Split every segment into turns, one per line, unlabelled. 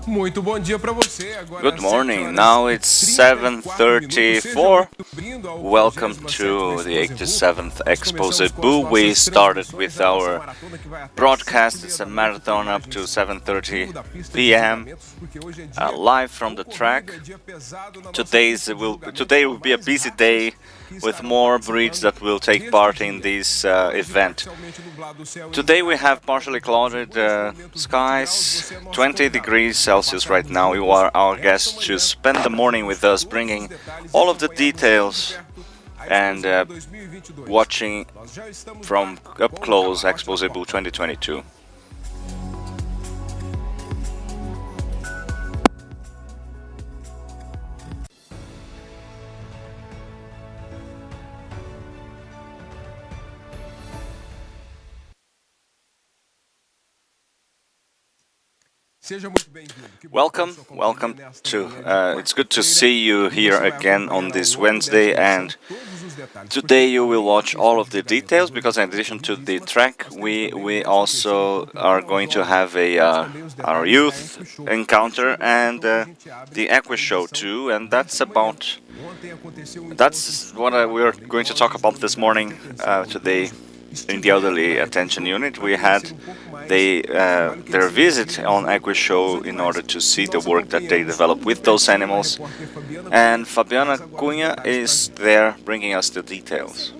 Muito bom dia para você. Agora
Good morning. Now it's 7:34. Welcome to the 87th Expozebu. We started with our broadcast. It's a marathon up to 7:30 p.m. Live from the track. Today will be a busy day with more breeds that will take part in this event. Today we have partially clouded skies, 20 degrees Celsius right now. You are our guests to spend the morning with us, bringing all of the details and watching from up close Expozebu 2022. Welcome to. It's good to see you here again on this Wednesday, and today you will watch all of the details because in addition to the track, we also are going to have our youth encounter and the Equi show too, and that's what we're going to talk about this morning today. In the elderly attention unit, we had their visit on Equi Show in order to see the work that they develop with those animals. And Fabiana Cunha is there bringing us the details.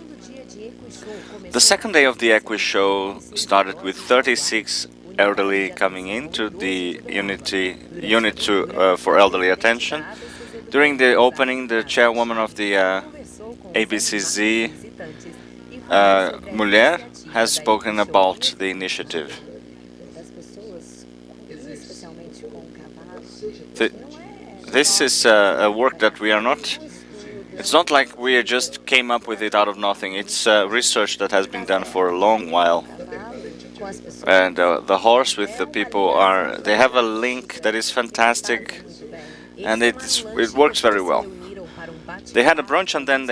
The second day of the Equi Show started with 36 elderly coming into the unit for elderly attention. During the opening, the chairwoman of the ABCZ Mulher has spoken about the initiative. This is a work that we are not. It's not like we just came up with it out of nothing. It's research that has been done for a long while. And the horse with the people they have a link that is fantastic, and it works very well. They had a brunch and then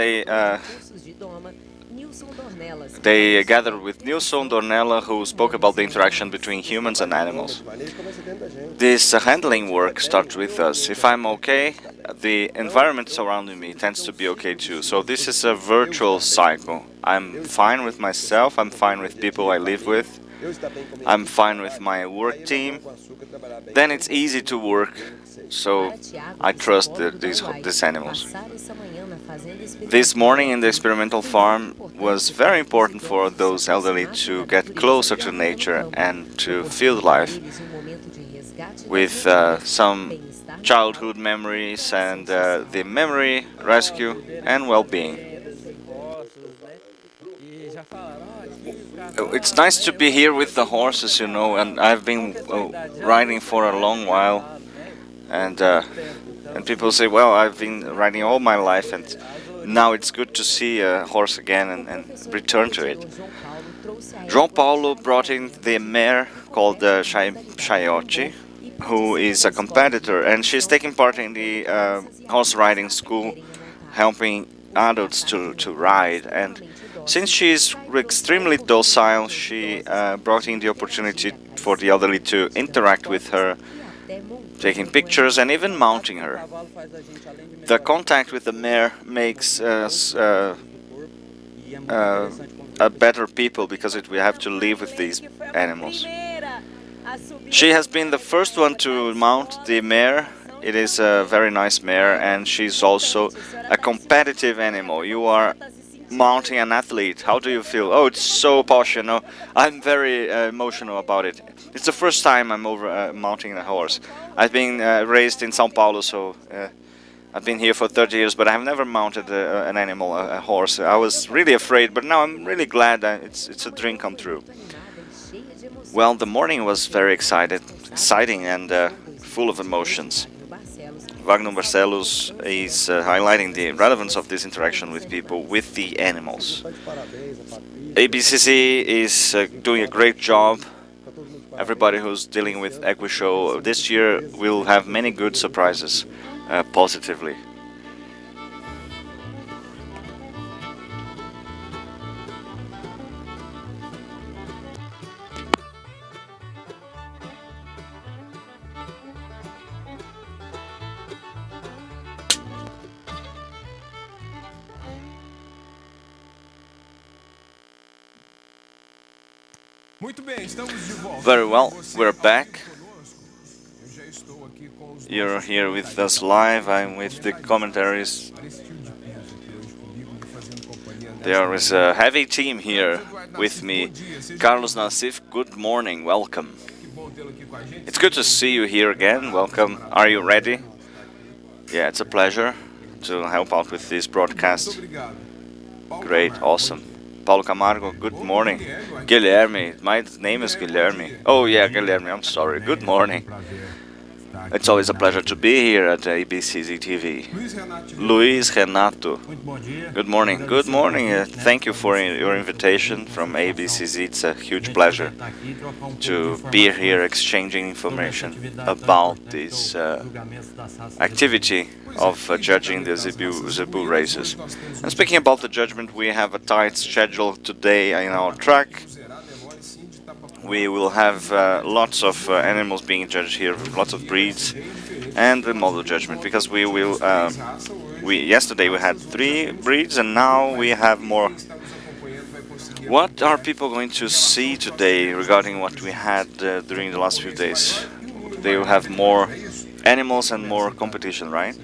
they gathered with Nilson Dornella, who spoke about the interaction between humans and animals. This handling work starts with us. If I'm okay, the environment surrounding me tends to be okay too. So this is a virtual cycle. I'm fine with myself, I'm fine with people I live with, I'm fine with my work team. Then it's easy to work, so I trust these animals. This morning in the experimental farm was very important for those elderly to get closer to nature and to feel life with some childhood memories and the memory rescue and well-being. It's nice to be here with the horses, you know, and I've been riding for a long while, and people say, well, I've been riding all my life, and now it's good to see a horse again and return to it. João Paulo brought in the mare called Chayote, who is a competitor, and she's taking part in the horse riding school, helping adults to ride. And since she's extremely docile, she brought in the opportunity for the elderly to interact with her, taking pictures and even mounting her. The contact with the mare makes us a better people because we have to live with these animals. She has been the first one to mount the mare. It is a very nice mare, and she's also a competitive animal. You are mounting an athlete. How do you feel? Oh, it's so posh, you know. I'm very emotional about it. It's the first time I'm mounting a horse. I've been raised in São Paulo, so I've been here for 30 years, but I've never mounted an animal, a horse. I was really afraid, but now I'm really glad that it's a dream come true. Well, the morning was very exciting and full of emotions. Wagner Barcelos is highlighting the relevance of this interaction with people, with the animals. ABCC is doing a great job. Everybody who's dealing with Equi Show this year will have many good surprises, positively.
Muito bem, estamos de volta.
Very well,
Você
we're back.
conosco? Eu já estou aqui com os
You're
nossos
here with
comentários.
us live. I'm with the commentaries.
Esse tio de peso aqui hoje comigo, me fazendo companhia nesta
There is
manhã.
a heavy team here with me.
Bom dia, seja
Carlos
bem-vindo.
Nassif, good morning, welcome.
Que bom tê-lo aqui com a gente.
It's good to see you here again. Welcome. Are you ready? Yeah, it's a pleasure to help out with this
Muito
broadcast.
obrigado. Paulo
Great,
Camargo,
awesome. Paulo Camargo, good morning. Guilherme, my name is Guilherme. Oh yeah, Guilherme, I'm sorry. Good morning. It's always a pleasure to be here at ABCZ TV. Luis Renato,
Muito bom dia.
good morning. Good morning. Thank you for your invitation from ABCZ. It's a huge pleasure to be here exchanging information about this activity of judging the Zebu races. And speaking about the judgment, we have a tight schedule today in our track. We will have lots of animals being judged here, lots of breeds, and the model judgment, because we will. Yesterday we had 3 breeds, and now we have more. What are people going to see today regarding what we had during the last few days? They will have more animals and more competition, right?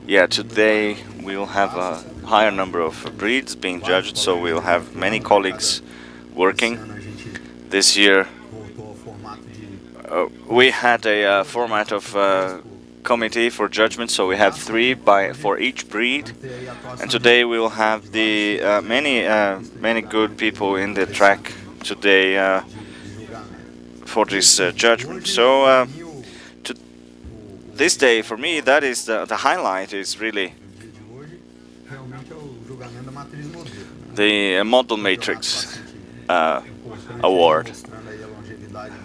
Yeah, today we will have a higher number of breeds being judged, so we will have many colleagues working. This year we had a format of committee for judgment, so we have 3 for each breed, and today we will have the many good people in the track today for this judgment. So this day for me, that is the highlight is really the model matrix award.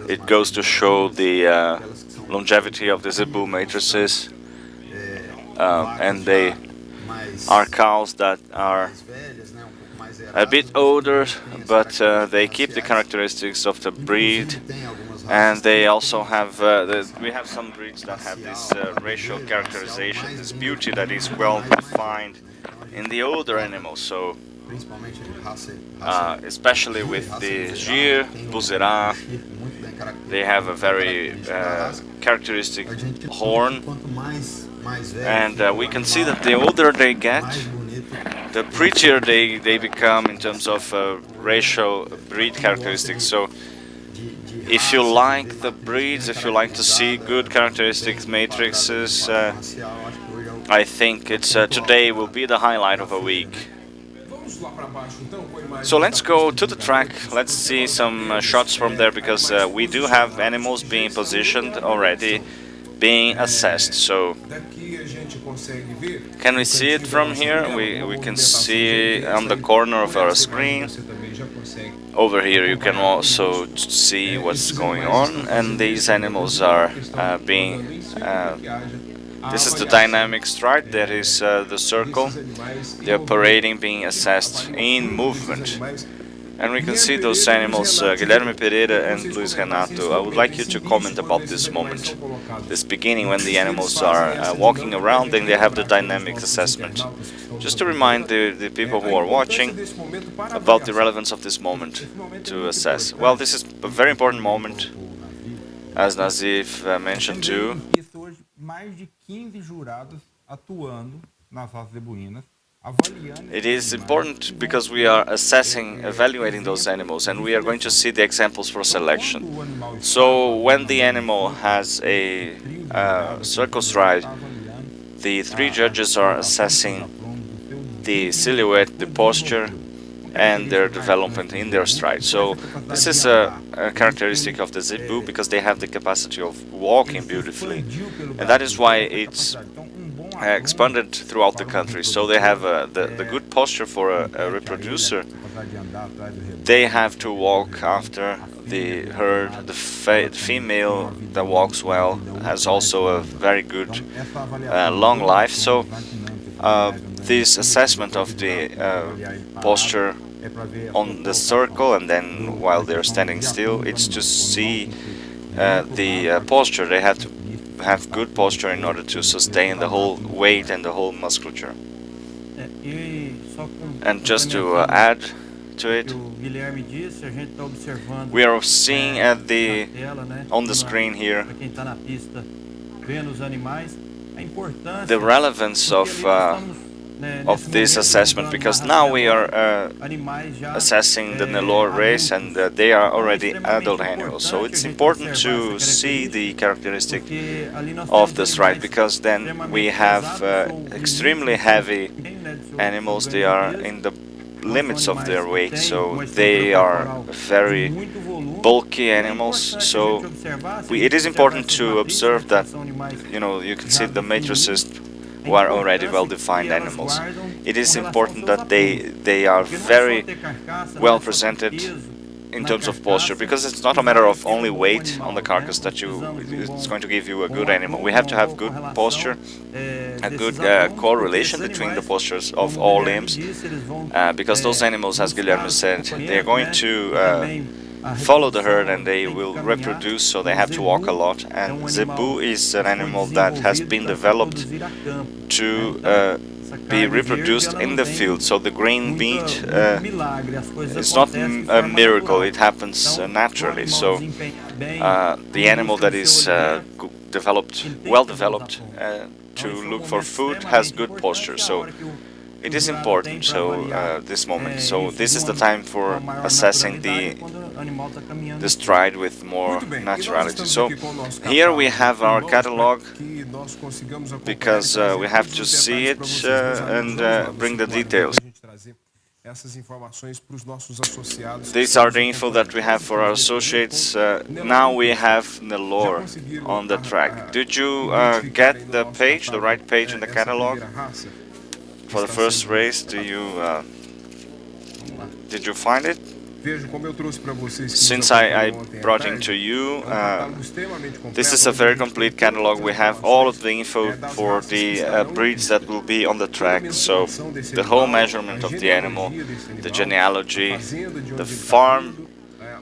It goes to show the longevity of the Zebu matrices, and they are cows that are a bit older, but they keep the characteristics of the breed, and they also have we have some breeds that have this racial characterization, this beauty that is well defined in the older animals. So especially with the Gir, Buzerá, they have a very characteristic horn, and we can see that the older they get, the prettier they become in terms of racial breed characteristics. So if you like the breeds, if you like to see good characteristics matrices, I think it's today will be the highlight of a week. So let's go to the track, let's see some shots from there, because we do have animals being positioned already, being assessed. So can we see it from here? We can see on the corner of our screen. Over here you can also see what's going on, and these animals are being this is the dynamic stride, that is the circle. They are parading, being assessed in movement. And we can see those animals, Guilherme Pereira and Luis Renato. I would like you to comment about this moment, this beginning when the animals are walking around and they have the dynamic assessment. Just to remind the people who are watching about the relevance of this moment to assess. Well, this is a very important moment, as Nazif mentioned too.
Mais de 15 jurados atuando nas raças zebuínas.
It is important because we are assessing, evaluating those animals, and we are going to see the examples for selection. So when the animal has a circle stride, the 3 judges are assessing the silhouette, the posture, and their development in their stride. So this is a characteristic of the Zebu, because they have the capacity of walking beautifully, and that is why it's expanded throughout the country. So they have the good posture for a reproducer. They have to walk after the herd. The female that walks well has also a very good long life. So this assessment of the posture on the circle, and then while they're standing still, it's to see the posture. They have to have good posture in order to sustain the whole weight and the whole musculature. And just to add into it.
O Guilherme disse, a gente está observando
We are seeing at
na
the
tela, né?
on the screen here
Para quem está na pista vendo os animais, a importância
the relevance
porque ali nós estamos, né, nesse
of this
momento
assessment,
jogando
because
na
now
raça
we
Nelore,
are
animais já
assessing the Nelore race, and they are already
extremamente
adult animals. So
importante a
it's
gente
important
observar
to
essa
see the characteristic
porque ali nós
of
temos
this ride,
animais
because then we
extremamente
have
pesados, são
extremely
limites
heavy
né, do seu
animals. They
ganho
are
de peso.
in the
Então,
limits
são
of their
animais que
weight,
têm
so
uma estrutura
they are
corporal de
very
muito volume.
bulky
E é
animals.
importante a
So
gente observar, se a
it
gente
is
observar
important
essas
to
matrizes,
observe
né,
that,
que são animais
you can
já
see the
definidos,
matrices
a
who are already
importância
well-defined
que elas
animals.
guardam
It
com
is
relação aos
important
seus
that
apruros.
they are
Porque não é só
very
ter carcaça, não
well
é só ter
presented
peso
in
na
terms of posture,
carcaça
because it's
que
not a
vai
matter of
ter
only
bom
weight on the
animal,
carcass
né?
that
Precisamos de
it's
bom
going to give you a
bom
good animal. We
aprumo,
have to
uma
have
boa
good
correlação
posture, a
desses
good
aprumos, porque
correlation
esses
between the
animais,
postures of
como o
all
Guilherme
limbs,
disse, eles vão
because those animals, as
buscar
Guilherme
os
said, they are
companheiros,
going
né?
to
E também a
follow the herd,
reprodução
and they
tem que
will
caminhar.
reproduce, so
O
they have to walk a
zebu
lot.
é
And
animal
zebu is
que
an
foi
animal that has
desenvolvido
been
para se
developed
reproduzir a campo, né?
to
Então, essa
be
carne verde,
reproduced
ela
in
não
the
tem
field. So the green meat
muito milagre, as coisas
it's not
acontecem de
a
forma
miracle,
natural.
it happens
Então,
naturally.
o
So
animal desempenhar bem
the
na
animal
busca
that
do seu
is
alimento,
developed,
ele tem
well
que fazer os
developed
aprumos.
to
Então, esse é um
look for
momento
food has
extremamente
good
importante,
posture.
a
So
hora que
it
o
is
jurado tem
important.
para
So
avaliar
this moment, so
isso
this
de
is the
uma,
time
com
for
a maior
assessing
naturalidade é
the
quando o animal está caminhando
the
em
stride with more
Muito bem, e nós
naturality.
estamos
So
aqui com o nosso
here we
catálogo
have
em
our
mãos para
catalog,
que nós consigamos acompanhar
because
e trazer
we have
todos
to
os
see
detalhes para
it
vocês, meus amigos.
and
Vamos lá, no
bring the
circular,
details.
para a gente trazer essas informações para os nossos associados.
These are the info that we have for our associates. Now we have Nelore on the track. Did you get the page, the right page in the catalog for the first race? Did you find it?
Vejo como eu trouxe para vocês que
Since
nos
I
acompanham ontem à
brought
tarde,
into you,
catálogo extremamente completo,
this is a
onde
very
a gente tem
complete
todas
catalog.
as
We have all of the
informações,
info
das
for
raças que
the
estarão em
breeds
pista.
that will be on the
Toda a
track. So
mensuração desse
the whole
animal,
measurement
a
of the animal,
genealogia desse
the
animal,
genealogy,
a fazenda de
the
onde ele está
farm,
vindo,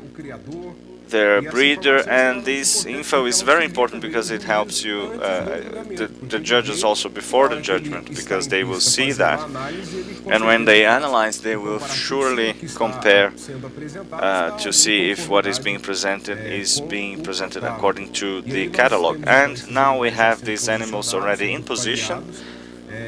o criador.
their
E essa
breeder,
informação é
and this
extremamente
info
importante
is
porque ela
very
auxilia
important
também
because
no
it helps
julgamento
you,
antes do julgamento,
the
porque o
judges
rei,
also
na
before the
hora que ele
judgment,
está
because
em
they will
pista
see
fazendo
that,
a análise, ele com
and when they
certeza vai
analyze, they will
comparar tudo
surely
que está
compare
sendo apresentado está
to
em
see if what is
conformidade,
being presented is
com
being
o
presented
catálogo.
according to
E
the
aí nós
catalog.
temos então
And
esses
now we
animais
have
sendo
these animals
posicionados,
already in
sendo
position,
pareados,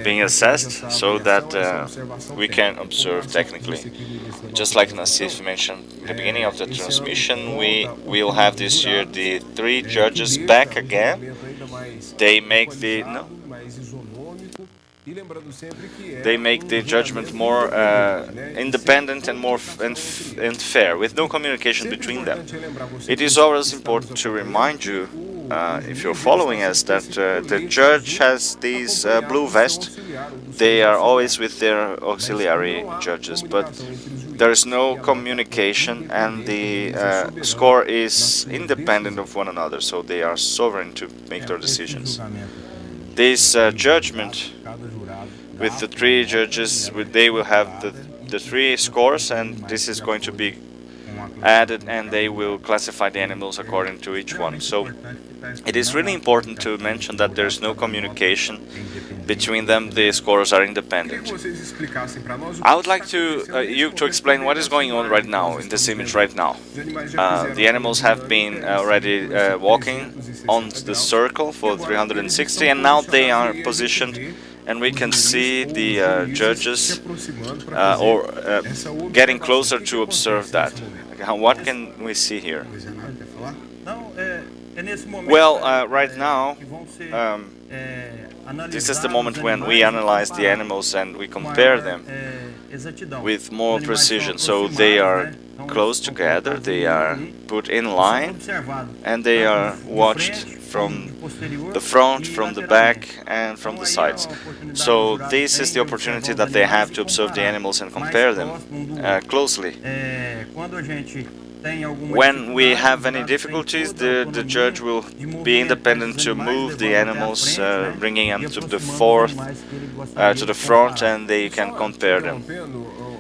being
para que haja
assessed,
essa
so that
avaliação, essa observação
we can
técnica. Como
observe
Nassif
technically.
disse aqui no início da
Just
nossa
like
transmissão,
Nassif mentioned in the beginning of the
esse ano
transmission, we
volta o
will
time
have
dos
this year
jurados,
the three
que
judges
deixa
back
o
again.
julgamento ainda mais
They make the no,
equalizado, mais isonômico. E lembrando sempre que
they
é
make the judgment
julgamento
more
independente, né? E sem
independent and more
comunicação entre
and
eles.
fair, with no communication
Sempre
between them.
importante relembrar você
It
que
is
você
always
está nos
important to
acompanhando
remind
que
you,
o
if
juiz
you're
ele
following
está
us,
sempre
that
esse
the
colete
judge
azul,
has these
acompanhado
blue
do seu
vest.
auxiliar ou dos
They
seus
are always
auxiliares.
with their
Mas
auxiliary
não há
judges, but
comunicação entre os juízes.
there is no
E a nota é
communication, and
independente, o
the
juiz é soberano
score
na
is
sua
independent
decisão.
of one another, so they are sovereign to make their
esse
decisions.
julgamento
This judgment
cada jurado
with the
dá
three
uma
judges,
nota,
they will have
e
the three scores, and this is going to be added, and they will classify the animals according to each one. So it is really important to mention that there is no communication between them. The scores are
Queria que
independent.
vocês explicassem para nós o
I
que
would like
está
to
acontecendo
you
nesse
to explain
momento
what is going on right now in this image right now. The animals have been already walking on the circle for 360, and now they are positioned, and we can see the judges getting closer to observe that. What can we see here?
Não, é nesse momento
Well, right now,
que vão ser
this is the
analisados
moment
os
when we
animais e
analyze the
comparados
animals and we
com
compare
maior,
them
exatidão.
with
Os
more
animais são
precision. So
aproximados,
they are
né? Então,
close
eles são
together,
colocados
they
em
are
ali,
put in
e são
line,
observados,
and they
tanto
are
de
watched
frente, como
from
de posterior
the front,
e
from the
lateralmente.
back, and from
Então,
the
aí é a
sides.
oportunidade
So
que o jurado
this
tem
is
de
the
observar
opportunity
os
that they
animais
have
e
to observe the
comparar
animals and
mais
compare them
próximo um do outro.
closely.
Quando a gente tem alguma
When we
dificuldade,
have
o
any
jurado tem
difficulties,
toda a
the
autonomia
judge will
de
be
movimentar
independent
esses
to
animais,
move the
levando até a
animals,
frente, né,
bringing
e
them to the
aproximando os
fourth,
animais que ele gostaria
to
de
the front,
comparar.
and they can
Só
compare them.
interrompendo,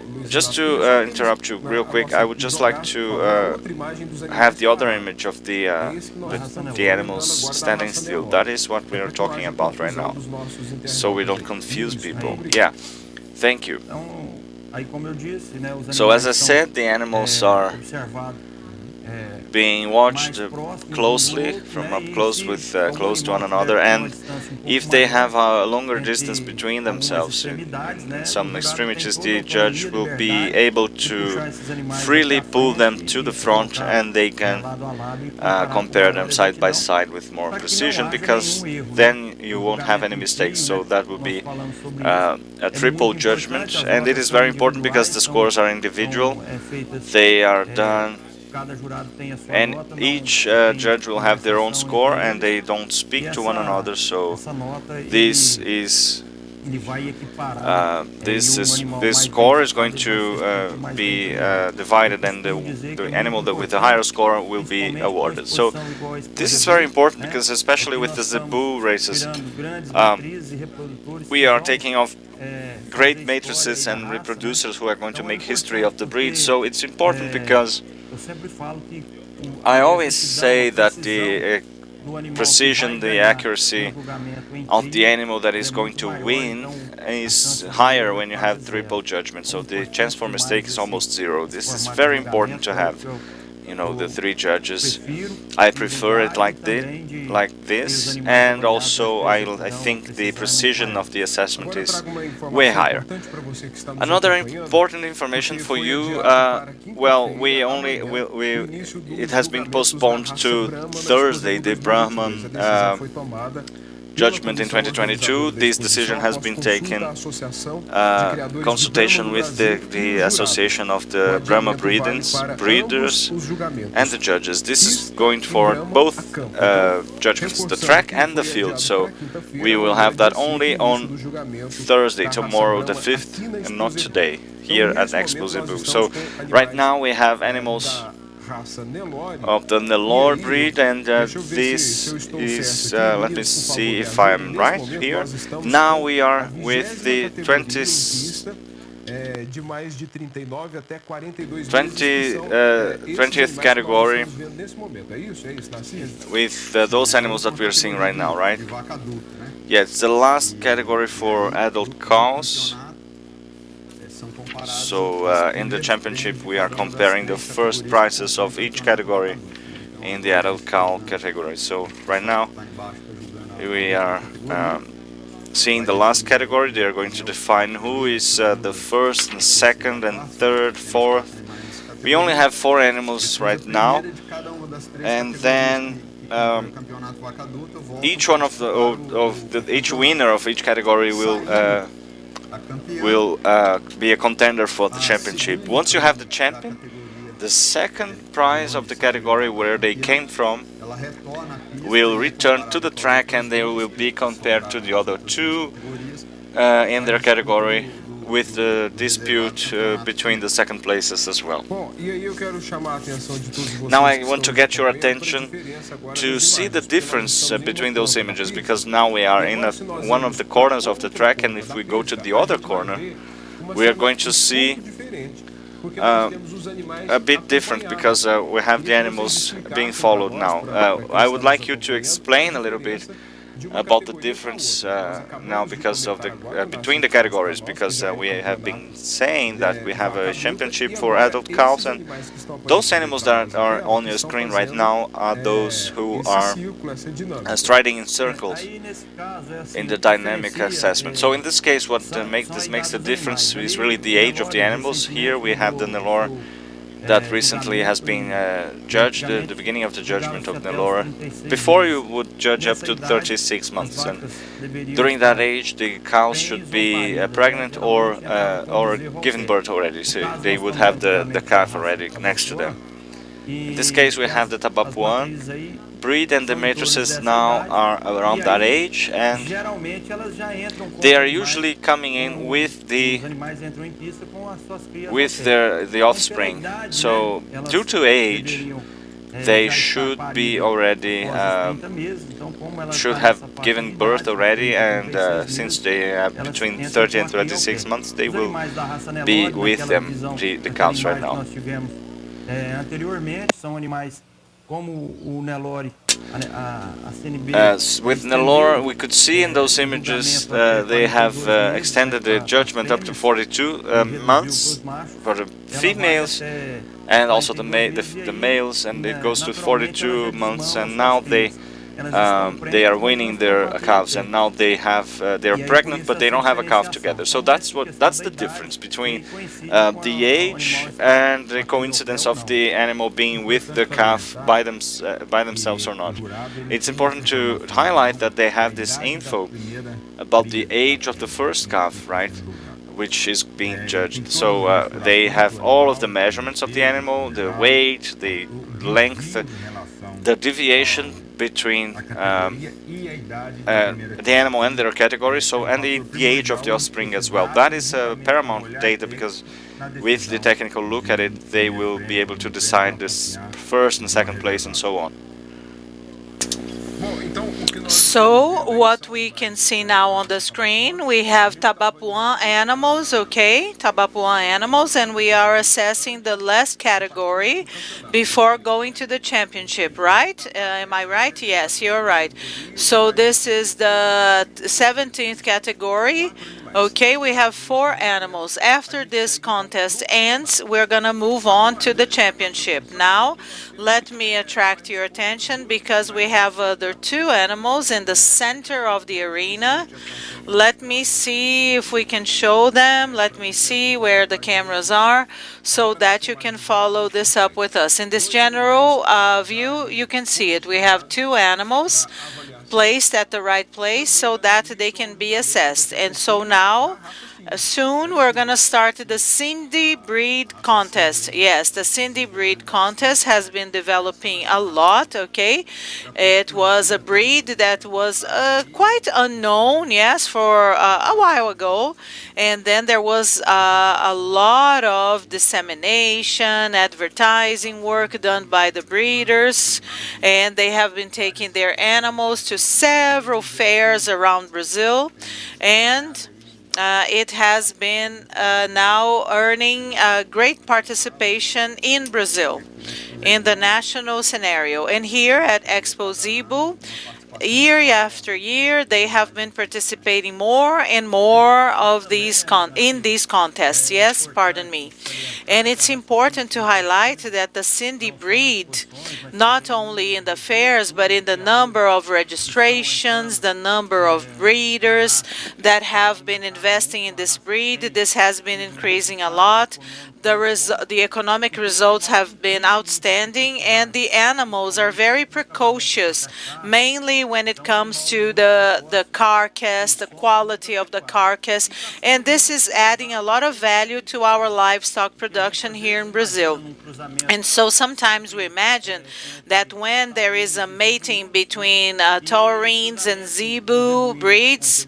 Luiz
Just
Renato,
to
queria só que
interrupt you
eles,
real
a
quick,
nossa
I would just
jogar,
like
por
to
favor, a outra imagem dos animais
have the other
parados.
image of
É isso que nós estamos
the
comentando
animals
agora da
standing
raça
still.
Nelore.
That is what we
É
are
para que não
talking
haja
about right
confusão
now,
dos nossos
so we don't
internautas.
confuse
Isso,
people.
obrigado.
Yeah, thank you.
Então,
So as I said, the animals are being watched closely from up close with close to one another, and if they have a longer distance between themselves in some extremities, the judge will be able to freely pull them to the front, and they can compare them side by side with more precision, because then you won't have any mistakes. So that will be a triple judgment, and it is very important because the scores are individual. They are done, and each judge will have their own score, and they don't speak to one another. So this score is going to be divided, and the animal that with the higher score will be awarded. So this is very important because, especially with the Zebu races, we are taking off great matrices and reproducers who are going to make history of the breed. So it's important because I always say that the precision, the accuracy of the animal that is going to win is higher when you have triple judgment. So the chance for mistake is almost zero. This is very important to have, you know, the three judges. I prefer it like this, and also I think the precision of the assessment is way higher. Another important information for you, well, it has been postponed to Thursday, the Brahman judgment in 2022. This decision has been taken consultation with the Association of the Brahma breeders and the judges. This is going for both judgments, the track and the field. So we will have that only on Thursday, tomorrow the 5th, and not today, here at Expozebu. So right now we have animals of the Nelore breed, and this is, let me see if I'm right here. Now we are with the 20th category, with those animals that we are seeing right now, right? Yeah, it's the last category for adult cows. So in the championship we are comparing the first prices of each category in the adult cow category. So right now we are seeing the last category. They are going to define who is the first and second and third, fourth. We only have 4 animals right now, and then each one of each winner of each category will be a contender for the championship. Once you have the champion, the second prize of the category where they came from will return to the track, and they will be compared to the other 2 in their category, with the dispute between the second places as well. Now I want to get your attention to see the difference between those images, because now we are in one of the corners of the track, and if we go to the other corner, we are going to see a bit different, because we have the animals being followed now. I would like you to explain a little bit about the difference now, because of the between the categories, because we have been saying that we have a championship for adult cows, and those animals that are on your screen right now are those who are striding in circles in the dynamic assessment. So in this case, what makes the difference is really the age of the animals. Here we have the Nelore that recently has been judged, the beginning of the judgment of Nelore. Before, you would judge up to 36 months, and during that age the cows should be pregnant or giving birth already, so they would have the calf already next to them. In this case we have the Tabap 1 breed, and the matrices now are around that age, and they are usually coming in with the offspring. So due to age, they should be already should have given birth already, and since they have between 30 and 36 months, they will be with them, the cows right now. As with Nelore, we could see in those images they have extended the judgment up to 42 months for the females, and also the males, and it goes to 42 months, and now they are weaning their calves, and now they are pregnant, but they don't have a calf together. So that's the difference between the age and the coincidence of the animal being with the calf by themselves or not. It's important to highlight that they have this info about the age of the first calf, right, which is being judged. So they have all of the measurements of the animal, the weight, the length, the deviation between the animal and their category, and the age of the offspring as well. That is paramount data, because with the technical look at it, they will be able to decide this first and second place and so on.
So what we can see now on the screen, we have Tabapuã animals, okay? Tabapuã animals, and we are assessing the last category before going to the championship, right? Am I right? Yes, you're right. So this is the 17th category. Okay, we have 4 animals. After this contest ends, we're going to move on to the championship. Now, let me attract your attention because we have other 2 animals in the center of the arena. Let me see if we can show them. Let me see where the cameras are so that you can follow this up with us. In this general view, you can see it. We have 2 animals placed at the right place so that they can be assessed. And so now, soon we're going to start the Cindy Breed contest. Yes, the Cindy Breed contest has been developing a lot, okay? It was a breed that was quite unknown, yes, for a while ago. And then there was a lot of dissemination, advertising work done by the breeders, and they have been taking their animals to several fairs around Brazil, and it has been now earning great participation in Brazil, in the national scenario. And here at Expozebu, year after year, they have been participating more and more of these in these contests. Yes, pardon me. And it's important to highlight that the Cindy breed, not only in the fairs, but in the number of registrations, the number of breeders that have been investing in this breed, this has been increasing a lot. The economic results have been outstanding, and the animals are very precocious, mainly when it comes to the carcass, the quality of the carcass, and this is adding a lot of value to our livestock production here in Brazil. And so sometimes we imagine that when there is a mating between taurines and zebu breeds,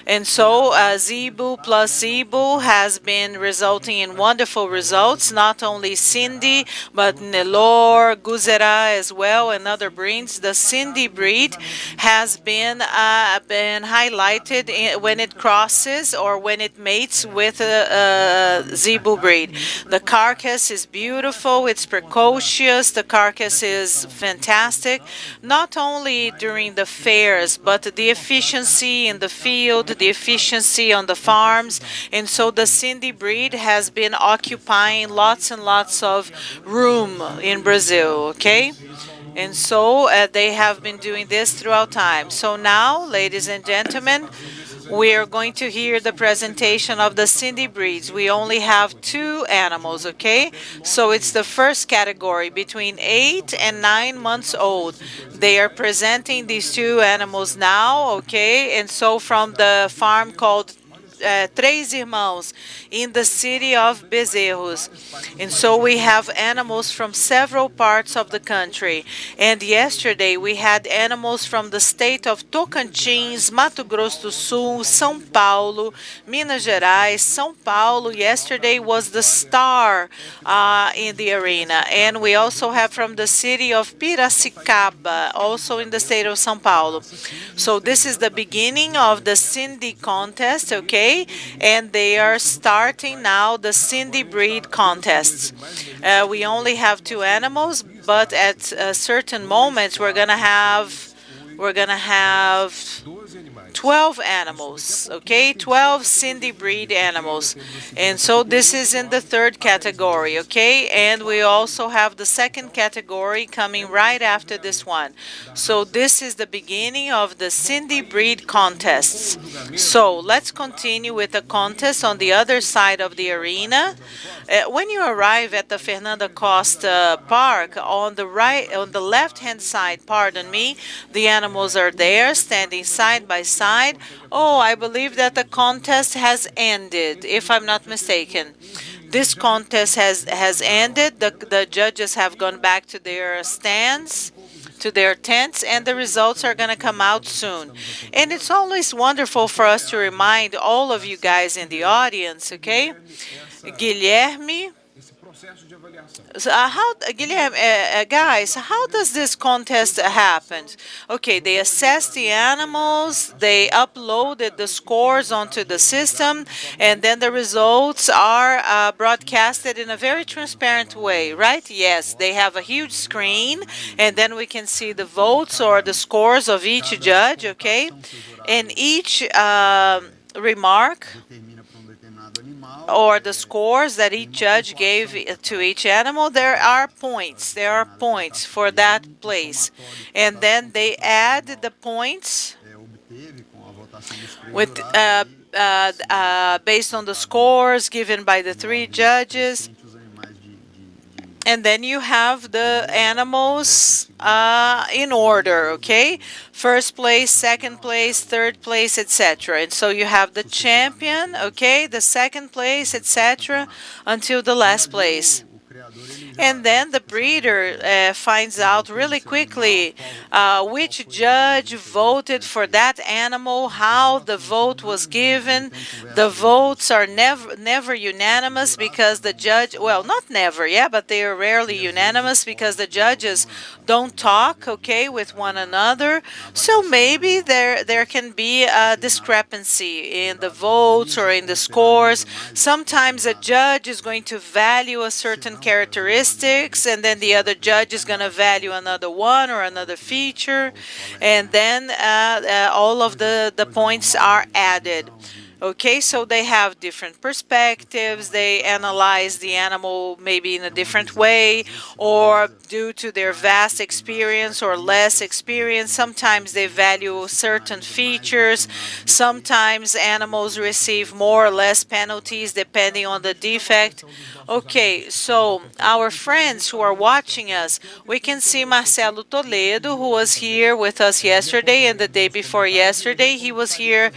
and so Zebu plus Zebu has been resulting in wonderful results, not only Cindy, but Nelore, Guzera as well, and other breeds. The Cindy breed has been highlighted when it crosses or when it mates with a Zebu breed. The carcass is beautiful, it's precocious, the carcass is fantastic, not only during the fairs, but the efficiency in the field, the efficiency on the farms, and so the Cindy breed has been occupying lots and lots of room in Brazil, okay? And so they have been doing this throughout time. So now, ladies and gentlemen, we are going to hear the presentation of the Cindy breeds. We only have 2 animals, okay? So it's the first category, between 8 and 9 months old. They are presenting these 2 animals now, okay? And so from the farm called Três Irmãos in the city of Bezerros. And so we have animals from several parts of the country. And yesterday we had animals from the state of Tocantins, Mato Grosso do Sul, São Paulo, Minas Gerais. São Paulo yesterday was the star in the arena. And we also have from the city of Piracicaba, also in the state of São Paulo. So this is the beginning of the Cindy contest, okay? okay? And they are starting now the Cindy breed contests. We only have 2 animals, but at certain moments we're gonna have 12 animals, okay? 12 Cindy breed animals. And so this is in the third category, okay? And we also have the second category coming right after this one. So this is the beginning of the Cindy breed contests. So let's continue with the contest on the other side of the arena. When you arrive at the Fernanda Costa Park, on the right, on the left-hand side, pardon me, the animals are there standing side by side. Oh, I believe that the contest has ended, if I'm not mistaken. This contest has ended. The judges have gone back to their stands, to their tents, and the results are going to come out soon. And it's always wonderful for us to remind all of you guys in the audience, okay? Guilherme, so, Guilherme, guys, how does this contest happen? Okay, they assess the animals, they uploaded the scores onto the system, and then the results are broadcasted in a very transparent way, right? Yes, they have a huge screen, and then we can see the votes or the scores of each judge, okay? And each remark or the scores that each judge gave to each animal, there are points. There are points for that place. And then they add the points with based on the scores given by the 3 judges. And then you have the animals in order, okay? First place, second place, third place, etc. And so you have the champion, okay, the second place, etc., until the last place. And then the breeder finds out really quickly which judge voted for that animal, how the vote was given. The votes are never unanimous because the judge, well, not never, yeah, but they are rarely unanimous because the judges don't talk, okay, with one another. So maybe there can be a discrepancy in the votes or in the scores. Sometimes a judge is going to value a certain characteristics, and then the other judge is going to value another one or another feature, and then all of the points are added. Okay, so they have different perspectives. They analyze the animal maybe in a different way, or due to their vast experience or less experience. Sometimes they value certain features. Sometimes animals receive more or less penalties depending on the defect. Okay, so our friends who are watching us, we can see Marcelo Toledo, who was here with us yesterday and the day before yesterday. He was here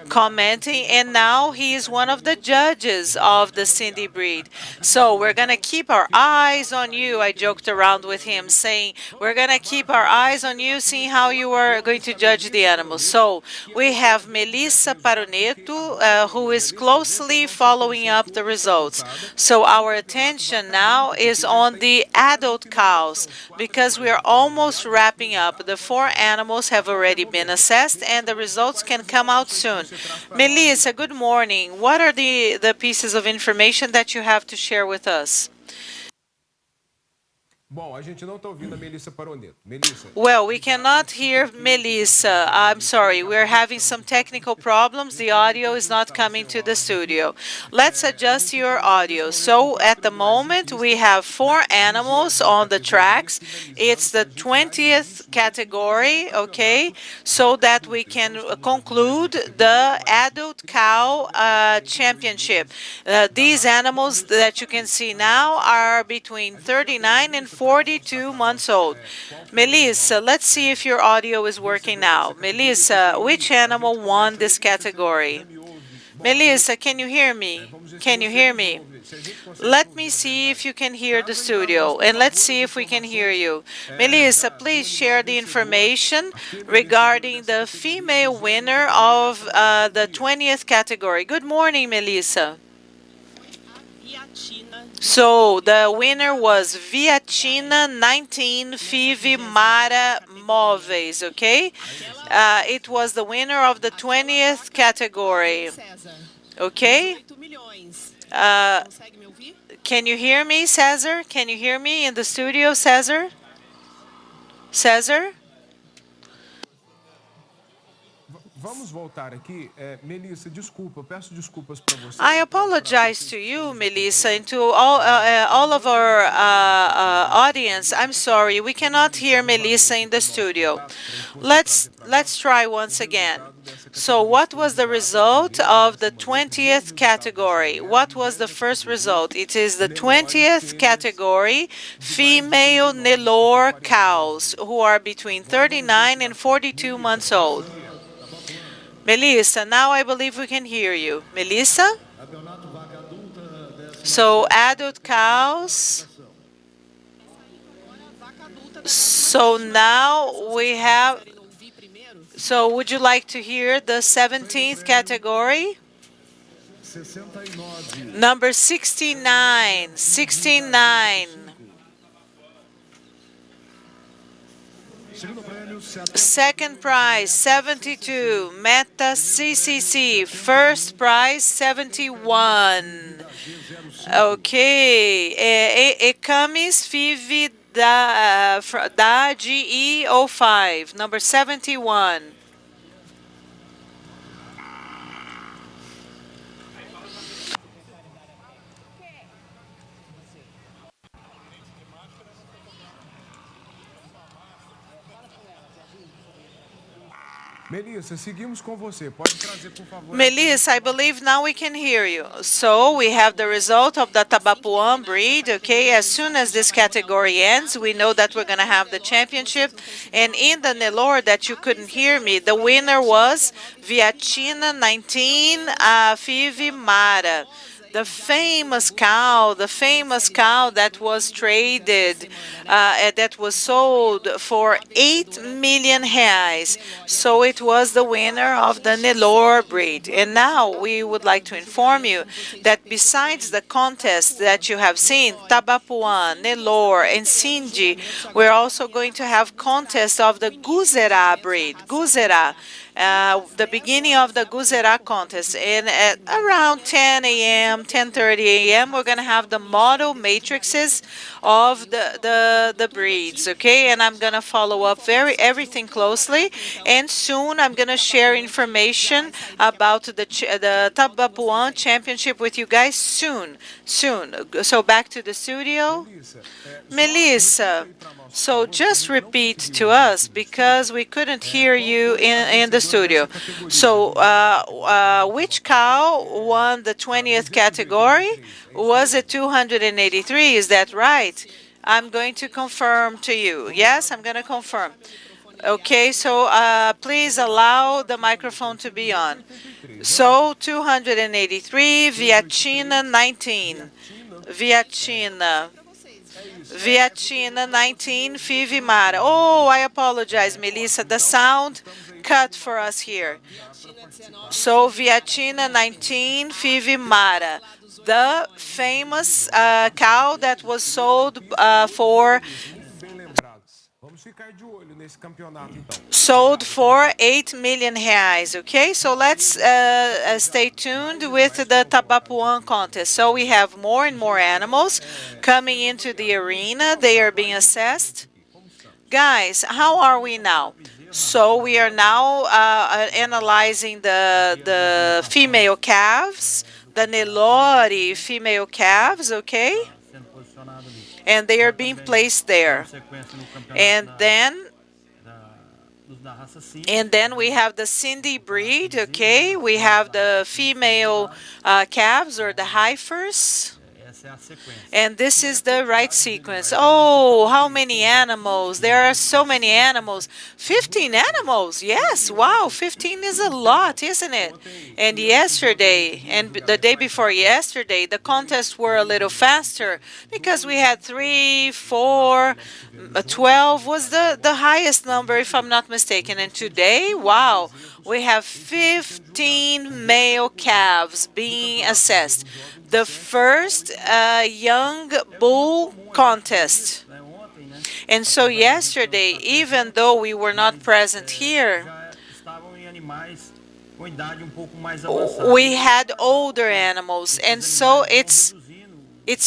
commenting, and now he is one of the judges of the Cindy breed. So we're going to keep our eyes on you. I joked around with him saying, we're going to keep our eyes on you, seeing how you are going to judge the animals. So we have Melissa Paroneto, who is closely following up the results. So our attention now is on the adult cows because we are almost wrapping up. The 4 animals have already been assessed and the results can come out soon. Melissa, good morning. What are the pieces of information that you have to share with us?
Bom, a gente não está ouvindo a Melissa Paroneto. Melissa.
Well, we cannot hear Melissa. I'm sorry, we're having some technical problems. The audio is not coming to the studio. Let's adjust your audio. So at the moment, we have 4 animals on the tracks. It's the 20th category, okay, so that we can conclude the adult cow championship. These animals that you can see now are between 39 and 42 months old. Melissa, let's see if your audio is working now. Melissa, which animal won this category? Melissa, can you hear me? Can you hear me? Let me see if you can hear the studio, and let's see if we can hear you. Melissa, please share the information regarding the female winner of the 20th category. Good morning, Melissa. So the winner was Viatina 19 Five Mara Móveis, okay? It was the winner of the 20th category. Okay? Uh, can you hear me, Cesar? Can you hear me in the studio, Cesar? Cesar?
Vamos voltar aqui. Melissa, desculpa, eu peço desculpas para você
I
e para
apologize
vocês
to
que
you,
estão nos
Melissa, and
acompanhando.
to all of our audience. I'm sorry, we cannot hear Melissa in the studio. Let's try once again. So, what was the result of the 20th category? What was the first result? It is the 20th category, female Nelore cows who are between 39 and 42 months old. Melissa, now I believe we can hear you. Melissa? So adult cows. So now we have. So would you like to hear the 17th category? Number 69. 69. Second prize 72, Meta CCC. First prize 71. Okay, Ecamis Fivi da GE05, number 71.
Melissa, seguimos com você. Pode trazer, por favor.
Melissa, I believe now we can hear you. So we have the result of the Tabapuan breed. Okay, as soon as this category ends, we know that we're going to have the championship. And in the Nelore that you couldn't hear me, the winner was Viatina 19 Fivi Mara. The famous cow that was traded, that was sold for 8 million reais. So it was the winner of the Nelore breed. And now we would like to inform you that besides the contest that you have seen, Tabapuan, Nelore, and Sinji, we're also going to have contest of the Guzera breed. Guzera. The beginning of the Guzera contest. And at around 10 a.m., 10:30 a.m., we're going to have the model matrices of the breeds, okay? And I'm going to follow up everything closely. And soon I'm going to share information about the Tabapuan Championship with you guys soon. So back to the studio. Melissa, so just repeat to us because we couldn't hear you in the studio. So, which cow won the 20th category? Was it 283? Is that right? I'm going to confirm to you. Yes, I'm going to confirm. Okay, so please allow the microphone to be on. So 283, Viatina 19. Viatina. Viatina 19, Fivi Mara. Oh, I apologize, Melissa. The sound cut for us here. So Viatina 19, Fivi Mara. The famous cow that was sold for
Bem lembrados. Vamos ficar de olho nesse campeonato, então.
sold for 8 million reais. Okay, so let's stay tuned with the Tabapuan contest. So we have more and more animals coming into the arena. They are being assessed. Guys, how are we now? So we are now analyzing the female calves, the Nelore female calves, okay? And they are being placed there. And then we have the Cindy breed, okay? We have the female calves or the heifers. And this is the right sequence. Oh, how many animals? There are so many animals. 15 animals. Yes. Wow, 15 is a lot, isn't it? And yesterday and the day before yesterday, the contests were a little faster because we had 3, 4, 12 was the highest number, if I'm not mistaken. And today, wow, we have 15 male calves being assessed. The first young bull contest. And so yesterday, even though we were not present here,
com idade um pouco mais avançada.
we had older animals, and so it's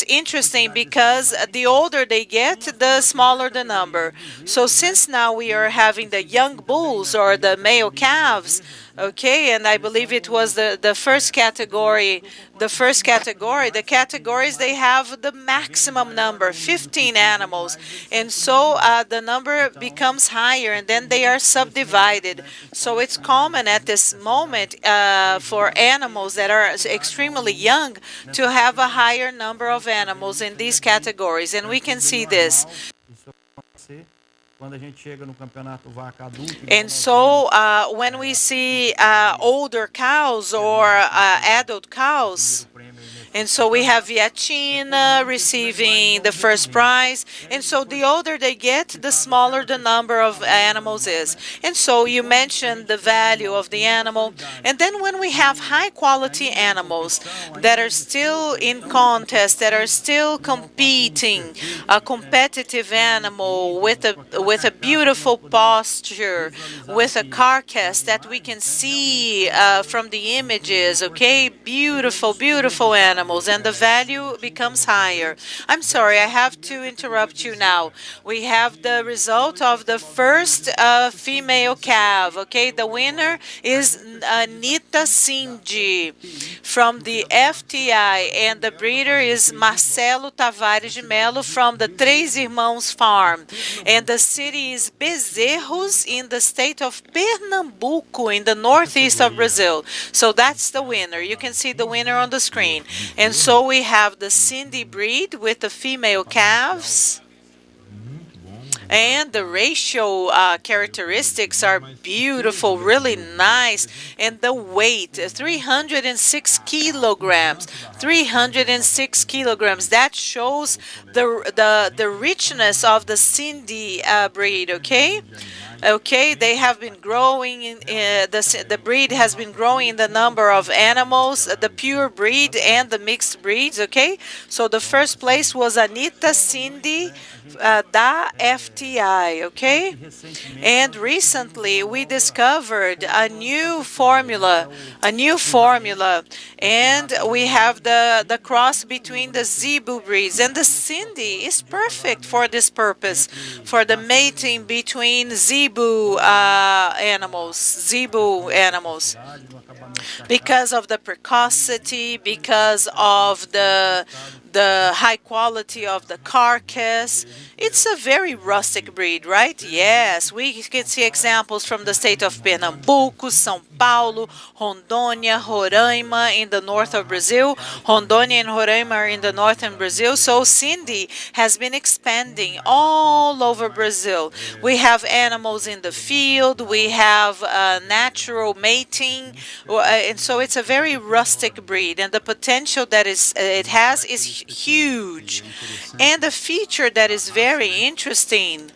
interesting because the older they get, the smaller the number. So since now we are having the young bulls or the male calves, okay, and I believe it was the first category, the categories they have the maximum number, 15 animals, and so the number becomes higher, and then they are subdivided. So it's common at this moment for animals that are extremely young to have a higher number of animals in these categories, and we can see this.
Isso acontecer quando a gente chega no campeonato vaca adulto.
And so when we see older cows or adult cows, and so we have Viatina receiving the first prize. And so the older they get, the smaller the number of animals is. And so you mentioned the value of the animal. And then when we have high quality animals that are still in contest, that are still competing, a competitive animal with a beautiful posture, with a carcass that we can see from the images, okay? Beautiful, beautiful animals, and the value becomes higher. I'm sorry, I have to interrupt you now. We have the result of the first female calf, okay? The winner is Anita Cindy from the FTI, and the breeder is Marcelo Tavares de Melo from the Três Irmãos Farm. And the city is Bezerros in the state of Pernambuco in the northeast of Brazil. So that's the winner. You can see the winner on the screen. And so we have the Cindy breed with the female calves. And the ratio characteristics are beautiful, really nice. And the weight, 306 kilograms. 306 kilograms. That shows the richness of the Cindy breed, okay? Okay, they have been growing, the breed has been growing in the number of animals, the pure breed and the mixed breeds, okay? So the first place was Anita Cindy da FTI, okay? And recently we discovered a new formula, and we have the cross between the Zebu breeds, and the Cindy is perfect for this purpose, for the mating between Zebu animals, because of the precocity, because of the high quality of the carcass. It's a very rustic breed, right? Yes, we can see examples from the state of Pernambuco, São Paulo, Rondônia, Roraima in the north of Brazil. Rondônia and Roraima are in the northern Brazil. So Cindy has been expanding all over Brazil. We have animals in the field, we have natural mating, and so it's a very rustic breed, and the potential that it has is huge. And the feature that is very interesting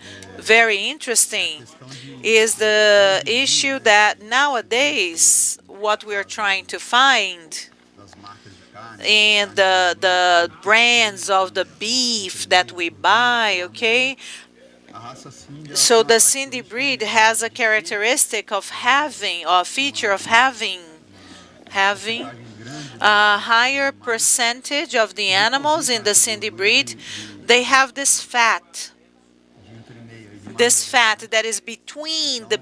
is the issue that nowadays what we are trying to find in the brands of the beef that we buy, okay? So the Cindy breed has a characteristic of having, or a feature of having a higher percentage of the animals in the Cindy breed. They have this fat that is between the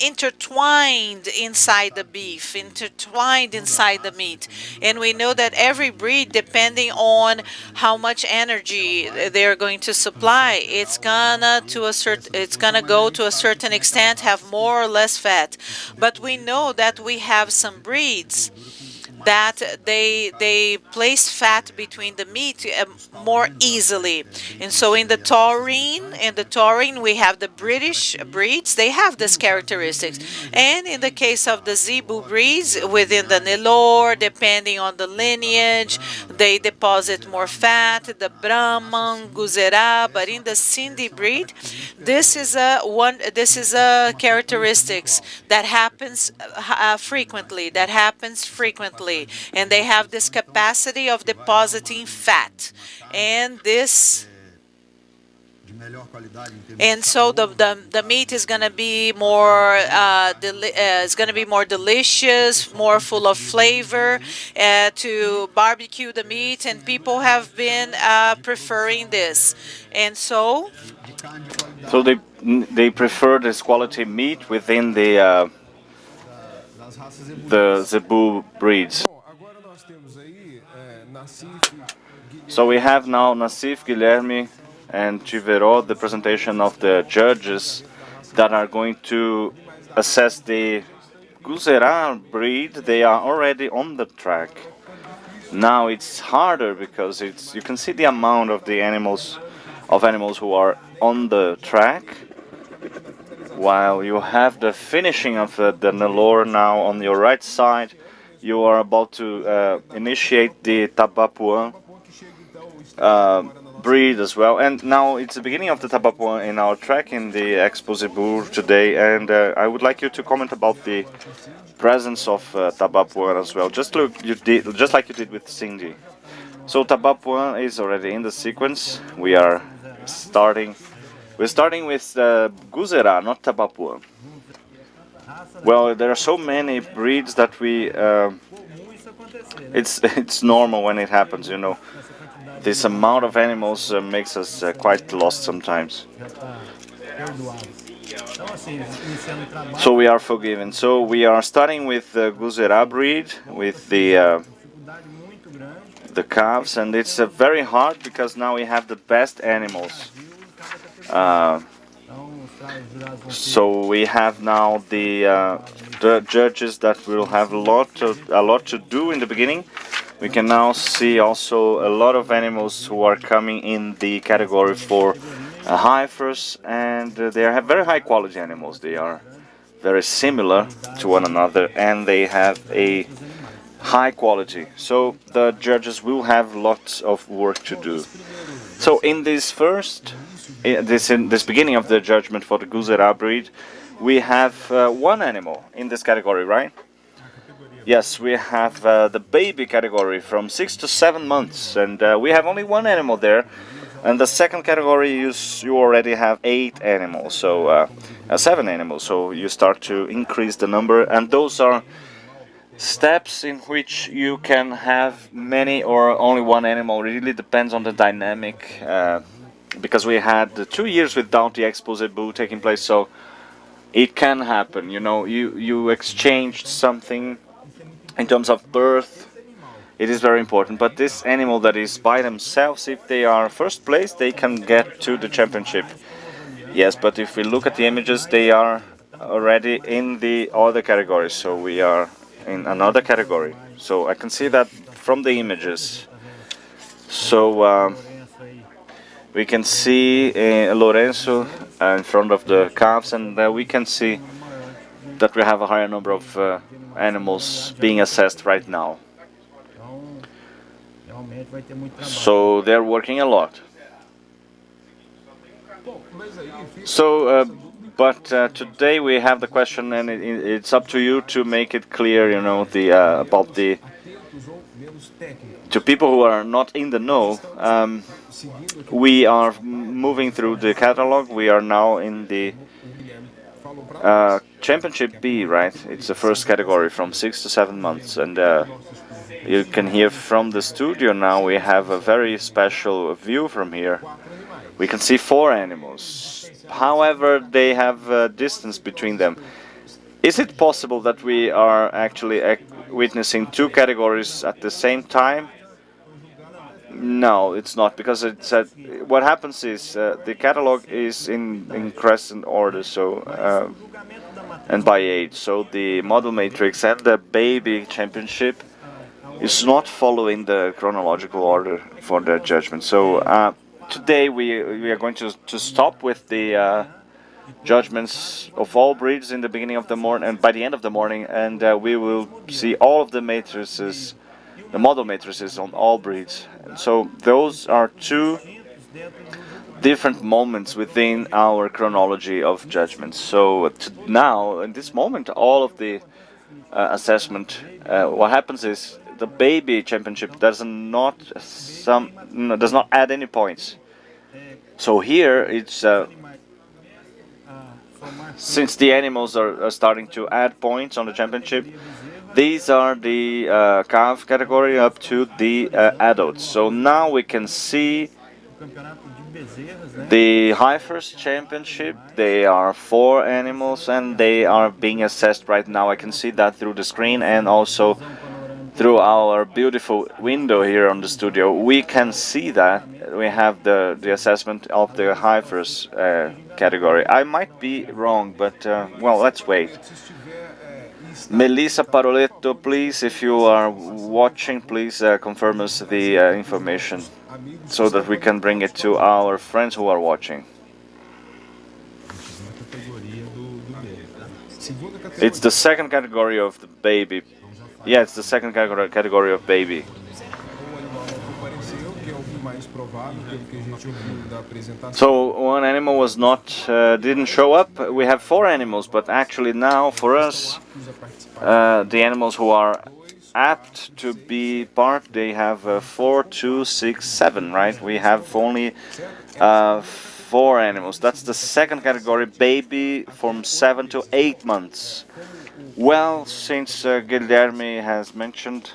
intertwined inside the beef, intertwined inside the meat. And we know that every breed, depending on how much energy they're going to supply, it's gonna go to a certain extent, have more or less fat. But we know that we have some breeds that they place fat between the meat more easily. And so in the taurine we have the British breeds, they have this characteristics. And in the case of the Zebu breeds within the Nelore, depending on the lineage, they deposit more fat, the Brahman, Guzerá, but in the Cindy breed, this is a characteristics that happens frequently, and they have this capacity of depositing fat. And this And so the meat is going to be more is going to be more delicious, more full of flavor to barbecue the meat, and people have been preferring this. And so
So they prefer this quality meat within the Zebu breeds.
Bom, agora nós temos aí Nassif,
So we have now Nassif, Guilherme, and Tivero, the presentation of the judges that are going to assess the Guzerá breed. They are already on the track. Now it's harder because you can see the amount of the animals who are on the track, while you have the finishing of the Nelore now on your right side. You are about to initiate the Tabapuã breed as well, and now it's the beginning of the Tabapuã in our track in the Expozebu today, and I would like you to comment about the presence of Tabapuã as well, just like you did with Cindy. So Tabapuã is already in the sequence. We're starting with Guzerá, not Tabapuã. Well, there are so many breeds that it's normal when it happens, you know. This amount of animals makes us quite lost sometimes. So we are forgiven. So we are starting with the Guzerá breed, with the calves, and it's very hard because now we have the best animals. So we have now the judges that will have a lot to do in the beginning. We can now see also a lot of animals who are coming in the category for heifers, and they are very high quality animals. They are very similar to one another, and they have a high quality. So the judges will have lots of work to do. So in this beginning of the judgment for the Guzerá breed, we have one animal in this category, right? Yes, we have the baby category from 6 to 7 months, and we have only one animal there. And the second category, you already have 8 animals, so 7 animals. So you start to increase the number, and those are steps in which you can have many or only one animal. It really depends on the dynamic, because we had 2 years without the Expozebu taking place, so it can happen. You know, you exchanged something in terms of birth. It is very important, but this animal that is by themselves, if they are first place, they can get to the championship. Yes, but if we look at the images, they are already in the other categories, so we are in another category. So I can see that from the images. So we can see Lorenzo in front of the calves, and we can see that we have a higher number of animals being assessed right now. So they're working a lot. So, but today we have the question, and it's up to you to make it clear, you know, about to people who are not in the know. We are moving through the catalog. We are now in the Championship B, right? It's the first category from 6 to 7 months, and you can hear from the studio now. We have a very special view from here. We can see 4 animals. However, they have a distance between them. Is it possible that we are actually witnessing 2 categories at the same time? No, it's not, because it's what happens is the catalog is in crescent order, so and by age. So the model matrix and the baby championship is not following the chronological order for the judgment. So today we are going to stop with the judgments of all breeds in the beginning of the morning and by the end of the morning, and we will see all of the matrices, the model matrices on all breeds. So those are 2 different moments within our chronology of judgments. So now, in this moment, all of the assessment, what happens is the baby championship does not add any points. So here it's since the animals are starting to add points on the championship, these are the calf category up to the adults. So now we can see the Heifers Championship. They are 4 animals and they are being assessed right now. I can see that through the screen and also through our beautiful window here on the studio. We can see that we have the assessment of the Heifers category. I might be wrong, but well, let's wait. Melissa Paroletto, please, if you are watching, please confirm us the information so that we can bring it to our friends who are watching. It's the second category of the baby. Yeah, it's the second category of baby. So one animal was not, didn't show up. We have 4 animals, but actually now for us, the animals who are apt to be part, they have 4, 2, 6, 7, right? We have only 4 animals. That's the second category, baby from 7 to 8 months. Well, since Guilherme has mentioned,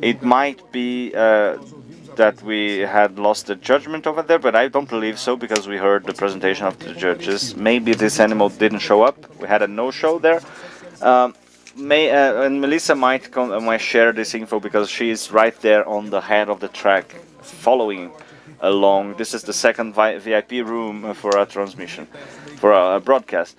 it might be that we had lost the judgment over there, but I don't believe so because we heard the presentation of the judges. Maybe this animal didn't show up. We had a no-show there. And Melissa might share this info because she is right there on the head of the track, following along. This is the second VIP room for our transmission, for our broadcast.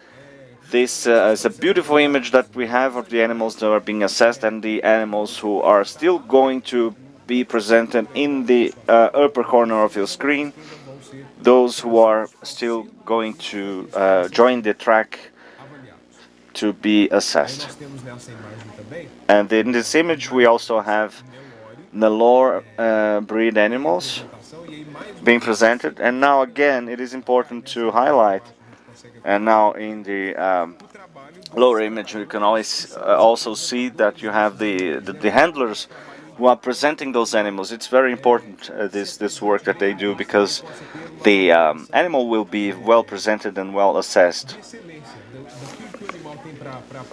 This is a beautiful image that we have of the animals that are being assessed and the animals who are still going to be presented in the upper corner of your screen. Those who are still going to join the track to be assessed. And in this image we also have Nelore breed animals being presented. And now again it is important to highlight, and now in the lower image you can always also see that you have the handlers who are presenting those animals. It's very important, this work that they do, because the animal will be well presented and well assessed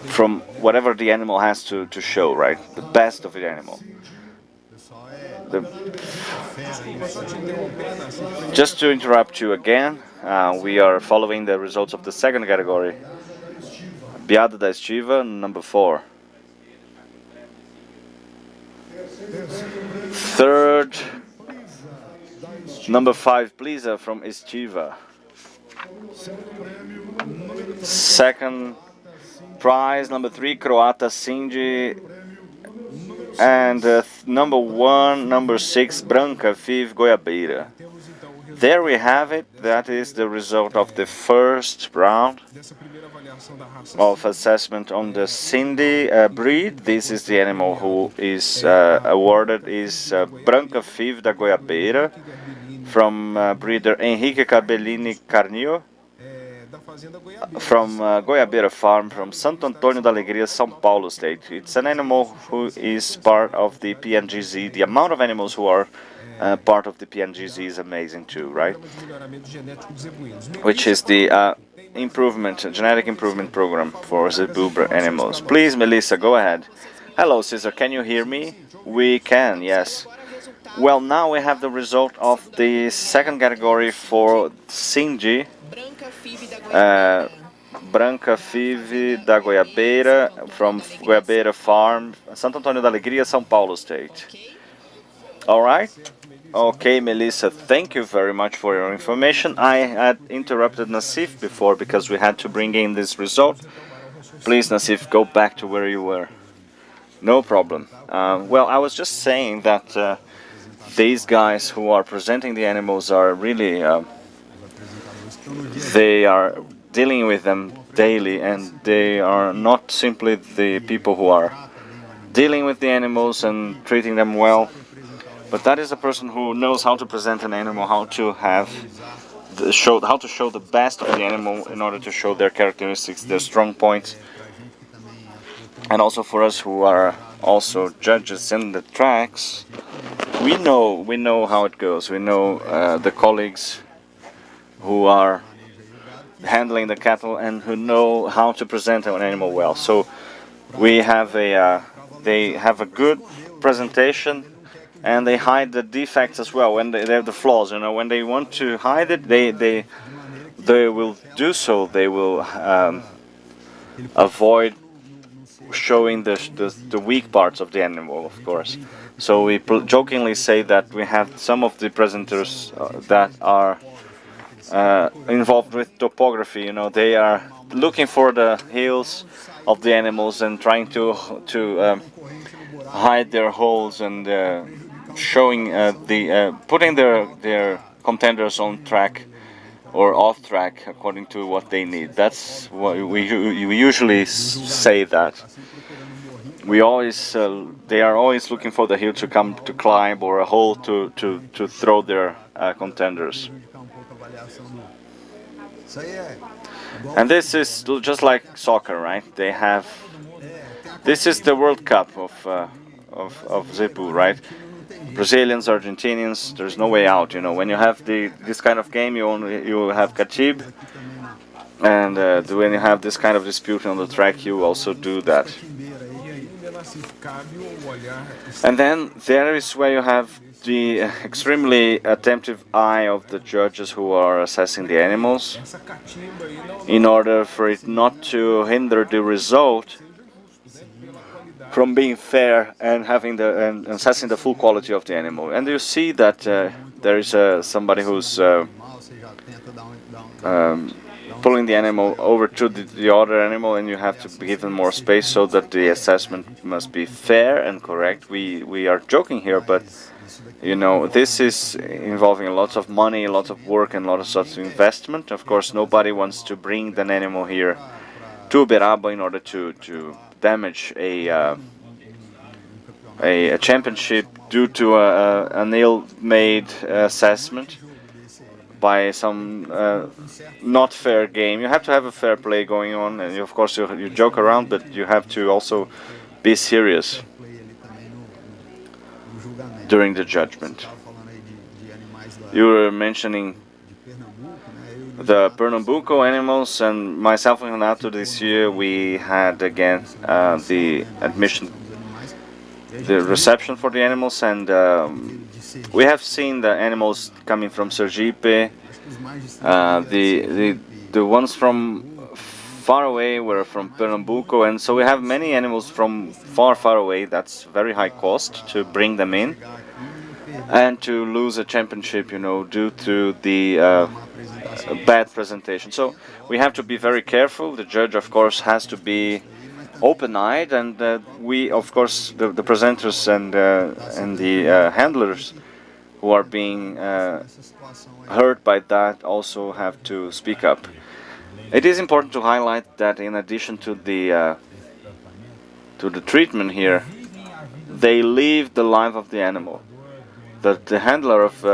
from whatever the animal has to show, right? The best of the animal. Just to interrupt you again, we are following the results of the second category. Biada da Estiva, number 4. Third, number 5, Pleaser from Estiva. Second prize, number 3, Croata Cindy. And number 1, number 6, Branca Vive Goiabeira. There we have it. That is the result of the first round of assessment on the Cindy breed. This is the animal who is awarded is Branca Vive da Goiabeira from breeder Henrique Carbellini Carnio from Goiabeira Farm from Santo Antônio da Alegria, São Paulo State. It's an animal who is part of the PNGZ. The amount of animals who are part of the PNGZ is amazing too, right? Which is the genetic improvement program for Zebu animals. Please, Melissa, go ahead. Hello, Cesar, can you hear me? We can, yes. Well, now we have the result of the second category for Cindy. Branca Vive da Goiabeira from Goiabeira Farm, Santo Antônio da Alegria, São Paulo State. All right. Okay, Melissa, thank you very much for your information. I had interrupted Nassif before because we had to bring in this result. Please, Nassif, go back to where you were. No problem. Well, I was just saying that these guys who are presenting the animals are really, they are dealing with them daily, and they are not simply the people who are dealing with the animals and treating them well. But that is a person who knows how to present an animal, how to show the best of the animal in order to show their characteristics, their strong points. And also for us who are also judges in the tracks, we know how it goes. We know the colleagues who are handling the cattle and who know how to present an animal well. So we have they have a good presentation, and they hide the defects as well. When they have the flaws, when they want to hide it, they will do so. They will avoid showing the weak parts of the animal, of course. So we jokingly say that we have some of the presenters that are involved with topography. They are looking for the heels of the animals and trying to hide their holes and showing putting their contenders on track or off track according to what they need. That's what we usually say that. We always they are always looking for the hill to climb or a hole to throw their contenders. And this is just like soccer, right? They have. This is the World Cup of Zebu, right? Brazilians, Argentinians. There's no way out. When you have this kind of game, you have Khatib, and when you have this kind of dispute on the track, you also do that. And then there is where you have the extremely attentive eye of the judges who are assessing the animals, in order for it not to hinder the result from being fair and having and assessing the full quality of the animal. And you see that there is somebody who's pulling the animal over to the other animal, and you have to give them more space so that the assessment must be fair and correct. We are joking here, but this is involving a lot of money, a lot of work, and a lot of such investment. Of course, nobody wants to bring an animal here to Uberaba in order to damage a championship due to an ill-made assessment by some not fair game. You have to have a fair play going on, and of course you joke around, but you have to also be serious during the judgment. You were mentioning the Pernambuco animals, and myself and Renato this year we had again the reception for the animals, and we have seen the animals coming from Sergipe. The ones from far away were from Pernambuco, and so we have many animals from far away. That's very high cost to bring them in, and to lose a championship, due to the bad presentation. So we have to be very careful. The judge, of course, has to be open-eyed, and we, of course, the presenters and the handlers who are being hurt by that also have to speak up. It is important to highlight that in addition to the treatment here, they live the life of the animal. That the handler of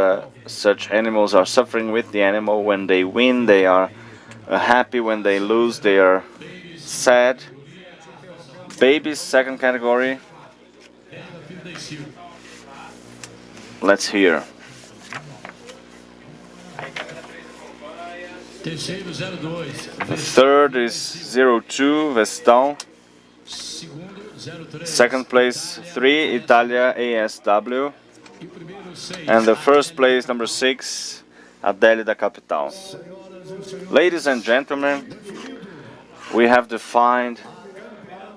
such animals are suffering with the animal. When they win, they are happy. When they lose, they are sad. Babies, second category. Let's hear. The third is 02, Vestal. Second place, 3, Italia ASW. And the first place, number 6, Adele da Capital. Ladies and gentlemen, we have defined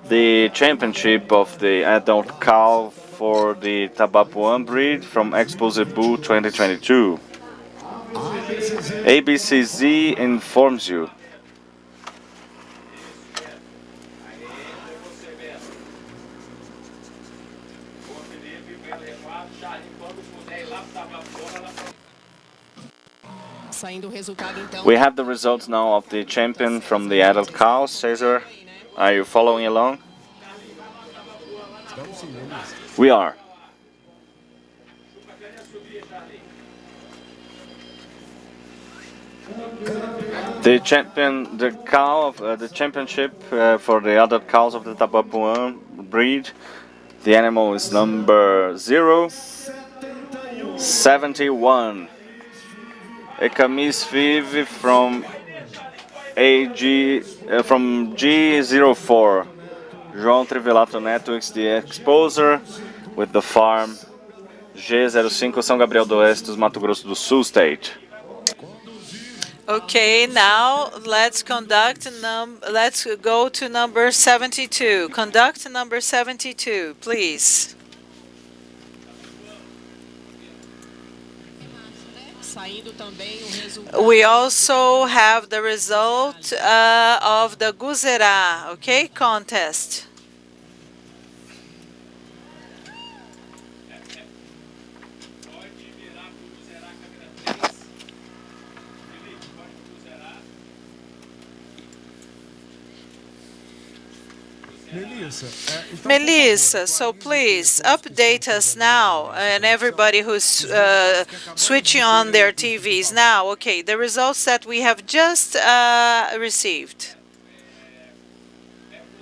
the championship of the adult cow for the Tabapuã breed from Expozebu 2022. ABCZ informs you. We have the results now of the champion from the adult cows. Cesar, are you following along? We are. The champion, the cow of the championship for the adult cows of the Tabapuã breed. The animal is number 071. Ekamis Vive from from G04. João Trivelato Neto is the exposer with the farm G05 São Gabriel do Oeste, Mato Grosso do Sul state.
Okay, now let's go to number 72. Conduct number 72, please. We also have the result of the Guzerá, okay, contest. Melissa, so please update us now, and everybody who's switching on their TVs now. Okay, the results that we have just received.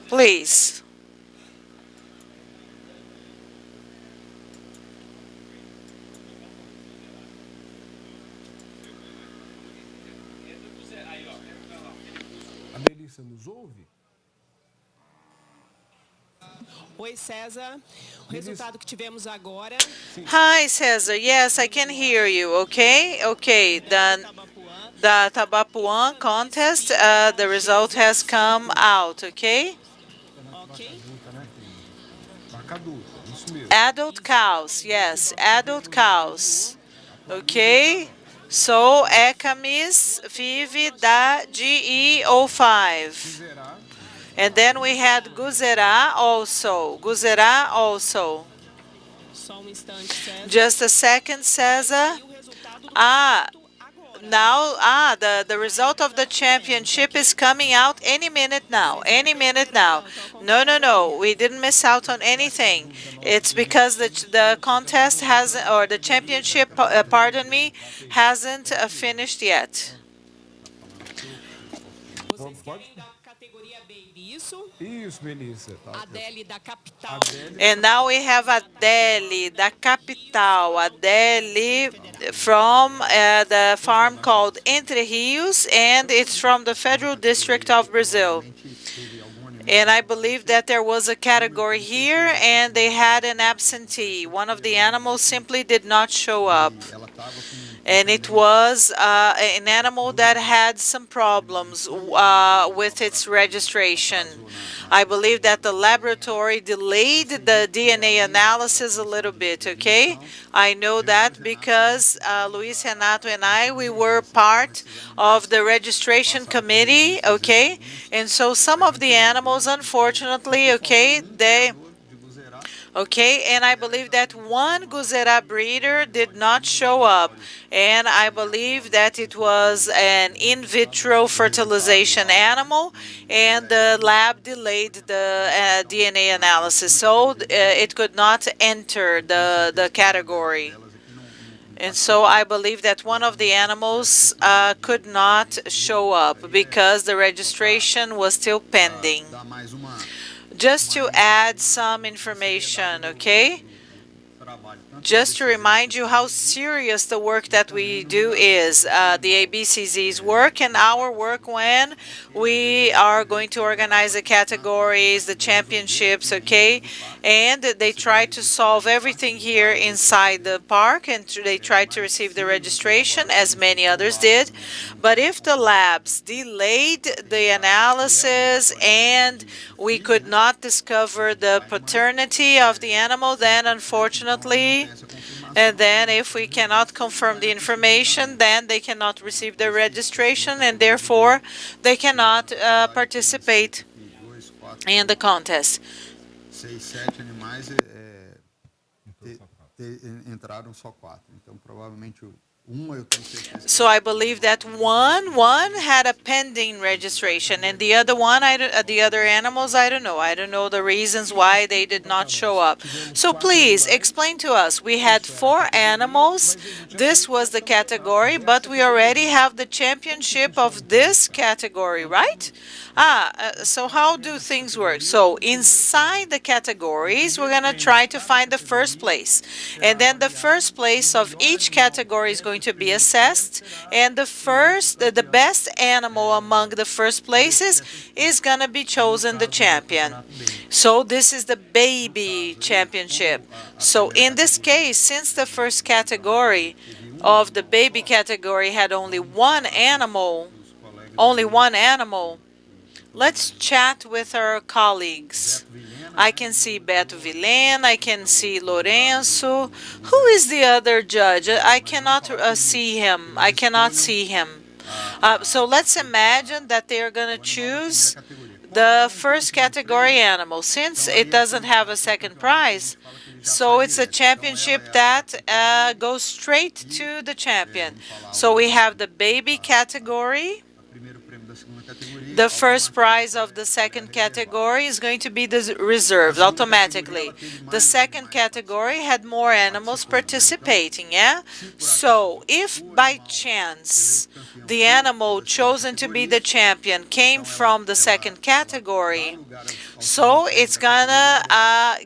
Please.
A Melissa nos ouve?
Oi, César. O resultado que tivemos agora.
Hi, Cesar. Yes, I can hear you. Okay, okay. The Tabapuã contest, the result has come out. Okay.
Vaca adulta, isso mesmo.
Adult cows. Yes, adult cows. Okay. So, Ekamis Vive da GE05.
Será?
And then we had Guzerá also. Guzerá also.
Só instante, César.
Just a second, Cesar.
E o resultado do
Ah,
agora.
now, the result of the championship is coming out any minute now. Any minute now. No. We didn't miss out on anything. It's because the contest hasn't, or the championship, pardon me, hasn't finished yet.
Vocês querem da categoria Baby, isso?
Isso, Melissa. Tá.
Adele da capital.
And now we have Adele, da capital. Adele from the farm called Entre Rios, and it's from the Federal District of Brazil. And I believe that there was a category here, and they had an absentee. One of the animals simply did not show up. And it was an animal that had some problems with its registration. I believe that the laboratory delayed the DNA analysis a little bit, okay? I know that because Luis Renato and we were part of the registration committee, okay? And so some of the animals, unfortunately, okay, and I believe that one Guzerá breeder did not show up. And I believe that it was an in vitro fertilization animal, and the lab delayed the DNA analysis, so it could not enter the category. And so I believe that one of the animals could not show up because the registration was still pending. Just to add some information, okay? Just to remind you how serious the work that we do is, the ABCZ's work and our work when we are going to organize the categories, the championships, okay? And they try to solve everything here inside the park, and they try to receive the registration, as many others did. But if the labs delayed the analysis and we could not discover the paternity of the animal, then unfortunately, and then if we cannot confirm the information, then they cannot receive their registration, and therefore they cannot participate in the contest.
6, 7 animais entraram só 4. Então, provavelmente eu tenho certeza.
So I believe that one had a pending registration, and the other one, the other animals, I don't know. I don't know the reasons why they did not show up. So please explain to us. We had 4 animals. This was the category, but we already have the championship of this category, right? So how do things work? So inside the categories, we're going to try to find the first place. And then the first place of each category is going going to be assessed, and the best animal among the first places is gonna be chosen the champion. So this is the baby championship. So in this case, since the first category of the baby category had only one animal, let's chat with our colleagues. I can see Beto Vilena, I can see Lorenzo. Who is the other judge? I cannot see him. So let's imagine that they are going to choose the first category animal. Since it doesn't have a second prize, so it's a championship that goes straight to the champion. So we have the baby category. The first prize of the second category is going to be the reserves automatically. The second category had more animals participating, yeah? So if by chance the animal chosen to be the champion came from the second category, so it's gonna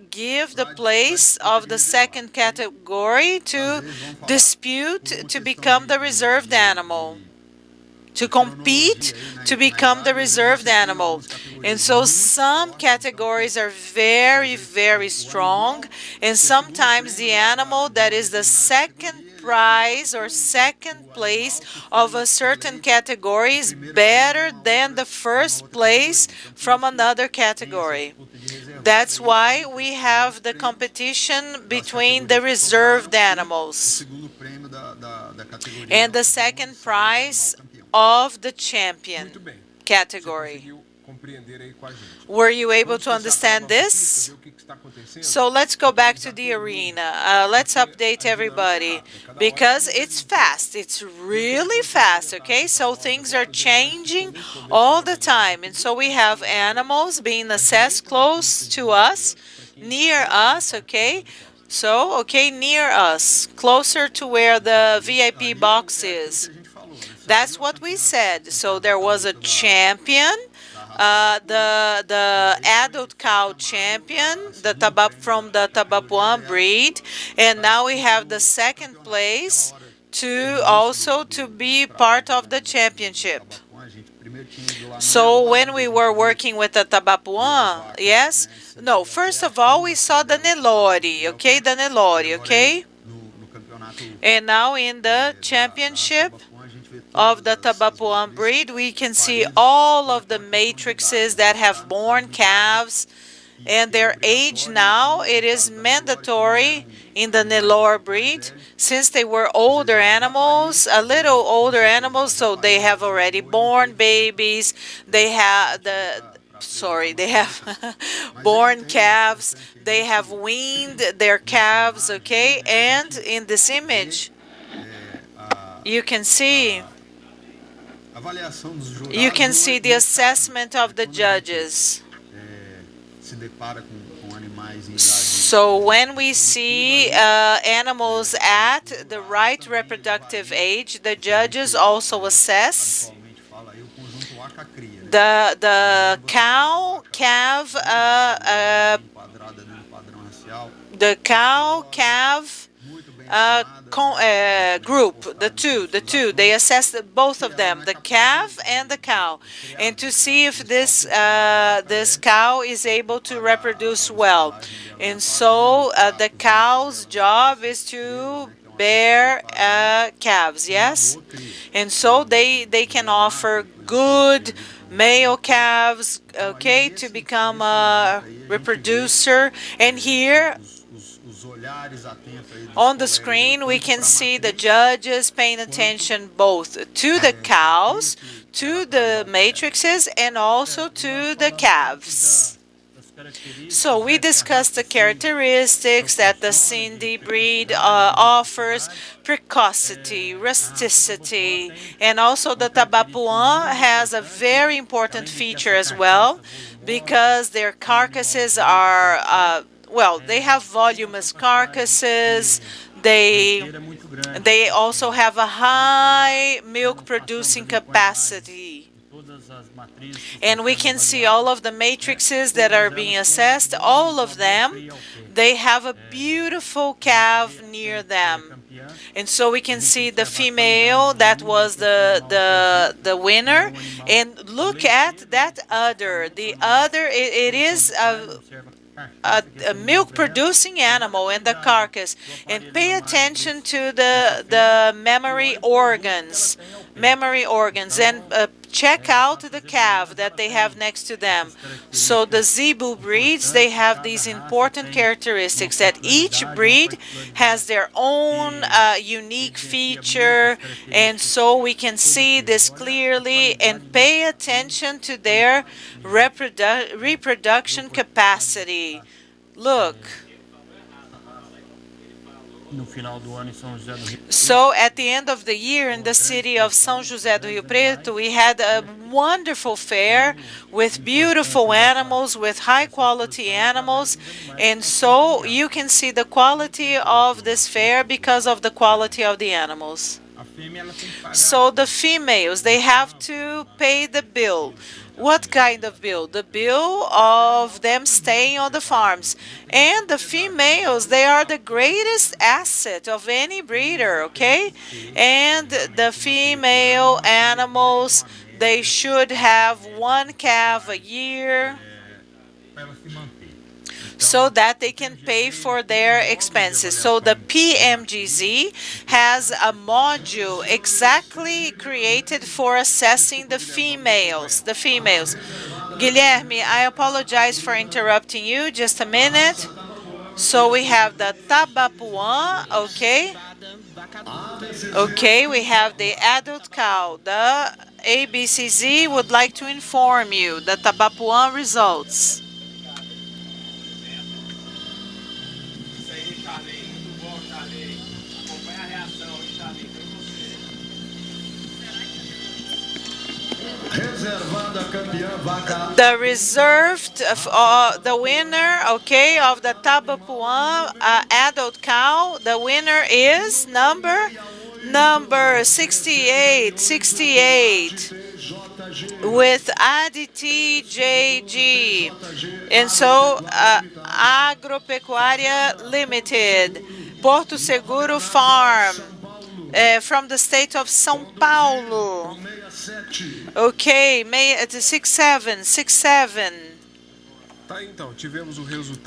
give the place of the second category to dispute to become the reserved animal, to compete to become the reserved animal. And so some categories are very, very strong, and sometimes the animal that is the second prize or second place of a certain category is better than the first place from another category. That's why we have the competition between the reserved animals and the second prize of the champion
Muito bem.
category.
Conseguiu compreender aí com a gente.
Were you able
Vamos
to
passar
understand
pra nossa
this?
equipe, ver o que está acontecendo.
So let's go back to the arena. Let's update everybody because it's fast. It's really fast, okay? So things are changing all the time. And so we have animals being assessed close to us, near us, okay? So, okay, near us, closer to where the VIP box is. That's what we said. So there was a champion, the adult cow champion, from the Tabapuã breed, and now we have the second place to be part of the championship. So when we were working with the Tabapuã, yes, no, first of all we saw the Nelore, okay? And now in the championship of the Tabapuã breed, we can see all of the matrices that have born calves, and their age now, it is mandatory in the Nelore breed, since they were older animals, a little older animals, so they have already born babies, they have born calves, they have weaned their calves, okay? And in this image, you can see the assessment of the judges. So when we see animals at the right reproductive age, the judges also assess the cow-calf group, the two, they assess both of them, the calf and the cow, and to see if this cow is able to reproduce well. And so the cow's job is to bear calves, yes? And so they can offer good male calves, okay, to become a reproducer. And here on the screen, we can see the judges paying attention both to the cows, to the matrices, and also to the calves. So we discussed the characteristics that the Cindy breed offers: precocity, rusticity, and also the Tabapuã has a very important feature as well, because their carcasses are they have voluminous carcasses. They also have a high milk producing capacity. And we can see all of the matrices that are being assessed, all of them, they have a beautiful calf near them. And so we can see the female that was the winner. And look at that udder. The udder, it is a milk producing animal and the carcass, and pay attention to the memory organs, and check out the calf that they have next to them. So the zebu breeds, they have these important characteristics that each breed has their own unique feature, and so we can see this clearly and pay attention to their reproduction capacity. Look. So at the end of the year in the city of São José do Rio Preto, we had a wonderful fair with beautiful animals, with high quality animals. And so you can see the quality of this fair because of the quality of the animals. So the females, they have to pay the bill. What kind of bill? The bill of them staying on the farms. And the females, they are the greatest asset of any breeder, okay? And the female animals, they should have one calf a year so that they can pay for their expenses. So the PMGZ has a module exactly created for assessing the females. Guilherme, I apologize for interrupting you. Just a minute. So we have the Tabapuã, okay? Okay, we have the adult cow. The ABCZ would like to inform you the Tabapuã results. The reserved, the winner, okay, of the Tabapuã adult cow, the winner is number 68 with Aditi JG. And so, Agropecuária Limited, Porto Seguro Farm, from the state of São Paulo. Okay, 67.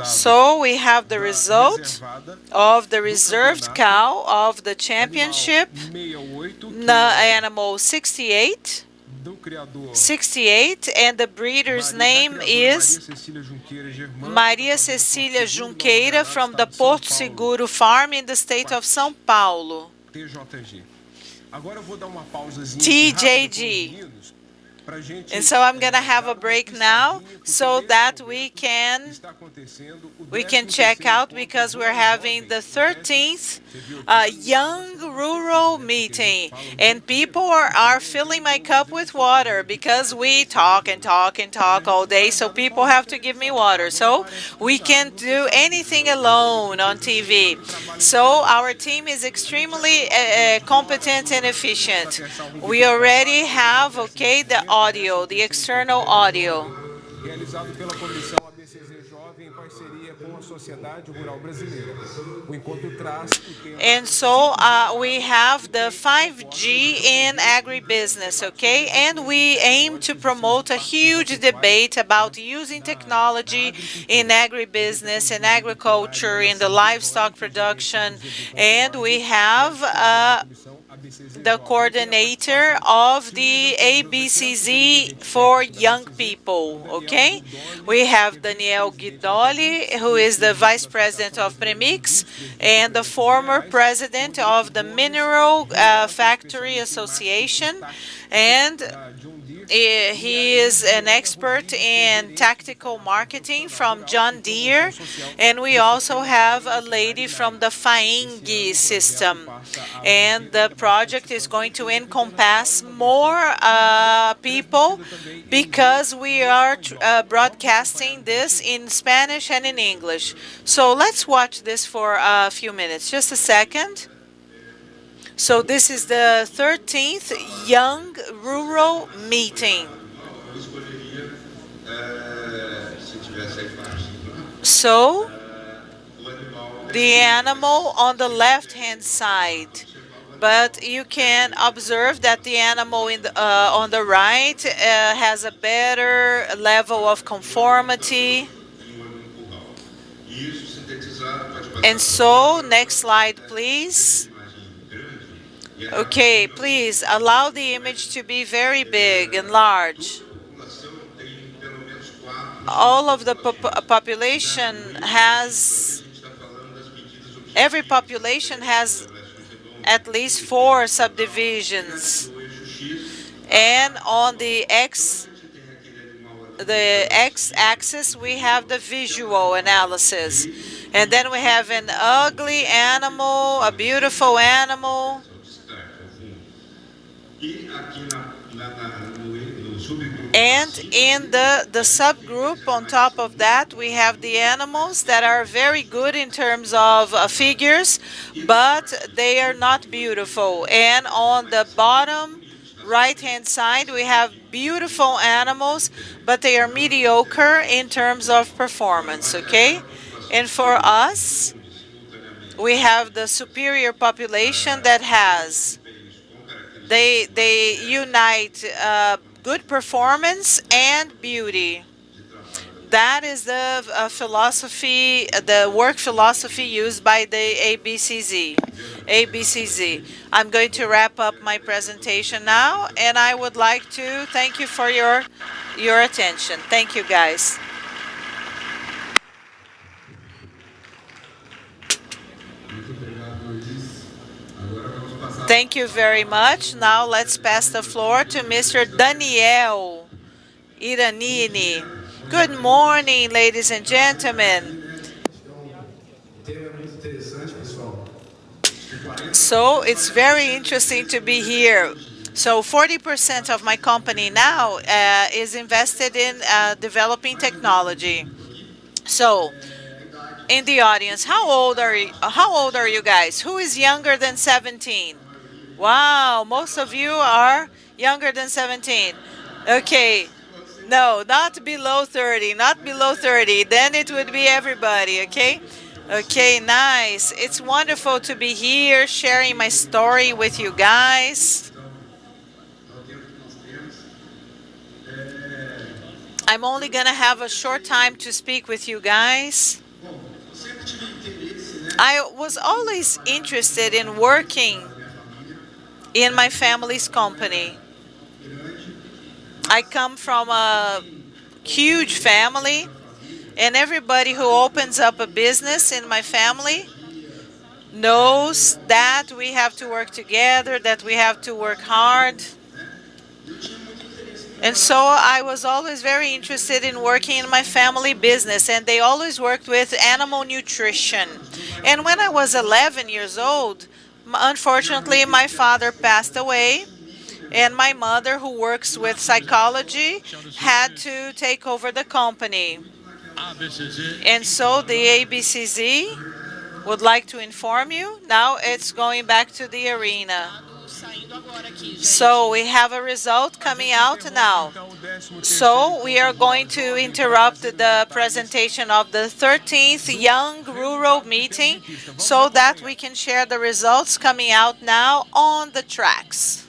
So we have the result of the reserved cow of the championship, animal 68, and the breeder's name is Maria Cecília Junqueira from the Porto Seguro Farm in the state of São Paulo. TJG. And so I'm going to have a break now so that we can check out, because we're having the 13th Young Rural Meeting. And people are filling my cup with water because we talk and talk and talk all day. So people have to give me water. So we can't do anything alone on TV. So our team is extremely competent and efficient. We already have, okay, the audio, the external audio.
Realizado pela Comissão ABCZ Jovem em parceria com a Sociedade Rural Brasileira. O encontro traz o tema.
And so we have the 5G in agribusiness, okay? And we aim to promote a huge debate about using technology in agribusiness and agriculture, in the livestock production. And we have the coordinator of the ABCZ for young people, okay? We have Daniel Guidoli, who is the vice president of Premix and the former president of the Mineral Factory Association, and he is an expert in tactical marketing from John Deere. And we also have a lady from the FAING system. And the project is going to encompass more people, because we are broadcasting this in Spanish and in English. So let's watch this for a few minutes. Just a second. So this is the 13th Young Rural Meeting. So the animal on the left-hand side, but you can observe that the animal on the right has a better level of conformity. And so, next slide, please. Okay, please allow the image to be very big and large. All of the population has, every population has at least 4 subdivisions. And on the x-axis we have the visual analysis. And then we have an ugly animal, a beautiful animal. And in the subgroup on top of that, we have the animals that are very good in terms of figures, but they are not beautiful. And on the bottom right-hand side, we have beautiful animals, but they are mediocre in terms of performance, okay? And for us, we have the superior population that has, they unite good performance and beauty. That is the philosophy, the work philosophy used by the ABCZ. I'm going to wrap up my presentation now, and I would like to thank you for your attention. Thank you, guys. Thank you very much. Now let's pass the floor to Mr. Daniel Iranini. Good morning, ladies and gentlemen. So it's very interesting to be here. So 40% of my company now is invested in developing technology. So in the audience, how old are you guys? Who is younger than 17? Wow, most of you are younger than 17. Okay. No, not below 30, not below 30. Then it would be everybody, okay? Okay, nice. It's wonderful to be here sharing my story with you guys. I'm only going to have a short time to speak with you guys. I was always interested in working in my family's company. I come from a huge family, and everybody who opens up a business in my family knows that we have to work together, that we have to work hard. And so I was always very interested in working in my family business, and they always worked with animal nutrition. And when I was 11 years old, unfortunately, my father passed away, and my mother, who works with psychology, had to take over the company. And so the ABCZ would like to inform you, now it's going back to the arena. So we have a result coming out now. So we are going to interrupt the presentation of the 13th Young Rural Meeting so that we can share the results coming out now on the tracks.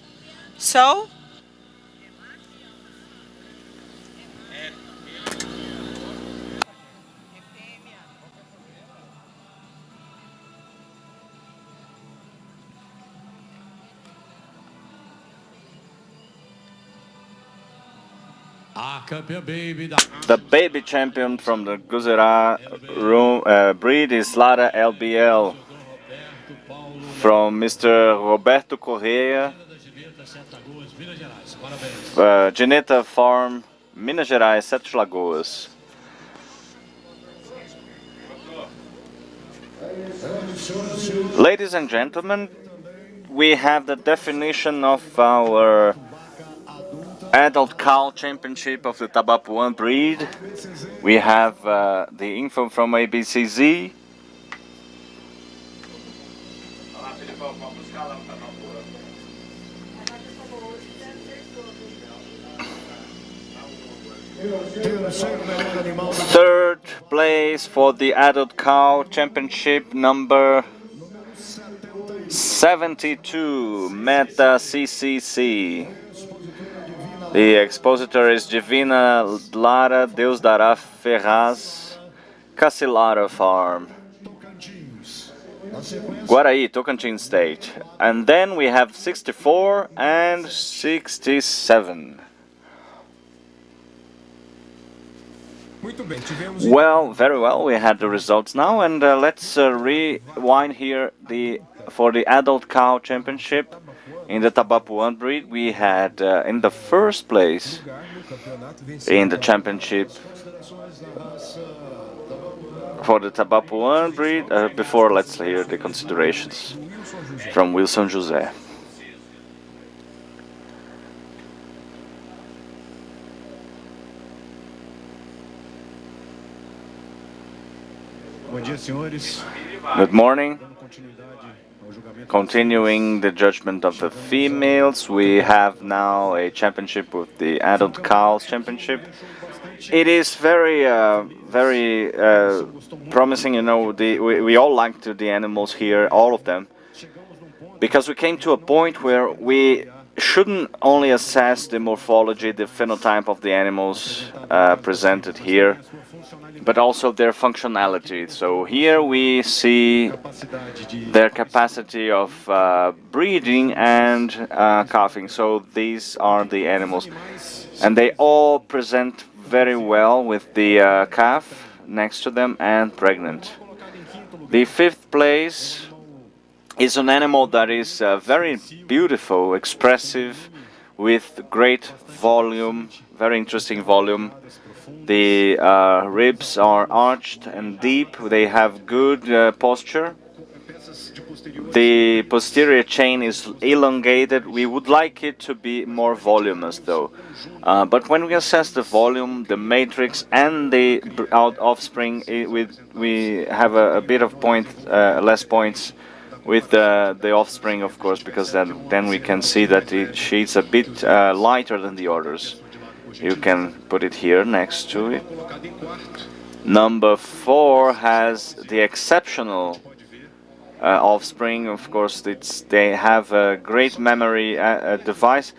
So,
the baby champion from the Guzerat breed is Lara LBL from Mr. Roberto Correia, Geneta Farm, Minas Gerais, Sete Lagoas. Ladies and gentlemen, we have the definition of our adult cow championship of the Tabapuã breed. We have the info from ABCZ. Third place for the adult cow championship, number 72 Meta CCC. The expositor is Divina Lara Deus Dará Ferraz, Cassilara Farm, Guaraí, Tocantins State. And then we have 64 and 67. Well, very well. We had the results now, and let's rewind here for the adult cow championship in the Tabapuan breed. We had in the first place in the championship for the Tabapuan breed. Before, let's hear the considerations from Wilson José. Good morning. Continuing the judgment of the females, we have now a championship with the adult cows championship. It is very promising. You know, we all like the animals here, all of them, because we came to a point where we shouldn't only assess the morphology, the phenotype of the animals presented here, but also their functionality. So here we see their capacity of breeding and calving. So these are the animals, and they all present very well with the calf next to them and pregnant. The fifth place is an animal that is very beautiful, expressive, with great volume, very interesting volume. The ribs are arched and deep. They have good posture. The posterior chain is elongated. We would like it to be more voluminous, though. But when we assess the volume, the matrix, and the offspring, we have a bit of less points with the offspring, of course, because then we can see that she's a bit lighter than the others. You can put it here next to it. Number 4 has the exceptional offspring. Of course, they have a great memory device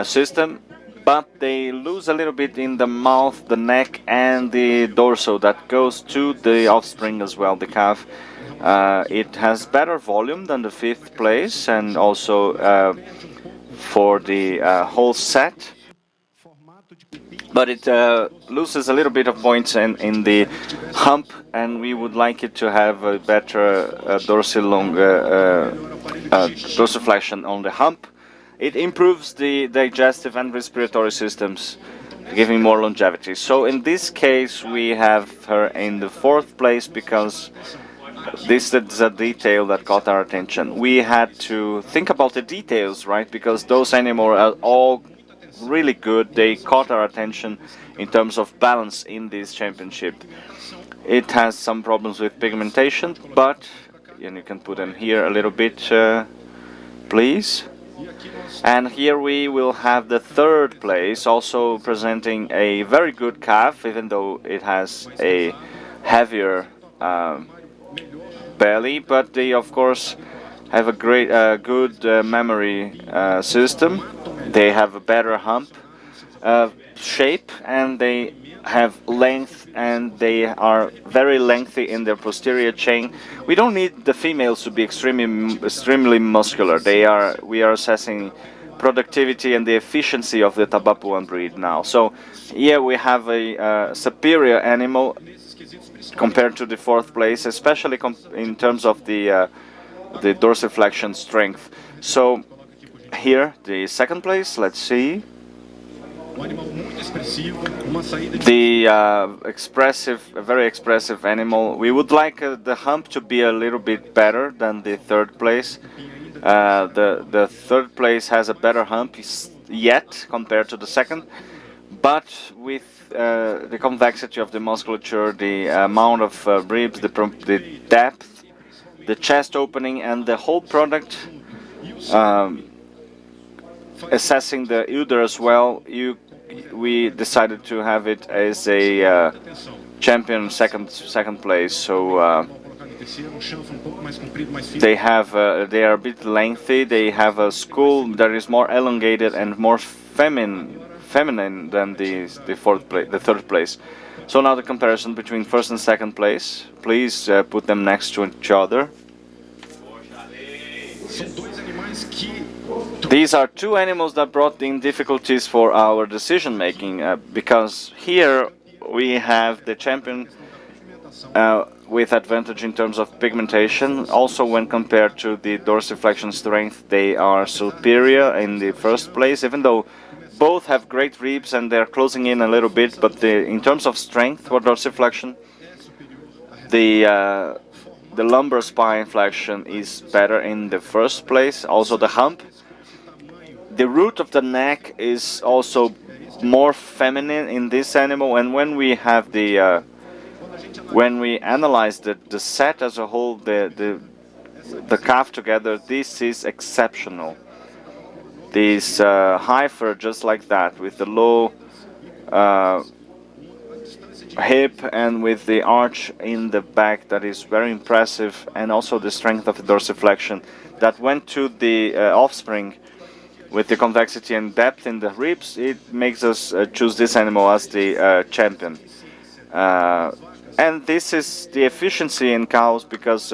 system, but they lose a little bit in the mouth, the neck, and the dorsal. That goes to the offspring as well, the calf. It has better volume than the 5th place, and also for the whole set. But it loses a little bit of points in the hump, and we would like it to have a better dorsiflexion on the hump. It improves the digestive and respiratory systems, giving more longevity. So in this case, we have her in the 4th place because this is a detail that caught our attention. We had to think about the details, right? Because those animals are all really good. They caught our attention in terms of balance in this championship. It has some problems with pigmentation, but and you can put in here a little bit, please. And here we will have the 3rd place, also presenting a very good calf, even though it has a heavier belly, but they of course have a great good memory system. They have a better hump shape, and they have length, and they are very lengthy in their posterior chain. We don't need the females to be extremely muscular. We are assessing productivity and the efficiency of the Tabapuan breed now. So here we have a superior animal compared to the 4th place, especially in terms of the dorsiflexion strength. So here, the 2nd place, let's see. The very expressive animal. We would like the hump to be a little bit better than the 3rd place. The 3rd place has a better hump yet compared to the 2nd, but with the convexity of the musculature, the amount of ribs, the depth, the chest opening, and the whole product, assessing the udder as well, we decided to have it as a champion second place. So They are a bit lengthy. They have a skull that is more elongated and more feminine than the third place. So now the comparison between first and second place. Please put them next to each other. These are two animals that brought in difficulties for our decision making because here we have the champion with advantage in terms of pigmentation. Also, when compared to the dorsiflexion strength, they are superior in the first place, even though both have great ribs and they're closing in a little bit. But in terms of strength for dorsiflexion, the lumbar spine flexion is better in the first place. Also, the hump. The root of the neck is also more feminine in this animal, and when we have when we analyze the set as a whole, the calf together, this is exceptional. This heifer, just like that, with the low hip and with the arch in the back, that is very impressive, and also the strength of the dorsiflexion that went to the offspring. With the convexity and depth in the ribs, it makes us choose this animal as the champion. And this is the efficiency in cows, because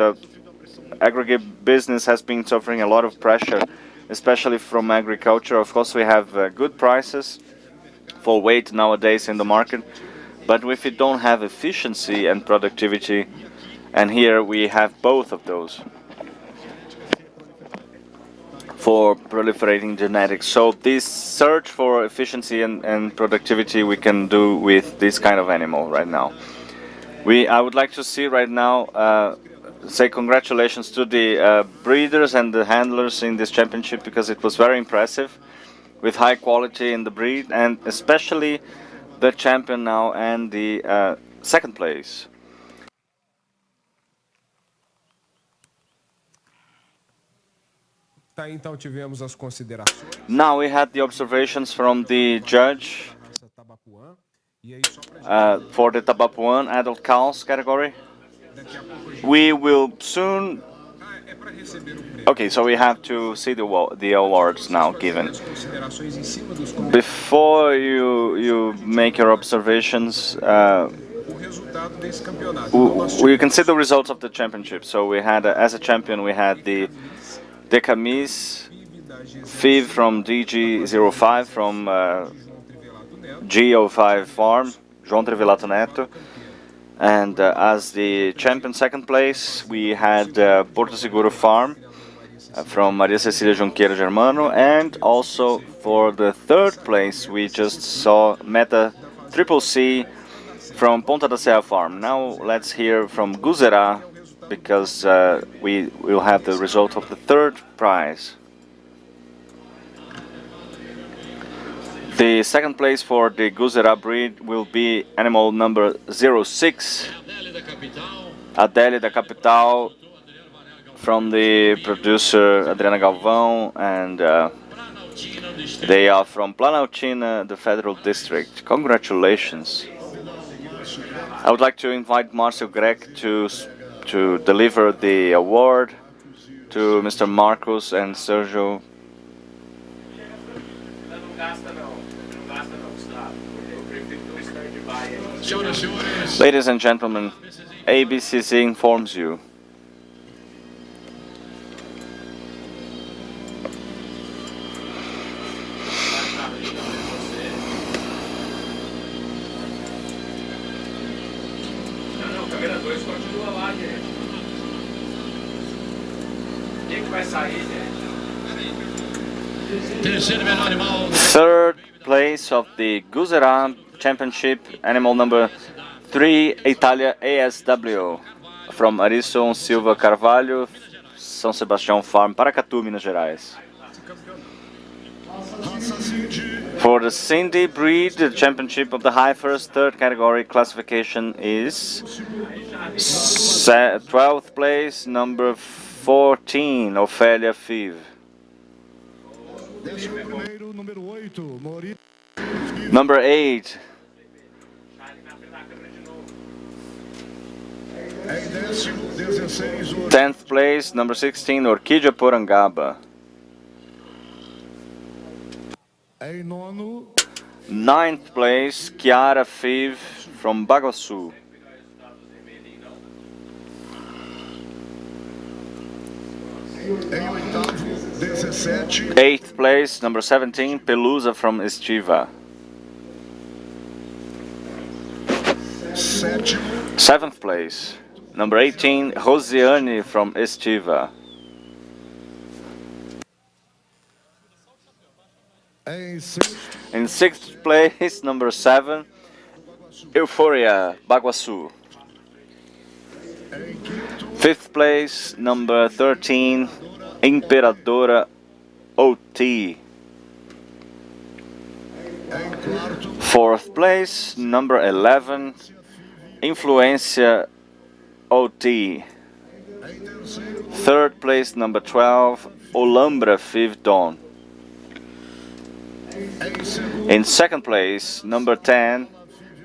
aggregate business has been suffering a lot of pressure, especially from agriculture. Of course, we have good prices for weight nowadays in the market, but if you don't have efficiency and productivity, and here we have both of those for proliferating genetics. So this search for efficiency and productivity we can do with this kind of animal right now. I would like to see right now, say congratulations to the breeders and the handlers in this championship, because it was very impressive, with high quality in the breed, and especially the champion now and the second place.
Então tivemos as considerações.
Now we had the observations from the judge for the Tabapuan adult cows category. We will soon. Okay, so we have to see the awards now given. Before you make your observations, we can see the results of the championship. So we had, as a champion, we had the Decamis FIV from DG05 from G05 farm, João Trevelato Neto. And as the champion second place, we had Porto Seguro farm from Maria Cecilia Junqueira Germano. And also for the third place, we just saw Meta Triple C from Ponta da Serra farm. Now let's hear from Guzerá, because we will have the result of the third prize. The second place for the Guzerá breed will be animal number 06, Adélia da Capital, from the producer Adriana Galvão, and they are from Planaltina, the Federal District. Congratulations. I would like to invite Marcio Grech to deliver the award to Mr. Marcos and Sergio. Ladies and gentlemen, ABCC informs you. Third place of the Guzerá Championship, animal number 3, Italia ASW, from Arisson Silva Carvalho, São Sebastião Farm, Paracatu, Minas Gerais. For the Cindy breed, the championship of the high first third category classification is 12th place, number 14, Ophelia Fiv. Number 8. 10th place, number 16, Orquídea Porangaba.
Em nono,
9th place, Chiara Fiv from Baguaçu.
em oitavo, 17,
8th place, number 17, Pelusa from Estiva.
sétimo,
7th place, number 18, Rosiane from Estiva.
em sexto,
In 6th place, number 7, Euphoria, Baguaçu.
em quinto,
5th place, number 13, Imperadora OT.
em quarto,
4th place, number 11, Influência OT.
em terceiro,
3rd place, number 12, Olambra Fiv Dawn.
em segundo,
In 2nd place, number 10,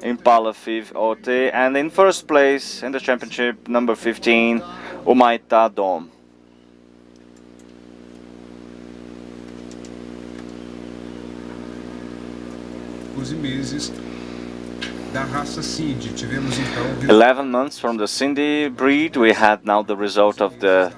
Impala Fiv OT. And in 1st place in the championship, number 15, Humaitá Dom.
Os meses da raça Cindy. Tivemos então
11 months from the Cindy breed. We had now the result of the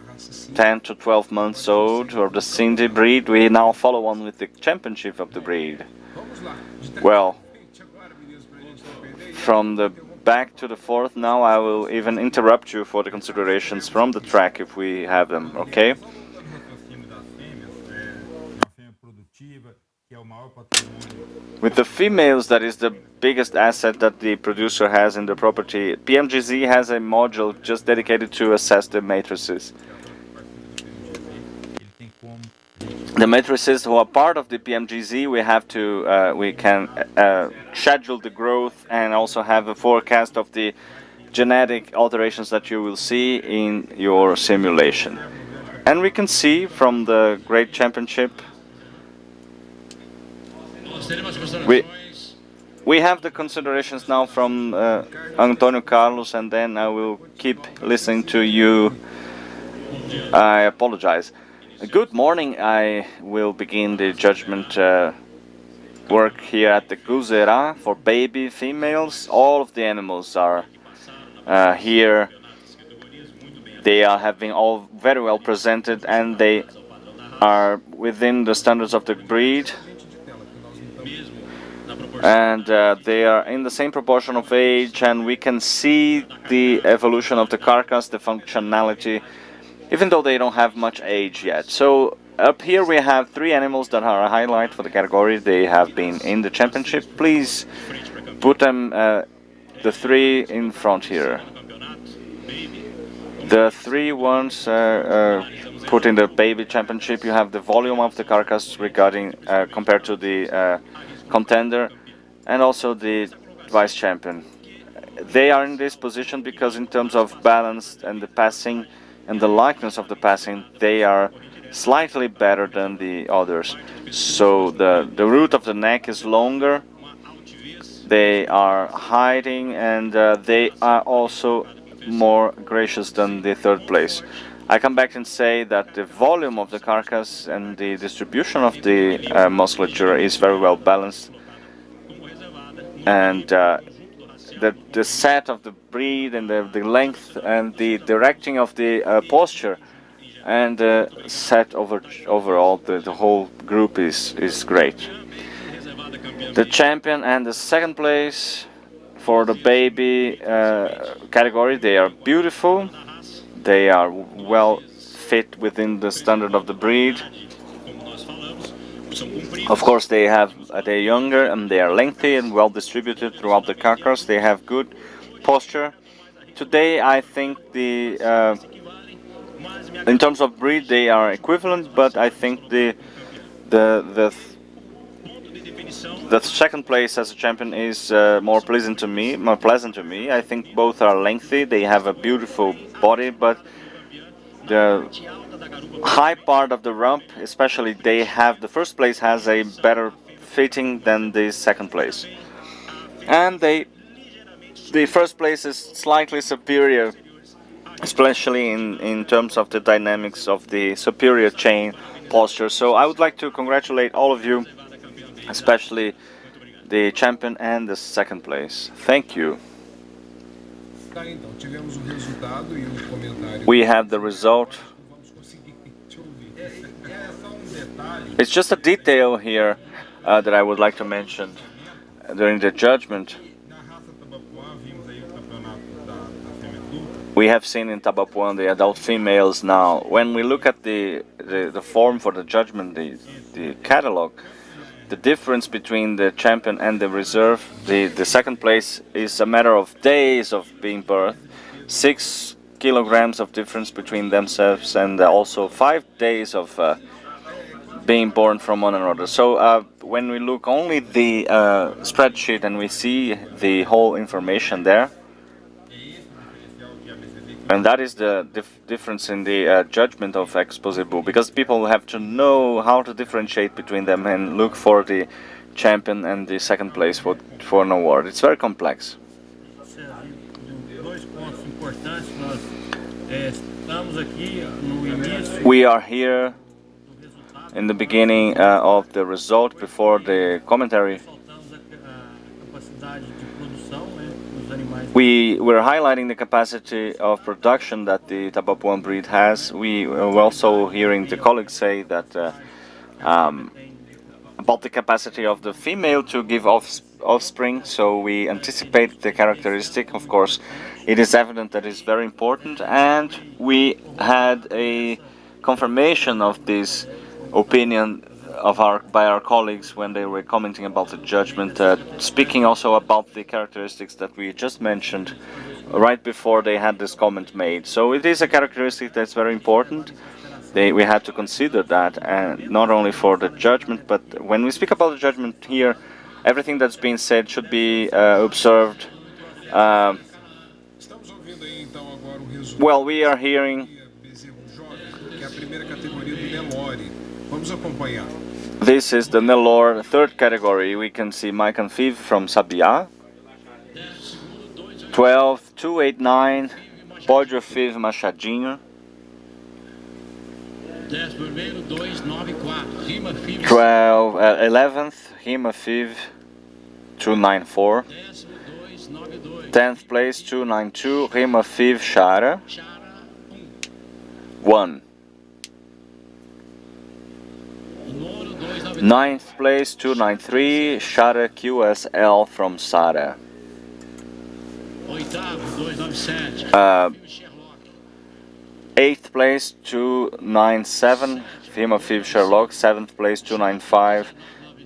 10 to 12 months old of the Cindy breed. We now follow on with the championship of the breed.
Vamos lá. De
Well,
frente agora, meninos, pra gente não perder.
from the back to the 4th now, I will even interrupt you for the considerations from the track if we have them, okay?
Raciocínio das fêmeas, uma fêmea produtiva, que é o maior patrimônio.
With the females, that is the biggest asset that the producer has in the property. PMGZ has a module just dedicated to assess the matrices.
Ele tem como
The matrices who are part of the PMGZ, we can schedule the growth and also have a forecast of the genetic alterations that you will see in your simulation. And we can see from the Great Championship, we have the considerations now from Antonio Carlos, and then I will keep listening to you. I apologize. Good morning. I will begin the judgment work here at the Guzera for baby females. All of the animals are here. They have been all very well presented, and they are within the standards of the breed. And they are in the same proportion of age, and we can see the evolution of the carcass, the functionality, even though they don't have much age yet. So up here we have 3 animals that are a highlight for the category. They have been in the championship. Please put them, the 3 in front here. The 3 ones put in the baby championship. You have the volume of the carcass regarding compared to the contender, and also the vice champion. They are in this position because in terms of balance and the passing and the likeness of the passing, they are slightly better than the others. So the root of the neck is longer, they are hiding, and they are also more gracious than the 3rd place. I come back and say that the volume of the carcass and the distribution of the musculature is very well balanced, and the set of the breed and the length and the directing of the posture and the set overall, the whole group is great. The champion and the 2nd place for the baby category, they are beautiful. They are well fit within the standard of the breed. Of course, they're younger and they are lengthy and well distributed throughout the carcass. They have good posture. Today, I think in terms of breed, they are equivalent, but I think the 2nd place as a champion is more pleasant to me. I think both are lengthy. They have a beautiful body, but the high part of the rump, especially, the 1st place has a better fitting than the 2nd place, and the 1st place is slightly superior especially in terms of the dynamics of the superior chain posture. So I would like to congratulate all of you, especially the champion and the second place. Thank you.
Tá, então, tivemos o resultado e o comentário.
We have the result.
Vamos conseguir te ouvir.
É só detalhe.
It's just a detail here that I would like to mention during the judgment.
Na raça Tabapuã, vimos aí o campeonato da fêmea adulta.
We have seen in Tabapuã the adult females now. When we look at the form for the judgment, the catalog, the difference between the champion and the reserve, the second place is a matter of days of being birthed, 6 kilograms of difference between themselves, and also 5 days of being born from one another. So when we look only the spreadsheet and we see the whole information there, and that is the difference in the judgment of Expozebu, because people have to know how to differentiate between them and look for the champion and the second place for an award. It's very complex.
Dois pontos importantes, nós estamos aqui no início
We are here
do resultado,
in the beginning of the result before the commentary.
faltamos a capacidade de produção, né, dos animais.
We're highlighting the capacity of production that the Tabapuan breed has. We are also hearing the colleagues say that about the capacity of the female to give offspring, so we anticipate the characteristic. Of course, it is evident that it's very important, and we had a confirmation of this opinion by our colleagues when they were commenting about the judgment, speaking also about the characteristics that we just mentioned right before they had this comment made. So it is a characteristic that's very important. We had to consider that, and not only for the judgment, but when we speak about the judgment here, everything that's been said should be observed.
Estamos ouvindo aí então agora o resultado.
Well, we are hearing.
Bezerro Jovem, que é a primeira categoria do Nelore. Vamos acompanhar.
This is the Nelore third category. We can see Mike and Fiv from Sabiá. 12,289, Pódio Fiv Machadinho. 11th, Rima Fiv 294. 10th place 292, Rima Fiv Chara 1. 9th place 293, Chara QSL from Sara. 8th place 297, Rima Fiv Sherlock. 7th place 295,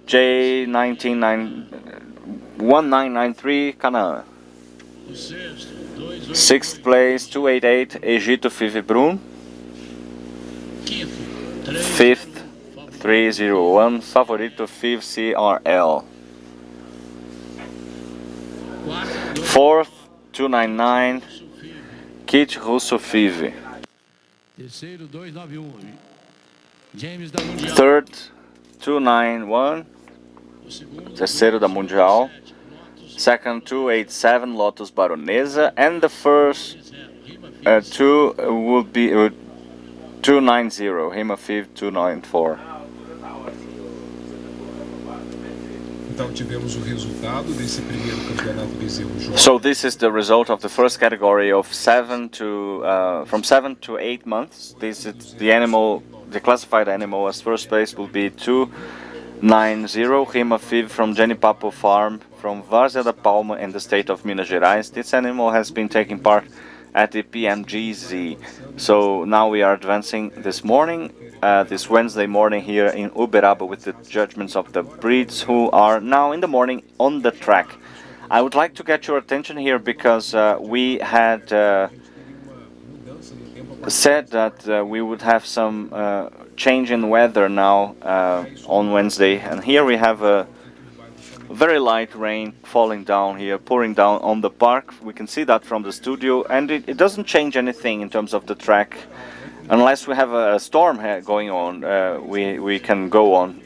J1993 Canaan. 6th place 288, Egito Fiv Brun. 5th 301, Favorito Fiv CRL. 4th 299, Kit Russo Fiv.
Terceiro, 291. James da Mundial.
3rd 291, terceiro da Mundial. 2nd 287, Lotus Baronesa, and the first two would be 290, Rima Fiv 294.
Então tivemos o resultado desse primeiro campeonato Bezerro Jovem.
So this is the result of the first category of from 7 to 8 months. This is the animal, the classified animal as first place will be 290, Rima Fiv from Genipapo Farm from Várzea da Palma in the state of Minas Gerais. This animal has been taking part at the PMGZ. So now we are advancing this morning, this Wednesday morning here in Uberaba with the judgments of the breeds who are now in the morning on the track. I would like to get your attention here because we had said that we would have some change in weather now on Wednesday, and here we have a very light rain falling down here, pouring down on the park. We can see that from the studio, and it doesn't change anything in terms of the track. Unless we have a storm going on, we can go on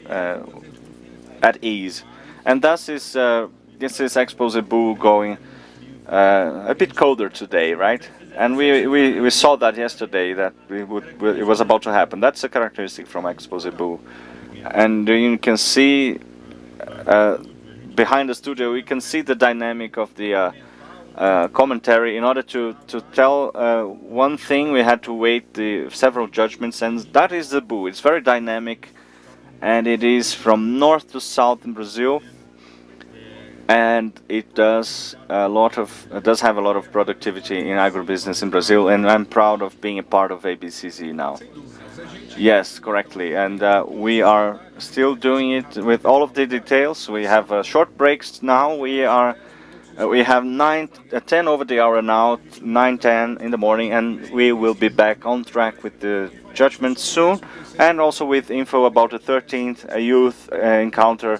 at ease. And thus is this is Expozebu going a bit colder today, right? And we saw that yesterday that it was about to happen. That's a characteristic from Expozebu. And you can see behind the studio, we can see the dynamic of the commentary. In order to tell one thing, we had to wait the several judgments, and that is the boo. It's very dynamic, and it is from north to south in Brazil, and it does have a lot of productivity in agribusiness in Brazil, and I'm proud of being a part of ABCZ now. Yes, correctly, and we are still doing it with all of the details. We have short breaks now. We have 10 over the hour now, 9:10 in the morning, and we will be back on track with the judgment soon, and also with info about the 13th youth encounter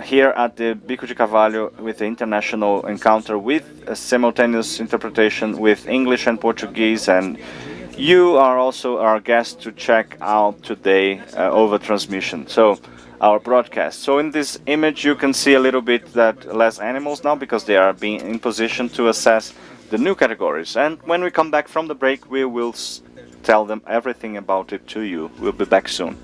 here at the Bico de Carvalho, with the international encounter with a simultaneous interpretation with English and Portuguese, and you are also our guest to check out today over transmission. So our broadcast. So in this image you can see a little bit that less animals now, because they are being in position to assess the new categories. And when we come back from the break, we will tell them everything about it to you. We'll be back soon.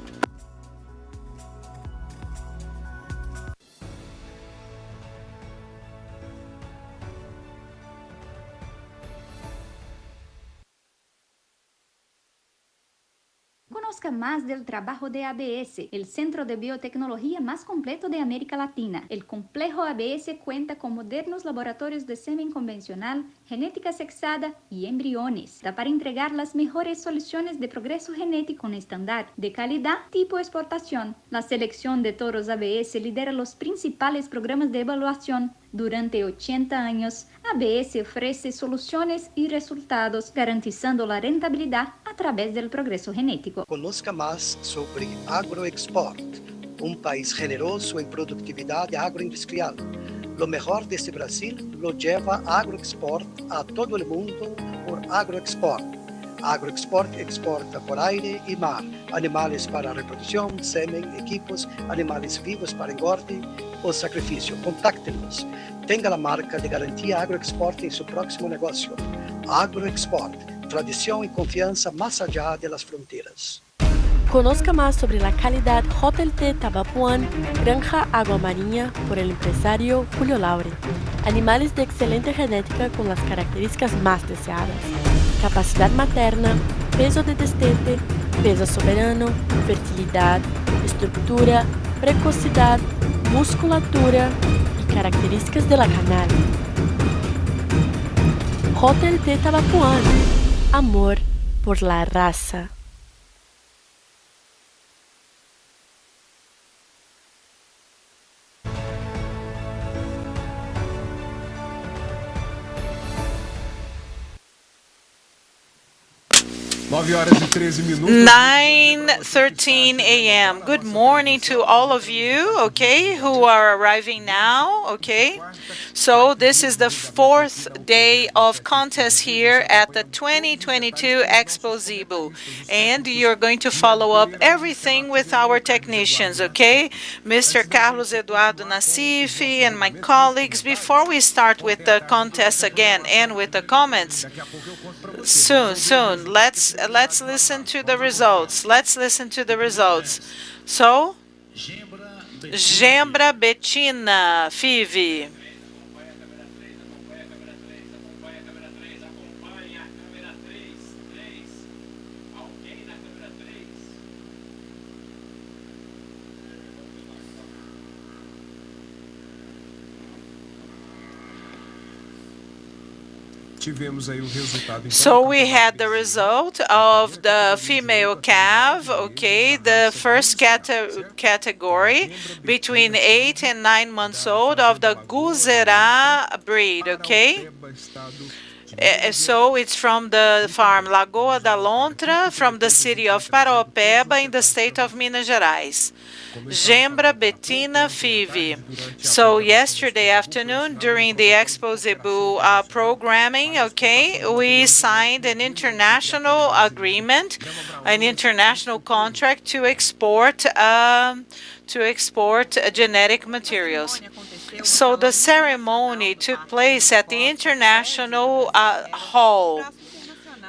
Conozca más del trabajo de ABS, el centro de biotecnología más completo de América Latina. El complejo ABS cuenta con modernos laboratorios de semen convencional, genética sexada y embriones. Da para entregar las mejores soluciones de progreso genético con estándar de calidad tipo exportación. La selección de toros ABS lidera los principales programas de evaluación. Durante 80 años, ABS ofrece soluciones y resultados, garantizando la rentabilidad a través del progreso genético.
Conozca más sobre AgroExport, un país generoso en productividad agroindustrial. Lo mejor de este Brasil lo lleva AgroExport a todo el mundo por AgroExport. AgroExport exporta por aire y mar animales para reproducción, semen, equipos, animales vivos para engorde o sacrificio. Contáctenos. Tenga la marca de garantía AgroExport en su próximo negocio. AgroExport, tradición y confianza más allá de las fronteras.
Conozca más sobre la calidad JLT Tabapuán, granja agua marinha, por el empresario Julio Laure. Animales de excelente genética con las características más deseadas. Capacidad materna, peso de destete, peso soberano, fertilidad, estructura, precocidad, musculatura y características de la canal. JLT Tabapuán, amor por la raza.
horas e 13 minutos.
9:13 a.m. Good morning to all of you, okay, who are arriving now, okay? So this is the fourth day of contest here at the 2022 Expozebu, and you're going to follow up everything with our technicians, okay? Mr. Carlos Eduardo Nassifi and my colleagues. Before we start with the contest again and with the comments, soon. Let's listen to the results. So, Gembra Bettina, Fivi. So we had the result of the female calf, okay, the first category between 8 and 9 months old of the Guzerá breed, okay? So it's from the farm Lagoa da Lontra, from the city of Paraopeba in the state of Minas Gerais. Gembra Bettina Fivi. So yesterday afternoon during the Expozebu programming, okay, we signed an international agreement, an international contract to export genetic materials. So the ceremony took place at the International Hall.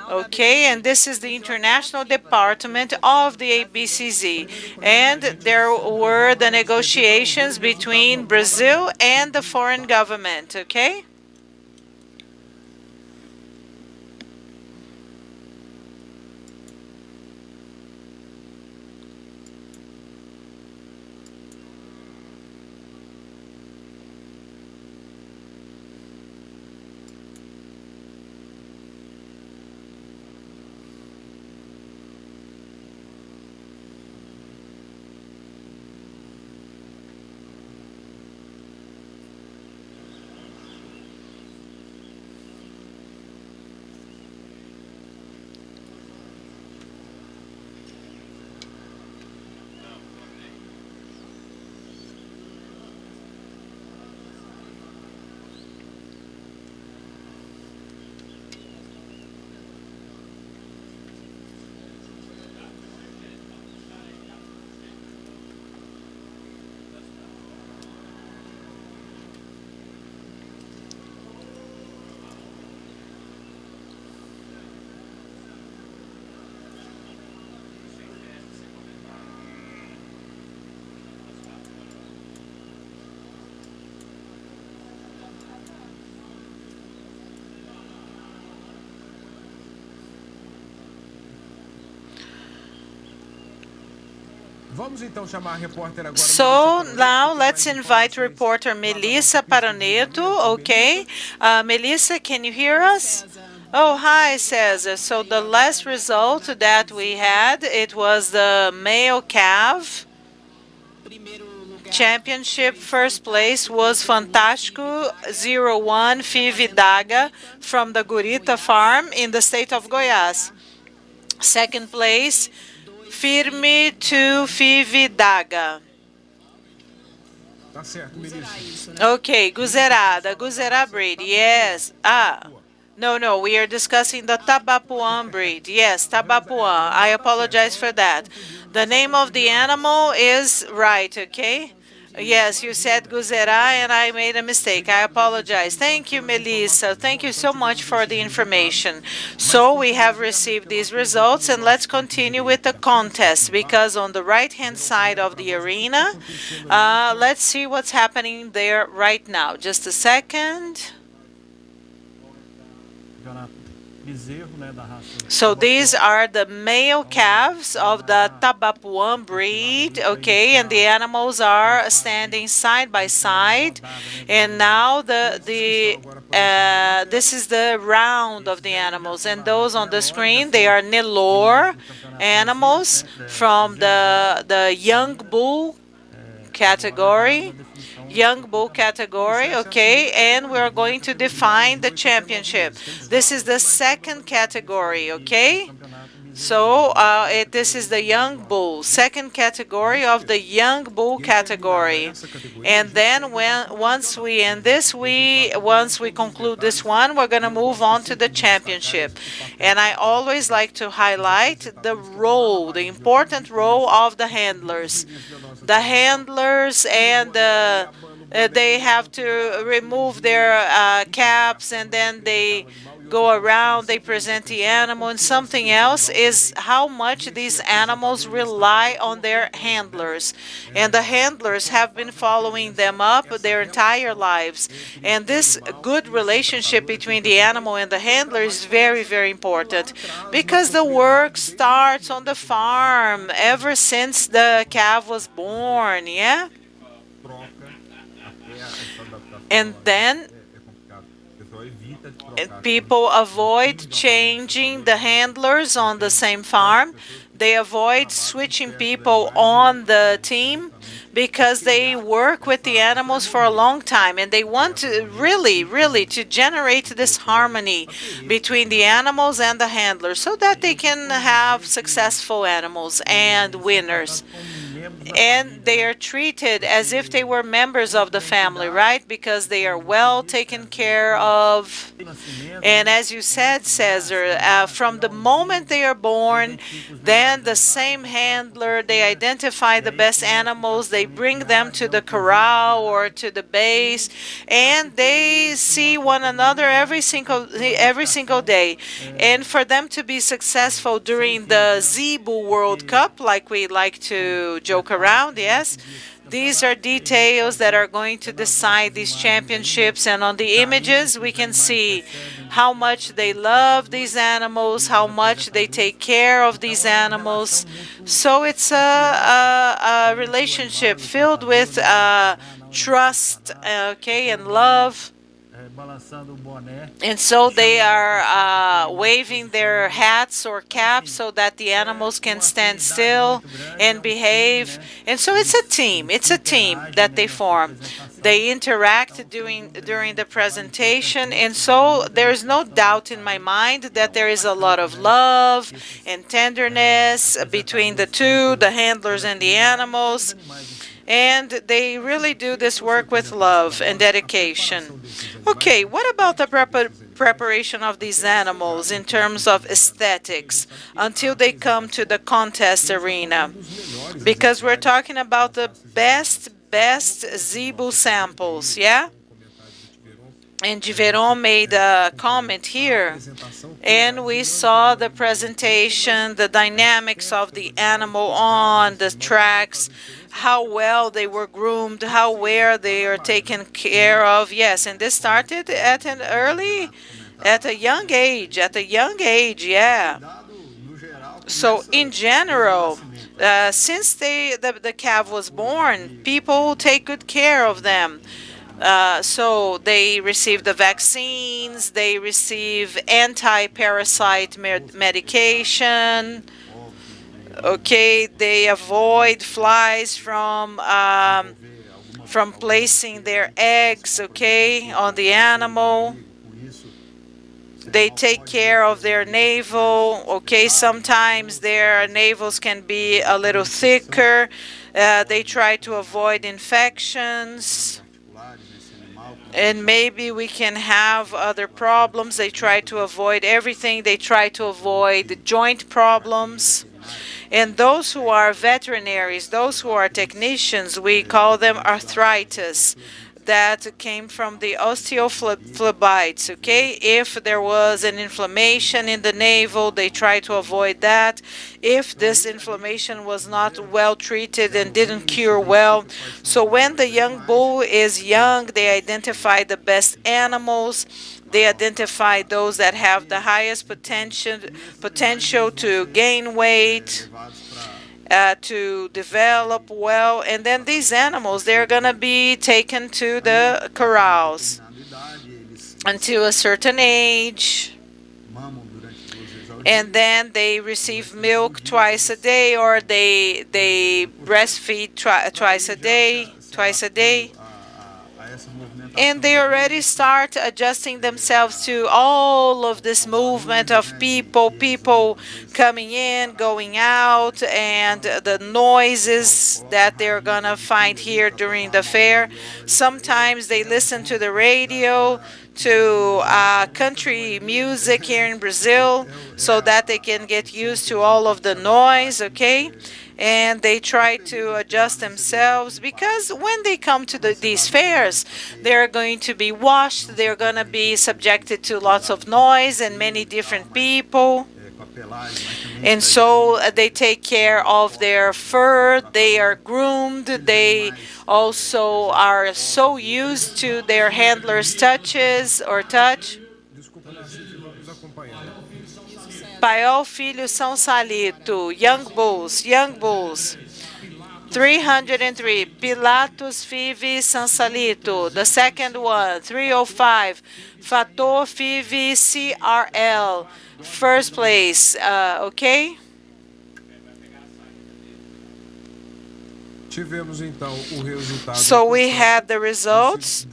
Okay, and this is the international department of the ABCZ. And there were the negotiations between Brazil and the foreign government, okay?
Vamos então chamar a repórter agora.
So now let's invite reporter Melissa Paraneto, okay? Melissa, can you hear us? Oh, hi, Cesar. So the last result that we had, it was the male calf championship. First place was Fantástico 01 Fividaga from the Gurita farm in the state of Goiás. Second place, Firme to Fividaga.
Tá certo, Melissa.
Okay, Guzerada breed, yes. No, we are discussing the Tabapuan breed. Yes, Tabapuan. I apologize for that. The name of the animal is right, okay? Yes, you said Guzera and I made a mistake. I apologize. Thank you, Melissa. Thank you so much for the information. So we have received these results and let's continue with the contest because on the right-hand side of the arena, let's see what's happening there right now. Just a second. So these are the male calves of the Tabapuan breed, okay, and the animals are standing side by side. And now this is the round of the animals, and those on the screen, they are Nelore animals from the young bull category. Okay, and we're going to define the championship. This is the second category, okay? So this is the young bull, second category of the young bull category. And then once we conclude this one, we're going to move on to the championship. And I always like to highlight the important role of the handlers. The handlers and they have to remove their caps and then they go around, they present the animal, and something else is how much these animals rely on their handlers. And the handlers have been following them up their entire lives. And this good relationship between the animal and the handler is very, very important because the work starts on the farm ever since the calf was born, yeah? And then people avoid changing the handlers on the same farm. They avoid switching people on the team because they work with the animals for a long time and they want to really to generate this harmony between the animals and the handlers so that they can have successful animals and winners. and they are treated as if they were members of the family, right? Because they are well taken care of. And as you said, Cesar, from the moment they are born, then the same handler, they identify the best animals, they bring them to the corral or to the base, and they see one another every single day. And for them to be successful during the Zebu World Cup, like we like to joke around, yes, these are details that are going to decide these championships. And on the images, we can see how much they love these animals, how much they take care of these animals. So it's a relationship filled with trust, okay, and love. And so they are waving their hats or caps so that the animals can stand still and behave. And so it's a team. It's a team that they form. They interact during the presentation. And so there is no doubt in my mind that there is a lot of love and tenderness between the two, the handlers and the animals. And they really do this work with love and dedication. Okay, what about the preparation of these animals in terms of aesthetics until they come to the contest arena? Because we're talking about the best zebu samples, yeah? And Giveron made a comment here, and we saw the presentation, the dynamics of the animal on the tracks, how well they were groomed, how well they are taken care of. Yes, and this started at a young age, yeah. So in general, since the calf was born, people take good care of them. So they receive the vaccines, they receive anti-parasite medication. Okay, they avoid flies from placing their eggs, okay, on the animal. They take care of their navel, okay. Sometimes their navels can be a little thicker. They try to avoid infections. And maybe we can have other problems. They try to avoid everything. They try to avoid joint problems. And those who are veterinaries, those who are technicians, we call them arthritis. That came from the osteophlebites, okay? If there was an inflammation in the navel, they try to avoid that. If this inflammation was not well treated and didn't cure well. So when the young bull is young, they identify the best animals. They identify those that have the highest potential to gain weight, to develop well, and then these animals, they're going to be taken to the corrals until a certain age, and then they receive milk twice a day, or they breastfeed twice a day. And they already start adjusting themselves to all of this movement of people coming in, going out, and the noises that they're going to find here during the fair. Sometimes they listen to the radio, to country music here in Brazil, so that they can get used to all of the noise, okay? And they try to adjust themselves, because when they come to these fairs, they're going to be washed, they're going to be subjected to lots of noise and many different people. And so they take care of their fur, they are groomed, they also are so used to their handler's touch. Paiol Filho São Salito, young bulls. 303, Pilatus Fivi São Salito. The second one, 305, Fator Fivi CRL. First place, okay?
Tivemos então o resultado.
So we had the results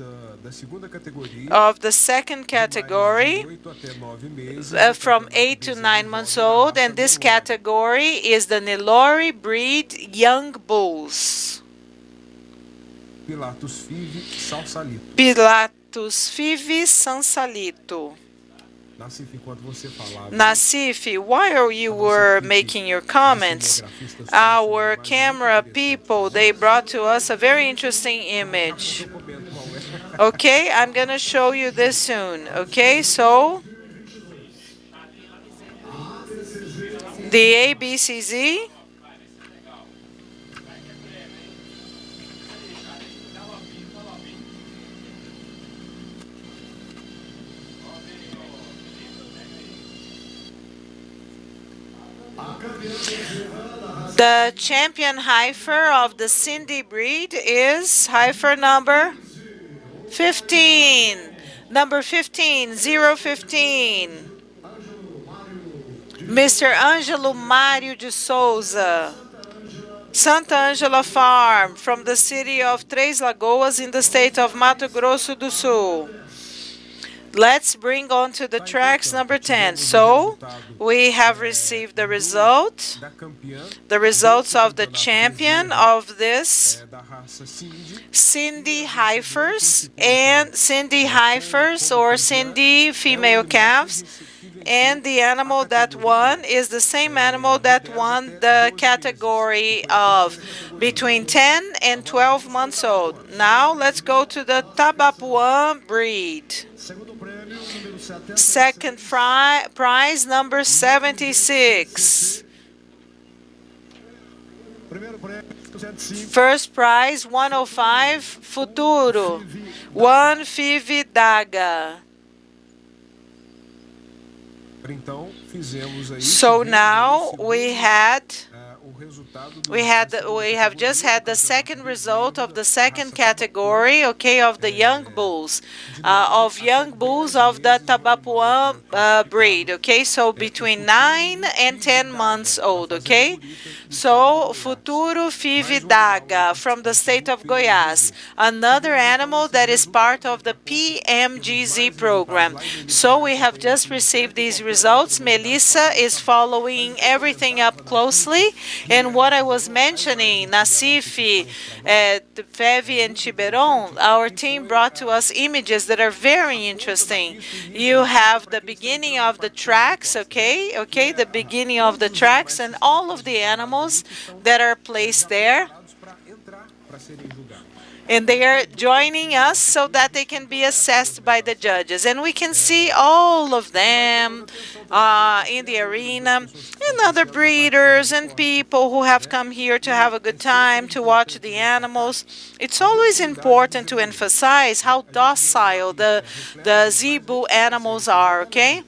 da segunda categoria,
of the second category,
8 até 9 meses,
from 8 to 9 months old, and this category is the Nelore breed young bulls.
Pilatus Five Salsalito.
Pilatus Five Sansalito.
Nassif, enquanto você falava,
Nassif, while you were making your comments, our camera people, they brought to us a very interesting image. Okay, I'm going to show you this soon. Okay, so the ABCZ. The champion heifer of the Cindy breed is heifer number 15. Number 15, 015. Mr. Ângelo Mário de Souza, Santa Ângela Farm, from the city of Três Lagoas in the state of Mato Grosso do Sul. Let's bring on to the tracks number 10. So, we have received the results of the champion of this Cindy heifers and Cindy heifers or Cindy female calves. And the animal that won is the same animal that won the category of between 10 and 12 months old. Now let's go to the Tabapuã breed. Second prize number 76. First prize 105 Futuro, 1 Five Daga. So now we have just had the second result of the second category, okay, of the young bulls, of the Tabapuã breed, okay, so between 9 and 10 months old, okay. So Futuro Five Daga from the state of Goiás, another animal that is part of the PMGZ program. So we have just received these results. Melissa is following everything up closely. And what I was mentioning, Nassif, Fevi, and Tiberon, our team brought to us images that are very interesting. You have the beginning of the tracks, okay, the beginning of the tracks, and all of the animals that are placed there. And they are joining us so that they can be assessed by the judges. And we can see all of them in the arena, and other breeders and people who have come here to have a good time, to watch the animals. It's always important to emphasize how docile the zebu animals are, okay?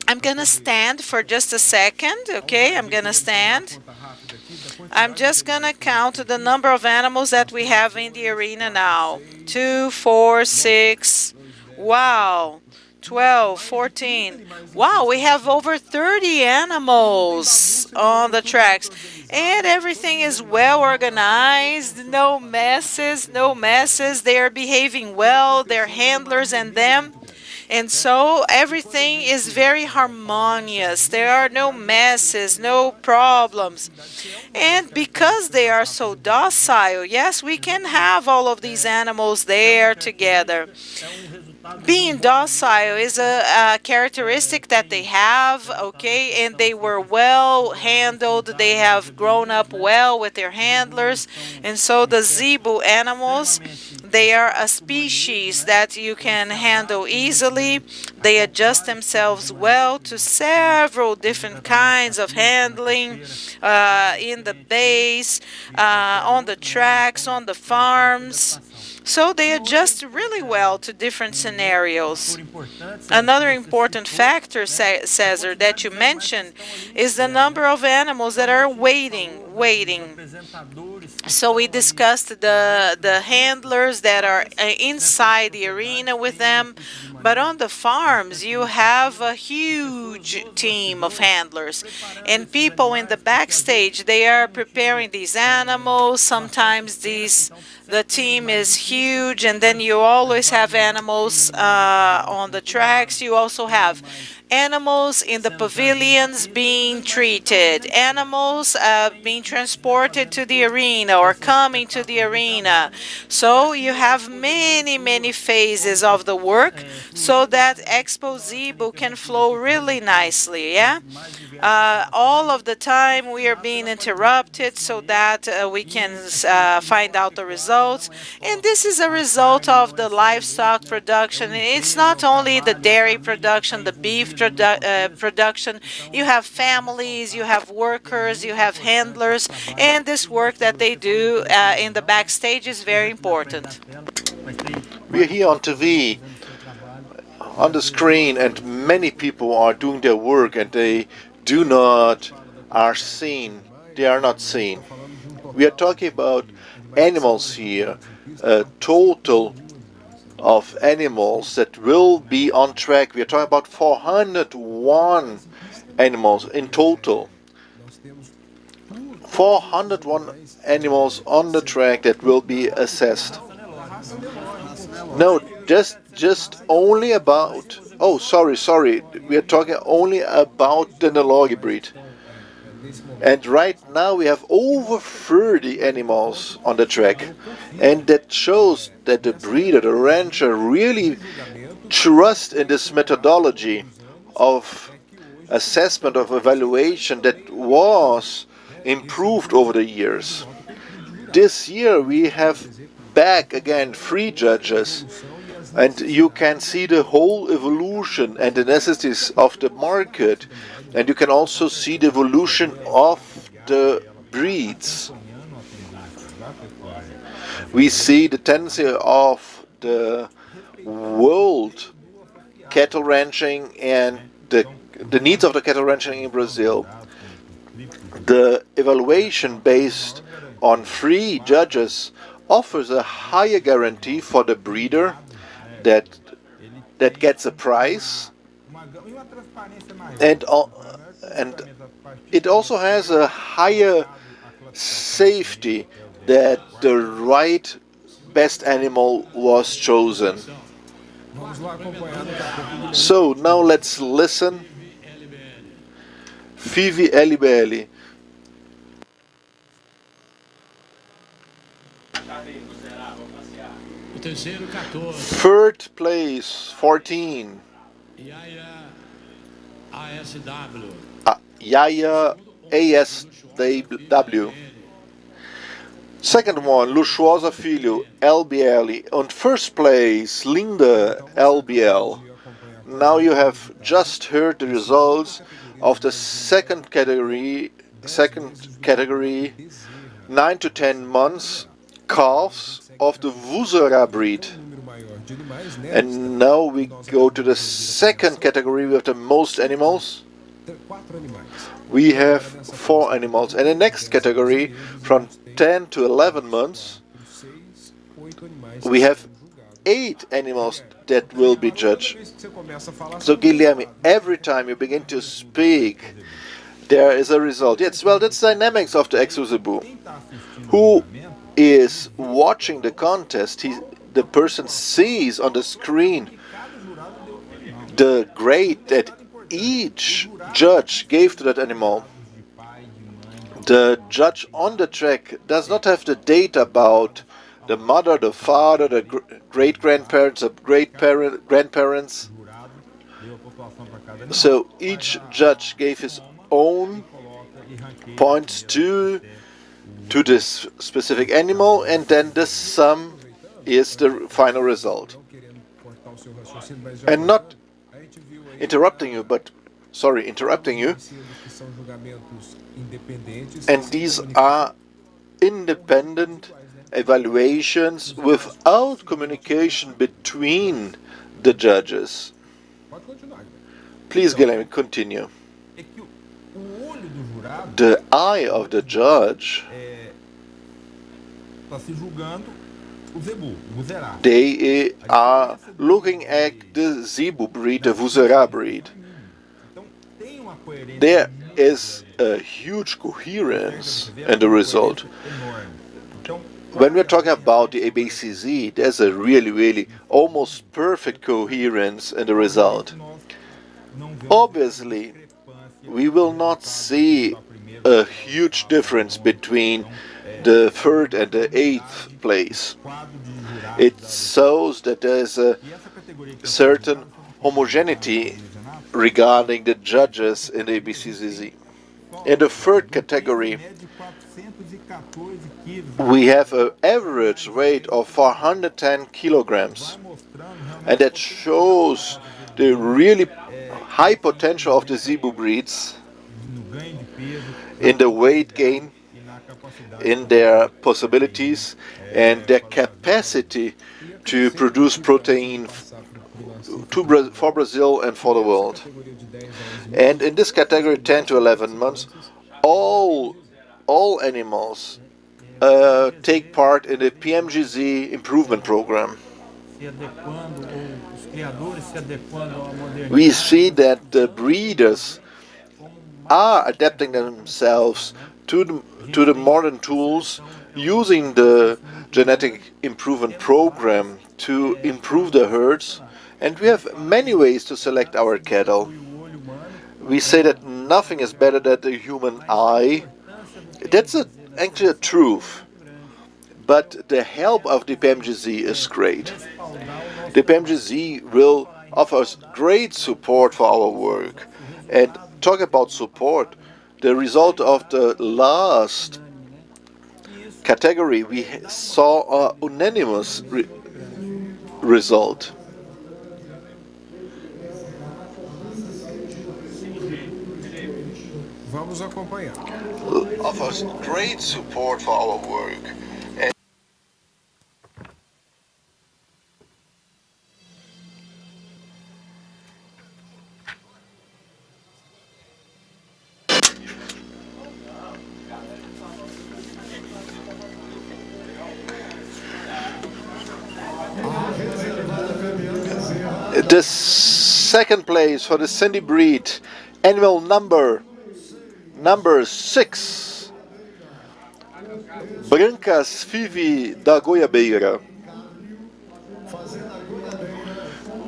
I'm going to stand for just a second, okay? I'm going to stand. I'm just going to count the number of animals that we have in the arena now. 2, 4, 6, wow, 12, 14. Wow, we have over 30 animals on the tracks. And everything is well organized, no messes, no messes. They are behaving well, their handlers and them. And so everything is very harmonious. There are no messes, no problems. And because they are so docile, yes, we can have all of these animals there together. Being docile is a characteristic that they have, okay, and they were well handled. They have grown up well with their handlers. And so the zebu animals, they are a species that you can handle easily. They adjust themselves well to several different kinds of handling in the base, on the tracks, on the farms. So they adjust really well to different scenarios. Another important factor, Cesar, that you mentioned is the number of animals that are waiting. So we discussed the handlers that are inside the arena with them. But on the farms, you have a huge team of handlers. And people in the backstage, they are preparing these animals. Sometimes these the team is huge, and then you always have animals on the tracks. You also have animals in the pavilions being treated, animals being transported to the arena or coming to the arena. So you have many phases of the work so that Expozebu can flow really nicely, yeah? All of the time we are being interrupted so that we can find out the results. And this is a result of the livestock production. It's not only the dairy production, the beef production. You have families, you have workers, you have handlers, and this work that they do in the backstage is very important.
We are here on TV, on the screen, and many people are doing their work and they do not are seen. They are not seen. We are talking about animals here, a total of animals that will be on track. We are talking about 401 animals in total. 401 animals on the track that will be assessed. No, just only about. Oh, sorry. We are talking only about the Nelore breed. And right now we have over 30 animals on the track. And that shows that the breeder, the rancher, really trust in this methodology of assessment, of evaluation that was improved over the years. This year we have back again 3 judges, and you can see the whole evolution and the necessities of the market, and you can also see the evolution of the breeds. We see the tendency of the world cattle ranching and the needs of the cattle ranching in Brazil. The evaluation based on 3 judges offers a higher guarantee for the breeder that gets a prize, and it also has a higher safety that the right best animal was chosen. So now let's listen. Vivi LBL. Third place, 14. Yaya ASW. Second one, Luxuosa Filho, LBL. On first place, Linda, LBL. Now you have just heard the results of the second category, 9 to 10 months calves of the Vusera breed. And now we go to the second category with the most animals. We have 4 animals. And the next category, from 10 to 11 months, we have 8 animals that will be judged. So Guilherme, every time you begin to speak, there is a result. Yes, well, that's dynamics of the Expozebu. Who is watching the contest, the person sees on the screen the grade that each judge gave to that animal. The judge on the track does not have the data about the mother, the father, the great-grandparents, the great-grandparents. So each judge gave his own points to this specific animal, and then the sum is the final result. And not interrupting you, but interrupting you. And these are independent evaluations without communication between the judges. Please, Guilherme, continue. The eye of the judge, they are looking at the Zebu breed, the Vusera breed. There is a huge coherence in the result. When we're talking about the ABCZ, there's a really almost perfect coherence in the result. Obviously, we will not see a huge difference between the third and the eighth place. It shows that there's a certain homogeneity regarding the judges in the ABCZ. In the third category, we have an average weight of 410 kilograms, and that shows the really high potential of the Zebu breeds in the weight gain, in their possibilities and their capacity to produce protein for Brazil and for the world. And in this category, 10 to 11 months, all animals take part in the PMGZ improvement program. We see that the breeders are adapting themselves to the modern tools, using the genetic improvement program to improve the herds, and we have many ways to select our cattle. We say that nothing is better than the human eye. That's actually a truth. But the help of the PMGZ is great. The PMGZ will offer us great support for our work. And talk about support, the result of the last category, we saw an unanimous result.
Vamos acompanhar.
Offers great support for our work. And the second place for the Cindy breed, animal number 6, Brancas Fivi da Goiabeira,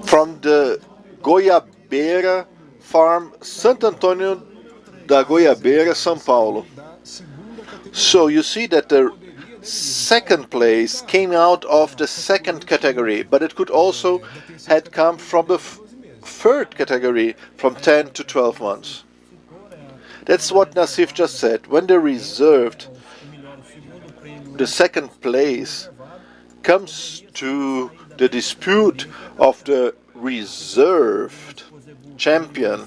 from the Goiabeira farm, Santo Antônio da Goiabeira, São Paulo. So you see that the second place came out of the second category, but it could also had come from the third category, from 10 to 12 months. That's what Nassif just said. When they reserved, the second place comes to the dispute of the reserved champion.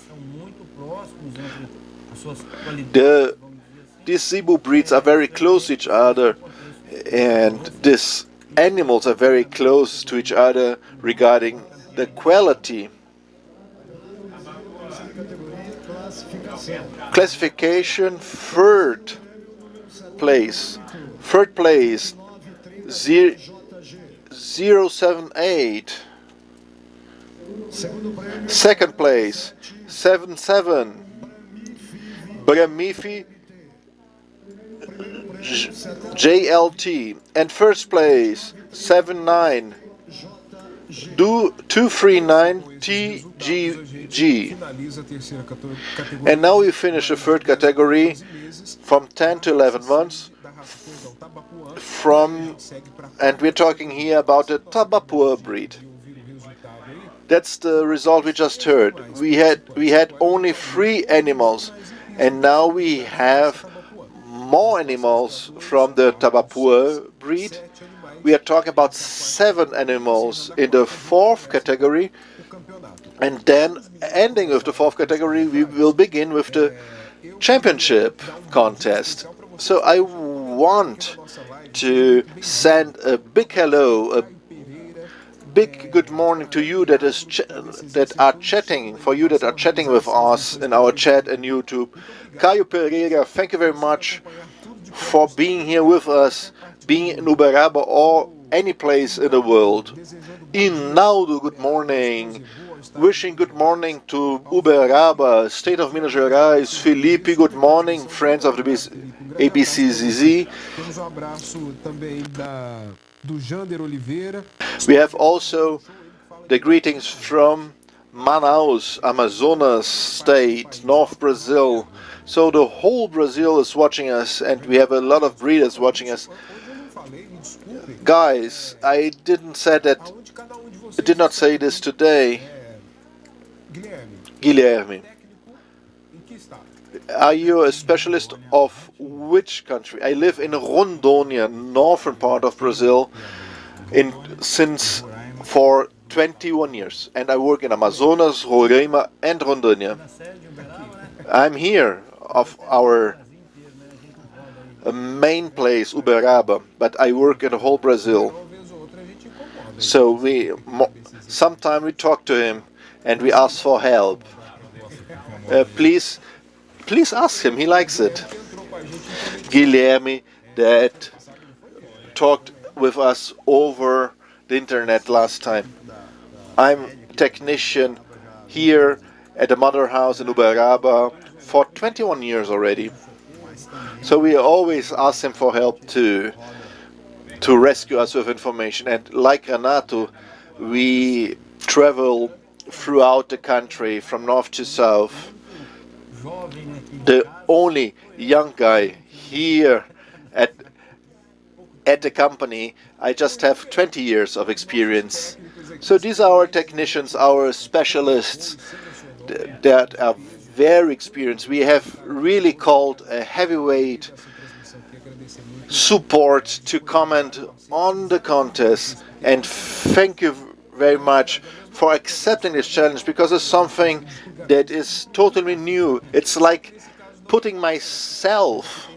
These Zebu breeds are very close to each other, and these animals are very close to each other regarding the quality. Classification, third place 078. Second place 77, Bramifi JLT, and first place 79, 239 TGG. And now we finish the third category from 10 to 11 months. And we're talking here about the Tabapuã breed. That's the result we just heard. We had only 3 animals, and now we have more animals from the Tabapuã breed. We are talking about 7 animals in the 4th category, and then ending with the 4th category, we will begin with the championship contest. So I want to send a big hello, a big good morning to you that are chatting with us in our chat and YouTube. Caio Pereira, thank you very much for being here with us, being in Uberaba or any place in the world. Inaldo, good morning. Wishing good morning to Uberaba, State of Minas Gerais. Felipe, good morning. Friends of the ABCZZ.
Temos abraço também do Jander Oliveira.
We have also the greetings from Manaus, Amazonas State, North Brazil. So the whole Brazil is watching us, and we have a lot of breeders watching us. Guys, I did not say this today. Guilherme, are you a specialist of which country? I live in Rondônia, northern part of Brazil, since for 21 years, and I work in Amazonas, Roraima, and Rondônia. I'm here of our main place, Uberaba, but I work in the whole Brazil. So sometimes we talk to him and we ask for help. Please ask him, he likes it. Guilherme, that talked with us over the internet last time. I'm technician here at the mother house in Uberaba for 21 years already. So we always ask him for help to rescue us with information. And like Renato, we travel throughout the country from north to south. The only young guy here at the company, I just have 20 years of experience. So these are our technicians, our specialists that are very experienced. We have really called a heavyweight support to comment on the contest, and thank you very much for accepting this challenge, because it's something that is totally new. It's like putting myself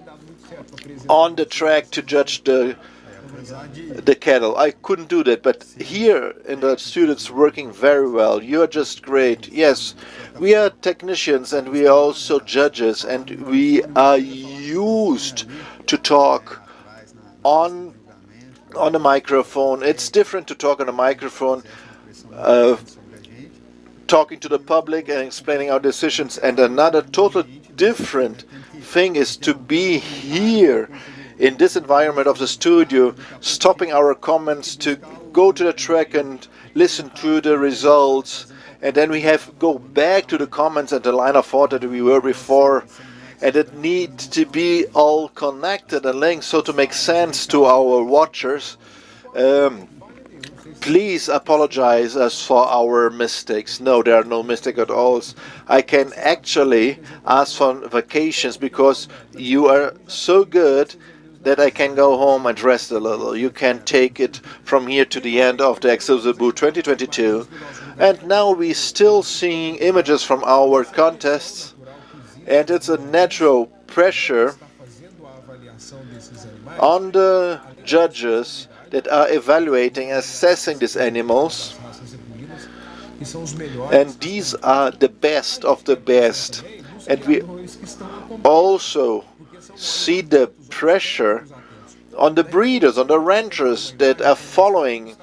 on the track to judge the cattle. I couldn't do that, but here in the students working very well. You're just great. Yes, we are technicians and we are also judges, and we are used to talk on a microphone. It's different to talk on a microphone, talking to the public and explaining our decisions, and another totally different thing is to be here in this environment of the studio, stopping our comments to go to the track and listen to the results, and then we have go back to the comments and the line of thought that we were before, and it needs to be all connected and linked, so to make sense to our watchers. Please apologize us for our mistakes. No, there are no mistakes at all. I can actually ask for vacations because you are so good that I can go home and rest a little. You can take it from here to the end of the Expozebu 2022. And now we still seeing images from our contests, and it's a natural pressure on the judges that are evaluating, assessing these animals, and these are the best of the best. And we also see the pressure on the breeders, on the ranchers that are following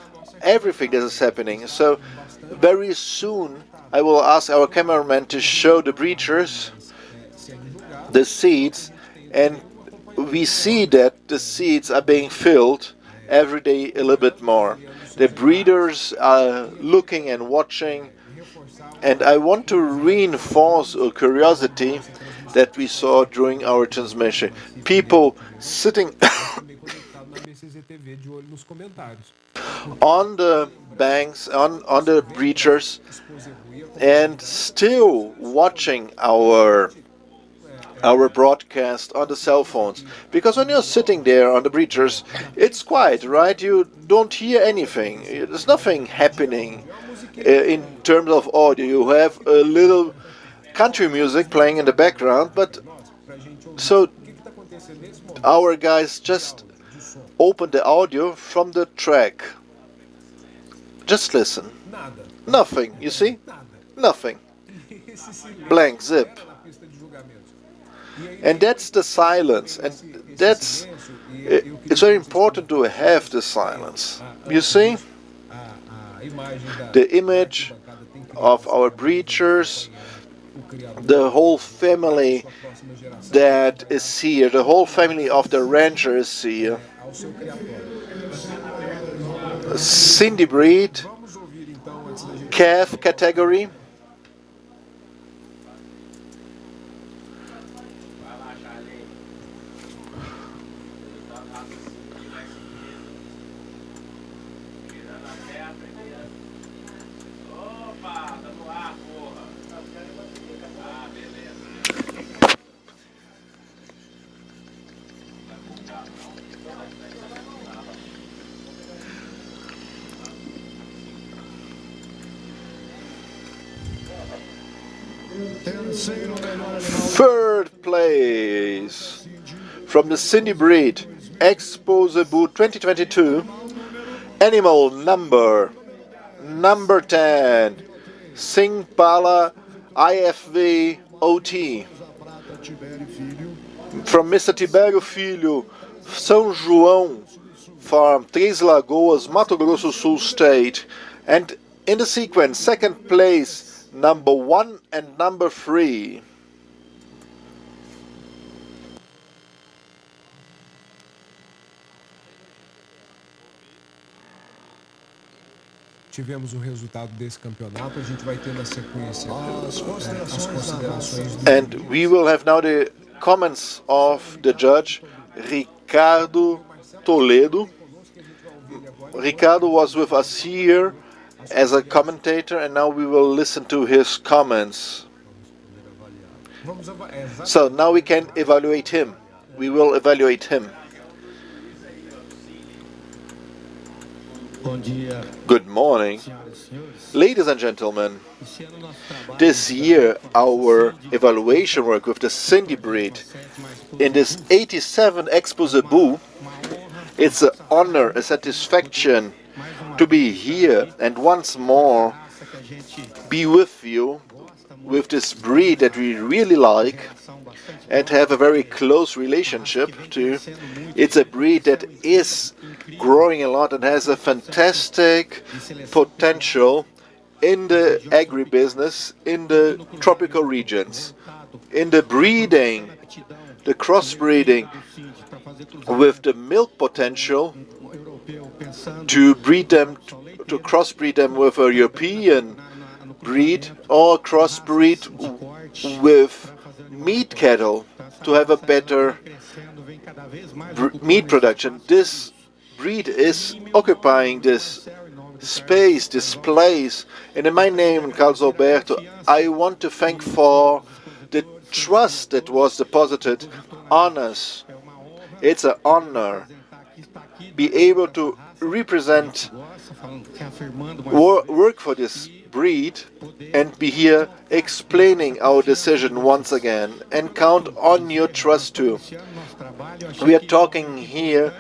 everything that is happening. So very soon I will ask our cameraman to show the breeders the seats, and we see that the seats are being filled every day a little bit more. The breeders are looking and watching, and I want to reinforce a curiosity that we saw during our transmission. People sitting on the banks, on the bleachers, and still watching our broadcast on the cell phones. Because when you're sitting there on the bleachers, it's quiet, right? You don't hear anything. There's nothing happening in terms of audio. You have a little country music playing in the background, but so our guys just open the audio from the track. Just listen. Nothing, you see? Nothing. Blank, zip. And that's the silence, and that's It's very important to have the silence. You see, the image of our breachers, the whole family that is here, the whole family of the rancher is here. Cindy breed, calf category. Third place from the Cindy breed, Expozebu 2022, animal number 10, Singbala IFV OT, from Mr. Tibério Filho, São João Farm, Três Lagoas, Mato Grosso do Sul State, and in the sequence, second place, number 1 and number 3.
Tivemos o resultado desse campeonato, a gente vai ter na sequência as considerações.
And we will have now the comments of the judge, Ricardo Toledo. Ricardo was with us here as a commentator, and now we will listen to his comments. So now we can evaluate him. We will evaluate him. Good morning. Ladies and gentlemen, this year our evaluation work with the Cindy breed in this 87 Expozebu, it's an honor, a satisfaction to be here and once more be with you with this breed that we really like and have a very close relationship to. It's a breed that is growing a lot and has a fantastic potential in the agribusiness, in the tropical regions, in the breeding, the crossbreeding with the milk potential to breed them, to crossbreed them with a European breed or crossbreed with meat cattle to have a better meat production. This breed is occupying this space, this place. And in my name, Carlos Alberto, I want to thank for the trust that was deposited on us. It's an honor be able to represent, work for this breed and be here explaining our decision once again, and count on your trust too. We are talking here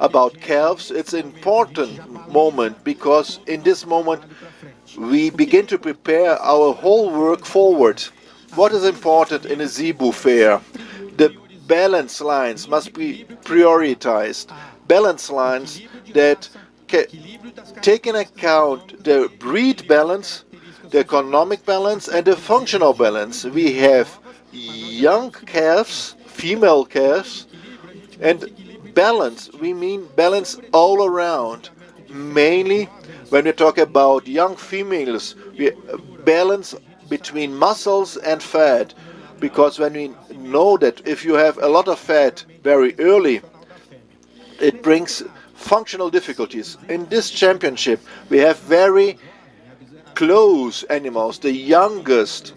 about calves. It's an important moment because in this moment we begin to prepare our whole work forward. What is important in a Zebu fair? The balance lines must be prioritized. Balance lines that take into account the breed balance, the economic balance, and the functional balance. We have young calves, female calves, and balance. We mean balance all around. Mainly when we talk about young females, we balance between muscles and fat. Because when we know that if you have a lot of fat very early, it brings functional difficulties. In this championship, we have very close animals. The youngest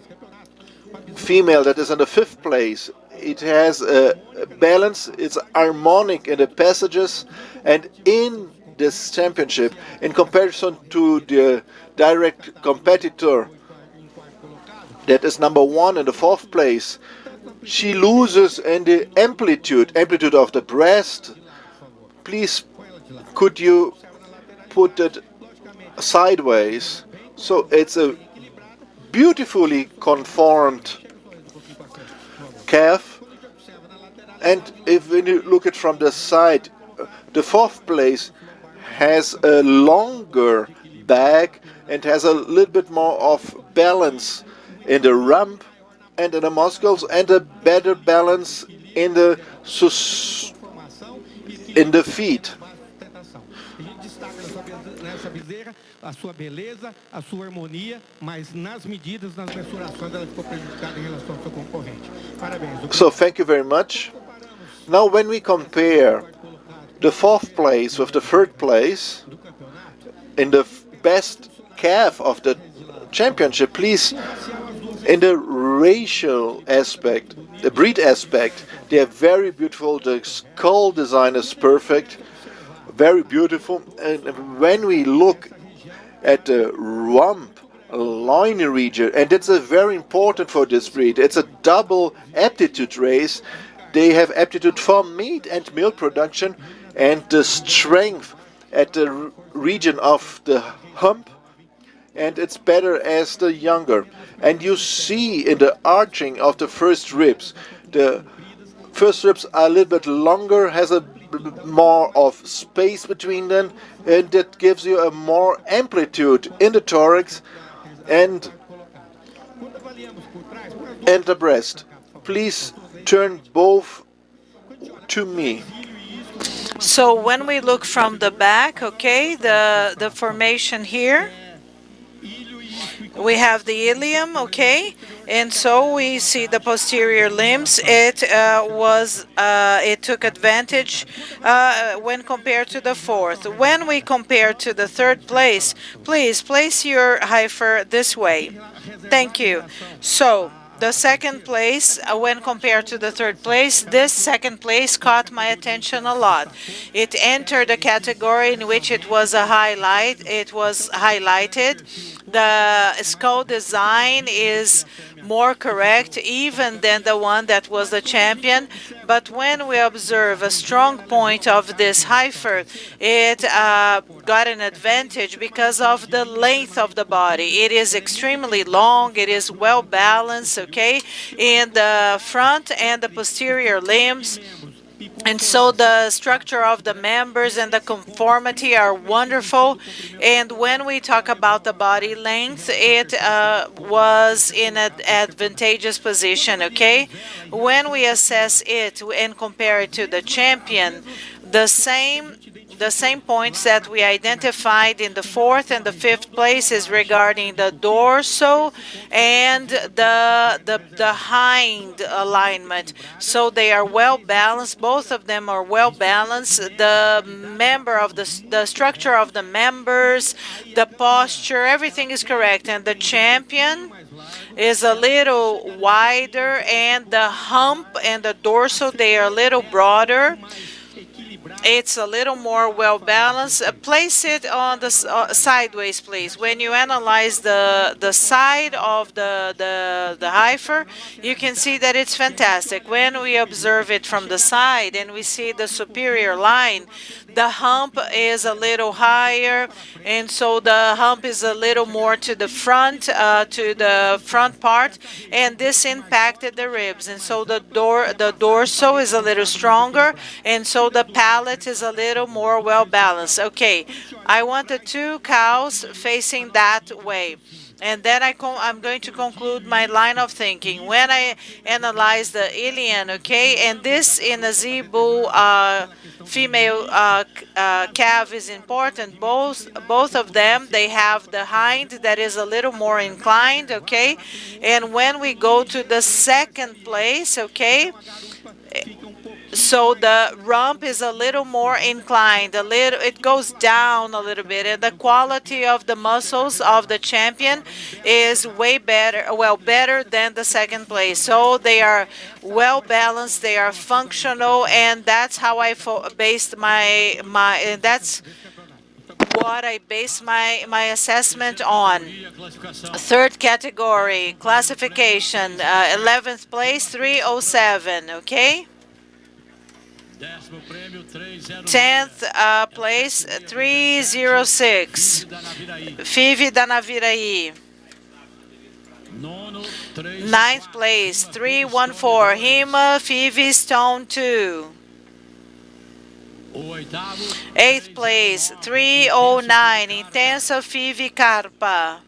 female that is in the 5th place, it has a balance, it's harmonic in the passages, and in this championship, in comparison to the direct competitor that is number 1 in the 4th place, she loses in the amplitude of the breast. Please, could you put it sideways? So it's a beautifully conformed calf. And if when you look at from the side, the fourth place has a longer back and has a little bit more of balance in the rump and in the muscles, and a better balance in the feet.
Nessa bezerra, a sua beleza, a sua harmonia, mas nas medidas, nas mensurações, ela ficou prejudicada em relação ao seu concorrente. Parabéns.
So thank you very much. Now when we compare the fourth place with the third place in the best calf of the championship, please, in the racial aspect, the breed aspect, they are very beautiful. The skull design is perfect, very beautiful. And when we look at the rump loin region, and it's a very important for this breed, it's a double aptitude race. They have aptitude for meat and milk production, and the strength at the region of the hump, and it's better as the younger. And you see in the arching of the first ribs, the first ribs are a little bit longer, has a more of space between them, and that gives you a more amplitude in the thorax and the breast. Please turn both to me.
So when we look from the back, okay, the formation here, we have the ilium, okay, and so we see the posterior limbs. It took advantage when compared to the fourth. When we compare to the third place, please place your heifer this way. Thank you. So the second place, when compared to the third place, this second place caught my attention a lot. It entered a category in which it was a highlight. It was highlighted. The skull design is more correct even than the one that was the champion. But when we observe a strong point of this heifer, it got an advantage because of the length of the body. It is extremely long. It is well balanced, okay, in the front and the posterior limbs. And so the structure of the members and the conformity are wonderful. And when we talk about the body length, it was in an advantageous position, okay? When we assess it and compare it to the champion, the same points that we identified in the fourth and the fifth places regarding the dorsal and the hind alignment. So they are well balanced. Both of them are well balanced. The structure of the members, the posture, everything is correct. And the champion is a little wider, and the hump and the dorsal, they are a little broader. It's a little more well balanced. Place it on the sideways, please. When you analyze the side of the heifer, you can see that it's fantastic. When we observe it from the side and we see the superior line, the hump is a little higher, and so the hump is a little more to the front part, and this impacted the ribs, and so the dorsal is a little stronger, and so the palate is a little more well balanced. Okay, I want the two cows facing that way. And then I'm going to conclude my line of thinking. When I analyze the ilion, okay, and this in a zebu female calf is important. Both of them, they have the hind that is a little more inclined, okay. And when we go to the second place, okay, so the rump is a little more inclined, it goes down a little bit, and the quality of the muscles of the champion is way better, better than the second place. So they are well balanced, they are functional, and that's how I based that's what I base my assessment on. Third category, classification, 11th place, 307, okay? 10th place, 306. Five da Naviraí. Ninth place, 314, Rima Five Stone 2. Eighth place, 309, Intensa Five Carpa.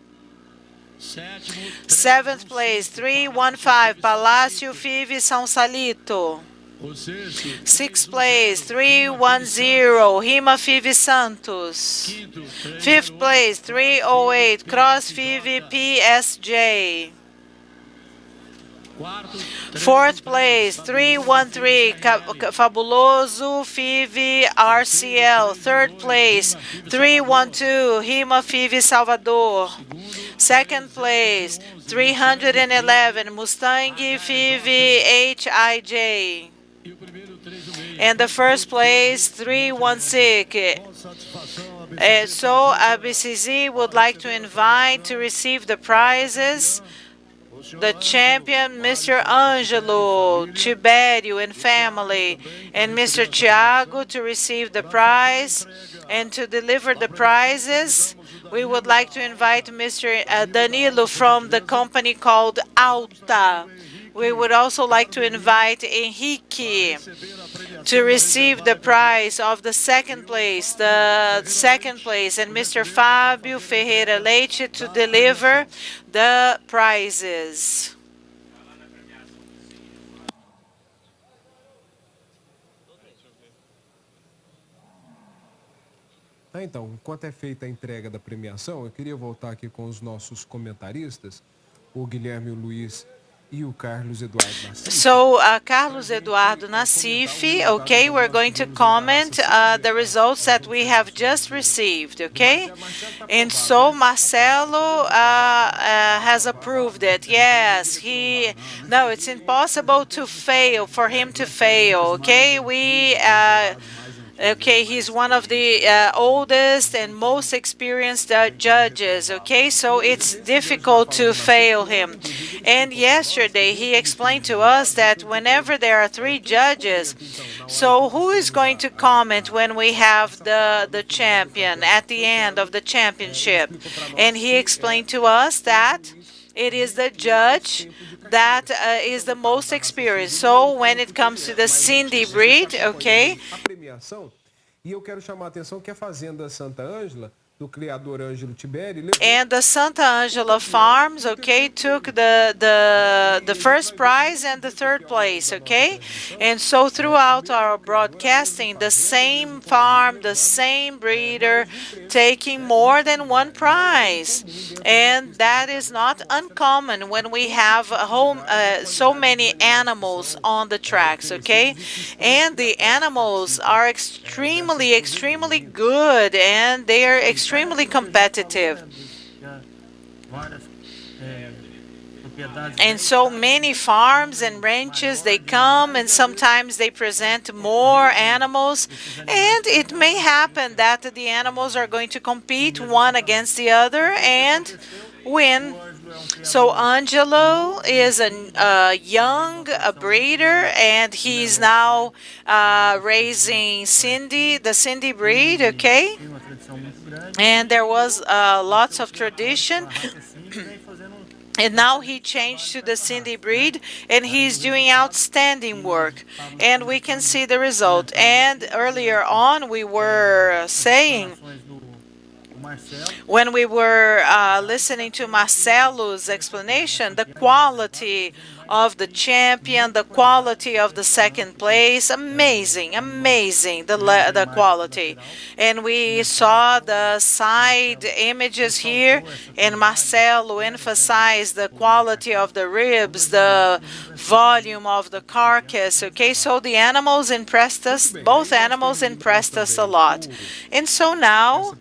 Seventh place, 315, Palácio Five São Salito. Sixth place, 310, Rima Five Santos. Fifth place, 308, Cross Five PSJ. Fourth place, 313, Fabuloso Five RCL. Third place, 312, Rima Five Salvador. Second place, 311, Mustang Five HIJ. And the first place, 316. So ABCZ would like to invite to receive the prizes the champion, Mr. Angelo, Tibério and family, and Mr. Thiago to receive the prize. And to deliver the prizes, we would like to invite Mr. Danilo from the company called Alta. We would also like to invite Henrique to receive the prize of the second place, and Mr. Fábio Ferreira Leite to deliver the prizes.
Então, enquanto é feita a entrega da premiação, eu queria voltar aqui com os nossos comentaristas, o Guilherme e o Luiz e o Carlos Eduardo Nassif.
So, Carlos Eduardo Nassif, okay, we're going to comment the results that we have just received, okay? And so Marcelo has approved it. Yes, no, it's impossible to fail, for him to fail, okay? Okay, he's one of the oldest and most experienced judges, okay? So it's difficult to fail him. And yesterday he explained to us that whenever there are 3 judges, so who is going to comment when we have the champion at the end of the championship? And he explained to us that it is the judge that is the most experienced. So when it comes to the Cindy breed, okay?
E eu quero chamar a atenção que a Fazenda Santa Ângela, do criador Ângelo Tiberi,
and the Santa Angela Farms, okay, took the first prize and the third place, okay? And so throughout our broadcasting, the same farm, the same breeder taking more than 1 prize. And that is not uncommon when we have so many animals on the tracks, okay? And the animals are extremely good, and they are extremely competitive. And so many farms and ranches, they come and sometimes they present more animals, and it may happen that the animals are going to compete one against the other and win. So Angelo is a young breeder, and he's now raising the Cindy breed, okay? And there was lots of tradition. And now he changed to the Cindy breed, and he's doing outstanding work. And we can see the result. And earlier on, we were saying, when we were listening to Marcelo's explanation, the quality of the champion, the quality of the second place, amazing, the quality. And we saw the side images here, and Marcelo emphasized the quality of the ribs, the volume of the carcass, okay? So the animals impressed us, both animals impressed us a lot. And so now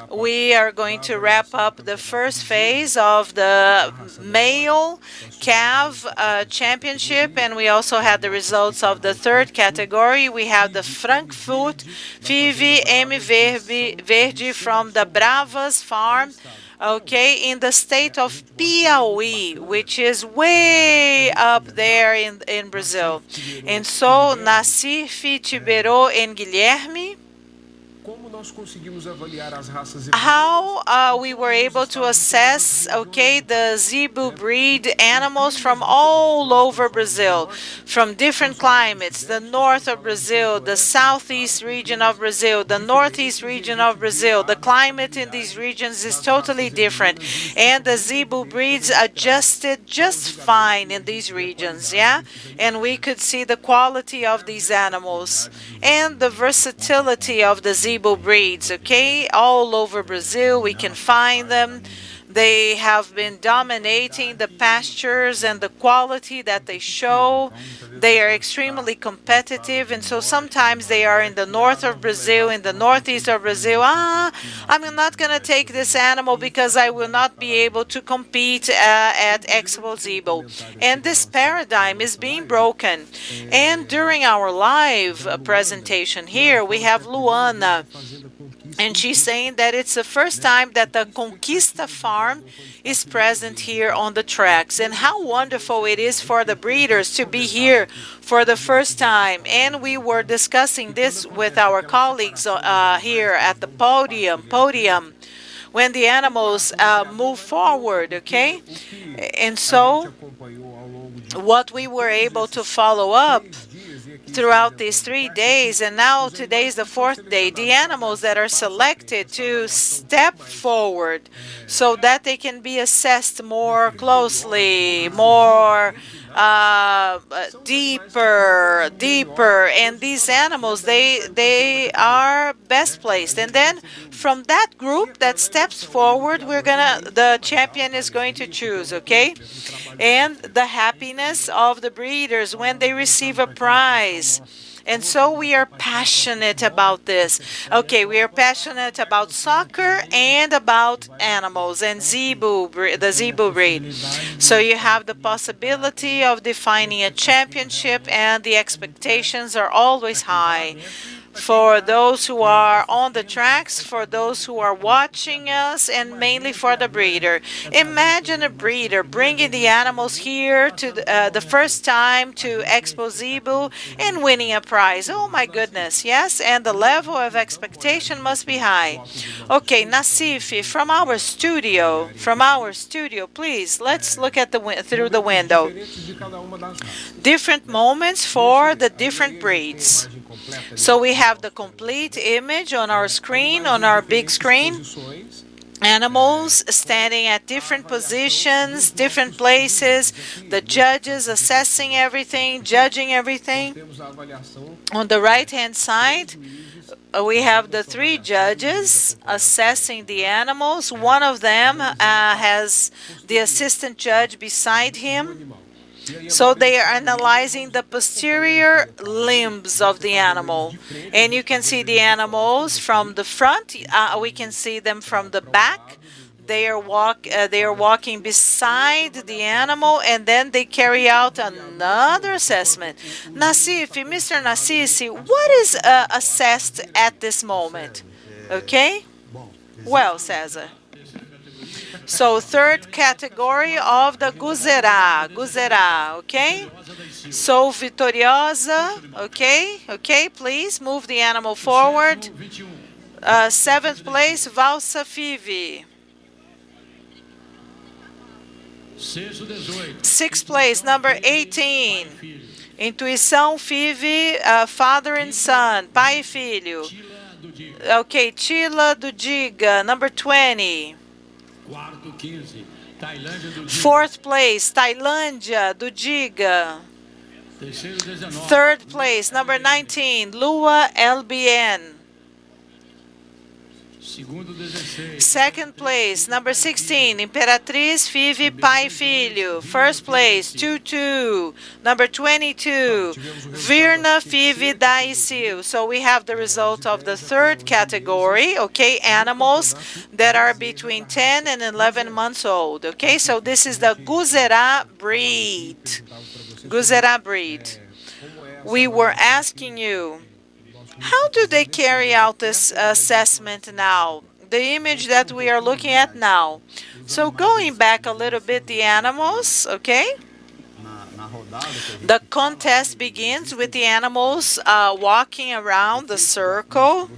we are going to wrap up the first phase of the male calf championship, and we also had the results of the third category. We have the Frankfurt Five M Verde from the Bravas farm, okay, in the state of Piauí, which is way up there in Brazil. And so Nassif, Tibero, and Guilherme, how we were able to assess, okay, the zebu breed animals from all over Brazil, from different climates, the north of Brazil, the southeast region of Brazil, the northeast region of Brazil. The climate in these regions is totally different, and the zebu breeds adjusted just fine in these regions, yeah? And we could see the quality of these animals and the versatility of the zebu breeds, okay? All over Brazil, we can find them. They have been dominating the pastures, and the quality that they show, they are extremely competitive. And so sometimes they are in the north of Brazil, in the northeast of Brazil. I'm not going to take this animal because I will not be able to compete at Expozebu. And this paradigm is being broken. And during our live presentation here, we have Luana, and she's saying that it's the first time that the Conquista farm is present here on the tracks. And how wonderful it is for the breeders to be here for the first time. And we were discussing this with our colleagues here at the podium, when the animals move forward, okay? And so what we were able to follow up throughout these 3 days, and now today is the 4th day, the animals that are selected to step forward so that they can be assessed more closely, more deeper, and these animals, they are best placed. And then from that group that steps forward, the champion is going to choose, okay? And the happiness of the breeders when they receive a prize. And so we are passionate about this. Okay, we are passionate about soccer and about animals and the zebu breed. So you have the possibility of defining a championship, and the expectations are always high for those who are on the tracks, for those who are watching us, and mainly for the breeder. Imagine a breeder bringing the animals here to the first time to Expozebu and winning a prize. Oh my goodness, yes, and the level of expectation must be high. Okay, Nassif, from our studio, please, let's look at through the window. Different moments for the different breeds. So we have the complete image on our screen, on our big screen. Animals standing at different positions, different places, the judges assessing everything, judging everything. On the right-hand side, we have the 3 judges assessing the animals. One of them has the assistant judge beside him. So they are analyzing the posterior limbs of the animal. And you can see the animals from the front. We can see them from the back. They are walking beside the animal, and then they carry out another assessment. Mr. Nassisi, what is assessed at this moment? Okay? Well, Cesar. So 3rd category of the Guzerá, okay? So Vitoriosa, okay, please move the animal forward. 7th place, Valsa Five. 6th place, number 18. Intuição Five, father and son, pai e filho. Okay, Tila do Diga, number 20. 4th place, Tailândia do Diga. 3rd place, number 19, Lua LBN. 2nd place, number 16, Imperatriz Five Pai Filho. 1st place, Tutu. Number 22, Virna Five Daicil. So we have the result of the 3rd category, okay, animals that are between 10 and 11 months old, okay? So this is the Guzerá breed. Guzerá breed. We were asking you, how do they carry out this assessment now? The image that we are looking at now. So going back a little bit, the animals, okay? The contest begins with the animals walking around the circle,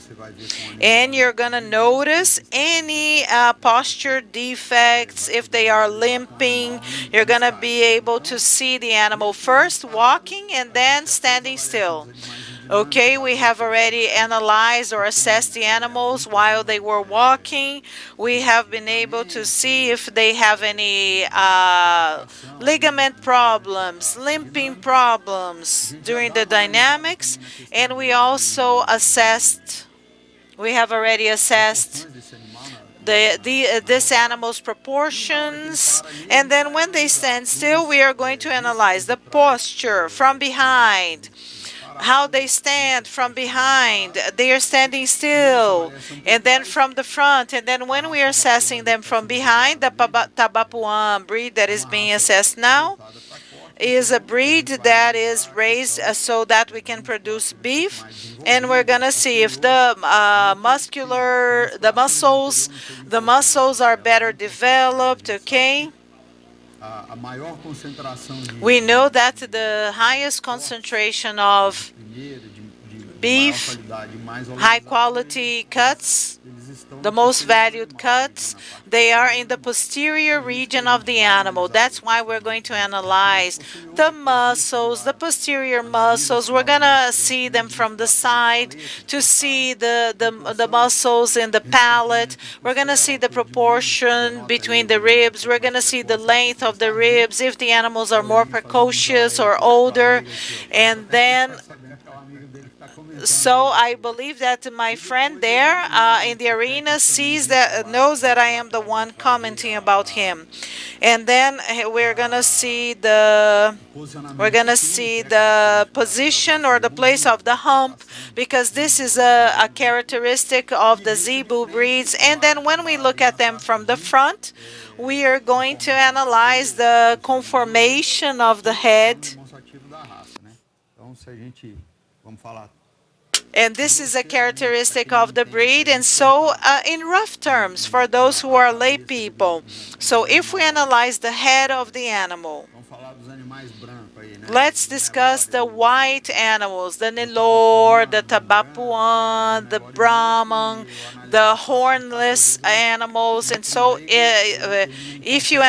and you're gonna notice any posture defects. If they are limping, you're gonna be able to see the animal first walking and then standing still. Okay, we have already analyzed or assessed the animals while they were walking. We have been able to see if they have any ligament problems, limping problems during the dynamics, and we also assessed, we have already assessed this animal's proportions, and then when they stand still, we are going to analyze the posture from behind, how they stand from behind. They are standing still, and then from the front, and then when we are assessing them from behind, the Tabapuan breed that is being assessed now is a breed that is raised so that we can produce beef, and we're gonna see if the muscles are better developed. Okay, we know that the highest concentration of beef, high quality cuts, the most valued cuts, they are in the posterior region of the animal. That's why we're going to analyze the muscles, the posterior muscles. We're gonna see them from the side to see the muscles in the palate. We're gonna see the proportion between the ribs. We're gonna see the length of the ribs, if the animals are more precocious or older. And then so I believe that my friend there in the arena knows that I am the one commenting about him. And then we're gonna see the position or the place of the hump, because this is a characteristic of the Zebu breeds. And then when we look at them from the front, we are going to analyze the conformation of the head. And this is a characteristic of the breed. And so, in rough terms, for those who are lay people, so if we analyze the head of the animal, let's discuss the white animals, the Nelore, the Tabapuan, the Brahman, the hornless animals. And so if you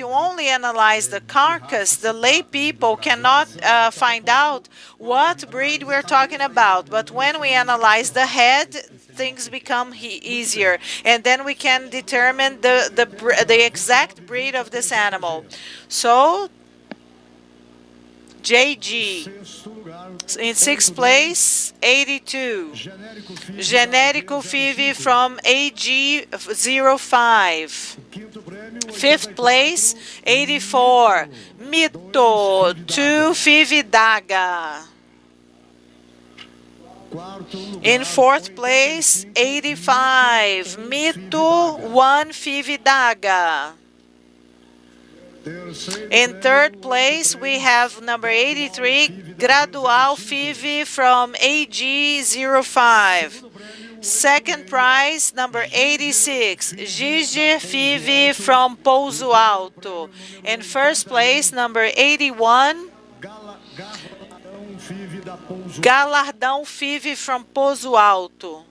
only analyze the carcass, the lay people cannot find out what breed we're talking about. But when we analyze the head, things become easier, and then we can determine the exact breed of this animal. So JG in sixth place, 82. Genérico Five from AG05. Fifth place, 84. Mito 2 Five Daga. In fourth place, 85. Mito 1 Five Daga. In third place, we have number 83, Gradual Five from AG05. Second prize, number 86, Gigi Five from Pouso Alto. In first place, number 81, Galardão Five from Pouso Alto.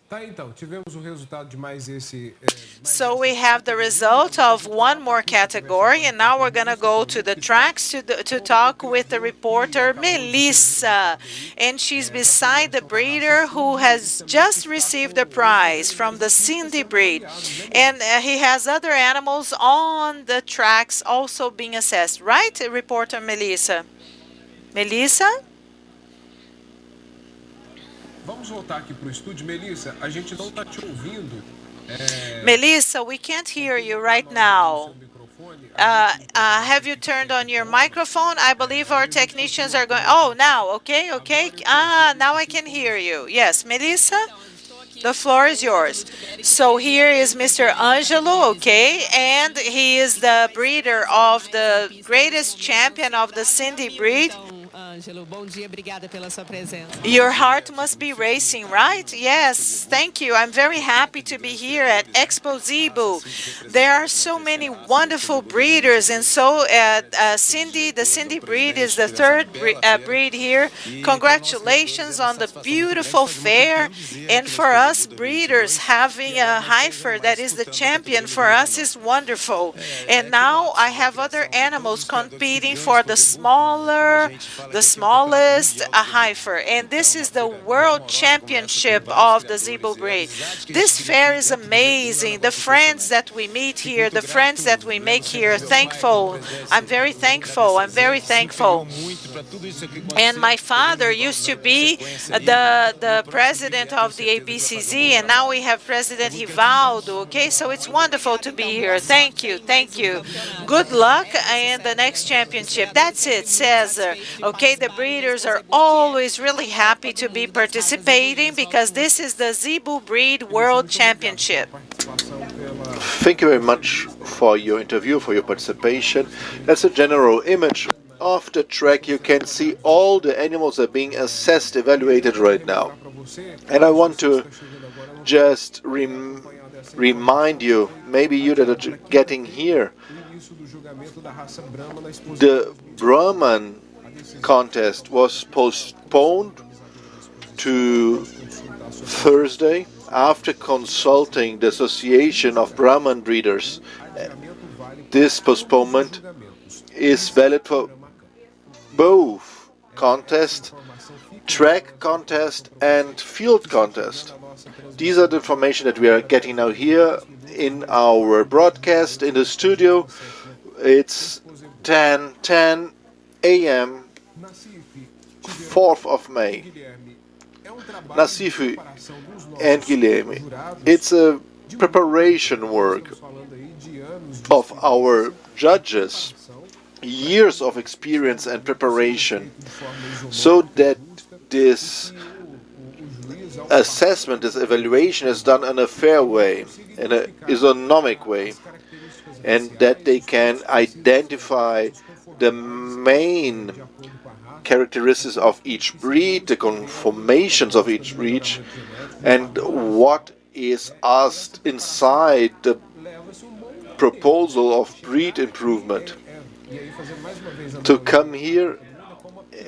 Tá, então, tivemos o resultado de mais esse.
So we have the result of one more category, and now we're going to go to the tracks to talk with the reporter Melissa. And she's beside the breeder who has just received a prize from the Cindy breed. And he has other animals on the tracks also being assessed, right, reporter Melissa? Melissa?
Vamos voltar aqui para o estúdio. Melissa, a gente não está te ouvindo.
Melissa, we can't hear you right now. Have you turned on your microphone? I believe our technicians are going. Oh, now, okay. Now I can hear you. Yes, Melissa, the floor is yours. So here is Mr. Angelo, okay, and he is the breeder of the greatest champion of the Cindy breed.
Ângelo. Bom dia, obrigada pela sua presença.
Your heart must be racing, right? Yes, thank you. I'm very happy to be here at Expozebu. There are so many wonderful breeders, and so Cindy, the Cindy breed is the third breed here. Congratulations on the beautiful fair, and for us breeders, having a heifer that is the champion for us is wonderful. And now I have other animals competing for the smallest heifer, and this is the World Championship of the Zebu breed. This fair is amazing. The friends that we meet here, the friends that we make here, thankful. I'm very thankful. I'm very thankful. And my father used to be the president of the ABCZ, and now we have President Rivaldo. Okay, so it's wonderful to be here. Thank you, thank you. Good luck in the next championship. That's it, Cesar. Okay, the breeders are always really happy to be participating because this is the Zebu Breed World Championship.
Thank you very much for your interview, for your participation. That's a general image of the track. You can see all the animals are being assessed, evaluated right now. And I want to just remind you, maybe you that are getting here, the Brahman contest was postponed to Thursday after consulting the Association of Brahman Breeders. This postponement is valid for both contest, track contest and field contest. These are the information that we are getting now here in our broadcast in the studio. It's 10:10 a.m. 4th of May. Nacife and Guilherme, it's a preparation work of our judges, years of experience and preparation, so that this assessment, this evaluation is done in a fair way, in an isonomic way, and that they can identify the main characteristics of each breed, the conformations of each breed, and what is asked inside the proposal of breed improvement. To come here,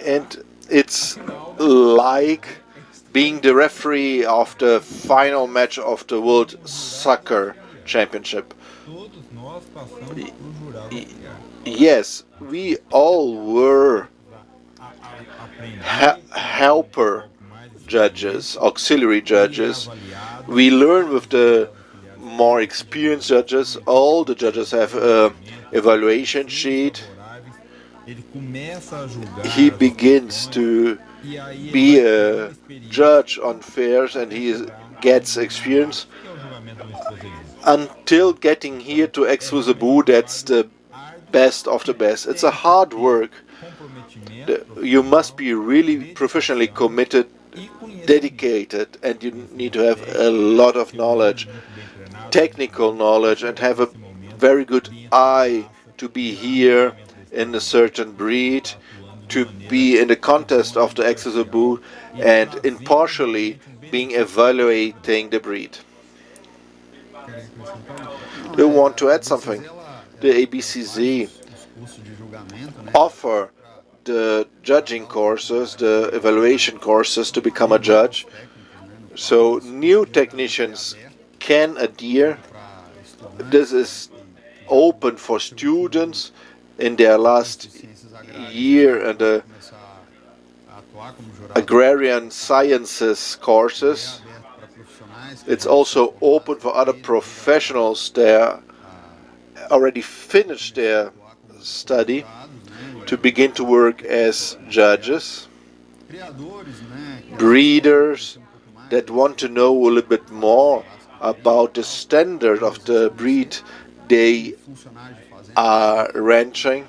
and it's like being the referee of the final match of the World Soccer Championship. Yes, we all were helper judges, auxiliary judges. We learn with the more experienced judges. All the judges have an evaluation sheet. He begins to be a judge on fairs, and he gets experience until getting here to Expozebu. That's the best of the best. It's a hard work. You must be really professionally committed, dedicated, and you need to have a lot of knowledge, technical knowledge, and have a very good eye to be here in a certain breed, to be in the contest of the Expozebu, and impartially being evaluating the breed. Do you want to add something? The ABCZ offer the judging courses, the evaluation courses to become a judge. So new technicians can adhere. This is open for students in their last year and the agrarian sciences courses. It's also open for other professionals that already finished their study to begin to work as judges. Breeders that want to know a little bit more about the standard of the breed they are ranching.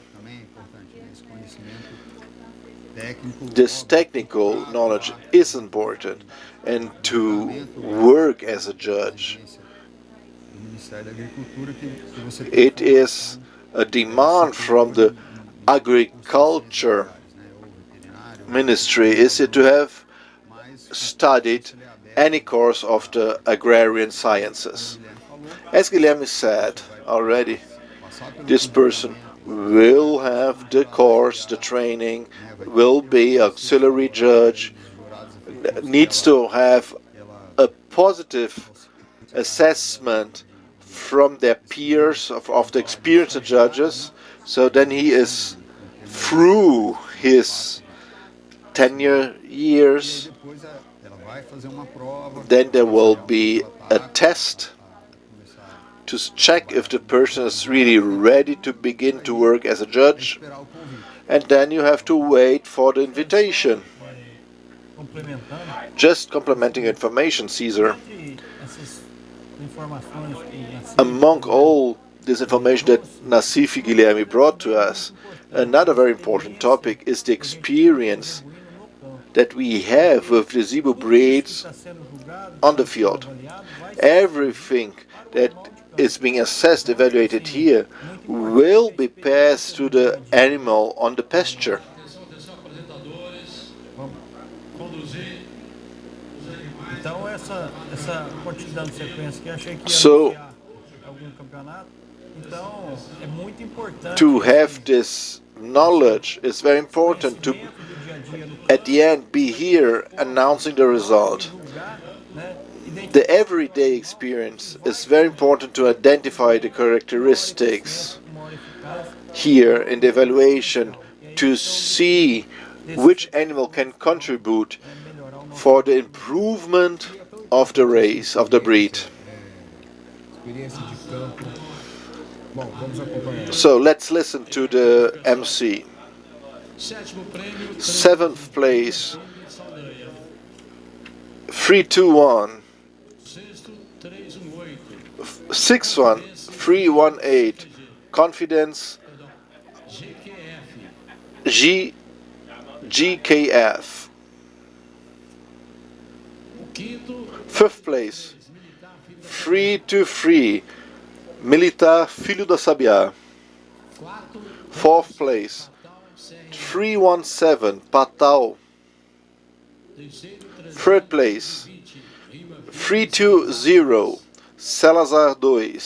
This technical knowledge is important, and to work as a judge, it is a demand from the agriculture ministry is to have studied any course of the agrarian sciences. As Guilherme said already, this person will have the course, the training, will be auxiliary judge, needs to have a positive assessment from their peers, of the experienced judges, so then he is through his tenure years. Then there will be a test to check if the person is really ready to begin to work as a judge, and then you have to wait for the invitation. Just complementing information, Caesar. Among all this information that Nassif Guilherme brought to us, another very important topic is the experience that we have with the Zebu breeds on the field. Everything that is being assessed, evaluated here, will be passed to the animal on the pasture. So, to have this knowledge is very important to, at the end, be here announcing the result. The everyday experience is very important to identify the characteristics here in the evaluation, to see which animal can contribute for the improvement of the race, of the breed. So let's listen to the MC. 7th place, 321. 6th one, 318. Confidence, GKF. 5th place, 323. Militar Filho da Sabiá. 4th place, 317. Patal. 3rd place, 320. Salazar 2.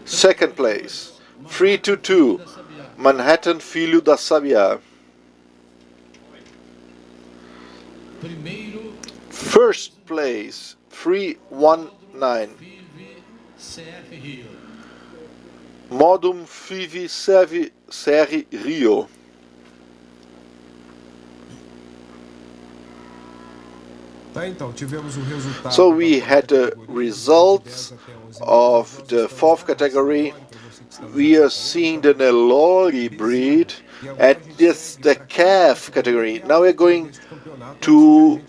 2nd place, 322. Manhattan Filho da Sabiá. 1st place, 319. Modum Fivi Serri Rio. So we had the results of the 4th category. We are seeing the Nelore breed, and this the calf category. Now we're going to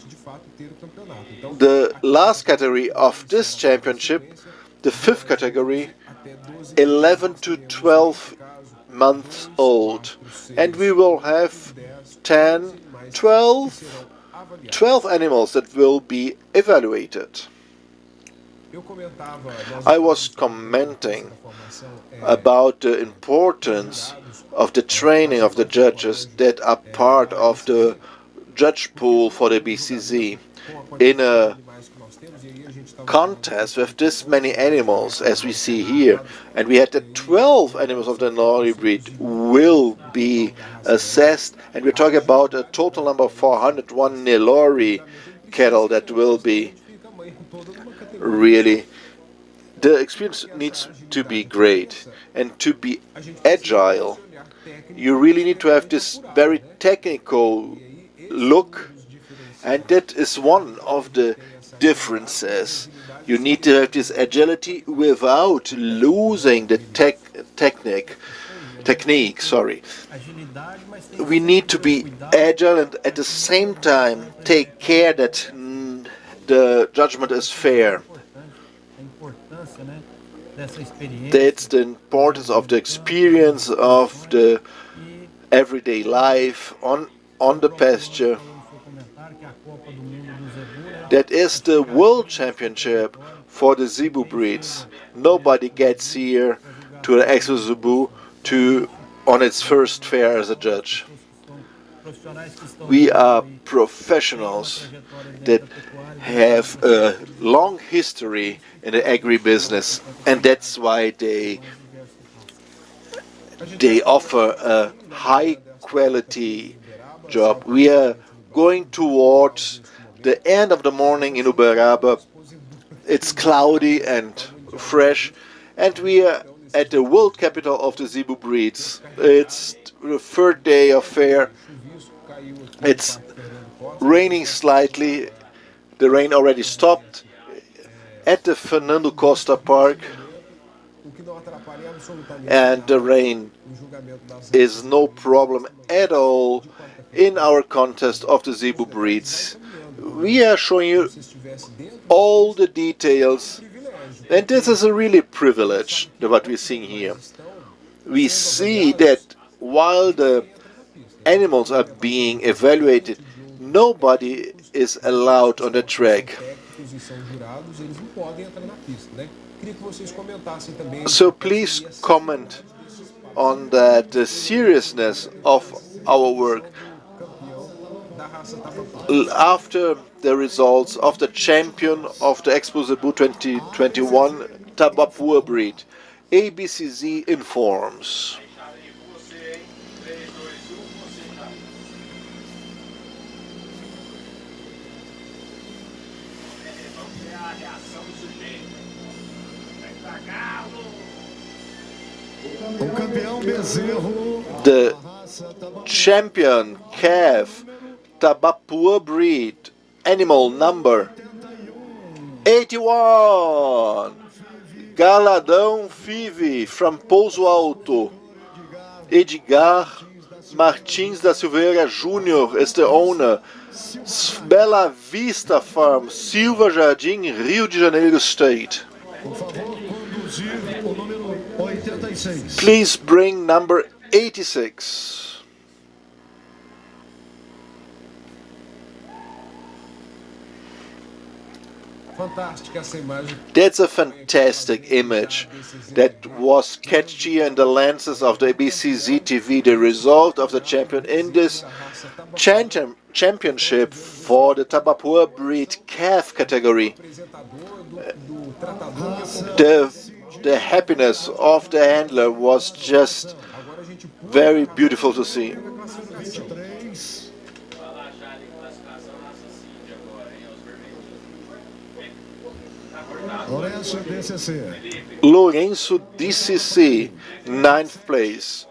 the last category of this championship, the 5th category, 11 to 12 months old. And we will have 10, 12 animals that will be evaluated. I was commenting about the importance of the training of the judges that are part of the judge pool for the BCZ. In a contest with this many animals as we see here, and we had the 12 animals of the Nelore breed will be assessed, and we're talking about a total number of 401 Nelore cattle that will be really. The experience needs to be great and to be agile. You really need to have this very technical look, and that is one of the differences. You need to have this agility without losing the technique. We need to be agile and at the same time take care that the judgment is fair. That's the importance of the experience of the everyday life on the pasture. That is the World Championship for the Zebu breeds. Nobody gets here to the Expozebu on its first fair as a judge. We are professionals that have a long history in the agribusiness, and that's why they offer a high quality job. We are going towards the end of the morning in Uberaba. It's cloudy and fresh, and we are at the world capital of the Zebu breeds. It's the third day of fair. It's raining slightly. The rain already stopped at the Fernando Costa Park, and the rain is no problem at all in our contest of the Zebu breeds. We are showing you all the details, and this is a really privilege what we're seeing here. We see that while the animals are being evaluated, nobody is allowed on the track. So please comment on that, the seriousness of our work. After the results of the champion of the Expozebu 2021 Tabapua breed, ABCZ informs. The champion calf Tabapua breed, animal number 81, Galadão Five from Pouso Alto. Edgar Martins da Silveira Júnior is the owner. Bela Vista Farm, Silva Jardim, Rio de Janeiro State. Please bring number 86. That's a fantastic image that was catchy in the lenses of the ABCZ TV, the result of the champion in this championship for the Tabapua breed calf category. The happiness of the handler was just very beautiful to see. Lourenço DCC, 9th place.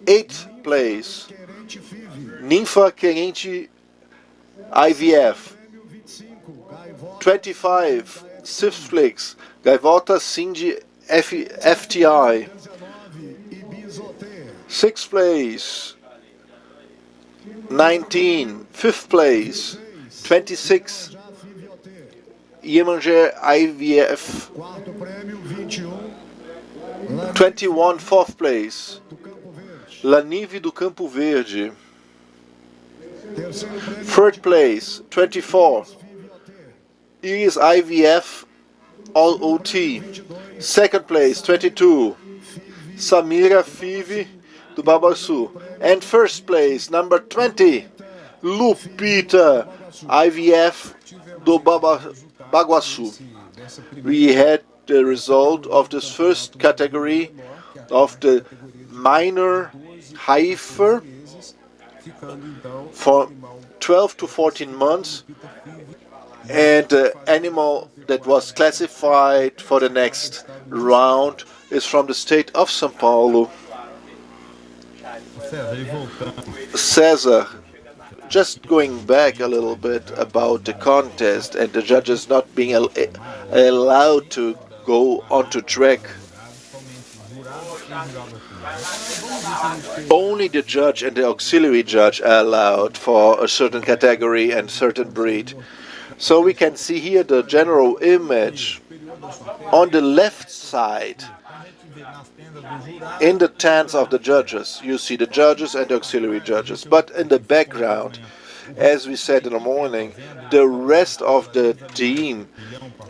8th place, Ninfa Querente IVF. 25, 6th place, Gaivota Cindy FTI. 6th place, 19, 5th place, 26, Iemanjé IVF. 21, 4th place, Lanive do Campo Verde. 3rd place, 24, Iris IVF OT. 2nd place, 22, Samira Five do Babaçu. And 1st place, number 20, Lupita IVF do Baguaçu. We had the result of this first category of the minor heifer for 12 to 14 months, and the animal that was classified for the next round is from the state of São Paulo. Cesar, just going back a little bit about the contest and the judges not being allowed to go onto track. Only the judge and the auxiliary judge are allowed for a certain category and certain breed. So we can see here the general image. On the left side, in the tents of the judges, you see the judges and the auxiliary judges. But in the background, as we said in the morning, the rest of the team,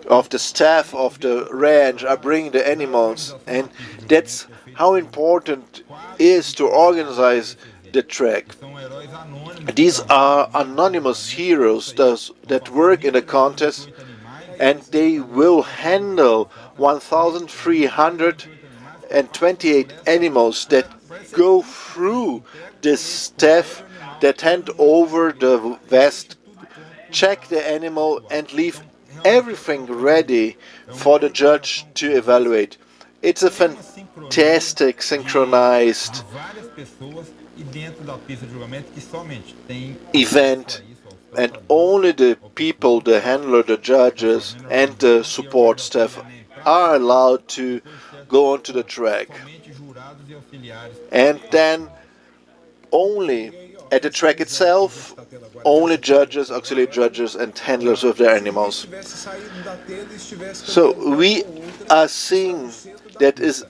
of the staff of the ranch are bringing the animals, and that's how important it is to organize the track. These are anonymous heroes that work in the contest, and they will handle 1,328 animals that go through this staff that hand over the vest, check the animal, and leave everything ready for the judge to evaluate. It's a fantastic synchronized event, and only the people, the handler, the judges, and the support staff are allowed to go onto the track. And then only at the track itself, only judges, auxiliary judges, and handlers with their animals. So we are seeing that is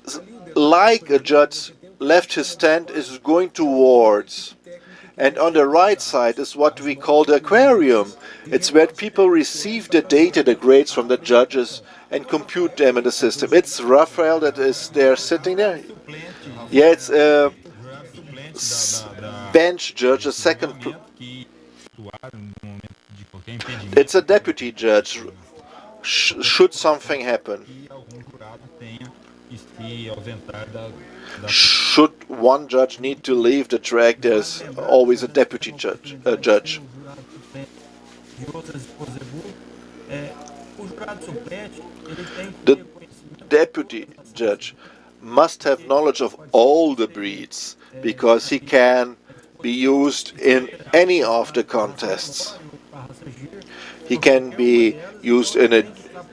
like a judge left his stand is going towards. And on the right side is what we call the aquarium. It's where people receive the data, the grades from the judges, and compute them in the system. It's Raphael that is there sitting there. Yeah, it's a bench judge, a second. It's a deputy judge. Should something happen, should one judge need to leave the track, there's always a deputy judge. The deputy judge must have knowledge of all the breeds, because he can be used in any of the contests. He can be used in a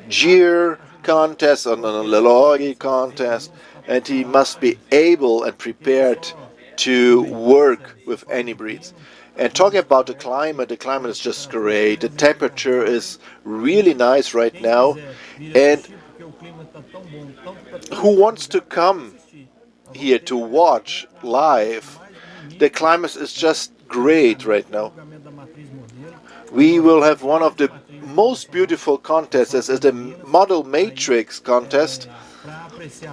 Gyr contest, on a Lelori contest, and he must be able and prepared to work with any breeds. And talking about the climate is just great. The temperature is really nice right now, and who wants to come here to watch live? The climate is just great right now. We will have one of the most beautiful contests as the model matrix contest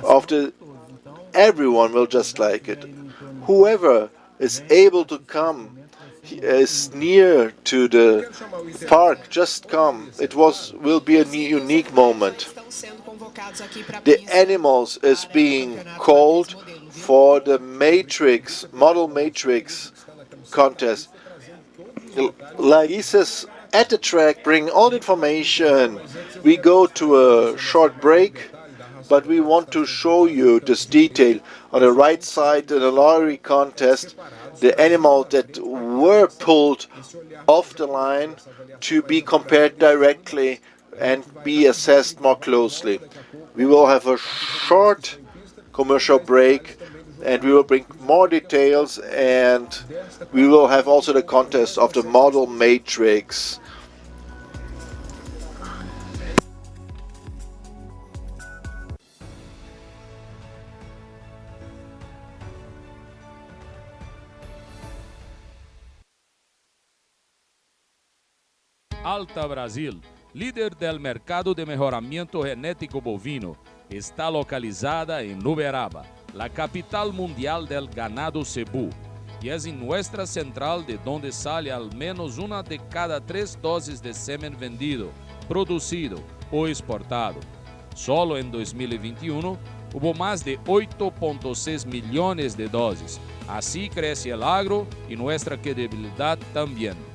of the. Everyone will just like it. Whoever is able to come, is near to the park, just come. It will be a unique moment. The animals is being called for the matrix, model matrix contest. Larissa's at the track, bring all the information. We go to a short break, but we want to show you this detail. On the right side, in the lottery contest, the animals that were pulled off the line to be compared directly and be assessed more closely. We will have a short commercial break, and we will bring more details, and we will have also the contest of the model matrix.
Alta Brasil, líder del mercado de mejoramiento genético bovino, está localizada en Uberaba, la capital mundial del ganado cebú, y es en nuestra central de donde sale al menos una de cada 3 dosis de semen vendido, producido o exportado. Solo en 2021 hubo más de 8.6 millones de dosis. Así crece el agro y nuestra credibilidad también.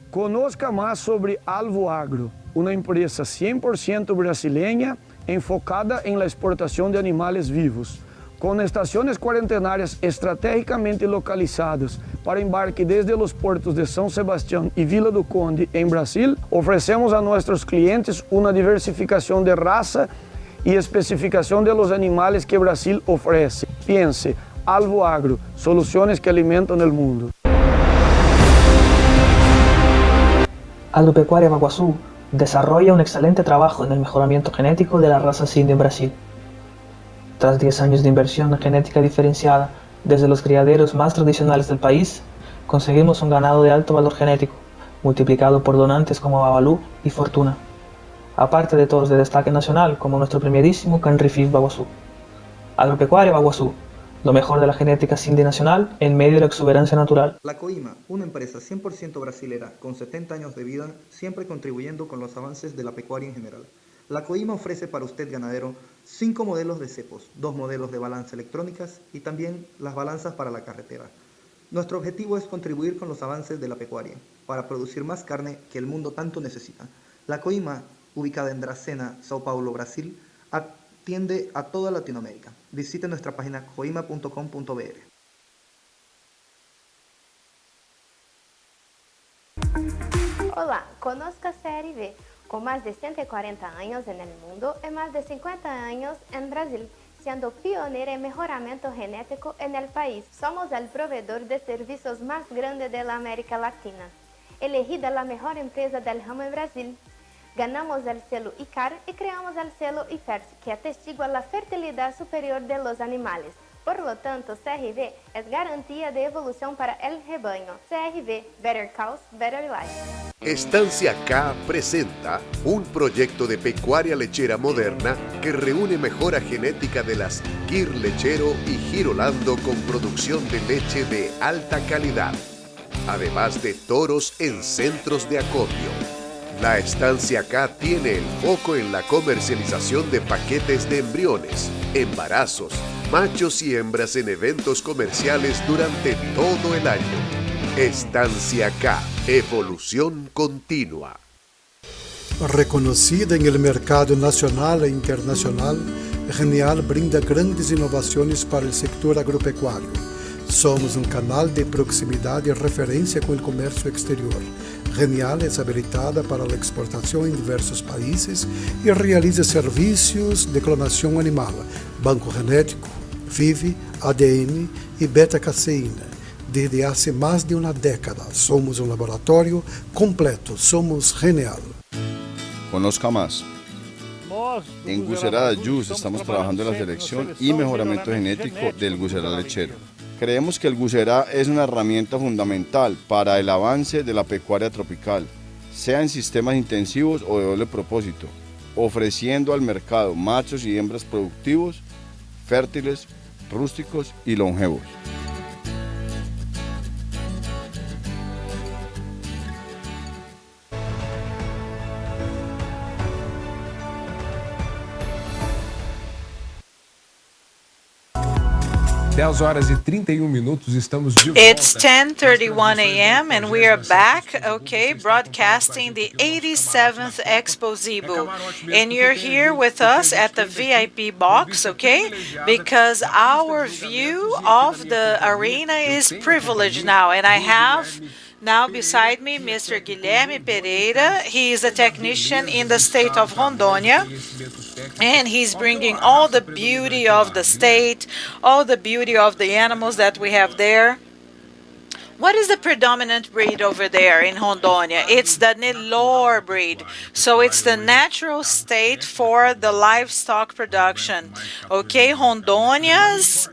Conozca más sobre Alvo Agro, una empresa 100% brasileña enfocada en la exportación de animales vivos. Con estaciones cuarentenarias estratégicamente localizadas para embarque desde los puertos de São Sebastião y Vila do Conde en Brasil, ofrecemos a nuestros clientes una diversificación de raza y especificación de los animales que Brasil ofrece. Piense, Alvo Agro, soluciones que alimentan el mundo.
Agropecuaria Baguazú desarrolla un excelente trabajo en el mejoramiento genético de la raza Sind en Brasil. Tras 10 años de inversión en genética diferenciada desde los criaderos más tradicionales del país, conseguimos un ganado de alto valor genético, multiplicado por donantes como Babalú y Fortuna, aparte de toros de destaque nacional como nuestro premiadísimo Canrifif Baguazú. Agropecuaria Baguazú, lo mejor de la genética cindy nacional en medio de la exuberancia natural.
La Coima, una empresa 100% brasilera con 70 años de vida, siempre contribuyendo con los avances de la pecuaria en general. La Coima ofrece para usted ganadero 5 modelos de cepos, 2 modelos de balanza electrónicas y también las balanzas para la carretera. Nuestro objetivo es contribuir con los avances de la pecuaria para producir más carne que el mundo tanto necesita. La Coima, ubicada en Dracena, Sao Paulo, Brasil, atiende a toda Latinoamérica. Visite nuestra página coima.com.br.
Olá, conozca CRV, con más de 140 años en el mundo y más de 50 años en Brasil, siendo pionera en mejoramiento genético en el país. Somos el proveedor de servicios más grande de la América Latina, elegida la mejor empresa del ramo en Brasil. Ganamos el selo ICAR y creamos el selo IFERS, que atestigua la fertilidad superior de los animales. Por lo tanto, CRV es garantía de evolución para el rebaño. CRV, Better Cows, Better Life.
Estancia K presenta un proyecto de pecuaria lechera moderna que reúne mejora genética de las Kir Lechero y Girolando con producción de leche de alta calidad, además de toros en centros de acopio. La Estancia K tiene el foco en la comercialización de paquetes de embriones, embarazos, machos y hembras en eventos comerciales durante todo el año. Estancia K, evolución continua.
Reconocida en el mercado nacional e internacional, Genial brinda grandes innovaciones para el sector agropecuario. Somos un canal de proximidad y referencia con el comercio exterior. Genial es habilitada para la exportación en diversos países y realiza servicios de clonación animal, banco genético, FIV, ADN y beta-caseína. Desde hace más de una década somos un laboratorio completo, somos Genial.
Conozca más. En Gusera Yus estamos trabajando en la selección y mejoramiento genético del Gusera lechero. Creemos que el Gusera es una herramienta fundamental para el avance de la pecuaria tropical, sea en sistemas intensivos o de doble propósito, ofreciendo al mercado machos y hembras productivos, fértiles, rústicos y longevos.
10 horas e 31 minutos, estamos de volta.
It's 10:31 a.m. and we are back, okay, broadcasting the 87th Expozebu. And you're here with us at the VIP box, okay, because our view of the arena is privileged now. And I have now beside me Mr. Guilherme Pereira. He is a technician in the state of Rondônia, and he's bringing all the beauty of the state, all the beauty of the animals that we have there. What is the predominant breed over there in Rondônia? It's the Nelore breed. So it's the natural state for the livestock production. Okay, Rondônia's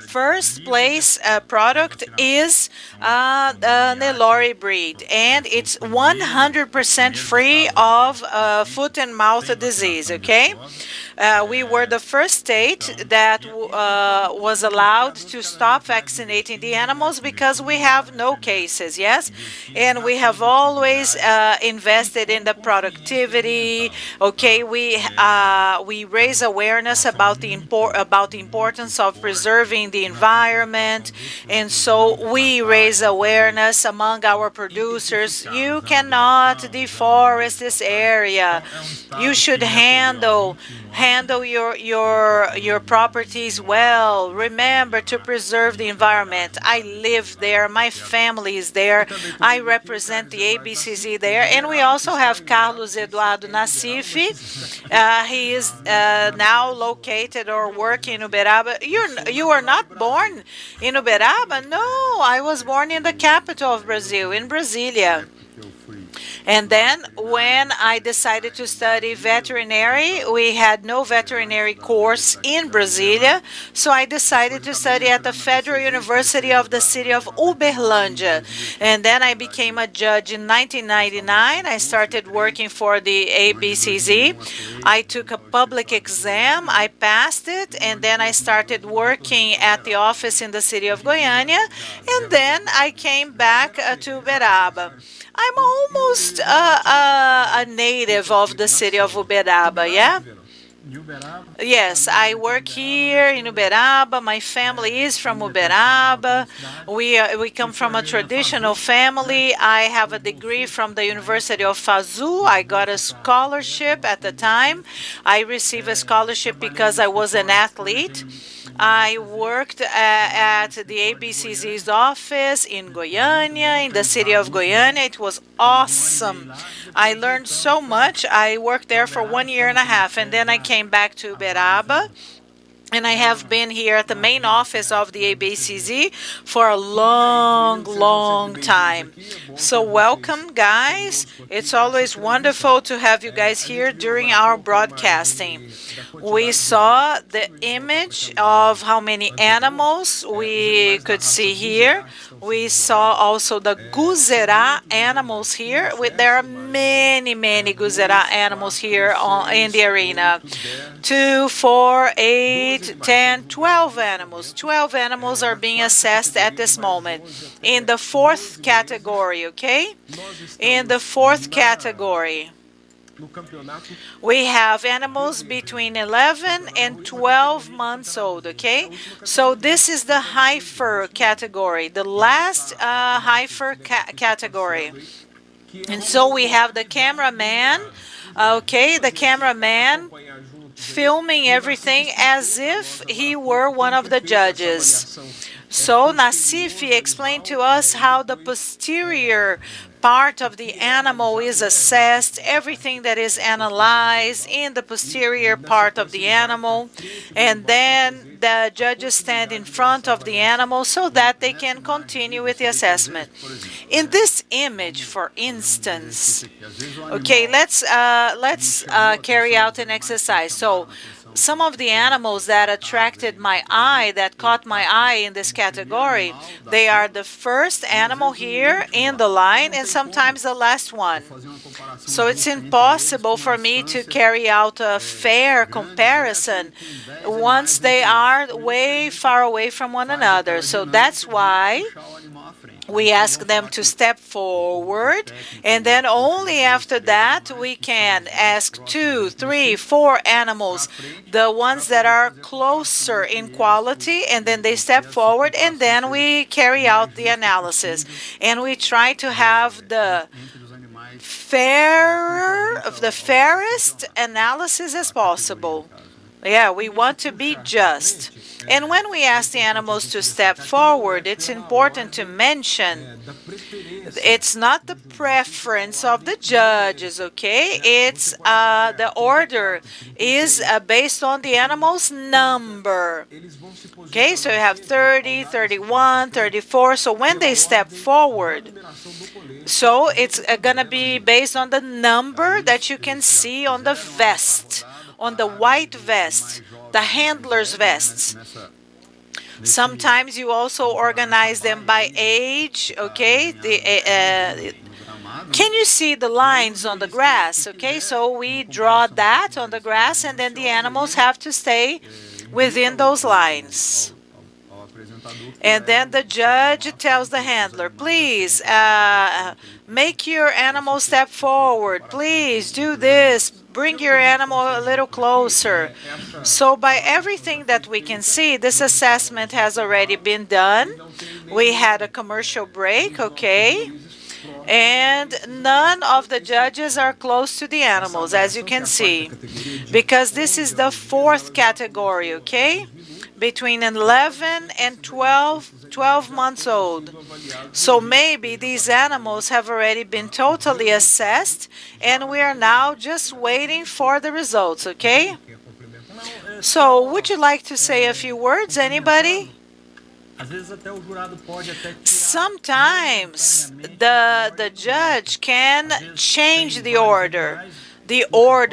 first place product is the Nelore breed, and it's 100% free of foot and mouth disease, okay? We were the first state that was allowed to stop vaccinating the animals because we have no cases, yes? And we have always invested in the productivity, okay? We raise awareness about the importance of preserving the environment, and so we raise awareness among our producers. You cannot deforest this area. You should handle your properties well. Remember to preserve the environment. I live there, my family is there, I represent the ABCZ there, and we also have Carlos Eduardo Nassif. He is now located or working in Uberaba. You are not born in Uberaba? No, I was born in the capital of Brazil, in Brasilia. And then when I decided to study veterinary, we had no veterinary course in Brasília, so I decided to study at the Federal University of the city of Uberlândia. And then I became a judge in 1999. I started working for the ABCZ. I took a public exam, I passed it, and then I started working at the office in the city of Goiânia, and then I came back to Uberaba. I'm almost a native of the city of Uberaba, yeah? Yes, I work here in Uberaba. My family is from Uberaba. We come from a traditional family. I have a degree from the University of Fazu. I got a scholarship at the time. I received a scholarship because I was an athlete. I worked at the ABCZ's office in Goiânia, in the city of Goiânia. It was awesome. I learned so much. I worked there for 1.5 years, and then I came back to Uberaba. And I have been here at the main office of the ABCZ for a long, long time. So welcome, guys. It's always wonderful to have you guys here during our broadcasting. We saw the image of how many animals we could see here. We saw also the Guzerá animals here. There are many, many Guzerá animals here in the arena. 2, 4, 8, 10, 12 animals. 12 animals are being assessed at this moment. In the fourth category, okay? In the fourth category, we have animals between 11 and 12 months old, okay? So this is the heifer category, the last heifer category. And so we have the cameraman, okay, the cameraman filming everything as if he were one of the judges. So Nassif explained to us how the posterior part of the animal is assessed, everything that is analyzed in the posterior part of the animal, and then the judges stand in front of the animal so that they can continue with the assessment. In this image, for instance, okay, let's carry out an exercise. So some of the animals that attracted my eye, that caught my eye in this category, they are the first animal here in the line and sometimes the last one. So it's impossible for me to carry out a fair comparison once they are way far away from one another. So that's why we ask them to step forward, and then only after that we can ask 2, 3, 4 animals, the ones that are closer in quality, and then they step forward, and then we carry out the analysis. And we try to have the fairest analysis as possible. Yeah, we want to be just. And when we ask the animals to step forward, it's important to mention it's not the preference of the judges, okay? It's the order is based on the animal's number. Okay, so you have 30, 31, 34. So when they step forward, so it's going to be based on the number that you can see on the vest, on the white vest, the handler's vests. Sometimes you also organize them by age, okay? Can you see the lines on the grass? Okay, so we draw that on the grass, and then the animals have to stay within those lines. And then the judge tells the handler, please make your animal step forward. Please do this. Bring your animal a little closer. So by everything that we can see, this assessment has already been done. We had a commercial break, okay? And none of the judges are close to the animals, as you can see, because this is the fourth category, okay? Between 11 and 12 months old. So maybe these animals have already been totally assessed, and we are now just waiting for the results, okay? So would you like to say a few words, anybody?
Às vezes até o jurado pode até tirar
Sometimes the judge can change the order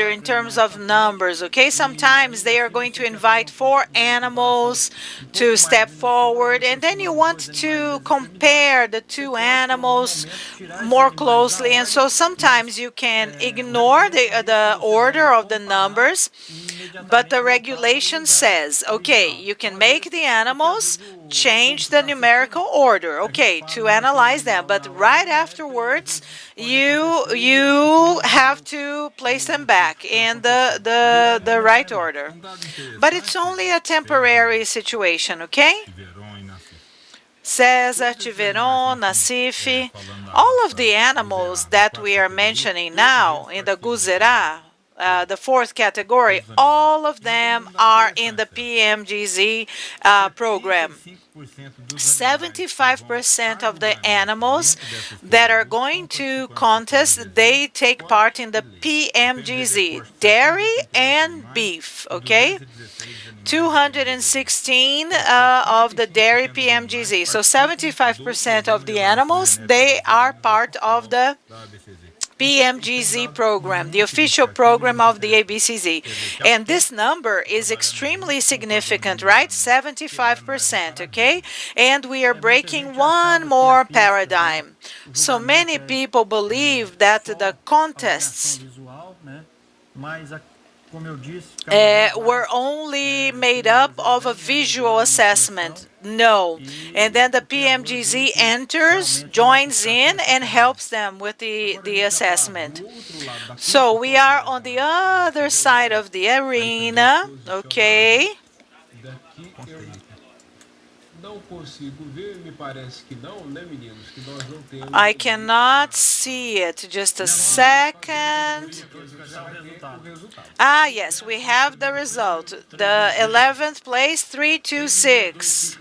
in terms of numbers, okay? Sometimes they are going to invite 4 animals to step forward, and then you want to compare the 2 animals more closely, and so sometimes you can ignore the order of the numbers, but the regulation says, okay, you can make the animals change the numerical order, okay, to analyze them, but right afterwards you have to place them back in the right order. But it's only a temporary situation, okay? César, Tiveron, Nassif, all of the animals that we are mentioning now in the Guzerá, the 4th category, all of them are in the PMGZ program. 75% of the animals that are going to contest, they take part in the PMGZ, dairy and beef, okay? 216 of the dairy PMGZ. So 75% of the animals, they are part of the PMGZ program, the official program of the ABCZ. And this number is extremely significant, right? 75%, okay? And we are breaking one more paradigm. So many people believe that the contests were only made up of a visual assessment. No. And then the PMGZ enters, joins in, and helps them with the assessment. So we are on the other side of the arena, okay?
Não consigo ver, me parece que não, né, meninos? Que nós não temos.
I cannot see it. Just a second. Ah, yes, we have the result. The 11th place, 326.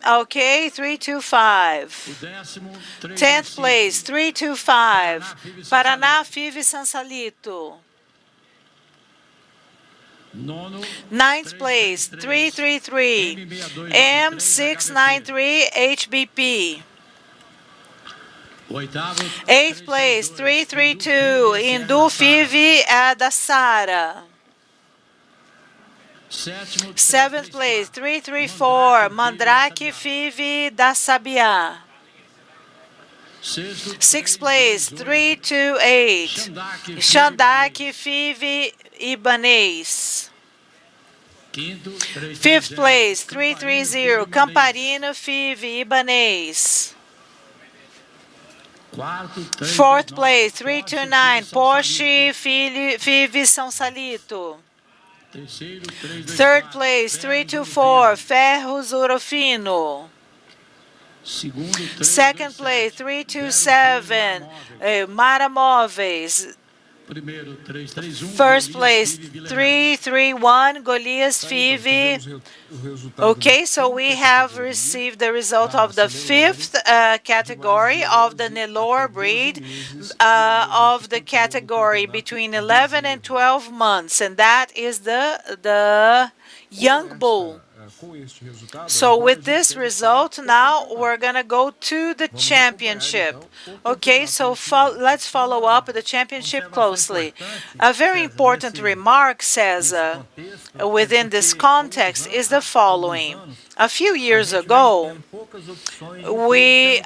Okay, 325. 10th place, 325. Paraná, Five Sansalito. 9th place, 333, M693 HBP. 8th place, 332, Indu Five da Sara. 7th place, 334, Mandrake Five da Sabiá. 6th place, 328, Xandaque Five Ibanês. 5th place, 330, Camparino Five Ibanês. 4th place, 329, Porsche Five São Salito. 3rd place, 324, Ferros Orofino. 2nd place, 327, Mara Móveis. 1st place, 331, Golias Five. Okay, so we have received the result of the 5th category of the Nelore breed of the category between 11 and 12 months, and that is the young bull. So with this result, now we're going to go to the championship. Okay, so let's follow up the championship closely. A very important remark says within this context is the following. A few years ago, we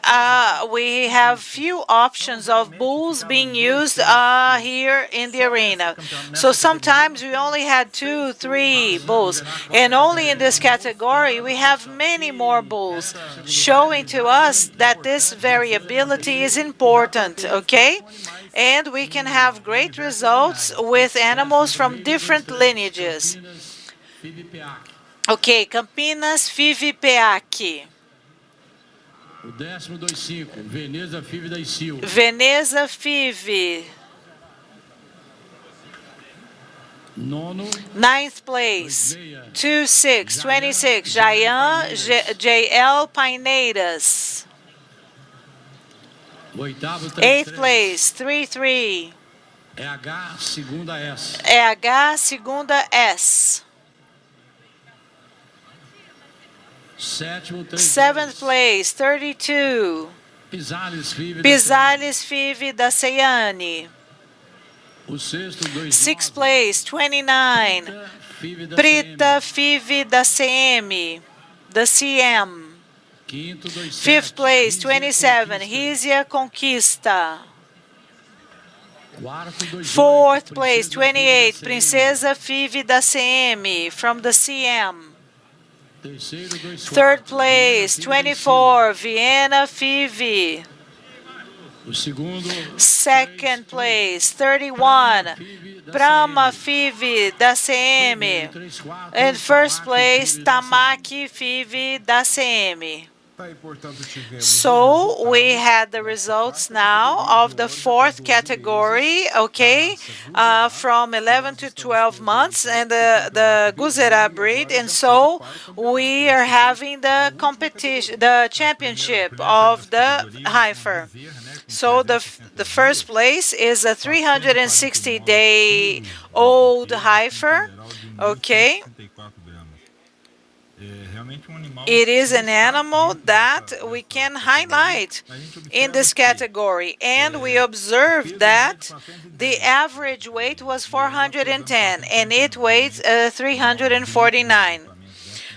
have few options of bulls being used here in the arena. So sometimes we only had 2, 3 bulls, and only in this category we have many more bulls, showing to us that this variability is important, okay? And we can have great results with animals from different lineages. Ok, Campinas Five Peac.
O 10.25, Veneza Five da Silva.
Veneza Five. 9th place, 26, Jayan JL Paineiras. 8th place, 33.
EH segunda S.
EH segunda S. Seventh place, 32. Pisales Five da Ceiane. Sixth place, 29. Preta Five da CM. Da CM. Fifth place, 27. Rizia Conquista. Fourth place, 28. Princesa Five da CM from the CM. Third place, 24. Vienna Five. Second place, 31. Brahma Five da CM. And first place, Tamaki Five da CM. So we had the results now of the fourth category, okay, from 11 to 12 months, and the Guzerá breed, and so we are having the competition, the championship of the heifer. So the first place is a 360-day-old heifer, okay. It is an animal that we can highlight in this category, and we observed that the average weight was 410 and it weighs 349.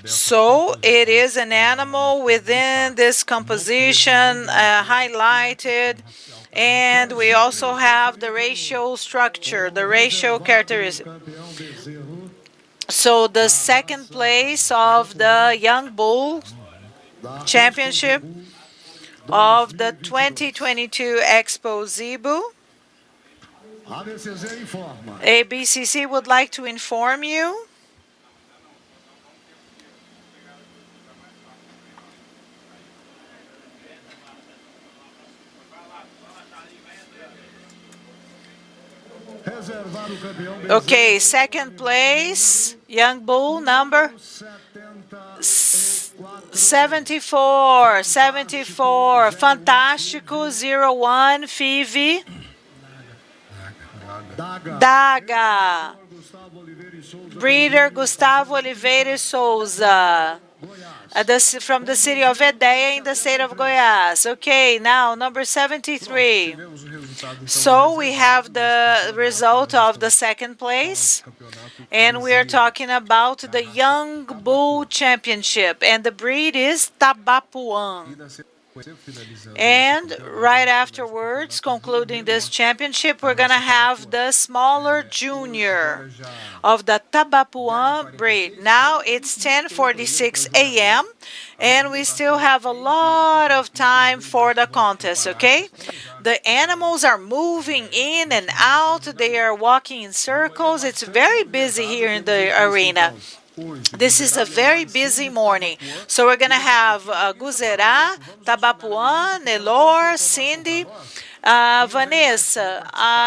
So it is an animal within this composition highlighted, and we also have the racial structure, the racial characteristic. So the second place of the Young Bull Championship of the 2022 Expozebu, ABCC would like to inform you okay, second place, Young Bull number 74, Fantástico 01 Five Daga, breeder Gustavo Oliveira e Souza, from the city of Edeia in the state of Goiás. Okay, now number 73. So we have the result of the second place, and we are talking about the Young Bull Championship, and the breed is Tabapuã. And right afterwards, concluding this championship, we're going to have the smaller junior of the Tabapuã breed. Now it's 10:46 a.m. and we still have a lot of time for the contest, okay? The animals are moving in and out. They are walking in circles. It's very busy here in the arena. This is a very busy morning. So we're going to have Guzerá, Tabapuã, Nelor, Cindy, Vanessa.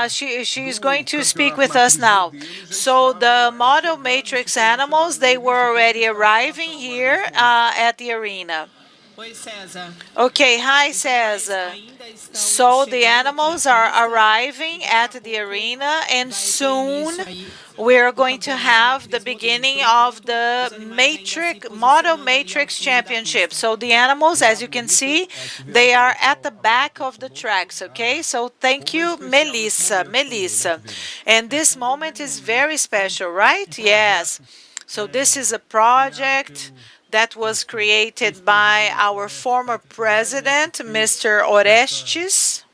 She's going to speak with us now. So the model matrix animals, they were already arriving here at the arena. Okay, hi Cesar. So the animals are arriving at the arena, and soon we're going to have the beginning of the Model Matrix Championship. So the animals, as you can see, they are at the back of the tracks, okay? So thank you, Melissa. And this moment is very special, right? Yes. So this is a project that was created by our former president, Mr. Orestes,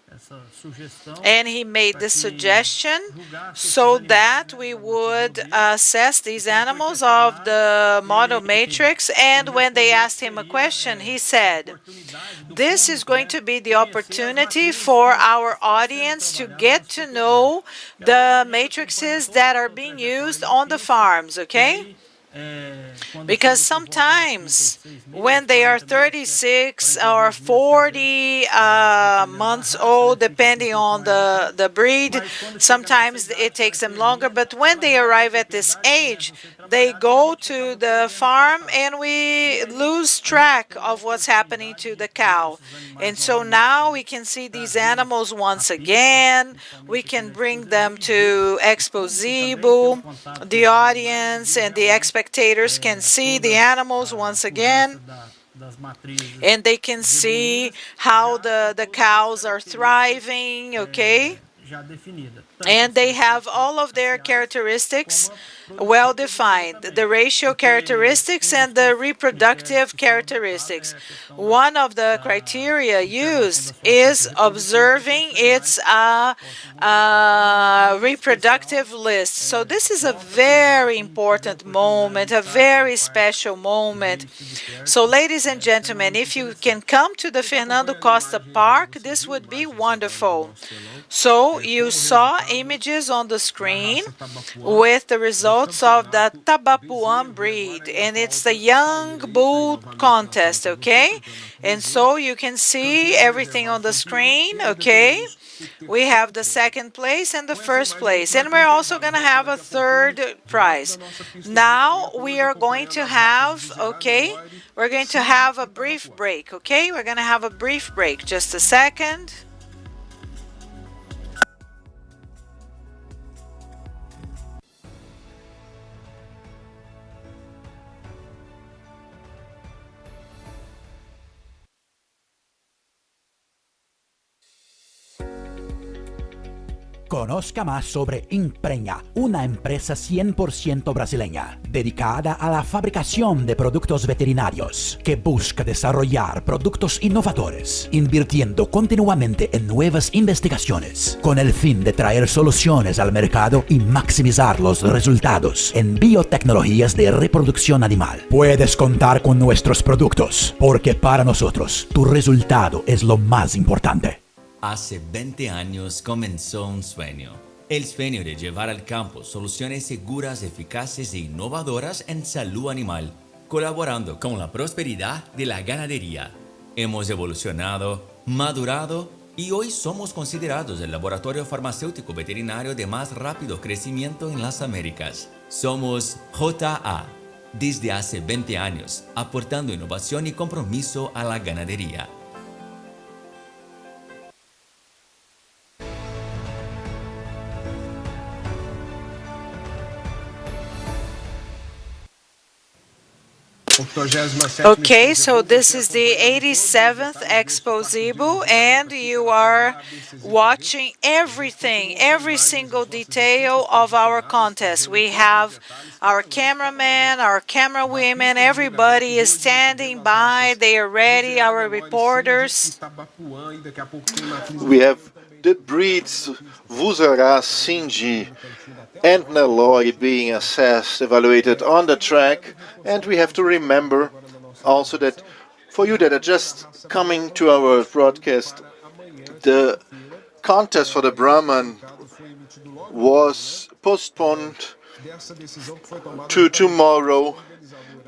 and he made this suggestion so that we would assess these animals of the model matrix. And when they asked him a question, he said, this is going to be the opportunity for our audience to get to know the matrices that are being used on the farms, okay? Because sometimes when they are 36 or 40 months old, depending on the breed, sometimes it takes them longer. But when they arrive at this age, they go to the farm and we lose track of what's happening to the cow. And so now we can see these animals once again. We can bring them to Expozebu, the audience and the expectations spectators can see the animals once again, and they can see how the cows are thriving, okay? And they have all of their characteristics well defined, the racial characteristics and the reproductive characteristics. One of the criteria used is observing its reproductive list. So this is a very important moment, a very special moment. So ladies and gentlemen, if you can come to the Fernando Costa Park, this would be wonderful. So you saw images on the screen with the results of the Tabapuan breed, and it's the young bull contest, okay? And so you can see everything on the screen, okay? We have the second place and the first place, and we're also going to have a third prize. Now we are going to have, okay, we're going to have a brief break, okay? We're going to have a brief break. Just a second.
Conozca más sobre Impreña, una empresa 100% brasileña, dedicada a la fabricación de productos veterinarios, que busca desarrollar productos innovadores, invirtiendo continuamente en nuevas investigaciones, con el fin de traer soluciones al mercado y maximizar los resultados en biotecnologías de reproducción animal. Puedes contar con nuestros productos, porque para nosotros, tu resultado es lo más importante.
Hace 20 años comenzó un sueño. El sueño de llevar al campo soluciones seguras, eficaces e innovadoras en salud animal, colaborando con la prosperidad de la ganadería. Hemos evolucionado, madurado y hoy somos considerados el laboratorio farmacéutico veterinario de más rápido crecimiento en las Américas. Somos JA, desde hace 20 años, aportando innovación y compromiso a la ganadería.
Okay, so this is the 87th Expozebu, and you are watching everything, every single detail of our contest. We have our cameraman, our camera women, everybody is standing by, they are ready, our reporters.
We have the breeds Vuzará, Sindi, and Nelore being assessed, evaluated on the track, and we have to remember also that for you that are just coming to our broadcast, the contest for the Brahman was postponed to tomorrow.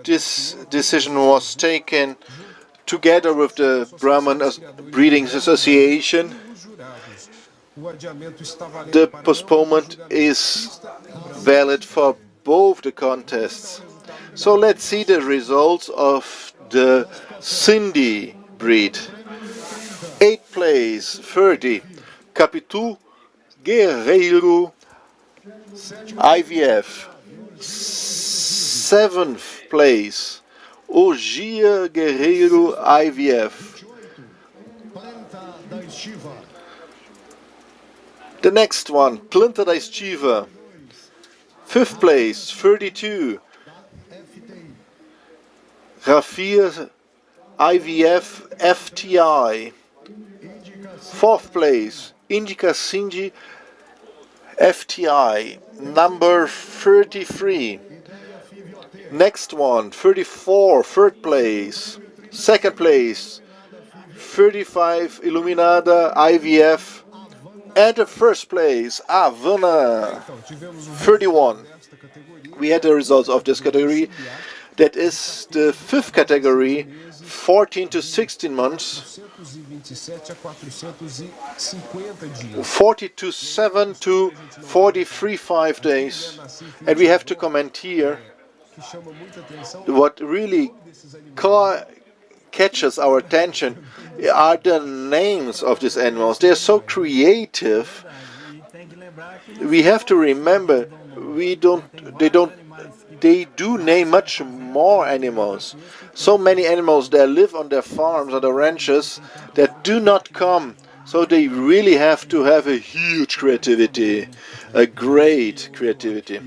This decision was taken together with the Brahman Breeding Association. The postponement is valid for both the contests. So let's see the results of the Sindi breed. 8th place, 30, Capitu Guerreiro IVF. 7th place, Ogia Guerreiro IVF. The next one, Planta da Estiva. 5th place, 32, Rafir IVF FTI. 4th place, Indica Sindi FTI, number 33. Next one, 34, 3rd place. 2nd place, 35, Iluminada IVF. And the 1st place, Havana, 31. We had the results of this category. That is the 5th category, 14 to 16 months, 47 to 43 5 days. And we have to comment here what really catches our attention are the names of these animals. They are so creative. We have to remember they they do name much more animals. So many animals that live on their farms, on their ranches, that do not come. So they really have to have a huge creativity, a great creativity.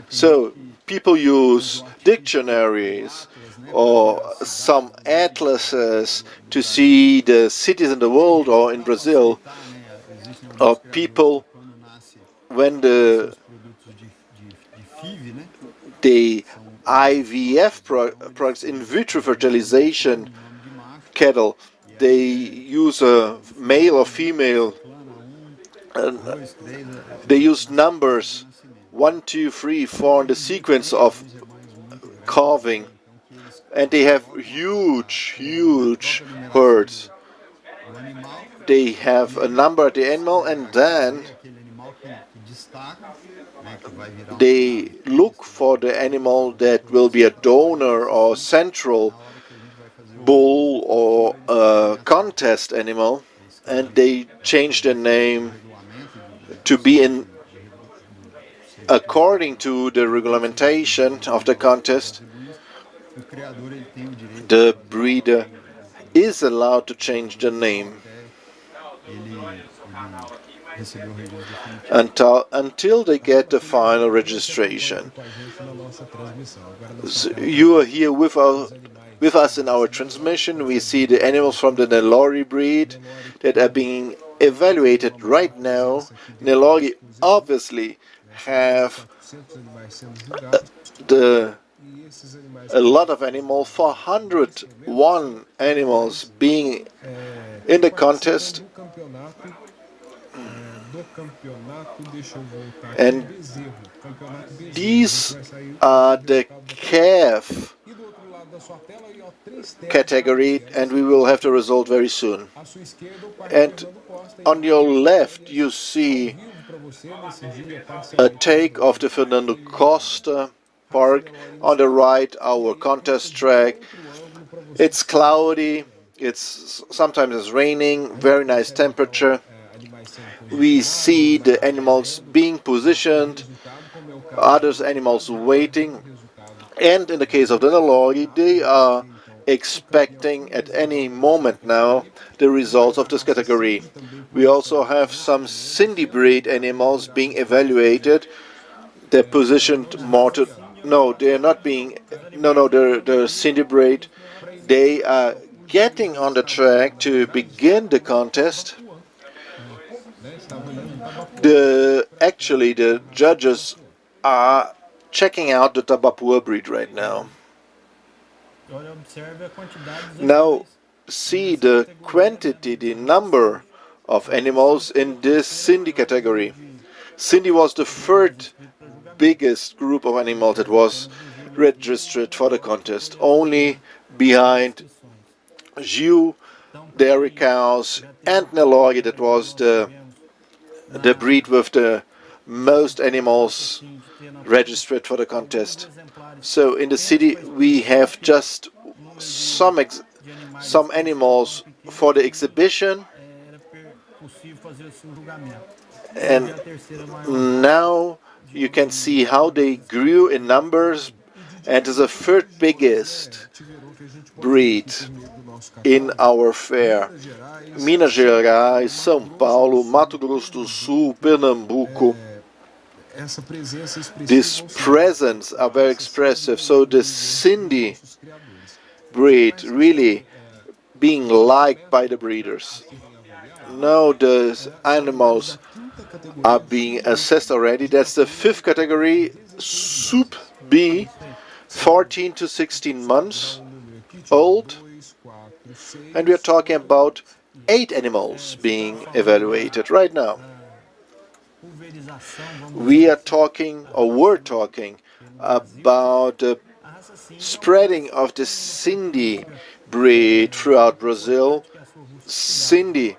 So people use dictionaries or some atlases to see the cities in the world or in Brazil, or people when the IVF products, in vitro fertilization cattle, they use a male or female, and they use numbers 1, 2, 3, 4 in the sequence of calving, and they have huge herds. They have a number at the animal, and then they look for the animal that will be a donor or central bull or a contest animal, and they change the name to be in according to the regulation of the contest. The breeder is allowed to change the name until they get the final registration. So you are here with us in our transmission. We see the animals from the Nelore breed that are being evaluated right now. Nelore obviously have a lot of animals, 401 animals being in the contest. And these are the calf category, and we will have the result very soon. And on your left you see a take of the Fernando Costa Park. On the right, our contest track. It's cloudy, sometimes it's raining, very nice temperature. We see the animals being positioned, others animals waiting, and in the case of the Nelore, they are expecting at any moment now the results of this category. We also have some Cindy breed animals being evaluated. They're positioned more to... No, they're not being... No, they're Cindy breed. They are getting on the track to begin the contest. Actually, the judges are checking out the Tabapua breed right now. Now, see the quantity, the number of animals in this Cindy category. Cindy was the third biggest group of animals that was registered for the contest, only behind Gil, dairy cows, and Nelore, that was the breed with the most animals registered for the contest. So in the city we have just some animals for the exhibition, and now you can see how they grew in numbers, and is the third biggest breed in our fair. Minas Gerais, São Paulo, Mato Grosso do Sul, Pernambuco. These presents are very expressive, so the Cindy breed really being liked by the breeders. Now the animals are being assessed already. That's the fifth category, Soup B, 14 to 16 months old, and we are talking about 8 animals being evaluated right now. We're talking about the spreading of the Cindy breed throughout Brazil. Cindy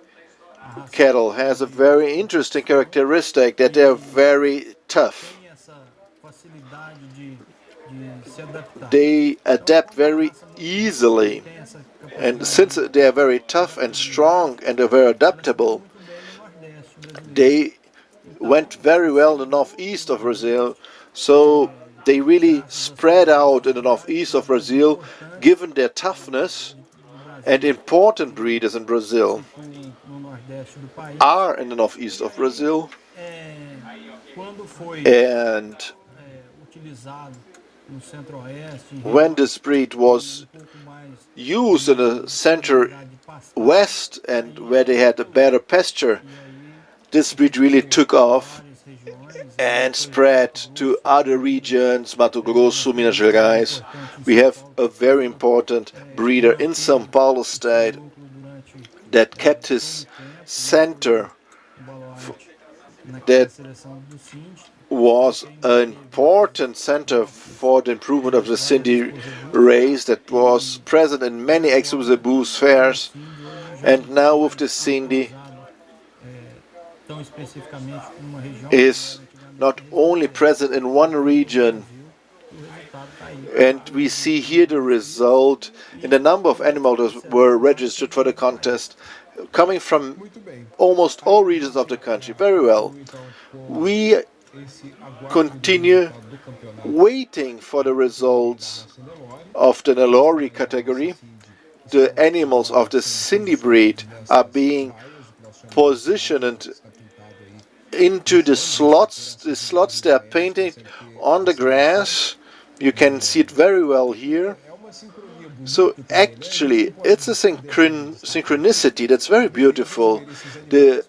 cattle has a very interesting characteristic, that they are very tough. They adapt very easily, and since they are very tough and strong and they're very adaptable, they went very well in the northeast of Brazil. So They really spread out in the northeast of Brazil, given their toughness, and important breeders in Brazil are in the northeast of Brazil. And when this breed was used in the center west and where they had a better pasture, this breed really took off and spread to other regions, Mato Grosso, Minas Gerais. We have a very important breeder in São Paulo state that kept his center, that was an important center for the improvement of the Cindy race, that was present in many Expozebu fairs, and now with the Cindy is not only present in one region, and we see here the result in the number of animals that were registered for the contest, coming from almost all regions of the country. Very well. We continue waiting for the results of the Nelore category. The animals of the Cindy breed are being positioned into the slots. The slots, they are painted on the grass. You can see it very well here. So actually, it's a synchronicity that's very beautiful. The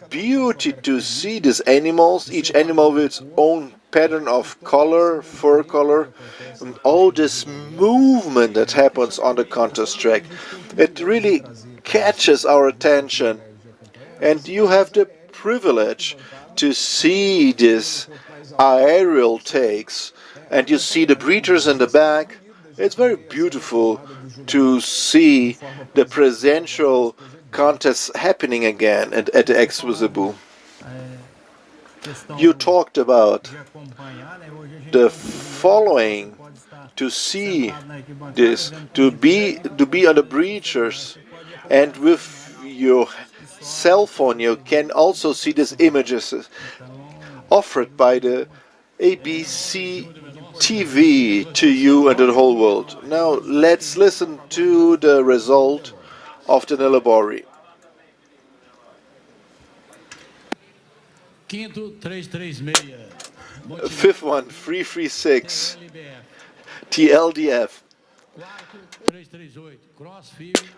beauty to see these animals, each animal with its own pattern of color, fur color, and all this movement that happens on the contest track. It really catches our attention. And you have the privilege to see these aerial takes, and you see the breeders in the back. It's very beautiful to see the presential contests happening again at the Expozebu. You talked about the following, to see this, to be on the breeders, and with your cell phone you can also see these images offered by the ABC TV to you and the whole world. Now let's listen to the result of the Nelore.
Quinto, 336.
Fifth one, 336. TLDF.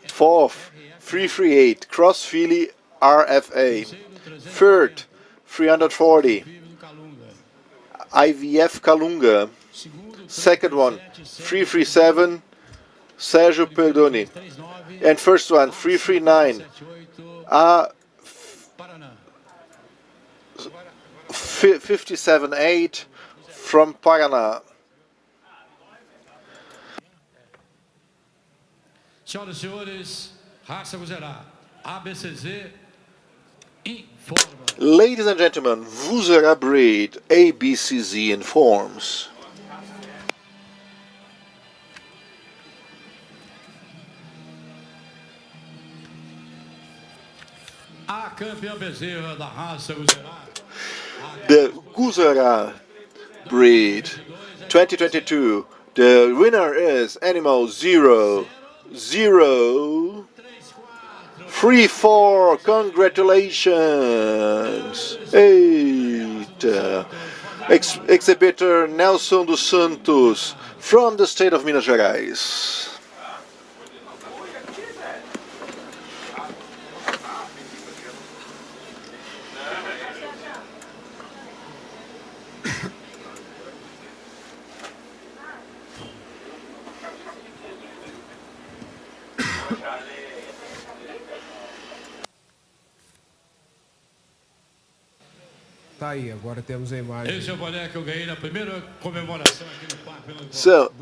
Fourth, 338. Cross Philly RFA. Third, 340. IVF Calunga. Second one, 337. Sergio Perdoni. And first one, 339. 57.8 from Paraná.
Senhoras e senhores, raça Guzerá, ABCZ informa.
Ladies and gentlemen, Vuzera breed, ABCZ informs.
A campeã bezerra da raça Guzerá.
The Guzera breed 2022. The winner is animal 0-0-3-4. Congratulations. 8. Exhibitor Nelson dos Santos from the state of Minas Gerais.
Tá aí, agora temos a imagem.
Esse é o boné que eu ganhei na primeira comemoração aqui no parque.
So,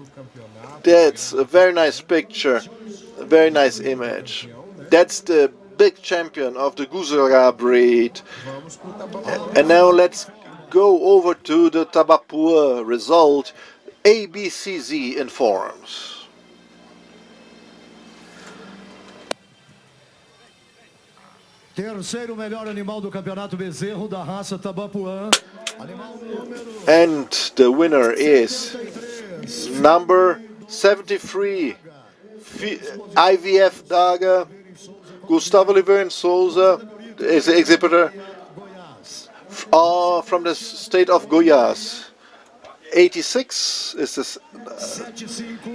that's a very nice picture, a very nice image. That's the big champion of the Guzera breed. And now let's go over to the Tabapuã result. ABCZ informs.
Terceiro melhor animal do campeonato bezerro da raça Tabapuã
And the winner is number 73, IVF Daga, Gustavo Oliveira Souza is the exhibitor from the state of Goiás. 86 is this,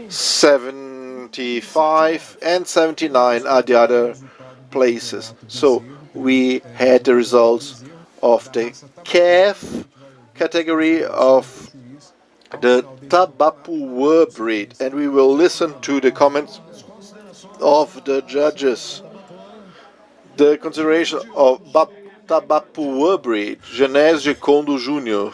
75 and 79 are the other places. So we had the results of the calf category of the Tabapuã breed, and we will listen to the comments of the judges. The consideration of Tabapuã breed, Genésio Kondo Jr.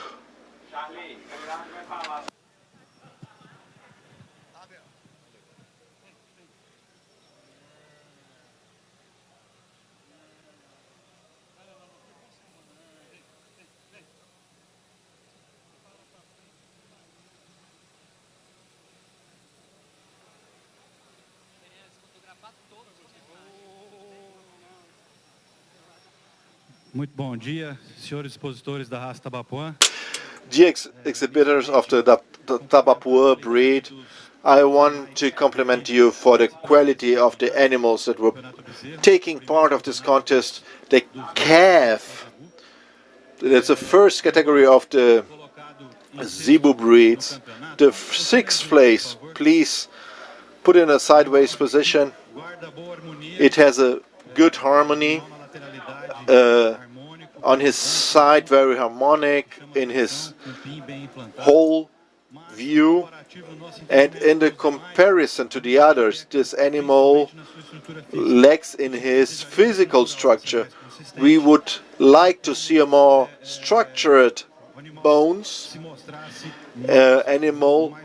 Muito bom dia, senhores expositores da raça Tabapuã.
Dear exhibitors of the Tabapuã breed, I want to compliment you for the quality of the animals that were taking part of this contest. The calf, that's the first category of the Zebu breeds. The sixth place, please put in a sideways position. It has a good harmony. On his side, very harmonic in his whole view, and in the comparison to the others, this animal lacks in his physical structure. We would like to see a more structured bones animal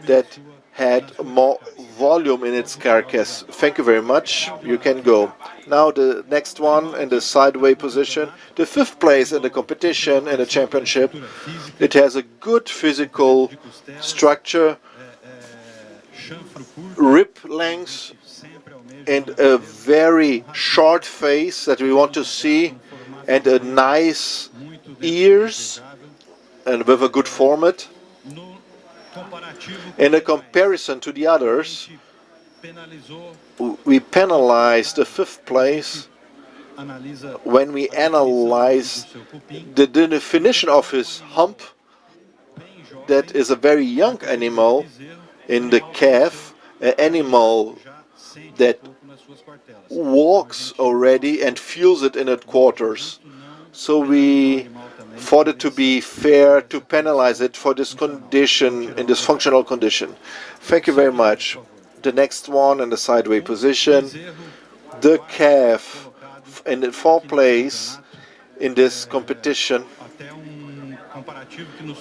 that had more volume in its carcass. Thank you very much. You can go. Now the next one in the sideway position, the fifth place in the competition in the championship. It has a good physical structure, rib length, and a very short face that we want to see, and a nice ears, and with a good format. In a comparison to the others, we penalize the fifth place when we analyze the definition of his hump. That is a very young animal in the calf, an animal that walks already and feels it in its quarters. So we thought it to be fair to penalize it for this condition, in this functional condition. Thank you very much. The next one in the sideway position, the calf in the fourth place in this competition.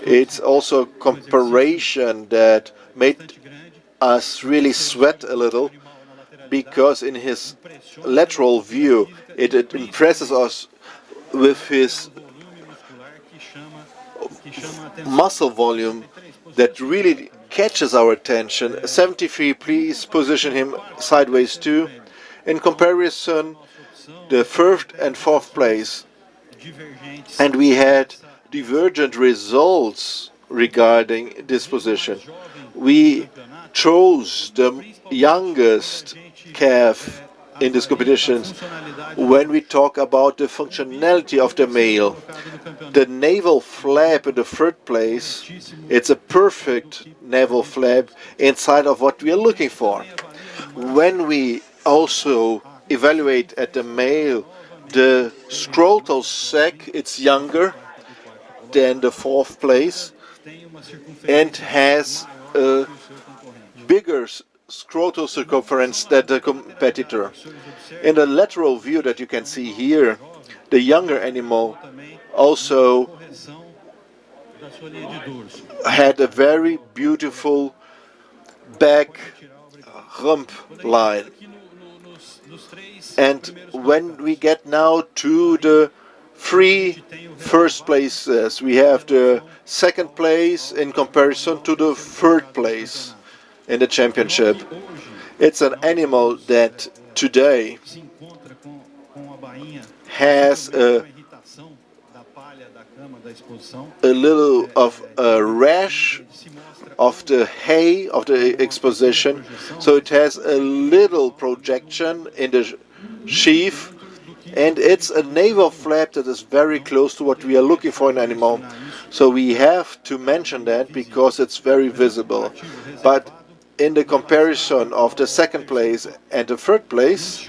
It's also a comparison that made us really sweat a little, because in his lateral view it impresses us with his muscle volume that really catches our attention. 73, please position him sideways too. In comparison, the first and fourth place, and we had divergent results regarding this position. We chose the youngest calf in this competition when we talk about the functionality of the male. The navel flap in the third place, it's a perfect navel flap inside of what we are looking for. When we also evaluate at the male, the scrotal sac, it's younger than the fourth place and has a bigger scrotal circumference than the competitor. In the lateral view that you can see here, the younger animal also had a very beautiful back rump line. And when we get now to the three first places, we have the second place in comparison to the third place in the championship. It's an animal that today has a a little of a rash of the hay of the exposition, so it has a little projection in the sheath, and it's a naval flap that is very close to what we are looking for in an animal. So we have to mention that because it's very visible. But in the comparison of the second place and the third place,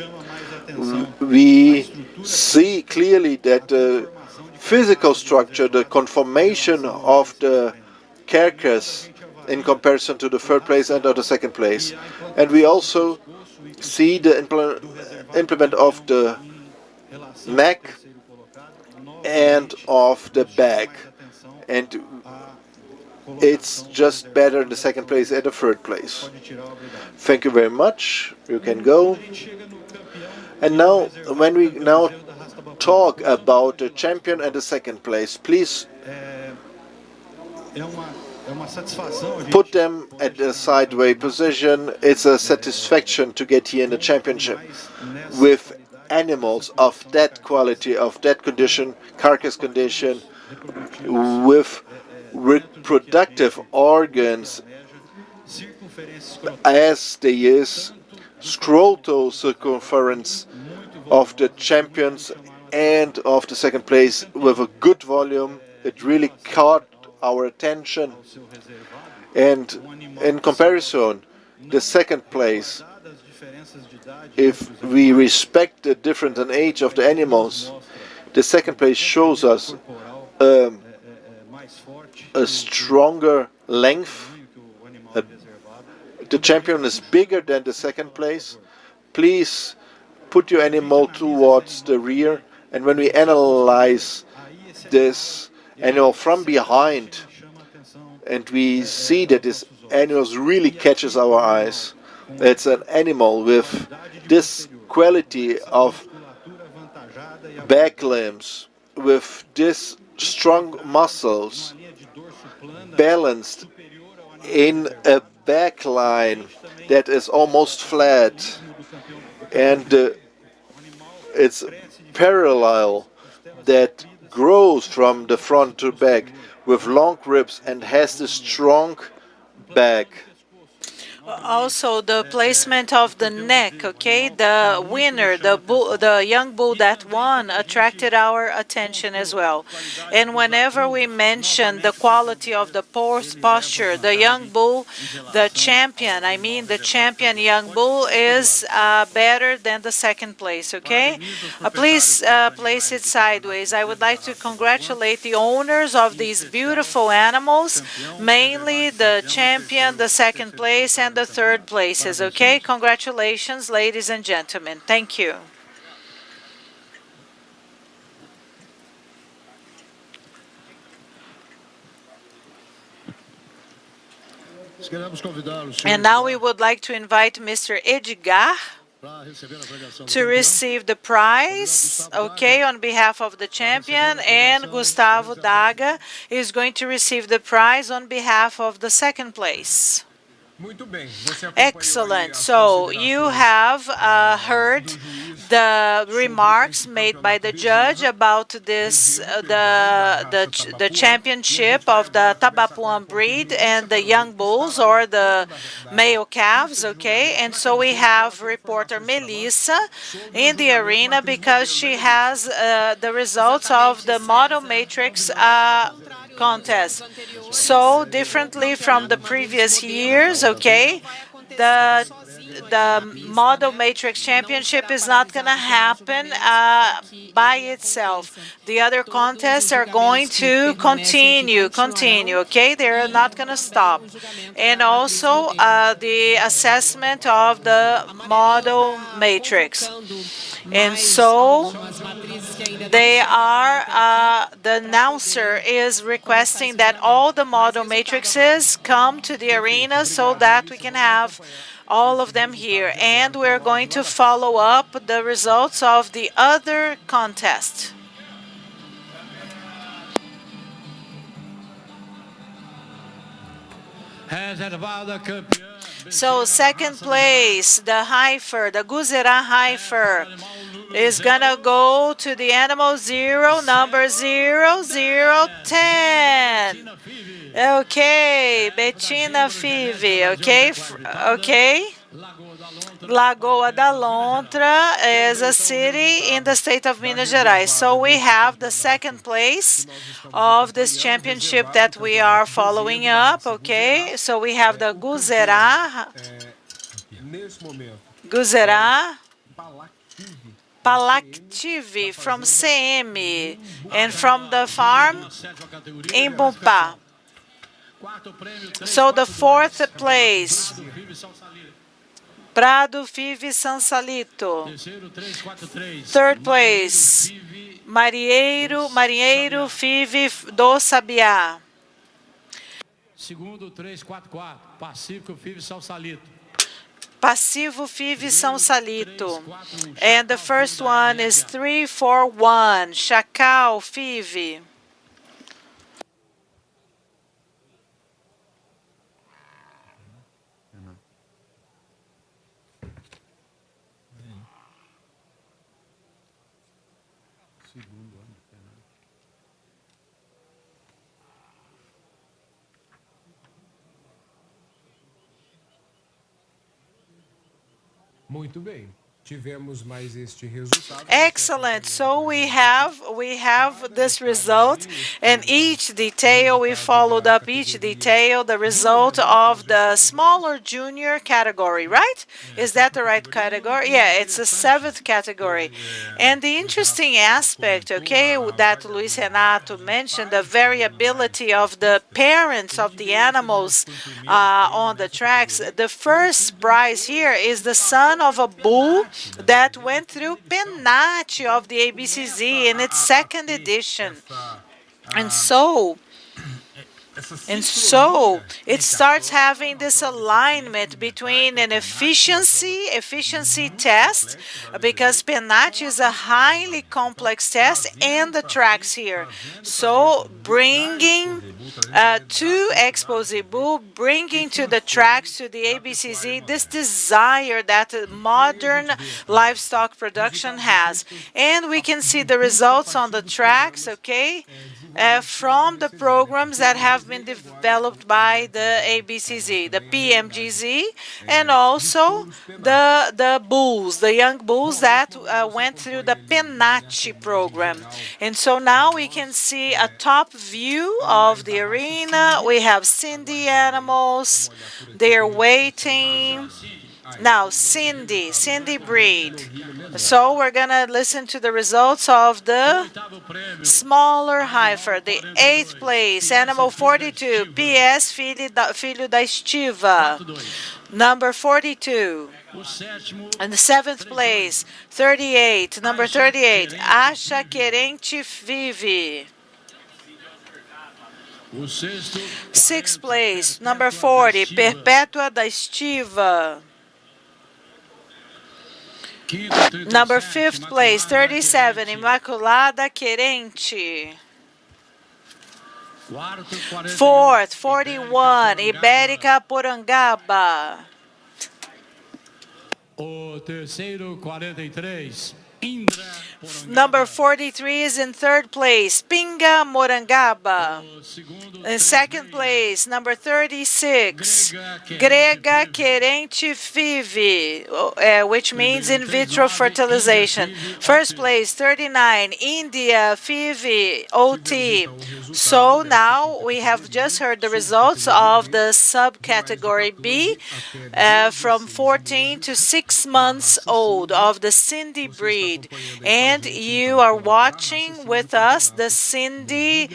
we see clearly that the physical structure, the conformation of the carcass in comparison to the third place and of the second place. And we also see the implement of the neck and of the back. And it's just better in the second place and the third place. Thank you very much. You can go. And now, when we now talk about the champion and the second place, please put them at a sideway position. It's a satisfaction to get here in the championship with animals of that quality, of that condition, carcass condition, with reproductive organs as there is scrotal circumference of the champions and of the second place with a good volume. It really caught our attention, and in comparison, the second place, if we respect the difference in age of the animals, the second place shows us a stronger length. The champion is bigger than the second place. Please put your animal towards the rear, and when we analyze this animal from behind, and we see that this animal really catches our eyes, it's an animal with this quality of back limbs, with this strong muscles, balanced in a back line that is almost flat, and it's parallel that grows from the front to back with long ribs and has this strong back.
Also, the placement of the neck, okay? The winner, the young bull that won, attracted our attention as well. And whenever we mention the quality of the posture, the young bull, the champion young bull is better than the second place, okay? Please place it sideways. I would like to congratulate the owners of these beautiful animals, mainly the champion, the second place, and the third places, okay? Congratulations, ladies and gentlemen. Thank you. And now we would like to invite Mr. Edgar to receive the prize, okay, on behalf of the champion, and Gustavo Daga is going to receive the prize on behalf of the second place. Excellent. So you have heard the remarks made by the judge about this, the championship of the Tabapuan breed and the young bulls or the male calves, okay? And so we have reporter Melissa in the arena because she has the results of the model matrix contest. So differently from the previous years, okay, the model matrix championship is not going to happen by itself. The other contests are going to continue, okay? They're not going to stop. And also the assessment of the model matrix. And so they are, the announcer is requesting that all the model matrices come to the arena so that we can have all of them here. And we're going to follow up the results of the other contest. So second place, the heifer, the Guzerá heifer, is gonna go to the animal 0, number 0010. Okay, Bettina Five. Okay, okay. Lagoa da Lontra is a city in the state of Minas Gerais. So we have the second place of this championship that we are following up, okay? So we have the Guzerá Palactive from CM and from the farm in Bumpá. So the fourth place, Prado Five Sansalito. Third place, Marinheiro Five do Sabiá.
Segundo, 344, Pacífico Five Salsalito.
Passivo Five São Salito. And the first one is 341, Chacal Five.
Muito bem. Tivemos mais este resultado.
Excellent. So we have this result, and each detail we followed up each detail, the result of the smaller junior category, right? Is that the right category? Yeah, it's a 7th category. And the interesting aspect, okay, that Luis Renato mentioned, the variability of the parents of the animals on the tracks. The first prize here is the son of a bull that went through Penate of the ABCZ in its 2nd edition. And so it starts having this alignment between an efficiency test, because Penate is a highly complex test, and the tracks here. So bringing to Expozebu, bringing to the tracks, to the ABCZ, this desire that modern livestock production has. And we can see the results on the tracks, okay? From the programs that have been developed by the ABCZ, the PMGZ, and also the bulls, the young bulls that went through the Penate program. And so now we can see a top view of the arena. We have Cindy animals, they're waiting. Now, Cindy breed. So we're going to listen to the results of the smaller heifer. The 8th place, animal 42, PS Filho da Estiva. Number 42. And the 7th place, 38, number 38, Acha Querente Vive. 6th place, number 40, Perpétua da Estiva. Number 5th place, 37, Imaculada Querente. 4th, 41, Ibérica Porangaba.
O terceiro, 43,
Number 43 is in 3rd place, Pinga Morangaba. In 2nd place, number 36, Grega Querente Vive, which means in vitro fertilization. 1st place, 39, India Vive OT. So now we have just heard the results of the subcategory B from 14 to 6 months old of the Cindy breed. And you are watching with us the Cindy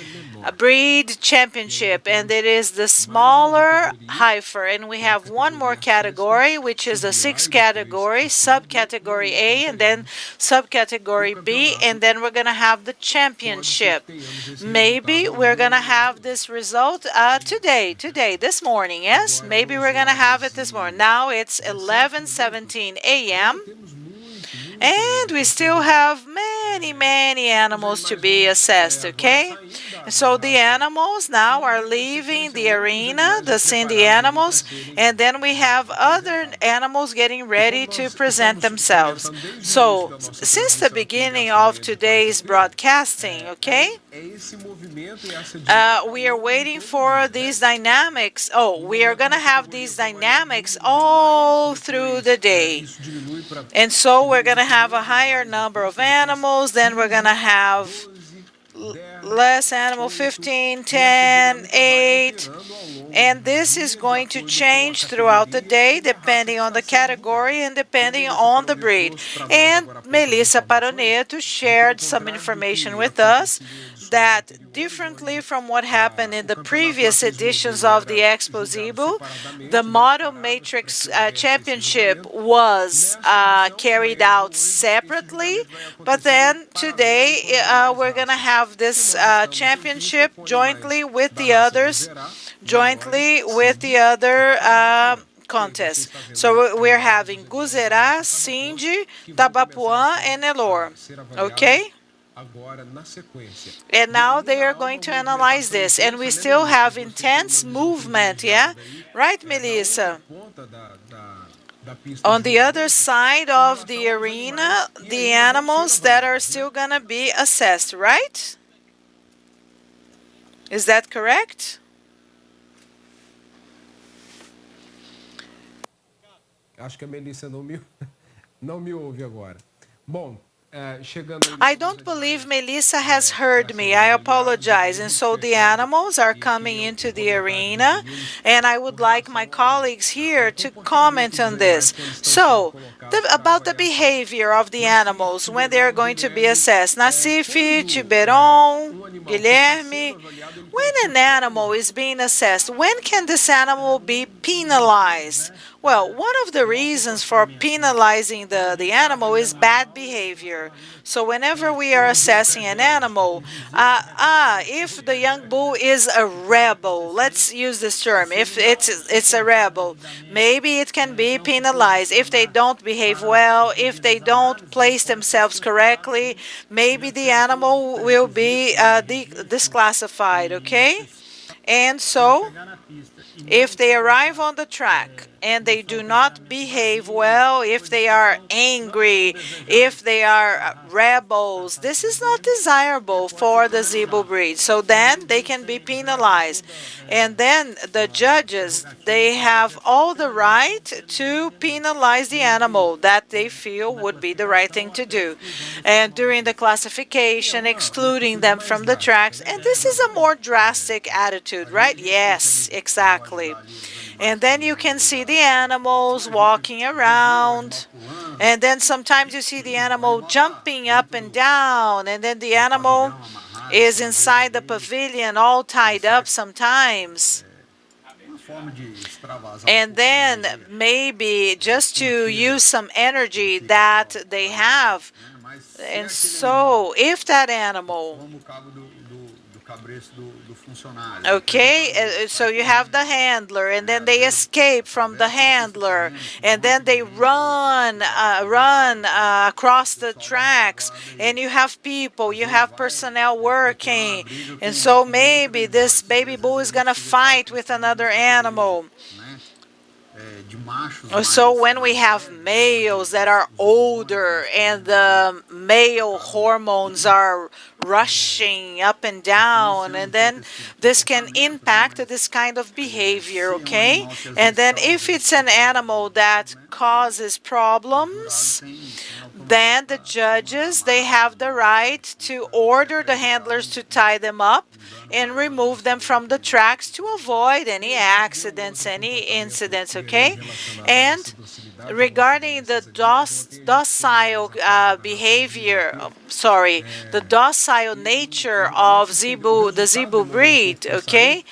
breed championship, and it is the smaller heifer. And we have one more category, which is the 6th category, subcategory A, and then subcategory B, and then we're going to have the championship. Maybe we're going to have this result today, this morning, yes? Maybe we're going to have it this morning. Now it's 11:17 a.m. And we still have many animals to be assessed, okay? So the animals now are leaving the arena, the Cindy animals, and then we have other animals getting ready to present themselves. So since the beginning of today's broadcasting, okay, we are waiting for these dynamics. Oh, we are going to have these dynamics all through the day. And so we're going to have a higher number of animals, then we're going to have less animal, 15, 10, 8, and this is going to change throughout the day depending on the category and depending on the breed. And Melissa Paroneto shared some information with us that differently from what happened in the previous editions of the Expozebu, the Model Matrix Championship was carried out separately, but then today we're going to have this championship jointly with the others, jointly with the other contests. So we're having Guzerá, Cindy, Tabapuã, and Elor. Okay? And now they are going to analyze this. And we still have intense movement, yeah? Right, Melissa? On the other side of the arena, the animals that are still going to be assessed, right? Is that correct?
Acho que a Melissa não me ouve agora. Bom,
I don't believe Melissa has heard me. I apologize. And so the animals are coming into the arena, and I would like my colleagues here to comment on this. So, about the behavior of the animals when they are going to be assessed. Nassif, Tiberon, Guilherme, when an animal is being assessed, when can this animal be penalized? Well, one of the reasons for penalizing the animal is bad behavior. So whenever we are assessing an animal, if the young bull is a rebel, let's use this term, if it's a rebel, maybe it can be penalized. If they don't behave well, if they don't place themselves correctly, maybe the animal will be disclassified, okay? And so, if they arrive on the track and they do not behave well, if they are angry, if they are rebels, this is not desirable for the Zebu breed. So then they can be penalized. And then the judges, they have all the right to penalize the animal that they feel would be the right thing to do. And during the classification, excluding them from the tracks. And this is a more drastic attitude, right? Yes, exactly. And then you can see the animals walking around. And then sometimes you see the animal jumping up and down. And then the animal is inside the pavilion all tied up sometimes. And then maybe just to use some energy that they have. And so if that animal... Okay, so you have the handler, and then they escape from the handler, and then they run across the tracks, and you have people, you have personnel working, and so maybe this baby bull is gonna fight with another animal. So when we have males that are older and the male hormones are rushing up and down, and then this can impact this kind of behavior, okay? And then if it's an animal that causes problems, then the judges, they have the right to order the handlers to tie them up and remove them from the tracks to avoid any accidents, any incidents, okay? And regarding the docile behavior, the docile nature of the Zebu breed, okay?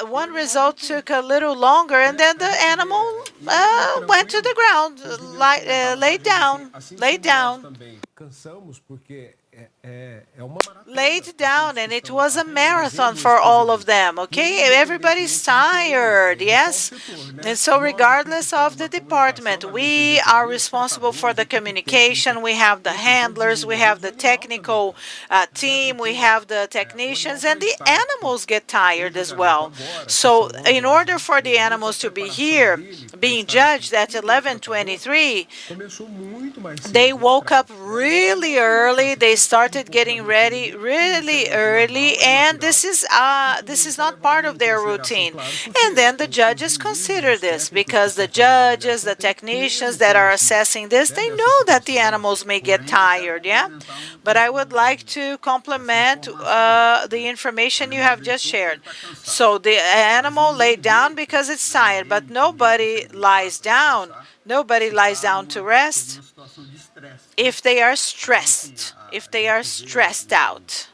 One result took a little longer, and then the animal went to the ground, laid down. laid down, and it was a marathon for all of them, okay? Everybody's tired, yes? And so regardless of the department, we are responsible for the communication. We have the handlers, we have the technical team, we have the technicians, and the animals get tired as well. So in order for the animals to be here, being judged at 11:23, they woke up really early. They started getting ready really early, and this is not part of their routine. And then the judges consider this because the judges, the technicians that are assessing this, they know that the animals may get tired, yeah? But I would like to complement the information you have just shared. So the animal laid down because it's tired, but nobody lies down. Nobody lies down to rest if they are stressed, if they are stressed out.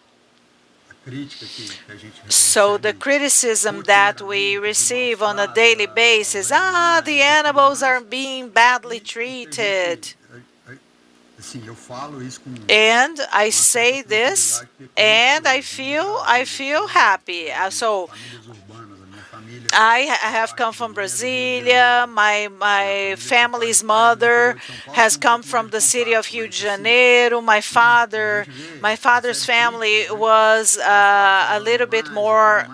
So the criticism that we receive on a daily basis, the animals are being badly treated. And I say this, and I feel happy. So I have come from Brasilia. My family's mother has come from the city of Rio de Janeiro. My father's family was a little bit more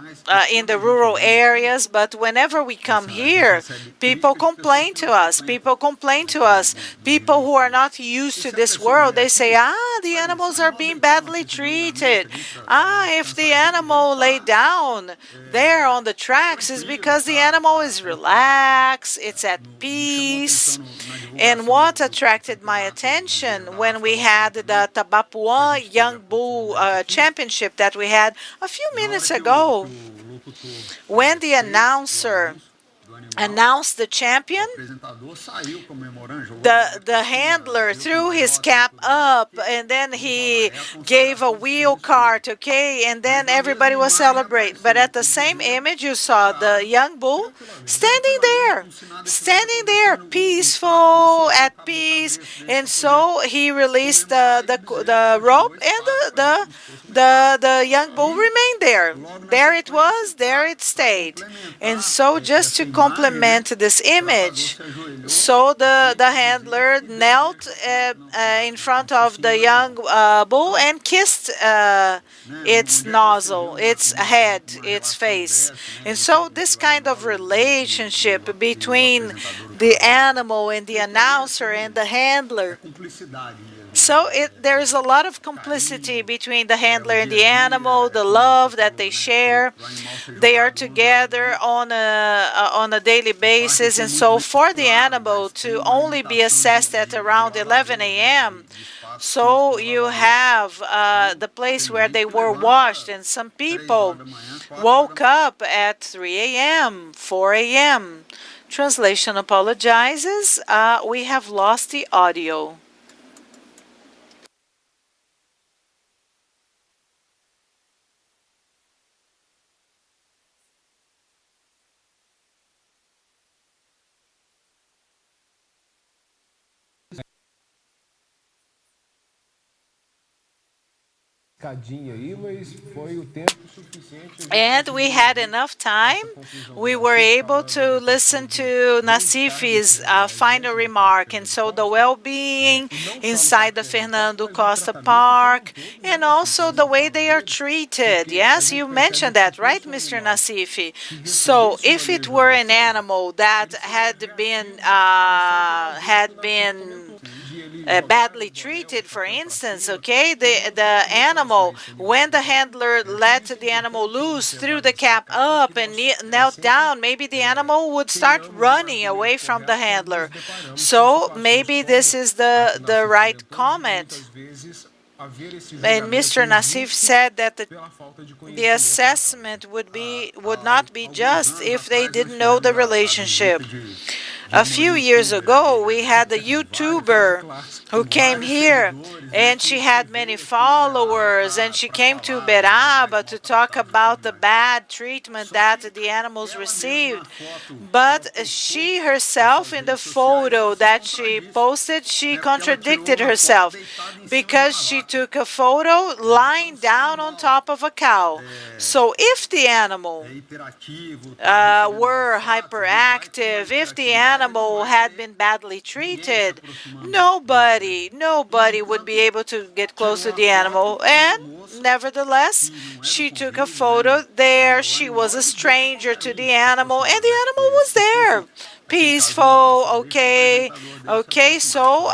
in the rural areas, but whenever we come here, people complain to us. People who are not used to this world, they say, the animals are being badly treated. If the animal lay down there on the tracks, is because the animal is relaxed, it's at peace. And what attracted my attention when we had the Tabapuã Young Bull Championship that we had a few minutes ago, when the announcer announced the champion, the handler threw his cap up, and then he gave a wheel cart, okay, and then everybody was celebrating. But at the same image, you saw the young bull standing there, peaceful, at peace. And so he released the rope, and the young bull remained there. There it was, there it stayed. And so just to complement this image, so the handler knelt in front of the young bull and kissed its nozzle, its head, its face. And so this kind of relationship between the animal and the announcer and the handler, so there's a lot of complicity between the handler and the animal, the love that they share. They are together on a daily basis. And so for the animal to only be assessed at around 11 a.m., so you have the place where they were washed, and some people woke up at 3 a.m., 4 a.m. Translation apologizes. We have lost the audio. And we had enough time. We were able to listen to Nassif's final remark. And so the well-being inside the Fernando Costa Park, and also the way they are treated. Yes, you mentioned that, right, Mr. Nassif? So if it were an animal that had been badly treated, for instance, okay, the animal, when the handler let the animal loose, threw the cap up and knelt down, maybe the animal would start running away from the handler. So maybe this is the right comment. And Mr. Nassif said that the assessment would not be just if they didn't know the relationship. A few years ago, we had a YouTuber who came here, and she had many followers, and she came to Uberaba to talk about the bad treatment that the animals received. But she herself, in the photo that she posted, she contradicted herself because she took a photo lying down on top of a cow. So if the animal were hyperactive, if the animal had been badly treated, nobody would be able to get close to the animal. And nevertheless, she took a photo there. She was a stranger to the animal, and the animal was there. Peaceful, okay, so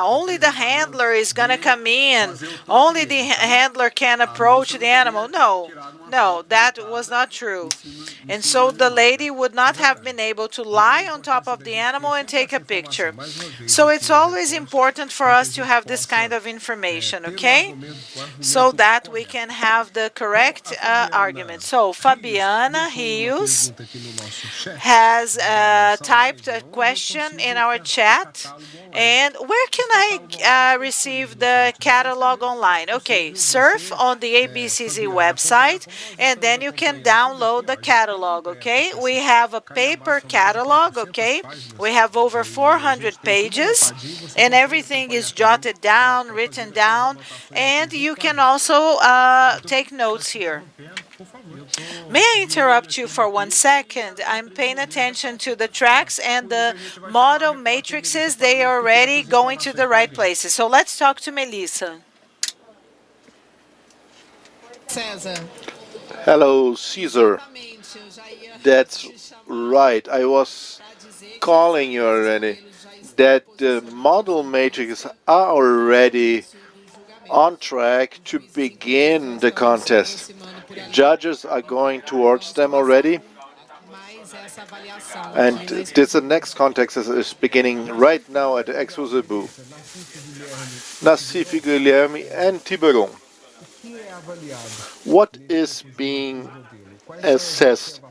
only the handler is gonna come in. Only the handler can approach the animal. No, that was not true. And so the lady would not have been able to lie on top of the animal and take a picture. So it's always important for us to have this kind of information, okay? So that we can have the correct argument. So Fabiana Rios has typed a question in our chat. And where can I receive the catalog online? Okay, surf on the ABCZ website, and then you can download the catalog, okay? We have a paper catalog, okay? We have over 400 pages, and everything is jotted down, written down, and you can also take notes here. May I interrupt you for 1 second? I'm paying attention to the tracks and the model matrices. They are already going to the right places. So let's talk to Melissa.
César.
Hello, Caesar. That's right. I was calling you already. That the model matrices are already on track to begin the contest. Judges are going towards them already. And the next contest is beginning right now at Expozebu. Nassif, Guilherme, and Tiburon. What is being assessed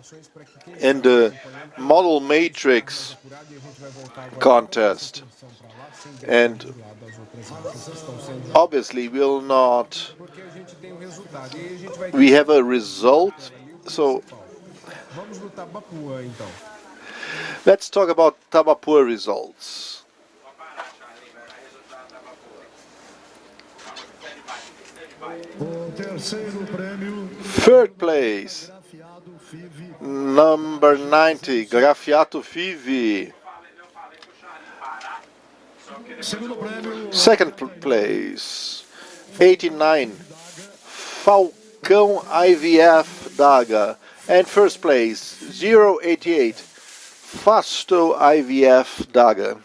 in the model matrix contest? And obviously we'll not. We have a result, so let's talk about Tabapua results. Third place, number 90, Grafiato Vivi. Second place, 89, Falcão IVF Daga. And first place, 088, Fasto IVF Daga.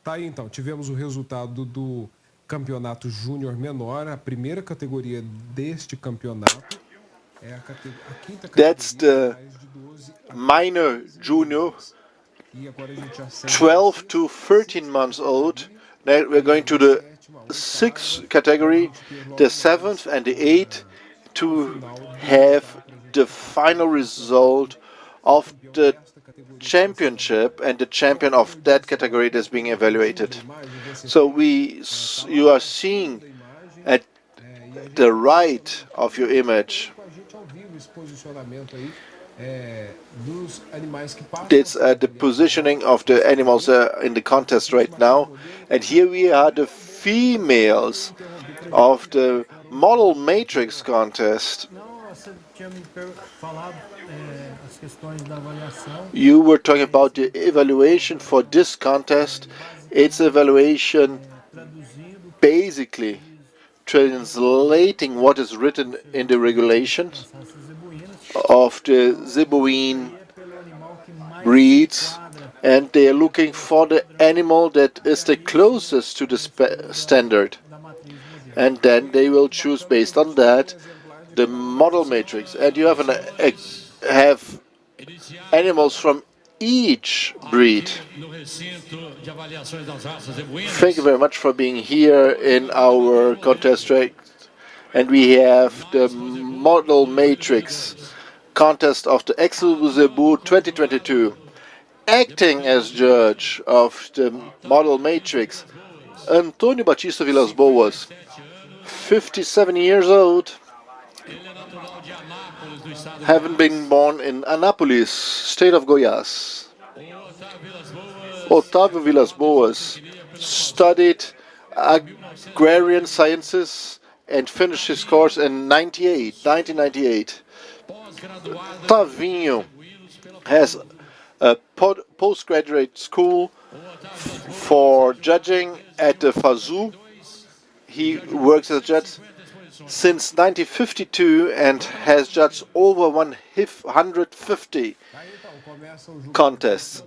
Tá aí então, tivemos o resultado do campeonato júnior menor, a primeira categoria deste campeonato. É a quinta categoria.
That's the minor junior, 12 to 13 months old. Now we're going to the sixth category, the seventh and the eighth, to have the final result of the championship and the champion of that category that's being evaluated. So you are seeing at the right of your image, it's the positioning of the animals in the contest right now. And here we are the females of the model matrix contest. You were talking about the evaluation for this contest. It's evaluation basically translating what is written in the regulations of the Zebuine breeds, and they are looking for the animal that is the closest to the standard. and then they will choose based on that the model matrix. And you have have animals from each breed. Thank you very much for being here in our contest track. And we have the model matrix contest of the Expozebu 2022. Acting as judge of the model matrix, Antônio Batista Vilas Boas, 57 years old, having been born in Anápolis, state of Goiás. Otávio Vilas Boas studied agrarian sciences and finished his course in 1998. Tavinho has a postgraduate school for judging at the FASU. He works as a judge since 1952 and has judged over 150 contests.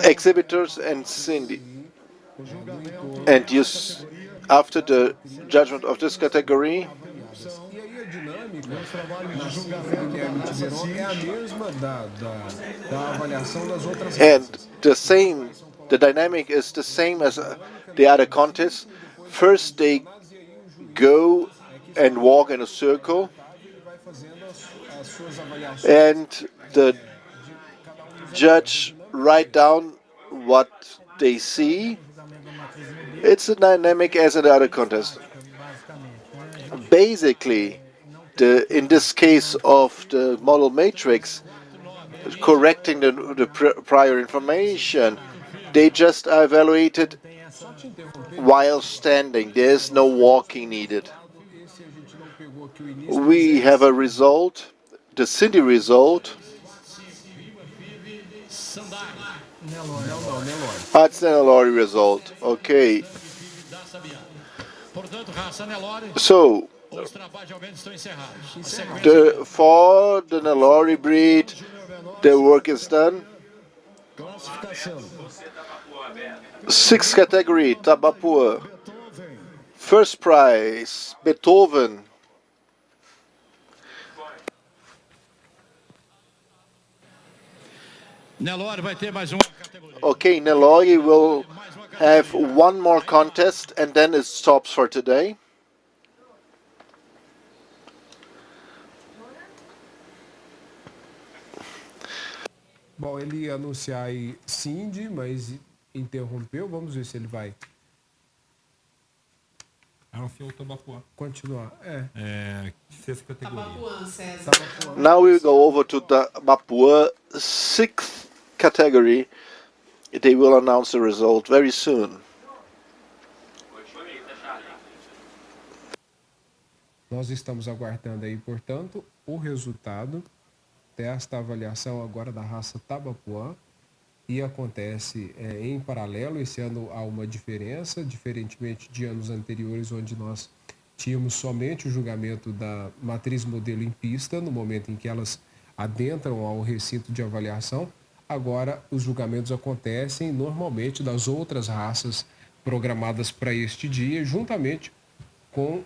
Exhibitors and Cindy. And after the judgment of this category, and the dynamic is the same as the other contests. First they go and walk in a circle, and the judge write down what they see. It's a dynamic as in the other contest. Basically, in this case of the model matrix, correcting the prior information, they just are evaluated while standing. There's no walking needed. We have a result, the Cindy result. It's the Nelore result. Okay. So, for the Nelore breed, the work is done. Sixth category, Tabapuã. First prize, Beethoven. Okay, Nelore will have one more contest and then it stops for today.
Bom, ele ia anunciar aí Cindy, mas interrompeu. Vamos ver se ele vai.
Anunciou o Tabapuã.
Continuar.
Sexta categoria.
Now we go over to the Tabapuã, sixth category. They will announce the result very soon.
Nós estamos aguardando aí, portanto, o resultado desta avaliação agora da raça Tabapuã, e acontece em paralelo. Esse ano há uma diferença, diferentemente de anos anteriores, onde nós tínhamos somente o julgamento da matriz modelo em pista, no momento em que elas adentram ao recinto de avaliação. Agora os julgamentos acontecem normalmente das outras raças programadas para este dia, juntamente com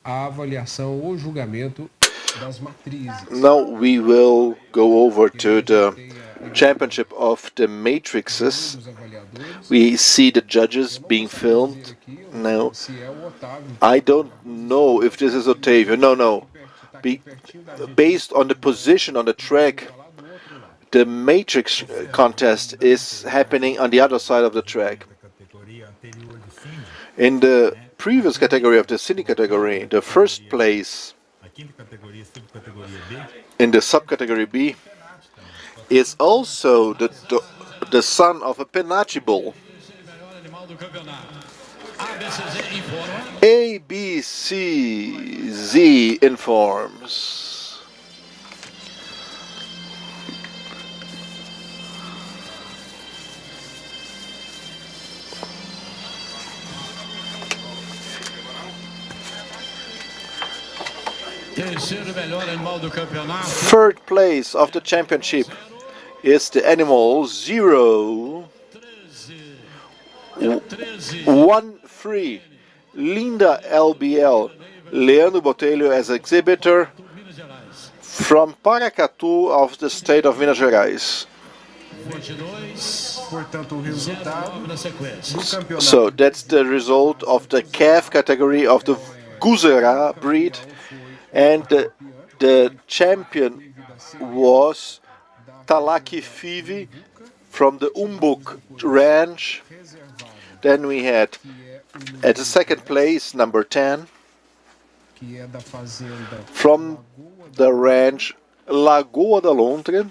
a avaliação ou julgamento das matrizes.
Now we will go over to the championship of the matrices. We see the judges being filmed now. I don't know if this is Otávio. No. Based on the position on the track, the matrix contest is happening on the other side of the track. In the previous category of the Cindy category, the first place in the subcategory B is also the son of a Penachi bull. ABCZ informs. Third place of the championship is the animal 0 1-3. Linda LBL. Leandro Botelho as exhibitor from Paracatu of the state of Minas Gerais.
Portanto, o resultado do campeonato.
So that's the result of the calf category of the Guzerá breed, and the champion was Talaki Fivi from the Umbuk ranch. Then we had at the second place number 10 from the ranch Lagoa da Lontra,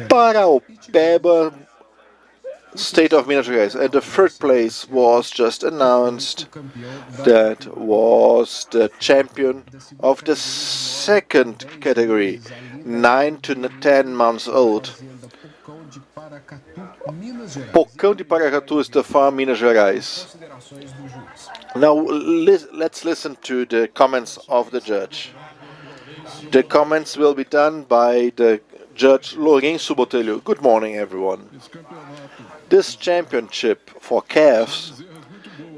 Paraupeba, state of Minas Gerais. And the third place was just announced. That was the champion of the second category, 9 to 10 months old. Pocão de Paracatu is the farm, Minas Gerais. Now let's listen to the comments of the judge. The comments will be done by the judge Lourenço Botelho. Good morning, everyone. This championship for calves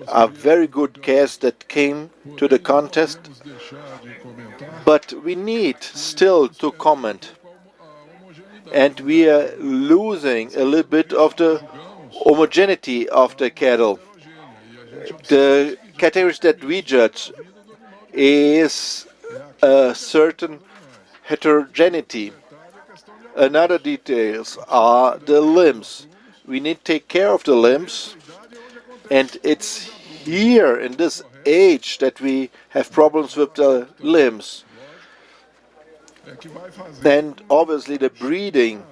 are very good calves that came to the contest, but we need still to comment. And we are losing a little bit of the homogeneity of the cattle. The categories that we judge is a certain heterogeneity. Another details are the limbs. We need to take care of the limbs, and it's here in this age that we have problems with the limbs. And obviously the breeding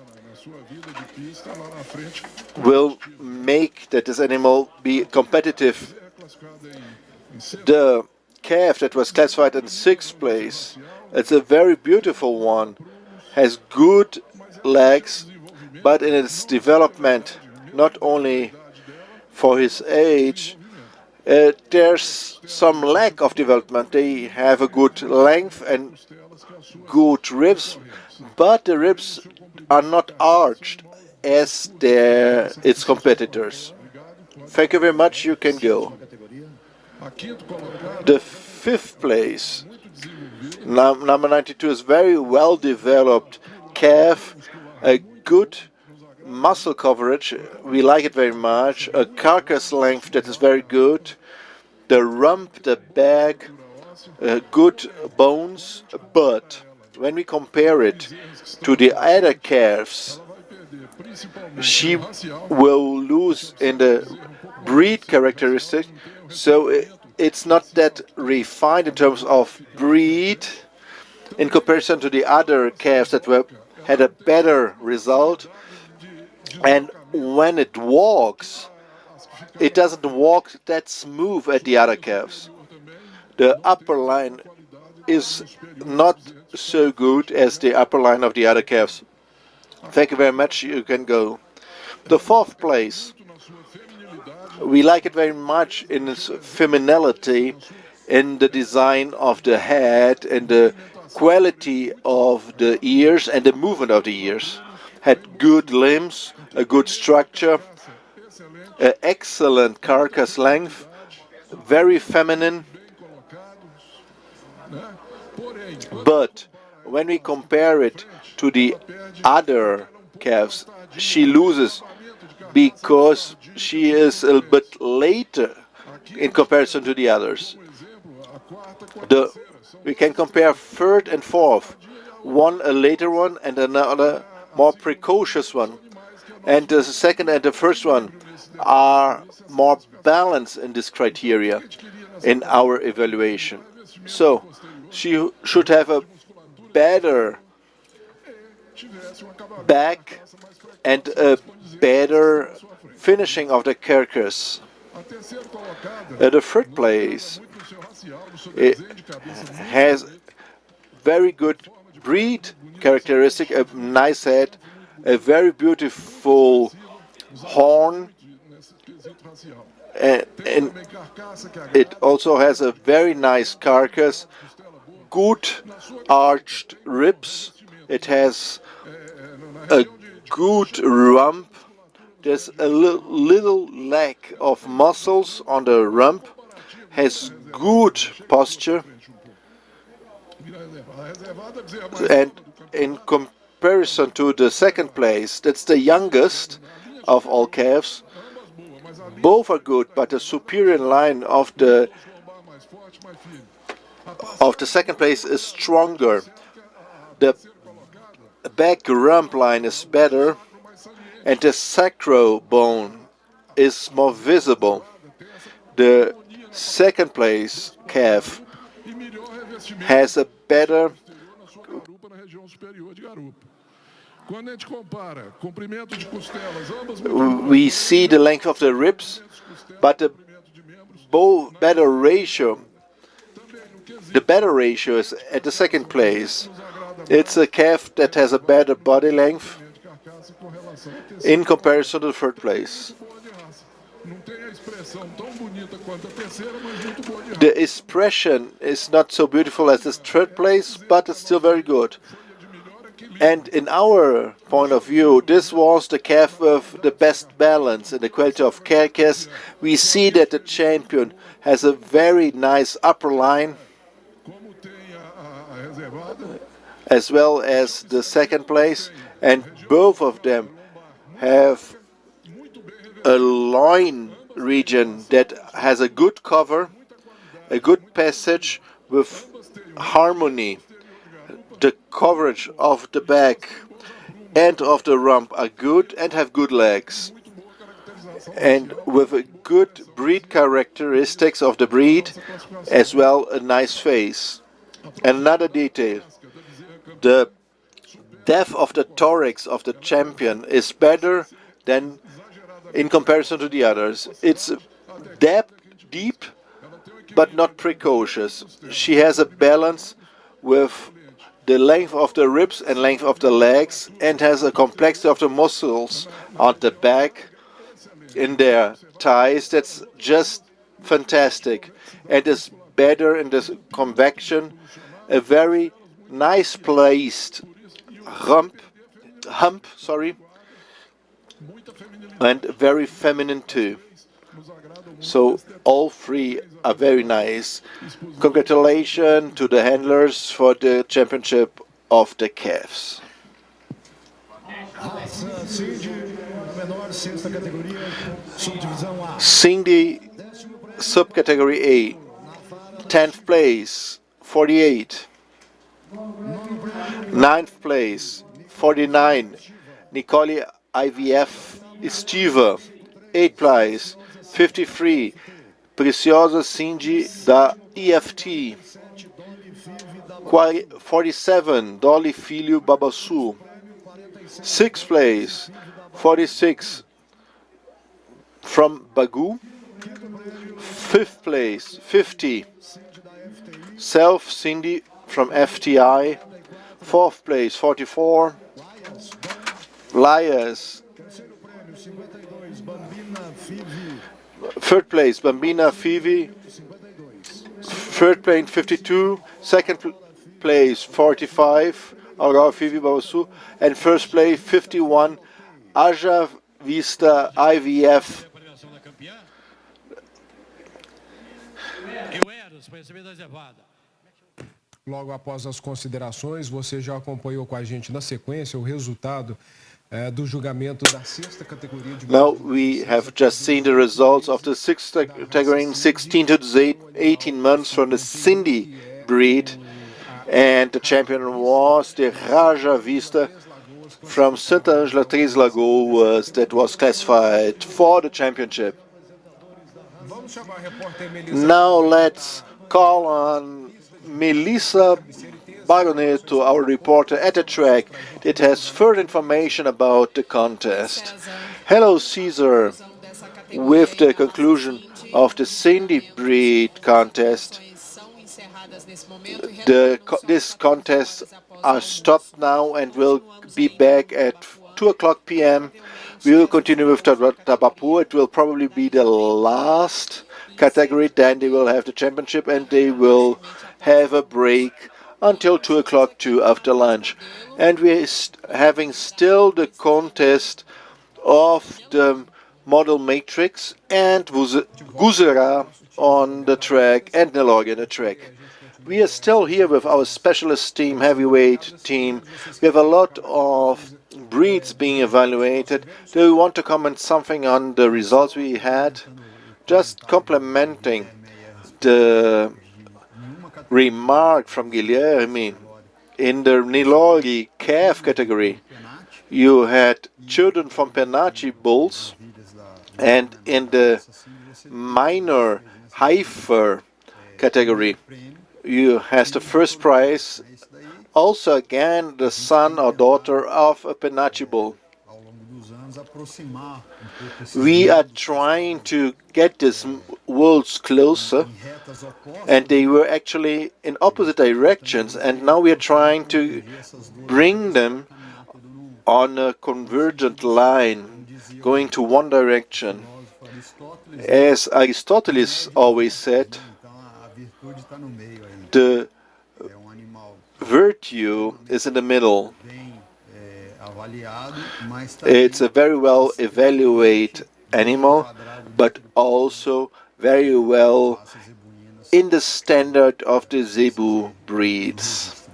will make that this animal be competitive. The calf that was classified in 6th place, it's a very beautiful one, has good legs, but in its development, not only for his age, there's some lack of development. They have a good length and good ribs, but the ribs are not arched as its competitors. Thank you very much. You can go. The 5th place, number 92, is very well developed calf, a good muscle coverage. We like it very much. A carcass length that is very good. The rump, the back, good bones, but when we compare it to the other calves, she will lose in the breed characteristic, so it's not that refined in terms of breed in comparison to the other calves that had a better result. And when it walks, it doesn't walk that smooth at the other calves. The upper line is not so good as the upper line of the other calves. Thank you very much. You can go. The 4th place, we like it very much in its femininity, in the design of the head and the quality of the ears and the movement of the ears. Had good limbs, a good structure, an excellent carcass length, very feminine. But when we compare it to the other calves, she loses because she is a little bit later in comparison to the others. We can compare 3rd and 4th, one a later one and another more precocious one. And the 2nd and the 1st one are more balanced in this criteria in our evaluation. So she should have a better back and a better finishing of the carcass. At the 3rd place, it has very good breed characteristic, a nice head, a very beautiful horn, and it also has a very nice carcass, good arched ribs. It has a good rump, there's a little lack of muscles on the rump, has good posture, and in comparison to the second place, that's the youngest of all calves. Both are good, but the superior line of the second place is stronger. The back rump line is better, and the sacro bone is more visible. The second place calf has a better. We see the length of the ribs, but the better ratio. The better ratio is at the second place. It's a calf that has a better body length in comparison to the third place. The expression is not so beautiful as the third place, but it's still very good. And in our point of view, this was the calf with the best balance in the quality of carcass. We see that the champion has a very nice upper line, as well as the second place, and both of them have a loin region that has a good cover, a good passage with harmony. The coverage of the back and of the rump are good and have good legs, and with a good breed characteristics of the breed, as well a nice face. And another detail, the depth of the thorax of the champion is better than in comparison to the others. It's deep, but not precocious. She has a balance with the length of the ribs and length of the legs, and has a complexity of the muscles on the back in their thighs that's just fantastic, and is better in the convection. A very nice placed hump, and very feminine too. So all three are very nice. Congratulations to the handlers for the championship of the calves. Cindy subcategory A, 10th place, 48. 9th place, 49. Nicole IVF Estiva, 8th place, 53. Preciosa Cindy da EFT. 47. Dolly Filho Babassu. 6th place, 46. From Bagu. 5th place, 50. Self Cindy from FTI. 4th place, 44. Liars. 3rd place, Bambina Fivi. 3rd place, 52. 2nd place, 45. Aurora Fivi Babasu. And 1st place, 51. Aja Vista IVF.
Logo após as considerações, você já acompanhou com a gente na sequência o resultado do julgamento da sexta categoria de...
Now we have just seen the results of the sixth category, 16 to 18 months from the Cindy breed, and the champion was the Raja Vista from Santa Angela Três Lagoas that was classified for the championship. Now let's call on Melissa Baroneto, our reporter at the track, that has further information about the contest. Hello, Caesar. With the conclusion of the Cindy breed contest, this contest are stopped now and will be back at 2:00 p.m. We will continue with Tabapu. It will probably be the last category. Then they will have the championship, and they will have a break until 2:00 after lunch. And we're having still the contest of the model matrix and Guzera on the track and Nelog on the track. We are still here with our specialist team, heavyweight team. We have a lot of breeds being evaluated. Do you want to comment something on the results we had? Just complementing the remark from Guilherme, in the Nilori calf category, you had children from Penachi bulls, and in the minor heifer category, you has the first prize, also again the son or daughter of a Penachi bull. We are trying to get these worlds closer, and they were actually in opposite directions, and now we are trying to bring them on a convergent line, going to one direction. As Aristotle always said, the virtue is in the middle. It's a very well evaluated animal, but also very well in the standard of the Zebu breeds.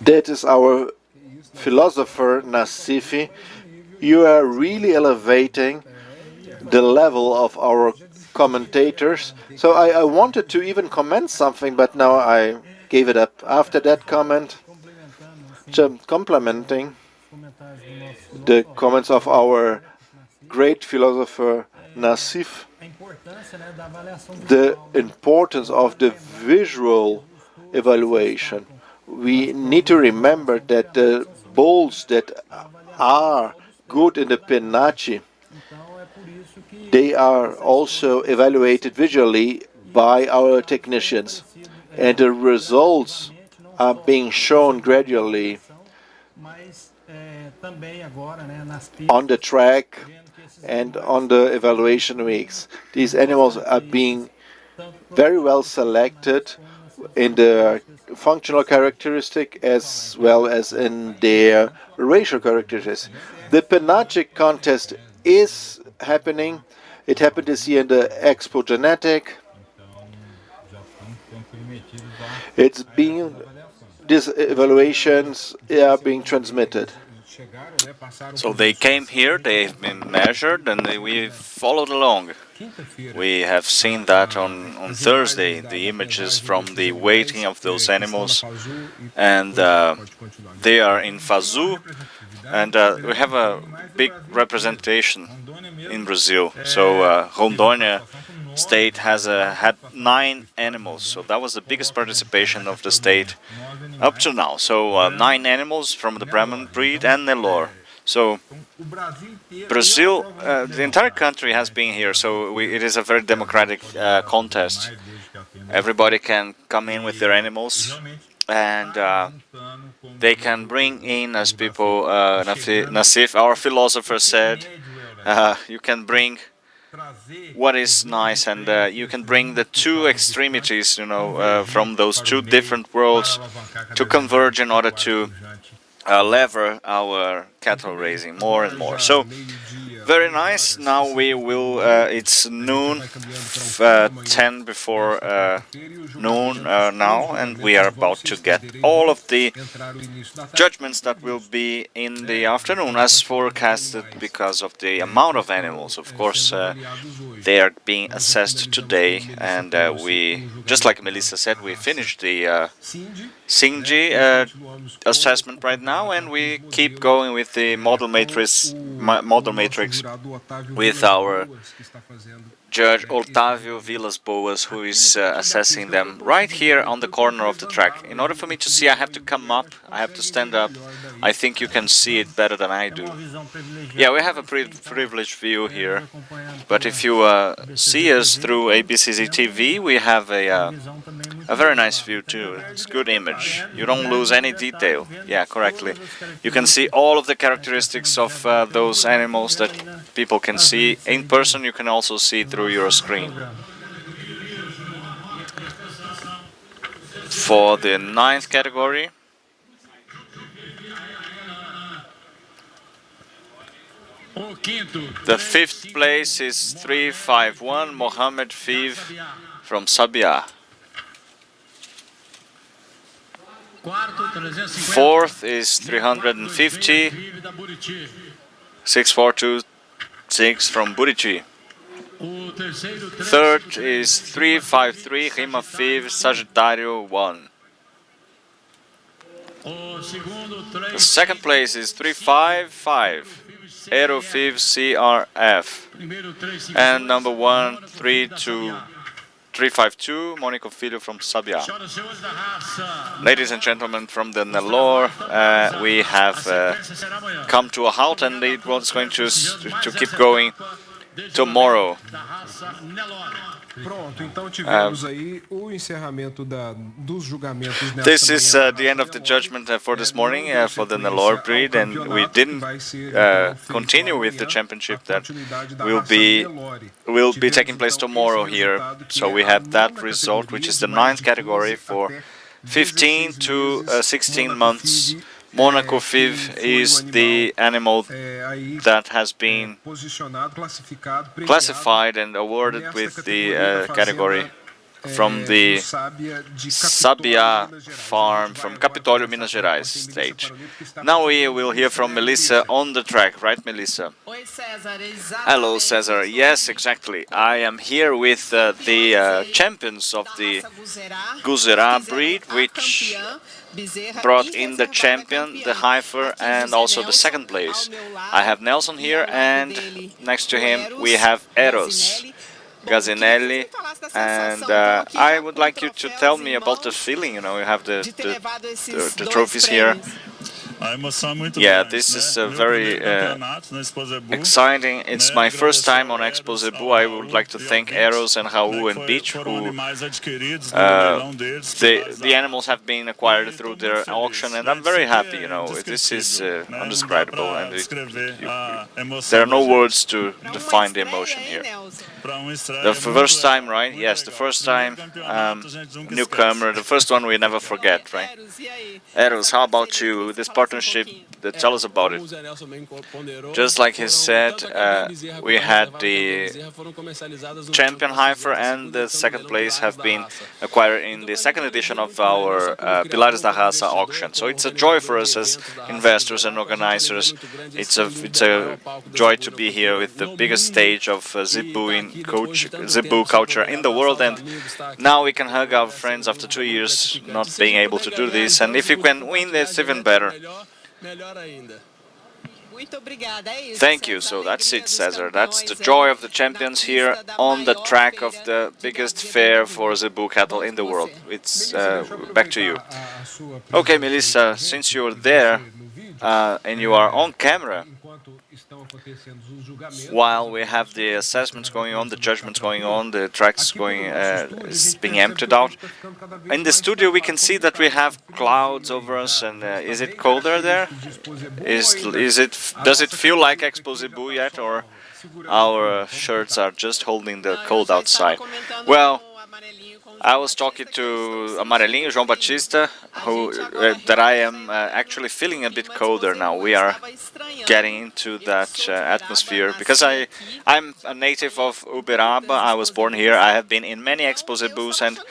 That is our philosopher Nassif. You are really elevating the level of our commentators. So I wanted to even comment something, but now I gave it up. After that comment, complimenting the comments of our great philosopher Nassif, the importance of the visual evaluation. We need to remember that the bulls that are good in the Penachi, they are also evaluated visually by our technicians, and the results are being shown gradually on the track and on the evaluation weeks. These animals are being very well selected in their functional characteristic as well as in their racial characteristics. The Penachic contest is happening. It happened this year in the Expo Genetic. It's being, these evaluations are being transmitted.
So they came here, they've been measured, and we followed along. We have seen that on Thursday, the images from the weighting of those animals, and they are in Fazu, and we have a big representation in Brazil. So Rondônia state has had 9 animals, so that was the biggest participation of the state up to now. So 9 animals from the Brahman breed and Nelore. So Brazil, the entire country has been here, so it is a very democratic contest. Everybody can come in with their animals, and they can bring in, as people, Nassif, our philosopher, said, you can bring what is nice, and you can bring the 2 extremities, from those 2 different worlds to converge in order to lever our cattle raising more and more. So very nice. Now we will, it's noon, 10 before noon now, and we are about to get all of the judgments that will be in the afternoon as forecasted because of the amount of animals. Of course, they are being assessed today, and we, just like Melissa said, we finished the Sinji assessment right now, and we keep going with the model matrix with our Judge Otávio Vilas Boas, who is assessing them right here on the corner of the track. In order for me to see, I have to come up, I have to stand up. I think you can see it better than I do. Yeah, we have a privileged view here, but if you see us through ABCZ TV, we have a very nice view too. It's good image. You don't lose any detail. Yeah, correctly. You can see all of the characteristics of those animals that people can see in person. You can also see through your screen. For the 9th category, The fifth place is 351, Mohammed Fiv from Sabia. Fourth is 350, 6426 from Burichi. Third is 353, Rima Fiv, Sagittario 1. The second place is 355, Aero Fiv CRF. And number 1, 352, Monico Filho from Sabia. Ladies and gentlemen from the Nelore, we have come to a halt, and it was going to keep going tomorrow.
Pronto, então tivemos aí o encerramento dos julgamentos nesta
This is the end of the judgment for this morning for the Nelore breed, and we didn't continue with the championship that will be taking place tomorrow here. So we have that result, which is the 9th category for 15 to 16 months. Monaco Fiv is the animal that has been classified and awarded with the category from the Sabia farm from Capitólio, Minas Gerais state. Now we will hear from Melissa on the track, right, Melissa? Hello, Cesar. Yes, exactly. I am here with the champions of the Guzerá breed, which brought in the champion, the heifer, and also the second place. I have Nelson here, and next to him we have Eros Gazinelli, and I would like you to tell me about the feeling. You know, you have the trophies here. Yeah, this is very exciting. It's my first time on Expozebu. I would like to thank Eros and Raul and Beach, who the animals have been acquired through their auction, and I'm very happy. You know, this is undescribable, and there are no words to define the emotion here. The first time, right? Yes, the first time, newcomer, the first one we never forget, right? Eros, how about you? This partnership, tell us about it. Just like he said, we had the champion heifer and the second place have been acquired in the second edition of our Pilares da Raça auction. So it's a joy for us as investors and organizers. It's a joy to be here with the biggest stage of Zebu culture in the world, and now we can hug our friends after 2 years not being able to do this, and if you can win, it's even better. Thank you. So that's it, Cesar. That's the joy of the champions here on the track of the biggest fair for Zebu cattle in the world. It's back to you. Okay, Melissa, since you're there and you are on camera, while we have the assessments going on, the judgments going on, the tracks going being emptied out, in the studio we can see that we have clouds over us, and is it colder there? Does it feel like Expozebu yet, or our shirts are just holding the cold outside? Well, I was talking to Amarelinho, João Batista, that I am actually feeling a bit colder now. We are getting into that atmosphere, because I'm a native of Uberaba. I was born here. I have been in many Expozebus, and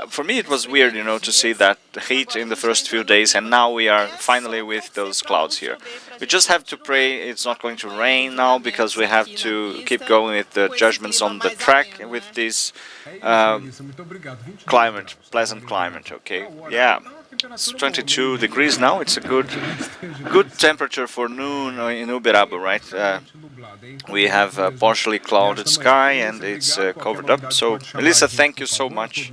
for me it was weird, you know, to see that heat in the first few days, and now we are finally with those clouds here. We just have to pray it's not going to rain now, because we have to keep going with the judgments on the track with this climate, pleasant climate. Okay, yeah, it's 22 degrees now. It's a good temperature for noon in Uberaba, right? We have a partially clouded sky, and it's covered up. So, Melissa, thank you so much.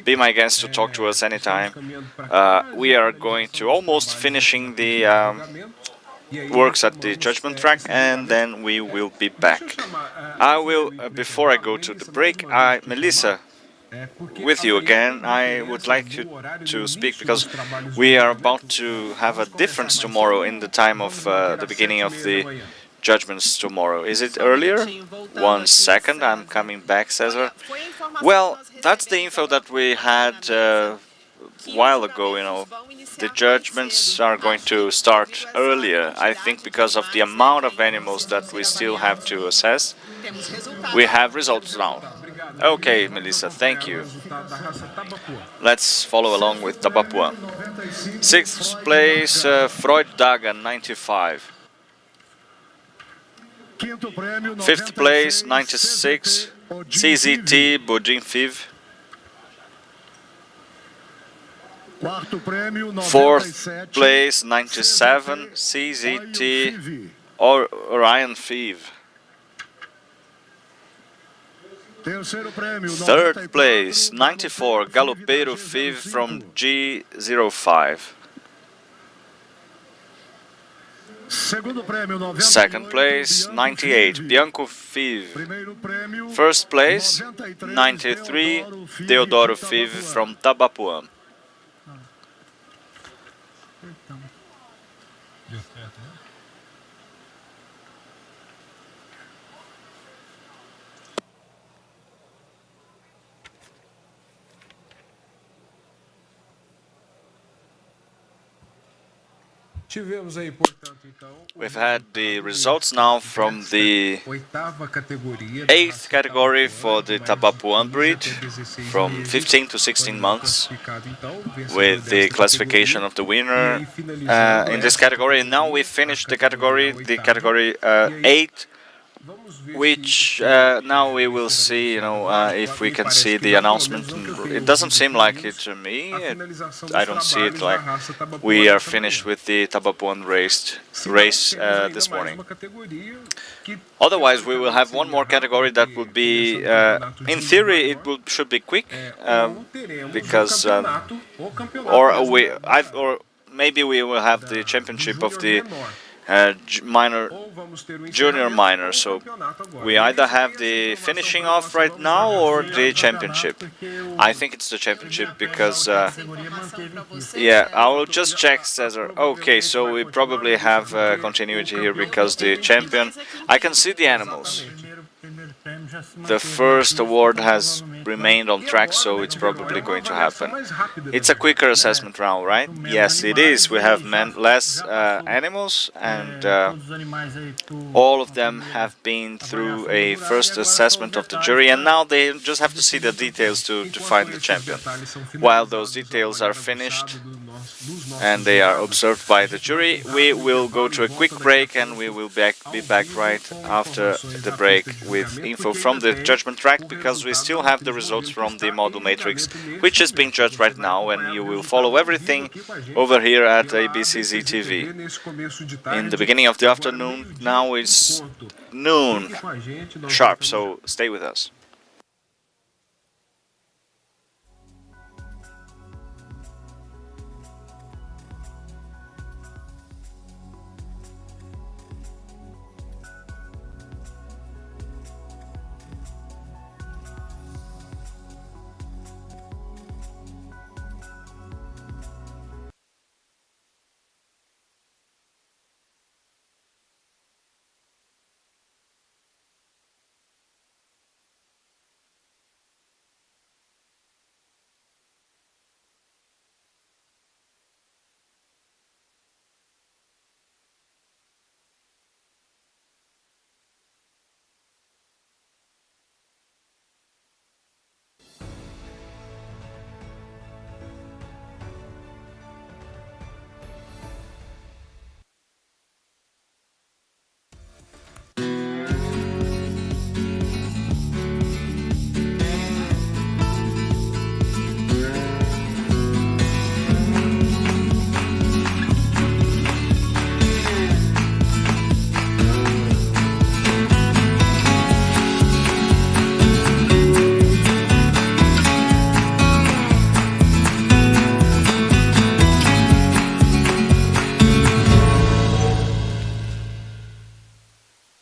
Be my guest to talk to us anytime. We are going to almost finishing the works at the judgment track, and then we will be back. I will, before I go to the break, Melissa, with you again, I would like you to speak, because we are about to have a difference tomorrow in the time of the beginning of the judgments tomorrow. Is it earlier? 1 second, I'm coming back, Cesar. Well, that's the info that we had while ago, you know, the judgments are going to start earlier. I think because of the amount of animals that we still have to assess, we have results now. Okay, Melissa, thank you. Let's follow along with Tabapuã. 6th place, Freud Daga, 95. 5th place, 96, CZT Bodin Fiv. 4th place, 97, CZT Orion Fiv. 3rd place, 94, Galopeiro Fiv from G05. 2nd place, 98, Bianco Fiv. 1st place, 93, Deodoro Fiv from Tabapuã. We've had the results now from the 8th category for the Tabapuã breed, from 15 to 16 months, with the classification of the winner in this category. And now we finished the category 8, which now we will see, you know, if we can see the announcement. It doesn't seem like it to me. I don't see it like we are finished with the Tabapuã race this morning. Otherwise, we will have one more category that would be, in theory, should be quick, because or maybe we will have the championship of the junior minor, so we either have the finishing off right now or the championship. I think it's the championship because yeah, I will just check, Cesar. Okay, so we probably have continuity here because the champion, I can see the animals. The first award has remained on track, so it's probably going to happen. It's a quicker assessment round, right? Yes, it is. We have less animals, and all of them have been through a first assessment of the jury, and now they just have to see the details to find the champion. While those details are finished and they are observed by the jury, we will go to a quick break, and we will be back right after the break with info from the judgment track, because we still have the results from the model matrix, which is being judged right now, and you will follow everything over here at ABCZ TV. In the beginning of the afternoon, now it's noon sharp, so stay with us.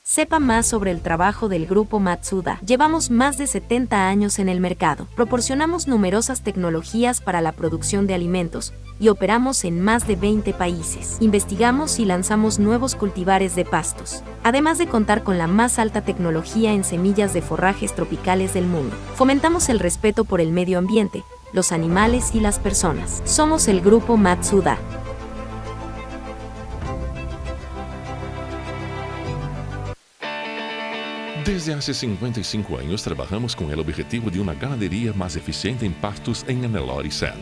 Sepa más sobre el trabajo del grupo Matsuda. Llevamos más de 70 años en el mercado. Proporcionamos numerosas tecnologías para la producción de alimentos y operamos en más de 20 países. Investigamos y lanzamos nuevos cultivares de pastos, además de contar con la más alta tecnología en semillas de forrajes tropicales del mundo. Fomentamos el respeto por el medio ambiente, los animales y las personas. Somos el grupo Matsuda.
Desde hace 55 años trabajamos con el objetivo de una ganadería más eficiente en pastos en Anelor y Sen.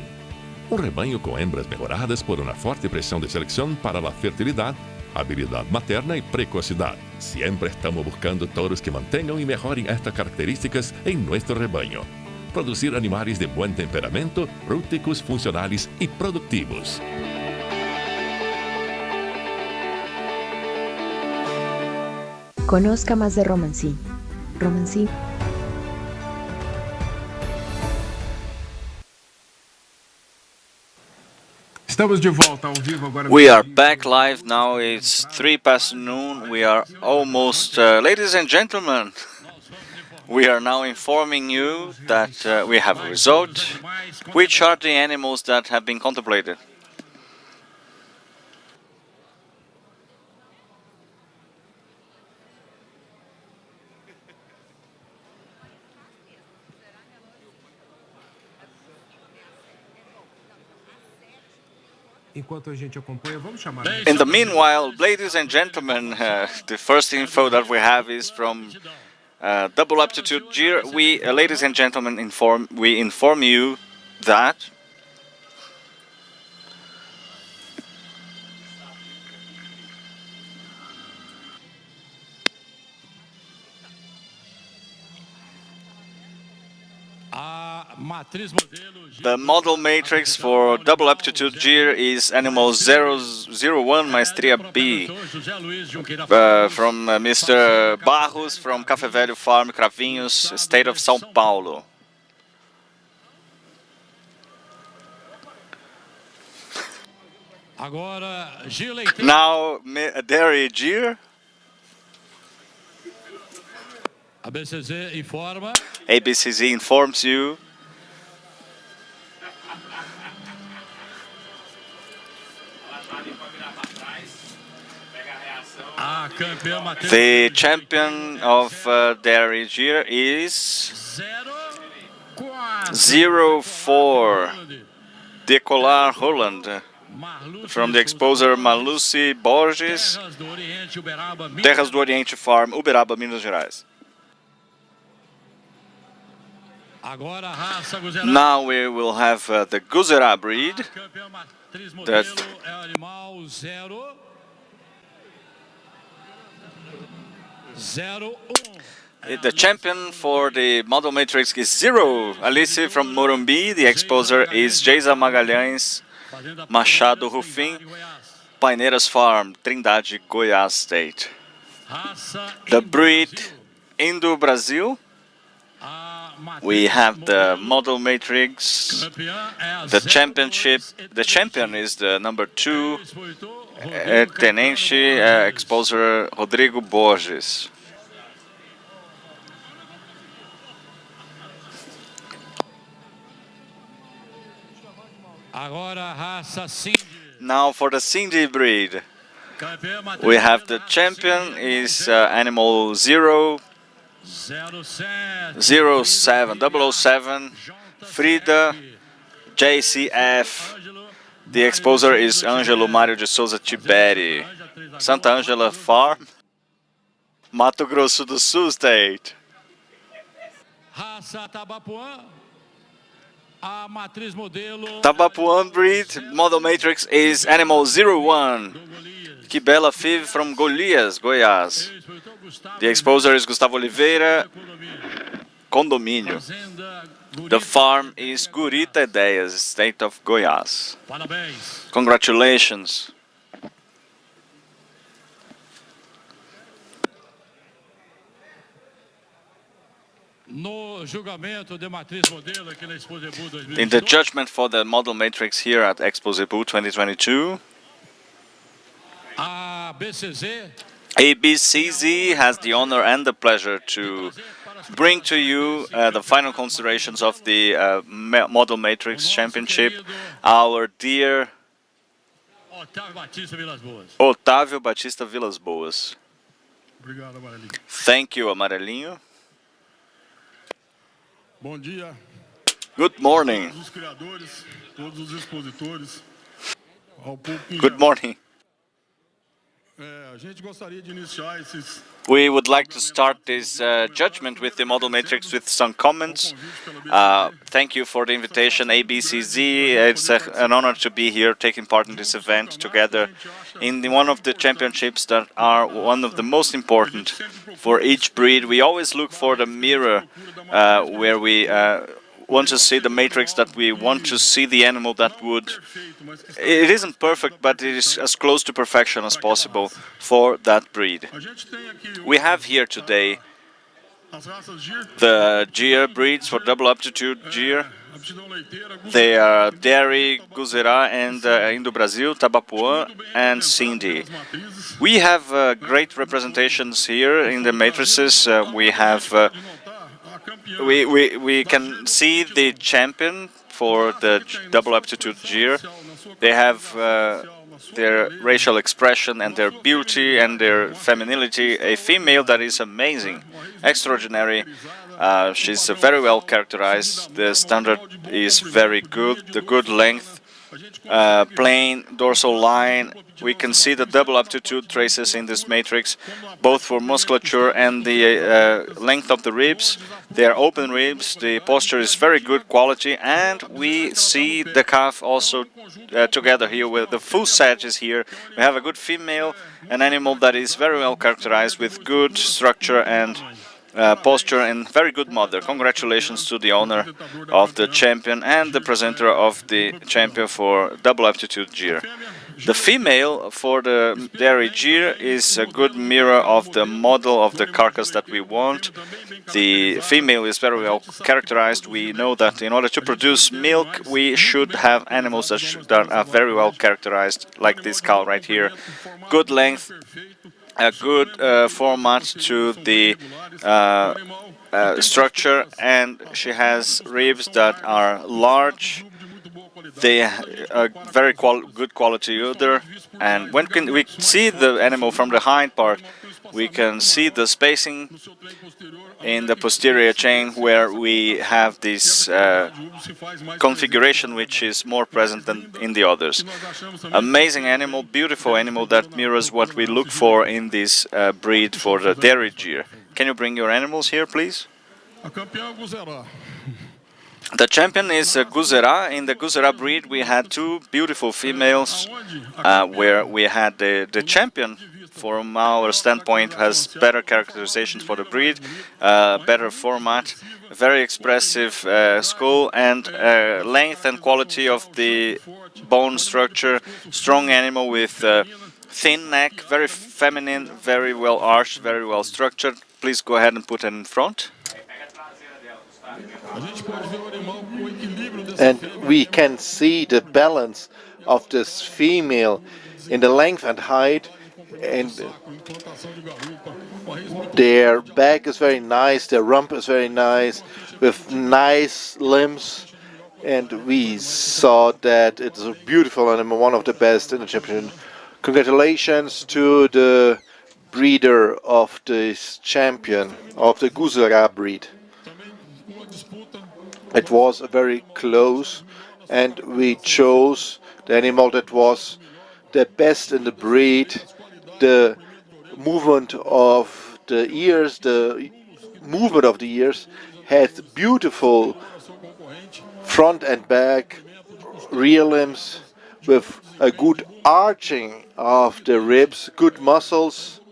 Un rebaño con hembras mejoradas por una fuerte presión de selección para la fertilidad, habilidad materna y precocidad. Siempre estamos buscando toros que mantengan y mejoren estas características en nuestro rebaño. Producir animales de buen temperamento, rústicos, funcionales y productivos.
Conozca más de Romancí. Romancí.
Estamos de volta ao vivo agora.
We are back live now. It's 3 past noon. We are almost, ladies and gentlemen, we are now informing you that we have a result. Which are the animals that have been contemplated?
Enquanto a gente acompanha, vamos chamar.
In the meanwhile, ladies and gentlemen, the first info that we have is from Double Aptitude Gear. We, ladies and gentlemen, we inform you that the model matrix for Double Aptitude Gear is animal 001 Maestria B from Mr. Barros from Café Velho Farm, Cravinhos, State of São Paulo. Now, Dairy Gear. ABCZ informs you the champion of Dairy Gear is 04 Decolar Holland from the exposer Maluci Borges, Terras do Oriente Farm, Uberaba, Minas Gerais. Now we will have the Guzerá breed. The champion for the model matrix is 0, Alice from Morumbi. The exposer is Geisa Magalhães, Machado Rufim, Paineiras Farm, Trindade, Goiás State. The breed Indo Brasil. We have the model matrix, the championship. The champion is the number 2, Tenente exposer Rodrigo Borges. Now for the Cindy breed, we have the champion is animal 007 Frida JCF. The exposer is Ângelo Mário de Souza Tiberi, Santa Ângela Farm, Mato Grosso do Sul State. Tabapuã breed model matrix is animal 01 Quibela Fiv from Golias, Goiás. The exposer is Gustavo Oliveira, Condomínio. The farm is Gurita Ideias, state of Goiás. Congratulations. In the judgment for the model matrix here at Expozebu 2022, ABCZ has the honor and the pleasure to bring to you the final considerations of the Model Matrix Championship, our dear Otávio Batista Vilas Boas.
Obrigado, Amarelinho.
Thank you, Amarelinho.
Bom dia.
Good morning.
Todos os criadores, todos os expositores, ao público em
Good
geral.
morning.
A gente gostaria de iniciar esses
We would like to start this judgment with the model matrix with some comments. Thank you for the invitation, ABCZ. It's an honor to be here taking part in this event together in one of the championships that are one of the most important for each breed. We always look for the mirror where we want to see the matrix, that we want to see the animal that would... It isn't perfect, but it is as close to perfection as possible for that breed. We have here today the Gyr breeds for double aptitude Gyr. They are Dairy, Guzerá, and Indo-Brazil, Tabapuã, and Cindy. We have great representations here in the matrices. We can see the champion for the double aptitude Gyr. They have their racial expression and their beauty and their femininity. A female that is amazing, extraordinary. She's very well characterized. The standard is very good. The good length, plain dorsal line. We can see the double aptitude traces in this matrix, both for musculature and the length of the ribs. They are open ribs, the posture is very good quality, and we see the calf also together here with the full set is here. We have a good female, an animal that is very well characterized with good structure and posture, and very good mother. Congratulations to the owner of the champion and the presenter of the champion for double aptitude Gyr. The female for the dairy Gyr is a good mirror of the model of the carcass that we want. The female is very well characterized. We know that in order to produce milk, we should have animals that are very well characterized, like this cow right here. Good length, a good format to the structure, and she has ribs that are large. They are very good quality udder, and when we see the animal from the hind part, we can see the spacing in the posterior chain where we have this configuration which is more present than in the others. Amazing animal, beautiful animal that mirrors what we look for in this breed for the dairy Gyr. Can you bring your animals here, please? The champion is Guzerá. In the Guzerá breed, we had two beautiful females, where we had the champion, from our standpoint, has better characterizations for the breed, better format, very expressive skull, and length and quality of the bone structure. Strong animal with thin neck, very feminine, very well arched, very well structured. Please go ahead and put it in front.
And we can see the balance of this female in the length and height, and their back is very nice, their rump is very nice, with nice limbs, and we saw that it's a beautiful animal, one of the best in the championship. Congratulations to the breeder of this champion of the Guzerá breed. It was very close, and we chose the animal that was the best in the breed. The movement of the ears, had beautiful front and back rear limbs with a good arching of the ribs, good muscles,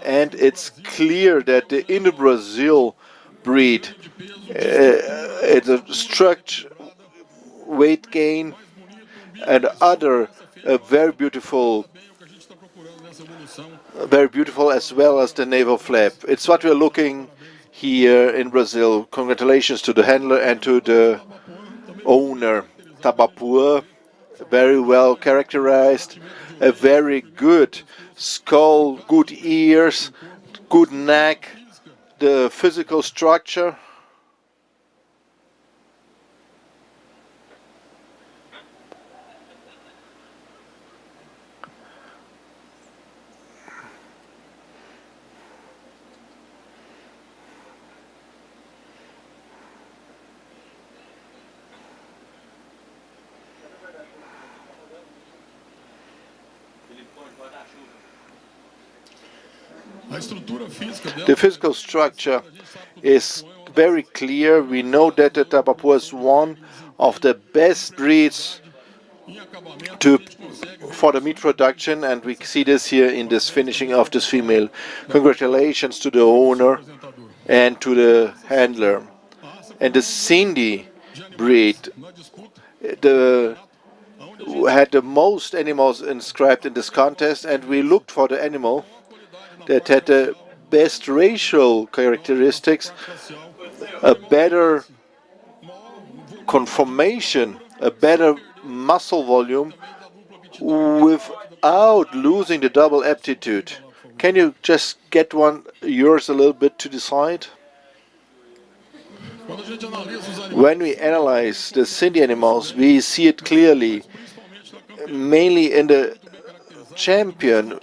and it's clear that the Indo-Brazil breed, it's a structure, weight gain, and other very beautiful, as well as the navel flap. It's what we're looking here in Brazil. Congratulations to the handler and to the owner. Tabapuã, very well characterized, a very good skull, good ears, good neck, the physical structure. The physical structure is very clear. We know that the Tabapuã is one of the best breeds for the meat production, and we see this here in this finishing of this female. Congratulations to the owner and to the handler. And the Cindy breed had the most animals inscribed in this contest, and we looked for the animal that had the best racial characteristics, a better conformation, a better muscle volume without losing the double aptitude. Can you just get yours a little bit to the side? When we analyze the Cindy animals, we see it clearly, mainly in the champion,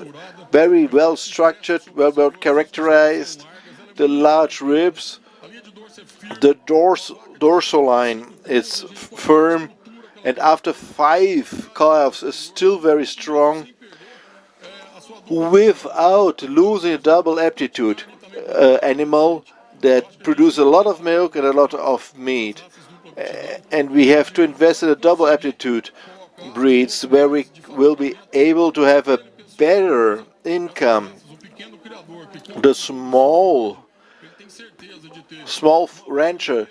very well structured, well characterized, the large ribs, the dorsal line is firm, and after 5 calves is still very strong without losing double aptitude. Animal that produce a lot of milk and a lot of meat. And we have to invest in a double aptitude breeds where we will be able to have a better income. The small rancher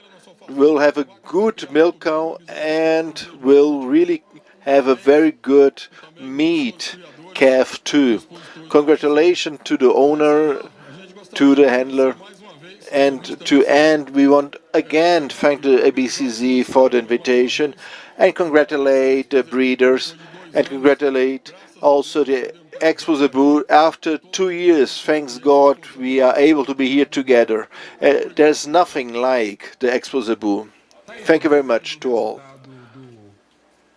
will have a good milk cow and will really have a very good meat calf too. Congratulations to the owner, to the handler, and to end, we want again to thank the ABCZ for the invitation and congratulate the breeders and congratulate also the Expozebu. After 2 years, thanks God, we are able to be here together. There's nothing like the Expozebu. Thank you very much to all.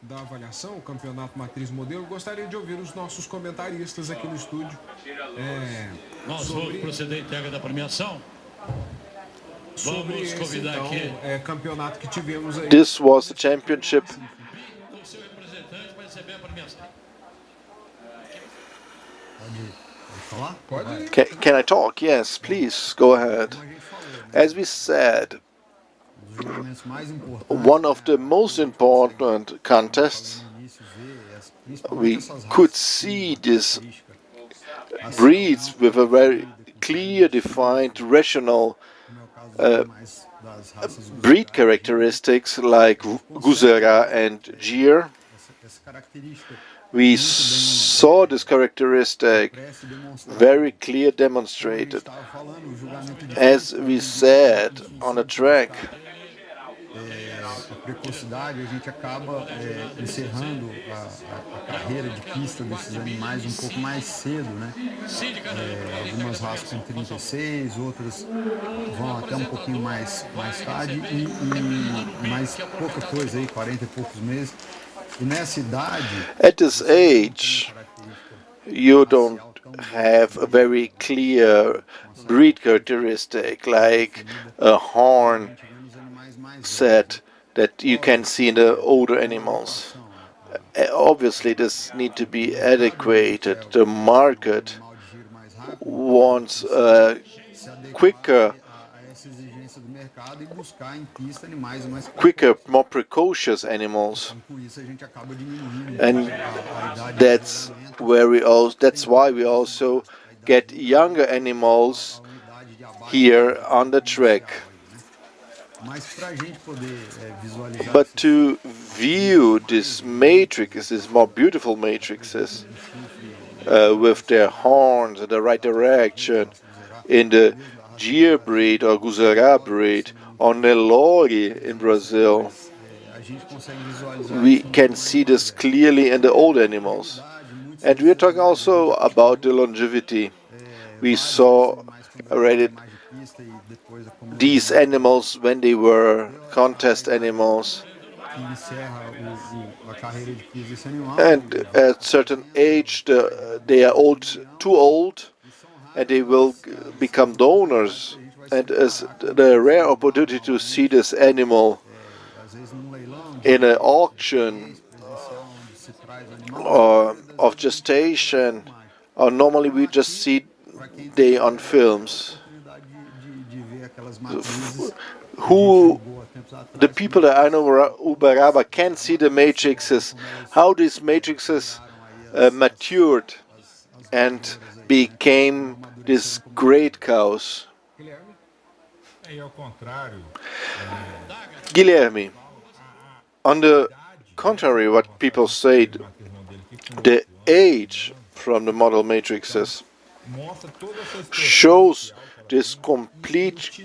Da avaliação, o campeonato matriz modelo, gostaria de ouvir os nossos comentaristas aqui no estúdio.
Nós vamos proceder à entrega da premiação. Vamos convidar aqui.
Campeonato que tivemos aí.
This was the championship.
O seu representante vai receber a premiação.
Can I talk? Yes, please, go ahead. As we said, one of the most important contests, we could see these breeds with a very clear, defined, rational breed characteristics like Guzera and Gyr. We saw this characteristic very clear demonstrated. As we said on the track,
a precocidade, a gente acaba encerrando a carreira de pista desses animais um pouco mais cedo, né? Algumas raças com 36, outras vão até um pouquinho mais tarde e mais pouca coisa aí, 40 e poucos meses. E nessa idade,
at this age, you don't have a very clear breed characteristic like a horn set that you can see in the older animals. Obviously, this needs to be adequated. The market wants quicker, more precocious animals, and that's why we also get younger animals here on the track. But to view these matrices, these more beautiful matrices, with their horns in the right direction, in the Gyr breed or Guzera breed, or Nelore in Brazil, we can see this clearly in the old animals. And we are talking also about the longevity. We saw already these animals when they were contest animals, and at certain age they are too old, and they will become donors. And as the rare opportunity to see this animal in an auction or of gestation, or normally we just see they on films. The people that I know Uberaba can see the matrices, how these matrices matured and became these great cows. Guilherme, on the contrary, what people say, the age from the model matrices shows this complete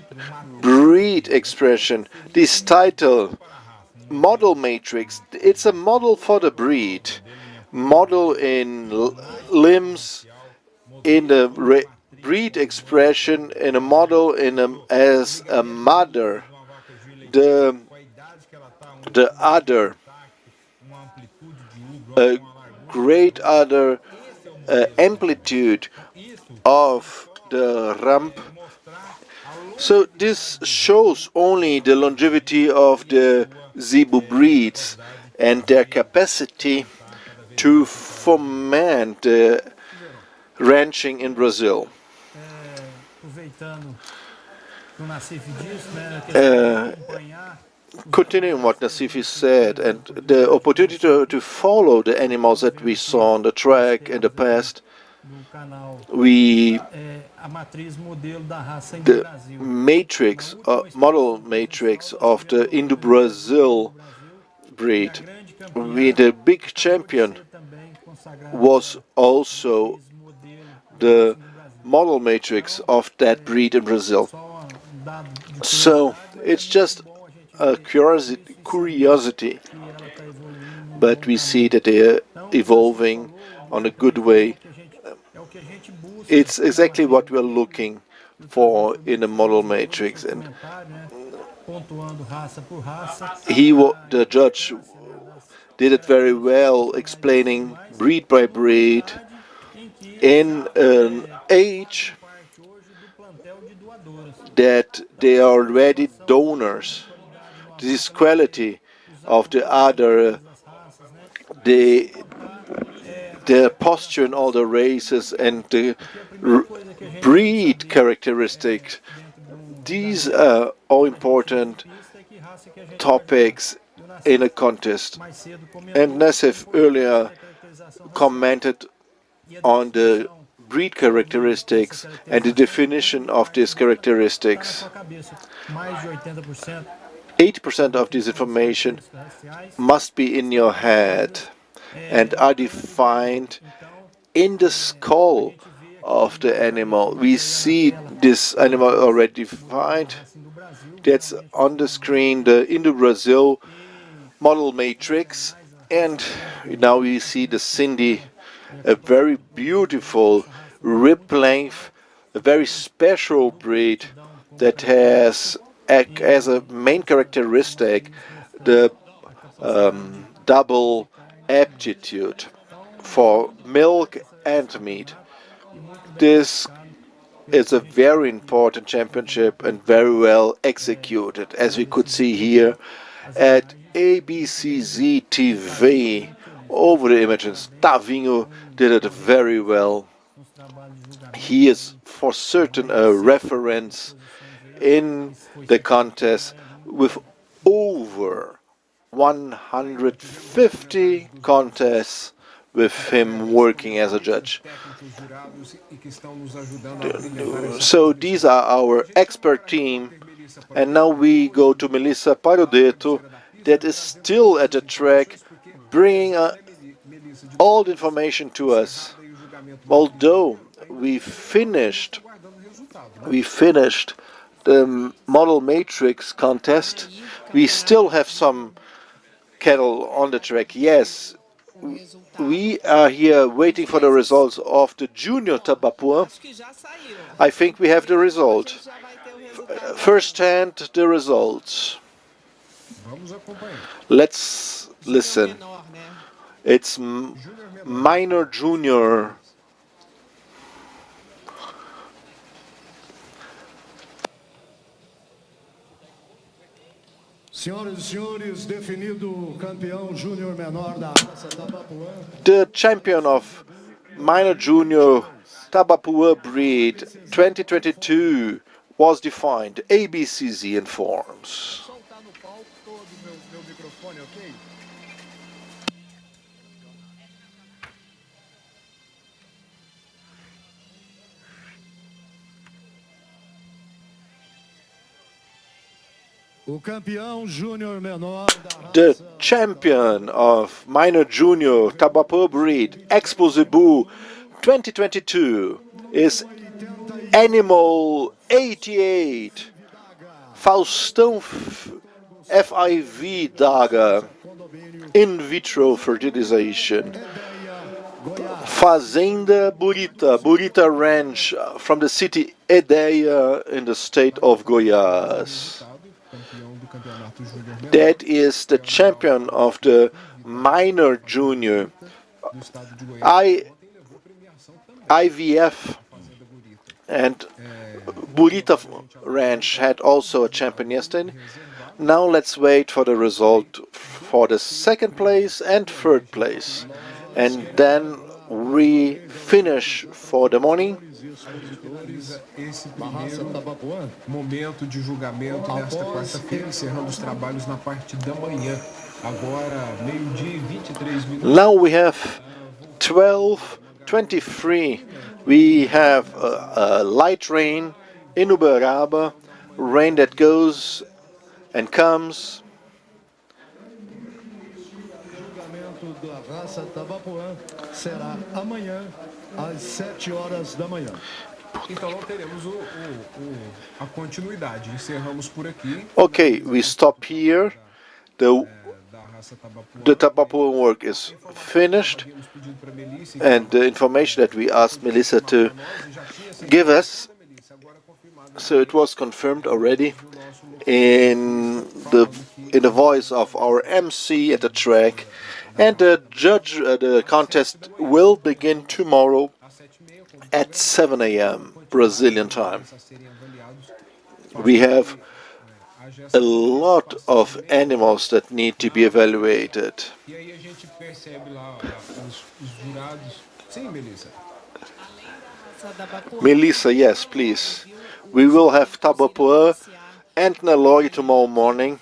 breed expression. This title, model matrix, it's a model for the breed. Model in limbs, in the breed expression, in a model as a mother. The other, a great other amplitude of the rump. So this shows only the longevity of the zebu breeds and their capacity to foment ranching in Brazil. Continuing what Nassif said, and the opportunity to follow the animals that we saw on the track in the past, the matrix, model matrix of the Indo-Brazil breed, the big champion was also the model matrix of that breed in Brazil. So it's just a curiosity, but we see that they are evolving on a good way. It's exactly what we're looking for in a model matrix, and the judge did it very well, explaining breed by breed in an age that they are already donors. This quality of the other, the posture in all the races and the breed characteristics, these are all important topics in a contest. And Nassif earlier commented on the breed characteristics and the definition of these characteristics. 80% of this information must be in your head and are defined in the skull of the animal. We see this animal already defined. That's on the screen, the Indo-Brazil model matrix, and now we see the Cindy, a very beautiful rib length, a very special breed that has as a main characteristic the double aptitude for milk and meat. This is a very important championship and very well executed, as we could see here at ABCZ TV over the images. Tavinho did it very well. He is for certain a reference in the contest with over 150 contests with him working as a judge. So these are our expert team, and now we go to Melissa Parodetto, that is still at the track, bringing all the information to us. Although we finished the model matrix contest, we still have some cattle on the track. Yes, we are here waiting for the results of the junior Tabapuã. I think we have the result. First hand, the results. Let's listen. It's minor junior.
Senhoras e senhores, definido o campeão júnior menor da raça Tabapuã.
The champion of minor junior Tabapuã breed 2022 was defined. ABCZ informs.
O campeão júnior menor da
The champion of minor junior Tabapuã breed Expozebu 2022 is Animal 88 Faustão FIV Daga in vitro fertilization. Fazenda Burita, Burita Ranch from the city Edeia in the state of Goiás. That is the champion of the minor junior IVF, and Burita Ranch had also a champion yesterday. Now let's wait for the result for the second place and third place, and then we finish for the morning.
Esse primeiro momento de julgamento nesta quarta-feira, encerrando os trabalhos na parte da manhã. Agora, meio-dia e 23 minutos.
Now we have 12:23. We have a light rain in Uberaba, rain that goes and comes.
O julgamento da raça Tabapuã será amanhã às 7 horas da manhã.
Então não teremos a continuidade. Encerramos por aqui.
Okay, we stop here. The Tabapuã work is finished, and the information that we asked Melissa to give us, so it was confirmed already in the voice of our MC at the track, and the contest will begin tomorrow at 7 a.m. Brazilian time. We have a lot of animals that need to be evaluated.
E aí a gente percebe lá os jurados. Sim, Melissa.
Melissa, yes, please. We will have Tabapuã and Nelore tomorrow morning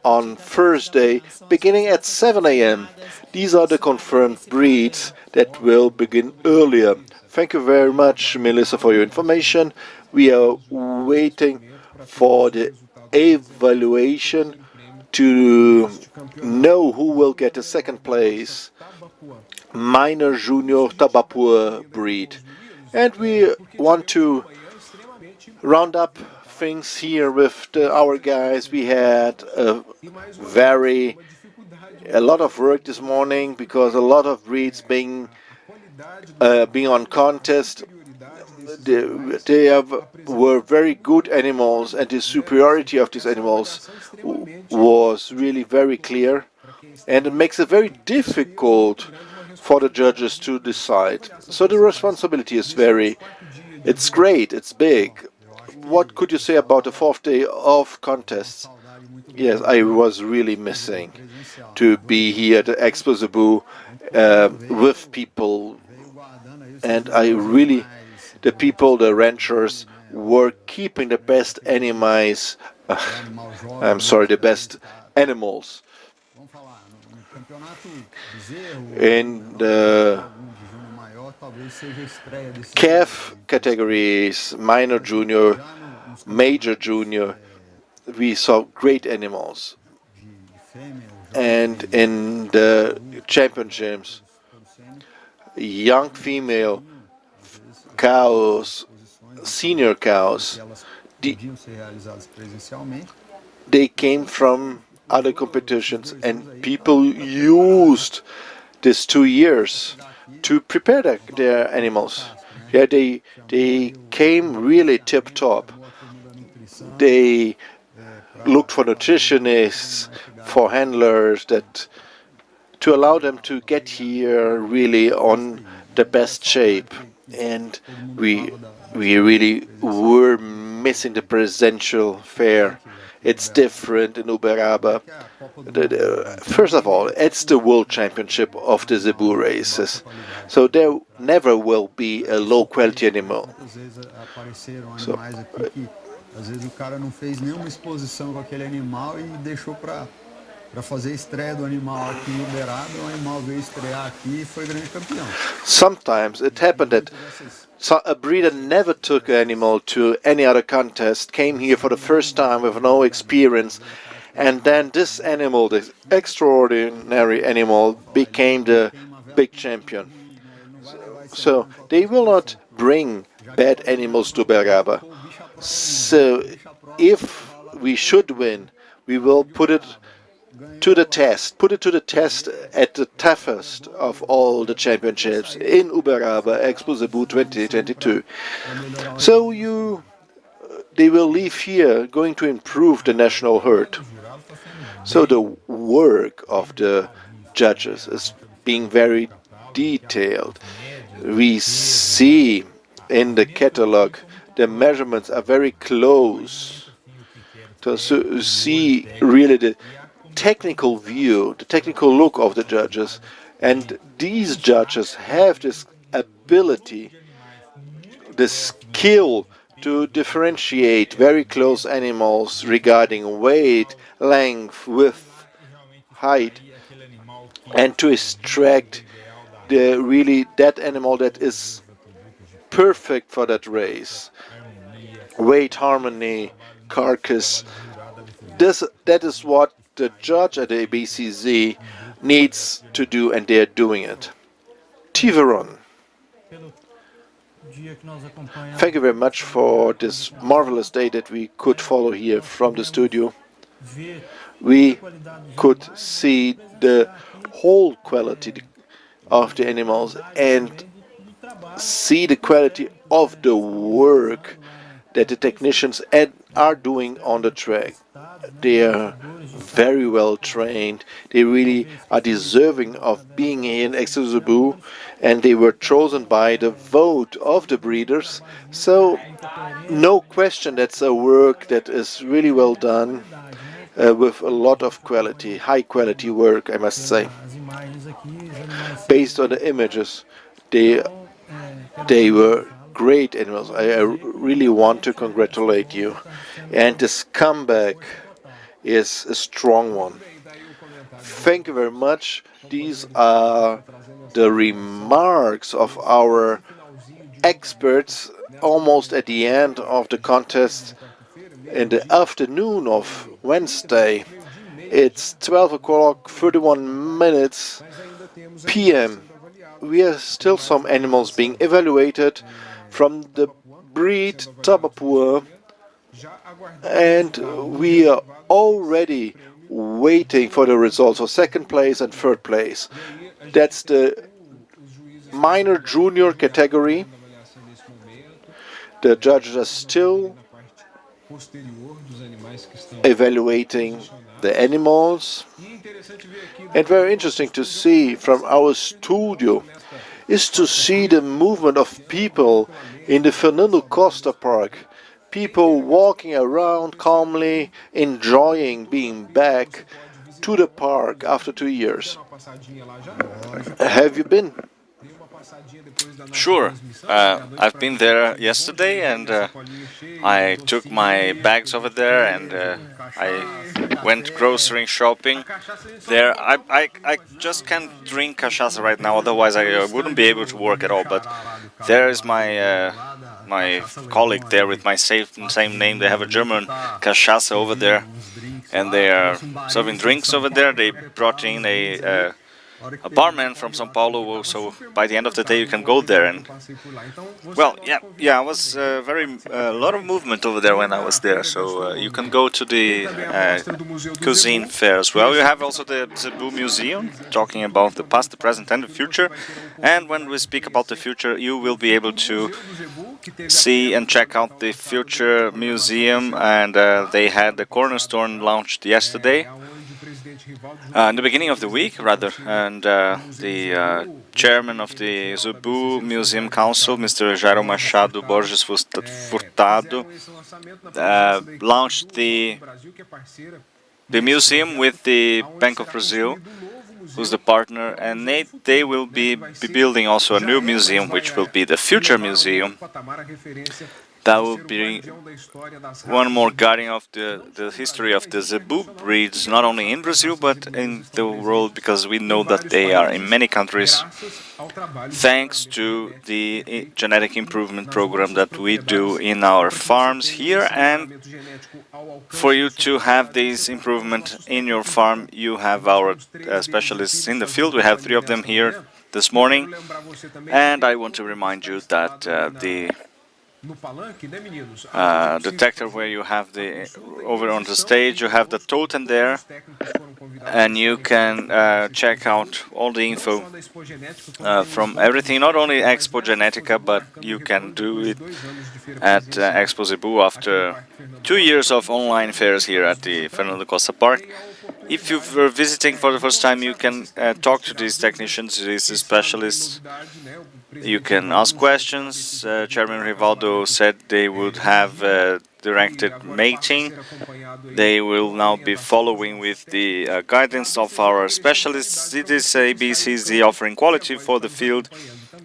on Thursday, beginning at 7 a.m. These are the confirmed breeds that will begin earlier. Thank you very much, Melissa, for your information. We are waiting for the evaluation to know who will get the second place. Minor junior Tabapuã breed. And we want to round up things here with our guys. We had a lot of work this morning because a lot of breeds being on contest. They were very good animals, and the superiority of these animals was really very clear, and it makes it very difficult for the judges to decide. So the responsibility is it's great, it's big. What could you say about the fourth day of contests? Yes, I was really missing to be here at the Expozebu with people, and the people, the ranchers, were keeping the best animals. The best animals. In the calf categories, minor junior, major junior, we saw great animals. And in the championships, young female cows, senior cows, they came from other competitions, and people used these 2 years to prepare their animals. Yeah, they came really tip-top. They looked for nutritionists, for handlers, to allow them to get here really on the best shape. And we really were missing the presidential fair It's different in Uberaba. First of all, it's the World Championship of the Zebu races. So there never will be a low quality animal.
Quantas vezes apareceram animais aqui que às vezes o cara não fez nenhuma exposição com aquele animal e deixou para fazer a estreia do animal aqui em Uberaba, o animal veio estrear aqui e foi grande campeão.
Sometimes it happened that a breeder never took an animal to any other contest, came here for the first time with no experience, and then this animal, this extraordinary animal, became the big champion. So they will not bring bad animals to Uberaba. So if we should win, we will put it to the test at the toughest of all the championships in Uberaba, Expozebu 2022. So they will leave here going to improve the national herd. So the work of the judges is being very detailed. We see in the catalog the measurements are very close to see really the technical view, the technical look of the judges, and these judges have this ability, the skill to differentiate very close animals regarding weight, length, width, height, and to extract that animal that is perfect for that race. Weight, harmony, carcass. That is what the judge at the ABCZ needs to do, and they are doing it. Tiveron. Thank you very much for this marvelous day that we could follow here from the studio. We could see the whole quality of the animals and see the quality of the work that the technicians are doing on the track. They are very well trained. They really are deserving of being here in Expozebu, and they were chosen by the vote of the breeders. So, no question, that's a work that is really well done, with a lot of quality, high quality work, I must say. Based on the images, they were great animals. I really want to congratulate you. And this comeback is a strong one. Thank you very much. These are the remarks of our experts almost at the end of the contest in the afternoon of Wednesday. It's 12 o'clock, 31 minutes p.m. We have still some animals being evaluated from the breed Tabapua, and we are already waiting for the results for second place and third place. That's the minor junior category. The judges are still evaluating the animals. And very interesting to see from our studio is to see the movement of people in the Fernando Costa Park. People walking around calmly, enjoying being back to the park after 2 years. Have you been?
Sure. I've been there yesterday, and I took my bags over there, and I went grocery shopping there. I just can't drink cachaça right now, otherwise I wouldn't be able to work at all. But there is my my colleague there with my same name. They have a German cachaça over there, and they are serving drinks over there. They brought in a barman from São Paulo, so by the end of the day you can go there. And well, yeah, I was a lot of movement over there when I was there. So you can go to the cuisine fair as well. You have also the Zebu Museum, talking about the past, the present, and the future. And when we speak about the future, you will be able to see and check out the future museum. And they had the cornerstone launched yesterday. In the beginning of the week, rather, and the chairman of the Zebu Museum Council, Mr. Jairo Machado Borges Furtado, launched the museum with the Bank of Brazil, who's the partner, and they will be building also a new museum, which will be the future museum. That will be one more guiding of the history of the Zebu breeds, not only in Brazil but in the world, because we know that they are in many countries, thanks to the genetic improvement program that we do in our farms here. And for you to have this improvement in your farm, you have our specialists in the field. We have 3 of them here this morning, and I want to remind you that the detector where you have the over on the stage, you have the totem there, and you can check out all the info from everything, not only Expo Genetica, but you can do it at Expozebu after 2 years of online fairs here at the Fernando Costa Park. If you were visiting for the first time, you can talk to these technicians, these specialists. You can ask questions. Chairman Rivaldo said they would have directed mating. They will now be following with the guidance of our specialists. It is ABCZ offering quality for the field,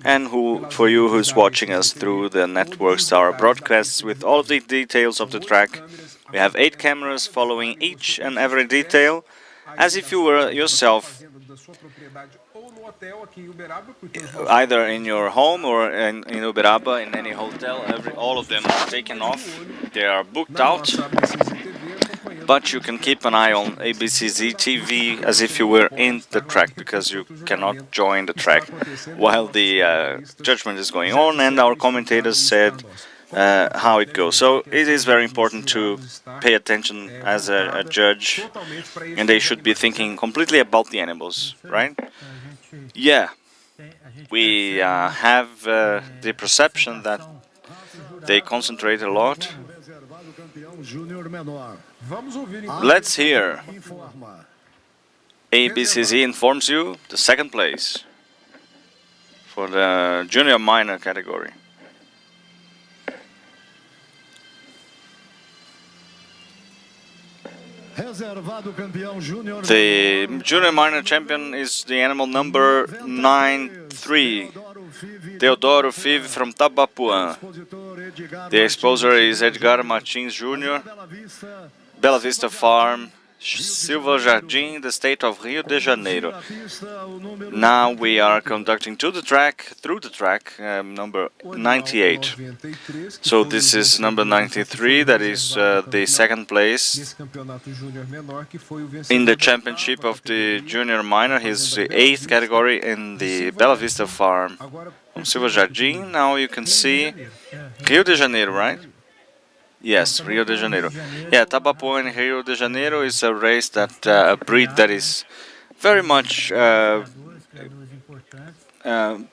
and for you who's watching us through the networks, our broadcasts with all the details of the track. We have 8 cameras following each and every detail, as if you were yourself either in your home or in Uberaba, in any hotel. All of them are taken off. They are booked out. But you can keep an eye on ABCZ TV as if you were in the track, because you cannot join the track while the judgment is going on, and our commentators said how it goes. So it is very important to pay attention as a judge, and they should be thinking completely about the animals, right? Yeah, we have the perception that they concentrate a lot. Let's hear. ABCZ informs you the 2nd place for the junior minor category. The junior minor champion is the animal number 93, Teodoro Five from Tabapuã. The exposer is Edgar Martins Jr., Bela Vista Farm, Silva Jardim, the state of Rio de Janeiro. Now we are conducting through the track, number 98. So this is number 93, that is the 2nd place in the championship of the junior minor. He's the 8th category in the Bela Vista Farm from Silva Jardim. Now you can see Rio de Janeiro, right? Yes, Rio de Janeiro. Yeah, Tabapuã in Rio de Janeiro is a race that a breed that is very much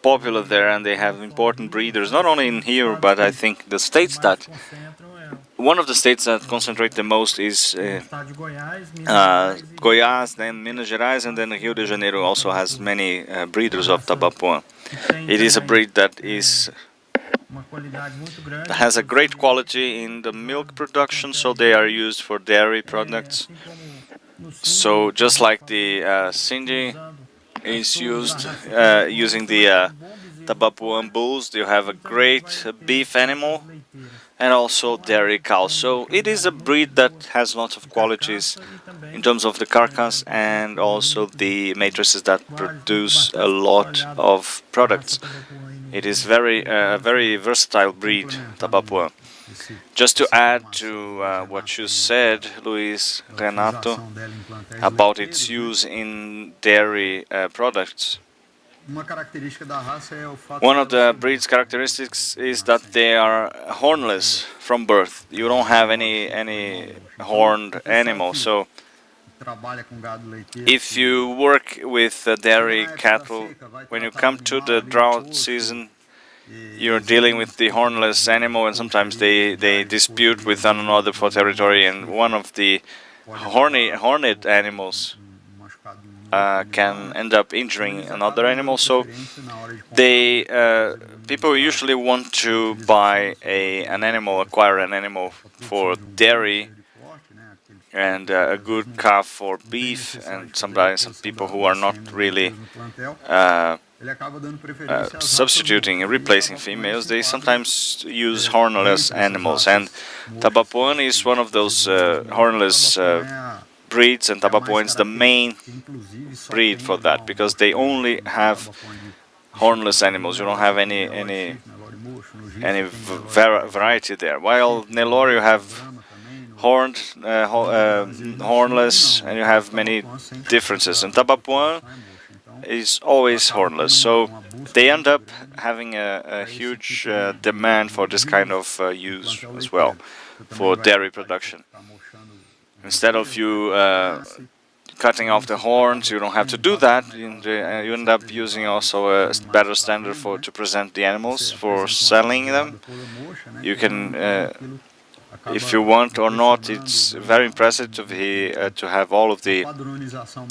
popular there, and they have important breeders, not only in here, but I think the states that one of the states that concentrate the most is Goiás, then Minas Gerais, and then Rio de Janeiro also has many breeders of Tabapuã. It is a breed that has a great quality in the milk production, so they are used for dairy products. So just like the Cindy is used using the Tabapuã bulls, you have a great beef animal and also dairy cows. So it is a breed that has lots of qualities in terms of the carcass and also the matrices that produce a lot of products. It is very versatile breed, Tabapuã. Just to add to what you said, Luis Renato, about its use in dairy products. One of the breed's characteristics is that they are hornless from birth. You don't have any horned animal. So if you work with dairy cattle, when you come to the drought season, you're dealing with the hornless animal, and sometimes they dispute with one another for territory, and one of the horned animals can end up injuring another animal. So they people usually want to buy acquire an animal for dairy, and a good calf for beef, and sometimes some people who are not really substituting and replacing females, they sometimes use hornless animals, and Tabapuan is one of those hornless breeds, and Tabapuan is the main breed for that, because they only have hornless animals. You don't have any variety there. While Nelore you have hornless, and you have many differences. And Tabapuan is always hornless, so they end up having a huge demand for this kind of use as well, for dairy production. Instead of you cutting off the horns, you don't have to do that. You end up using also a better standard to present the animals for selling them. You can, if you want or not, it's very impressive to have all of the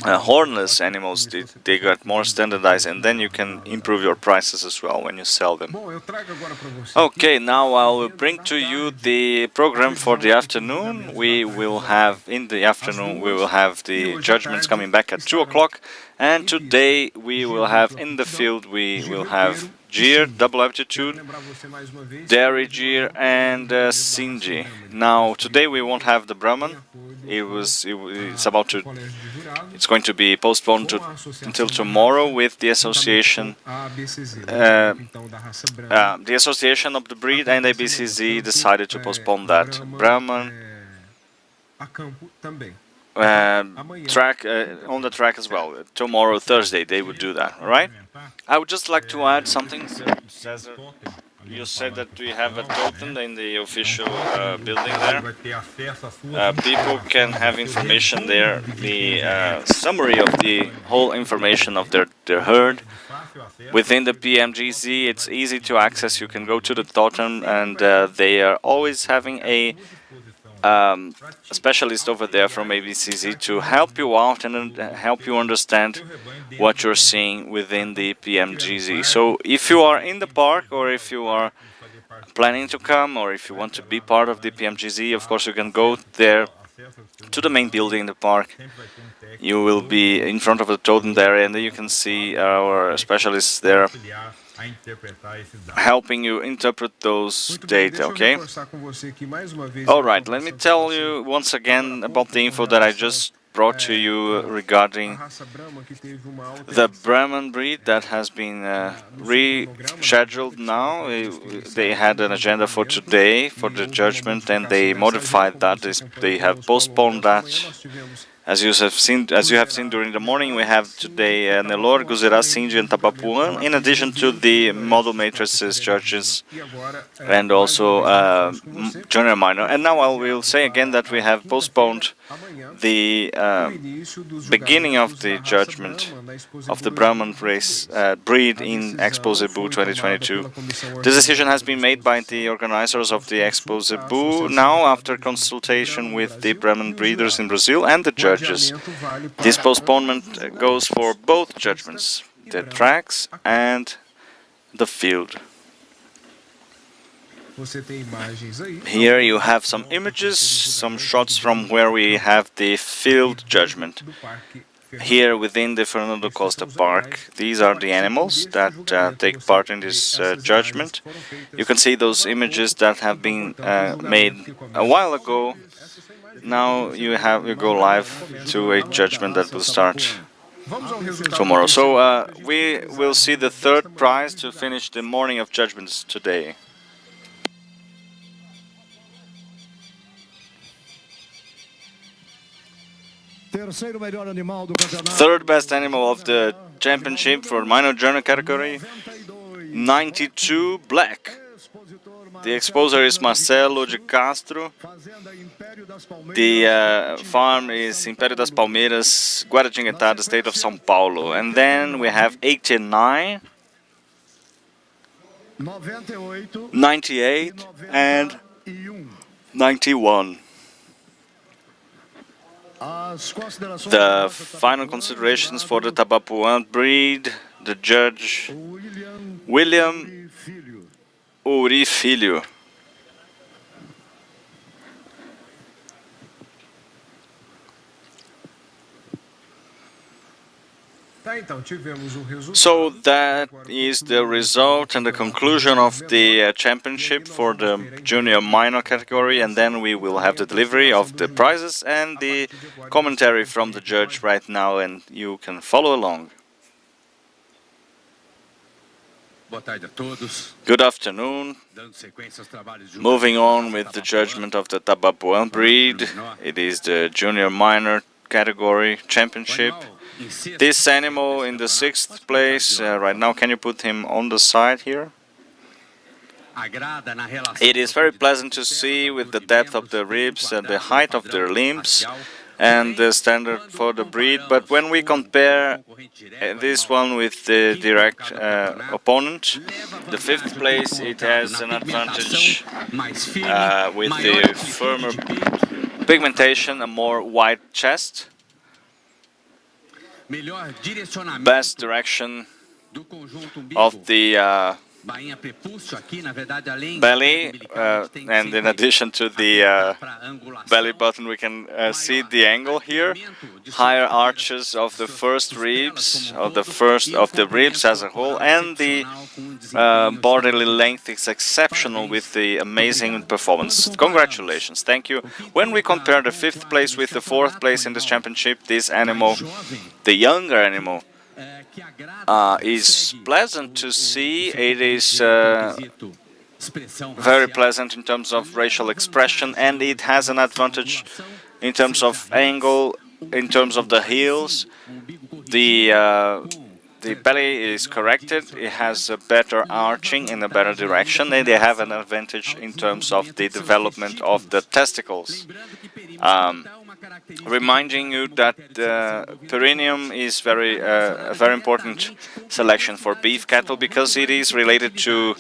hornless animals. They got more standardized, and then you can improve your prices as well when you sell them. Okay, now I will bring to you the program for the afternoon. In the afternoon we will have the judgments coming back at 2 o'clock, and today we will have in the field, we will have Gir, double aptitude, dairy Gir, and Sinji. Now today we won't have the Brahman. It's going to be postponed until tomorrow with the association. The association of the breed and ABCZ decided to postpone that. Brahman on the track as well. Tomorrow, Thursday, they would do that. All right. I would just like to add something. Cesar, you said that we have a totem in the official building there. People can have information there, the summary of the whole information of their herd. Within the PMGZ, it's easy to access. You can go to the totem, and they are always having a specialist over there from ABCZ to help you out and help you understand what you're seeing within the PMGZ. So if you are in the park, or if you are planning to come, or if you want to be part of the PMGZ, of course you can go there to the main building in the park. You will be in front of the totem there, and you can see our specialists there helping you interpret those data, okay? Alright, let me tell you once again about the info that I just brought to you regarding the Brahman breed that has been rescheduled now. They had an agenda for today for the judgment, and they modified that. They have postponed that. As you have seen during the morning, we have today Nelore, Guzerá, Sinji, and Tabapuan, in addition to the model matrices judges and also junior minor. And now I will say again that we have postponed the beginning of the judgment of the Brahman race breed in Expozebu 2022. This decision has been made by the organizers of the Expozebu now after consultation with the Brahman breeders in Brazil and the judges. This postponement goes for both judgments, the tracks and the field. Here you have some images, some shots from where we have the field judgment. Here within the Fernando Costa Park, these are the animals that take part in this judgment. You can see those images that have been made a while ago. Now you go live to a judgment that will start tomorrow. So we will see the third prize to finish the morning of judgments today. Third best animal of the championship for minor junior category, 92 black. The exposer is Marcelo de Castro. The farm is Império das Palmeiras, Guaratinguetá, the state of São Paulo. And then we have 89, 98, and 91. The final considerations for the Tabapuan breed, the judge William Uri Filho. So that is the result and the conclusion of the championship for the junior minor category, and then we will have the delivery of the prizes and the commentary from the judge right now, and you can follow along. Good afternoon. Moving on with the judgment of the Tabapuã breed. It is the junior minor category championship. This animal in the 6th place right now, can you put him on the side here? It is very pleasant to see with the depth of the ribs and the height of their limbs and the standard for the breed, but when we compare this one with the direct opponent, the 5th place, it has an advantage with the firmer pigmentation, a more white chest, best direction of the belly, and in addition to the belly button, we can see the angle here. Higher arches of the first ribs, of the ribs as a whole, and the bodily length is exceptional with the amazing performance. Congratulations, thank you. When we compare the 5th place with the 4th place in this championship, this animal, the younger animal, is pleasant to see. It is very pleasant in terms of racial expression, and it has an advantage in terms of angle, in terms of the heels. The belly is corrected, it has a better arching in a better direction, and they have an advantage in terms of the development of the testicles. Reminding you that perineum is a very important selection for beef cattle because it is related to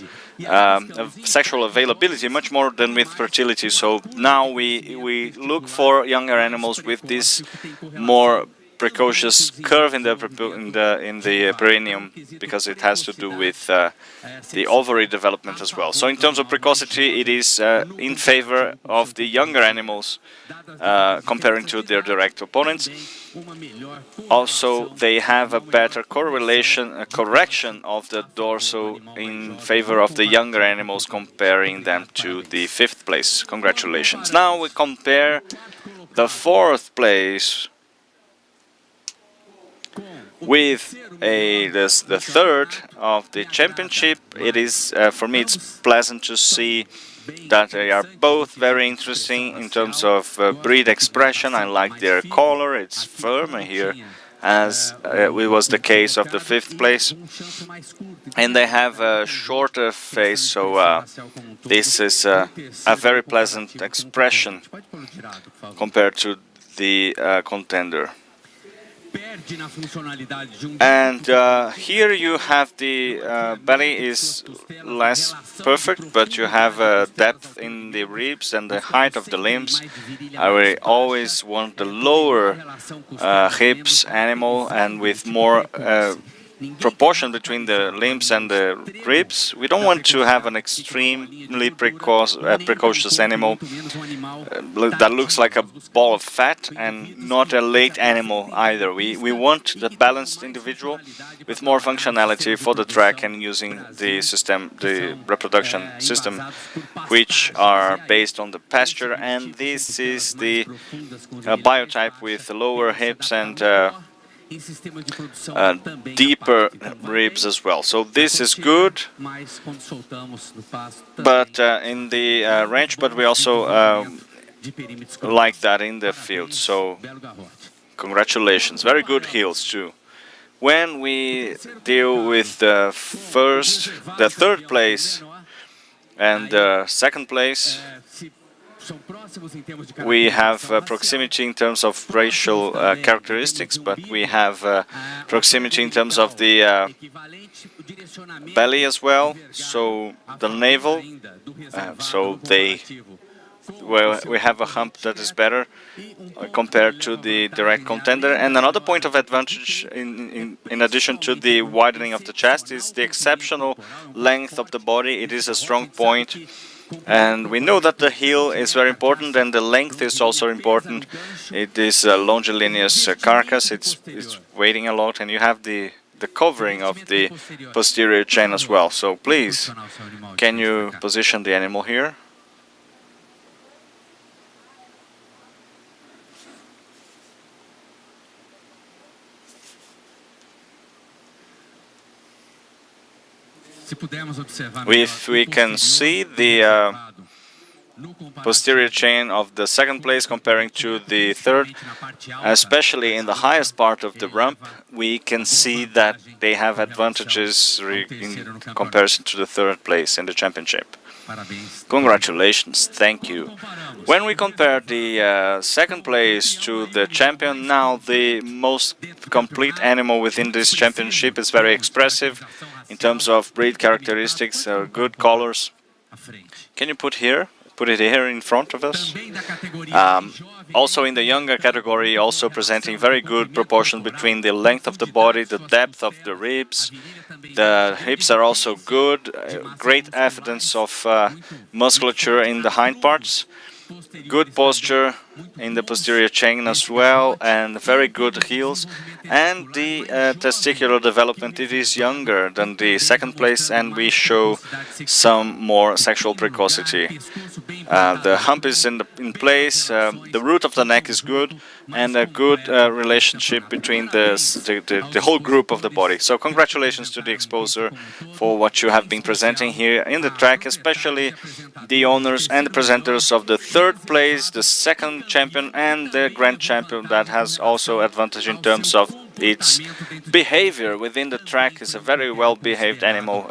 sexual availability much more than with fertility. So now we look for younger animals with this more precocious curve in the perineum because it has to do with the ovary development as well. So in terms of precocity, it is in favor of the younger animals comparing to their direct opponents. Also, they have a better correlation, a correction of the dorsal in favor of the younger animals comparing them to the 5th place. Congratulations. Now we compare the 4th place with the 3rd of the championship. It is, for me, it's pleasant to see that they are both very interesting in terms of breed expression. I like their color, it's firmer here, as it was the case of the 5th place. And they have a shorter face, so this is a very pleasant expression compared to the contender. And here you have the belly is less perfect, but you have depth in the ribs and the height of the limbs. I always want the lower hips animal and with more proportion between the limbs and the ribs. We don't want to have an extremely precocious animal that looks like a ball of fat, and not a late animal either. We want the balanced individual with more functionality for the track and using the system, the reproduction system, which are based on the pasture. And this is the biotype with lower hips and deeper ribs as well. So this is good, but in the range, but we also like that in the field. So congratulations, very good heels too. When we deal with the 3rd place and the 2nd place, we have proximity in terms of racial characteristics, but we have proximity in terms of the belly as well, so the navel, so they where we have a hump that is better compared to the direct contender. And another point of advantage, in addition to the widening of the chest, is the exceptional length of the body. It is a strong point. And we know that the heel is very important, and the length is also important. It is a longilinous carcass. It's weighing a lot, and you have the covering of the posterior chain as well. So please, can you position the animal here? If we can see the posterior chain of the second place comparing to the third, especially in the highest part of the rump, we can see that they have advantages in comparison to the third place in the championship. Congratulations, thank you. When we compare the second place to the champion, now the most complete animal within this championship is very expressive in terms of breed characteristics, good colors. Can you put it here in front of us? Also in the younger category, also presenting very good proportion between the length of the body, the depth of the ribs. The hips are also good, great evidence of musculature in the hind parts. Good posture in the posterior chain as well, and very good heels. And the testicular development, it is younger than the second place, and we show some more sexual precocity. The hump is in place, the root of the neck is good, and a good relationship between the whole group of the body. So congratulations to the exposer for what you have been presenting here in the track, especially the owners and the presenters of the third place, the second champion, and the grand champion that has also advantage in terms of its behavior within the track. Is a very well behaved animal,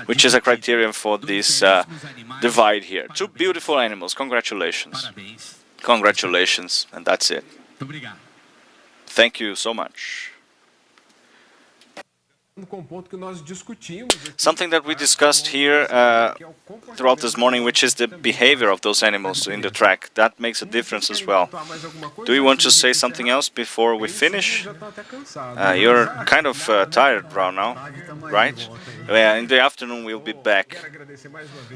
which is a criterion for this divide here. Two beautiful animals. Congratulations. Congratulations, and that's it. Thank you so much. Something that we discussed here throughout this morning, which is the behavior of those animals in the track. That makes a difference as well. Do you want to say something else before we finish? You're kind of tired right now, right? In the afternoon we'll be back.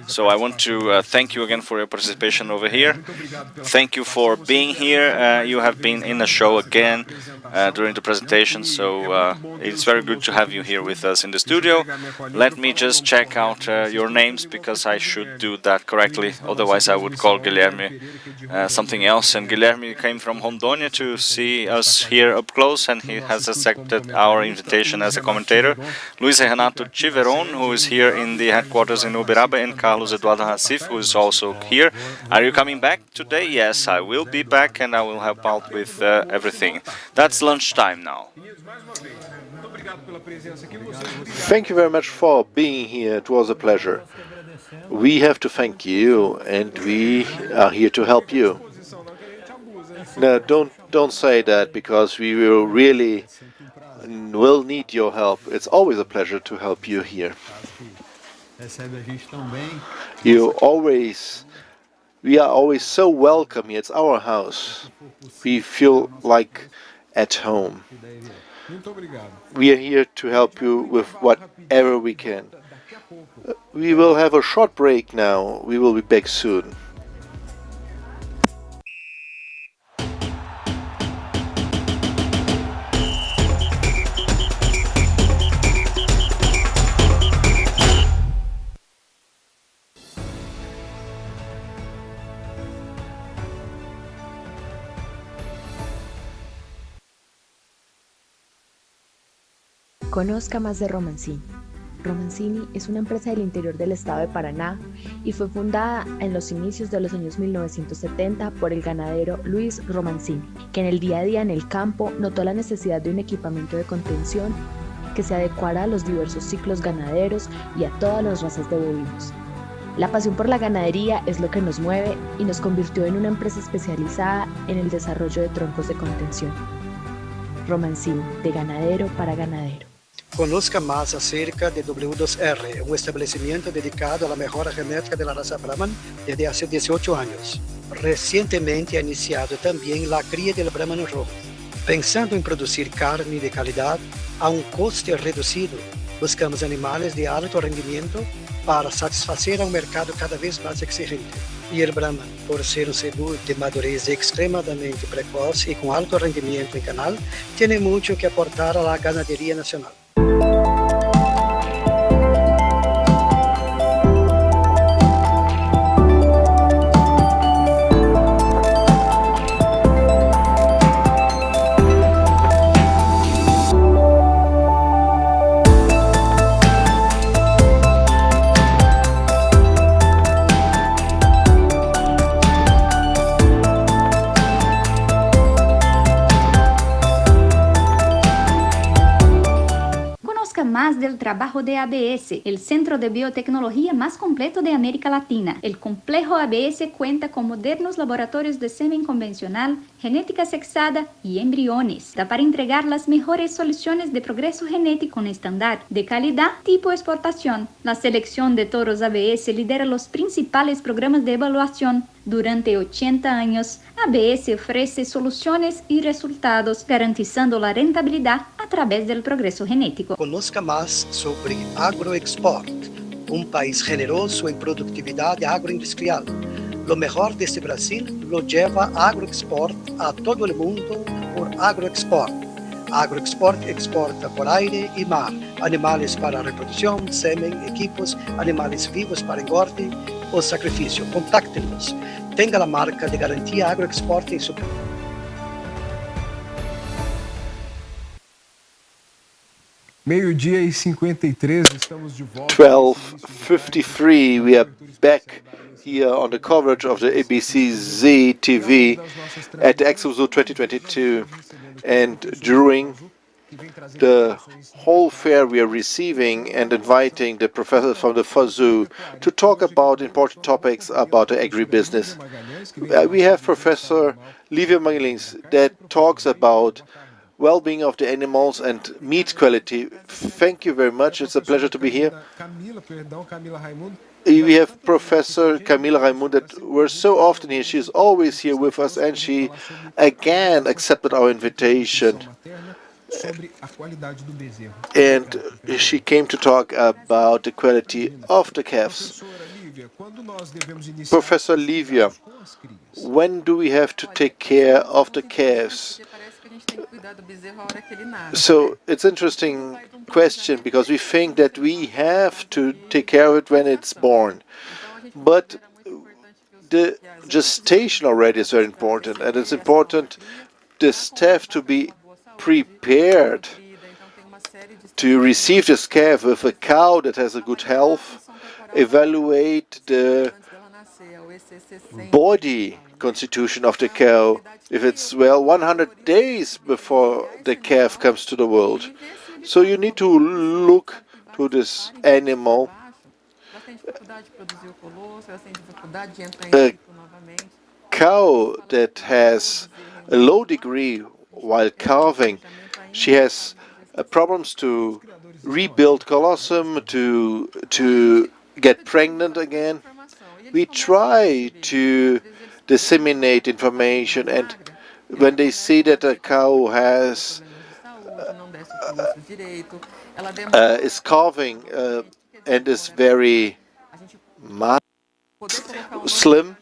So I want to thank you again for your participation over here. Thank you for being here. You have been in the show again during the presentation, so it's very good to have you here with us in the studio. Let me just check out your names, because I should do that correctly, otherwise I would call Guilherme something else. And Guilherme came from Rondônia to see us here up close, and he has accepted our invitation as a commentator. Luis Renato Chiveron, who is here in the headquarters in Uberaba, and Carlos Eduardo Racif, who is also here. Are you coming back today? Yes, I will be back, and I will help out with everything. That's lunchtime now.
Thank you very much for being here. It was a pleasure. We have to thank you, and we are here to help you. No, don't say that, because we will really need your help. It's always a pleasure to help you here. We are always so welcome here. It's our house. We feel like at home. We are here to help you with whatever we can. We will have a short break now. We will be back soon.
Conozca más de Romancini. Romancini es una empresa del interior del estado de Paraná y fue fundada en los inicios de los años 1970 por el ganadero Luis Romancini, que en el día a día en el campo notó la necesidad de un equipamiento de contención que se adecuara a los diversos ciclos ganaderos y a todas las razas de bovinos. La pasión por la ganadería es lo que nos mueve y nos convirtió en una empresa especializada en el desarrollo de troncos de contención. Romancini, de ganadero para ganadero.
Conozca más acerca de W2R, un establecimiento dedicado a la mejora genética de la raza Brahman desde hace 18 años. Recientemente ha iniciado también la cría del Brahman rojo. Pensando en producir carne de calidad a un coste reducido, buscamos animales de alto rendimiento para satisfacer a un mercado cada vez más exigente. Y el Brahman, por ser un cebú de madurez extremadamente precoz y con alto rendimiento en canal, tiene mucho que aportar a la ganadería nacional.
Conozca más del trabajo de ABS, el centro de biotecnología más completo de América Latina. El complejo ABS cuenta con modernos laboratorios de semen convencional, genética sexada y embriones. Da para entregar las mejores soluciones de progreso genético con estándar de calidad tipo exportación. La selección de toros ABS lidera los principales programas de evaluación. Durante 80 años, ABS ofrece soluciones y resultados, garantizando la rentabilidad a través del progreso genético.
Conozca más sobre AgroExport, un país generoso en productividad agroindustrial. Lo mejor de este Brasil lo lleva AgroExport a todo el mundo por AgroExport. AgroExport exporta por aire y mar animales para reproducción, semen, equipos, animales vivos para engorde o sacrificio. Contáctenos. Tenga la marca de garantía AgroExport en su...
Meio-dia e 53, estamos de volta.
12:53, we are back here on the coverage of the ABCZ TV at Expozebu 2022. And during the whole fair, we are receiving and inviting the professors from the FAZU to talk about important topics about the agribusiness. We have Professor Lívia Magalhães that talks about well-being of the animals and meat quality. Thank you very much. It's a pleasure to be here. We have Professor Camila Raimundo that we're so often here. She's always here with us, and she again accepted our invitation. And she came to talk about the quality of the calves. Professor Lívia, when do we have to take care of the calves? So it's an interesting question because we think that we have to take care of it when it's born. But the gestation already is very important, and it's important the staff to be prepared to receive this calf with a cow that has a good health, evaluate the body constitution of the cow, if it's, well, 100 days before the calf comes to the world. So you need to look to this animal. A cow that has a low degree while calving, she has problems to rebuild colossum, to get pregnant again. We try to disseminate information, and when they see that a cow is calving and is very slim,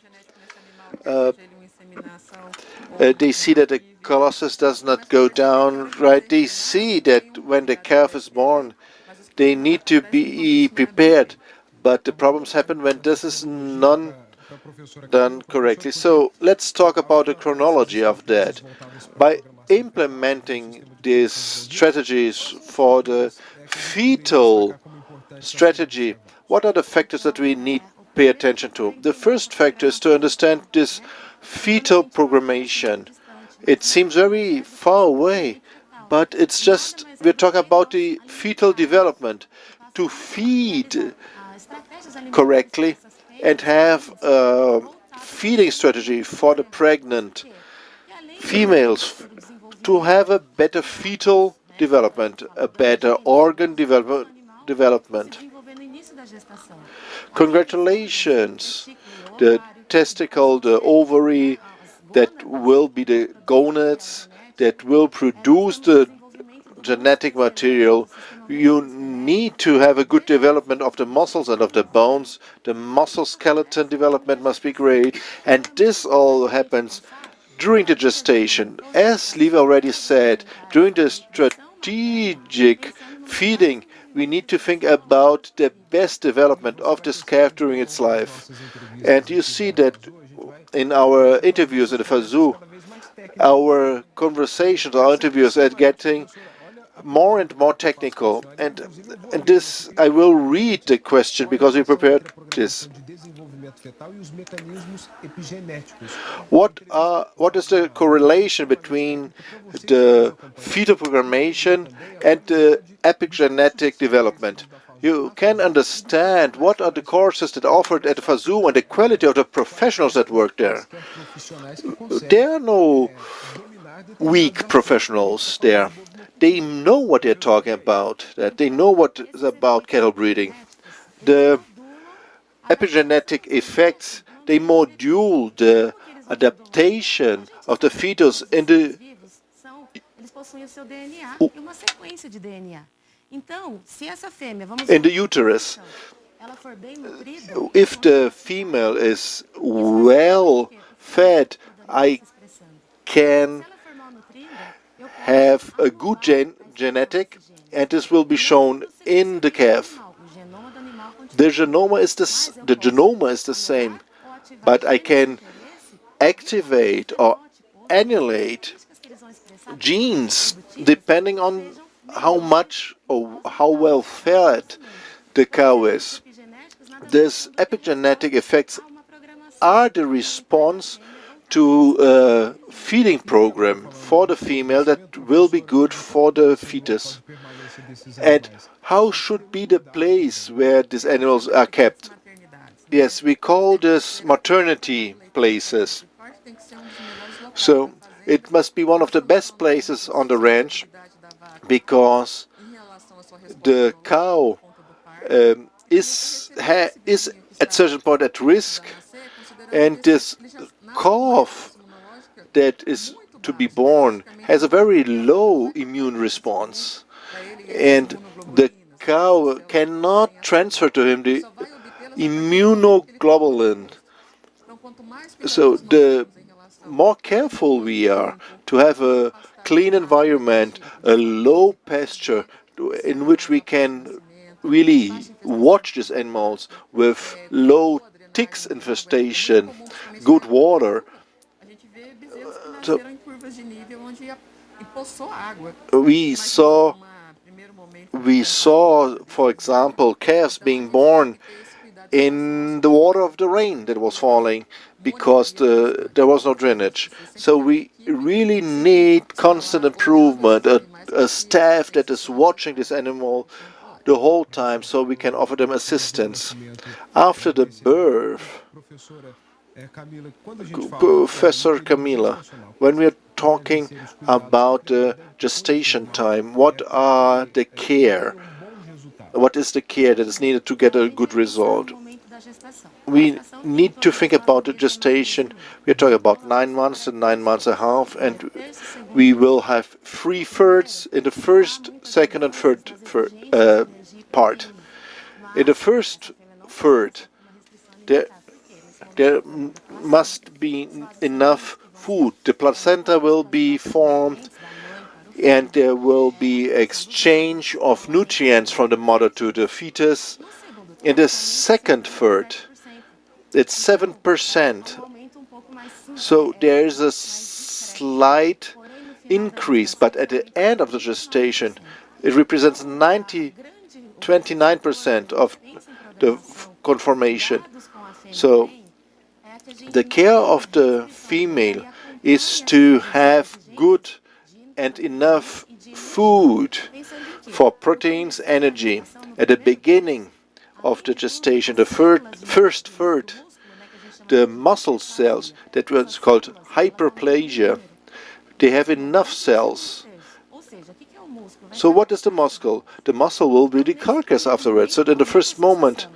they see that the colossus does not go down right. They see that when the calf is born, they need to be prepared. But the problems happen when this is not done correctly. So let's talk about the chronology of that. By implementing these strategies for the fetal strategy, what are the factors that we need to pay attention to? The first factor is to understand this fetal programmation. It seems very far away, but it's just, we're talking about the fetal development. To feed correctly and have a feeding strategy for the pregnant females to have a better fetal development, a better organ development. Congratulations, the testicle, the ovary, that will be the gonads, that will produce the genetic material. You need to have a good development of the muscles and of the bones. The muscle skeleton development must be great, and this all happens during the gestation. As Liv already said, during the strategic feeding, we need to think about the best development of this calf during its life. And you see that in our interviews in the FAZU, our conversations, our interviews are getting more and more technical. And this, I will read the question because we prepared this. What is the correlation between the fetal programmation and the epigenetic development? You can understand what are the courses that are offered at the FAZU and the quality of the professionals that work there. There are no weak professionals there. They know what they're talking about. They know what is about cattle breeding. The epigenetic effects, they module the adaptation of the fetus in the uterus. If the female is well fed, I can have a good genetic, and this will be shown in the calf. The genoma is the same, but I can activate or annihilate genes depending on how much or how well fed the cow is. These epigenetic effects are the response to a feeding program for the female that will be good for the fetus. And how should be the place where these animals are kept? Yes, we call this maternity places. So it must be one of the best places on the ranch because the cow is at certain point at risk, and this calf that is to be born has a very low immune response, and the cow cannot transfer to him the immunoglobulin. So the more careful we are to have a clean environment, a low pasture in which we can really watch these animals with low ticks infestation, good water. So we saw, for example, calves being born in the water of the rain that was falling because there was no drainage. So we really need constant improvement, a staff that is watching this animal the whole time so we can offer them assistance. After the birth, Professor Camila, when we are talking about the gestation time, what are the care? What is the care that is needed to get a good result? We need to think about the gestation. We are talking about 9 months and 9 months and a half, and we will have 3 thirds in the first, second, and third part. In the first third, there must be enough food. The placenta will be formed, and there will be exchange of nutrients from the mother to the fetus. In the second third, it's 7%. So there is a slight increase, but at the end of the gestation, it represents 29% of the conformation. So the care of the female is to have good and enough food for proteins, energy. At the beginning of the gestation, the first third, the muscle cells, that was called hyperplasia, they have enough cells. So what is the muscle? The muscle will be the carcass afterwards. So in the first moment,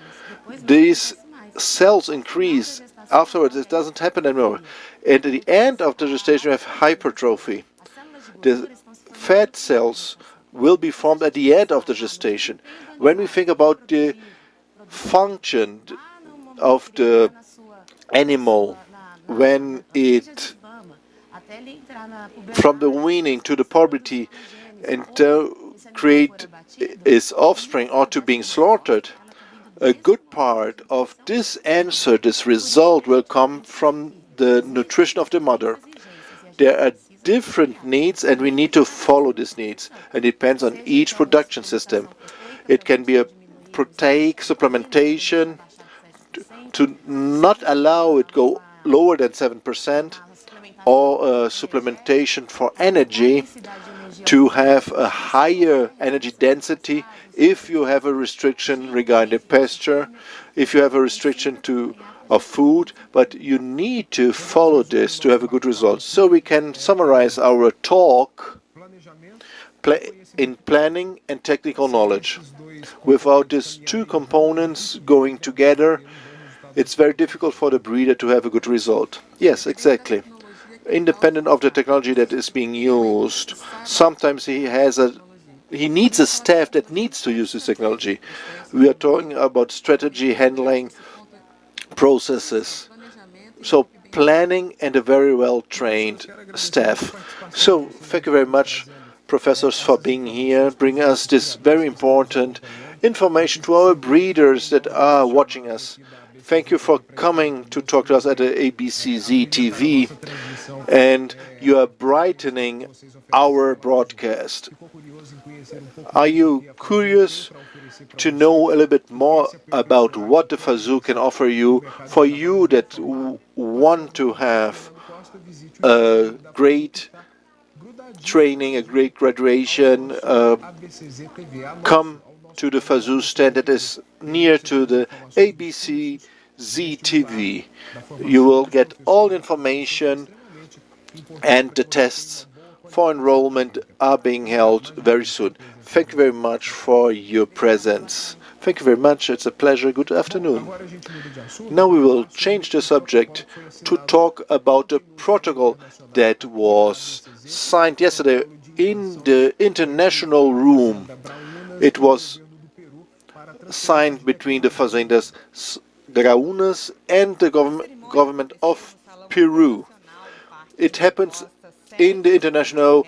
these cells increase. Afterwards, it doesn't happen anymore. And at the end of the gestation, you have hypertrophy. The fat cells will be formed at the end of the gestation. When we think about the function of the animal, when it, from the weaning to the puberty, and create its offspring or to being slaughtered, a good part of this answer, this result, will come from the nutrition of the mother. There are different needs, and we need to follow these needs. It depends on each production system. It can be a proteic supplementation to not allow it go lower than 7%, or a supplementation for energy to have a higher energy density if you have a restriction regarding pasture, if you have a restriction of food, but you need to follow this to have a good result. So we can summarize our talk in planning and technical knowledge. Without these two components going together, it's very difficult for the breeder to have a good result. Yes, exactly. Independent of the technology that is being used, sometimes he needs a staff that needs to use this technology. We are talking about strategy, handling, processes. So planning and a very well-trained staff. So thank you very much, professors, for being here, bring us this very important information to our breeders that are watching us. Thank you for coming to talk to us at the ABCZ TV, and you are brightening our broadcast. Are you curious to know a little bit more about what the FAZU can offer you, for you that want to have a great training, a great graduation? Come to the FAZU stand that is near to the ABCZ TV. You will get all information, and the tests for enrollment are being held very soon. Thank you very much for your presence. Thank you very much. It's a pleasure. Good afternoon. Now we will change the subject to talk about the protocol that was signed yesterday in the international room. It was signed between the Fazendas Graunas and the government of Peru. It happens in the international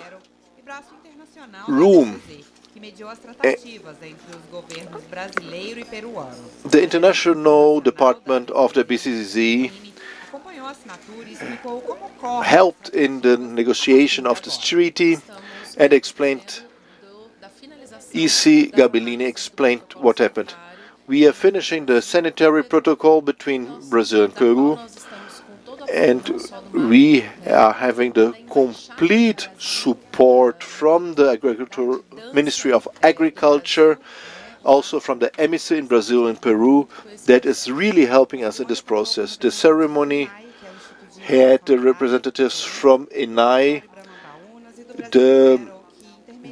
room. The international department of the BCZ helped in the negotiation of this treaty and explained, E.C. Gabellini explained what happened. We are finishing the sanitary protocol between Brazil and Peru, and we are having the complete support from the Ministry of Agriculture, also from the embassy in Brazil and Peru, that is really helping us in this process. The ceremony had the representatives from INAI, the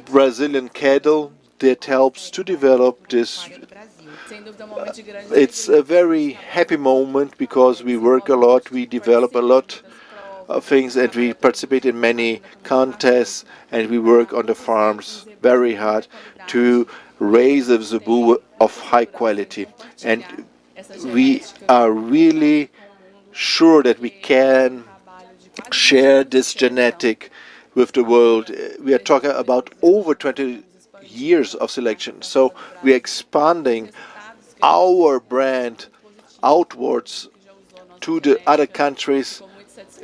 Brazilian cattle, that helps to develop this. It's a very happy moment because we work a lot, we develop a lot of things, and we participate in many contests, and we work on the farms very hard to raise a zebu of high quality. And we are really sure that we can share this genetic with the world. We are talking about over 20 years of selection. So we are expanding our brand outwards to the other countries,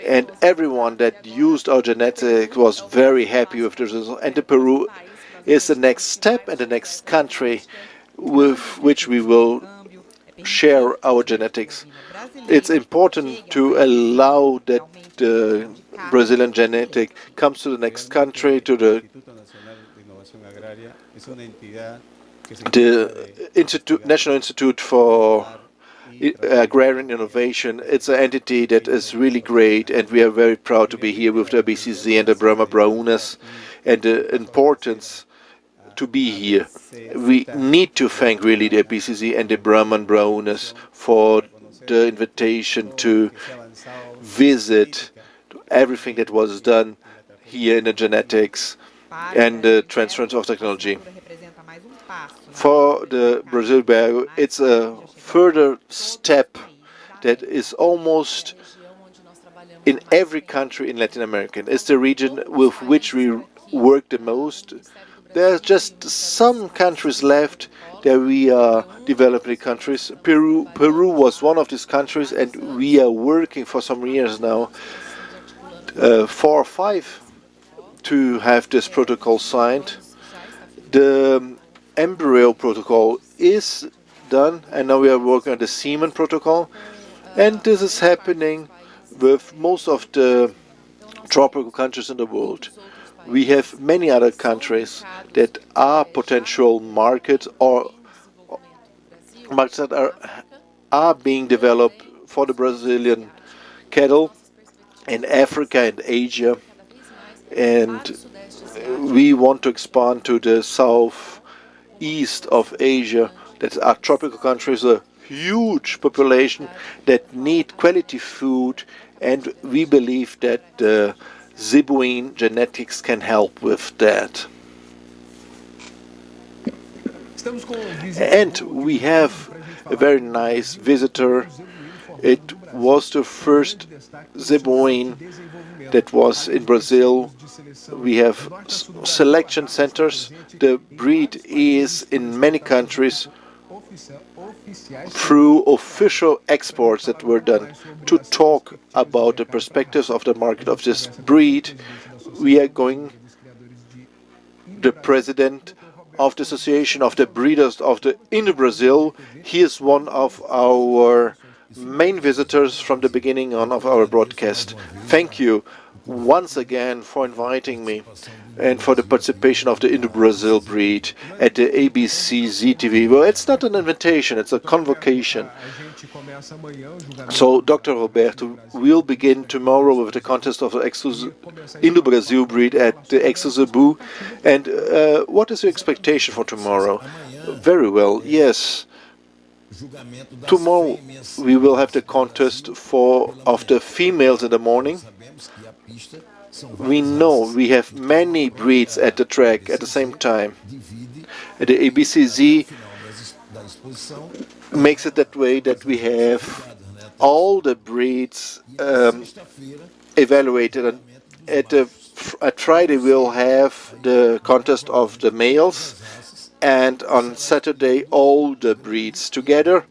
and everyone that used our genetics was very happy with the result. And the Peru is the next step and the next country with which we will share our genetics. It's important to allow that the Brazilian genetic comes to the next country, to the National Institute for Agrarian Innovation. It's an entity that is really great, and we are very proud to be here with the BCZ and the Brahma Braunas, and the importance to be here. We need to thank really the ABCZ and the Brahman Browners for the invitation to visit everything that was done here in the genetics and the transference of technology. For the Brazil berry, it's a further step that is almost in every country in Latin America. It's the region with which we work the most. There are just some countries left that we are developing countries. Peru was one of these countries, and we are working for some years now, 4 or 5, to have this protocol signed. The embryo protocol is done, and now we are working on the semen protocol, and this is happening with most of the tropical countries in the world. We have many other countries that are potential markets or markets that are being developed for the Brazilian cattle in Africa and Asia, and we want to expand to the southeast of Asia. That are tropical countries, a huge population that need quality food, and we believe that zebuine genetics can help with that. And we have a very nice visitor. It was the first zebuine that was in Brazil. We have selection centers. The breed is in many countries through official exports that were done. To talk about the perspectives of the market of this breed, we are going the president of the Association of the Breeders of the Indo-Brazil. He is one of our main visitors from the beginning on of our broadcast. Thank you once again for inviting me and for the participation of the Indo-Brazil breed at the ABCZ TV. Well, it's not an invitation, it's a convocation. So Dr. Roberto will begin tomorrow with the contest of the Indo-Brazil breed at the Expozebu. And what is your expectation for tomorrow? Very well, yes. Tomorrow we will have the contest of the females in the morning. We know we have many breeds at the track at the same time. The ABCZ makes it that way that we have all the breeds evaluated. And at Friday we'll have the contest of the males, and on Saturday all the breeds together,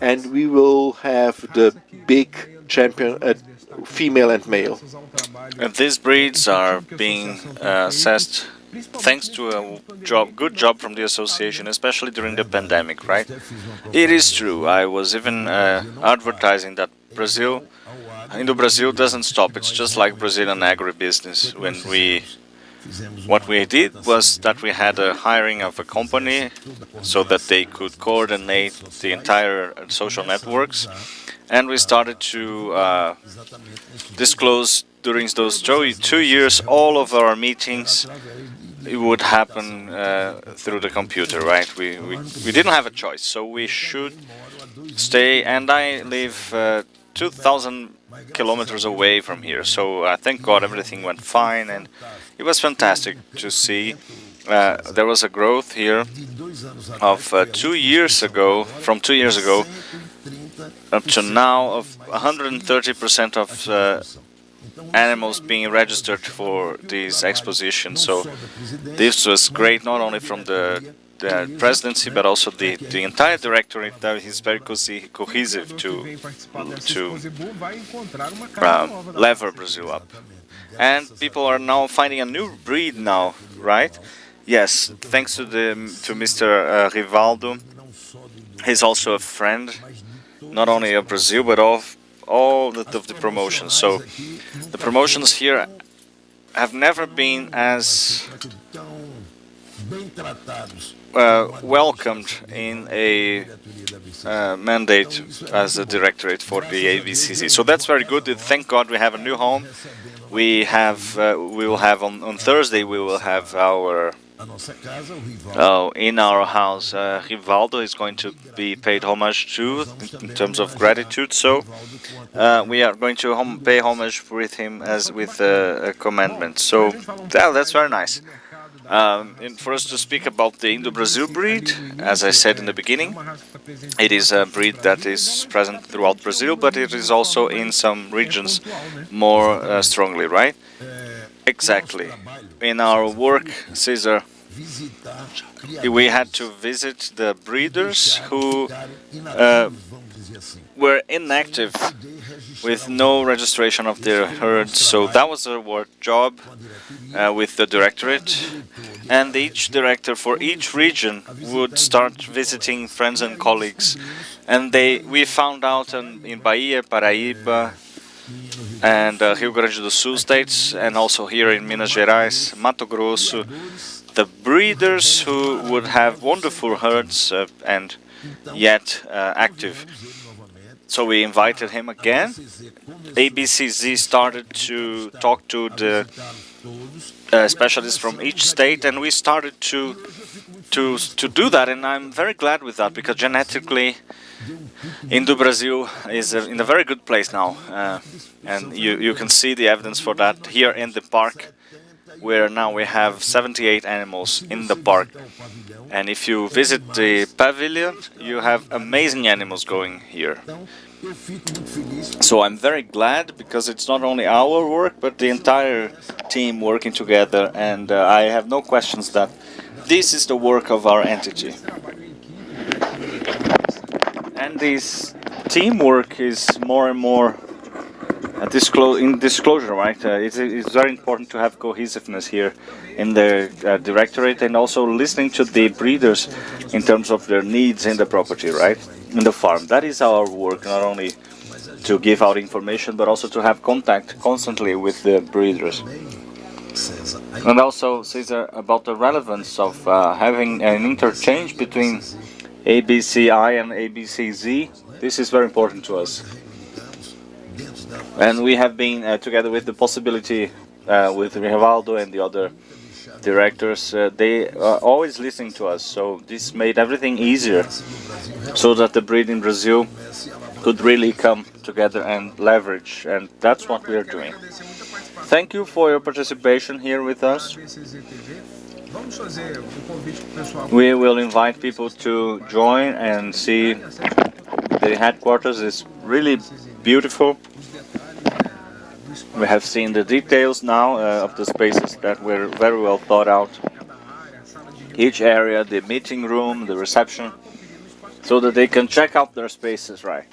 and we will have the big champion at female and male.
And these breeds are being assessed thanks to a good job from the association, especially during the pandemic, right? It is true. I was even advertising that Indo-Brazil doesn't stop. It's just like Brazilian agribusiness. What we did was that we had a hiring of a company so that they could coordinate the entire social networks, and we started to disclose during those 2 years all of our meetings. It would happen through the computer, right? We didn't have a choice, so we should stay. And I live 2,000 kilometers away from here, so thank God everything went fine, and it was fantastic to see. There was a growth here of 2 years ago, from 2 years ago up to now, of 130% of animals being registered for these expositions. So this was great, not only from the presidency, but also the entire directorate. That is very cohesive to lever Brazil up. And people are now finding a new breed now, right? Yes, thanks to Mr. Rivaldo. He's also a friend, not only of Brazil, but of all of the promotions. So the promotions here have never been as welcomed in a mandate as a directorate for the ABCZ. So that's very good. Thank God we have a new home. We will have on Thursday. We will have our In our house, Rivaldo is going to be paid homage to in terms of gratitude. So we are going to pay homage with him as with a commandment. So that's very nice. And for us to speak about the Indo-Brazil breed, as I said in the beginning, it is a breed that is present throughout Brazil, but it is also in some regions more strongly, right? Exactly. In our work, Cesar, we had to visit the breeders who were inactive with no registration of their herds. So that was our job with the directorate. And each director for each region would start visiting friends and colleagues. And we found out in Bahia, Paraíba, and Rio Grande do Sul states, and also here in Minas Gerais, Mato Grosso, the breeders who would have wonderful herds and yet active. So we invited him again. ABCZ started to talk to the specialists from each state, and we started to do that, and I'm very glad with that, because genetically Indo-Brazil is in a very good place now, and you can see the evidence for that here in the park, where now we have 78 animals in the park. And if you visit the pavilion, you have amazing animals going here. So I'm very glad, because it's not only our work, but the entire team working together, and I have no questions that this is the work of our entity. And this teamwork is more and more in disclosure, right? It's very important to have cohesiveness here in the directorate, and also listening to the breeders in terms of their needs in the property, right? In the farm. That is our work, not only to give out information, but also to have contact constantly with the breeders. And also, Cesar, about the relevance of having an interchange between ABCI and ABCZ. This is very important to us. And we have been together with the possibility with Rivaldo and the other directors, they are always listening to us, so this made everything easier, so that the breed in Brazil could really come together and leverage, and that's what we are doing. Thank you for your participation here with us. We will invite people to join and see the headquarters. Is really beautiful. We have seen the details now of the spaces that were very well thought out. Each area, the meeting room, the reception, so that they can check out their spaces, right?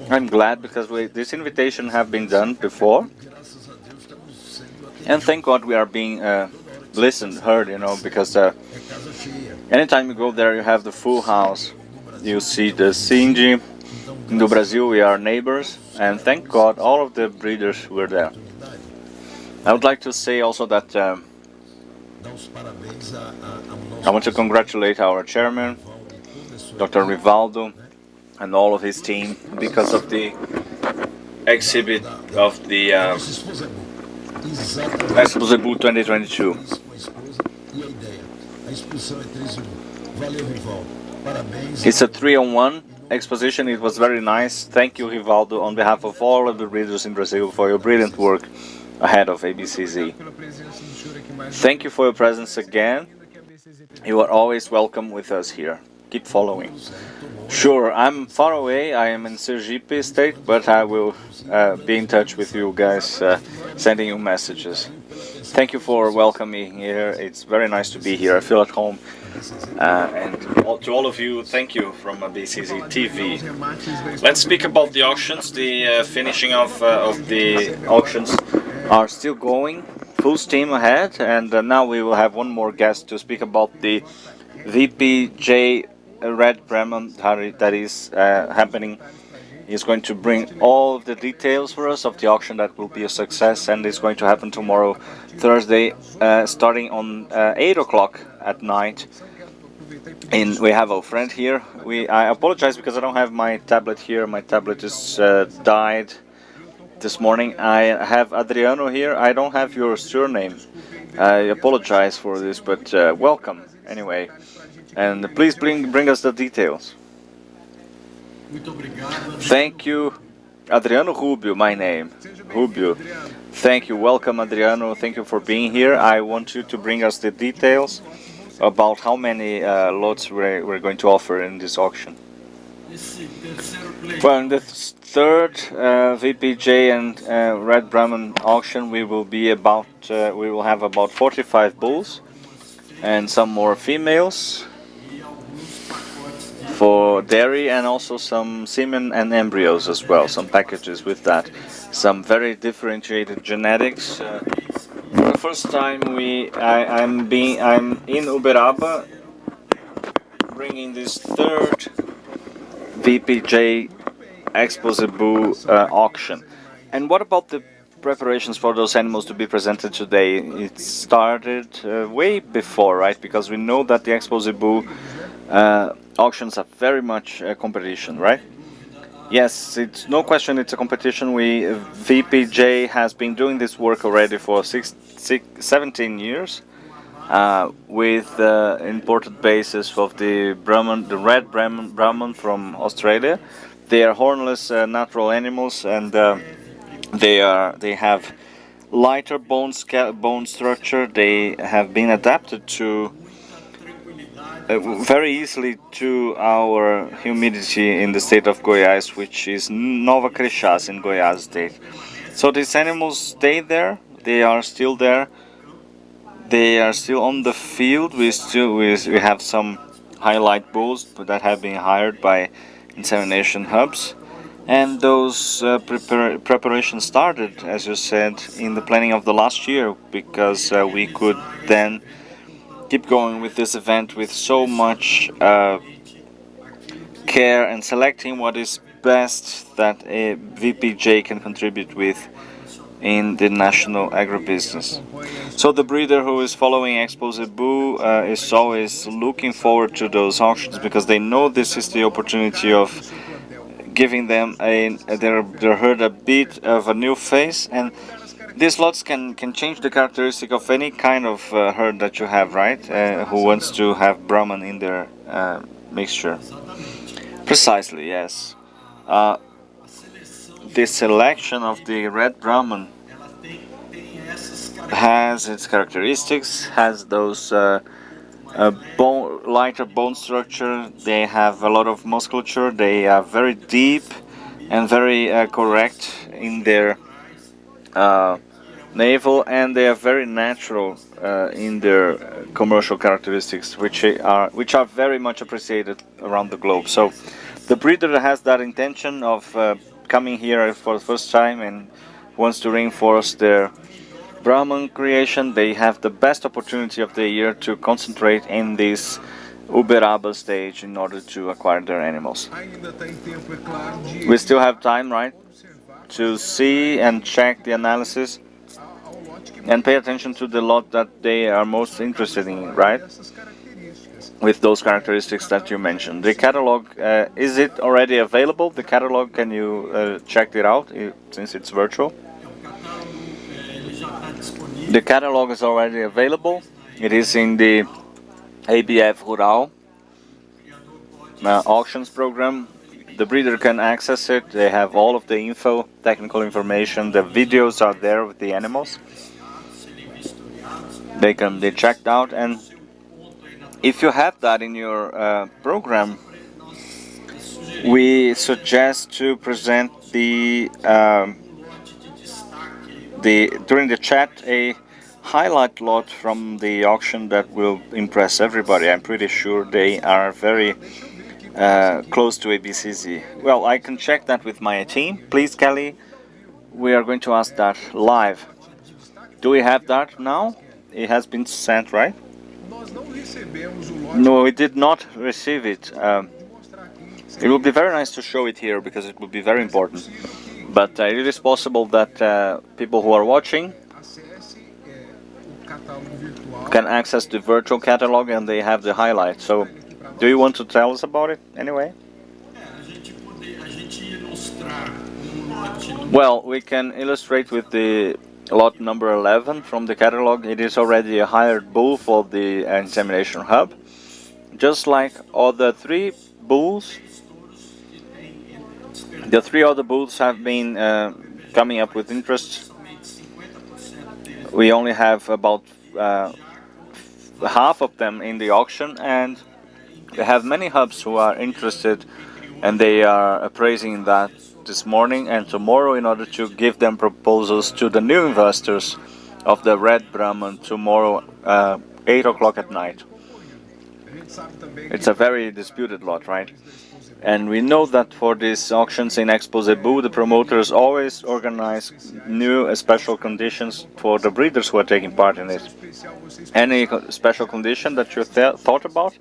I'm glad, because this invitation have been done before. And thank God we are being listened, heard, because anytime you go there, you have the full house. You see the Cindy. In the Brazil, we are neighbors, and thank God all of the breeders were there. I would like to say also that I want to congratulate our chairman, Dr. Rivaldo, and all of his team, because of the exhibit of the Expozebu 2022. It's a 3-on-1 exposition. It was very nice. Thank you, Rivaldo, on behalf of all of the breeders in Brazil, for your brilliant work ahead of ABCZ. Thank you for your presence again. You are always welcome with us here. Keep following. Sure, I'm far away. I am in Sergipe state, but I will be in touch with you guys, sending you messages. Thank you for welcoming me here. It's very nice to be here. I feel at home. And to all of you, thank you from BCZ TV. Let's speak about the auctions. The finishing of the auctions are still going, full steam ahead, and now we will have one more guest to speak about the VPJ Red Brahman that is happening. He's going to bring all of the details for us of the auction that will be a success, and it's going to happen tomorrow, Thursday, starting on 8 o'clock at night. And we have our friend here. I apologize because I don't have my tablet here. My tablet is died this morning. I have Adriano here. I don't have your surname. I apologize for this, but welcome anyway. And please bring us the details. Thank you. Adriano Rubio, my name. Rubio. Thank you. Welcome, Adriano. Thank you for being here. I want you to bring us the details about how many lots we're going to offer in this auction. Well, in the third VPJ and Red Brahman auction, we will have about 45 bulls and some more females for dairy, and also some semen and embryos as well, some packages with that, some very differentiated genetics. For the first time, I'm in Uberaba, bringing this third VPJ Expozebu auction. And what about the preparations for those animals to be presented today? It started way before, right? Because we know that the Expozebu auctions are very much a competition, right? Yes, it's no question it's a competition. VPJ has been doing this work already for 17 years with imported bases of the Brahman, the red Brahman from Australia. They are hornless natural animals, and they have lighter bone structure. They have been adapted to very easily to our humidity in the state of Goiás, which is Nova Crixás in Goiás state. So these animals stay there. They are still there. They are still on the field. We have some highlight bulls that have been hired by insemination hubs, and those preparations started, as you said, in the planning of the last year, because we could then keep going with this event with so much care and selecting what is best that a VPJ can contribute with in the national agribusiness. So the breeder who is following Expozebu is always looking forward to those auctions, because they know this is the opportunity of giving them their herd a bit of a new face, and these lots can change the characteristic of any kind of herd that you have, right? Who wants to have Brahman in their mixture. Precisely, yes. The selection of the red Brahman has its characteristics, has those lighter bone structure. They have a lot of musculature. They are very deep and very correct in their navel, and they are very natural in their commercial characteristics, which are very much appreciated around the globe. So the breeder has that intention of coming here for the first time and wants to reinforce their Brahman creation. They have the best opportunity of the year to concentrate in this Uberaba stage in order to acquire their animals. We still have time, right, to see and check the analysis and pay attention to the lot that they are most interested in, right? With those characteristics that you mentioned. The catalog, is it already available? The catalog, can you check it out since it's virtual? The catalog is already available. It is in the ABF Rural auctions program. The breeder can access it. They have all of the info, technical information. The videos are there with the animals. They can be checked out, and if you have that in your program, we suggest to present during the chat a highlight lot from the auction that will impress everybody. I'm pretty sure they are very close to ABCZ. Well, I can check that with my team. Please, Kelly, we are going to ask that live. Do we have that now? It has been sent, right? No, we did not receive it. It would be very nice to show it here, because it would be very important. But it is possible that people who are watching can access the virtual catalog and they have the highlights. So, do you want to tell us about it anyway? Well, we can illustrate with the lot number 11 from the catalog. It is already a hired bull for the insemination hub. Just like other three bulls, the three other bulls have been coming up with interest. We only have about half of them in the auction, and we have many hubs who are interested, and they are appraising that this morning and tomorrow in order to give them proposals to the new investors of the Red Brahman tomorrow 8 o'clock at night. It's a very disputed lot, right? And we know that for these auctions in Expozebu, the promoters always organize new special conditions for the breeders who are taking part in it. Any special condition that you thought about?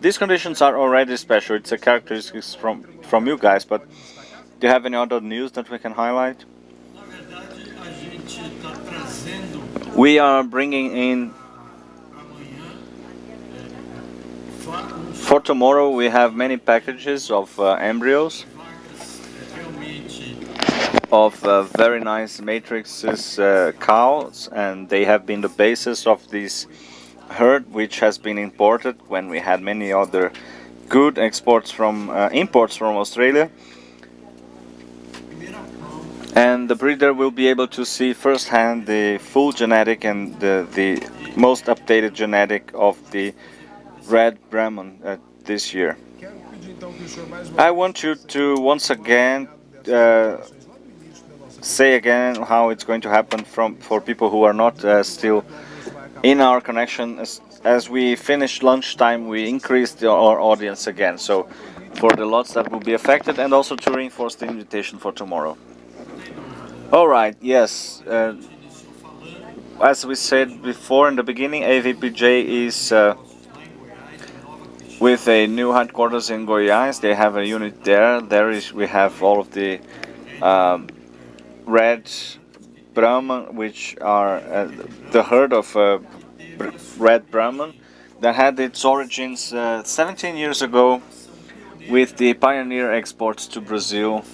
These conditions are already special. It's a characteristic from you guys, but do you have any other news that we can highlight? We are bringing in, for tomorrow, we have many packages of embryos of very nice matrices cows, and they have been the basis of this herd, which has been imported when we had many other good imports from Australia. And the breeder will be able to see firsthand the full genetic and the most updated genetic of the Red Brahman this year. I want you to once again say again how it's going to happen for people who are not still in our connection. As we finish lunchtime, we increased our audience again. So for the lots that will be affected, and also to reinforce the invitation for tomorrow. All right. Yes. As we said before in the beginning, AVPJ is with a new headquarters in Goiás. They have a unit there. We have all of the Red Brahman, which are the herd of Red Brahman that had its origins 17 years ago with the pioneer exports to Brazil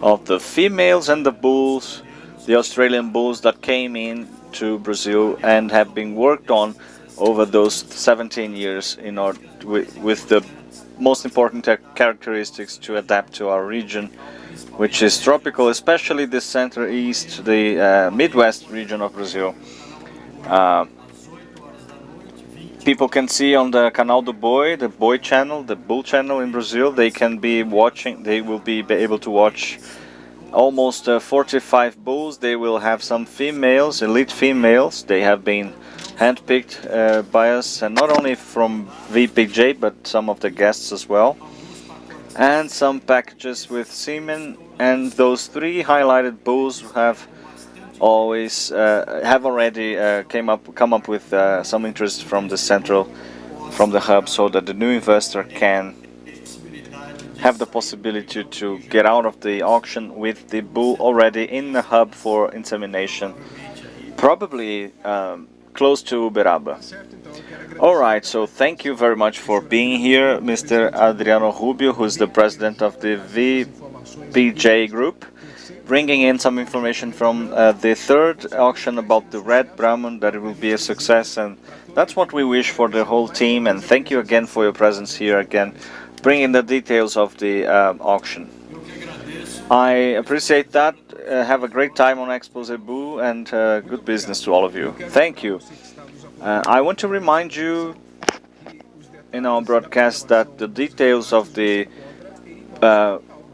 of the females and the bulls, the Australian bulls that came in to Brazil and have been worked on over those 17 years in order with the most important characteristics to adapt to our region, which is tropical, especially the center-east, the Midwest region of Brazil. People can see on the Canal do Boi, the Boi channel, the bull channel in Brazil, they can be watching, they will be able to watch almost 45 bulls. They will have some females, elite females. They have been handpicked by us, and not only from VPJ, but some of the guests as well. And some packages with semen, and those three highlighted bulls have already come up with some interest from the hub, so that the new investor can have the possibility to get out of the auction with the bull already in the hub for insemination, probably close to Uberaba. Alright, so thank you very much for being here, Mr. Adriano Rubio, who's the president of the VPJ group, bringing in some information from the third auction about the Red Brahman, that it will be a success, and that's what we wish for the whole team. And thank you again for your presence here again, bringing the details of the auction. I appreciate that. Have a great time on Expozebu, and good business to all of you. Thank you. I want to remind you in our broadcast that the details of the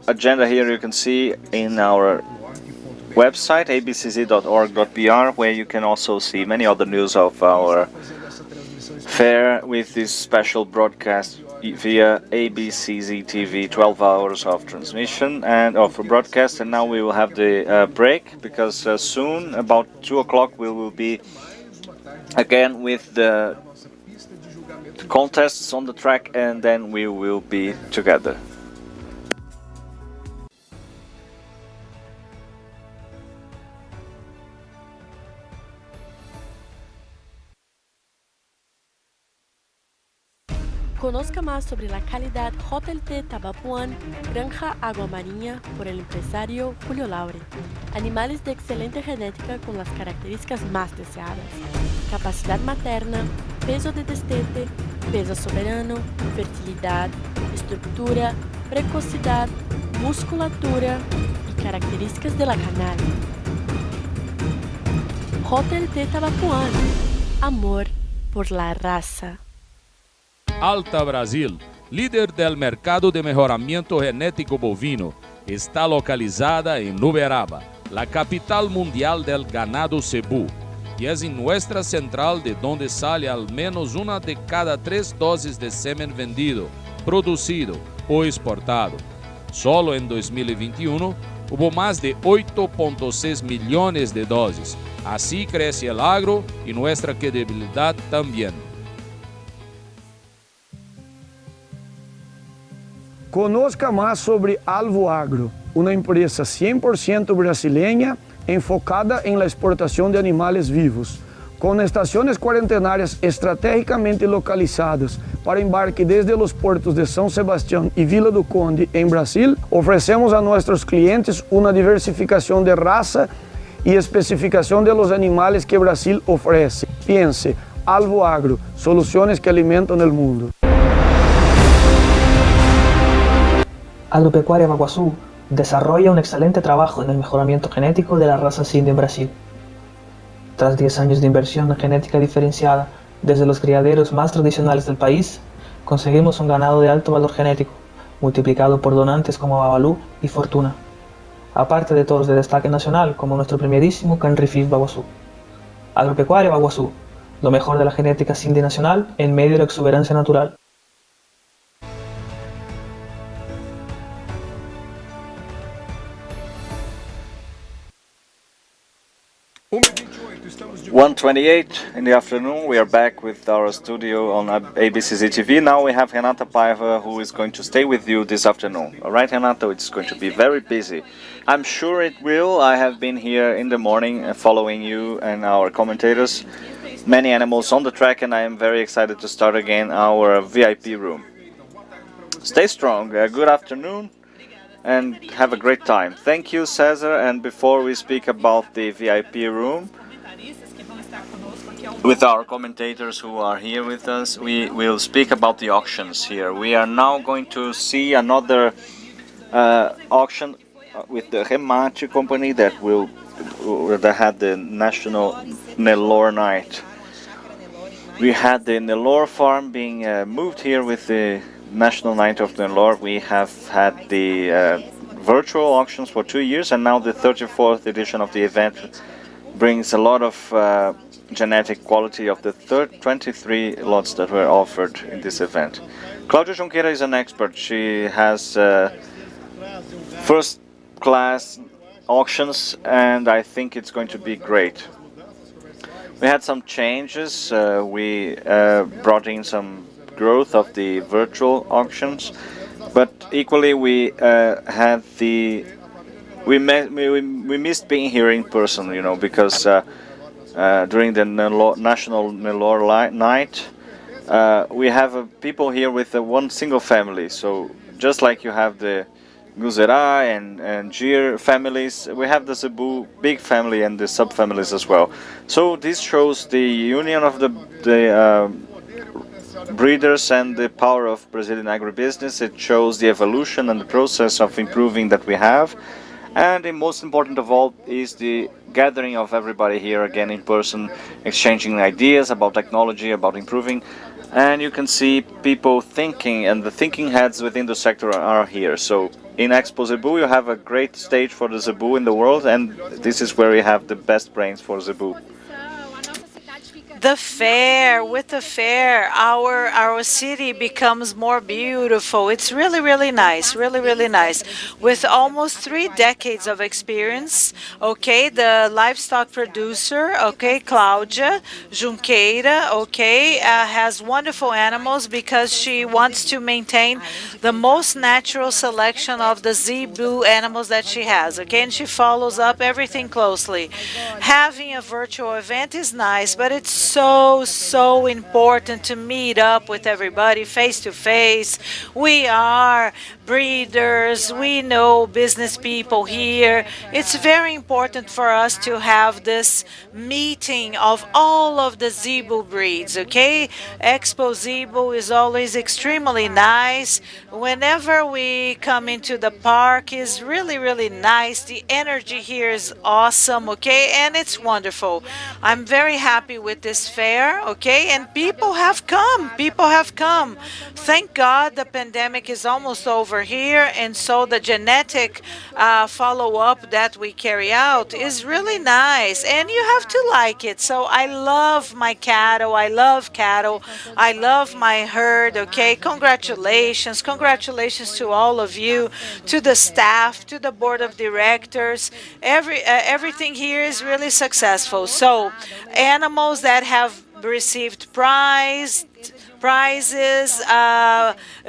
agenda here you can see in our website abcz.org.br, where you can also see many other news of our fair with this special broadcast via ABCZ TV, 12 hours of transmission and of broadcast. And now we will have the break, because soon, about 2 o'clock, we will be again with the contests on the track, and then we will be together.
Conozca más sobre la calidad Hotel de Tabapuán, Granja Agua Marinha, por el empresario Julio Laure. Animales de excelente genética con las características más deseadas. Capacidad materna, peso de destete, peso soberano, fertilidad, estructura, precocidad, musculatura y características de la canal. Hotel de Tabapuán. Amor por la raza.
Alta Brasil, líder del mercado de mejoramiento genético bovino, está localizada en Uberaba, la capital mundial del ganado cebú, y es en nuestra central de donde sale al menos una de cada 3 dosis de semen vendido, producido o exportado. Solo en 2021 hubo más de 8.6 millones de dosis. Así crece el agro y nuestra credibilidad también.
Conozca más sobre Alvo Agro, una empresa 100% brasileña enfocada en la exportación de animales vivos, con estaciones cuarentenarias estratégicamente localizadas para embarque desde los puertos de São Sebastián y Vila do Conde en Brasil. Ofrecemos a nuestros clientes una diversificación de raza y especificación de los animales que Brasil ofrece. Piense, Alvo Agro, soluciones que alimentan el mundo.
Agropecuaria Baguazú desarrolla un excelente trabajo en el mejoramiento genético de la raza Sind en Brasil. Tras 10 años de inversión en genética diferenciada desde los criaderos más tradicionales del país, conseguimos un ganado de alto valor genético, multiplicado por donantes como Babalú y Fortuna, aparte de todos de destaque nacional como nuestro premiadísimo Canrifif Baguazú. Agropecuaria Baguazú, lo mejor de la genética Sindi nacional en medio de la exuberancia natural.
One 28 in the afternoon, we are back with our studio on ABCZ TV. Now we have Renata Paiva, who is going to stay with you this afternoon. All right, Renata, it's going to be very busy. I'm sure it will. I have been here in the morning following you and our commentators. Many animals on the track, and I am very excited to start again our VIP room. Stay strong. Good afternoon. And have a great time. Thank you, Cesar. And before we speak about the VIP room, with our commentators who are here with us, we will speak about the auctions here. We are now going to see another auction with the Remate company that had the National Nelore Night. We had the Nelore farm being moved here with the National Night of Nelore. We have had the virtual auctions for 2 years, and now the 34th edition of the event brings a lot of genetic quality of the 23 lots that were offered in this event. Claudia Junqueira is an expert. She has first-class auctions, and I think it's going to be great. We had some changes. We brought in some growth of the virtual auctions, but equally we had the we missed being here in person, you know, because during the National Nelore Night we have people here with one single family. So just like you have the Guzerá and Gir families, we have the Zebu big family and the subfamilies as well. So this shows the union of the breeders and the power of Brazilian agribusiness. It shows the evolution and the process of improving that we have. And the most important of all is the gathering of everybody here again in person, exchanging ideas about technology, about improving. And you can see people thinking, and the thinking heads within the sector are here. So in Expozebu you have a great stage for the Zebu in the world, and this is where we have the best brains for Zebu.
The fair, with the fair, our city becomes more beautiful. It's really nice, really nice. With almost 3 decades of experience, okay, the livestock producer, okay, Claudia Junqueira, okay, has wonderful animals because she wants to maintain the most natural selection of the Zebu animals that she has, okay, and she follows up everything closely. Having a virtual event is nice, but it's so important to meet up with everybody face to face. We are breeders, we know business people here. It's very important for us to have this meeting of all of the zebu breeds, okay? Expozebu is always extremely nice. Whenever we come into the park, is really nice. The energy here is awesome, okay? And it's wonderful. I'm very happy with this fair, okay? And people have come. People have come. Thank God the pandemic is almost over here, and so the genetic follow-up that we carry out is really nice, and you have to like it. So I love my cattle. I love cattle. I love my herd, okay? Congratulations. Congratulations to all of you, to the staff, to the board of directors. Everything here is really successful. So animals that have received prizes,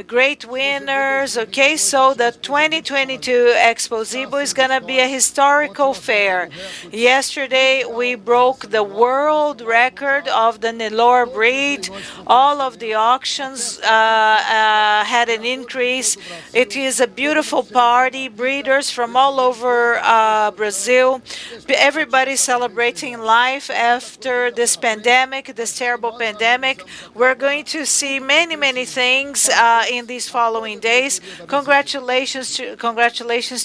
great winners. Okay, so the 2022 Expozebu is going to be a historical fair. Yesterday, we broke the world record of the Nelore breed. All of the auctions had an increase. It is a beautiful party. Breeders from all over Brazil. Everybody celebrating life after this pandemic, this terrible pandemic. We're going to see many things in these following days. Congratulations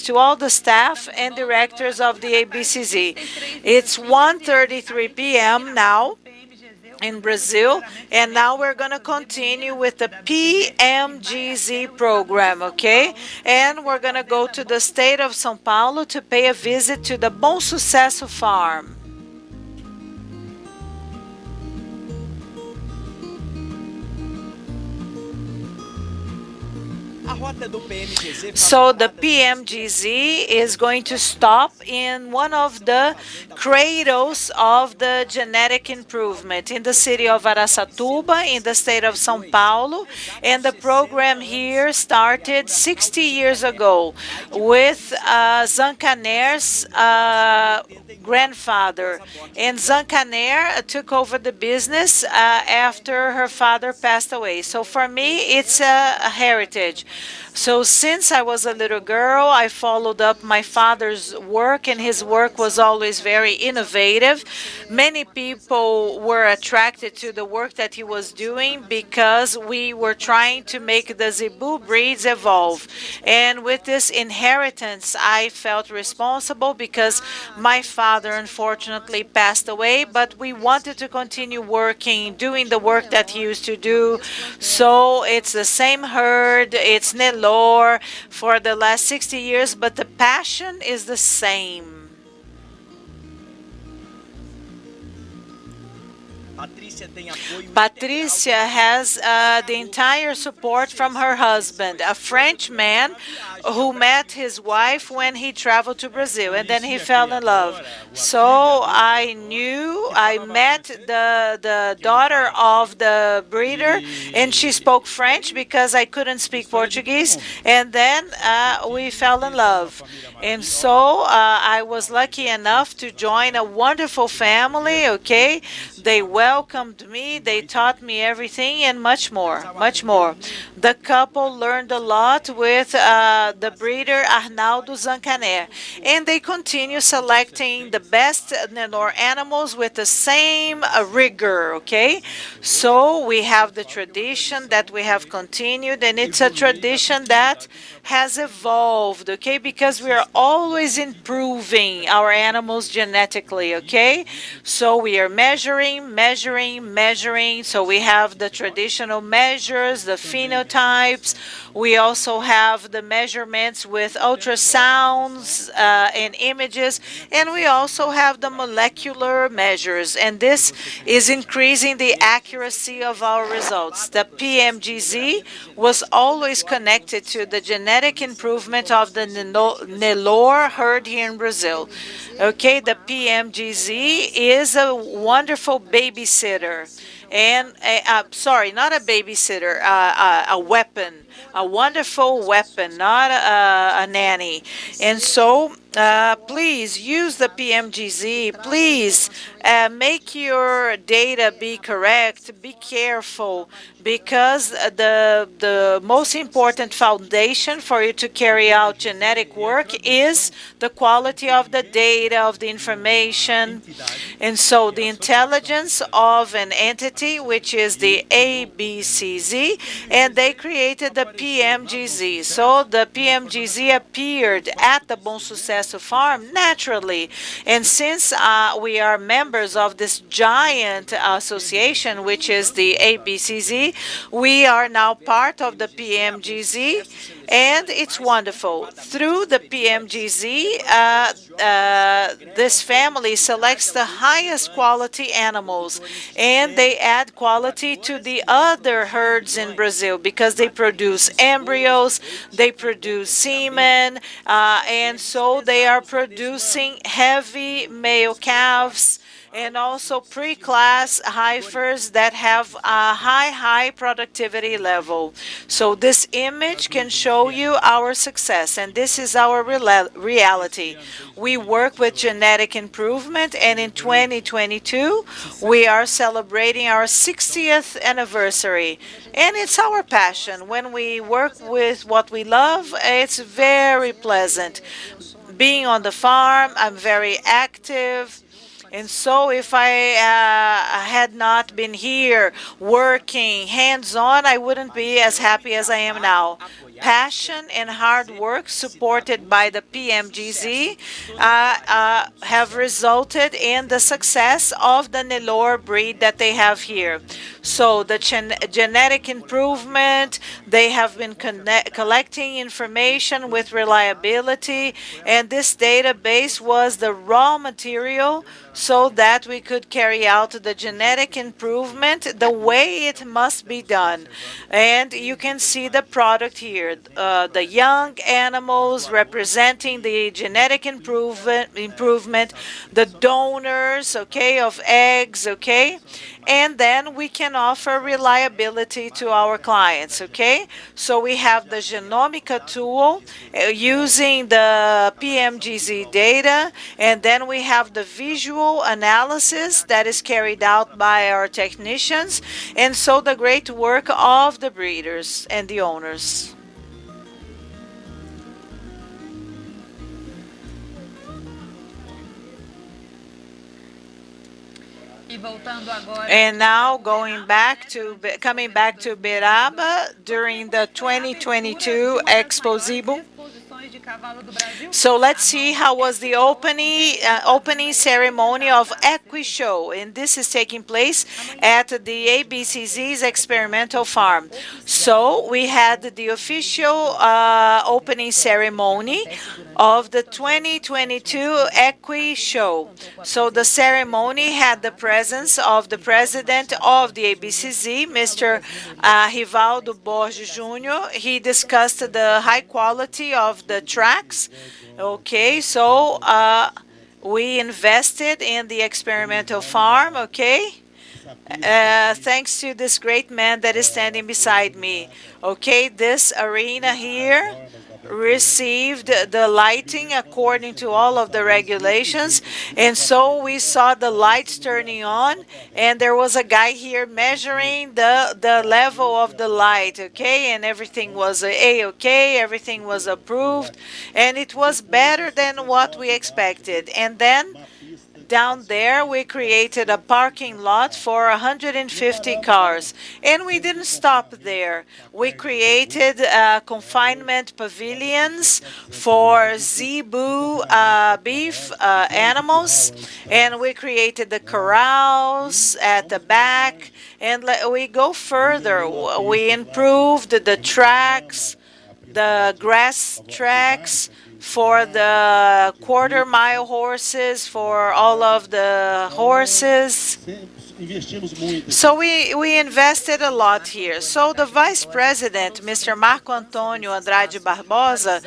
to all the staff and directors of the ABCZ. It's 1:33 p.m. now in Brazil, and now we're going to continue with the PMGZ program, okay? And we're going to go to the state of São Paulo to pay a visit to the Bom Sucesso farm. So the PMGZ is going to stop in one of the cradles of the genetic improvement in the city of Araçatuba, in the state of São Paulo. And the program here started 60 years ago with Zancaner's grandfather. And Zancaner took over the business after her father passed away. So for me, it's a heritage. So since I was a little girl, I followed up my father's work, and his work was always very innovative. Many people were attracted to the work that he was doing because we were trying to make the zebu breeds evolve. And with this inheritance, I felt responsible because my father unfortunately passed away, but we wanted to continue working, doing the work that he used to do. So it's the same herd, it's Nelore for the last 60 years, but the passion is the same. Patricia has the entire support from her husband, a French man who met his wife when he traveled to Brazil, and then he fell in love. So I met the daughter of the breeder, and she spoke French because I couldn't speak Portuguese, and then we fell in love. And so I was lucky enough to join a wonderful family, okay? They welcomed me, they taught me everything, and much more. The couple learned a lot with the breeder Arnaldo Zancaner, and they continue selecting the best Nelore animals with the same rigor, okay? So we have the tradition that we have continued, and it's a tradition that has evolved, okay? Because we are always improving our animals genetically, okay? So we are measuring. So we have the traditional measures, the phenotypes. We also have the measurements with ultrasounds and images, and we also have the molecular measures, and this is increasing the accuracy of our results. The PMGZ was always connected to the genetic improvement of the Nelore herd here in Brazil. Okay, the PMGZ is a wonderful babysitter, and sorry, not a babysitter, a weapon, a wonderful weapon, not a nanny. And so please use the PMGZ. Please make your data be correct. Be careful, because the most important foundation for you to carry out genetic work is the quality of the data, of the information. And so the intelligence of an entity, which is the ABCZ, and they created the PMGZ. So the PMGZ appeared at the Bom Sucesso farm naturally. And since we are members of this giant association, which is the ABCZ, we are now part of the PMGZ, and it's wonderful. Through the PMGZ, this family selects the highest quality animals, and they add quality to the other herds in Brazil because they produce embryos, they produce semen, and so they are producing heavy male calves and also pre-class heifers that have a high productivity level. So this image can show you our success, and this is our reality. We work with genetic improvement, and in 2022, we are celebrating our 60th anniversary. And it's our passion. When we work with what we love, it's very pleasant. Being on the farm, I'm very active. And so if I had not been here working hands-on, I wouldn't be as happy as I am now. Passion and hard work supported by the PMGZ have resulted in the success of the Nelore breed that they have here. So the genetic improvement, they have been collecting information with reliability, and this database was the raw material so that we could carry out the genetic improvement the way it must be done. And you can see the product here, the young animals representing the genetic improvement, the donors, okay, of eggs, okay, and then we can offer reliability to our clients, okay? So we have the Genomica tool using the PMGZ data, and then we have the visual analysis that is carried out by our technicians, and so the great work of the breeders and the owners. And now coming back to Beraba during the 2022 Expozebu. So let's see how was the opening ceremony of Equi-Show, and this is taking place at the ABCZ's experimental farm. So we had the official opening ceremony of the 2022 Equi-Show. So the ceremony had the presence of the president of the ABCZ, Mr. Rivaldo Borges Jr. He discussed the high quality of the tracks. Okay, so we invested in the experimental farm, okay? Thanks to this great man that is standing beside me. Okay, this arena here received the lighting according to all of the regulations, and so we saw the lights turning on, and there was a guy here measuring the level of the light, okay, and everything was a-okay, everything was approved, and it was better than what we expected. And then down there, we created a parking lot for 150 cars. And we didn't stop there. We created confinement pavilions for Zebu beef animals. And we created the corrals at the back. And we go further. We improved the tracks, the grass tracks. for the quarter-mile horses, for all of the horses. So we invested a lot here. So the Vice President, Mr. Marco Antônio Andrade Barbosa,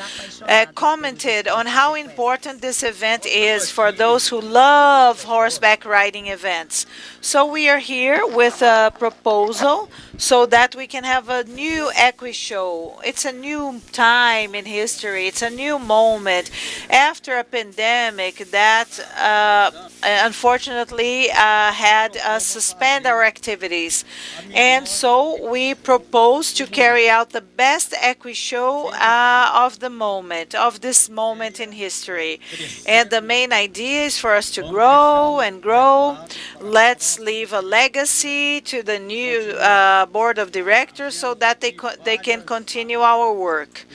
commented on how important this event is for those who love horseback riding events. So we are here with a proposal so that we can have a new equi show. It's a new time in history. It's a new moment after a pandemic that unfortunately had us suspend our activities. And so we propose to carry out the best equi show of the moment, of this moment in history. And the main idea is for us to grow and grow. Let's leave a legacy to the new board of directors so that they can continue our work.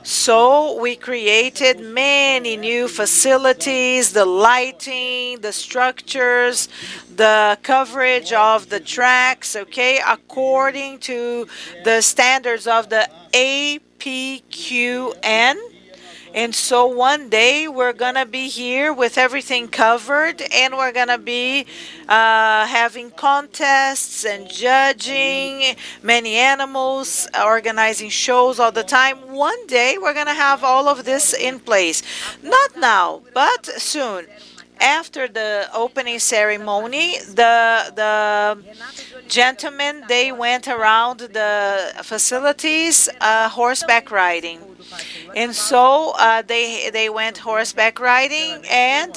So we created many new facilities, the lighting, the structures, the coverage of the tracks, okay, according to the standards of the APQN. And so one day we're going to be here with everything covered, and we're going to be having contests and judging many animals, organizing shows all the time. One day we're going to have all of this in place. Not now, but soon. After the opening ceremony, the gentlemen, they went around the facilities horseback riding. And so they went horseback riding, and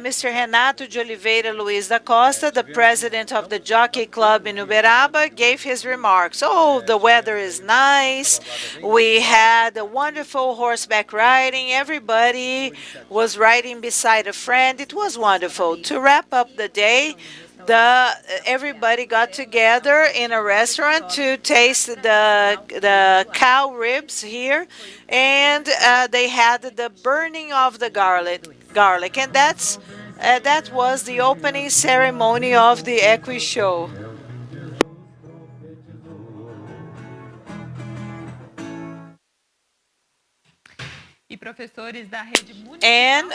Mr. Renato de Oliveira Luiz da Costa, the president of the Jockey Club in Uberaba, gave his remarks. Oh, the weather is nice. We had a wonderful horseback riding. Everybody was riding beside a friend. It was wonderful. To wrap up the day, everybody got together in a restaurant to taste the cow ribs here, and they had the burning of the garlic, and that was the opening ceremony of the Equi Show. And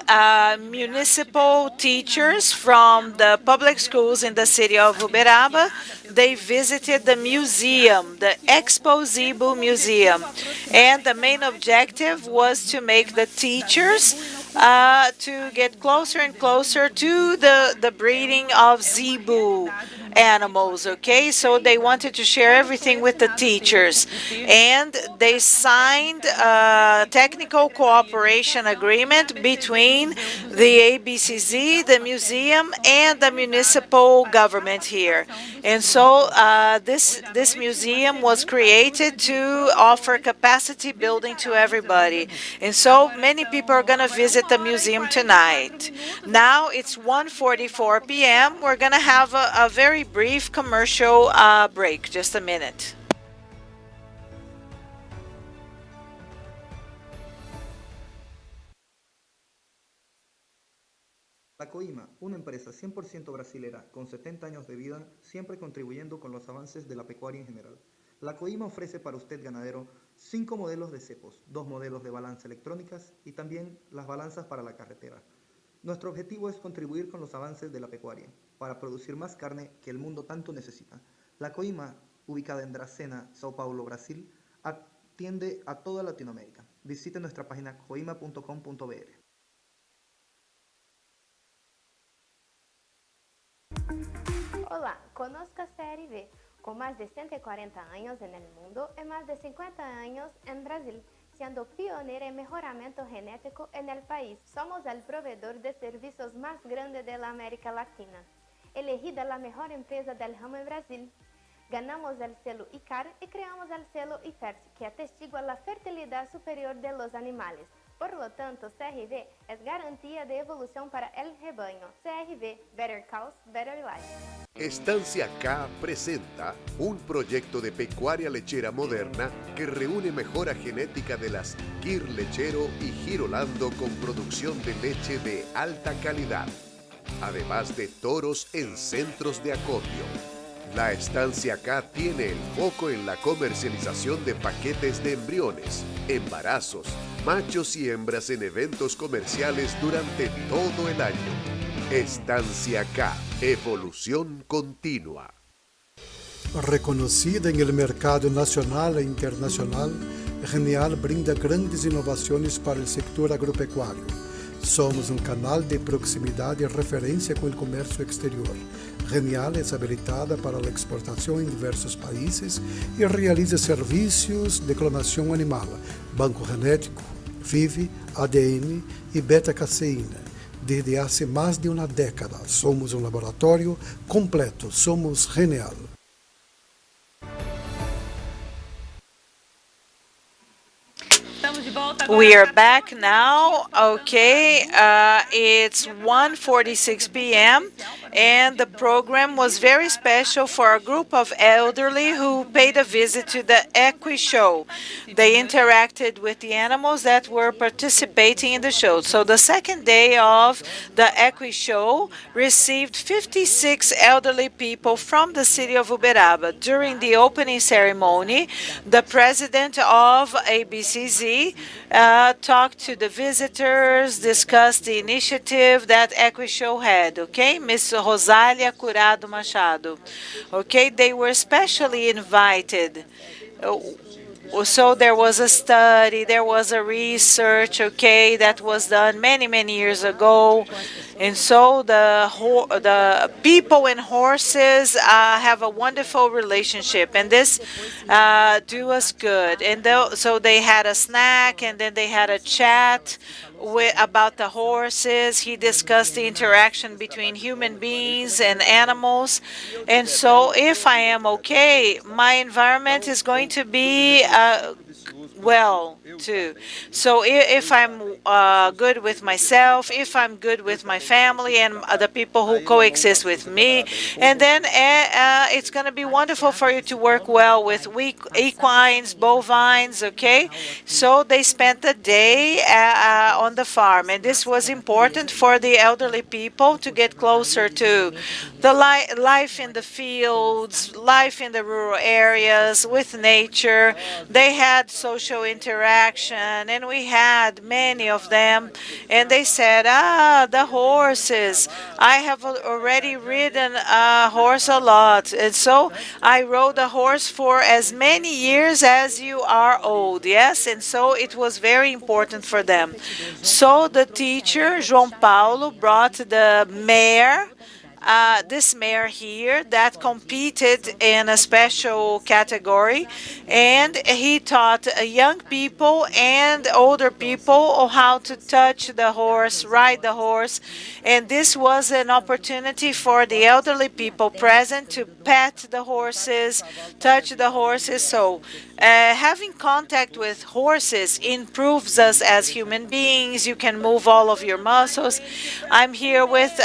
municipal teachers from the public schools in the city of Uberaba, they visited the museum, the Expozebu Museum. And the main objective was to make the teachers to get closer and closer to the breeding of zebu animals, okay? So they wanted to share everything with the teachers. And they signed a technical cooperation agreement between the ABCZ, the museum, and the municipal government here. And so this museum was created to offer capacity building to everybody. And so many people are going to visit the museum tonight. Now it's 1:44 p.m. We're going to have a very brief commercial break. Just a minute.
La Coima, una empresa 100% brasilera con 70 años de vida, siempre contribuyendo con los avances de la pecuaria en general. La Coima ofrece para usted ganadero 5 modelos de cepos, 2 modelos de balanza electrónicas y también las balanzas para la carretera. Nuestro objetivo es contribuir con los avances de la pecuaria para producir más carne que el mundo tanto necesita. La Coima, ubicada en Dracena, Sao Paulo, Brasil, atiende a toda Latinoamérica. Visite nuestra página coima.com.br.
Olá, conozca a CRV, con más de 140 años en el mundo y más de 50 años en Brasil, siendo pionera en mejoramiento genético en el país. Somos el proveedor de servicios más grande de la América Latina, elegida la mejor empresa del ramo en Brasil. Ganamos el selo ICAR y creamos el selo IFERT, que atestigua la fertilidad superior de los animales. Por lo tanto, CRV es garantía de evolución para el rebaño. CRV, Better Cows, Better Life.
Estancia K presenta un proyecto de pecuaria lechera moderna que reúne mejora genética de las Kir Lechero y Girolando con producción de leche de alta calidad, además de toros en centros de acopio. La estancia K tiene el foco en la comercialización de paquetes de embriones, embarazos, machos y hembras en eventos comerciales durante todo el año. Estancia K, evolución continua.
Reconocida en el mercado nacional e internacional, Genial brinda grandes innovaciones para el sector agropecuario. Somos un canal de proximidad y referencia con el comercio exterior. Genial es habilitada para la exportación en diversos países y realiza servicios de clonación animal, banco genético, FIV, ADN y beta-caseína. Desde hace más de una década somos un laboratorio completo, somos Genial.
We are back now. Okay, it's 1:46 p.m. and the program was very special for a group of elderly who paid a visit to the Equi show. They interacted with the animals that were participating in the show. So the second day of the Equi show received 56 elderly people from the city of Uberaba. During the opening ceremony, the president of ABCZ talked to the visitors, discussed the initiative that EquiShow had, okay? Miss Rosália Curado Machado. Okay, they were specially invited. So there was a study, there was a research, okay, that was done many, many years ago. And so the people and horses have a wonderful relationship, and this do us good. And so they had a snack, and then they had a chat about the horses. He discussed the interaction between human beings and animals. And so if I am okay, my environment is going to be well too. So if I'm good with myself, if I'm good with my family and the people who coexist with me, and then it's going to be wonderful for you to work well with equines, bovines, okay? So they spent the day on the farm, and this was important for the elderly people to get closer to the life in the fields, life in the rural areas, with nature. They had social interaction, and we had many of them, and they said, the horses. I have already ridden a horse a lot, and so I rode a horse for as many years as you are old, yes, and so it was very important for them. So the teacher, João Paulo, brought the mare, this mare here that competed in a special category, and he taught young people and older people how to touch the horse, ride the horse, and this was an opportunity for the elderly people present to pet the horses, touch the horses. So having contact with horses improves us as human beings. You can move all of your muscles. I'm here with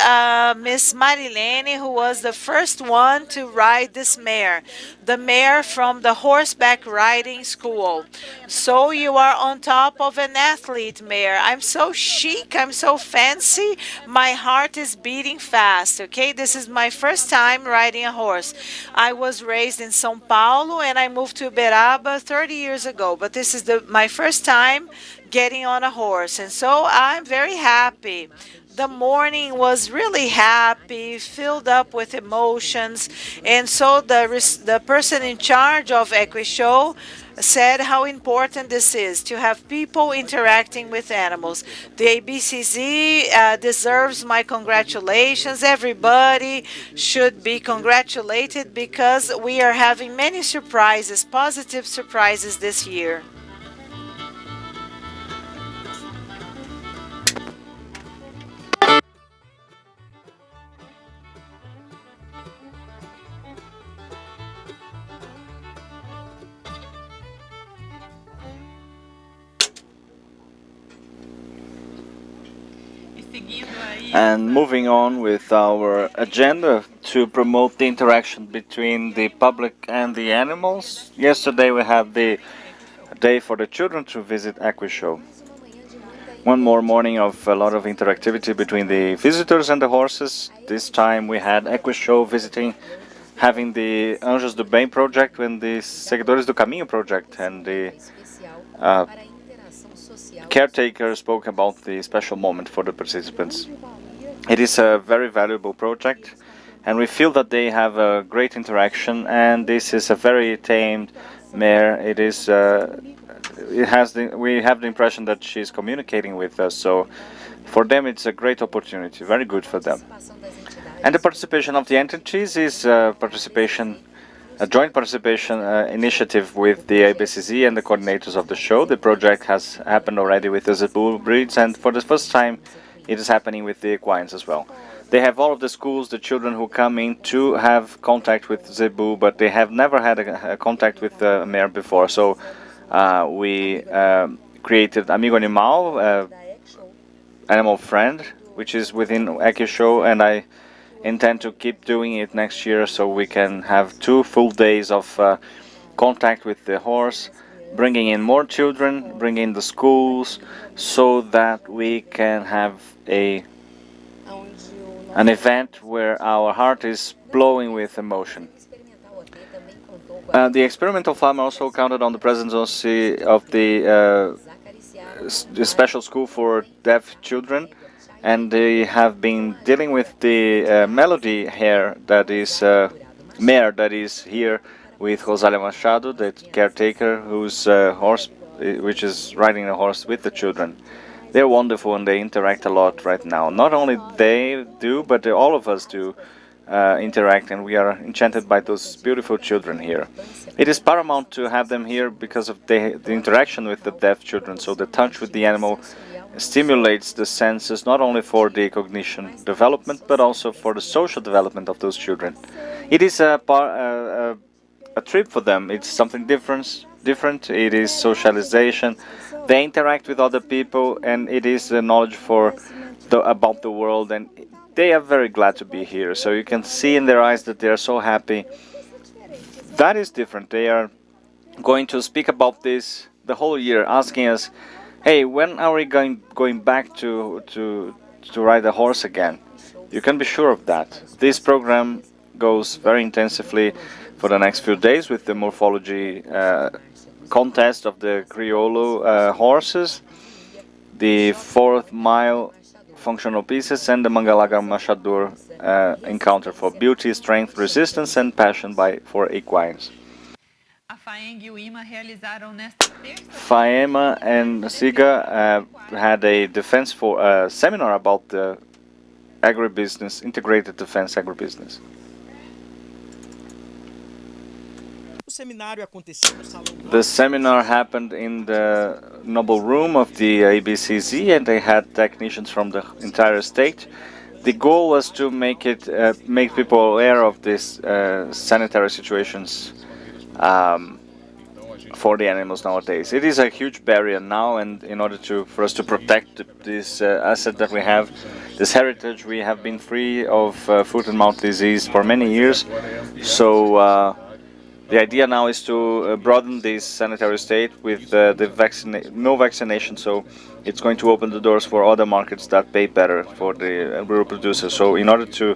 Miss Marilene, who was the first one to ride this mare, the mare from the horseback riding school. So you are on top of an athlete mare. I'm so chic, I'm so fancy, my heart is beating fast, okay? This is my first time riding a horse. I was raised in São Paulo and I moved to Uberaba 30 years ago, but this is my first time getting on a horse, and so I'm very happy. The morning was really happy, filled up with emotions, and so the person in charge of EquiShow said how important this is to have people interacting with animals. The ABCZ deserves my congratulations. Everybody should be congratulated because we are having many surprises, positive surprises this year.
And moving on with our agenda to promote the interaction between the public and the animals. Yesterday we had the day for the children to visit EquiShow. One more morning of a lot of interactivity between the visitors and the horses. This time we had EquiShow visiting having the Anjos do Bem project and the Seguidores do Caminho project, and the caretaker spoke about the special moment for the participants. It is a very valuable project, and we feel that they have a great interaction, and this is a very tamed mare. It is we have the impression that she's communicating with us, so for them it's a great opportunity, very good for them. And the participation of the entities is a joint participation initiative with the ABCZ and the coordinators of the show. The project has happened already with the Zebu breeds, and for the first time it is happening with the equines as well. They have all of the schools, the children who come in to have contact with Zebu, but they have never had a contact with a mare before. So we created Amigo Animal, animal friend, which is within EquiShow, and I intend to keep doing it next year so we can have 2 full days of contact with the horse, bringing in more children, bringing in the schools, so that we can have an event where our heart is blowing with emotion. The experimental farm also counted on the presence of the special school for deaf children, and they have been dealing with the melody mare that is here with Rosalia Machado, the caretaker, whose horse, which is riding the horse with the children. They're wonderful and they interact a lot right now. Not only they do, but all of us do interact, and we are enchanted by those beautiful children here. It is paramount to have them here because of the interaction with the deaf children, so the touch with the animal stimulates the senses not only for the cognition development but also for the social development of those children. It is a trip for them. It's something different. It is socialization. They interact with other people, and it is a knowledge about the world, and they are very glad to be here. So you can see in their eyes that they are so happy. That is different. They are going to speak about this the whole year, asking us, hey, when are we going back to ride a horse again? You can be sure of that. This program goes very intensively for the next few days with the morphology contest of the Criollo horses, the 4th mile functional pieces, and the Mangalaga Machador encounter for beauty, strength, resistance, and passion for equines. FAEMA and SIGA had a defense seminar about the agribusiness, integrated defense agribusiness. The seminar happened in the Noble Room of the ABCZ, and they had technicians from the entire state. The goal was to make people aware of these sanitary situations for the animals nowadays. It is a huge barrier now, and in order for us to protect this asset that we have, this heritage, we have been free of foot and mouth disease for many years. So the idea now is to broaden this sanitary state with no vaccination, so it's going to open the doors for other markets that pay better for the rural producers. So in order to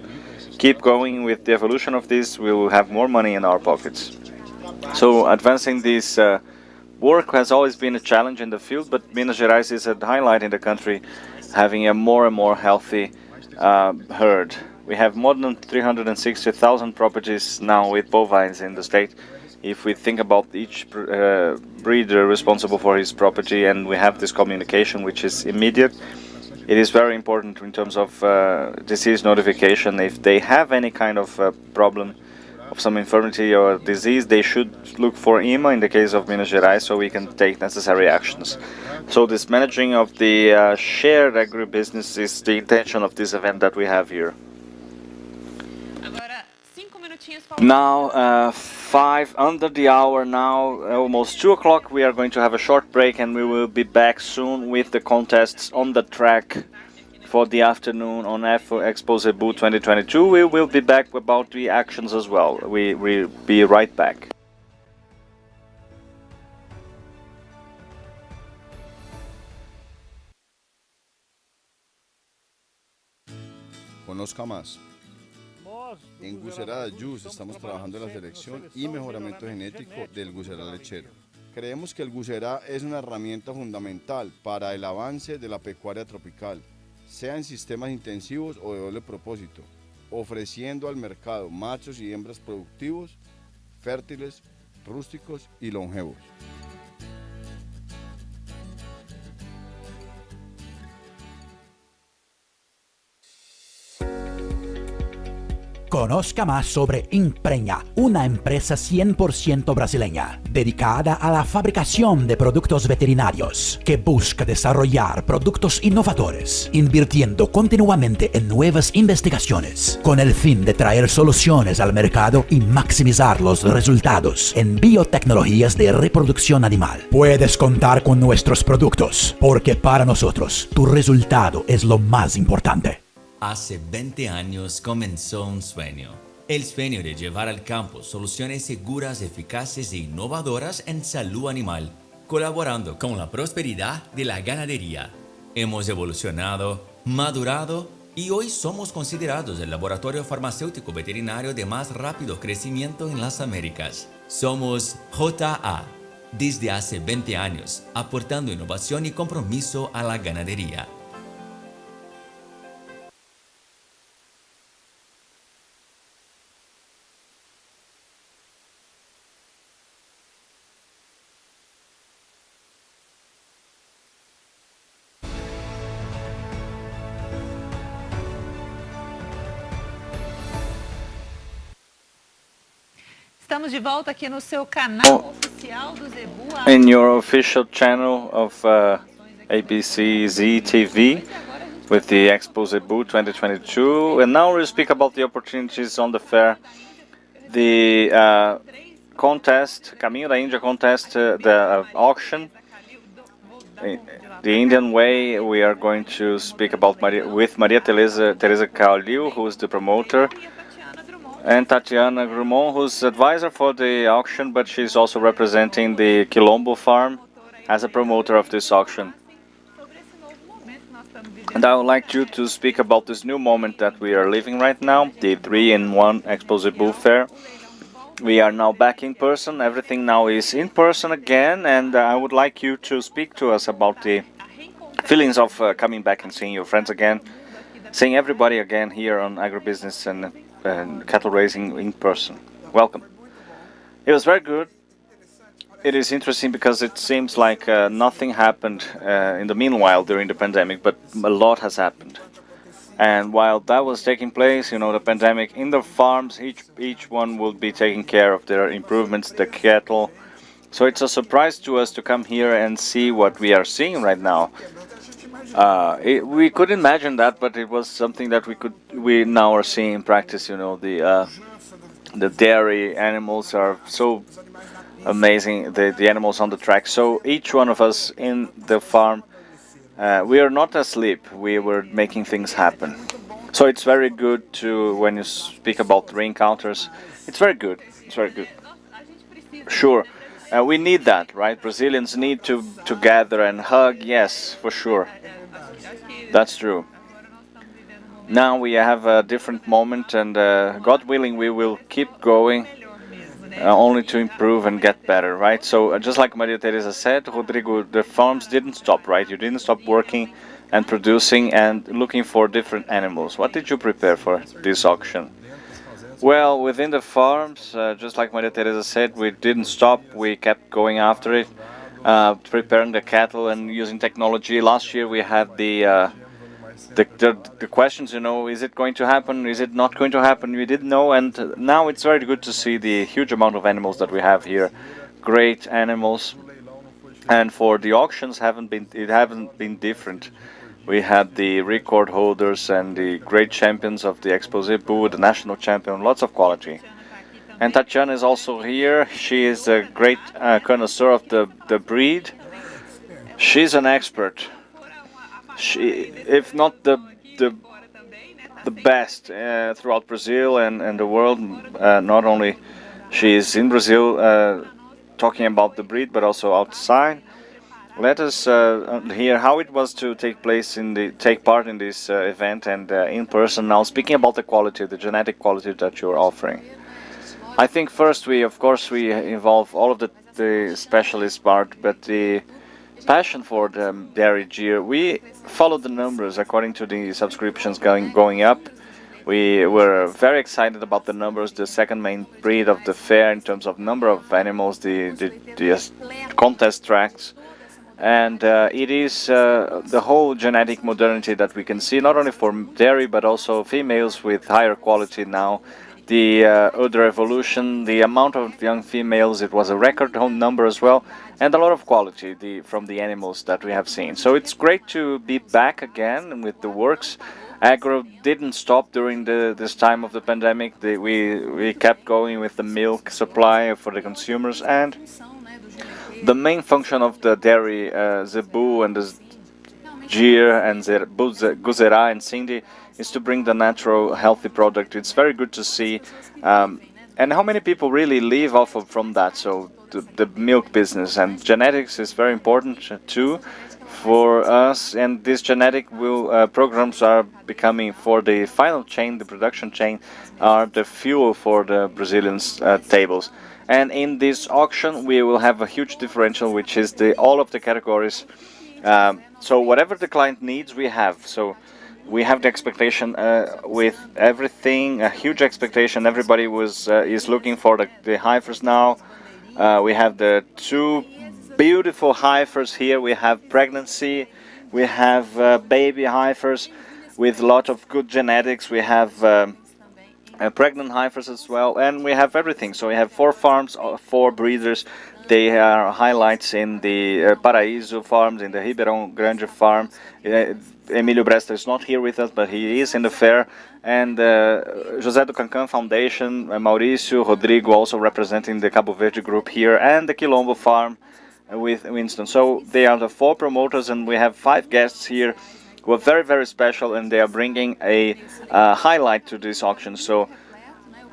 keep going with the evolution of this, we will have more money in our pockets. So advancing this work has always been a challenge in the field, but Minas Gerais is a highlight in the country, having a more and more healthy herd. We have more than 360,000 properties now with bovines in the state. If we think about each breeder responsible for his property, and we have this communication which is immediate, it is very important in terms of disease notification. If they have any kind of problem of some infirmity or disease, they should look for IMA in the case of Minas Gerais, so we can take necessary actions. So this managing of the shared agribusiness is the intention of this event that we have here. Now, 5 under the hour now, almost 2 o'clock, we are going to have a short break, and we will be back soon with the contests on the track for the afternoon on Expozebu 2022. We will be back about the actions as well. We will be right back.
Conozca más. En Gusera Juice estamos trabajando en la selección y mejoramiento genético del Gusera lechero. Creemos que el Gusera es una herramienta fundamental para el avance de la pecuaria tropical, sea en sistemas intensivos o de doble propósito, ofreciendo al mercado machos y hembras productivos, fértiles, rústicos y longevos.
Conozca más sobre Impreña, una empresa 100% brasileña, dedicada a la fabricación de productos veterinarios, que busca desarrollar productos innovadores, invirtiendo continuamente en nuevas investigaciones, con el fin de traer soluciones al mercado y maximizar los resultados en biotecnologías de reproducción animal. Puedes contar con nuestros productos, porque para nosotros, tu resultado es lo más importante.
Hace 20 años comenzó un sueño. El sueño de llevar al campo soluciones seguras, eficaces e innovadoras en salud animal, colaborando con la prosperidad de la ganadería. Hemos evolucionado, madurado y hoy somos considerados el laboratorio farmacéutico veterinario de más rápido crecimiento en las Américas. Somos JA, desde hace 20 años, aportando innovación y compromiso a la ganadería.
Estamos de volta aqui no seu canal oficial do Zebu.
In your official channel of ABC Z TV with the Expozebu 2022. And now we'll speak about the opportunities on the fair. The contest, Caminho da Índia contest, the auction. The Indian way, we are going to speak about with Maria Teresa Calil, who is the promoter, and Tatiana Grumon, who's advisor for the auction, but she's also representing the Quilombo farm as a promoter of this auction. And I would like you to speak about this new moment that we are living right now, the 3-in-1 Expozebu fair. We are now back in person, everything now is in person again, and I would like you to speak to us about the feelings of coming back and seeing your friends again, seeing everybody again here on agribusiness and cattle raising in person. Welcome. It was very good. It is interesting because it seems like nothing happened in the meanwhile during the pandemic, but a lot has happened. And while that was taking place, you know, the pandemic in the farms, each one will be taking care of their improvements, the cattle. So it's a surprise to us to come here and see what we are seeing right now. We could imagine that, but it was something that we now are seeing in practice. You know, the dairy animals are so amazing. The animals on the track. So each one of us in the farm, we are not asleep. We were making things happen. So it's very good to, when you speak about re-encounters, it's very good. It's very good. Sure. We need that, right? Brazilians need to gather and hug. Yes, for sure. That's true. Now we have a different moment, and God willing, we will keep going only to improve and get better, right? So just like Maria Teresa said, Rodrigo, the farms didn't stop, right? You didn't stop working and producing and looking for different animals. What did you prepare for this auction? Well, within the farms, just like Maria Teresa said, we didn't stop. We kept going after it, preparing the cattle and using technology. Last year we had the questions, you know, is it going to happen? Is it not going to happen? We didn't know, and now it's very good to see the huge amount of animals that we have here. Great animals, and for the auctions, haven't been different. We had the record holders and the great champions of the Expozebu, the national champion, lots of quality. And Tatiana is also here. She is a great connoisseur of the breed. She's an expert. She, if not the best throughout Brazil and the world, not only she is in Brazil talking about the breed, but also outside. let us hear how it was to take part in this event and in person. Now, speaking about the quality, the genetic quality that you're offering, I think first of course we involve all of the specialist part, but the passion for the dairy gear, we follow the numbers according to the subscriptions going up. We were very excited about the numbers, the second main breed of the fair in terms of number of animals, the contest tracks. And it is the whole genetic modernity that we can see, not only for dairy, but also females with higher quality now. The udder evolution, the amount of young females, it was a record number as well, and a lot of quality from the animals that we have seen. So it's great to be back again with the works. Agro didn't stop during this time of the pandemic. We kept going with the milk supply for the consumers, and the main function of the dairy Zebu and the Gir and Guzera and Cindy is to bring the natural healthy product. It's very good to see, and how many people really live off of from that. So the milk business and genetics is very important too for us, and these genetic programs are becoming, for the final chain, the production chain, are the fuel for the Brazilians' tables. And in this auction we will have a huge differential, which is all of the categories. So whatever the client needs, we have. So we have the expectation with everything, a huge expectation. Everybody is looking for the heifers now. We have the two beautiful heifers here. We have pregnancy, we have baby heifers with a lot of good genetics. We have pregnant heifers as well, and we have everything. So we have 4 farms, 4 breeders. They are highlights in the Paraíso farms, in the Ribeirão Grande farm. Emilio Bresta is not here with us, but he is in the fair. And José do Cancan Foundation, Mauricio, Rodrigo also representing the Cabo Verde group here, and the Quilombo farm with Winston. So they are the 4 promoters, and we have 5 guests here who are very, very special, and they are bringing a highlight to this auction. So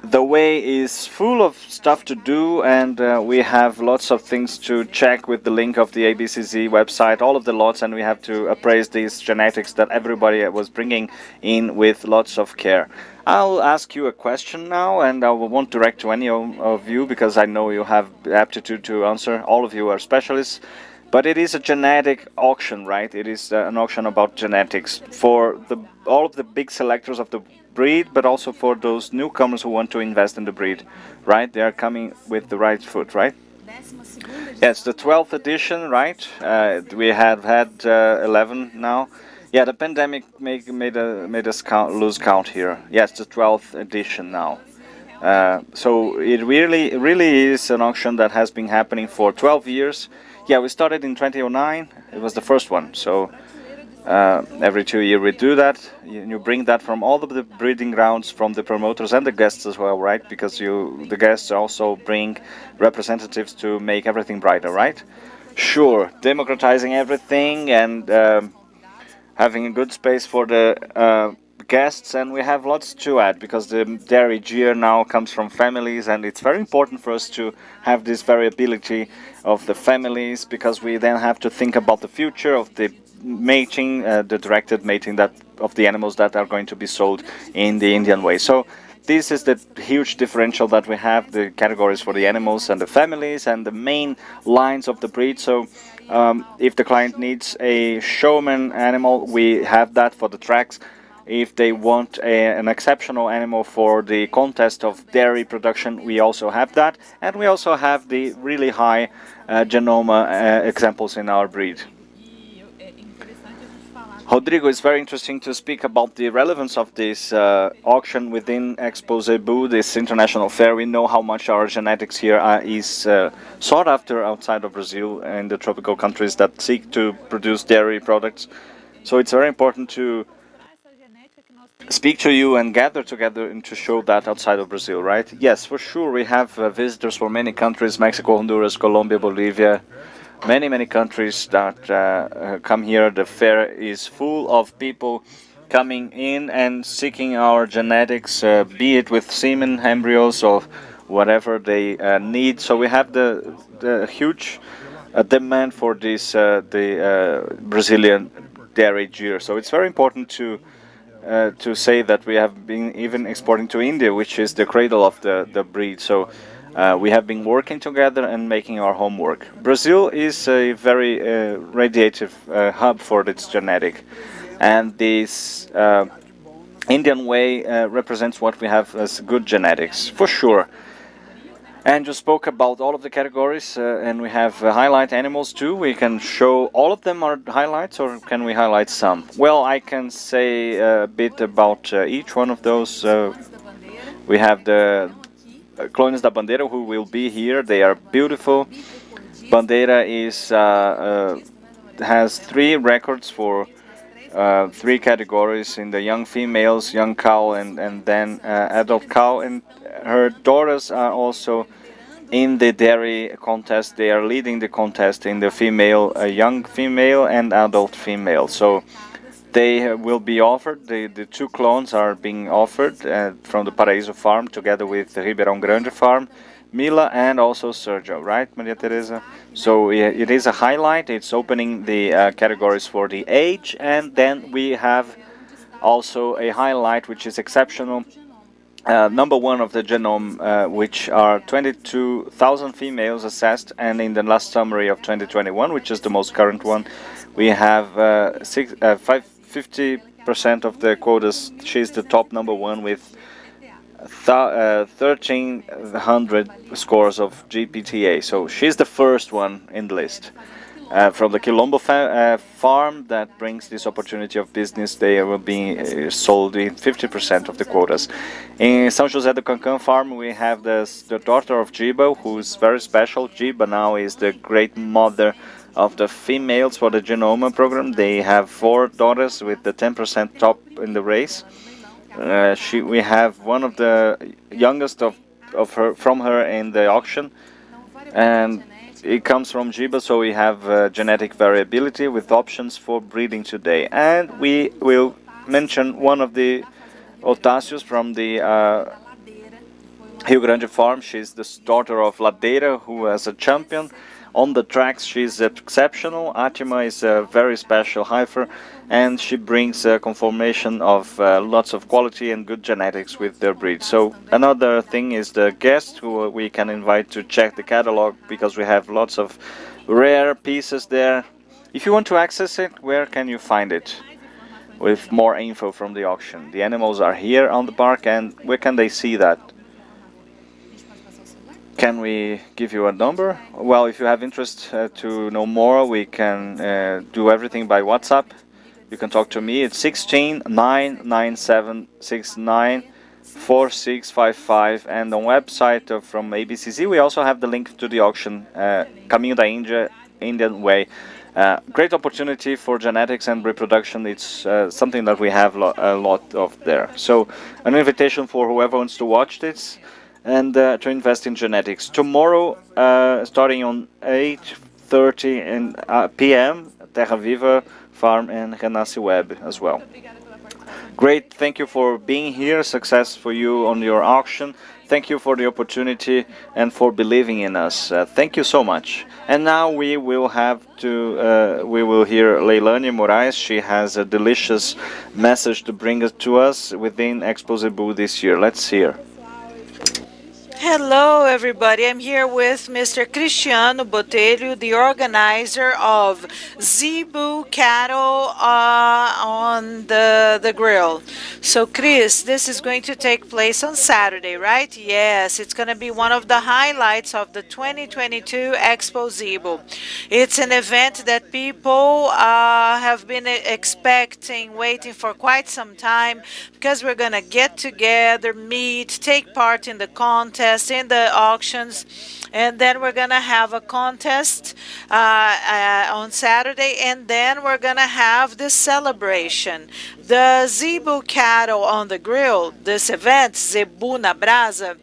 the way is full of stuff to do, and we have lots of things to check with the link of the ABCZ website, all of the lots, and we have to appraise these genetics that everybody was bringing in with lots of care. I'll ask you a question now, and I won't direct to any of you because I know you have aptitude to answer. All of you are specialists. But it is a genetic auction, right? It is an auction about genetics for all of the big selectors of the breed, but also for those newcomers who want to invest in the breed, right? They are coming with the right foot, right? Yes, the 12th edition, right? We have had 11 now. Yeah, the pandemic made us lose count here. Yes, the 12th edition now. So it really is an auction that has been happening for 12 years. Yeah, we started in 2009. It was the first one. So every 2 years we do that. You bring that from all of the breeding grounds, from the promoters and the guests as well, right? Because the guests also bring representatives to make everything brighter, right? Sure, democratizing everything and having a good space for the guests, and we have lots to add because the dairy gear now comes from families, and it's very important for us to have this variability of the families, because we then have to think about the future of the mating, the directed mating of the animals that are going to be sold in the Indian way. So this is the huge differential that we have, the categories for the animals and the families and the main lines of the breed. So if the client needs a showman animal, we have that for the tracks. If they want an exceptional animal for the contest of dairy production, we also have that. And we also have the really high genoma examples in our breed. Rodrigo, it's very interesting to speak about the relevance of this auction within Expozebu, this international fair. We know how much our genetics here is sought after outside of Brazil and the tropical countries that seek to produce dairy products. So it's very important to speak to you and gather together and to show that outside of Brazil, right? Yes, for sure. We have visitors from many countries: Mexico, Honduras, Colombia, Bolivia. Many countries that come here. The fair is full of people coming in and seeking our genetics, be it with semen, embryos, or whatever they need. So we have the huge a demand for this the Brazilian dairy gyr. So it's very important to say that we have been even exporting to India, which is the cradle of the breed. So we have been working together and making our homework. Brazil is a very radiative hub for its genetic, and this Indian way represents what we have as good genetics, for sure. And you spoke about all of the categories, and we have highlight animals too. We can show all of them are highlights, or can we highlight some? Well, I can say a bit about each one of those. We have the Clones da Bandeira, who will be here. They are beautiful. Bandeira has 3 records for 3 categories in the young females, young cow, and then adult cow. And her daughters are also in the dairy contest. They are leading the contest in the female, young female and adult female. So they will be offered. The 2 clones are being offered from the Paraíso farm together with the Ribeirão Grande farm. Mila and also Sergio, right, Maria Teresa? So it is a highlight. It's opening the categories for the age, and then we have also a highlight which is exceptional. Number 1 of the genome, which are 22,000 females assessed, and in the last summary of 2021, which is the most current one, we have 50% of the quotas. She's the top number 1 with 1,300 scores of GPTA. So she's the first one in the list. From the Quilombo farm that brings this opportunity of business, they will be sold in 50% of the quotas. In São José do Cancan farm, we have the daughter of Jiba, who is very special. Jiba now is the great mother of the females for the Genoma program. They have 4 daughters with the 10% top in the race. We have one of the youngest of her from her in the auction, and it comes from Jiba, so we have genetic variability with options for breeding today. And we will mention one of the Otáceos from the Rio Grande farm. She's the daughter of Ladeira, who is a champion. On the tracks, she's exceptional. Atima is a very special heifer, and she brings a conformation of lots of quality and good genetics with their breed. So another thing is the guest who we can invite to check the catalog, because we have lots of rare pieces there. If you want to access it, where can you find it? With more info from the auction. The animals are here on the park, and where can they see that? Can we give you a number? Well, if you have interest to know more, we can do everything by WhatsApp. You can talk to me. It's 16 997 69 4655, and on website from ABCZ we also have the link to the auction, Caminho da Índia, Indian way. Great opportunity for genetics and reproduction. It's something that we have a lot of there. So an invitation for whoever wants to watch this and to invest in genetics. Tomorrow, starting on 8:30 p.m., Terra Viva Farm and Renasce Web as well. Great, thank you for being here. Success for you on your auction. Thank you for the opportunity and for believing in us. Thank you so much. And now we will hear Leilani Moraes. She has a delicious message to bring it to us within Expozebu this year. Let's hear.
Hello, everybody. I'm here with Mr. Cristiano Botelho, the organizer of Zebu Cattle on the grill. So, Chris, this is going to take place on Saturday, right? Yes, it's going to be one of the highlights of the 2022 Expozebu. It's an event that people have been expecting, waiting for quite some time, because we're going to get together, meet, take part in the contest, in the auctions, and then we're gonna have a contest on Saturday, and then we're gonna have this celebration. The Zebu Cattle on the Grill, this event, Zebu na Brasa,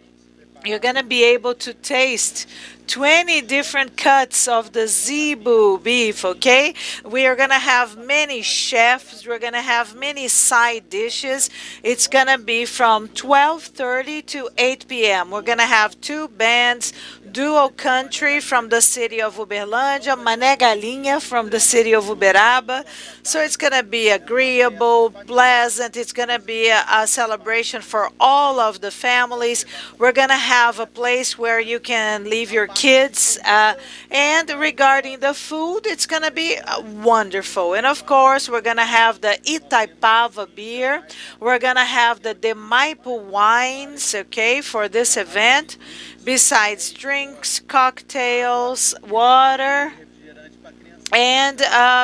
you're gonna be able to taste 20 different cuts of the Zebu beef, okay? We are going to have many chefs. We're going to have many side dishes. It's going to be from 12:30 to 8 p.m. We're going to have 2 bands Dual Country from the city of Uberlândia, Mané Galinha from the city of Uberaba. So it's going to be agreeable, pleasant. It's going to be a celebration for all of the families. We're going to have a place where you can leave your kids. And regarding the food, it's going to be wonderful. And of course, we're going to have the Itaipava beer. We're going to have the Demaipo wines, okay, for this event. Besides drinks, cocktails, water, and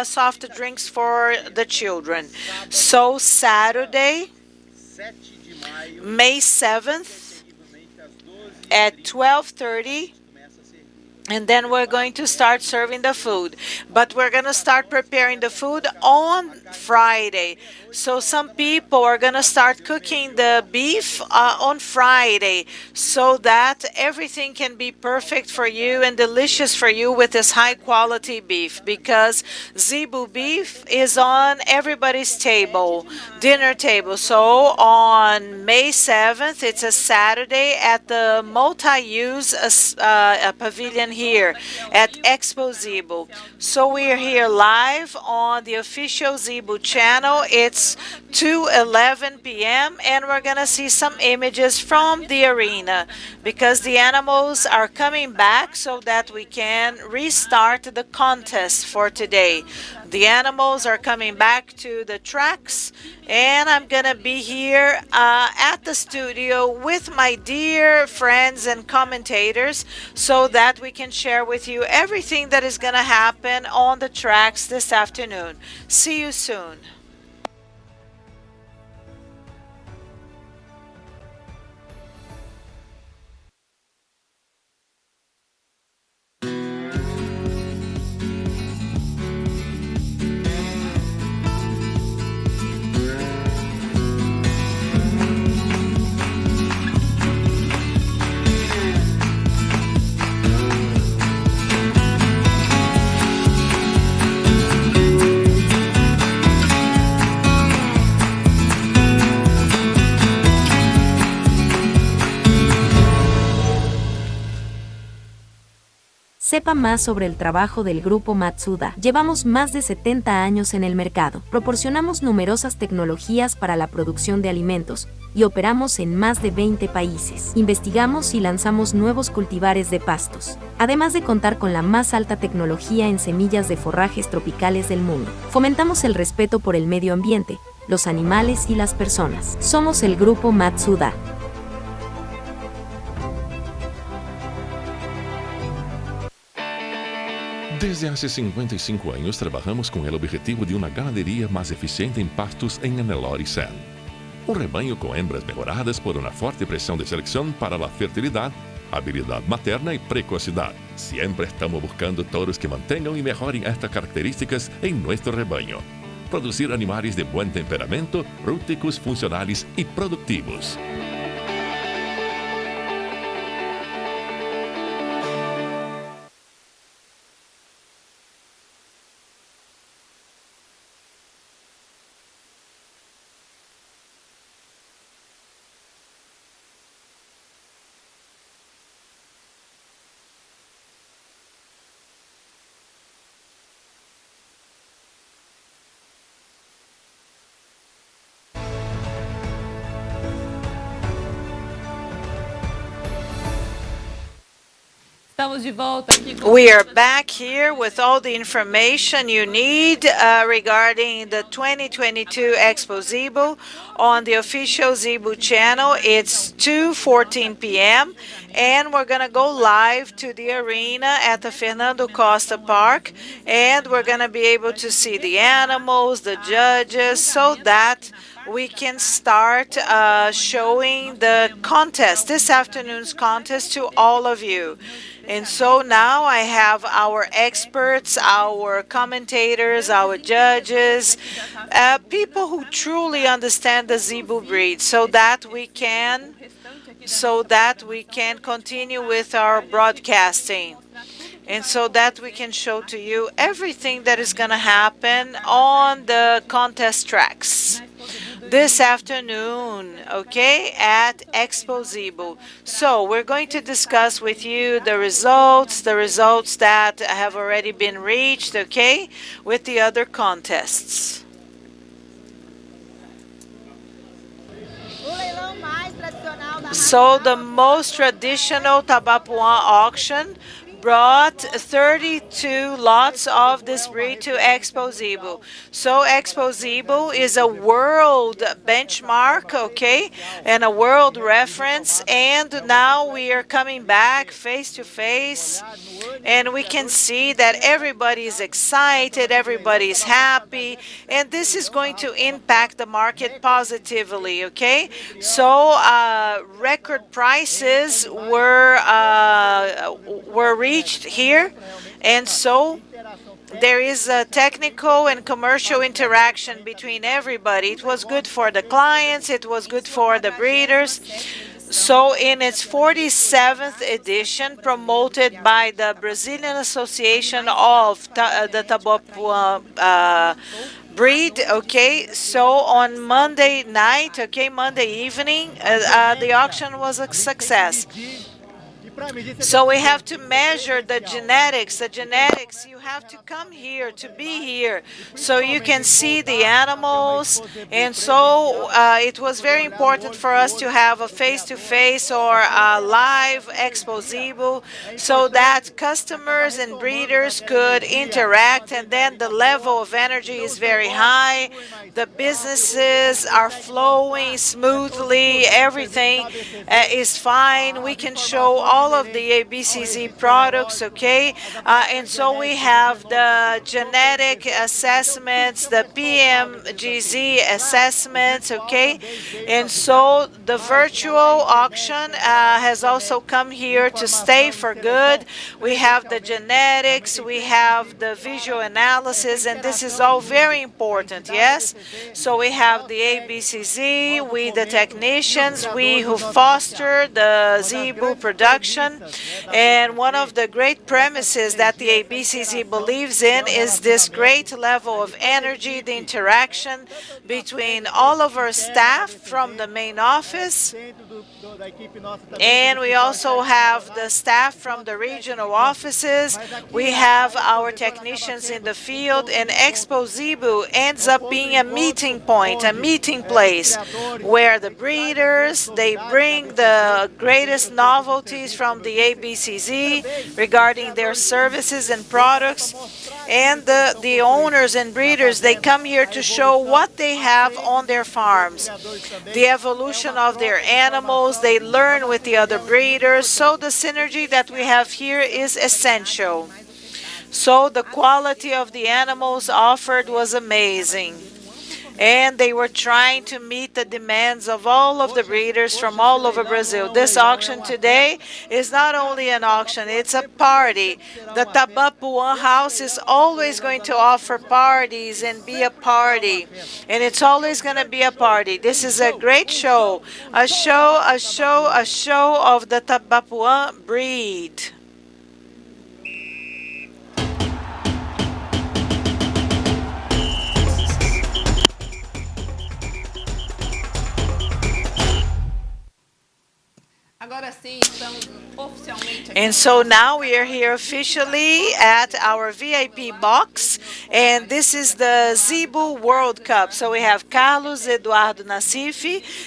soft drinks for the children. So Saturday, May 7th at 12:30, and then we're going to start serving the food. But we're going to start preparing the food on Friday. So some people are going to start cooking the beef on Friday so that everything can be perfect for you and delicious for you with this high quality beef, because Zebu beef is on everybody's table, dinner table. So on May 7th, it's a Saturday at the multi-use pavilion here at Expozebu. So we're here live on the official Zebu channel. It's 2:11 p.m. and we're gonna see some images from the arena because the animals are coming back so that we can restart the contest for today. The animals are coming back to the tracks, and I'm gonna be here at the studio with my dear friends and commentators so that we can share with you everything that is gonna happen on the tracks this afternoon. See you soon.
Sepa más sobre el trabajo del grupo Matsuda. Llevamos más de 70 años en el mercado. Proporcionamos numerosas tecnologías para la producción de alimentos y operamos en más de 20 países. Investigamos y lanzamos nuevos cultivares de pastos, además de contar con la más alta tecnología en semillas de forrajes tropicales del mundo. Fomentamos el respeto por el medio ambiente, los animales y las personas. Somos el grupo Matsuda.
Desde hace 55 años trabajamos con el objetivo de una ganadería más eficiente en pastos en Anelor y Sen. Un rebaño con hembras mejoradas por una fuerte presión de selección para la fertilidad, habilidad materna y precocidad. Siempre estamos buscando toros que mantengan y mejoren estas características en nuestro rebaño. Producir animales de buen temperamento, rústicos, funcionales y productivos.
We are back here with all the information you need regarding the 2022 Expozebu on the official Zebu channel. It's 2:14 p.m. and we're going to go live to the arena at the Fernando Costa Park, and we're going to be able to see the animals, the judges, so that we can start showing the contest, this afternoon's contest, to all of you. And so now I have our experts, our commentators, our judges, people who truly understand the Zebu breed, so that we can continue with our broadcasting, and so that we can show to you everything that is going to happen on the contest tracks. this afternoon, okay, at Expozebu. So we're going to discuss with you the results that have already been reached, okay, with the other contests. So the most traditional Tabapuã auction brought 32 lots of this breed to Expozebu. So Expozebu is a world benchmark, okay, and a world reference. And now we are coming back face to face, and we can see that everybody is excited, everybody is happy, and this is going to impact the market positively, okay? So record prices were reached here, and so there is a technical and commercial interaction between everybody. It was good for the clients, it was good for the breeders. So in its 47th edition, promoted by the Brazilian Association of the Tabapuã breed, okay, so on Monday night, okay, Monday evening, the auction was a success. So we have to measure the genetics. The genetics, you have to come here to be here so you can see the animals. And so it was very important for us to have a face-to-face or a live Expozebu so that customers and breeders could interact, and then the level of energy is very high. The businesses are flowing smoothly. Everything is fine. We can show all of the ABCZ products, okay? And so we have the genetic assessments, the PMGZ assessments, okay? And so the virtual auction has also come here to stay for good. We have the genetics, we have the visual analysis, and this is all very important, yes? So we have the ABCZ, we the technicians, we who foster the Zebu production, and one of the great premises that the ABCZ believes in is this great level of energy, the interaction between all of our staff from the main office, and we also have the staff from the regional offices. We have our technicians in the field, and Expozebu ends up being a meeting point, a meeting place, where the breeders, they bring the greatest novelties from the ABCZ regarding their services and products, and the owners and breeders, they come here to show what they have on their farms, the evolution of their animals. They learn with the other breeders, so the synergy that we have here is essential. So the quality of the animals offered was amazing, and they were trying to meet the demands of all of the breeders from all over Brazil. This auction today is not only an auction, it's a party. The Tabapuã house is always going to offer parties and be a party, and it's always going to be a party. This is a great show, a show of the Tabapuã breed. And so now we are here officially at our VIP box, and this is the Zebu World Cup. So we have Carlos Eduardo Nassif.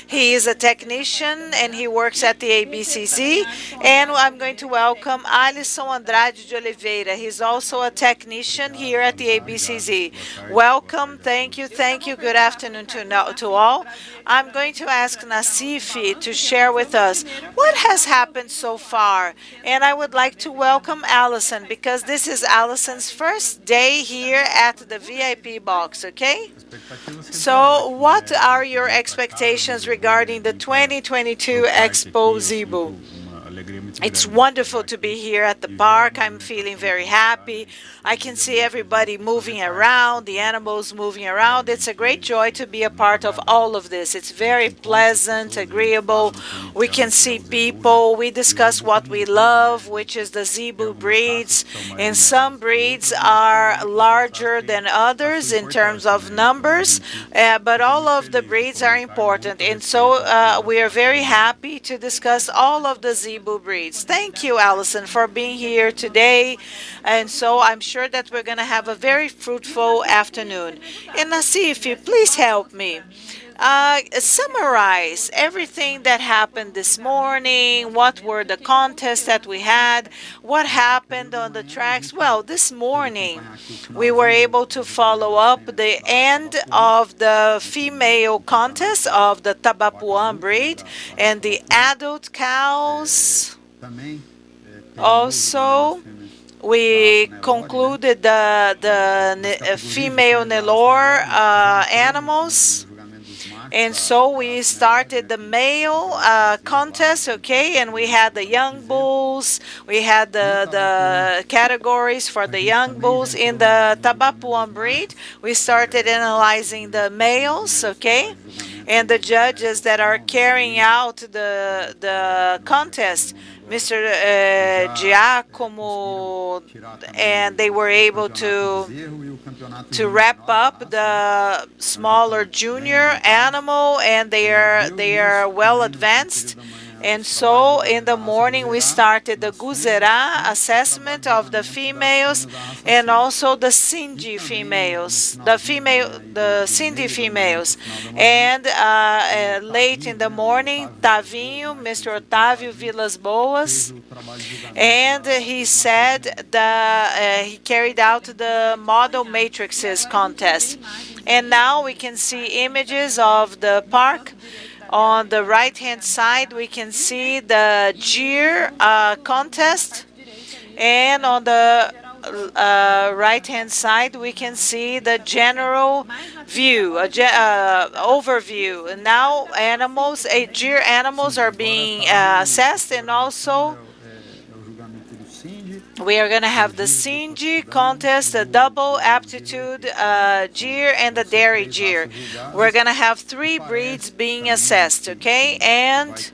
He is a technician and he works at the ABCZ. And I'm going to welcome Alisson Andrade de Oliveira. He's also a technician here at the ABCZ. Welcome, thank you, good afternoon to all. I'm going to ask Nassif to share with us what has happened so far. And I would like to welcome Allison, because this is Allison's first day here at the VIP box, okay? So what are your expectations regarding the 2022 Expozebu? It's wonderful to be here at the park. I'm feeling very happy. I can see everybody moving around, the animals moving around. It's a great joy to be a part of all of this. It's very pleasant, agreeable. We can see people. We discuss what we love, which is the Zebu breeds. And some breeds are larger than others in terms of numbers, but all of the breeds are important. And so we are very happy to discuss all of the Zebu breeds. Thank you, Allison, for being here today. And so I'm sure that we're going to have a very fruitful afternoon. And Nassif, please help me. Summarize everything that happened this morning. What were the contests that we had? What happened on the tracks? Well, this morning we were able to follow up the end of the female contest of the Tabapuã breed and the adult cows. Also, we concluded the female Nelore animals. And so we started the male contest, okay, and we had the young bulls, we had the categories for the young bulls. In the Tabapuã breed, we started analyzing the males, okay, and the judges that are carrying out the contest, Mr. Giacomo, and they were able to wrap up the smaller junior animal, and they are well advanced. And so in the morning we started the Guzerá assessment of the females and also the Sindi females, the Sindi females. And late in the morning, Tavinho, Mr. Otávio Vilas Boas, and he said that he carried out the model matrices contest. And now we can see images of the park. On the right-hand side, we can see the Jeer contest, and on the right-hand side, we can see the general view, overview. And now Jeer animals are being assessed, and also we are going to have the Sinji contest, the double aptitude Jeer, and the dairy Jeer. We're going to have 3 breeds being assessed, okay? And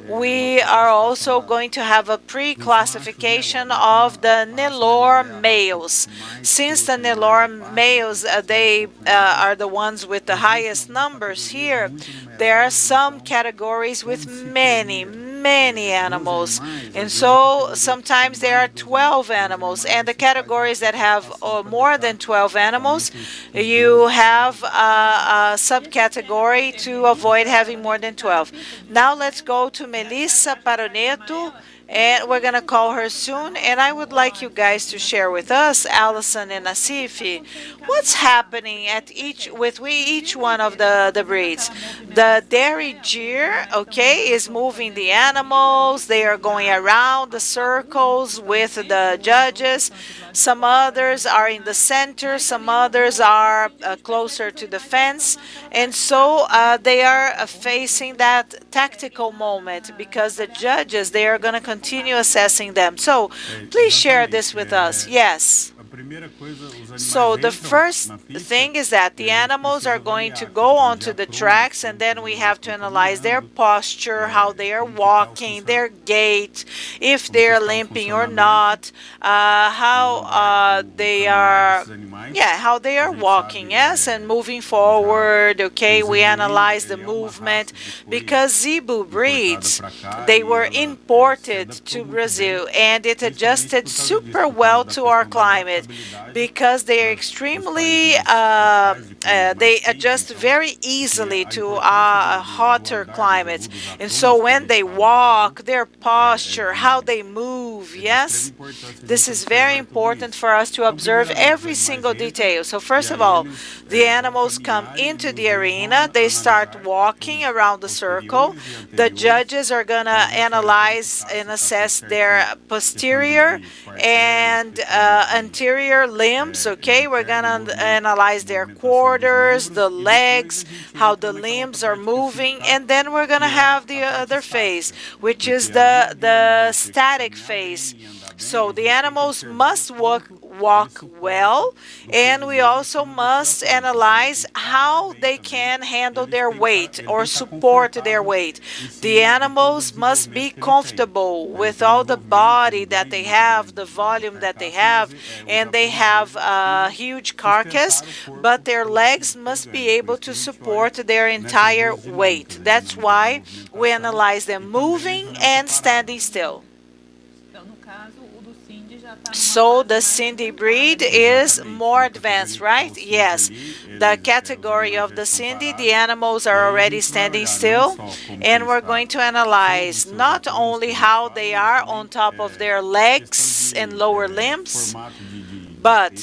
we are also going to have a pre-classification of the Nelore males. Since the Nelore males, they are the ones with the highest numbers here, there are some categories with many animals. And so sometimes there are 12 animals. And the categories that have more than 12 animals, you have a subcategory to avoid having more than 12. Now let's go to Melissa Paroneto, and we're going to call her soon. And I would like you guys to share with us, Allison and Asifi, what's happening with each one of the breeds. The dairy Jeer, okay, is moving the animals. They are going around the circles with the judges. Some others are in the center. Some others are closer to the fence. And so they are facing that tactical moment because the judges, they are going to continue assessing them. So please share this with us. Yes. So the first thing is that the animals are going to go onto the tracks, and then we have to analyze their posture, how they are walking, their gait, if they're limping or not, how they are walking, yes, and moving forward. Okay, we analyze the movement because Zebu breeds, they were imported to Brazil, and it adjusted super well to our climate because they are extremely, they adjust very easily to hotter climates. And so when they walk, their posture, how they move, yes, this is very important for us to observe every single detail. So first of all, the animals come into the arena, they start walking around the circle. The judges are going to analyze and assess their posterior and anterior inferior limbs, okay? We're gonna analyze their quarters, the legs, how the limbs are moving, and then we're gonna have the other phase, which is the static phase. So the animals must walk well, and we also must analyze how they can handle their weight or support their weight. The animals must be comfortable with all the body that they have, the volume that they have, and they have a huge carcass, but their legs must be able to support their entire weight. That's why we analyze them moving and standing still. So the Cindy breed is more advanced, right? Yes. The category of the Cindy, the animals are already standing still, and we're going to analyze not only how they are on top of their legs and lower limbs, but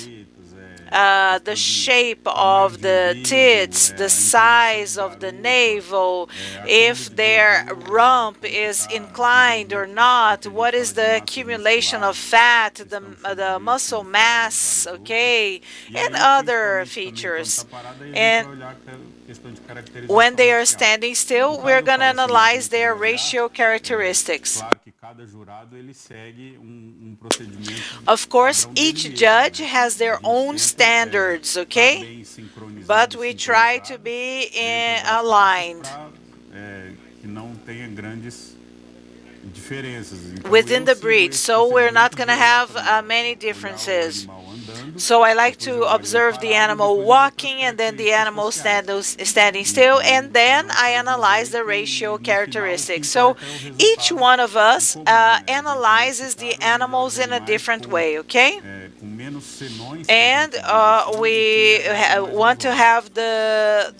the shape of the tits, the size of the navel, if their rump is inclined or not, what is the accumulation of fat, the muscle mass, okay, and other features. And when they are standing still, we're going to analyze their ratio characteristics. Of course, each judge has their own standards, okay? But we try to be aligned within the breed, so we're not going to have many differences. So I like to observe the animal walking and then the animal standing still, and then I analyze the ratio characteristics. So each one of us analyzes the animals in a different way, okay? And we want to have the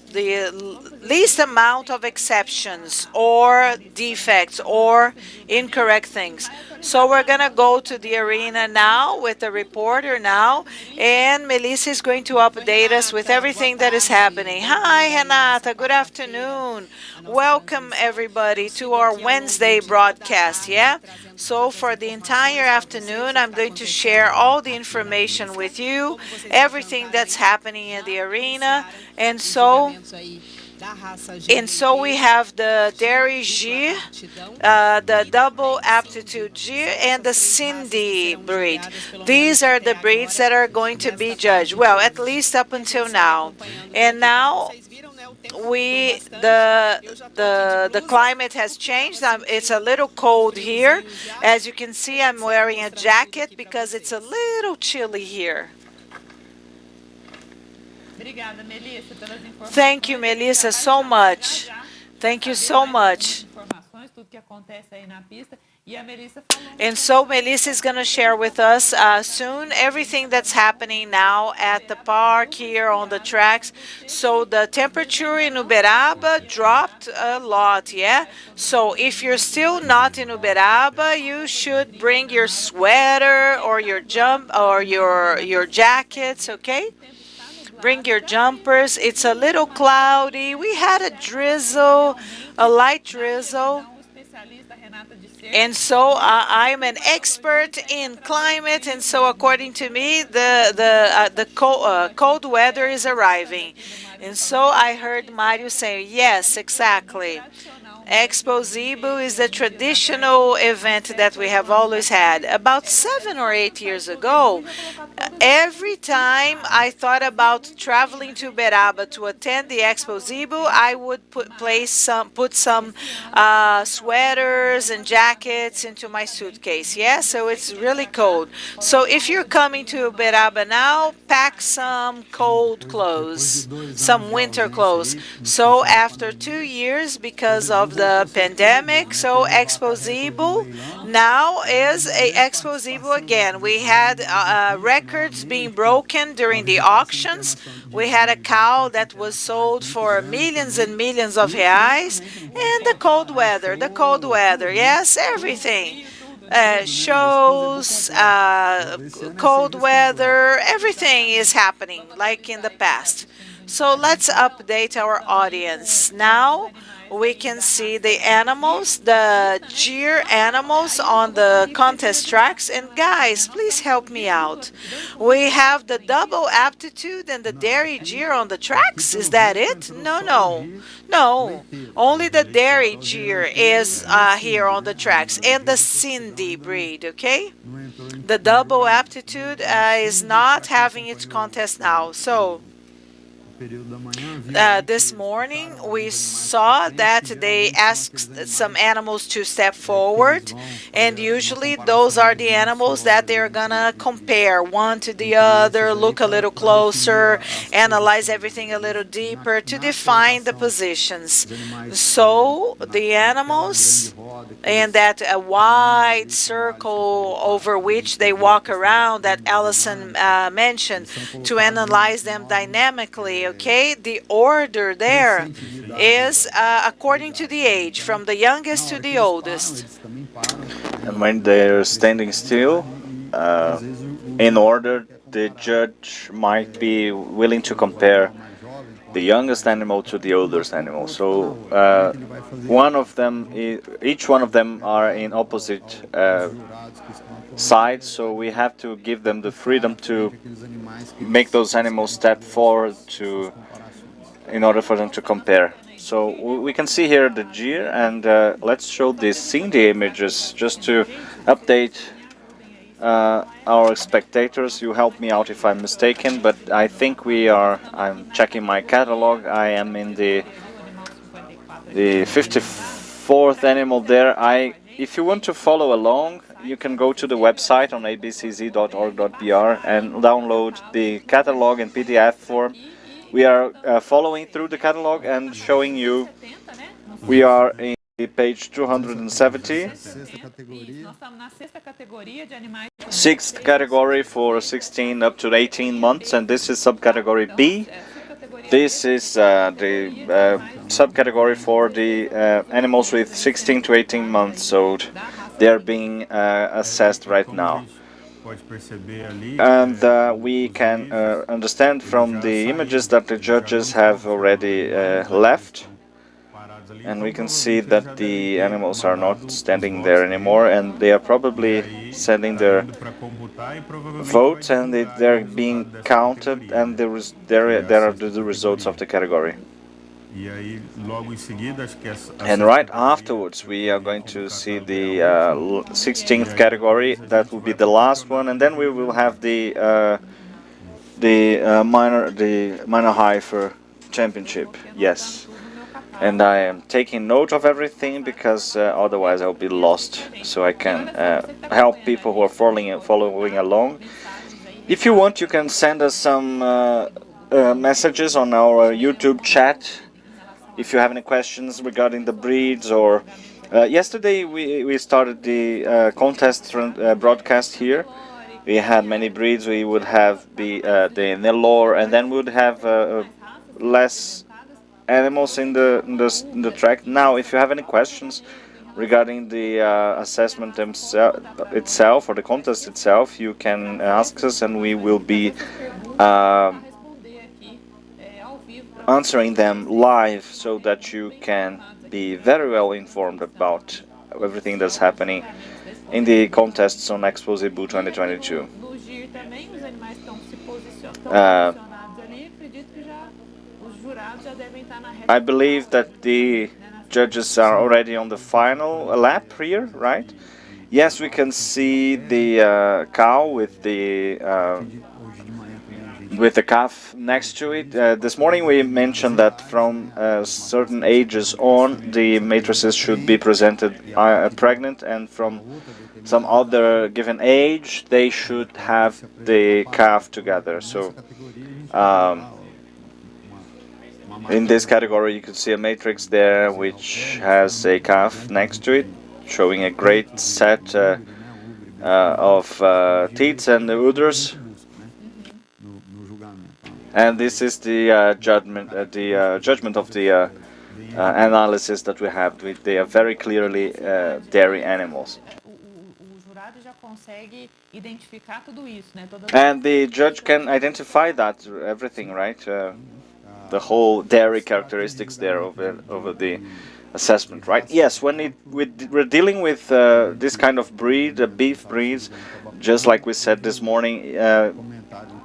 least amount of exceptions or defects or incorrect things. So we're going to go to the arena now with the reporter now, and Melissa is going to update us with everything that is happening. Hi, Renata. Good afternoon. Welcome, everybody, to our Wednesday broadcast, yeah? So for the entire afternoon, I'm going to share all the information with you, everything that's happening in the arena, and so we have the Dairy G, the Double Aptitude G, and the Cindy breed. These are the breeds that are going to be judged. Well, at least up until now. And now the climate has changed. It's a little cold here. As you can see, I'm wearing a jacket because it's a little chilly here. Thank you, Melissa, so much. Thank you so much. And so Melissa is going to share with us soon everything that's happening now at the park here on the tracks. So the temperature in Uberaba dropped a lot, yeah? So if you're still not in Uberaba, you should bring your sweater or your your jackets, okay? Bring your jumpers. It's a little cloudy. We had a drizzle, a light drizzle. And so I'm an expert in climate, and so according to me, the cold weather is arriving. And so I heard Mario say, yes, exactly. Expozebu is the traditional event that we have always had. About 7 or 8 years ago, every time I thought about traveling to Uberaba to attend the Expozebu, I would put some sweaters and jackets into my suitcase. Yeah, so it's really cold. So if you're coming to Uberaba now, pack some cold clothes, some winter clothes. So after 2 years, because of the pandemic, so Expozebu now is a Expozebu again. We had records being broken during the auctions. We had a cow that was sold for millions and millions of reais, and the cold weather, yes, everything. Shows, cold weather, everything is happening like in the past. So let's update our audience. Now we can see the animals, the jeer animals on the contest tracks. And guys, please help me out. We have the double aptitude and the dairy jeer on the tracks. Is that it? No. Only the dairy jeer is here on the tracks and the Cindy breed, okay? The double aptitude is not having its contest now. So this morning we saw that they asked some animals to step forward, and usually those are the animals that they're gonna compare one to the other, look a little closer, analyze everything a little deeper to define the positions. So the animals in that wide circle over which they walk around that Allison mentioned to analyze them dynamically, okay? The order there is according to the age, from the youngest to the oldest.
And when they're standing still, in order, the judge might be willing to compare the youngest animal to the oldest animal. So each one of them are in opposite sides. So we have to give them the freedom to make those animals step forward in order for them to compare. So we can see here the jeer, and let's show the Cindy images just to update our spectators. You help me out if I'm mistaken, but I think I'm checking my catalog. I am in the 54th animal there. If you want to follow along, you can go to the website on abcz.org.br and download the catalog in PDF form. We are following through the catalog and showing you. We are in page 270. Sixth category for 16 up to 18 months, and this is subcategory B. This is the subcategory for the animals with 16 to 18 months old. They are being assessed right now. And we can understand from the images that the judges have already left. And we can see that the animals are not standing there anymore, and they are probably sending their votes, and they're being counted, and there are the results of the category. And right afterwards, we are going to see the 16th category. That will be the last one, and then we will have the minor heifer championship. Yes. And I am taking note of everything because otherwise I'll be lost. So I can help people who are following along. If you want, you can send us some messages on our YouTube chat. If you have any questions regarding the breeds, or yesterday we started the contest broadcast here. We had many breeds. We would have the Nelore, and then we would have less animals in the track. Now, if you have any questions regarding the assessment itself or the contest itself, you can ask us, and we will be answering them live, so that you can be very well informed about everything that's happening in the contests on Expozebu 2022. I believe that the judges are already on the final lap here, right? Yes, we can see the cow with the calf next to it. This morning we mentioned that from certain ages on, the matrices should be presented pregnant, and from some other given age, they should have the calf together. So in this category, you can see a matrix there which has a calf next to it, showing a great set of teats and the udders. And this is the judgment of the analysis that we have. They are very clearly dairy animals. And the judge can identify that everything, right? the whole dairy characteristics there over the assessment, right? Yes, when we're dealing with this kind of breed, beef breeds, just like we said this morning,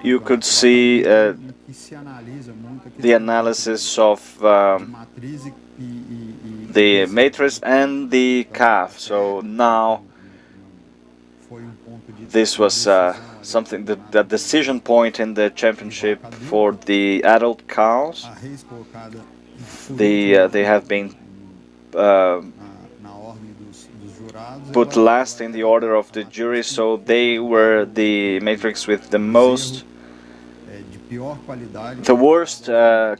you could see the analysis of the matrix and the calf. So now this was something the decision point in the championship for the adult cows. They have been put last in the order of the jury, so they were the matrix with the worst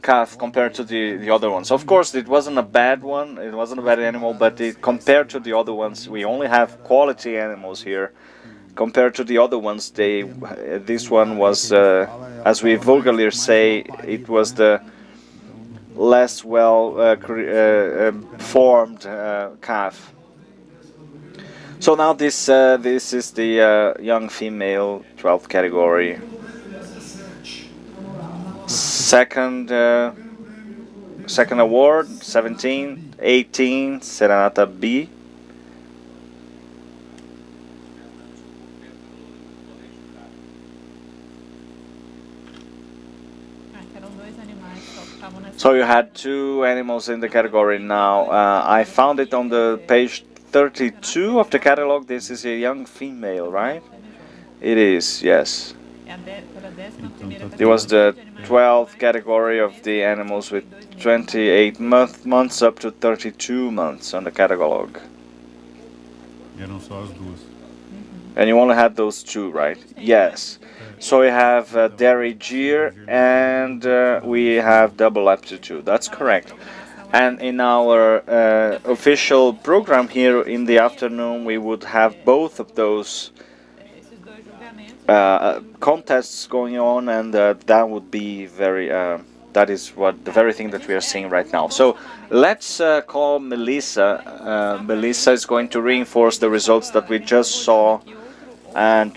calf compared to the other ones. Of course, it wasn't a bad one, it wasn't a bad animal, but compared to the other ones, we only have quality animals here. Compared to the other ones, this one was, as we vulgarly say, it was the less well formed calf. So now this is the young female 12th category. Second award, 17, 18, Serenata B. So you had two animals in the category now. I found it on the page 32 of the catalog. This is a young female, right? It is, yes. It was the 12th category of the animals with 28 months up to 32 months on the catalog. And you only had those two, right? Yes. So we have dairy gear and we have double aptitude. That's correct. And in our official program here in the afternoon, we would have both of those contests going on, and that would be very. That is the very thing that we are seeing right now. So let's call Melissa. Melissa is going to reinforce the results that we just saw. And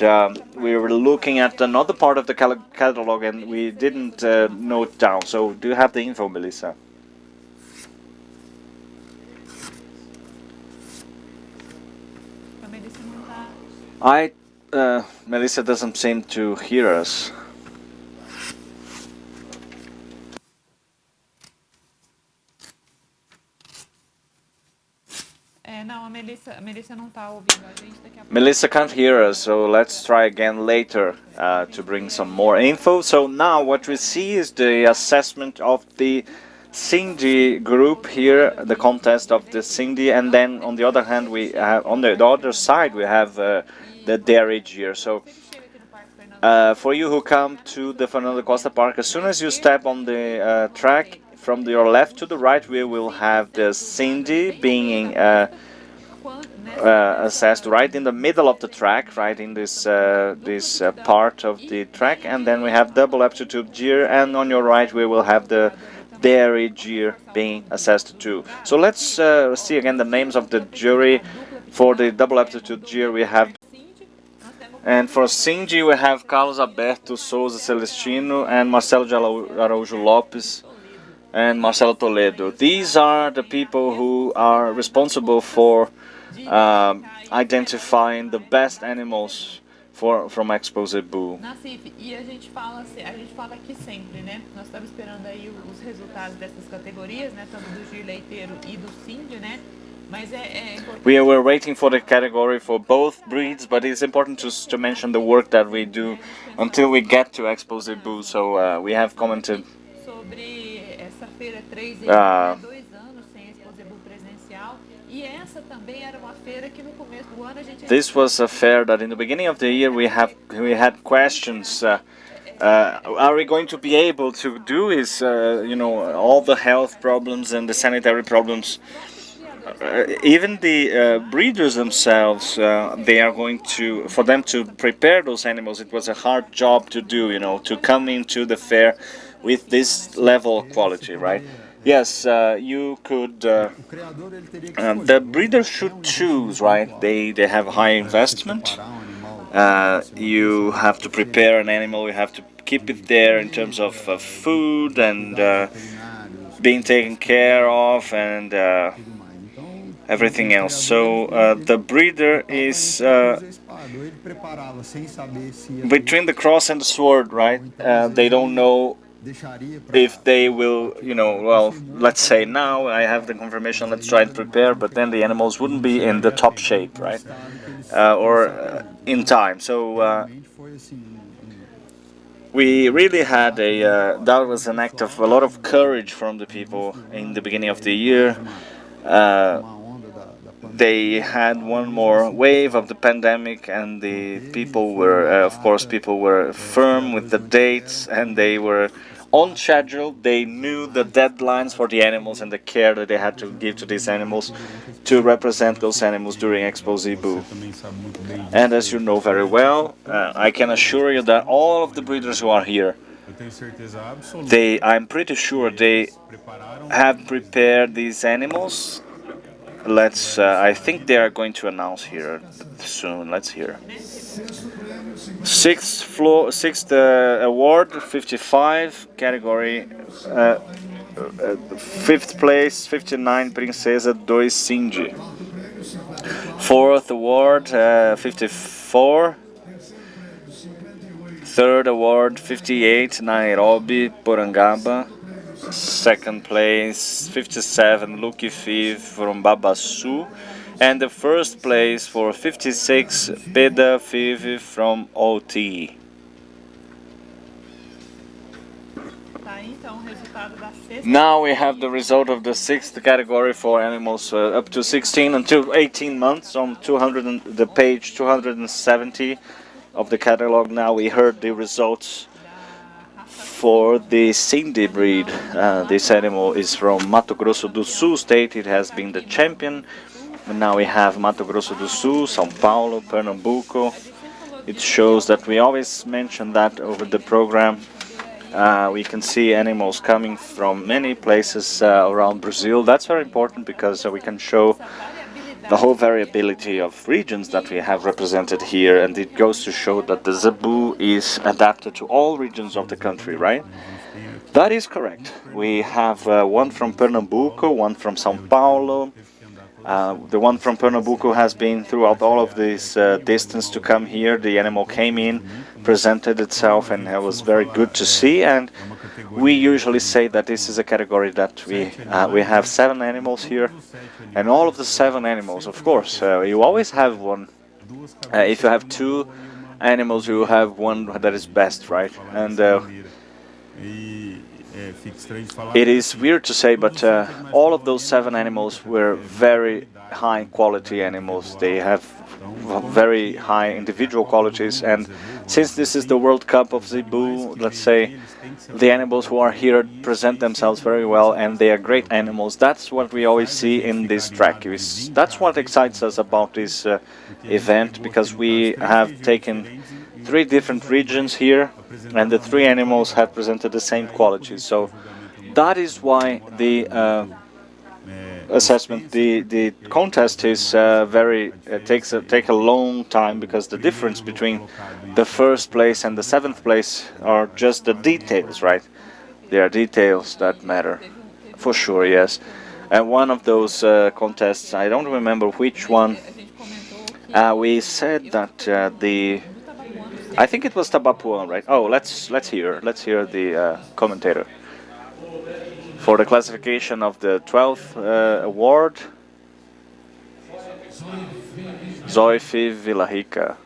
we were looking at another part of the catalog and we didn't note down. So do you have the info, Melissa? Melissa doesn't seem to hear us. Melissa can't hear us, so let's try again later to bring some more info. So now what we see is the assessment of the Cindy group here, the contest of the Cindy, and then on the other hand we have, on the other side we have the dairy gear. So for you who come to the Fernando Costa Park, as soon as you step on the track, from your left to the right, we will have the Cindy being assessed right in the middle of the track, right in this part of the track, and then we have double aptitude gear, and on your right we will have the dairy gear being assessed too. So let's see again the names of the jury. For the double aptitude gear we have, and for Cindy we have Carlos Alberto Souza Celestino and Marcelo de Araújo Lopes and Marcelo Toledo. These are the people who are responsible for identifying the best animals from Expozebu.
E a gente fala aqui sempre, né? Nós estamos esperando aí os resultados dessas categorias, né? Tanto do giro leiteiro e do Cindy, né? Mas é importante.
We were waiting for the category for both breeds, but it's important to mention the work that we do until we get to Expozebu. So we have commented.
Sobre essa feira 3 2 anos sem Expozebu presencial. E essa também era uma feira que no começo do ano a gente.
This was a fair that in the beginning of the year we had questions. Are we going to be able to do is all the health problems and the sanitary problems? Even the breeders themselves, they are going to, for them to prepare those animals, it was a hard job to do, to come into the fair with this level of quality, right? Yes, you could, the breeders should choose, right? They have high investment. You have to prepare an animal, you have to keep it there in terms of food and being taken care of and everything else. So the breeder is between the cross and the sword, right? They don't know if they will, well, let's say now I have the confirmation, let's try and prepare, but then the animals wouldn't be in the top shape, right? Or in time. So we really had that was an act of a lot of courage from the people in the beginning of the year. They had one more wave of the pandemic, and the people were, of course, people were firm with the dates, and they were on schedule. They knew the deadlines for the animals and the care that they had to give to these animals to represent those animals during Expozebu. And as you know very well, I can assure you that all of the breeders who are here, I'm pretty sure they have prepared these animals. I think they are going to announce here soon. Let's hear. Sixth award, 55 category. Fifth place, 59 Princesa 2 Cindy. Fourth award, 54. Third award, 58 Nairobi Porangaba. Second place, 57 Lucky Fiv from Babaçu, and the first place for 56 Peda Fiv from OT. Now we have the result of the sixth category for animals up to 16 until 18 months on the page 270 of the catalog. Now we heard the results for the Cindy breed. This animal is from Mato Grosso do Sul state. It has been the champion. And now we have Mato Grosso do Sul, São Paulo, Pernambuco. It shows that we always mention that over the program. We can see animals coming from many places around Brazil. That's very important because we can show the whole variability of regions that we have represented here, and it goes to show that the zebu is adapted to all regions of the country, right? That is correct. We have one from Pernambuco, one from São Paulo. The one from Pernambuco has been throughout all of this distance to come here. The animal came in, presented itself, and it was very good to see. And we usually say that this is a category that we have 7 animals here, and all of the 7 animals, of course, you always have one. If you have 2 animals, you have one that is best, right? And it is weird to say, but all of those 7 animals were very high quality animals. They have very high individual qualities, and since this is the World Cup of Zebu, let's say, the animals who are here present themselves very well, and they are great animals. That's what we always see in this track. That's what excites us about this event, because we have taken 3 different regions here, and the 3 animals have presented the same qualities. So that is why the assessment, the contest is take a long time, because the difference between the first place and the 7th place are just the details, right? There are details that matter, for sure, yes. And one of those contests, I don't remember which one, we said that I think it was Tabapuã, right? Oh, let's hear the commentator for the classification of the 12th award. Zoifi Vila Rica.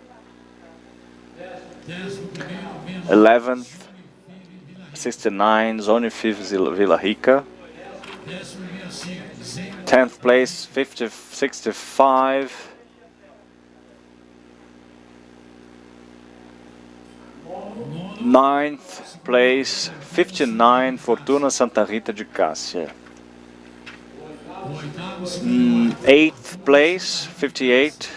11th, 69 Zoifi Vila Rica. 10th place, 65. 9th place, 59, Fortuna Santa Rita de Cássia. 8th place, 58,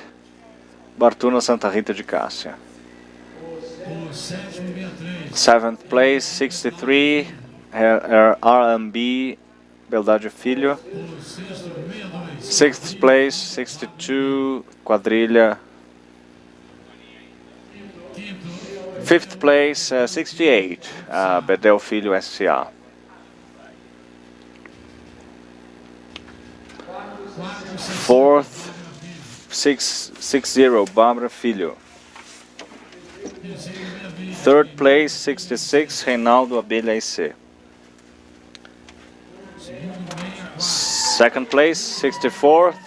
Fortuna Santa Rita de Cássia. 7th place, 63, RMB Beldade Filho. 6th place, 62, Quadrilha. Fifth place, 68, Bedel Filho S.A. Fourth, 660, Barbara Filho. Third place, 66, Reinaldo Abelha IC. Second place, 64th.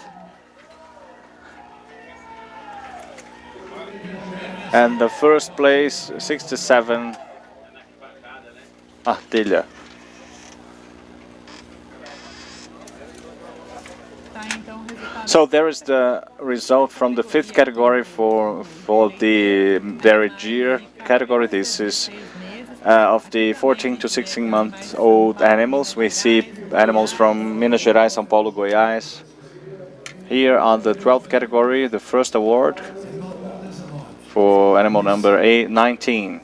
And the first place, 67, Artelha. So there is the result from the fifth category for the dairy Deer category. This is of the 14 to 16 month old animals. We see animals from Minas Gerais, São Paulo, Goiás. Here on the 12th category, the first award for animal number 19.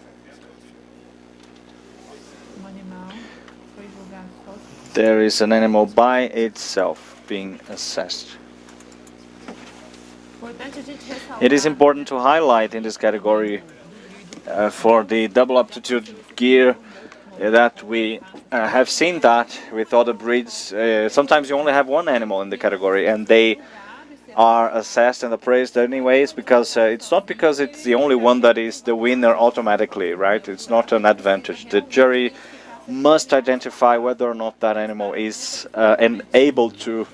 There is an animal by itself being assessed. It is important to highlight in this category for the double aptitude gear that we have seen that with other breeds. Sometimes you only have one animal in the category and they are assessed and appraised anyways, because it's not because it's the only one that is the winner automatically, right? It's not an advantage. The jury must identify whether or not that animal is able to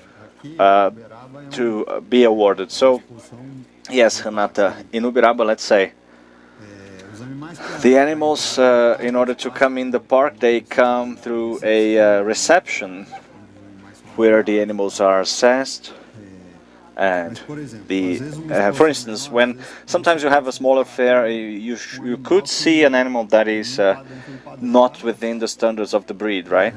be awarded. So, yes, Renata, in Ubiraba, let's say, the animals, in order to come in the park, they come through a reception where the animals are assessed. And for instance, when sometimes you have a smaller fair, you could see an animal that is not within the standards of the breed, right?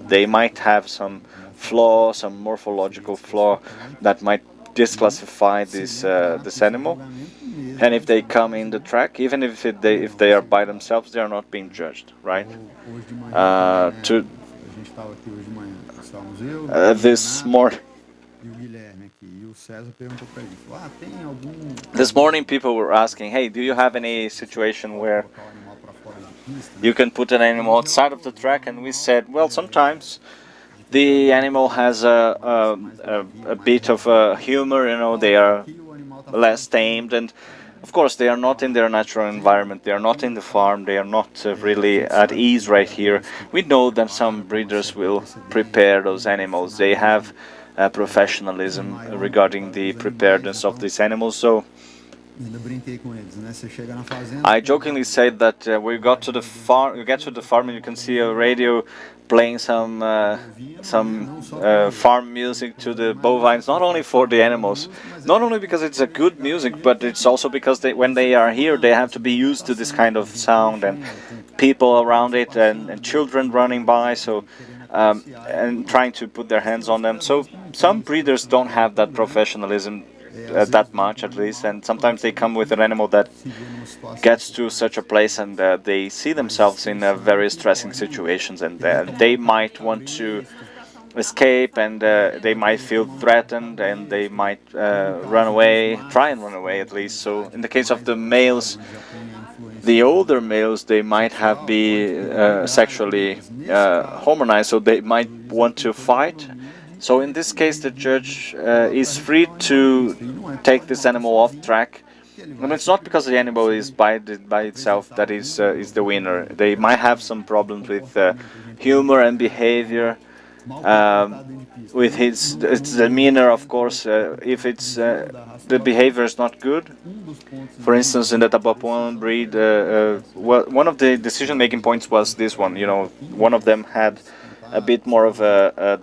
They might have some flaw, some morphological flaw that might disclassify this animal. And if they come in the track, even if they are by themselves, they are not being judged, right? This morning people were asking, hey, do you have any situation where you can put an animal outside of the track? And we said, well, sometimes the animal has a bit of humor, you know, they are less tamed, and of course they are not in their natural environment, they are not in the farm, they are not really at ease right here. We know that some breeders will prepare those animals, they have professionalism regarding the preparedness of these animals. So I jokingly said that we got to the farm, you get to the farm and you can see a radio playing some farm music to the bovines, not only for the animals, not only because it's a good music, but it's also because when they are here, they have to be used to this kind of sound and people around it and children running by, so and trying to put their hands on them. So some breeders don't have that professionalism that much, at least, and sometimes they come with an animal that gets to such a place and they see themselves in very stressing situations, and they might want to escape, and they might feel threatened, and they might run away, try and run away at least. So in the case of the males, the older males, they might have been sexually hormonized, so they might want to fight. So in this case, the judge is free to take this animal off track. And it's not because the animal is by itself that is the winner. They might have some problems with humor and behavior, with its demeanor, of course. If it's the behavior is not good. For instance, in the Tabapuan breed, one of the decision-making points was this one. You know, one of them had a bit more of a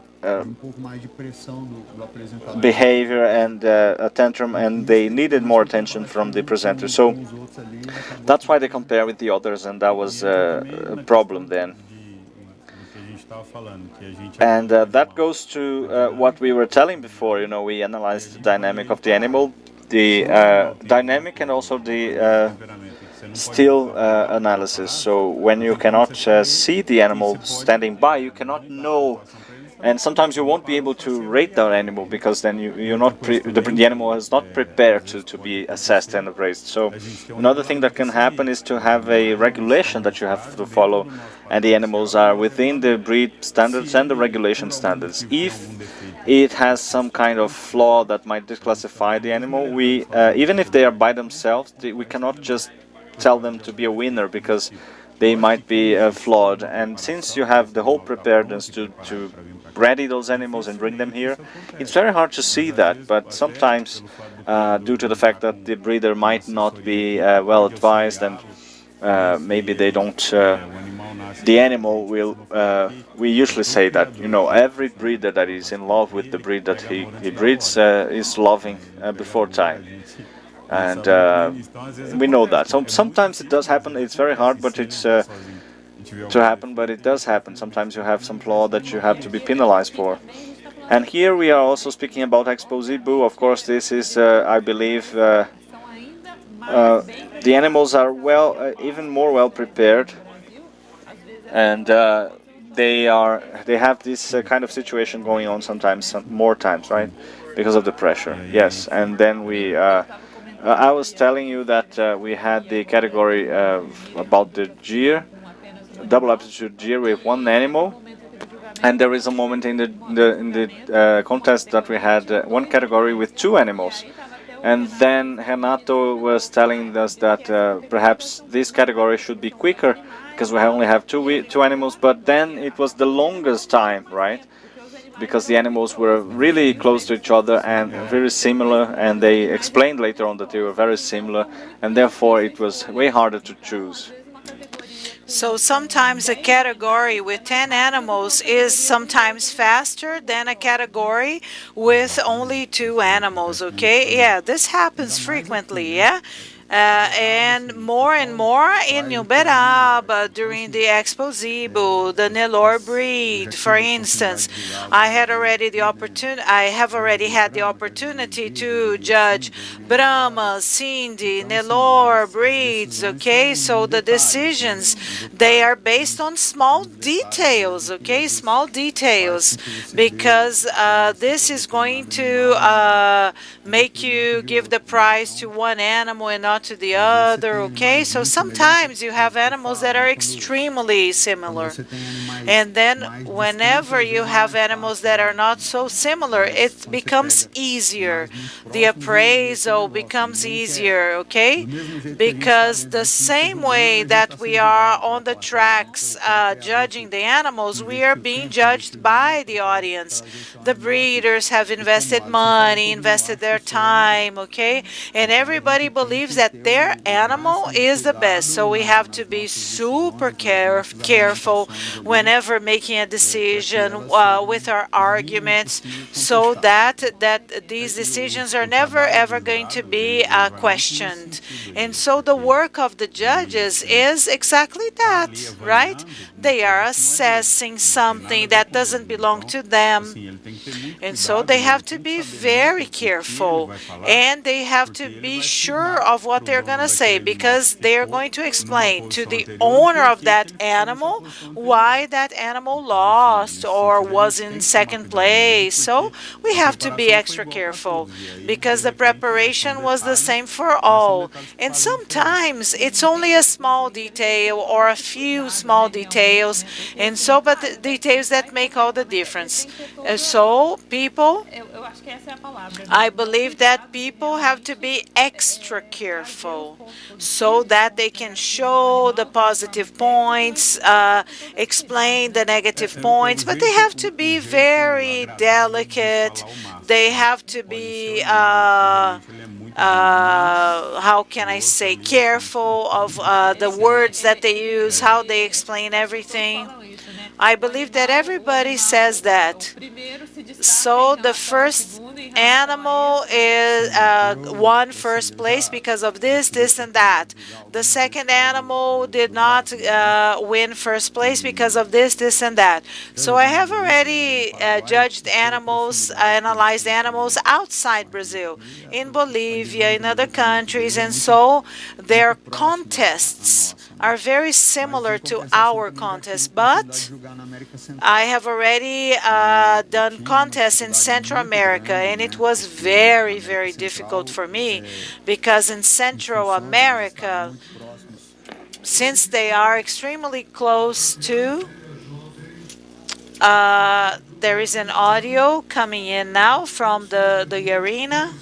behavior and a tantrum, and they needed more attention from the presenter. So that's why they compare with the others, and that was a problem then. And that goes to what we were telling before. You know, we analyzed the dynamic of the animal, the dynamic, and also the still analysis. So when you cannot see the animal standing by, you cannot know and sometimes you won't be able to rate that animal because then you're not the animal is not prepared to be assessed and appraised. So another thing that can happen is to have a regulation that you have to follow, and the animals are within the breed standards and the regulation standards. If it has some kind of flaw that might disclassify the animal, we even if they are by themselves, we cannot just tell them to be a winner because they might be flawed. And since you have the whole preparedness to ready those animals and bring them here, it's very hard to see that. But sometimes, due to the fact that the breeder might not be well advised and maybe they don't, the animal will. We usually say that every breeder that is in love with the breed that he breeds is loving before time. And we know that. So sometimes it does happen. It's very hard, but it's to happen. But it does happen. Sometimes you have some flaw that you have to be penalized for. And here we are also speaking about Expozebu. Of course, this is, I believe, the animals are even more well prepared, and they have this kind of situation going on sometimes, more times, right, because of the pressure. Yes, and then we. I was telling you that we had the category about the jeer, double aptitude jeer with one animal, and there is a moment in the contest that we had one category with two animals, and then Renato was telling us that perhaps this category should be quicker because we only have two animals, but then it was the longest time, right? Because the animals were really close to each other and very similar, and they explained later on that they were very similar, and therefore it was way harder to choose.
So sometimes a category with 10 animals is sometimes faster than a category with only 2 animals, okay? Yeah, this happens frequently, yeah? And more in Uberaba during the Expozebu, the Nelore breed, for instance. I have already had the opportunity to judge Brahma, Sindhi, Nelore breeds, okay? So the decisions, they are based on small details, okay? Small details, because this is going to make you give the prize to one animal and not to the other, okay? So sometimes you have animals that are extremely similar. And then whenever you have animals that are not so similar, it becomes easier. The appraisal becomes easier, okay? Because the same way that we are on the tracks judging the animals, we are being judged by the audience. The breeders have invested money, invested their time, okay? And everybody believes that their animal is the best. So we have to be super careful whenever making a decision with our arguments, so that these decisions are never ever going to be questioned. And so the work of the judges is exactly that, right? They are assessing something that doesn't belong to them. And so they have to be very careful, and they have to be sure of what they're going to say, because they're going to explain to the owner of that animal why that animal lost or was in second place. So we have to be extra careful, because the preparation was the same for all. And sometimes it's only a small detail or a few small details, and so but the details that make all the difference. So people, I believe that people have to be extra careful so that they can show the positive points, explain the negative points, but they have to be very delicate. They have to be how can I say, careful of the words that they use, how they explain everything. I believe that everybody says that. So the first animal is won first place because of this, this, and that. The second animal did not win first place because of this, this, and that. So I have already judged animals, analyzed animals outside Brazil, in Bolivia, Bolivia, in other countries, and so their contests are very similar to our contests. But I have already done contests in Central America, and it was very, very difficult for me because in Central America, since they are extremely close to, there is an audio coming in now from the arena.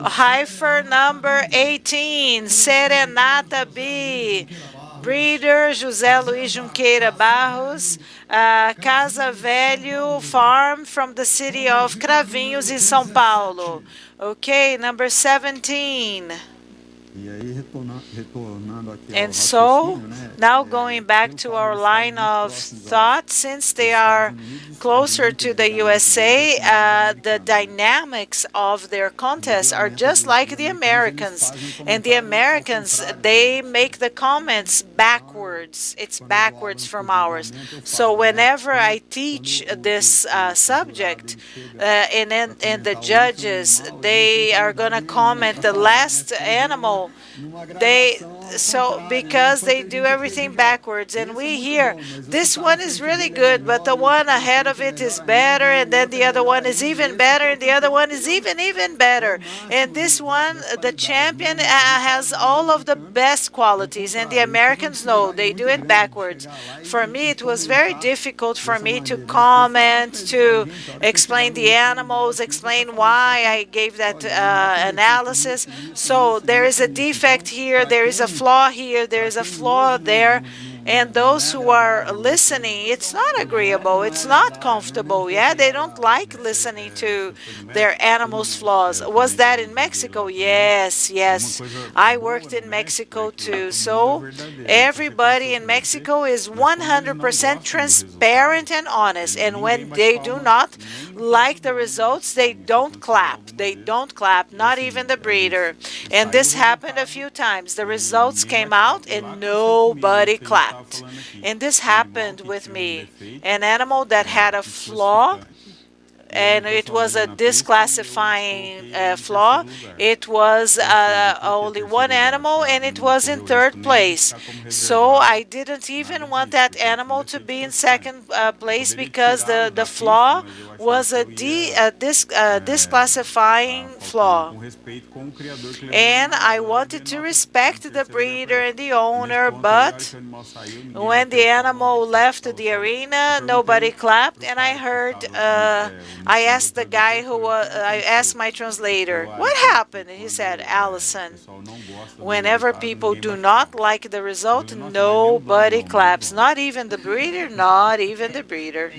Heifer number 18, Serenata B. Breeder José Luiz Junqueira Barros, Casa Velho Farm from the city of Cravinhos in São Paulo. Okay, number 17. And so, now going back to our line of thought, since they are closer to the USA, the dynamics of their contests are just like the Americans. And the Americans, they make the comments backwards. It's backwards from ours. So whenever I teach this subject, and the judges, they are going to comment the last animal, because they do everything backwards, and we hear this one is really good, but the one ahead of it is better, and then the other one is even better, and the other one is even better, and this one, the champion, has all of the best qualities, and the Americans know they do it backwards. For me, it was very difficult for me to comment, to explain the animals, explain why I gave that analysis. So there is a defect here, there is a flaw here, there is a flaw there, and those who are listening, it's not agreeable, it's not comfortable, yeah? They don't like listening to their animals' flaws. Was that in Mexico? Yes, yes. I worked in Mexico too. So everybody in Mexico is 100% transparent and honest, and when they do not like the results, they don't clap. They don't clap, not even the breeder. And this happened a few times. The results came out and nobody clapped. And this happened with me. An animal that had a flaw, and it was a disclassifying flaw. It was only one animal, and it was in third place. So I didn't even want that animal to be in second place because the flaw was a disclassifying flaw. And I wanted to respect the breeder and the owner, but when the animal left the arena, nobody clapped, and I heard I asked the guy I asked my translator, what happened? And he said, Allison, whenever people do not like the result, nobody claps. Not even the breeder, not even the breeder.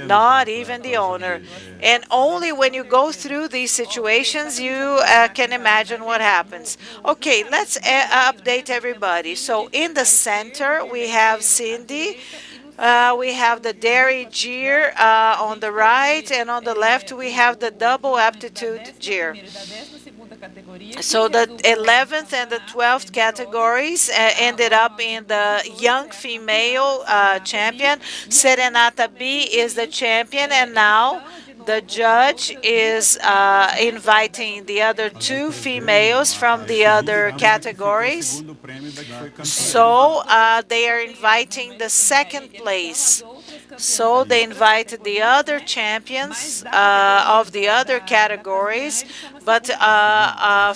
Not even the owner. And only when you go through these situations, you can imagine what happens. Okay, let's update everybody. So in the center, we have Cindy. We have the dairy jeer on the right, and on the left we have the double aptitude jeer. So the 11th and the 12th categories ended up in the young female champion. Serenata B is the champion, and now the judge is inviting the other two females from the other categories. So they are inviting the second place. So they invited the other champions of the other categories, but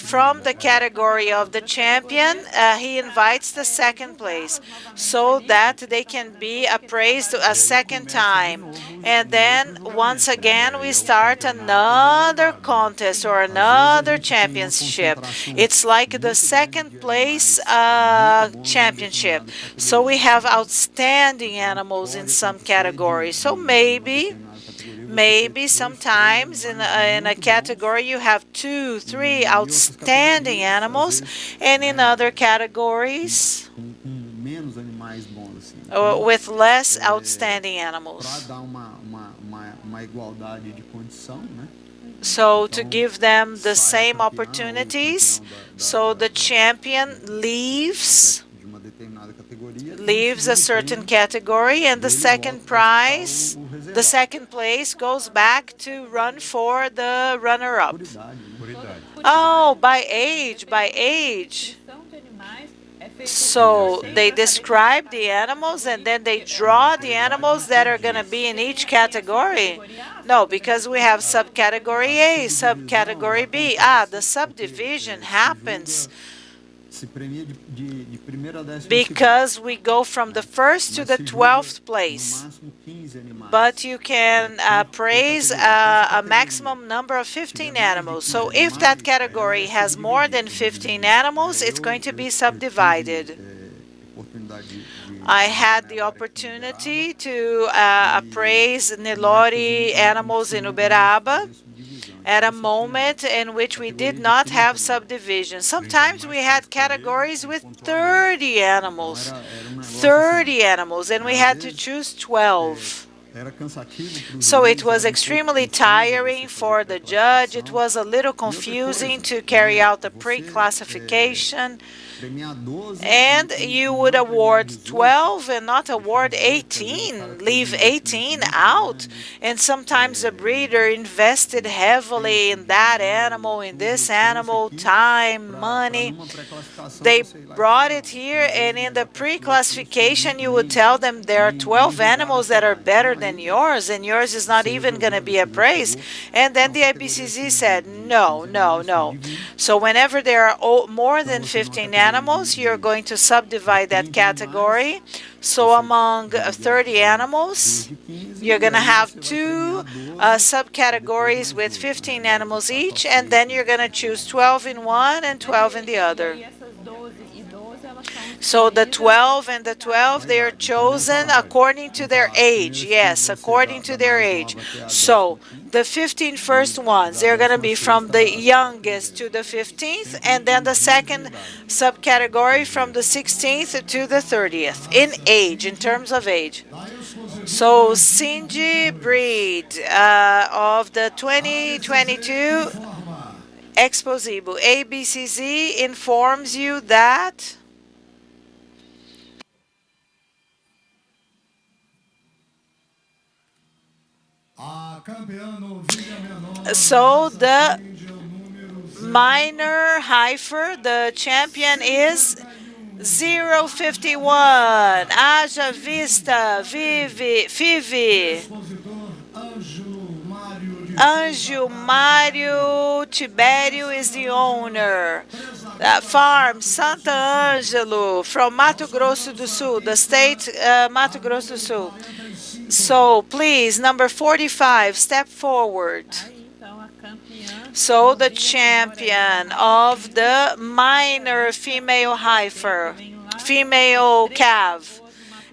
from the category of the champion, he invites the second place so that they can be appraised a second time. And then once again, we start another contest or another championship. It's like the second place championship. So we have outstanding animals in some categories. So maybe sometimes in a category you have 2, 3 outstanding animals, and in other categories with less outstanding animals. So to give them the same opportunities, so the champion leaves a certain category, and the second prize, the second place goes back to run for the runner-up. Oh, by age, by age. So they describe the animals and then they draw the animals that are going to be in each category? No, because we have subcategory A, subcategory B. The subdivision happens because we go from the first to the 12th place. But you can praise a maximum number of 15 animals. So if that category has more than 15 animals, it's going to be subdivided. I had the opportunity to appraise Nelore animals in Uberaba at a moment in which we did not have subdivision. Sometimes we had categories with 30 animals, and we had to choose 12. So it was extremely tiring for the judge. It was a little confusing to carry out the pre-classification. And you would award 12 and not award 18, leave 18 out. And sometimes the breeder invested heavily in that animal, in this animal, time, money. They brought it here, and in the pre-classification, you would tell them there are 12 animals that are better than yours, and yours is not even going to be appraised. And then the IBCZ said, no, no, no. So whenever there are more than 15 animals, you're going to subdivide that category. So among 30 animals, you're going to have two subcategories with 15 animals each, and then you're going to choose 12 in one and 12 in the other. So the 12 and the 12, they are chosen according to their age. Yes, according to their age. So the 15 first ones, they're going to be from the youngest to the 15th, and then the second subcategory from the 16th to the 30th in age, in terms of age. So Cindy breed of the 2022 Expozebu, ABCZ informs you that so the minor heifer, the champion is 051. Haja Vista, Vive. Anjo Mário Tibério is the owner. Farm Santo Ângelo from Mato Grosso do Sul, the state Mato Grosso do Sul. So please, number 45, step forward. So the champion of the minor female heifer, female calf.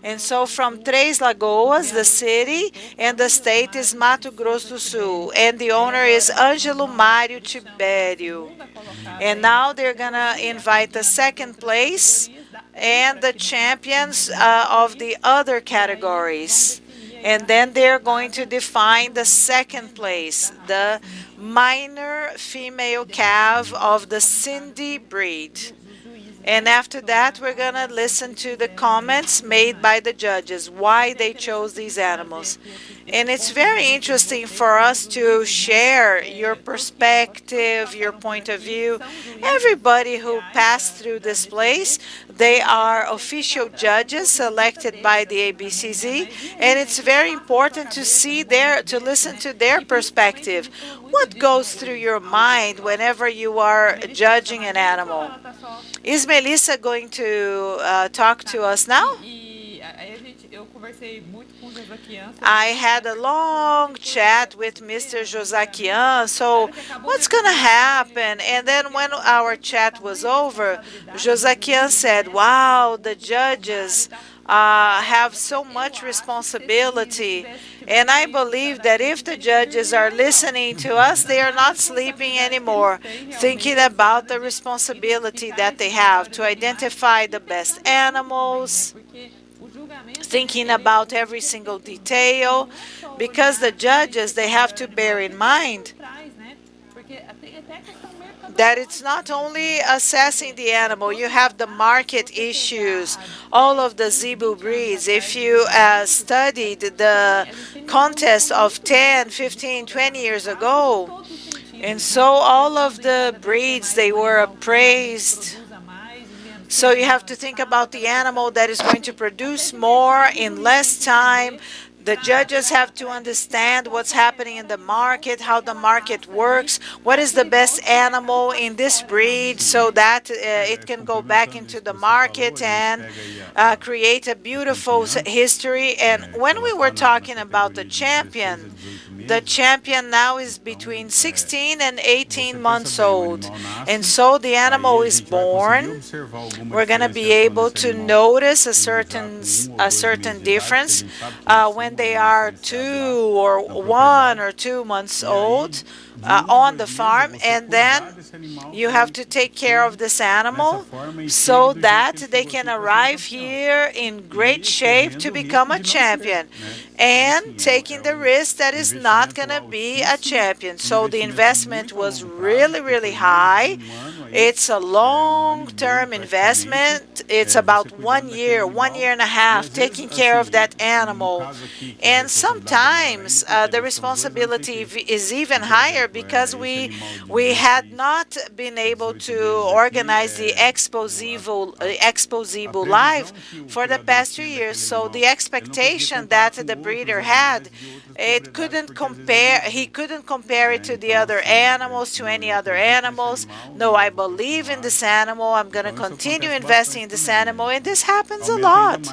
And so from Três Lagoas, the city, and the state is Mato Grosso do Sul. And the owner is Ângelo Mário Tibério. And now they're going to invite the second place and the champions of the other categories. And then they're going to define the second place, the minor female calf of the Cindy breed. And after that, we're going to listen to the comments made by the judges, why they chose these animals. And it's very interesting for us to share your perspective, your point of view. Everybody who passed through this place, they are official judges selected by the ABCZ, and it's very important to to listen to their perspective. What goes through your mind whenever you are judging an animal? Is Melissa going to talk to us now? I had a long chat with Mr. Josakian, so what's going to happen? And then when our chat was over, Josakian said, wow, the judges have so much responsibility. And I believe that if the judges are listening to us, they are not sleeping anymore, thinking about the responsibility that they have to identify the best animals. thinking about every single detail, because the judges, they have to bear in mind that it's not only assessing the animal, you have the market issues, all of the zebu breeds. If you studied the contest of 10, 15, 20 years ago, and so all of the breeds, they were appraised. So you have to think about the animal that is going to produce more in less time. The judges have to understand what's happening in the market, how the market works, what is the best animal in this breed so that it can go back into the market and create a beautiful history. And when we were talking about the champion now is between 16 and 18 months old. And so the animal is born. We're going to be able to notice a certain difference when they are 2 or 1 or 2 months old on the farm, and then you have to take care of this animal so that they can arrive here in great shape to become a champion, and taking the risk that is not going to be a champion. So the investment was really, really high. It's a long-term investment. It's about 1 year, 1.5 years, taking care of that animal. And sometimes the responsibility is even higher because we had not been able to organize the Expozebu live for the past 2 years. So the expectation that the breeder had, he couldn't compare it to the other animals, to any other animals. No, I believe in this animal. I'm going to continue investing in this animal, and this happens a lot.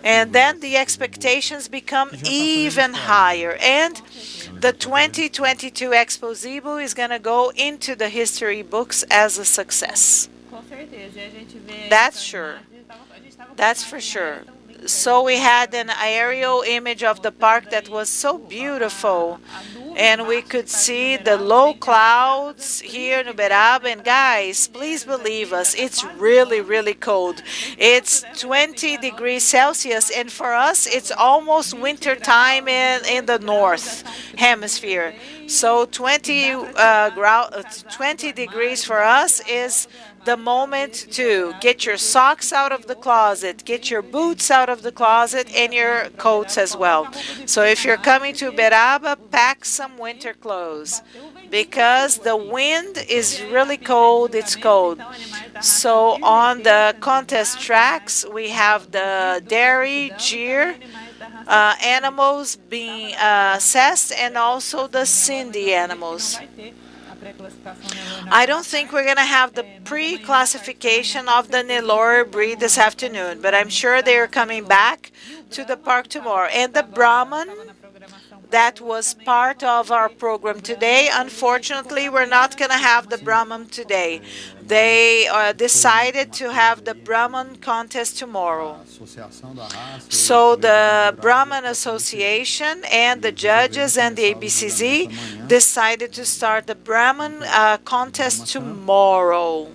And then the expectations become even higher. And the 2022 Expozebu is going to go into the history books as a success. That's sure. That's for sure. So we had an aerial image of the park that was so beautiful, and we could see the low clouds here in Uberaba. And guys, please believe us, it's really, really cold. It's 20 degrees Celsius, and for us, it's almost winter time in the north hemisphere. So 20 degrees for us is the moment to get your socks out of the closet, get your boots out of the closet, and your coats as well. So if you're coming to Uberaba, pack some winter clothes because the wind is really cold. It's cold. So on the contest tracks, we have the dairy, gyr, animals being assessed, and also the Cindy animals. I don't think we're going to have the pre-classification of the Nelore breed this afternoon, but I'm sure they're coming back to the park tomorrow. And the Brahman, that was part of our program today. Unfortunately, we're not going to have the Brahman today. They decided to have the Brahman contest tomorrow. So the Brahman Association and the judges and the ABCZ decided to start the Brahman contest tomorrow.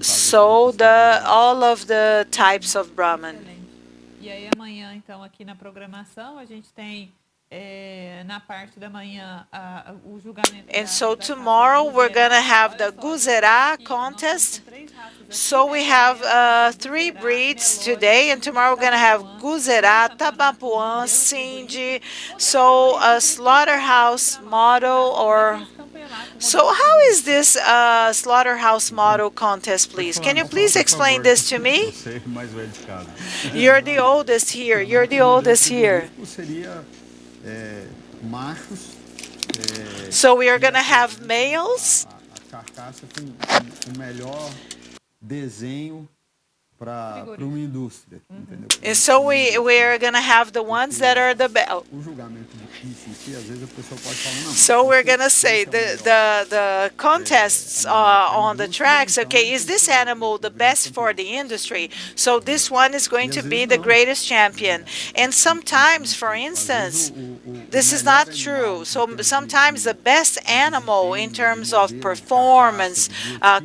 So all of the types of Brahman.
E aí amanhã, então, aqui na programação, a gente tem na parte da manhã o julgamento.
And so tomorrow we're going to have the Guzerá contest. So we have 3 breeds today, and tomorrow we're going to have Guzerá, Tabapuã, Cindy. So a slaughterhouse model or... So how is this slaughterhouse model contest, please? Can you please explain this to me? You're the oldest here. You're the oldest here. So we are going to have males. And so we're going to have the ones that are the best. So we're going to say the contests on the tracks, okay, is this animal the best for the industry? So this one is going to be the greatest champion. And sometimes, for instance, this is not true. So sometimes the best animal in terms of performance,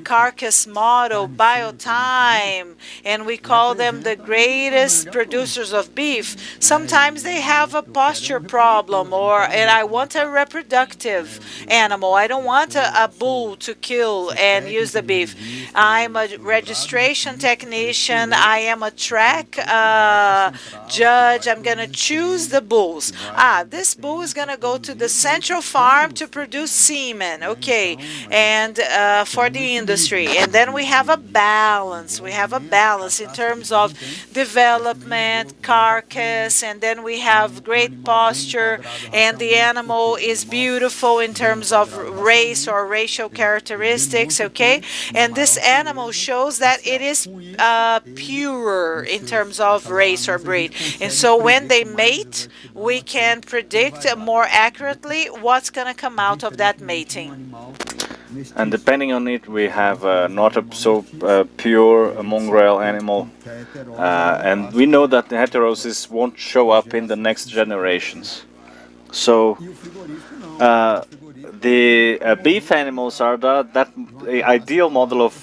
carcass model, biotime, and we call them the greatest producers of beef. Sometimes they have a posture problem, and I want a reproductive animal. I don't want a bull to kill and use the beef. I'm a registration technician. I am a track judge. I'm going to choose the bulls. This bull is going to go to the central farm to produce semen. Okay. And for the industry. And then we have a balance. We have a balance in terms of development, carcass, and then we have great posture, and the animal is beautiful in terms of race or racial characteristics, okay? And this animal shows that it is purer in terms of race or breed. And so when they mate, we can predict more accurately what's going to come out of that mating.
And depending on it, we have not a so pure mongrel animal, and we know that the heterosis won't show up in the next generations. So the beef animals are the ideal model of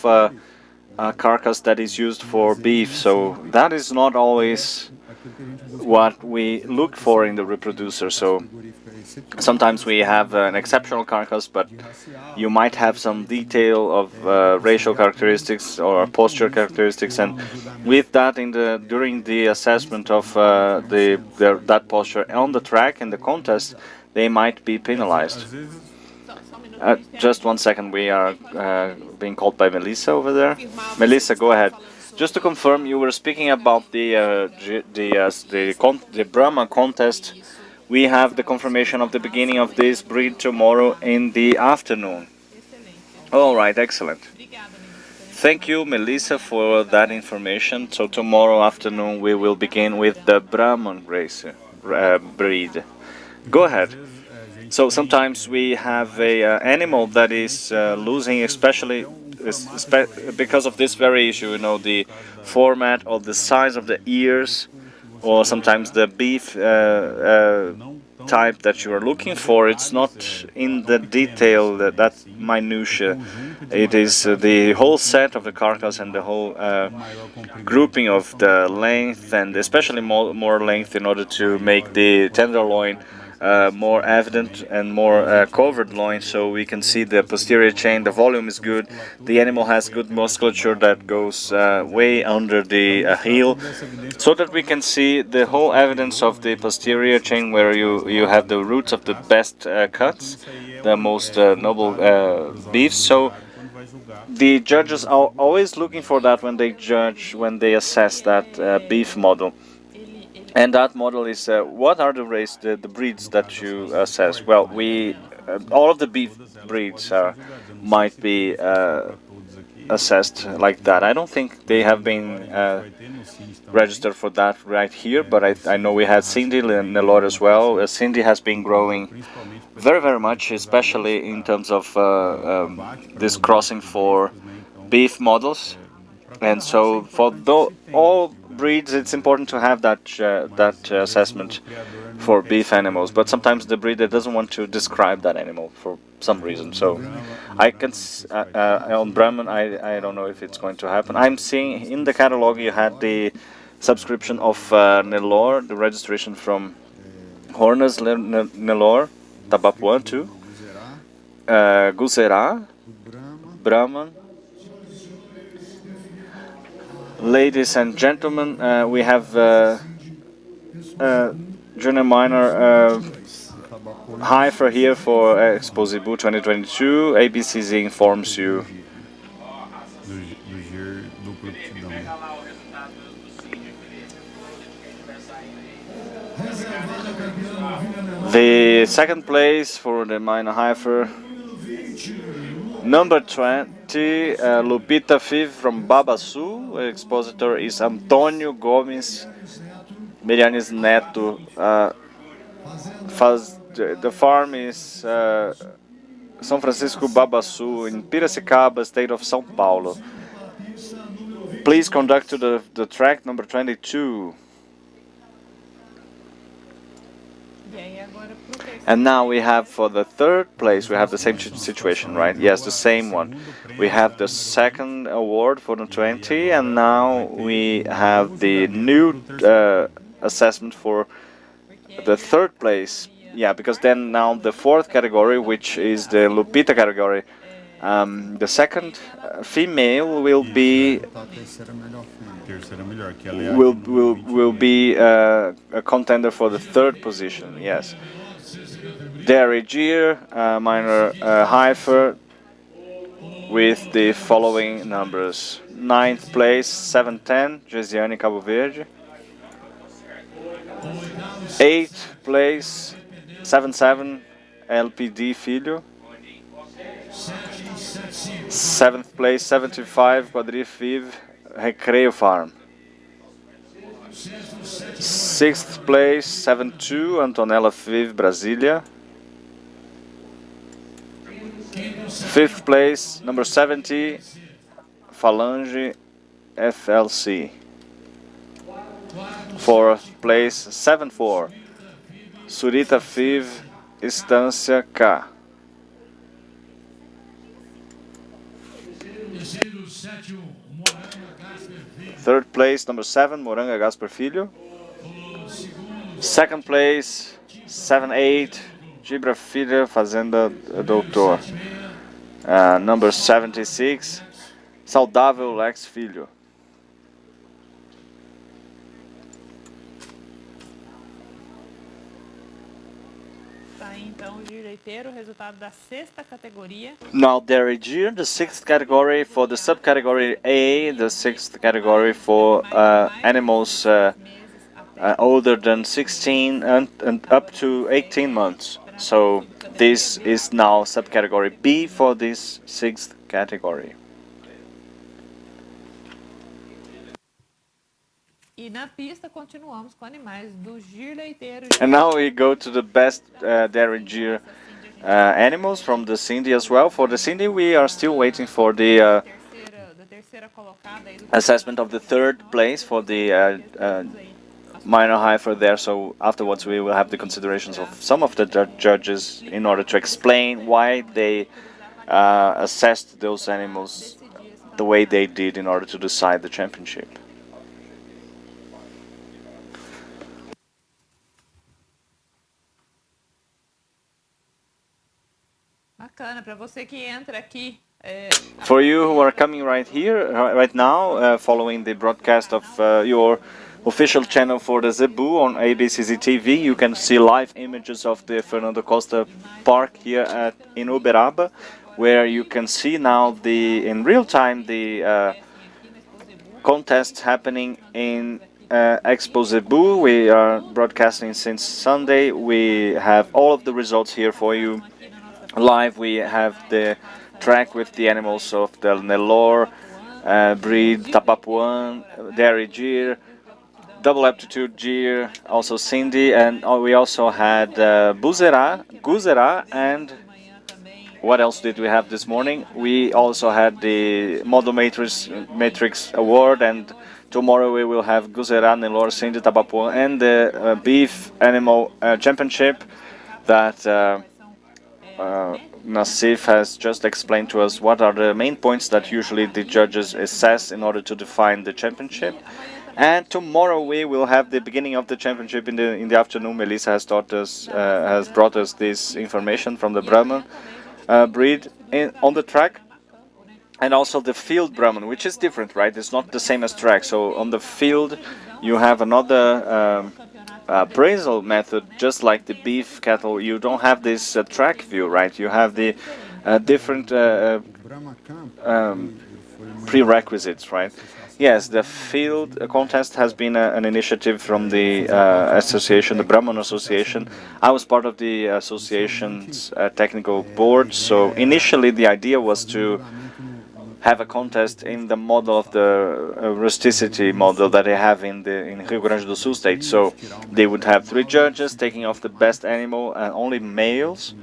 carcass that is used for beef. So that is not always what we look for in the reproducer. So sometimes we have an exceptional carcass, but you might have some detail of racial characteristics or posture characteristics, and with that, during the assessment of that posture on the track in the contest, they might be penalized. Just 1 second, we are being called by Melissa over there. Melissa, go ahead. Just to confirm, you were speaking about the Brahma contest. We have the confirmation of the beginning of this breed tomorrow in the afternoon. All right, excellent. Thank you, Melissa, for that information. So tomorrow afternoon we will begin with the Brahman race breed. Go ahead. So sometimes we have a animal that is losing, especially because of this very issue. You know, the format or the size of the ears, or sometimes the beef type that you are looking for. It's not in the detail, that minutia. It is the whole set of the carcass and the whole grouping of the length, and especially more length, in order to make the tenderloin more evident and more covered loin, so we can see the posterior chain. The volume is good. The animal has good musculature that goes way under the heel, so that we can see the whole evidence of the posterior chain, where you have the roots of the best cuts, the most noble beefs. So the judges are always looking for that when they judge, when they assess that beef model. And that model is what are the breeds that you assess? Well, all of the beef breeds might be assessed like that. I don't think they have been registered for that right here, but I know we had Cindy Nelor as well. Cindy has been growing very, very much, especially in terms of this crossing for beef models. And so for all breeds, it's important to have that assessment for beef animals. But sometimes the breeder doesn't want to describe that animal for some reason. So I can on Brahman, I don't know if it's going to happen. I'm seeing in the catalog you had the subscription of Nelor, the registration from Horner's Nelor, Tabapuã too, Gusera, Brahman. Ladies and gentlemen, we have Junior Minor Heifer here for Expozebu 2022. ABCZ informs you. The second place for the Minor Heifer, number 20, Lupita Fiv from Babaçu. Expositor is Antônio Gomes Mirianes Neto. The farm is São Francisco Babaçu in Piracicaba, state of São Paulo. Please conduct to the track number 22. And now we have for the third place, we have the same situation, right? Yes, the same one. We have the second award for the 20, and now we have the new assessment for the third place. Yeah, because then now the fourth category, which is the Lupita category, the second female will be a contender for the third position. Yes. Derrigier, minor heifer, with the following numbers: 9th place 710 Gesiane Cabo Verde, 8th place 77 LPD Filho, 7th place 75 Quadrif Vive Recreio Farm, 6th place 72 Antonella Vive Brasília, 5th place number 70 Falange FLC, 4th place 74 Surita Vive Estância K, 3rd place number 7 Moranga Gasper Filho, 2nd place 78 Gibra Filha Fazenda Doutor, number 76 Saudável Lex Filho.
Então, o giro leiteiro, o resultado da sexta categoria.
Now, Derrigier, the 6th category for the subcategory A, the 6th category for animals older than 16 and up to 18 months. So, this is now subcategory B for this 6th category.
E na pista continuamos com animais do giro leiteiro.
And now we go to the best Derrigier animals from the Cindy as well. For the Cindy, we are still waiting for the assessment of the 3rd place for the minor heifer there. So afterwards we will have the considerations of some of the judges in order to explain why they assessed those animals the way they did in order to decide the championship.
Bacana, para você que entra aqui.
For you who are coming right here, right now, following the broadcast of your official channel for the Zebu on ABCZ TV, you can see live images of the Fernando Costa Park here in Uberaba, where you can see now in real time the contest happening in Expozebu. We are broadcasting since Sunday. We have all of the results here for you live. We have the track with the animals of the Nelore breed, Tapapuan, Derrigier, double aptitude Gier, also Cindy, and we also had Guzera, and what else did we have this morning? We also had the Model Matrix Award, and tomorrow we will have Guzera, Nelore, Cindy, Tapapuan, and the Beef Animal Championship that Nassif has just explained to us what are the main points that usually the judges assess in order to define the championship. And tomorrow we will have the beginning of the championship in the afternoon. Melissa has brought us this information from the Brahman breed on the track, and also the field Brahman, which is different, right? It's not the same as track. So on the field you have another appraisal method, just like the beef cattle. You don't have this track view, right? You have the different prerequisites, right? Yes, the field contest has been an initiative from the association, the Brahman Association. I was part of the association's technical board, so initially the idea was to have a contest in the model of the rusticity model that they have in Rio Grande do Sul state. So they would have 3 judges taking off the best animal, and only males,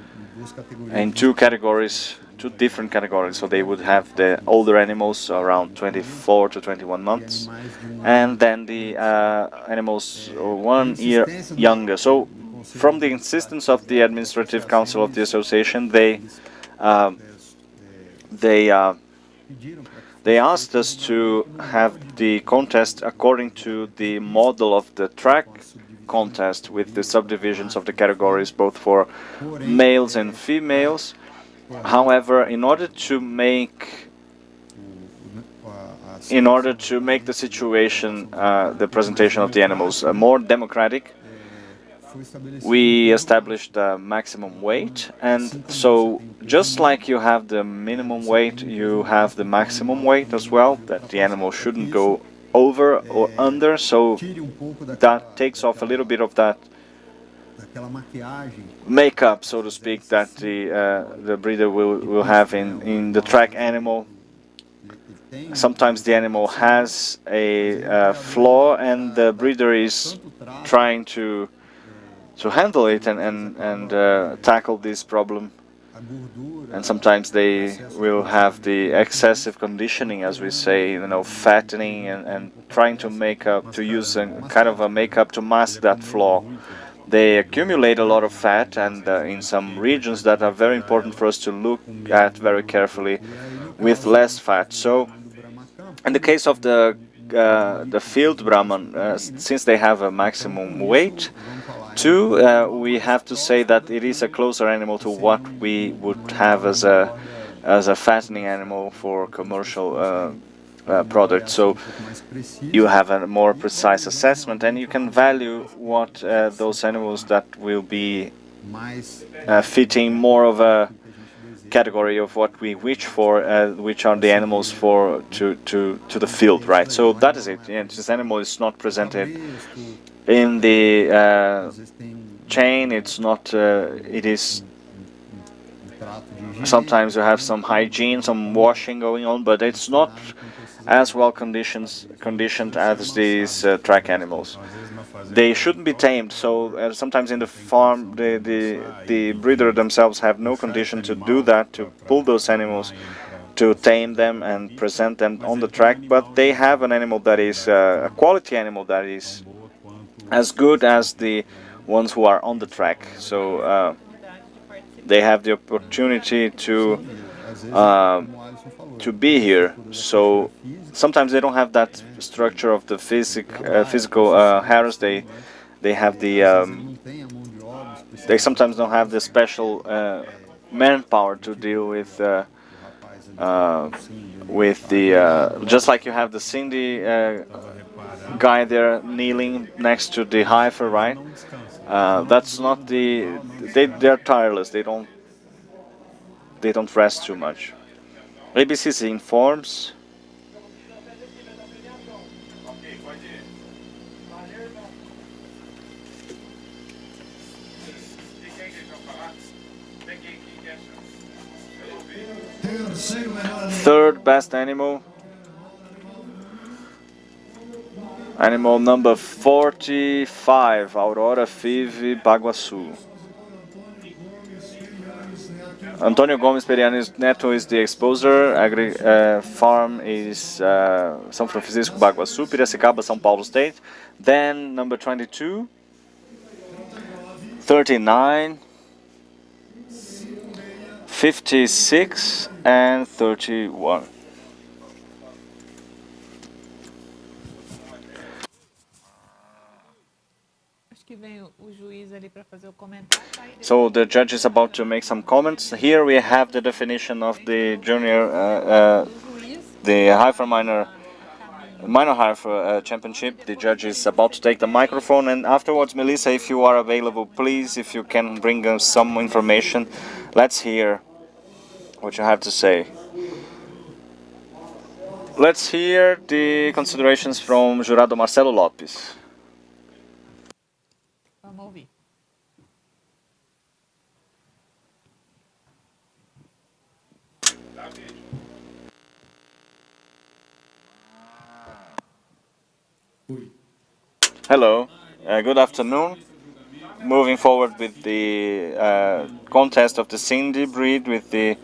in 2 categories, 2 different categories. So they would have the older animals around 24 to 21 months, and then the animals 1 year younger. So from the insistence of the administrative council of the association, they asked us to have the contest according to the model of the track contest, with the subdivisions of the categories both for males and females. However, in order to make the situation, the presentation of the animals, more democratic, we established a maximum weight, and so just like you have the minimum weight, you have the maximum weight as well, that the animal shouldn't go over or under, so that takes off a little bit of that makeup, so to speak, that the breeder will have in the track animal. Sometimes the animal has a flaw, and the breeder is trying to handle it and tackle this problem. And sometimes they will have the excessive conditioning, as we say, you know, fattening and trying to use a kind of a makeup to mask that flaw. They accumulate a lot of fat, and in some regions that are very important for us to look at very carefully, with less fat. So in the case of the field Brahman, since they have a maximum weight, we have to say that it is a closer animal to what we would have as a fattening animal for commercial product. So you have a more precise assessment, and you can value what those animals that will be fitting more of a category of what we wish for, which are the animals to the field, right? So that is it. Yeah, this animal is not presented in the chain. It's not. It is. Sometimes you have some hygiene, some washing going on, but it's not as well conditioned as these track animals. They shouldn't be tamed, so sometimes in the farm the breeder themselves have no condition to do that, to pull those animals, to tame them and present them on the track, but they have an animal that is a quality animal that is as good as the ones who are on the track. So they have the opportunity to be here. So sometimes they don't have that structure of the physical hairs. They have the they sometimes don't have the special manpower to deal with the just like you have the Cindy guy there kneeling next to the heifer, right? That's not they're tireless. They don't rest too much. ABCC informs. Third best animal. Animal number 45, Aurora Five Baguaçu. Antônio Gomes Periano Neto is the exposer. Farm is São Francisco, Baguaçu, Piracicaba, São Paulo State. Then number 22, 39, 56, and 31. So the judge is about to make some comments. Here we have the definition of the junior, the heifer minor heifer championship. The judge is about to take the microphone, and afterwards, Melissa, if you are available, please, if you can bring us some information, let's hear what you have to say. Let's hear the considerations from Jurado Marcelo Lopes. Hello, good afternoon. Moving forward with the contest of the Cindy breed with the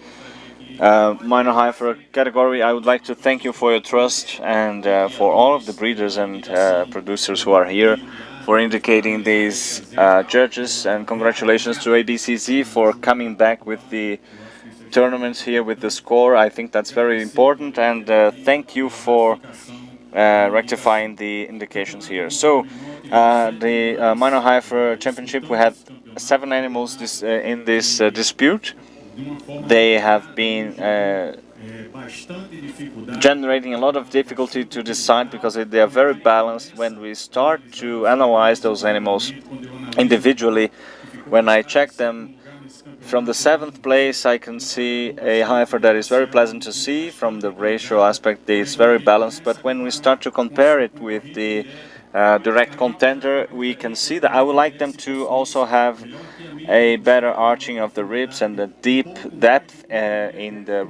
minor heifer category, I would like to thank you for your trust and for all of the breeders and producers who are here for indicating these judges, and congratulations to ADCZ for coming back with the tournaments here with the score. I think that's very important, and thank you for rectifying the indications here. So the minor heifer championship, we had 7 animals in this dispute. They have been generating a lot of difficulty to decide because they are very balanced. When we start to analyze those animals individually, when I check them from the 7th place, I can see a heifer that is very pleasant to see. From the ratio aspect, it's very balanced, but when we start to compare it with the direct contender, we can see that I would like them to also have a better arching of the ribs and a deep depth in the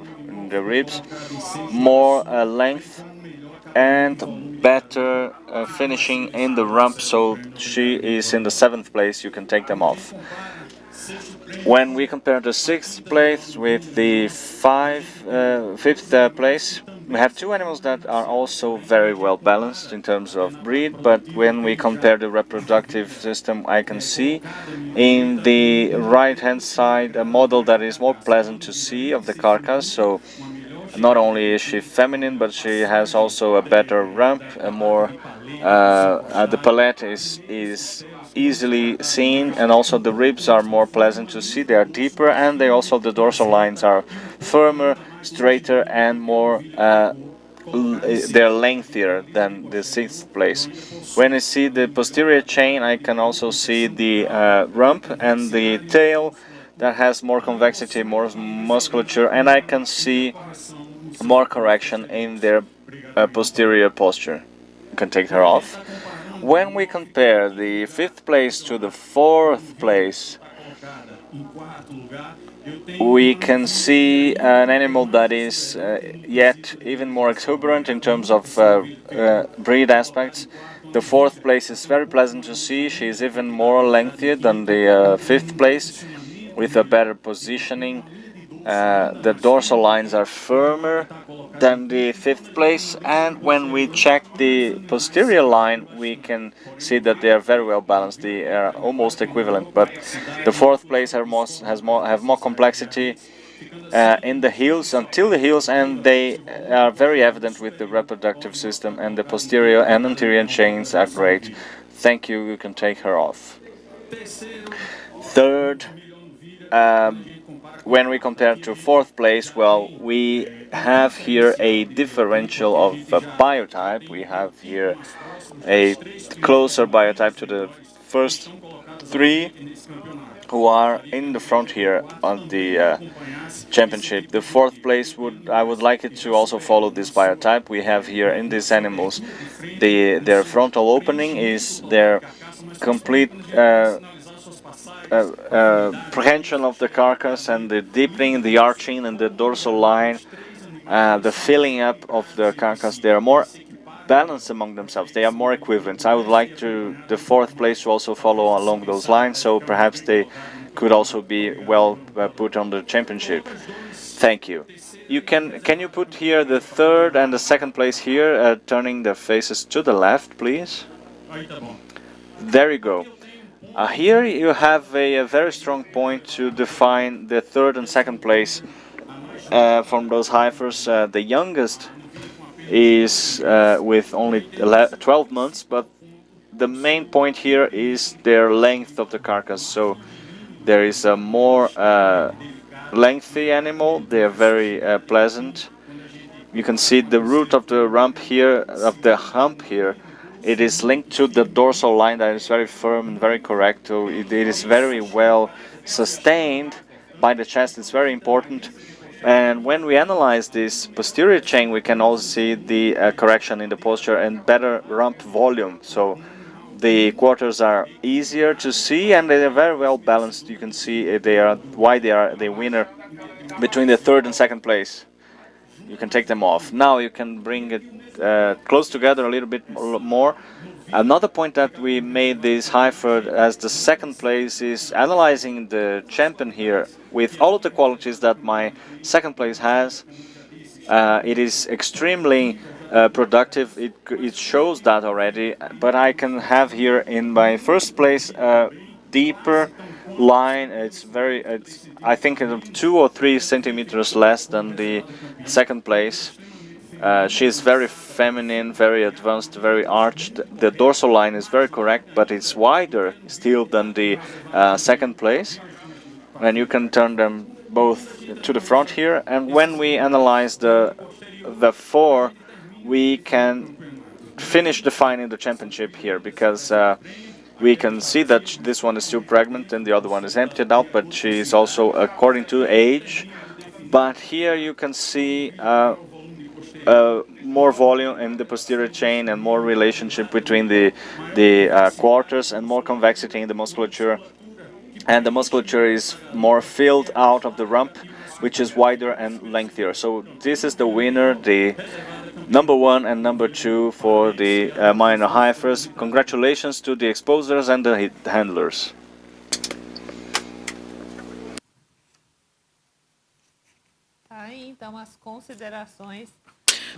ribs, more length and better finishing in the rump. So she is in the 7th place, you can take them off. When we compare the 6th place with the 5th place, we have 2 animals that are also very well balanced in terms of breed, but when we compare the reproductive system, I can see in the right hand side a model that is more pleasant to see of the carcass. So not only is she feminine, but she has also a better rump, a more the palate is easily seen, and also the ribs are more pleasant to see. They are deeper, and the dorsal lines are firmer, straighter, and more they're lengthier than the 6th place. When I see the posterior chain, I can also see the rump and the tail that has more convexity, more musculature, and I can see more correction in their posterior posture. You can take her off. When we compare the 5th place to the 4th place, we can see an animal that is yet even more exuberant in terms of breed aspects. The 4th place is very pleasant to see. She is even more lengthy than the 5th place, with a better positioning. The dorsal lines are firmer than the 5th place, and when we check the posterior line, we can see that they are very well balanced. They are almost equivalent, but the 4th place have more complexity in the heels, until the heels, and they are very evident with the reproductive system, and the posterior and anterior chains are great. Thank you. You can take her off. 3rd. When we compare to 4th place, well, we have here a differential of biotype. We have here a closer biotype to the first 3 who are in the front here on the championship. The 4th place I would like it to also follow this biotype. We have here in these animals their frontal opening is their complete prehension of the carcass, and the deepening, the arching, and the dorsal line, the filling up of the carcass. They are more balanced among themselves. They are more equivalent. I would like the 4th place to also follow along those lines, so perhaps they could also be well put on the championship. Thank you. Can you put here the 3rd and the 2nd place here, turning the faces to the left, please? There you go. Here you have a very strong point to define the 3rd and 2nd place from those heifers. The youngest is with only 12 months, but the main point here is their length of the carcass. So there is a more lengthy animal. They are very pleasant. You can see the root of the rump here, of the hump here. It is linked to the dorsal line that is very firm and very correct. So it is very well sustained by the chest. It's very important. And when we analyze this posterior chain, we can also see the correction in the posture and better rump volume. So the quarters are easier to see, and they are very well balanced. You can see they are the winner between the 3rd and 2nd place. You can take them off. Now you can bring it close together a little bit more. Another point that we made this heifer as the 2nd place is analyzing the champion here with all of the qualities that my 2nd place has. It is extremely productive. It shows that already. But I can have here in my first place a deeper line. I think 2 or 3 centimeters less than the second place. She's very feminine, very advanced, very arched. The dorsal line is very correct, but it's wider still than the second place. And you can turn them both to the front here. And when we analyze the four, we can finish defining the championship here, because we can see that this one is still pregnant and the other one is emptied out, but she is also according to age. But here you can see more volume in the posterior chain and more relationship between the quarters, and more convexity in the musculature. And the musculature is more filled out of the rump, which is wider and lengthier. So this is the winner, the number 1 and number 2 for the minor heifers. Congratulations to the exposers and the handlers.
Aí, então, as considerações.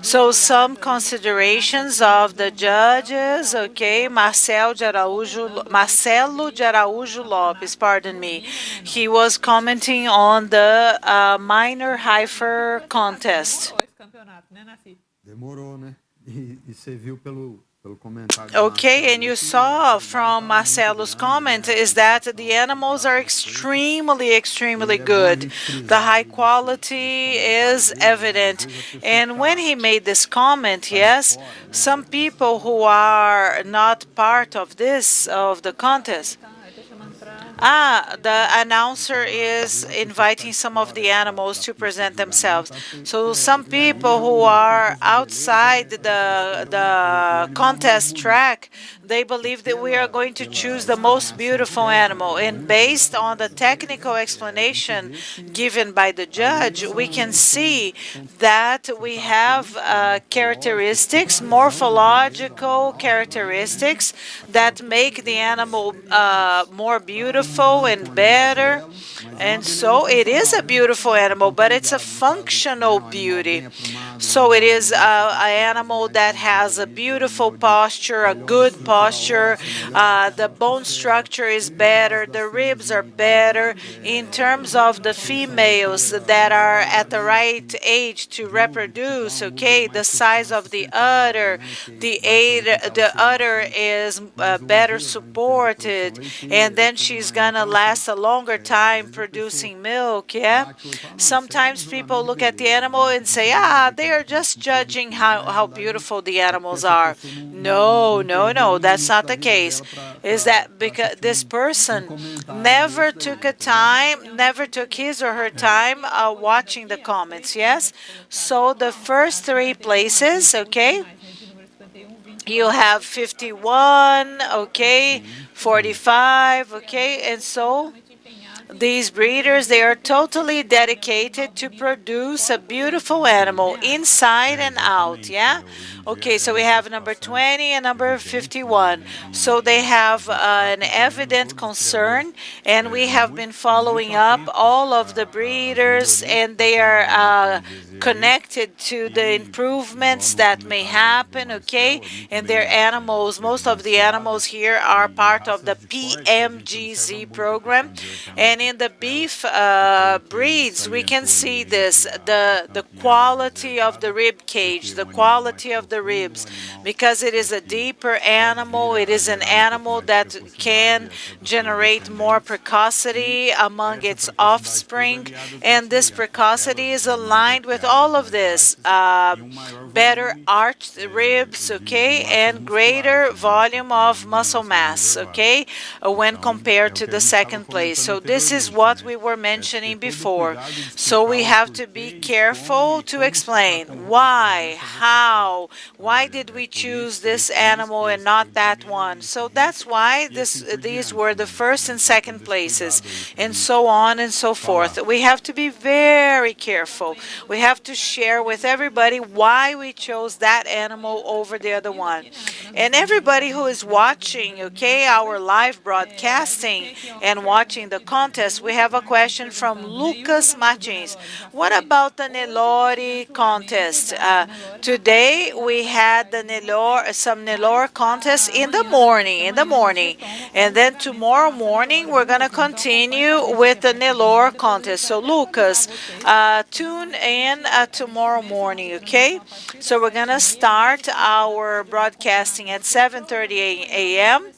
So some considerations of the judges, okay, Marcelo de Araújo Lopes, pardon me. He was commenting on the minor heifer contest.
Demorou, né? E você viu pelo comentário.
Okay, and you saw from Marcelo's comment is that the animals are extremely good. The high quality is evident. And when he made this comment, yes, some people who are not part of the contest, the announcer is inviting some of the animals to present themselves. So some people who are outside the contest track, they believe that we are going to choose the most beautiful animal. And based on the technical explanation given by the judge, we can see that we have characteristics, morphological characteristics that make the animal more beautiful and better. And so it is a beautiful animal, but it's a functional beauty. So it is an animal that has a beautiful posture, a good posture. The bone structure is better. The ribs are better. In terms of the females that are at the right age to reproduce, okay, the size of the udder, the udder is better supported, and then she's gonna last a longer time producing milk, yeah? Sometimes people look at the animal and say, they are just judging how beautiful the animals are. No, that's not the case. Is that because this person never took his or her time watching the comments, yes? So the first 3 places, okay? You have 51, okay, 45, okay, and so these breeders, they are totally dedicated to produce a beautiful animal inside and out, yeah? Okay, so we have number 20 and number 51. So they have an evident concern, and we have been following up all of the breeders, and they are connected to the improvements that may happen, okay? And their animals, most of the animals here are part of the PMGZ program. And in the beef breeds, we can see this, the quality of the rib cage, the quality of the ribs, because it is a deeper animal. It is an animal that can generate more precocity among its offspring, and this precocity is aligned with all of this. Better arched ribs, okay, and greater volume of muscle mass, okay, when compared to the second place. So this is what we were mentioning before. So we have to be careful to explain why, how, why did we choose this animal and not that one. So that's why these were the first and second places, and so on and so forth. We have to be very careful. We have to share with everybody why we chose that animal over the other one. And everybody who is watching, okay, our live broadcasting and watching the content contest, we have a question from Lucas Martins. What about the Nelore contest? Today we had some Nelore contest in the morning. And then tomorrow morning we're going to continue with the Nelore contest. So Lucas, tune in tomorrow morning, okay? So we're going to start our broadcasting at 7:30 a.m.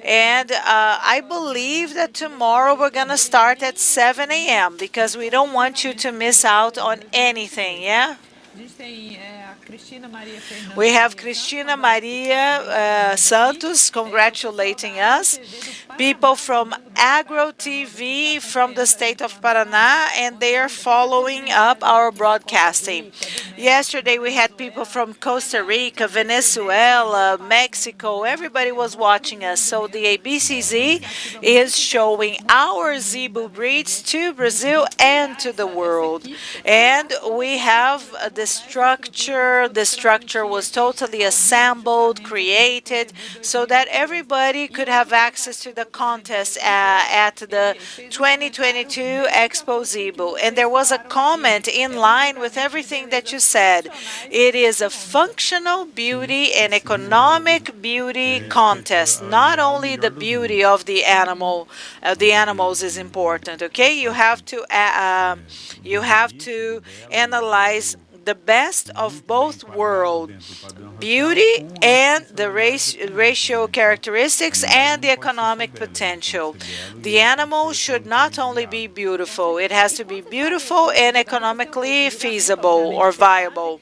And I believe that tomorrow we're going to start at 7 a.m. because we don't want you to miss out on anything, yeah? We have Cristina Maria Santos congratulating us. People from Agro TV from the state of Paraná, and they are following up our broadcasting. Yesterday we had people from Costa Rica, Venezuela, Mexico. Everybody was watching us. So the ABCZ is showing our Zebu breeds to Brazil and to the world. And we have the structure. The structure was totally assembled, created, so that everybody could have access to the contest at the 2022 Expozebu. And there was a comment in line with everything that you said. It is a functional beauty and economic beauty contest. Not only the beauty of the animals is important. Okay, you have to analyze the best of both worlds, beauty and the racial characteristics and the economic potential. The animal should not only be beautiful, it has to be beautiful and economically feasible or viable.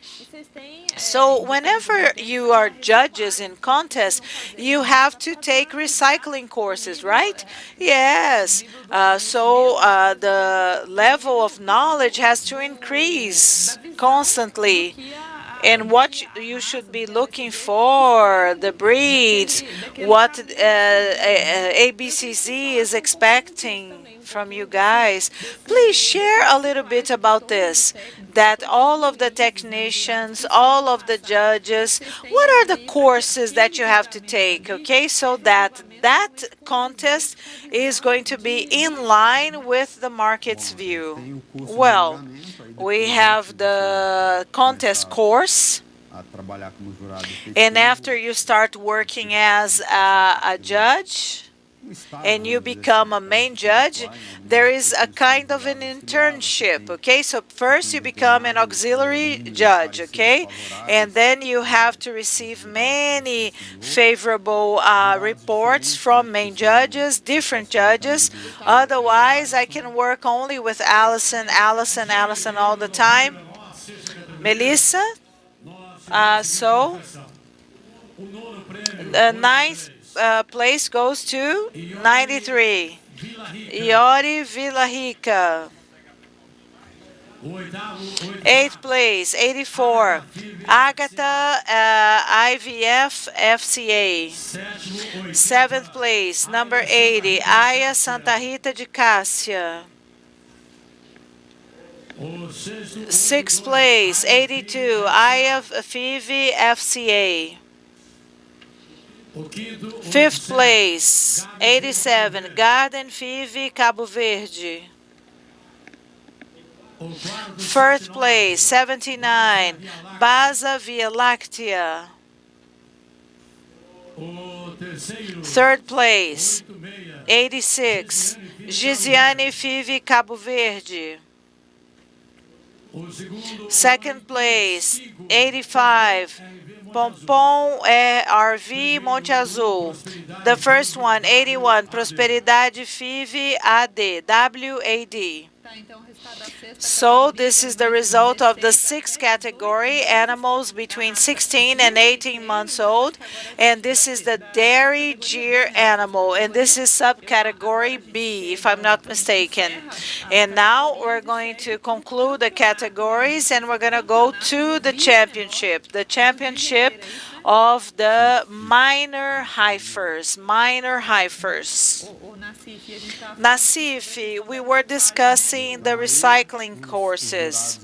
So whenever you are judges in contests, you have to take recycling courses, right? Yes. So the level of knowledge has to increase constantly. And what you should be looking for, the breeds, what ABCZ is expecting from you guys. Please share a little bit about this, that all of the technicians, all of the judges, what are the courses that you have to take, okay, so that contest is going to be in line with the market's view. Well, we have the contest course, and after you start working as a judge, and you become a main judge, there is a kind of an internship, okay? So first you become an auxiliary judge, okay? And then you have to receive many favorable reports from main judges, different judges. Otherwise, I can work only with Allison all the time. Melissa? So, the ninth place goes to 93. Iori Villarica. Eighth place, 84. Agatha IVF FCA. Seventh place, number 80. Aya Santa Rita de Cássia. Sixth place, 82. Aya Five FCA. Fifth place, 87, Garden Five, Cabo Verde. Fourth place, 79, Baza Via Láctea. Third place, 86, Giziane Five, Cabo Verde. Second place, 85, Pompom RV Monte Azul. The first one, 81, Prosperidade Five AD, WAD. So this is the result of the sixth category, animals between 16 and 18 months old, and this is the dairy Gyr animal, and this is subcategory B, if I'm not mistaken. And now we're going to conclude the categories, and we're going to go to the championship. The championship of the minor heifers. Nassif, we were discussing the recycling courses.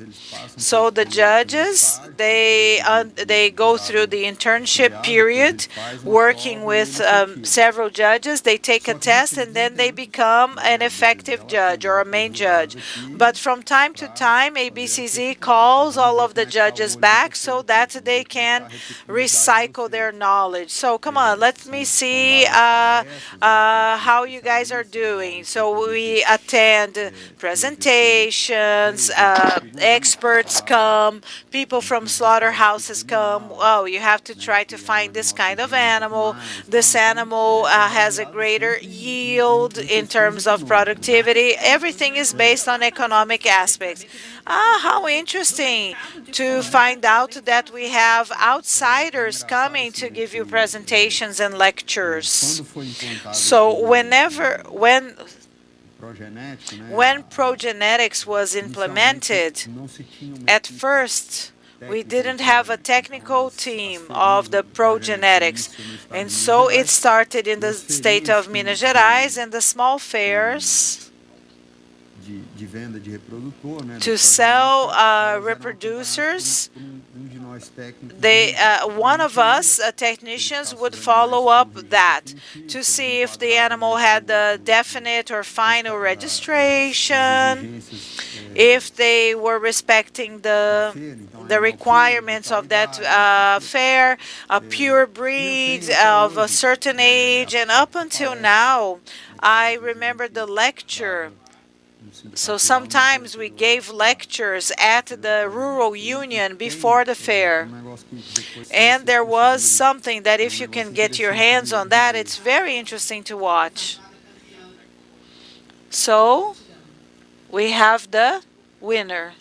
So the judges, they go through the internship period, working with several judges. They take a test and then they become an effective judge or a main judge. But from time to time, ABCZ calls all of the judges back so that they can recycle their knowledge. So come on, let me see how you guys are doing. So we attend presentations, experts come, people from slaughterhouses come. Oh, you have to try to find this kind of animal. This animal has a greater yield in terms of productivity. Everything is based on economic aspects. Ah, how interesting to find out that we have outsiders coming to give you presentations and lectures. So when progenetics was implemented, at first we didn't have a technical team of the progenetics, and so it started in the state of Minas Gerais and the small fairs to sell reproducers. One of us, technicians, would follow up that to see if the animal had the definite or final registration, if they were respecting the requirements of that fair, a pure breed of a certain age, and up until now, I remember the lecture. So sometimes we gave lectures at the rural union before the fair. And there was something that if you can get your hands on that, it's very interesting to watch. So we have the winner.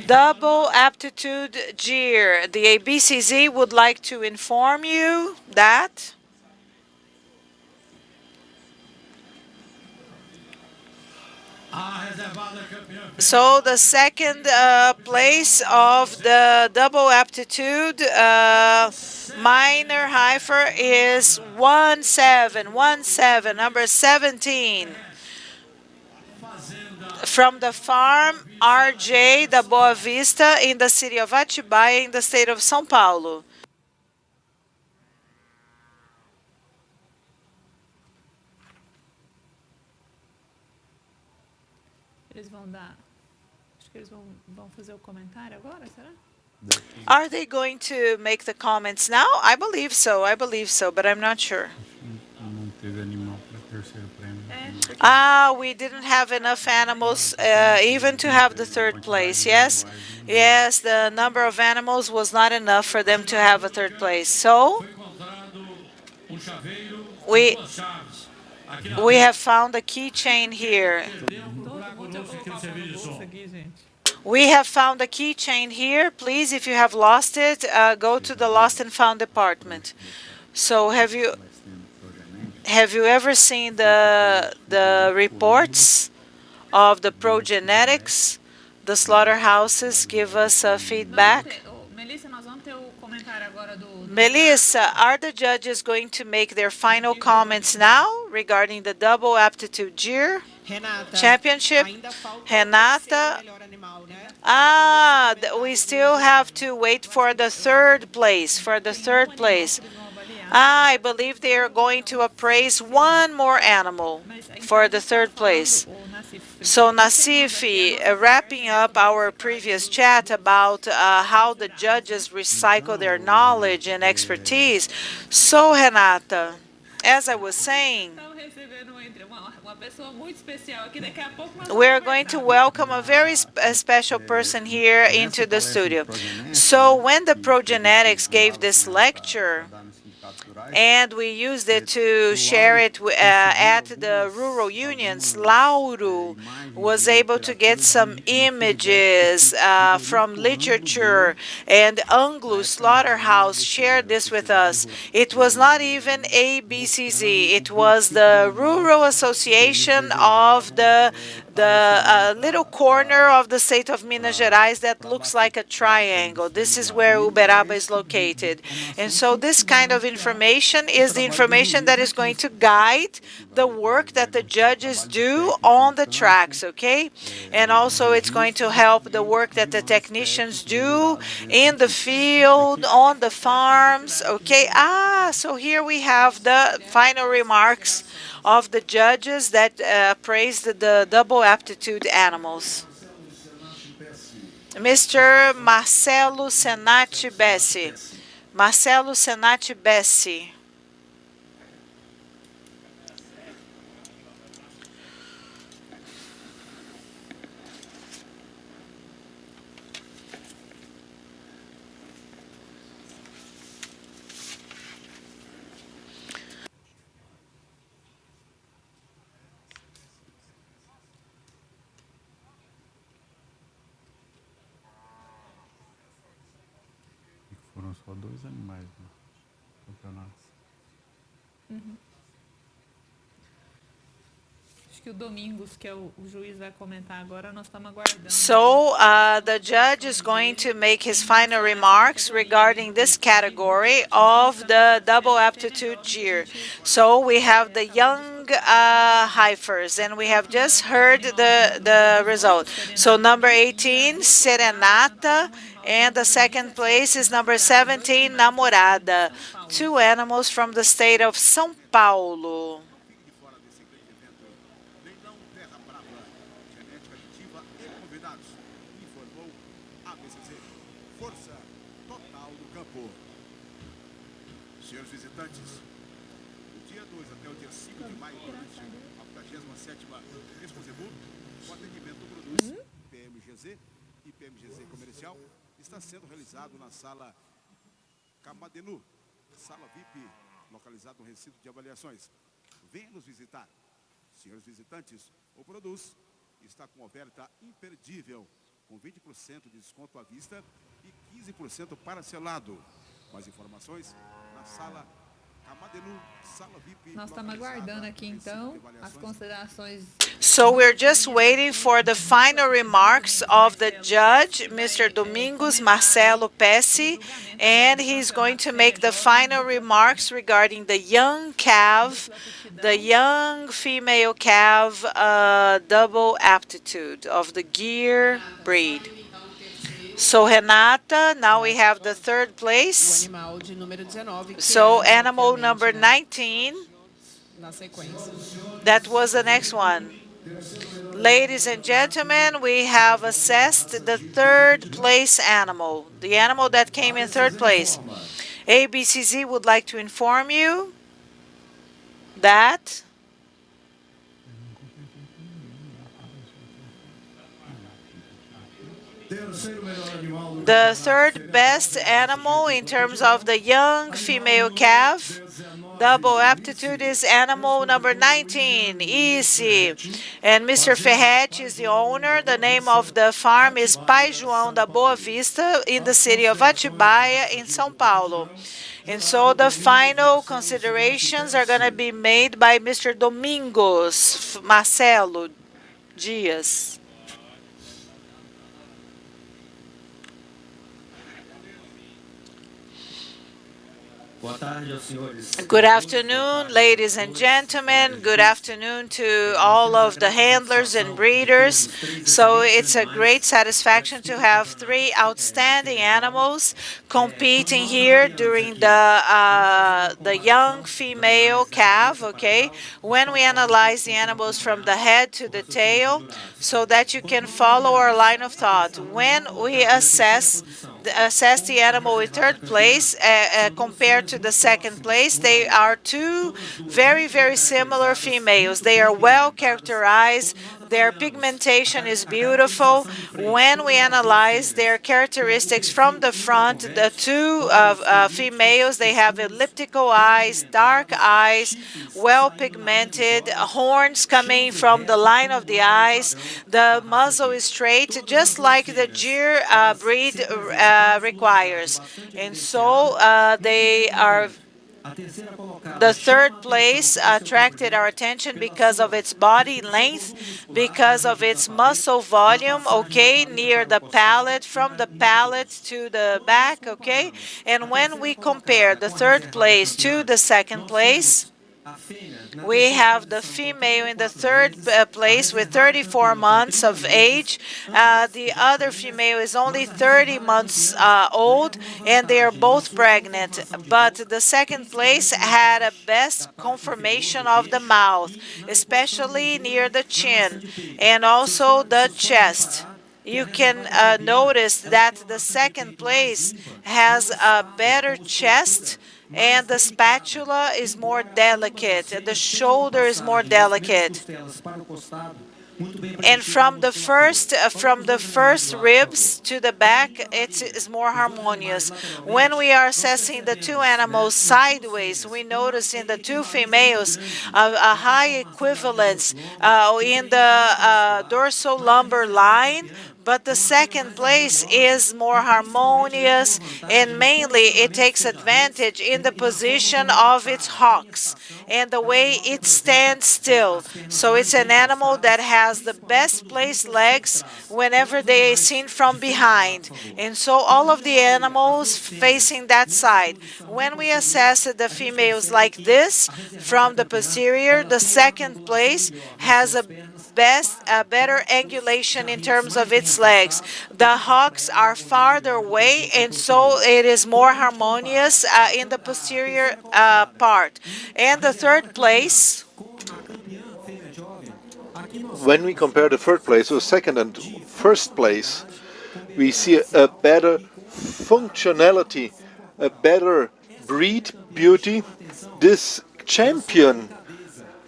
Double aptitude GER. The ABCZ would like to inform you that so the second place of the double aptitude minor heifer is 1717, number 17. From the farm RJ da Boa Vista in the city of Atibaia in the state of São Paulo.
Eles vão dar. Acho que eles vão fazer o comentário agora, será?
Are they going to make the comments now? I believe so, but I'm not sure. We didn't have enough animals even to have the third place, yes? Yes, the number of animals was not enough for them to have a third place. So, we have found a keychain here. We have found a keychain here. Please, if you have lost it, go to the Lost and Found department. So, have you ever seen the reports of the progenetics? The slaughterhouses give us feedback. Melissa, are the judges going to make their final comments now regarding the double aptitude GER championship? Renata, we still have to wait for the third place. I believe they are going to appraise one more animal for the third place. So Nassifi, wrapping up our previous chat about how the judges recycle their knowledge and expertise. So Renata, as I was saying, we're going to welcome a very special person here into the studio. So when the progenetics gave this lecture, and we used it to share it at the rural unions, Lauro was able to get some images from literature, and Anglo Slaughterhouse shared this with us. It was not even ABCZ, it was the Rural Association of the the little corner of the state of Minas Gerais that looks like a triangle. This is where Uberaba is located. And so this kind of information is the information that is going to guide the work that the judges do on the tracks, okay? And also it's going to help the work that the technicians do in the field, on the farms, okay? So here we have the final remarks of the judges that praised the double aptitude animals. Mr. Marcelo Senati Bessi. Marcelo Senati Bessi.
Foram só 2 animais no campeonato.
Acho que o Domingos, que é o juiz, vai comentar agora, nós estamos aguardando.
So the judge is going to make his final remarks regarding this category of the double aptitude year. So we have the young heifers, and we have just heard the result. So number 18, Serenata, and the second place is number 17, Namorada. Two animals from the state of São Paulo.
Senhores visitantes, do dia 2 até o dia 5 de maio, durante a 47ª Expozebu, o atendimento do produto PMGZ e PMGZ comercial está sendo realizado na sala Camadenu, sala VIP, localizada no recinto de avaliações. Venha nos visitar. Senhores visitantes, o Produz está com oferta imperdível, com 20% de desconto à vista e 15% parcelado. Mais informações na sala Camadenu, sala VIP.
Nós estamos aguardando aqui então as considerações.
So we're just waiting for the final remarks of the judge, Mr. Domingos Marcelo Pesce, and he's going to make the final remarks regarding the young calf, the young female calf double aptitude of the Gear breed. So Renata, now we have the third place. So animal number 19. That was the next one. Ladies and gentlemen, we have assessed the third place animal, the animal that came in third place. ABCZ would like to inform you that the third best animal in terms of the young female calf double aptitude is animal number 19, Easy. And Mr. Ferretti is the owner. The name of the farm is Pai João da Boa Vista in the city of Atibaia in São Paulo. And so the final considerations are going to be made by Mr. Domingos Marcelo Dias. Good afternoon, ladies and gentlemen. Good afternoon to all of the handlers and breeders. So it's a great satisfaction to have three outstanding animals competing here during the young female calf, okay? When we analyze the animals from the head to the tail, so that you can follow our line of thought. When we assess the animal in third place compared to the second place, they are two very, very similar females. They are well characterized. Their pigmentation is beautiful. When we analyze their characteristics from the front, the two females, they have elliptical eyes, dark eyes, well pigmented, horns coming from the line of the eyes. The muzzle is straight, just like the Gyr breed requires. And so they are The third place attracted our attention because of its body length, because of its muscle volume, okay, near the palate, from the palate to the back, okay? And when we compare the third place to the second place, we have the female in the third place with 34 months of age. The other female is only 30 months old, and they are both pregnant. But the second place had a best conformation of the mouth, especially near the chin and also the chest. You can notice that the second place has a better chest and the spatula is more delicate, the shoulder is more delicate. And from the first ribs to the back, it is more harmonious. When we are assessing the two animals sideways, we notice in the two females a high equivalence in the dorsal lumbar line, but the second place is more harmonious, and mainly it takes advantage in the position of its hocks and the way it stands still. So it's an animal that has the best placed legs whenever they are seen from behind. And so all of the animals facing that side. When we assess the females like this from the posterior, the second place has a better angulation in terms of its legs. The hocks are farther away, and so it is more harmonious in the posterior part. And the third place,
when we compare the third place with second and first place, we see a better functionality, a better breed beauty. This champion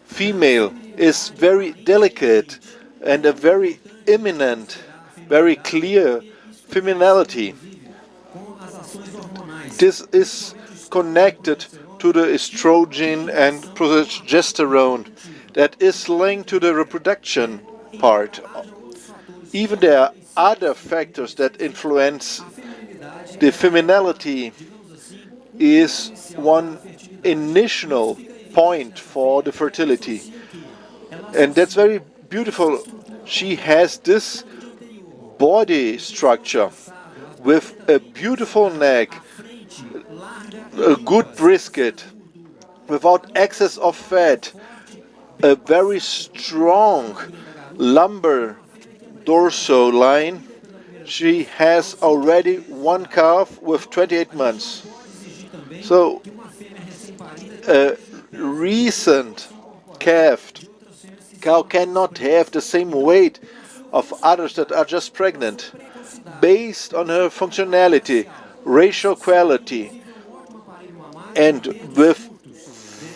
female is very delicate and a very imminent, very clear femininity. This is connected to the estrogen and progesterone that is linked to the reproduction part. Even there are other factors that influence the femininity is one initial point for the fertility. And that's very beautiful. She has this body structure with a beautiful neck, a good brisket, without excess of fat, a very strong lumbar dorsal line. She has already one calf with 28 months. So a recent calf cow cannot have the same weight of others that are just pregnant, based on her functionality, racial quality, and with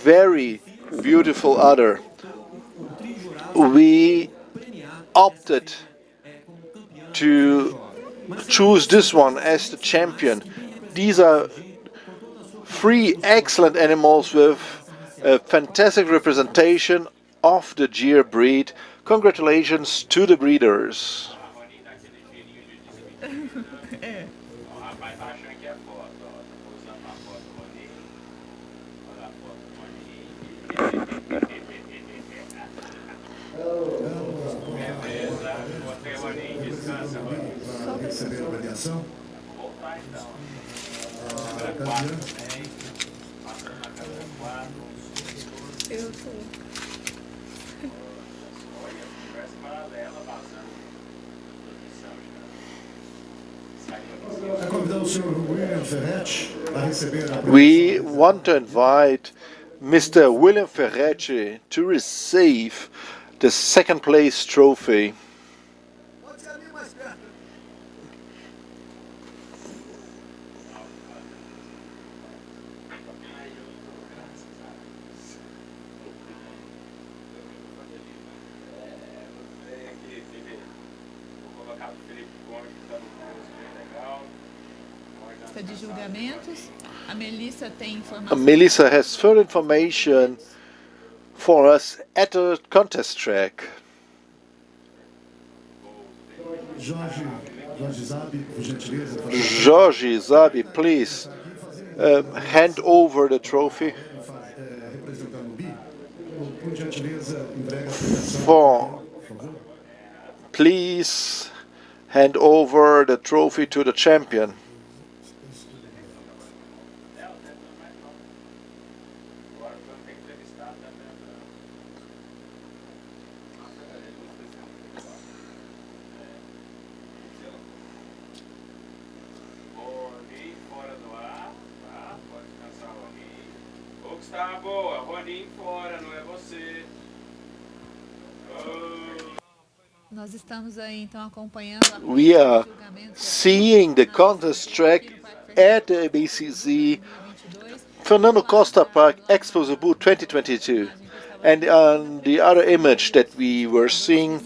very beautiful udder. We opted to choose this one as the champion. These are three excellent animals with a fantastic representation of the Gyr breed. Congratulations to the breeders.
Receberam avaliação?
Eu tô.
We want to invite Mr. William Ferretti to receive the second place trophy.
De julgamentos. A Melissa tem informação.
Melissa has further information for us at the contest track. Jorge Zabi, please. hand over the trophy. Please hand over the trophy to the champion.
Nós estamos aí então acompanhando a
We are seeing the contest track at the ABCZ Fernando Costa Park Expozebu 2022. And on the other image that we were seeing,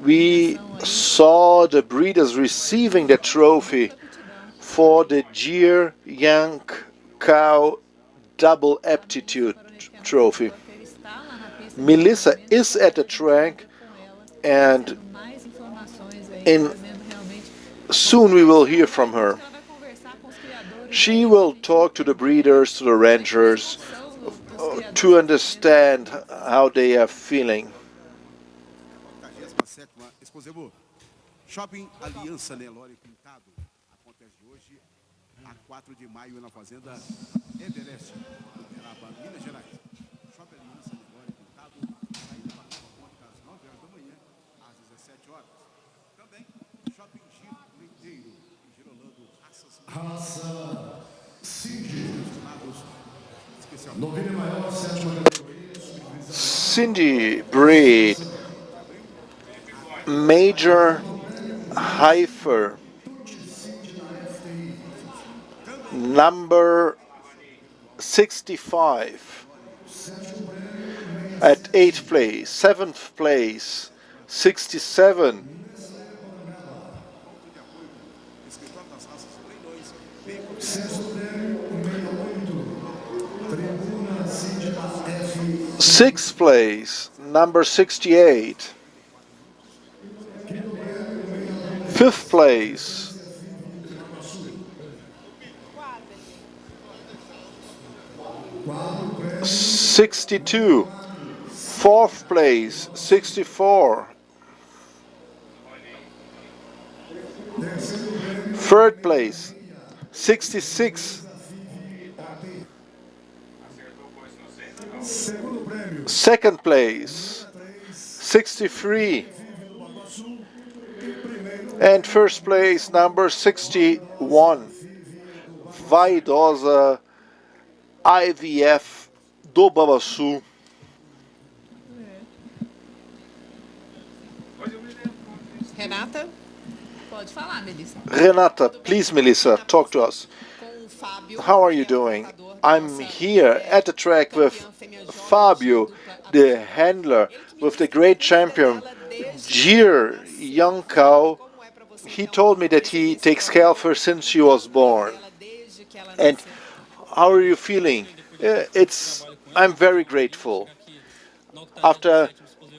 we saw the breeders receiving the trophy for the Deer Young Cow Double Aptitude Trophy. Melissa is at the track, and soon we will hear from her. She will talk to the breeders, to the ranchers, to understand how they are feeling.
47ª Expozebu. Shopping Aliança Nelore Pintado. Acontece de hoje a 4 de maio na Fazenda Everest, Uberaba, Minas Gerais. Shopping Aliança Nelore Pintado, saída para Nova Ponte às 9 horas da manhã, às 17 horas. Também, Shopping Giro Leiteiro, em Girolando,
Raça Cindy.
Novilha maior, 7ª categoria.
Cindy breed, major heifer, number 65 at 8th place, 7th place, 67. Sixth place, number 68. Fifth place, 62. Fourth place, 64. Third place, 66. Second place, 63. And first place, number 61. Vaidosa IVF do Babaçu.
Renata, pode falar, Melissa.
Renata, please, Melissa, talk to us. How are you doing? I'm here at the track with Fabio, the handler, with the great champion, Deer Young Cow. He told me that he takes care of her since she was born. And how are you feeling? I'm very grateful. After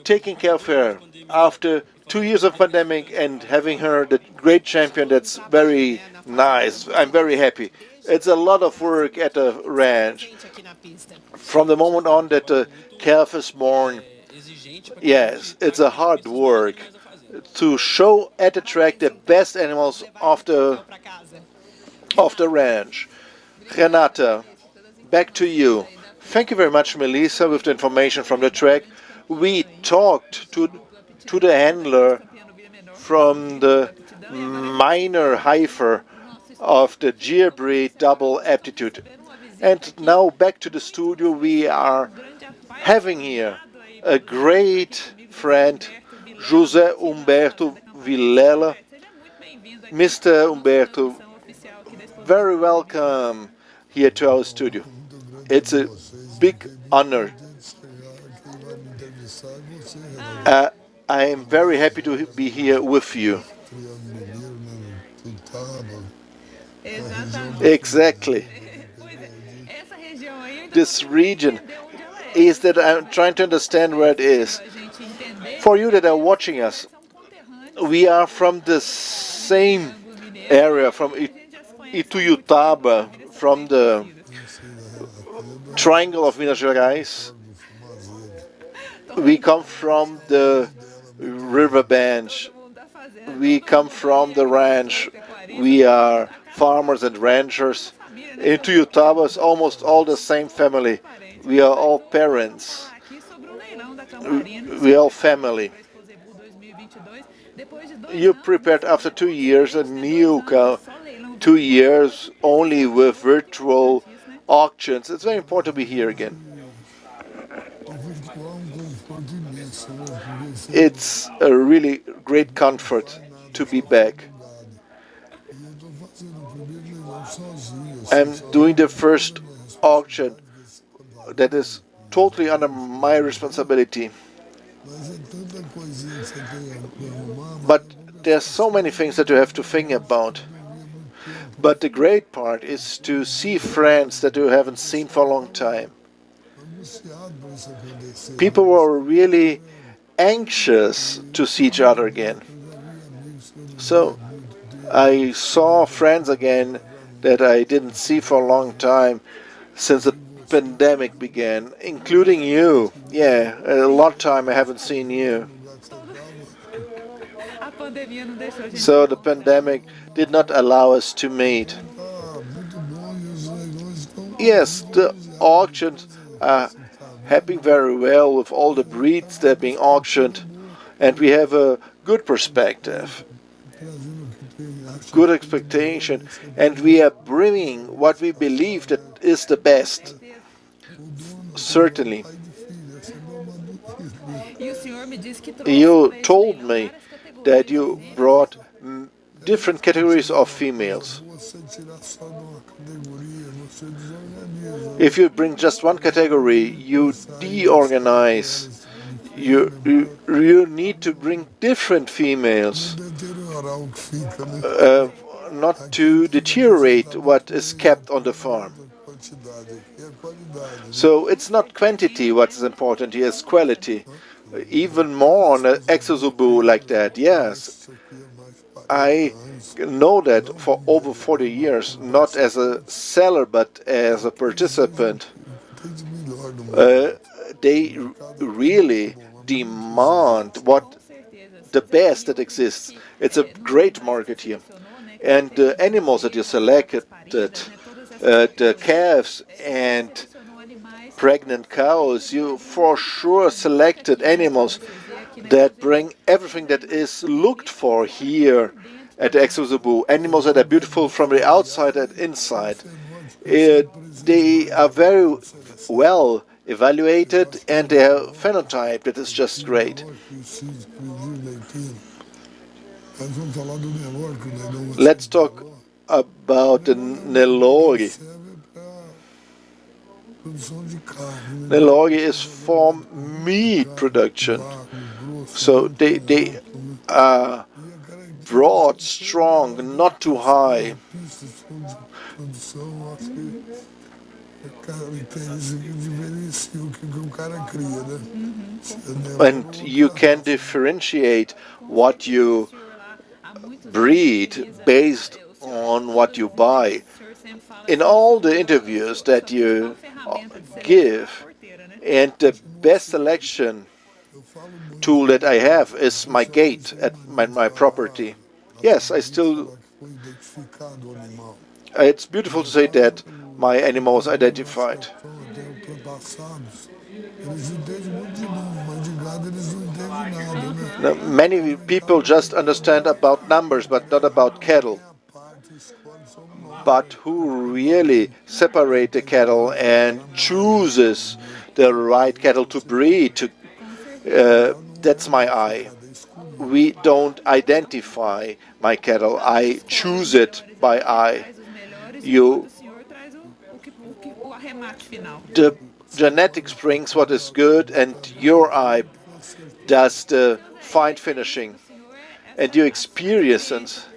taking care of her, after 2 years of pandemic and having her the great champion, that's very nice. I'm very happy. It's a lot of work at the ranch. From the moment on that the calf is born, yes, it's a hard work to show at the track the best animals of the ranch. Renata, back to you. Thank you very much, Melissa, with the information from the track. We talked to the handler from the minor heifer of the Deer breed double aptitude. And now back to the studio. We are having here a great friend, José Humberto Vilela. Mr. Humberto, very welcome here to our studio. It's a big honor. I am very happy to be here with you. Exactly. This region is that I'm trying to understand where it is. For you that are watching us, we are from the same area, from Ituiutaba, from the triangle of Minas Gerais. We come from the river bench. We come from the ranch. We are farmers and ranchers. In Tuiutaba, it's almost all the same family. We are all parents. We are all family. You prepared after 2 years a new 2 years only with virtual auctions. It's very important to be here again. It's a really great comfort to be back. I'm doing the first auction that is totally under my responsibility. But there's so many things that you have to think about. But the great part is to see friends that you haven't seen for a long time. People were really anxious to see each other again. So I saw friends again that I didn't see for a long time since the pandemic began, including you. Yeah, a lot of time I haven't seen you. So the pandemic did not allow us to meet. Yes, the auctions are happening very well with all the breeds that are being auctioned, and we have a good perspective, good expectation, and we are bringing what we believe that is the best. Certainly. You told me that you brought different categories of females. If you bring just one category, you deorganize. You need to bring different females, not to deteriorate what is kept on the farm. So it's not quantity what is important here, it's quality. Even more on an Expozebu like that, yes. I know that for over 40 years, not as a seller but as a participant. They really demand the best that exists. It's a great market here. And the animals that you selected, the calves and pregnant cows, you for sure selected animals that bring everything that is looked for here at Expozebu. Animals that are beautiful from the outside and inside. They are very well evaluated and they have phenotype that is just great. Let's talk about the Nelore. Nelore is for meat production. So they are broad, strong, not too high. And you can differentiate what you breed based on what you buy. In all the interviews that you give, and the best selection tool that I have is my gate at my property. Yes, I still... It's beautiful to say that my animal was identified. Now, many people just understand about numbers, but not about cattle. But who really separate the cattle and chooses the right cattle to breed, that's my eye. We don't identify my cattle. I choose it by eye. The genetics brings what is good, and your eye does the fine finishing. And your experience,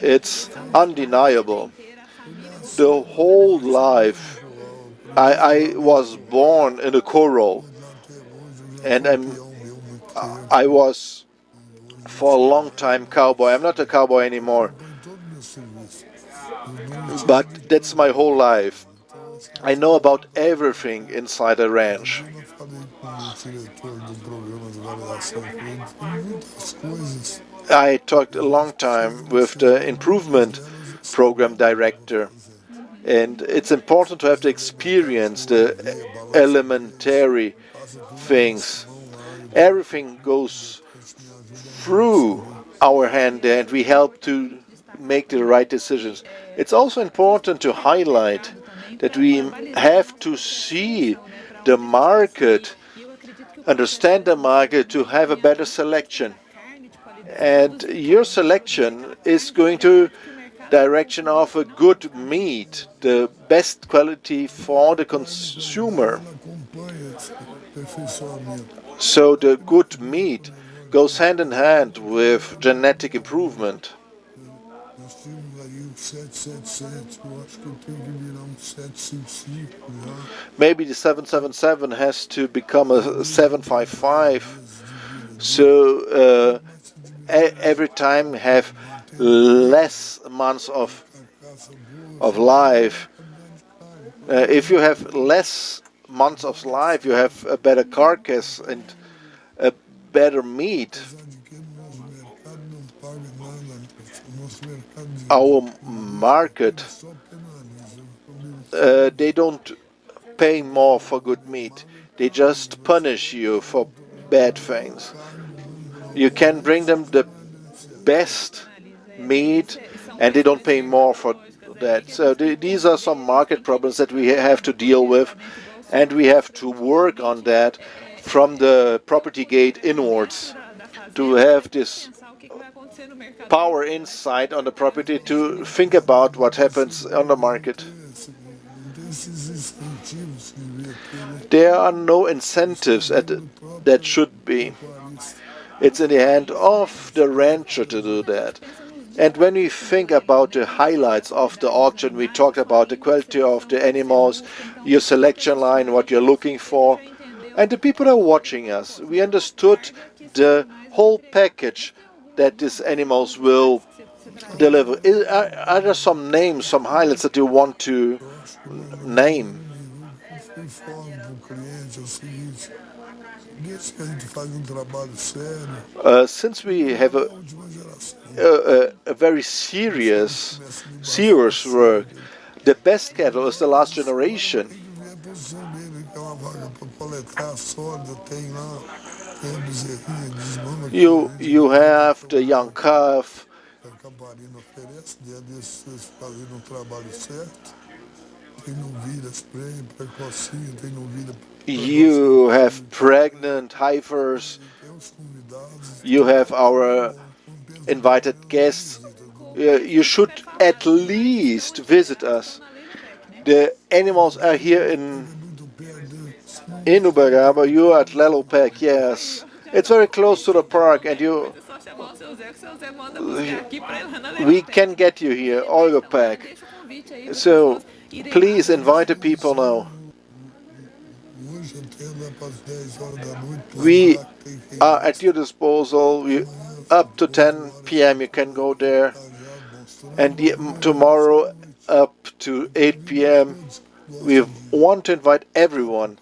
it's undeniable. The whole life, I was born in a corral, and I was for a long time cowboy. I'm not a cowboy anymore. but that's my whole life. I know about everything inside a ranch. I talked a long time with the improvement program director, and it's important to have the experience, the elementary things. Everything goes through our hand and we help to make the right decisions. It's also important to highlight that we have to see the market, understand the market to have a better selection. And your selection is going to direction of a good meat, the best quality for the consumer. So the good meat goes hand in hand with genetic improvement. Maybe the 777 has to become a 755, so every time have less months of life. If you have less months of life, you have a better carcass and a better meat. Our market, they don't pay more for good meat. They just punish you for bad things. You can bring them the best meat and they don't pay more for that. So these are some market problems that we have to deal with, and we have to work on that from the property gate inwards to have this power insight on the property to think about what happens on the market. There are no incentives that should be. It's in the hand of the rancher to do that. And when we think about the highlights of the auction, we talked about the quality of the animals, your selection line, what you're looking for. And the people are watching us. We understood the whole package that these animals will deliver. Are there some names, some highlights that you want to name? Since we have a very serious work, the best cattle is the last generation. You have the young calf. You have pregnant heifers. You have our invited guests. You should at least visit us. The animals are here in Uberaba. You are at Lelopec, yes. It's very close to the park, and we can get you here, Olgopec. So please invite the people now. We are at your disposal. Up to 10 p.m. you can go there, and tomorrow up to 8 p.m. we want to invite everyone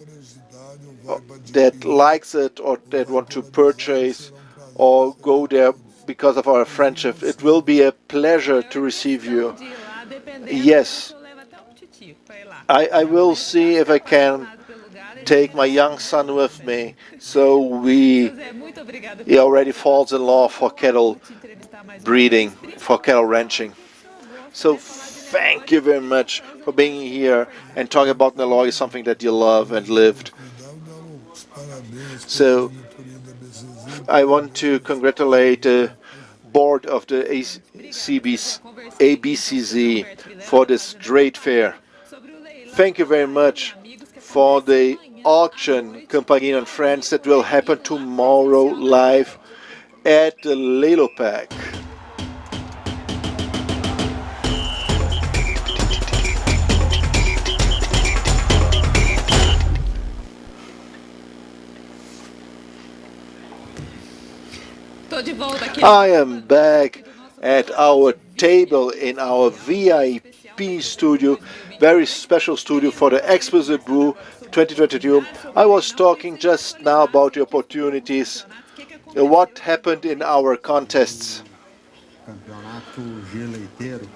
that likes it or that want to purchase or go there because of our friendship. It will be a pleasure to receive you. Yes, I will see if I can take my young son with me, so he already falls in love for cattle breeding, for cattle ranching. So thank you very much for being here and talking about Nelore, something that you love and lived. So I want to congratulate the board of the ABCZ for this great fair. Thank you very much for the auction, Campanino and Friends, that will happen tomorrow live at the Lelopec. I am back at our table in our VIP VIP studio, very special studio for the Expozebu 2022. I was talking just now about the opportunities, what happened in our contests.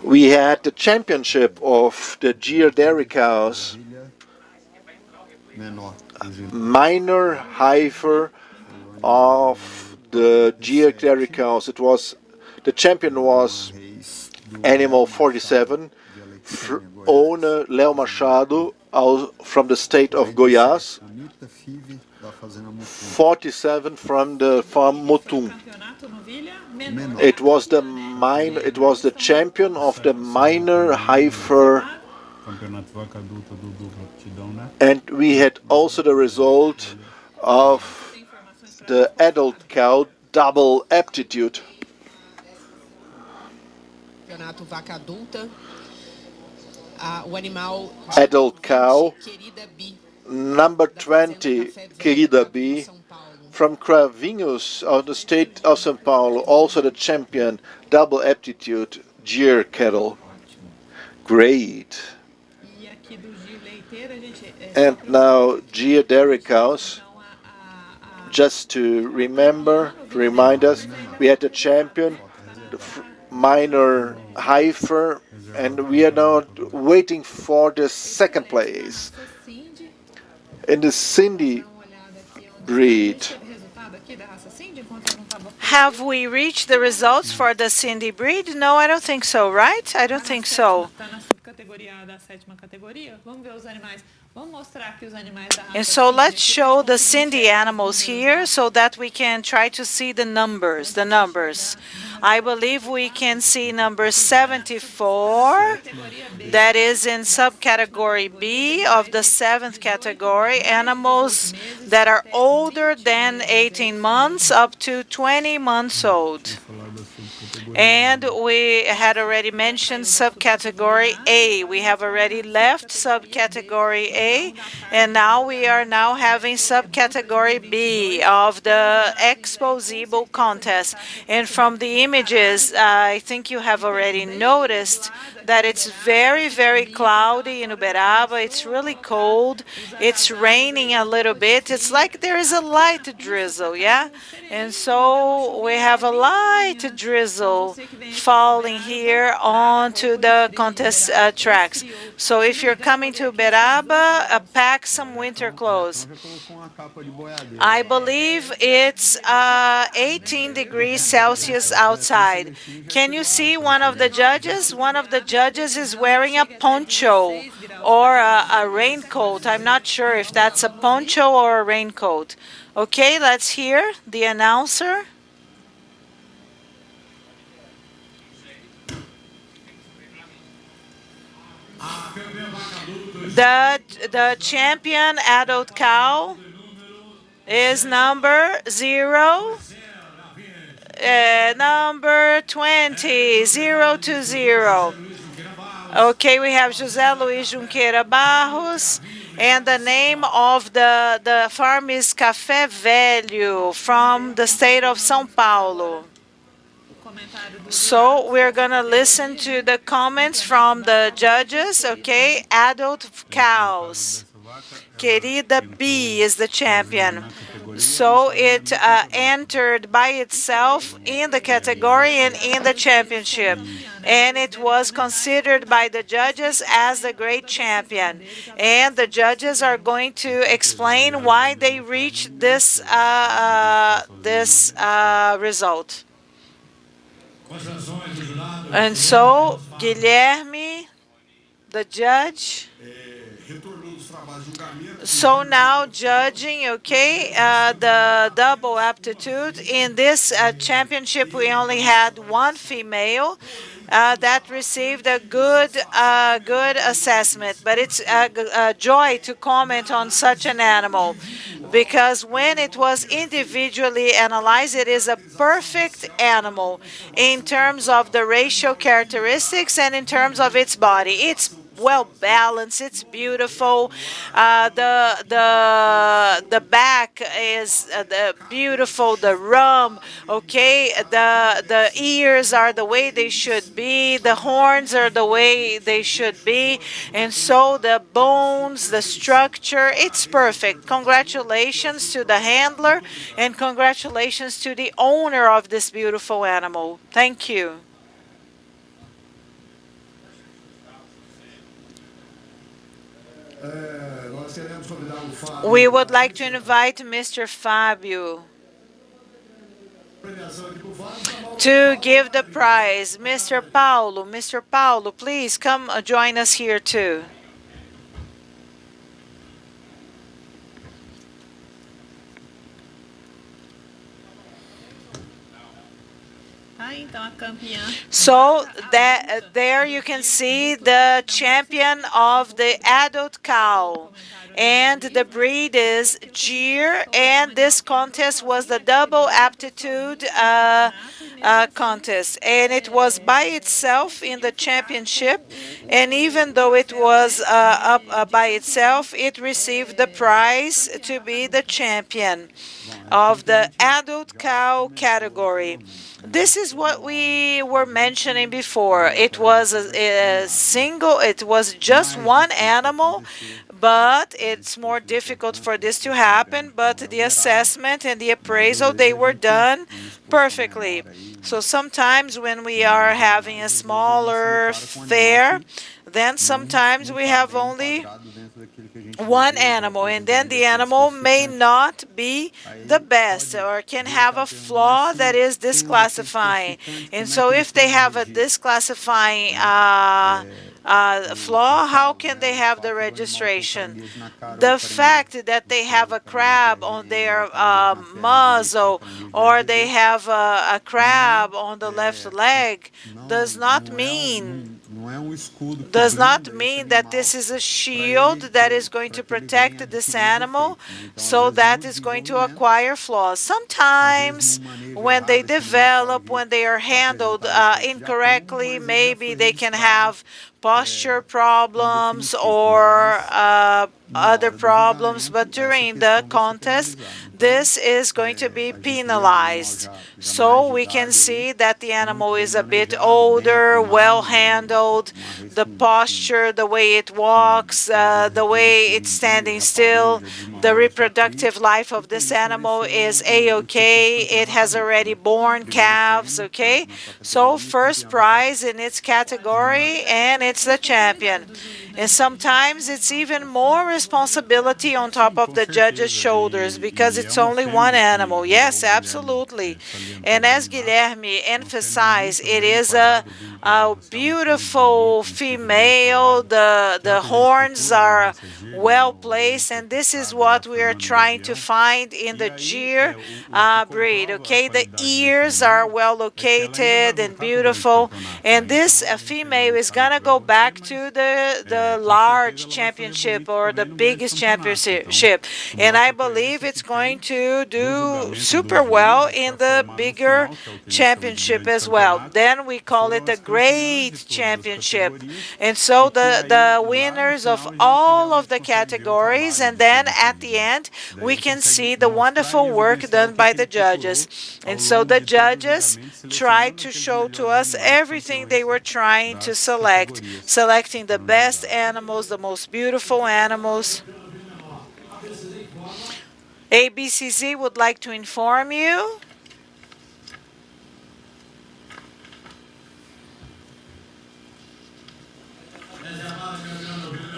We had the championship of the Gir dairy cows, minor heifer of the Gir dairy cows. It was the champion was animal 47, owner Leo Machado from the state of Goiás, 47 from the farm Motum. It was the champion of the minor heifer, and we had also the result of the adult cow double aptitude. Adult cow, number 20, Querida B, from Cravinhos of the state of São Paulo, also the champion, double aptitude, Gir cattle. Great. And now Gir dairy cows. Just to remind us, we had the champion, the minor heifer, and we are now waiting for the second place in the Cindy breed.
Have we reached the results for the Cindy breed? No, I don't think so, right? I don't think so. And so let's show the Cindy animals here so that we can try to see the numbers. I believe we can see number 74, that is in subcategory B of the 7th category, animals that are older than 18 months up to 20 months old. And we had already mentioned subcategory A. We have already left subcategory A, and now we are having subcategory B of the Expozebu contest. And from the images, I think you have already noticed that it's very, very cloudy in Uberaba. It's really cold. It's raining a little bit. It's like there is a light drizzle, yeah? And so we have a light drizzle falling here onto the contest tracks. So if you're coming to Uberaba, pack some winter clothes. I believe it's 18 degrees Celsius outside. Can you see one of the judges? One of the judges is wearing a poncho or a raincoat. I'm not sure if that's a poncho or a raincoat. Okay, let's hear the announcer. The champion adult cow is number 20, 020. Okay, we have José Luiz Junqueira Barros, and the name of the farm is Café Velho from the state of São Paulo. So we're going to listen to the comments from the judges, okay? Adult cows. Querida B is the champion. So it entered by itself in the category and in the championship. And it was considered by the judges as the great champion. And the judges are going to explain why they reached this result. And so, Guilherme, the judge. So now judging, okay, the double aptitude. In this championship, we only had one female that received a good assessment. But it's a joy to comment on such an animal, because when it was individually analyzed, it is a perfect animal in terms of the racial characteristics and in terms of its body. It's well balanced. It's beautiful. The back is the beautiful. The rump, okay. The ears are the way they should be. The horns are the way they should be, and so the bones, the structure, it's perfect. Congratulations to the handler, and congratulations to the owner of this beautiful animal. Thank you. We would like to invite Mr. Fabio to give the prize. Mr. Paulo, please come join us here too.
Então a campeã.
So that there you can see the champion of the adult cow, and the breed is Gyr, and this contest was the double aptitude contest, and it was by itself in the championship, and even though it was up by itself, it received the prize to be the champion of the adult cow category. This is what we were mentioning before. It was it was just one animal, but it's more difficult for this to happen. But the assessment and the appraisal, they were done perfectly. So sometimes when we are having a smaller fair, then sometimes we have only one animal, and then the animal may not be the best or can have a flaw that is disqualifying. And so if they have a disqualifying flaw, how can they have the registration? The fact that they have a crab on their muzzle, or they have a crab on the left leg, does not mean that this is a shield that is going to protect this animal, so that is going to acquire flaws. Sometimes when they develop, when they are handled incorrectly, maybe they can have posture problems or other problems, but during the contest, this is going to be penalized. So we can see that the animal is a bit older, well handled, the posture, the way it walks, the way it's standing still, the reproductive life of this animal is a-okay. It has already born calves, okay? So first prize in its category, and it's the champion. And sometimes it's even more responsibility on top of the judge's shoulders because it's only one animal. Yes, absolutely. And as Guilherme emphasized, it is a beautiful female. The horns are well placed, and this is what we are trying to find in the Gyr breed. Okay, the ears are well located and beautiful, and this female is gonna go back to the large championship or the biggest championship, and I believe it's going to do super well in the bigger championship as well. Then we call it the great championship, and so the winners of all of the categories, and then at the end we can see the wonderful work done by the judges. And so the judges tried to show to us everything they were trying to select, selecting the best animals, the most beautiful animals. ABCZ would like to inform you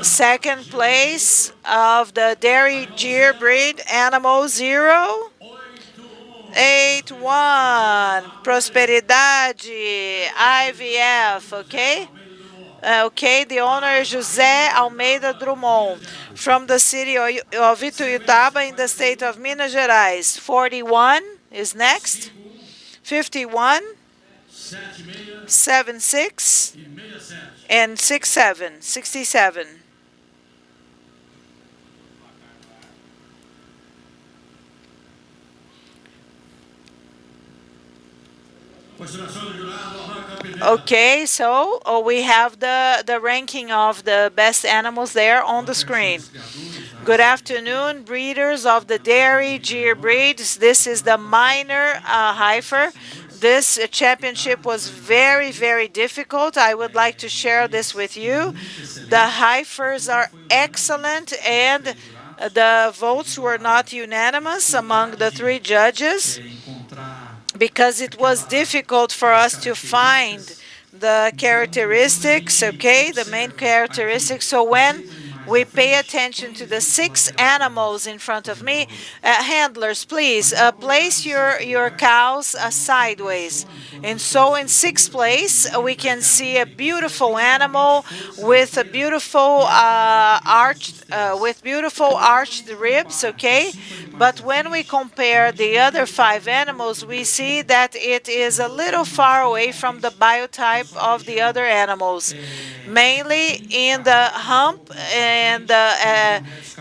second place of the dairy Gyr breed animal 081 Prosperidade IVF, okay? Okay, the owner is José Almeida Drummond from the city of Ituiutaba in the state of Minas Gerais. 41 is next. 51, 76, and 67. 67. Okay, so we have the ranking of the best animals there on the screen. Good afternoon, breeders of the dairy Gyr breeds. This is the minor heifer. This championship was very, very difficult. I would like to share this with you. The heifers are excellent, and the votes were not unanimous among the three judges because it was difficult for us to find the characteristics, okay, the main characteristics. So when we pay attention to the 6 animals in front of me, handlers, please place your cows sideways. And so in 6th place, we can see a beautiful animal with a beautiful arched ribs, okay? But when we compare the other 5 animals, we see that it is a little far away from the biotype of the other animals, mainly in the hump and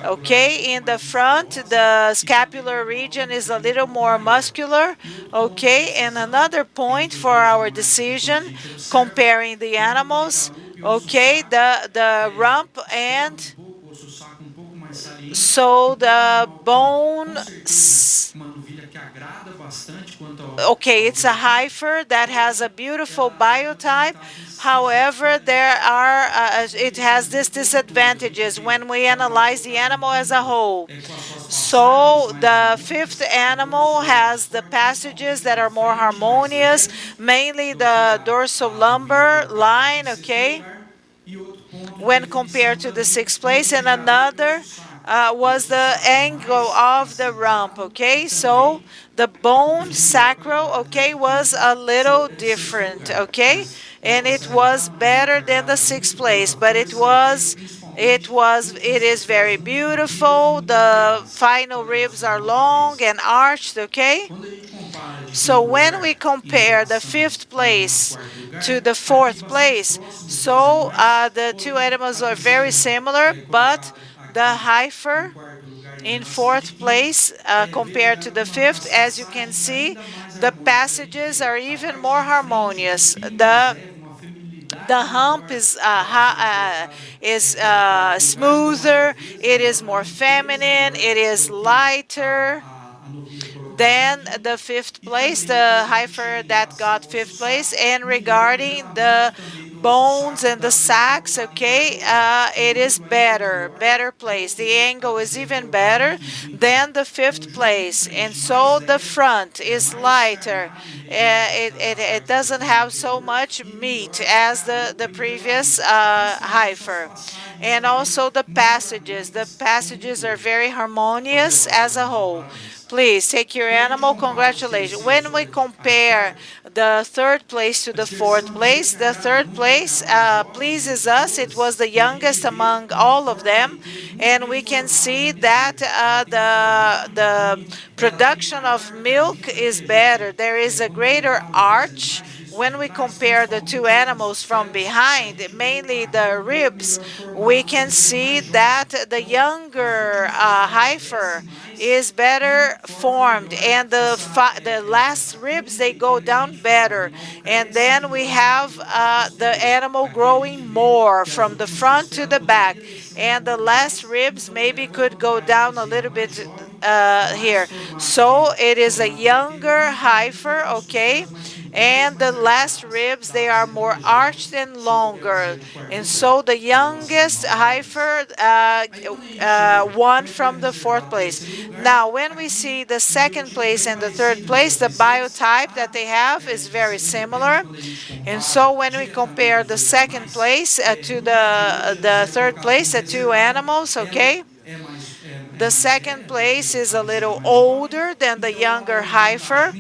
okay, in the front, the scapular region is a little more muscular, okay? And another point for our decision, comparing the animals, okay, the rump and so the bone, okay, it's a heifer that has a beautiful biotype. However, it has these disadvantages when we analyze the animal as a whole. So the 5th animal has the passages that are more harmonious, mainly the dorsal lumbar line, okay, when compared to the 6th place, and another was the angle of the rump, okay? So the bone sacral, okay, was a little different, okay? And it was better than the 6th place, but it is very beautiful. The final ribs are long and arched, okay? So when we compare the 5th place to the 4th place, so the two animals are very similar, but the heifer in 4th place compared to the 5th, as you can see, the passages are even more harmonious. The hump is smoother, it is more feminine, it is lighter. Then the 5th place, the heifer that got 5th place, and regarding the bones and the sacks, okay, it is better place. The angle is even better than the 5th place, and so the front is lighter. It doesn't have so much meat as the previous heifer. And also the passages are very harmonious as a whole. Please take your animal. Congratulations. When we compare the 3rd place to the 4th place, the 3rd place pleases us. It was the youngest among all of them, and we can see that the production of milk is better. There is a greater arch when we compare the two animals from behind, mainly the ribs. We can see that the younger heifer is better formed, and the last ribs, they go down better, and then we have the animal growing more from the front to the back, and the last ribs maybe could go down a little bit here. So it is a younger heifer, okay, and the last ribs, they are more arched and longer, and so the youngest heifer won from the 4th place. Now when we see the 2nd place and the 3rd place, the biotype that they have is very similar, and so when we compare the 2nd place to the 3rd place, the two animals, okay, the 2nd place is a little older than the younger heifer,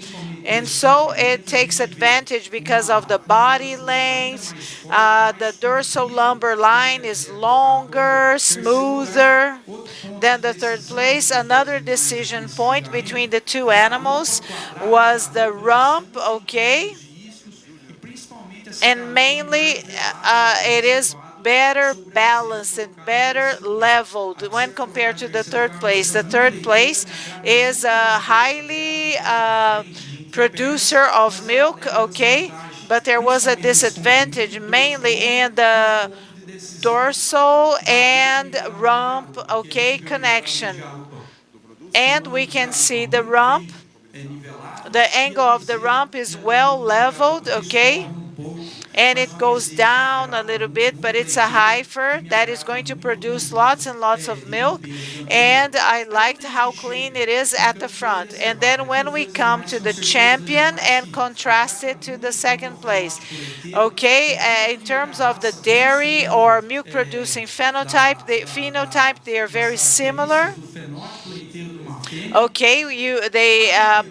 and so it takes advantage because of the body length. The dorsal lumbar line is longer, smoother than the 3rd place. Another decision point between the two animals was the rump, okay? And mainly it is better balanced and better leveled when compared to the 3rd place. The 3rd place is highly producer of milk, okay, but there was a disadvantage mainly in the dorsal and rump, okay, connection. And we can see the rump. The angle of the rump is well leveled, okay? And it goes down a little bit, but it's a heifer that is going to produce lots and lots of milk. And I liked how clean it is at the front. And then when we come to the champion and contrast it to the second place, okay, in terms of the dairy or milk producing phenotype, they are very similar. Okay, they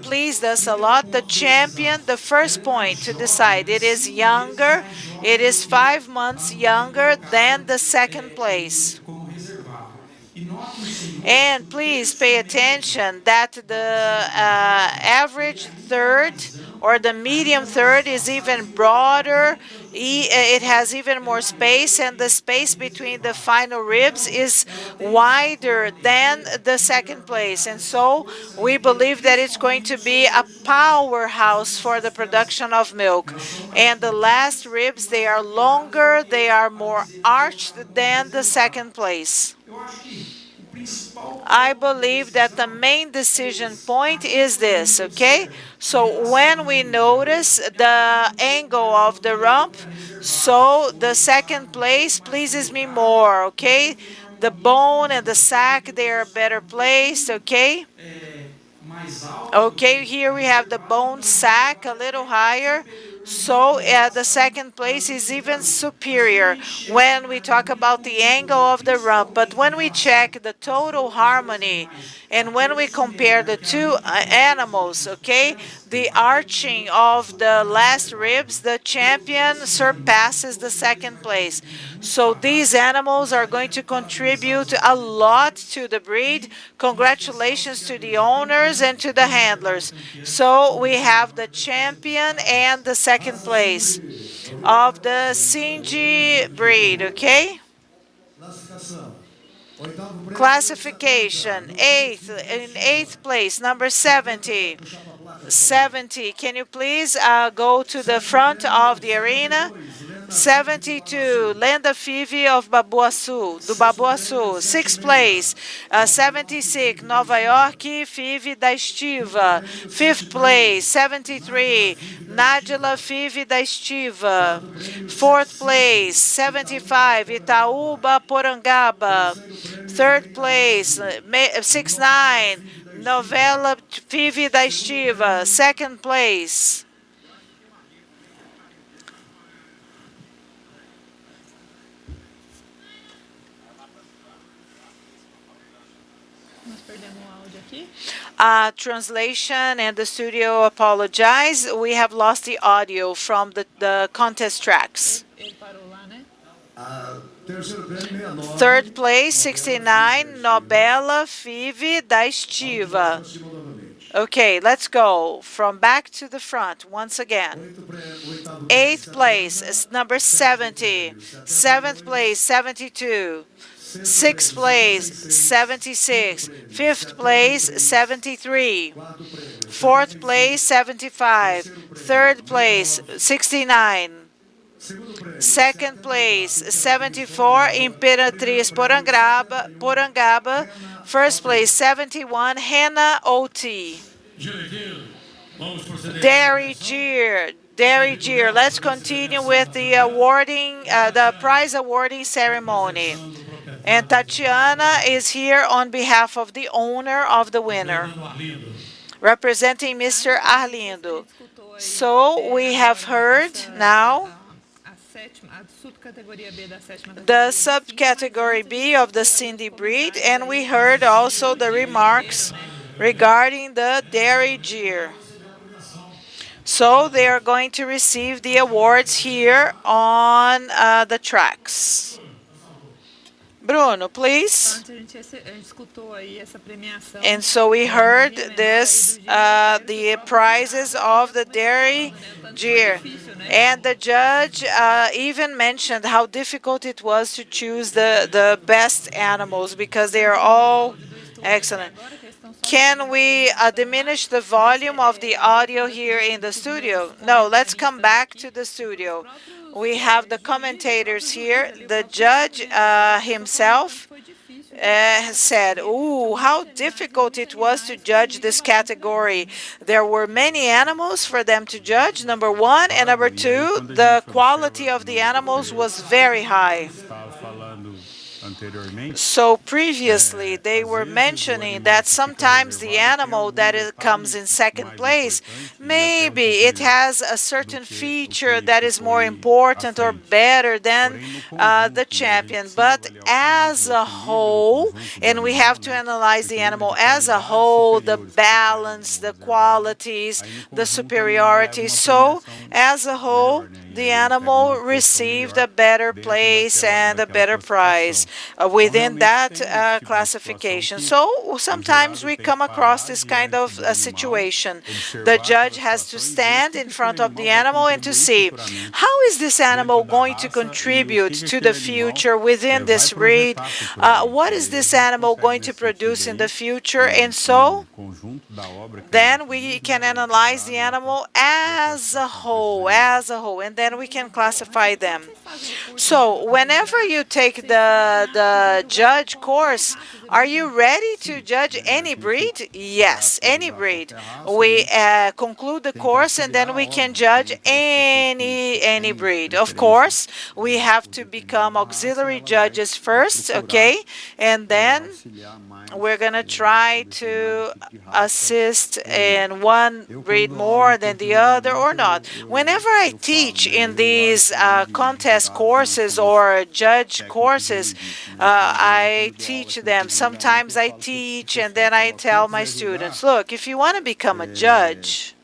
pleased us a lot. The champion, the first point to decide, it is younger. It is 5 months younger than the second place. And please pay attention that the average third or the medium third is even broader. It has even more space, and the space between the final ribs is wider than the second place. And so we believe that it's going to be a powerhouse for the production of milk. And the last ribs, they are longer, they are more arched than the second place. I believe that the main decision point is this, okay? So when we notice the angle of the rump, so the second place pleases me more, okay? The bone and the sac, they are better placed, okay? Okay, here we have the bone sac a little higher. So the second place is even superior when we talk about the angle of the rump. But when we check the total harmony and when we compare the two animals, okay, the arching of the last ribs, the champion surpasses the second place. So these animals are going to contribute a lot to the breed. Congratulations to the owners and to the handlers. So we have the champion and the second place of the Sinji breed, okay? Classification, in eighth place, number 70. 70, can you please go to the front of the arena? 72, Lenda Five of Babuaçu, do Babuaçu. Sixth place, 76, Nova York Five da Estiva. Fifth place, 73, Nájila Five da Estiva. Fourth place, 75, Itaúba Porangaba. Third place, 69, Novela Five da Estiva. Second place, translation and the studio apologize. We have lost the audio from the contest tracks. Third place, 69, Nobela Five da Estiva. Okay, let's go from back to the front once again. Eighth place is number 70. Seventh place, 72. Sixth place, 76. Fifth place, 73. Fourth place, 75. Third place, 69. Second place, 74, Imperatriz Porangaba. First place, 71, Hannah OT. Dairy Jeer. Let's continue with the awarding, the prize awarding ceremony. And Tatiana is here on behalf of the owner of the winner, representing Mr. Arlindo. So we have heard now the subcategory B of the Cindy breed, and we heard also the remarks regarding the Dairy Jeer. So they are going to receive the awards here on the tracks. Bruno, please. And so we heard this, the prizes of the Dairy Jeer. And the judge even mentioned how difficult it was to choose the best animals because they are all excellent. Can we diminish the volume of the audio here in the studio? No, let's come back to the studio. We have the commentators here. The judge himself said, "Ooh, how difficult it was to judge this category. There were many animals for them to judge, number one, and number two, the quality of the animals was very high." So previously, they were mentioning that sometimes the animal that comes in second place, maybe it has a certain feature that is more important or better than the champion. But as a whole, and we have to analyze the animal as a whole, the balance, the qualities, the superiority. So, as a whole, the animal received a better place and a better prize within that classification. So sometimes we come across this kind of situation. The judge has to stand in front of the animal and to see how is this animal going to contribute to the future within this breed, what is this animal going to produce in the future, and so then we can analyze the animal as a whole, and then we can classify them. So whenever you take the judge course, are you ready to judge any breed? Yes, any breed. We conclude the course and then we can judge any breed. Of course, we have to become auxiliary judges first, okay? And then we're going to try to assist in one breed more than the other or not. Whenever I teach in these contest courses or judge courses, I teach them. Sometimes I teach and then I tell my students, look, if you want to become a judge,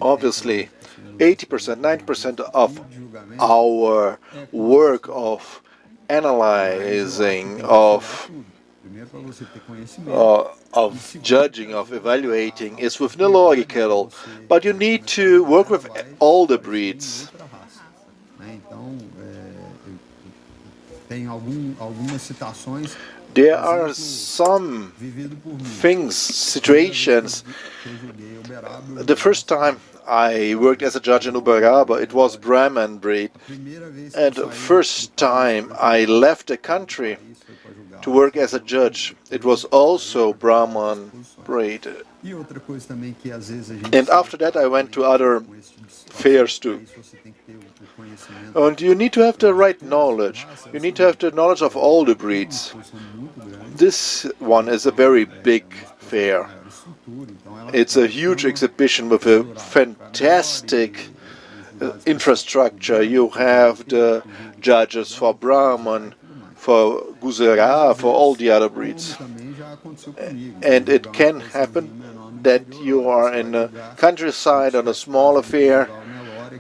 obviously 80%, 90% of our work of analyzing, of judging, of evaluating is with Nelore cattle, but you need to work with all the breeds. There are some things, situations. The first time I worked as a judge in Uberaba, it was Brahman breed. And the first time I left the country to work as a judge, it was also Brahman breed. And after that I went to other fairs too. And you need to have the right knowledge. You need to have the knowledge of all the breeds. This one is a very big fair. It's a huge exhibition with a fantastic infrastructure. You have the judges for Brahman, for Guzera, for all the other breeds. And it can happen that you are in the countryside on a small affair.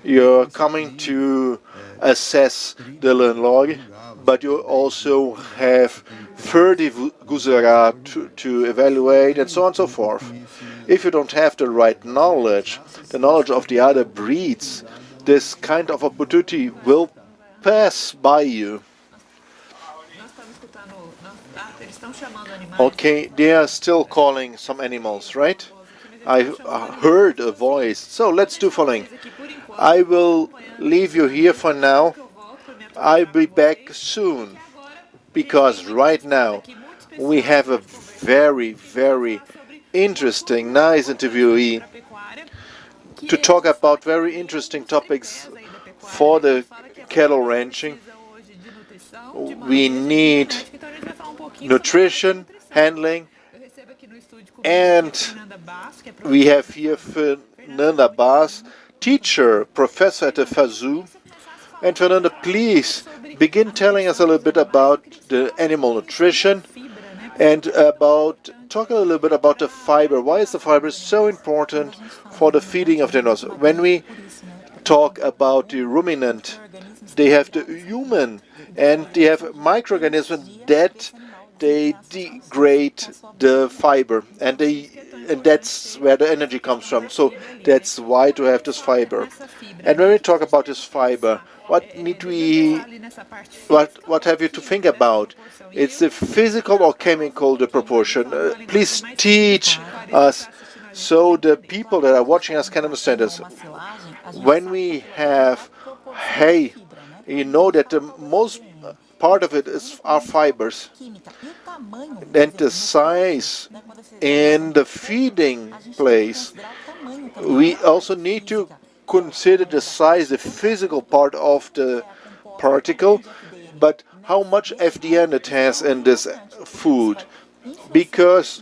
You're coming to assess the Lenlog, but you also have 30 Guzera to evaluate, and so on and so forth. If you don't have the right knowledge, the knowledge of the other breeds, this kind of opportunity will pass by you. Okay, they are still calling some animals, right? I heard a voice. So let's do following. I will leave you here for now. I'll be back soon, because right now we have a very, very interesting, nice interviewee to talk about very interesting topics for the cattle ranching. We need nutrition, handling, and we have here Fernanda Bass, teacher, professor at the FAZU. And Fernanda, please begin telling us a little bit about the animal nutrition and talk a little bit about the fiber. Why is the fiber so important for the feeding of the animals? When we talk about the ruminant, they have the human, and they have microorganisms that they degrade the fiber, and they and that's where the energy comes from. So that's why to have this fiber. And when we talk about this fiber, what have you to think about? It's the physical or chemical the proportion. Please teach us so the people that are watching us can understand us. When we have hay, you know that the most part of it are fibers. And the size in the feeding place, we also need to consider the size, the physical part of the particle, but how much FDN it has in this food, because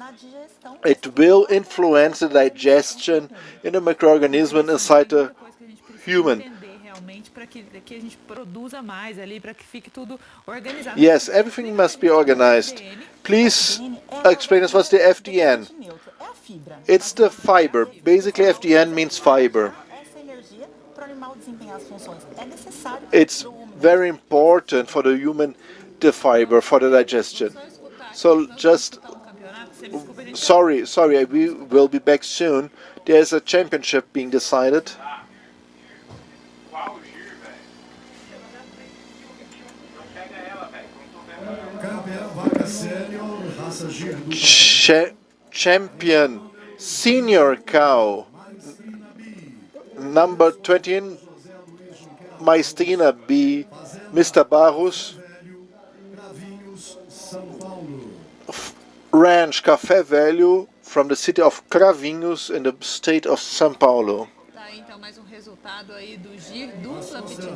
it will influence the digestion in the microorganism inside the human. Yes, everything must be organized. Please explain us what's the FDN. It's the fiber. Basically, FDN means fiber. It's very important for the human, the fiber, for the digestion. So just, sorry, we will be back soon. There's a championship being decided. Champion senior cow number 20, Maestina B, Mr. Barros, Ranch Café Velho from the city of Cravinhos in the state of São Paulo.
Então, mais resultado aí do GIR dupla aptidão.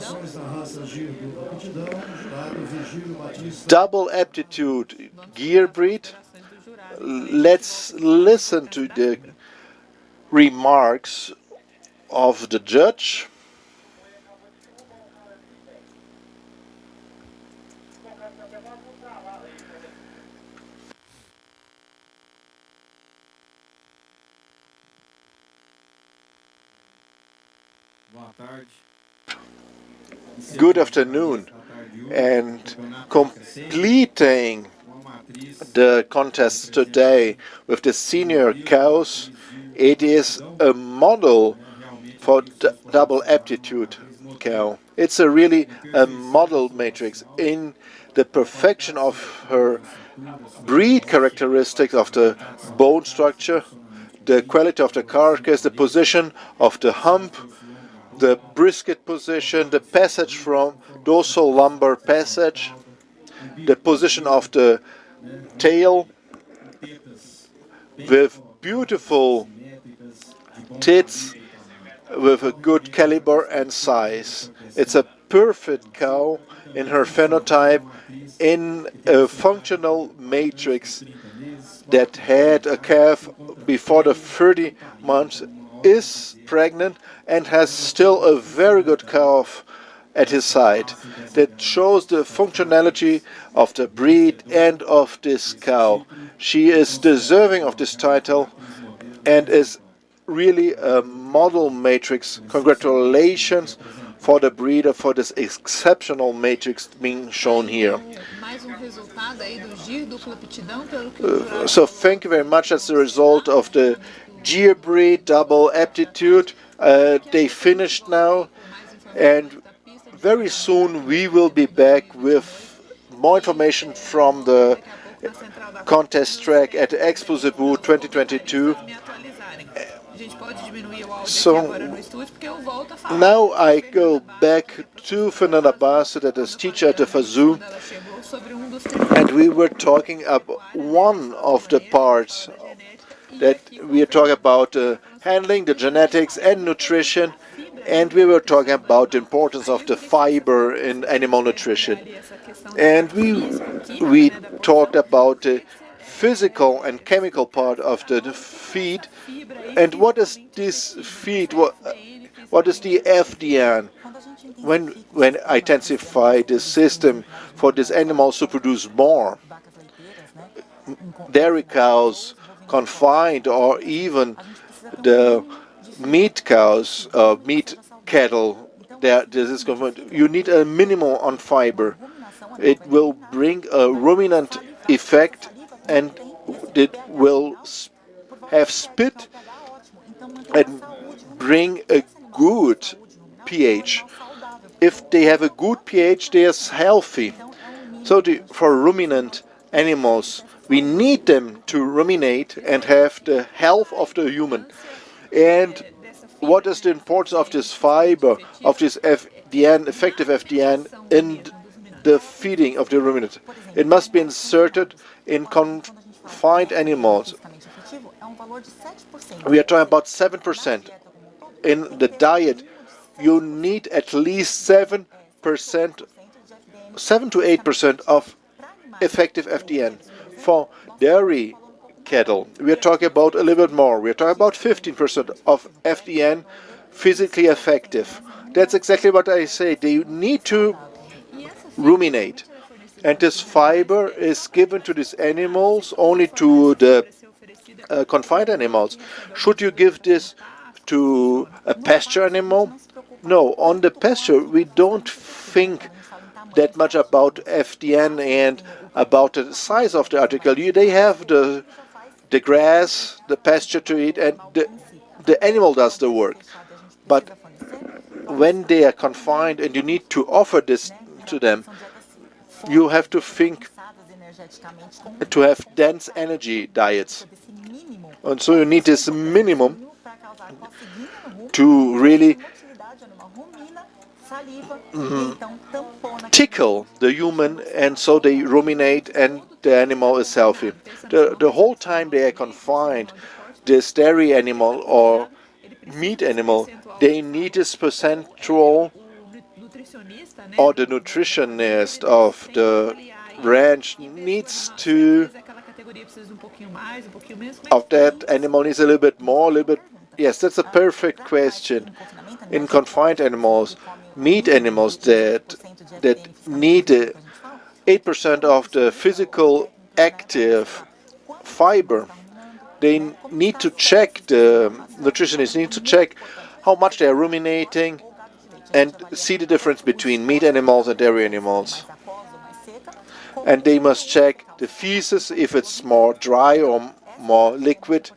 Double aptitude gear breed. Let's listen to the remarks of the judge. Good afternoon, and completing the contest today with the senior cows, it is a model for double aptitude cow. It's really a model matrix in the perfection of her breed characteristics of the bone structure, the quality of the carcass, the position of the hump, the brisket position, the passage from dorsal lumbar passage, the position of the tail with beautiful tits with a good caliber and size. It's a perfect cow in her phenotype in a functional matrix that had a calf before the 30 months, is pregnant and has still a very good calf at his side. That shows the functionality of the breed and of this cow. She is deserving of this title and is really a model matrix. Congratulations for the breeder for this exceptional matrix being shown here. So thank you very much. That's the result of the GIR breed double aptitude. They finished now, and very soon we will be back with more information from the contest track at Expozebu 2022. So now I go back to Fernanda Basso, that is teacher at the FAZU, and we were talking about one of the parts that we are talking about handling the genetics and nutrition, and we were talking about the importance of the fiber in animal nutrition. And we talked about the physical and chemical part of the feed. And what is this feed? What is the FDN? When intensify the system for these animals to produce more, dairy cows, confined, or even the meat cows, meat cattle, this is confined, you need a minimum on fiber. It will bring a ruminant effect, and it will have spit and bring a good pH. If they have a good pH, they are healthy. So for ruminant animals, we need them to ruminate and have the health of the human. And what is the importance of this fiber, of this FDN, effective FDN, in the feeding of the ruminant? It must be inserted in confined animals. We are talking about 7%. In the diet, you need at least 7%, 7 to 8% of effective FDN. For dairy cattle, we are talking about a little bit more. We are talking about 15% of FDN physically effective. That's exactly what I say. They need to ruminate. And this fiber is given to these animals only to the confined animals. Should you give this to a pasture animal? No, on the pasture we don't think that much about FDN and about the size of the article. They have the grass, the pasture to eat, and the animal does the work. But when they are confined and you need to offer this to them, you have to think to have dense energy diets. And so you need this minimum to really tickle the human, and so they ruminate and the animal is healthy. The whole time they are confined, this dairy animal or meat animal, they need this percentual, or the nutritionist of the ranch needs to, of that animal needs a little bit more, a little bit. Yes, that's a perfect question. In confined animals, meat animals that need 8% of the physical active fiber, they need to check, the nutritionists need to check how much they are ruminating and see the difference between meat animals and dairy animals. And they must check the feces, if it's more dry or more liquid.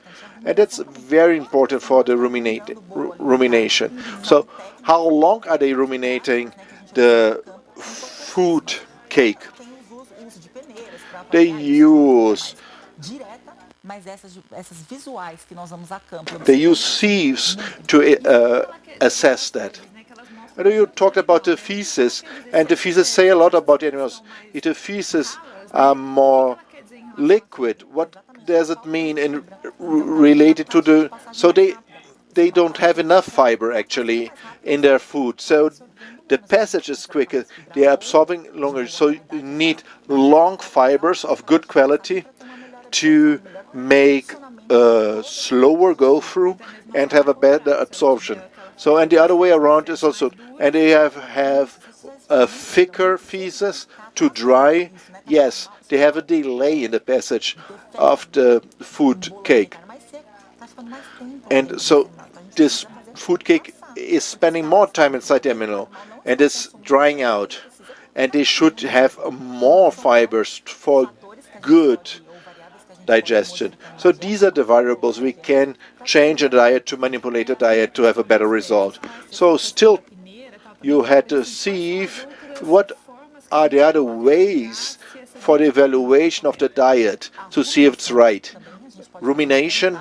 And that's very important for the rumination. So how long are they ruminating the food cake? They use sieves to assess that. And you talked about the feces, and the feces say a lot about the animals. If the feces are more liquid, what does it mean in related to the? So they don't have enough fiber actually in their food. So the passage is quicker. They are absorbing longer. So you need long fibers of good quality to make a slower go through and have a better absorption. So, and the other way around is also, and they have a thicker feces to dry. Yes, they have a delay in the passage of the food cake. And so this food cake is spending more time inside the aminal and is drying out. And they should have more fibers for good digestion. So these are the variables we can change a diet to manipulate a diet to have a better result. So still you had to see what are the other ways for the evaluation of the diet to see if it's right. Rumination,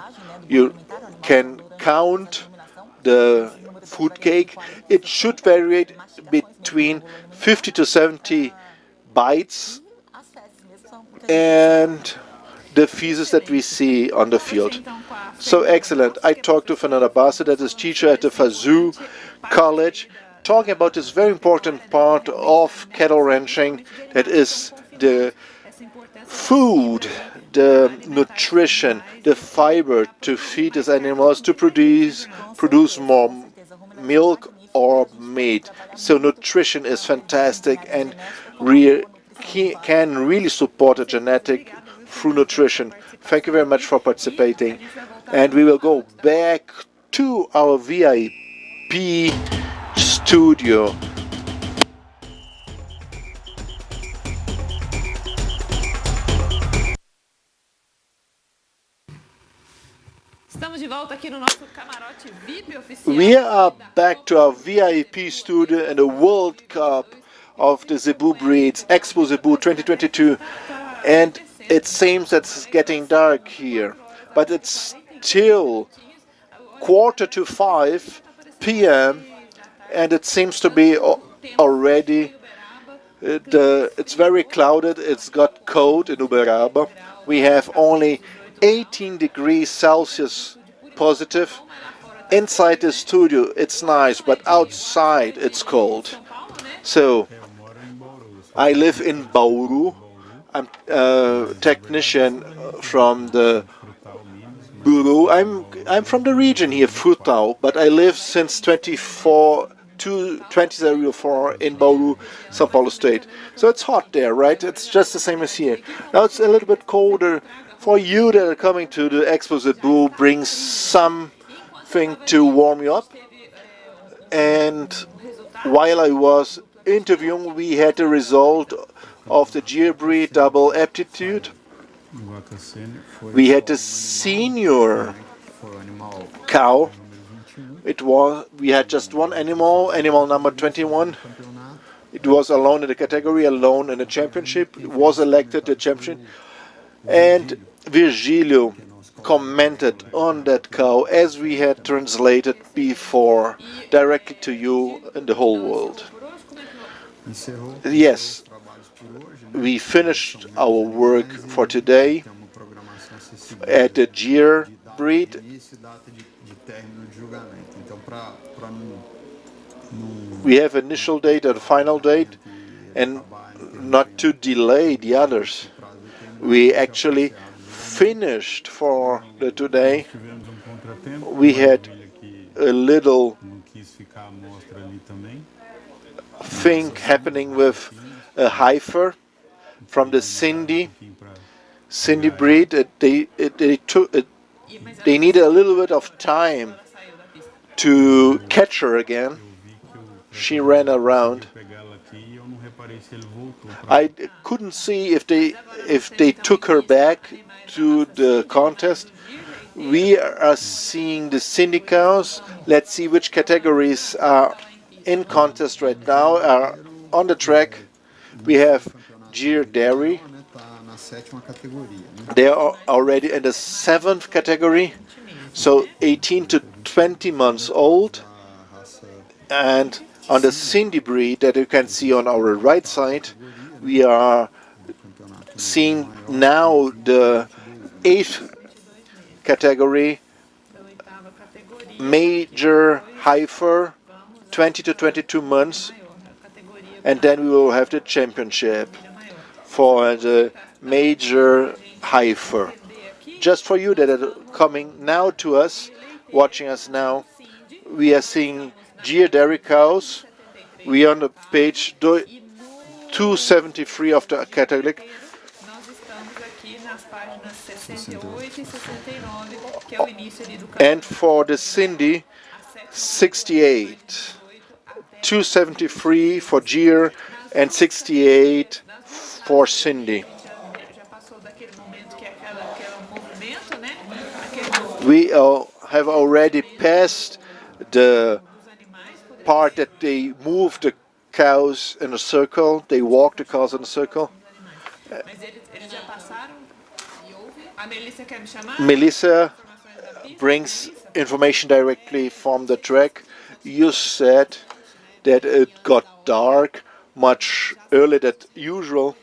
you can count the food cake. It should vary between 50 to 70 bites and the feces that we see on the field. So excellent. I talked to Fernanda Bassi, that is teacher at the FAZU College, talking about this very important part of cattle ranching, that is the food, the nutrition, the fiber to feed these animals to produce more milk or meat. So nutrition is fantastic and can really support a genetic through nutrition. Thank you very much for participating. And we will go back to our VIP studio.
Estamos de volta aqui no nosso camarote VIP oficial.
We are back to our VIP studio in the World Cup of the Zebu breeds, Expozebu 2022, and it seems that it's getting dark here, but it's still 4:45 p.m. and it seems to be already. It's very clouded. It's got cold in Uberaba. We have only 18 degrees Celsius positive. Inside the studio it's nice, but outside it's cold. So I live in Bauru. I'm a technician from the bureau. I'm from the region here, Futau, but I live since 2004 in Bauru, São Paulo State. So it's hot there, right? It's just the same as here. Now it's a little bit colder. For you that are coming to the Expozebu, bring something to warm you up. And while I was interviewing, we had the result of the Gyr breed double aptitude. We had the senior cow. We had just one animal number 21. It was alone in the category, alone in the championship. It was elected the champion. And Virgilio commented on that cow as we had translated before directly to you in the whole world. Yes, we finished our work for today at the Gyr breed. We have initial date and final date, and not to delay the others. We actually finished for the today. We had a little thing happening with a heifer from the Cindy breed. They needed a little bit of time to catch her again. She ran around. I couldn't see if they took her back to the contest. We are seeing the Cindy cows. Let's see which categories are in contest right now, are on the track. We have Gyr Dairy. They are already in the 7th category, so 18 to 20 months old. And on the Cindy breed that you can see on our right side, we are seeing now the 8th category, major heifer, 20 to 22 months, and then we will have the championship for the major heifer. Just for you that are coming now to us, watching us now, we are seeing Gyr dairy cows. We are on the page 273 of the catalog. And for the Cindy, 68. 273 for Gyr and 68 for Cindy. We have already passed the part that they move the cows in a circle, they walk the cows in a circle. Melissa brings information directly from the track. You said that it got dark much earlier than usual.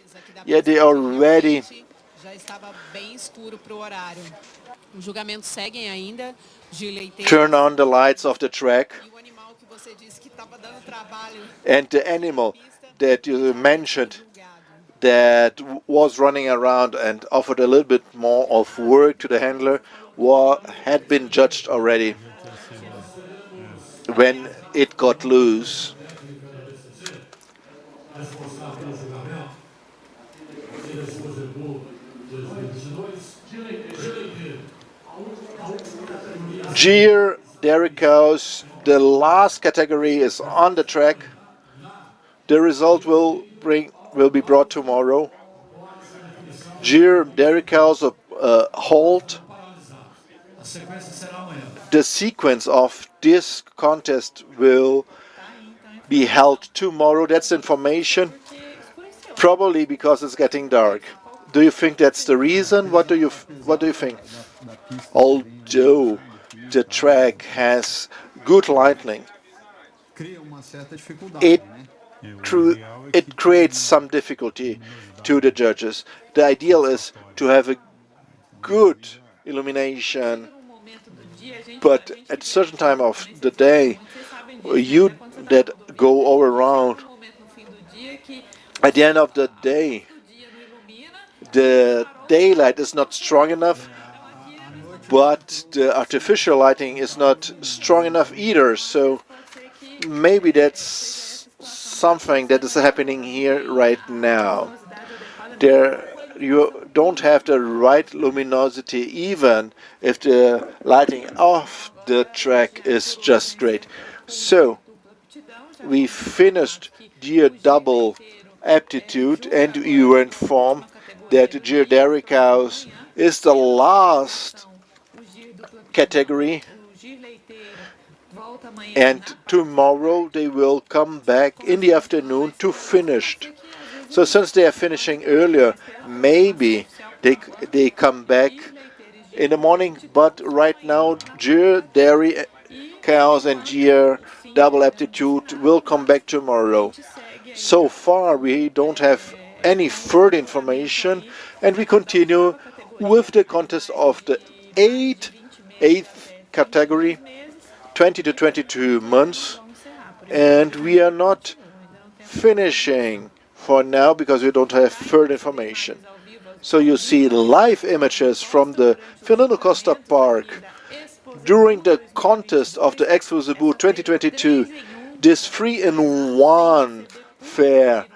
Yeah, they are ready. Turn on the lights of the track. And the animal that you mentioned that was running around and offered a little bit more of work to the handler had been judged already when it got loose. Gyr dairy cows, the last category is on the track. The result will be brought tomorrow. Gyr dairy cows of halt. The sequence of this contest will be held tomorrow. That's information, probably because it's getting dark. Do you think that's the reason? What do you think? Although the track has good lighting, it it creates some difficulty to the judges. The ideal is to have a good illumination, but at a certain time of the day, you that go all around, at the end of the day, the daylight is not strong enough, but the artificial lighting is not strong enough either. So maybe that's something that is happening here right now. There, you don't have the right luminosity even if the lighting of the track is just great. So we finished Gear Double Aptitude, and we were informed that Gear Dericaus is the last category, and tomorrow they will come back in the afternoon to finish. So since they are finishing earlier, maybe they come back in the morning, but right now Gear Dairy Cows and Gear Double Aptitude will come back tomorrow. So far we don't have any further information, and we continue with the contest of the eighth category, 20 to 22 months, and we are not finishing for now because we don't have further information. So you see live images from the Fernando Costa Park during the contest of the Expozebu 2022, this 3-in-1 fair,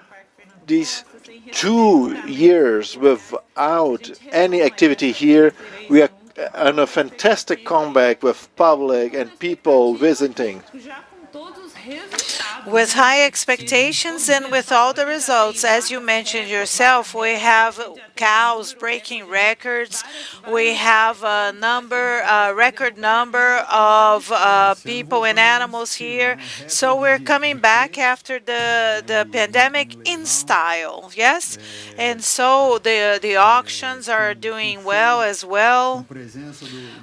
these 2 years without any activity here. We are on a fantastic comeback with public and people visiting.
With high expectations and with all the results, as you mentioned yourself, we have cows breaking records. We have a record number of people and animals here. So we're coming back after the pandemic in style, yes? And so the auctions are doing well as well.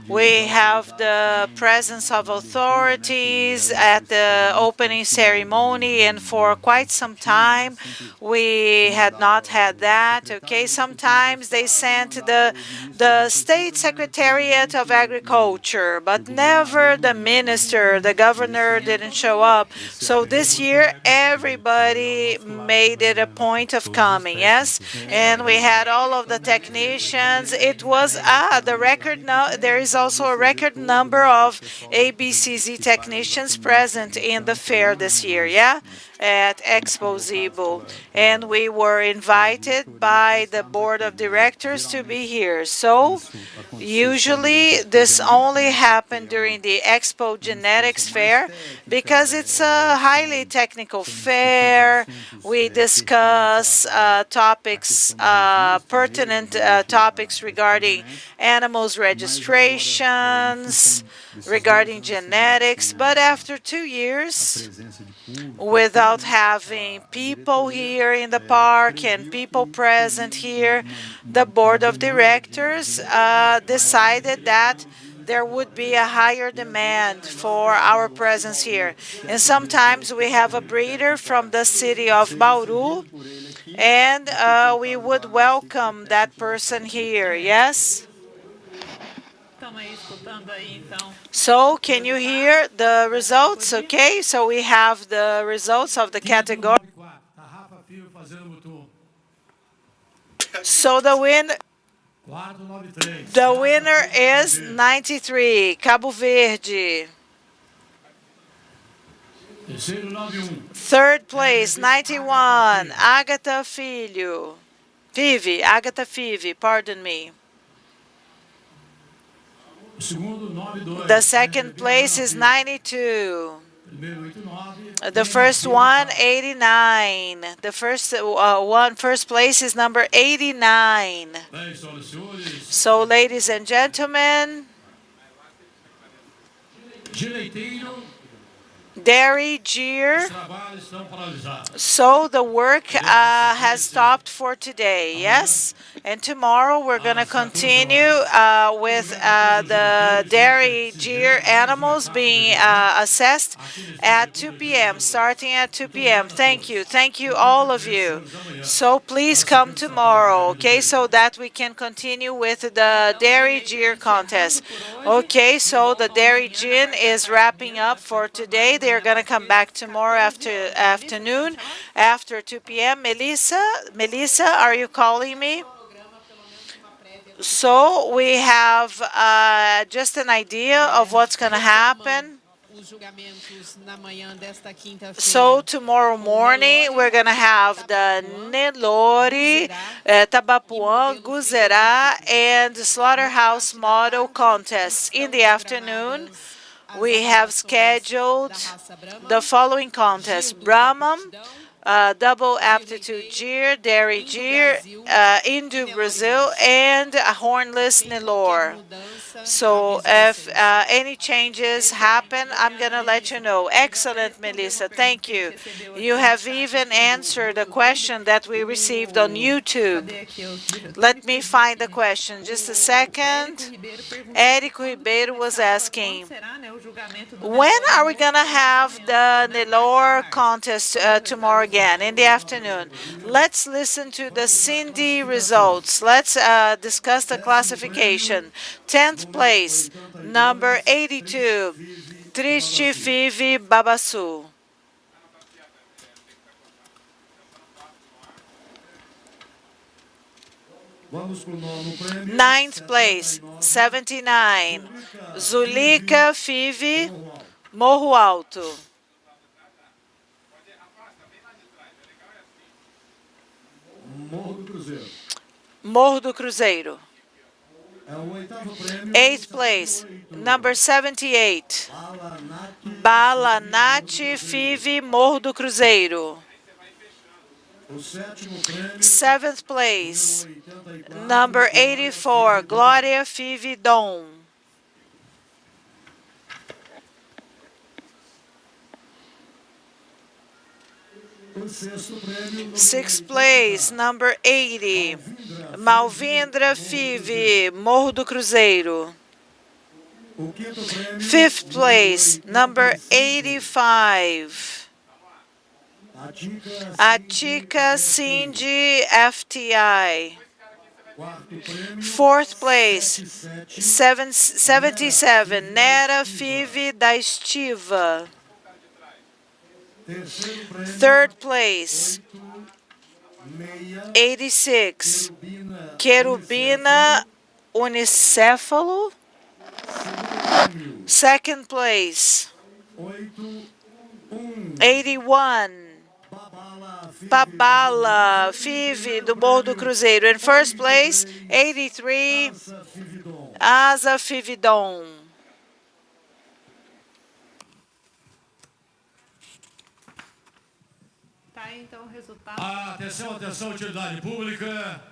We have the presence of authorities at the opening ceremony, and for quite some time we had not had that. Okay, sometimes they sent the State Secretariat of Agriculture, but never the minister, the governor didn't show up. So this year everybody made it a point of coming, yes? And we had all of the technicians. It was the record. There is also a record number of ABCZ technicians present in the fair this year, yeah, at Expozebu. And we were invited by the board of directors to be here. So usually this only happened during the Expo Genetics Fair because it's a highly technical fair. We discuss topics, pertinent topics regarding animals registrations, regarding genetics, but after 2 years, without having people here in the park and people present here, the board of directors decided that there would be a higher demand for our presence here. And sometimes we have a breeder from the city of Bauru, and we would welcome that person here, yes? So, can you hear the results? Okay, so we have the results of the category. So the winner is 93, Cabo Verde. Third place, 91, Agatha Agatha Five, pardon me. The second place is 92. The first one, 89. The first place is number 89. So, ladies and gentlemen, Dairy Jeer. So the work has stopped for today, yes? And tomorrow we're going to continue with the dairy Jeer animals being assessed at 2 p.m., starting at 2 p.m. Thank you. Thank you, all of you. So please come tomorrow, okay, so that we can continue with the dairy Jeer contest. Okay, so the dairy gin is wrapping up for today. They're going to come back tomorrow afternoon after 2 p.m. Melissa, are you calling me? So we have just an idea of what's going to happen. So tomorrow morning we're going to have the Nelore, Tabapuã, Guzerá, and Slaughterhouse Model contests. In the afternoon, we have scheduled the following contests: Brahman, double aptitude Jeer, dairy Jeer, Indo Brazil, and a hornless Nelore. So if any changes happen, I'm going to let you know. Excellent, Melissa. Thank you. You have even answered a question that we received on YouTube. Let me find the question. Just a second. Érico Ribeiro was asking, when are we going to have the Nelore contest tomorrow again? In the afternoon. Let's listen to the Cindy results. Let's discuss the classification. 10th place, number 82, Triste Five Babaçu. Ninth place, 79, Zulica Five Morro Alto. Morro do Cruzeiro. 8th place, number 78, Balanate Five Morro do Cruzeiro. 7th place, number 84, Glória Five Dom. 6th place, number 80, Malvindra Five Morro do Cruzeiro. 5th place, number 85, Atica Cindy FTI. 4th place, 77, Nera Five da Estiva. 3rd place, 86, Querubina Unicéfalo. 2nd place, 81, Babala Five do Morro do Cruzeiro. In 1st place, 83, Asa Fividon.
Tá, então o resultado.
Atenção, atenção, utilidade pública.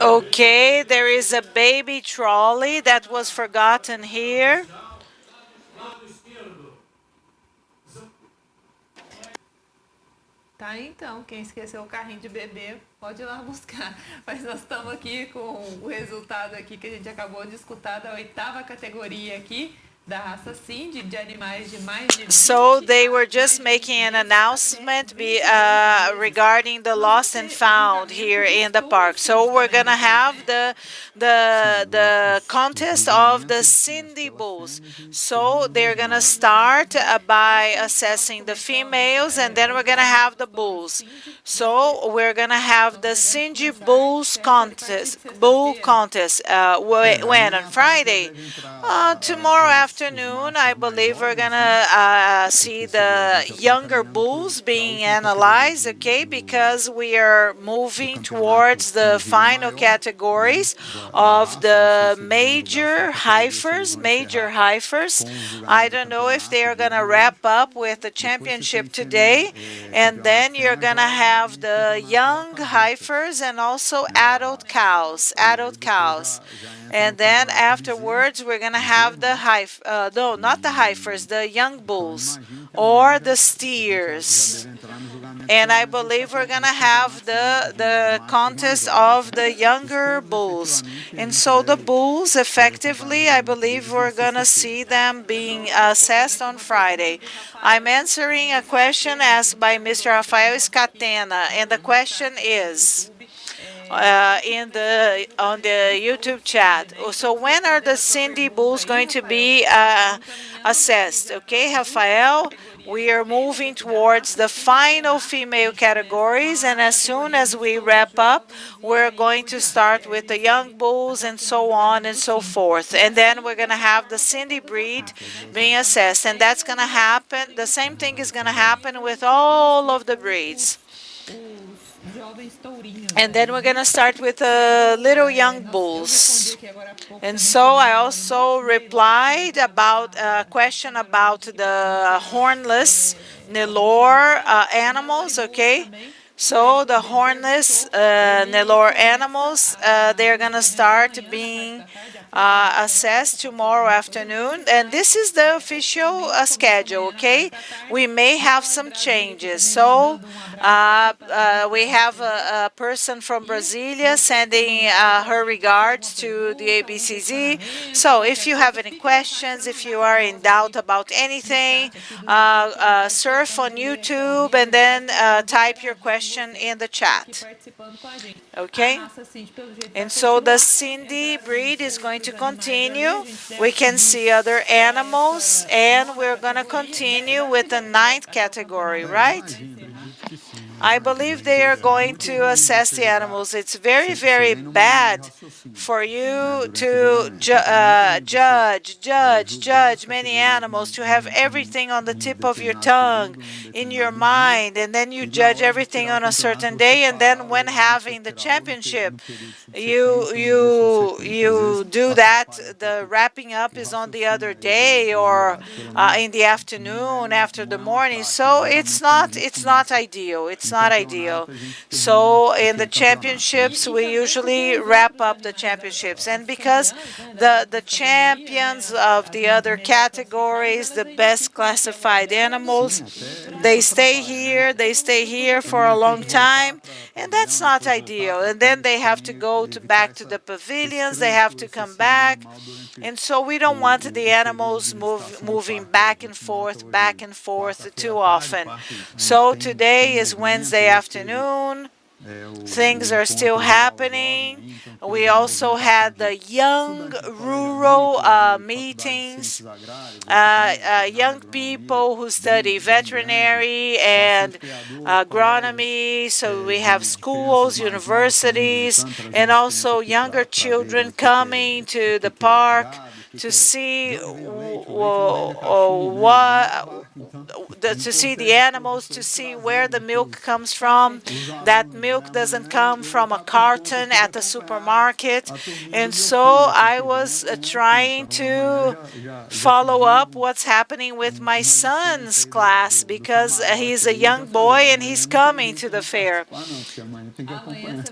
Okay, there is a baby trolley that was forgotten here.
Tá, então, quem esqueceu o carrinho de bebê pode ir lá buscar. Mas nós estamos aqui com o resultado aqui que a gente acabou de escutar da 8ª categoria aqui da raça Cindy, de animais de mais de 20.
So they were just making an announcement regarding the lost and found here in the park. So we're gonna have the contest of the Cindy bulls. So they're gonna start by assessing the females, and then we're gonna have the bulls. So we're gonna have the Cindy bulls contest, bull contest. When on Friday, tomorrow afternoon. afternoon, I believe we're gonna see the younger bulls being analyzed, okay? Because we are moving towards the final categories of the major heifers. I don't know if they are gonna wrap up with the championship today, and then you're gonna have the young heifers and also adult cows. And then afterwards, we're gonna have the no, not the heifers, the young bulls or the steers. And I believe we're gonna have the contest of the younger bulls. And so the bulls, effectively, I believe we're gonna see them being assessed on Friday. I'm answering a question asked by Mr. Rafael Scatena, and the question is on the YouTube chat. So when are the Cindy bulls going to be assessed? Okay, Rafael, we are moving towards the final female categories, and as soon as we wrap up, we're going to start with the young bulls and so on and so forth. And then we're going to have the Cindy breed being assessed, and that's going to happen. The same thing is going to happen with all of the breeds. And then we're going to start with the little young bulls. And so I also replied about a question about the hornless Nelore animals, okay? So the hornless Nelore animals, they're going to start being assessed tomorrow afternoon. And this is the official schedule, okay? We may have some changes. So we have a person from Brasilia sending her regards to the ABCZ. So if you have any questions, if you are in doubt about anything, surf on YouTube and then type your question in the chat. Okay? And so the Cindy breed is going to continue. We can see other animals, and we're going to continue with the 9th category, right? I believe they are going to assess the animals. It's very, very bad for you to judge many animals, to have everything on the tip of your tongue, in your mind, and then you judge everything on a certain day, and then when having the championship, you do that. The wrapping up is on the other day or in the afternoon after the morning. So it's not ideal. It's not ideal. So in the championships, we usually wrap up the championships, and because the champions of the other categories, the best classified animals, they stay here for a long time, and that's not ideal. And then they have to go back to the pavilions, they have to come back, and so we don't want the animals moving back and forth too often. So today is Wednesday afternoon. Things are still happening. We also had the young rural meetings, young people who study veterinary and agronomy. So we have schools, universities, and also younger children coming to the park to see to see the animals, to see where the milk comes from. That milk doesn't come from a carton at the supermarket. And so I was trying to follow up what's happening with my son's class, because he's a young boy and he's coming to the fair.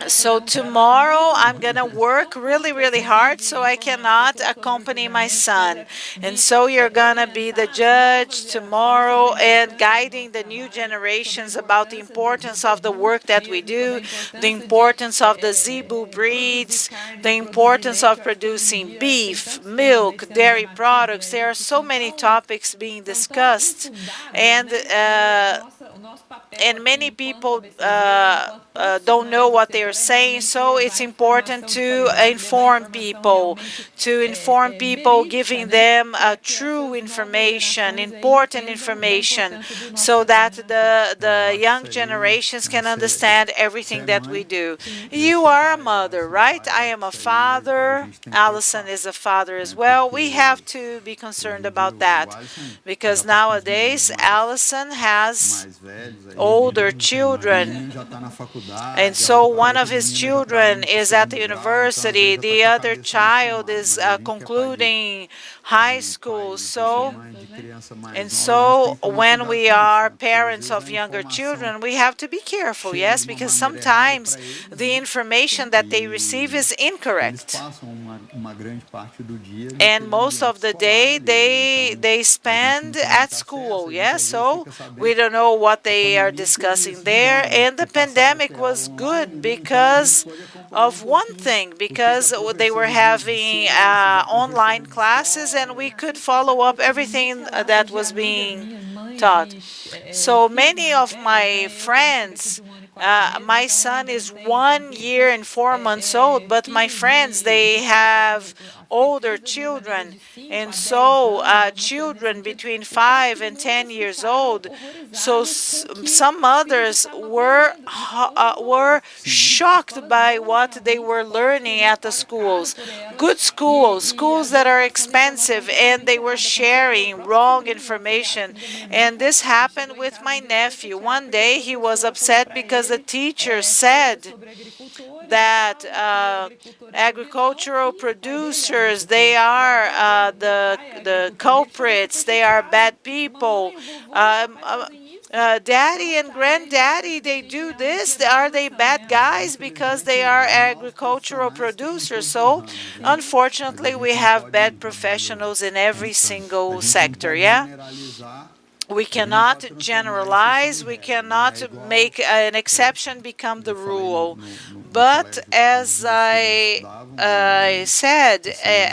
So tomorrow I'm gonna work really, really hard, so I cannot accompany my son. And so you're gonna be the judge tomorrow and guiding the new generations about the importance of the work that we do, the importance of the Zebu breeds, the importance of producing beef, milk, dairy products. There are so many topics being discussed, and and many people don't know what they are saying, so it's important to inform people, giving them true information, important information, so that the young generations can understand everything that we do. You are a mother, right? I am a father. Allison is a father as well. We have to be concerned about that, because nowadays Allison has older children, and so one of his children is at the university, the other child is concluding high school. So when we are parents of younger children, we have to be careful, yes, because sometimes the information that they receive is incorrect, and most of the day they spend at school, yes. So we don't know what they are discussing there. And the pandemic was good because of one thing, because they were having online classes, and we could follow up everything that was being taught. So many of my friends, my son is 1 year and 4 months old, but my friends, they have older children, and so children between 5 and 10 years old. So some mothers were shocked by what they were learning at the schools. Good schools that are expensive, and they were sharing wrong information. And this happened with my nephew. One day he was upset because the teacher said that agricultural producers, they are the culprits, they are bad people. Daddy and granddaddy, they do this. Are they bad guys because they are agricultural producers? So, unfortunately, we have bad professionals in every single sector, yeah? We cannot generalize, we cannot make an exception become the rule. But as I said,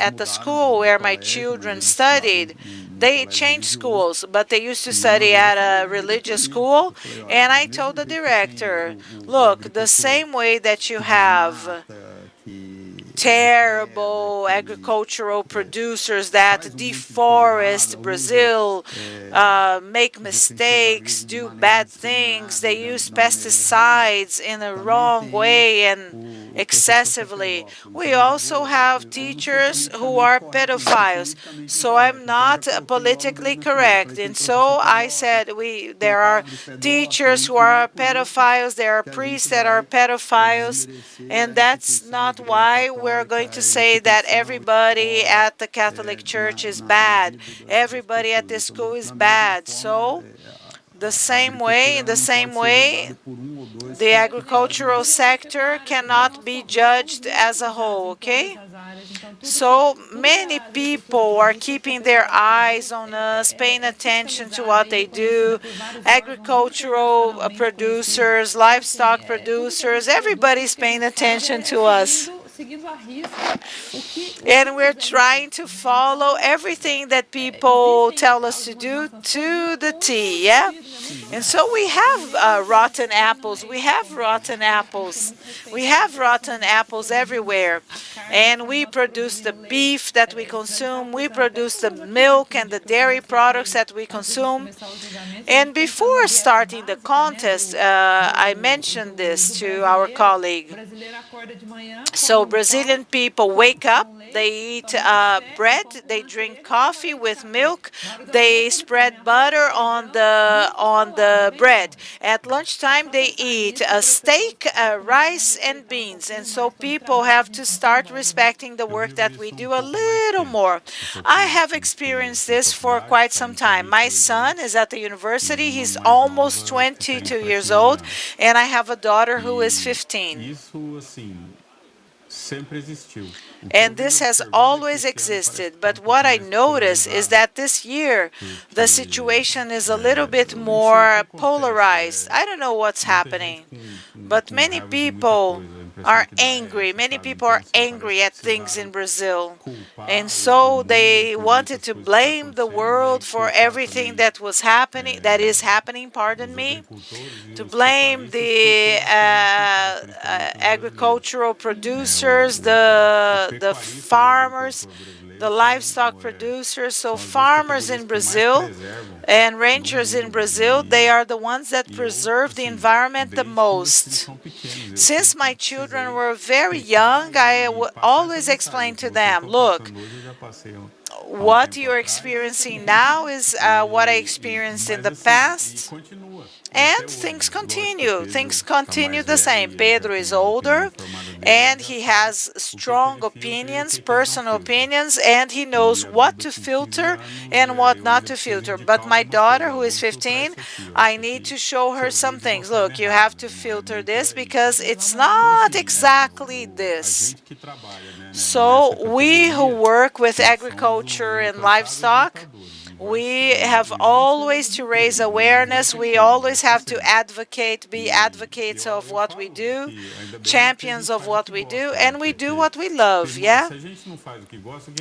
at the school where my children studied, they changed schools, but they used to study at a religious school. And I told the director, look, the same way that you have terrible agricultural producers that deforest Brazil, make mistakes, do bad things, they use pesticides in a wrong way and excessively. We also have teachers who are pedophiles. So I'm not politically correct. And so I said there are teachers who are pedophiles, there are priests that are pedophiles, and that's not why we're going to say that everybody at the Catholic Church is bad. Everybody at this school is bad. So in the same way, the agricultural sector cannot be judged as a whole, okay? So many people are keeping their eyes on us, paying attention to what they do. Agricultural producers, livestock producers, everybody's paying attention to us. And we're trying to follow everything that people tell us to do to the T, yeah? And so we have rotten apples. We have rotten apples. We have rotten apples everywhere. And we produce the beef that we consume. We produce the milk and the dairy products that we consume. And before starting the contest, I mentioned this to our colleague. So Brazilian people wake up, they eat bread, they drink coffee with milk, they spread butter on the bread. At lunchtime, they eat a steak, rice, and beans. And so people have to start respecting the work that we do a little more. I have experienced this for quite some time. My son is at the university. He's almost 22 years old, and I have a daughter who is 15. And this has always existed. But what I notice is that this year, the situation is a little bit more polarized. I don't know what's happening, but many people are angry. Many people are angry at things in Brazil. And so they wanted to blame the world for everything that was happening, that is happening, pardon me, to blame the agricultural producers, the farmers, the livestock producers. So farmers in Brazil and ranchers in Brazil, they are the ones that preserve the environment the most. Since my children were very young, I always explain to them, look, what you're experiencing now is what I experienced in the past, and things continue. Things continue the same. Pedro is older, and he has strong opinions, personal opinions, and he knows what to filter and what not to filter. But my daughter, who is 15, I need to show her some things. Look, you have to filter this because it's not exactly this. So we who work with agriculture and livestock, we have always to raise awareness. We always have to advocate, be advocates of what we do, champions of what we do, and we do what we love, yeah?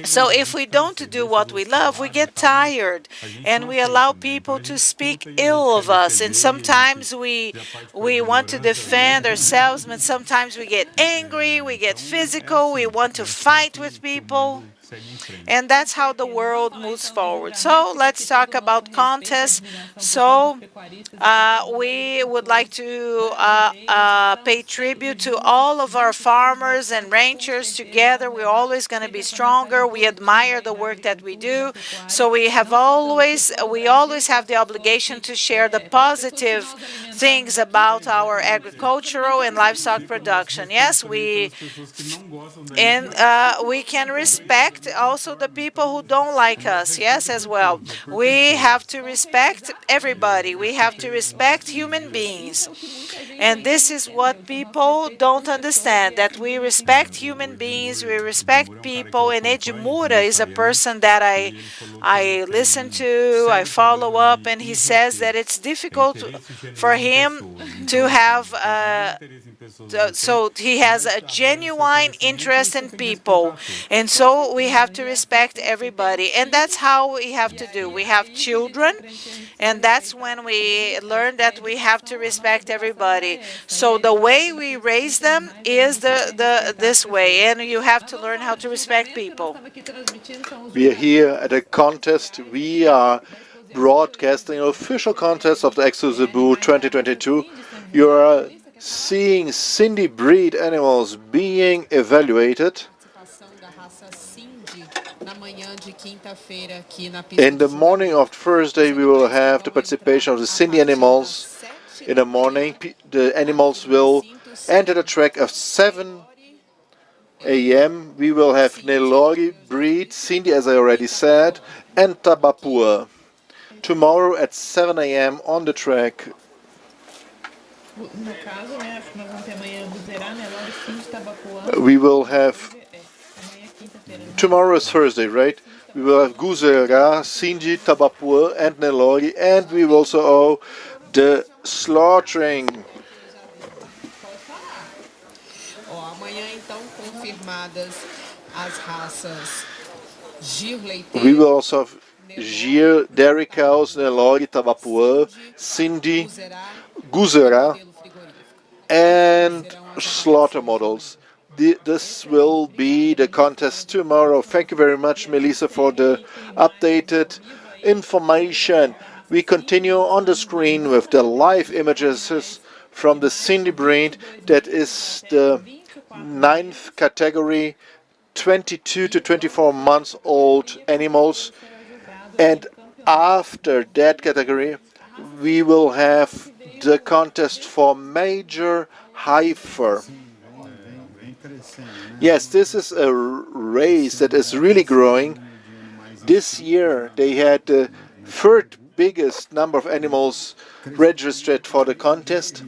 So if we don't do what we love, we get tired, and we allow people to speak ill of us. And sometimes we want to defend ourselves, but sometimes we get angry, we get physical, we want to fight with people. And that's how the world moves forward. So let's talk about contests. So we would like to pay tribute to all of our farmers and ranchers. Together, we're always going to be stronger. We admire the work that we do. So we always have the obligation to share the positive things about our agricultural and livestock production. Yes, we can respect also the people who don't like us, yes, as well. We have to respect everybody. We have to respect human beings. And this is what people don't understand, that we respect human beings, we respect people. And Edmura is a person that I listen to, I follow up, and he says that it's difficult for him to have so he has a genuine interest in people, and so we have to respect everybody, and that's how we have to do. We have children, and that's when we learn that we have to respect everybody. So the way we raise them is this way, and you have to learn how to respect people.
We are here at a contest. We are broadcasting an official contest of the Expozebu 2022. You are seeing Cindy breed animals being evaluated. In the morning of Thursday, we will have the participation of the Cindy animals. In the morning, the animals will enter the track at 7 a.m. We will have Nelore breed, Cindy, as I already said, and Tabapua. Tomorrow at 7 a.m. on the track. We will have, tomorrow is Thursday, right? We will have Guzera, Cindy, Tabapua, and Nelore, and we will also have the slaughtering. We will also have Gir, dairy cows, Nelore, Tabapua, Cindy, Guzera, and slaughter models. This will be the contest tomorrow. Thank you very much, Melissa, for the updated information. We continue on the screen with the live images from the Cindy breed. That is the 9th category, 22 to 24 months old animals. And after that category, we will have the contest for major heifer. Yes, this is a race that is really growing. This year they had the third biggest number of animals registered for the contest,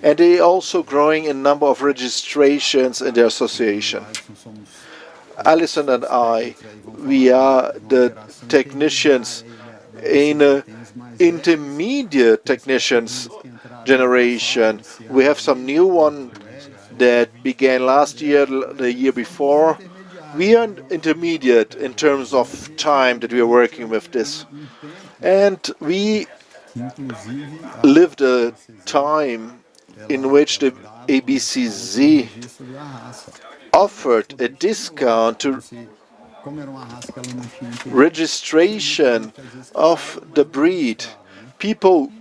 and they also growing in number of registrations in their association. Alison and I, we are the technicians in a intermediate technicians generation. We have some new ones that began last year, the year before. We are intermediate in terms of time that we are working with this. And we lived a time in which the ABCZ offered a discount to registration of the breed. People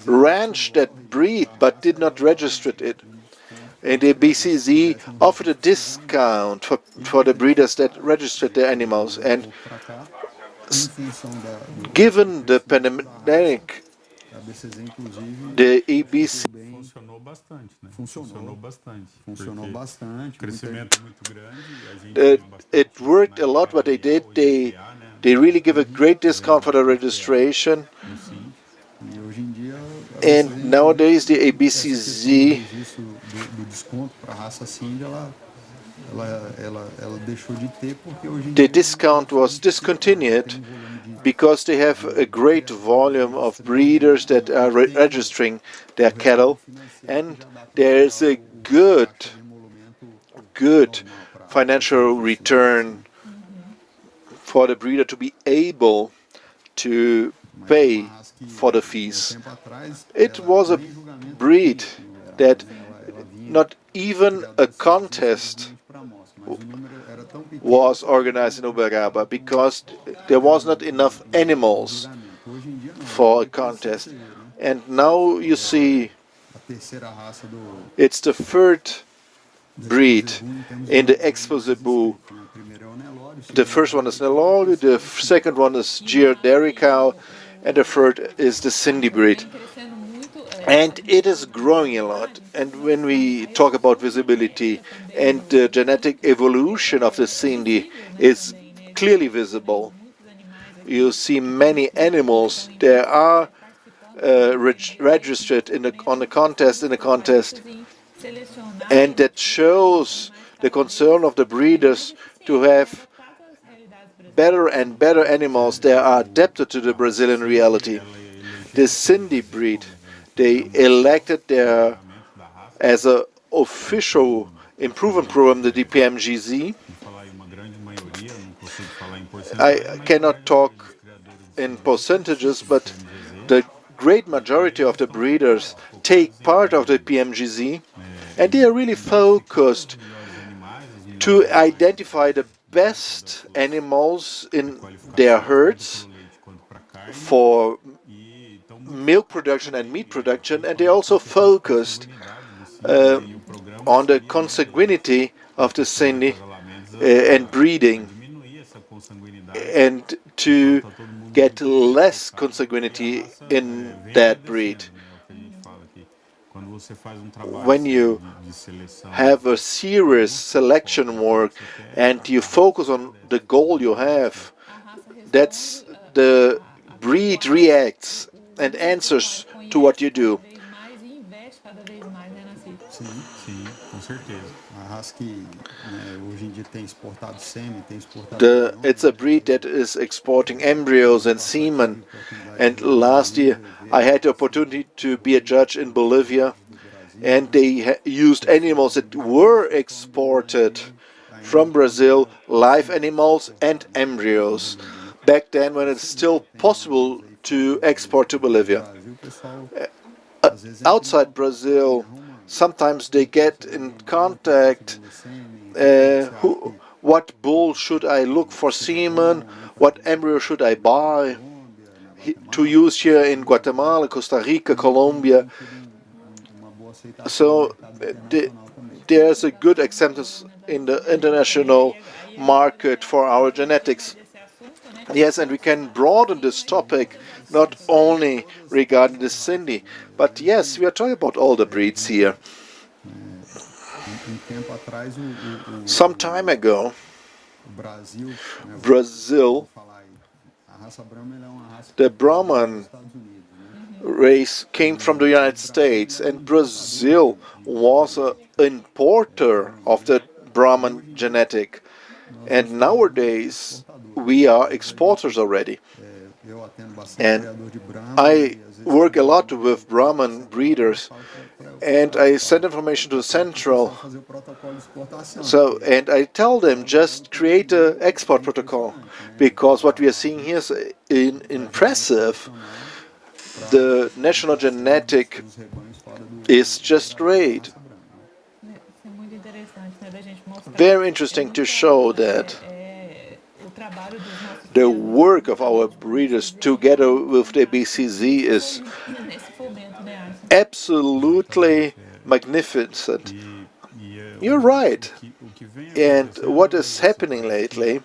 ranched that breed but did not register it. And the BCZ offered a discount for the breeders that registered their animals. And given the pandemic, the ABC it worked a lot what they did. They really give a great discount for the registration. And nowadays the ABCZ the discount was discontinued because they have a great volume of breeders that are registering their cattle, and there is a good financial return for the breeder to be able to pay for the fees. It was a breed that not even a contest was organized in Uberaba because there was not enough animals for a contest. And now you see it's the third breed in the Expozebu. The first one is Nelore, the second one is Gyr Dairy Cow, and the third is the Cindy breed. And it is growing a lot. And when we talk about visibility and the genetic evolution of the Cindy is clearly visible. You see many animals that are registered on the contest, and that shows the concern of the breeders to have better and better animals that are adapted to the Brazilian reality. The Cindy breed, they elected there as an official improvement program the DPMGZ. I cannot talk in percentages, but the great majority of the breeders take part of the PMGZ, and they are really focused to identify the best animals in their herds for milk production and meat production, and they also focused on the consanguinity of the Cindy and breeding, and to get less consanguinity in that breed. When you have a serious selection work and you focus on the goal you have, that's the breed reacts and answers to what you do. It's a breed that is exporting embryos and semen. And last year I had the opportunity to be a judge in Bolivia, and they used animals that were exported from Brazil, live animals and embryos, back then when it's still possible to export to Bolivia. Outside Brazil, sometimes they get in contact, what bull should I look for semen, what embryo should I buy to use here in Guatemala, Costa Rica, Colombia. So there's a good acceptance in the international market for our genetics. Yes, and we can broaden this topic not only regarding the Cindy, but yes, we are talking about all the breeds here. Some time ago, Brazil, the Brahman race came from the United States, and Brazil was an importer of the Brahman genetic. And nowadays, we are exporters already. And I work a lot with Brahman breeders, and I send information to the central. So, and I tell them just create a export protocol, because what we are seeing here is impressive. The national genetic is just great. Very interesting to show that the work of our breeders together with the BCZ is absolutely magnificent. You're right. And what is happening lately,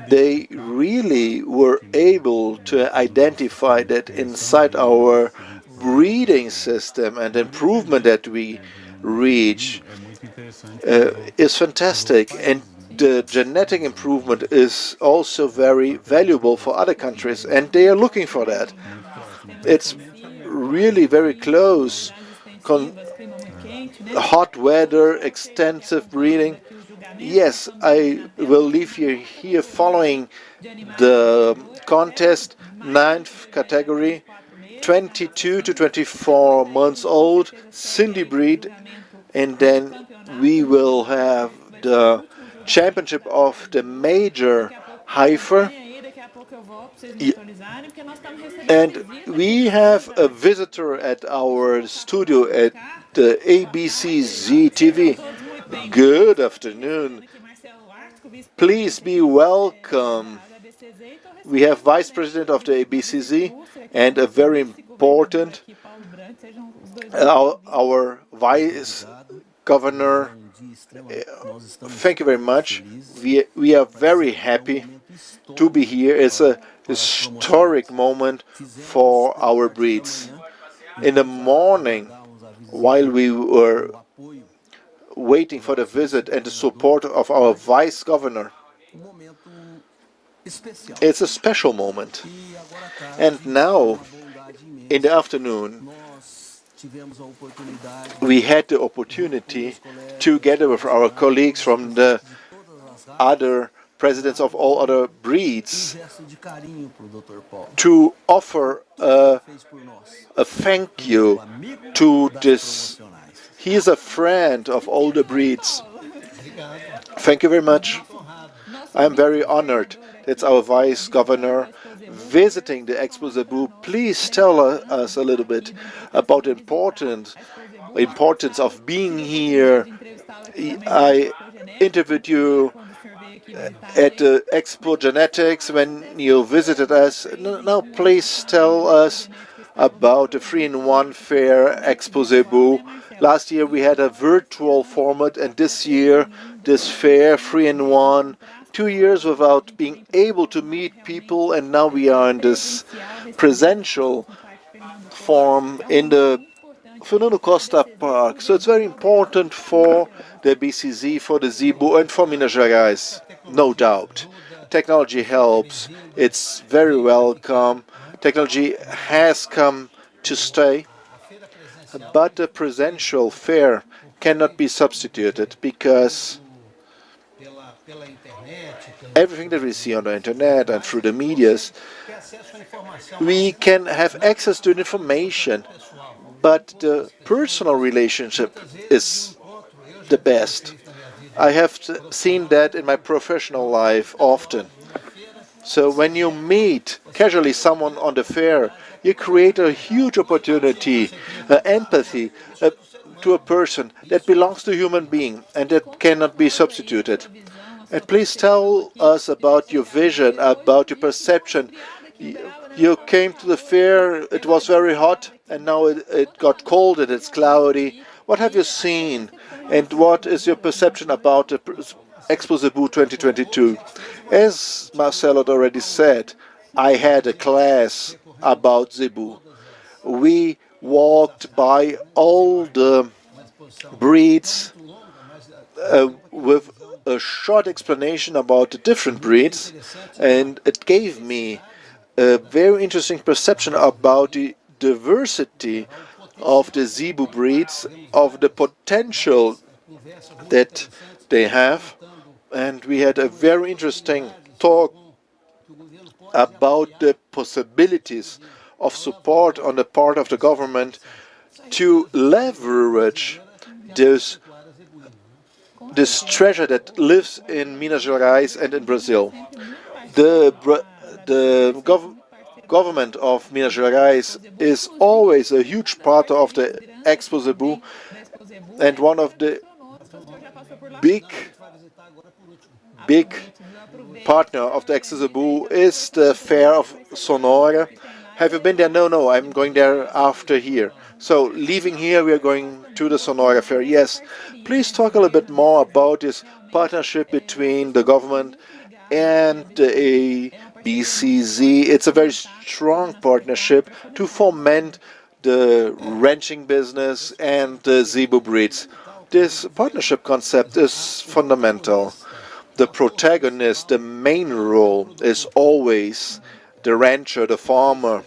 they really were able to identify that inside our breeding system, and improvement that we reach is fantastic. And the genetic improvement is also very valuable for other countries, and they are looking for that. It's really very close. Hot weather, extensive breeding. Yes, I will leave you here following the contest, 9th category, 22 to 24 months old, Cindy breed, and then we will have the championship of the major heifer. And we have a visitor at our studio at the ABCZ TV. Good afternoon. Please be welcome. We have Vice President of the ABCZ and a very important, our Vice Governor. Thank you very much. We are very happy to be here. It's a historic moment for our breeds. In the morning, while we were waiting for the visit and the support of our Vice Governor, it's a special moment. And now, in the afternoon, we had the opportunity, together with our colleagues from the other presidents of all other breeds, to offer a thank you to this. He is a friend of all the breeds. Thank you very much. I am very honored. It's our Vice Governor visiting the Expozebu. Please tell us a little bit about the importance of being here. I interviewed you at the Expo Genetics when you visited us. Now please tell us about the 3-in-1 fair Expozebu. Last year we had a virtual format, and this year this fair 3-in-1. 2 years without being able to meet people, and now we are in this presential form in the Fernando Costa Park. So it's very important for the BCZ, for the Zebu, and for Minas Gerais, no doubt. Technology helps. It's very welcome. Technology has come to stay, but the presential fair cannot be substituted, because everything that we see on the internet and through the medias, we can have access to information, but the personal relationship is the best. I have seen that in my professional life often. So when you meet casually someone on the fair, you create a huge opportunity, empathy to a person that belongs to a human being, and that cannot be substituted. And please tell us about your vision, about your perception. You came to the fair, it was very hot, and now it got cold and it's cloudy. What have you seen, and what is your perception about the Expozebu 2022? As Marcelo already said, I had a class about Zebu. We walked by all the breeds with a short explanation about the different breeds, and it gave me a very interesting perception about the diversity of the Zebu breeds, of the potential that they have. And we had a very interesting talk about the possibilities of support on the part of the government to leverage this treasure that lives in Minas Gerais and in Brazil. The government of Minas Gerais is always a huge part of the Expozebu, and one of the big partner of the Expozebu is the fair of Sonora. Have you been there? No, I'm going there after here. So leaving here, we are going to the Sonora fair. Yes, please talk a little bit more about this partnership between the government and the BCZ. It's a very strong partnership to foment the ranching business and the zebu breeds. This partnership concept is fundamental. The protagonist, the main role, is always the rancher, the farmer.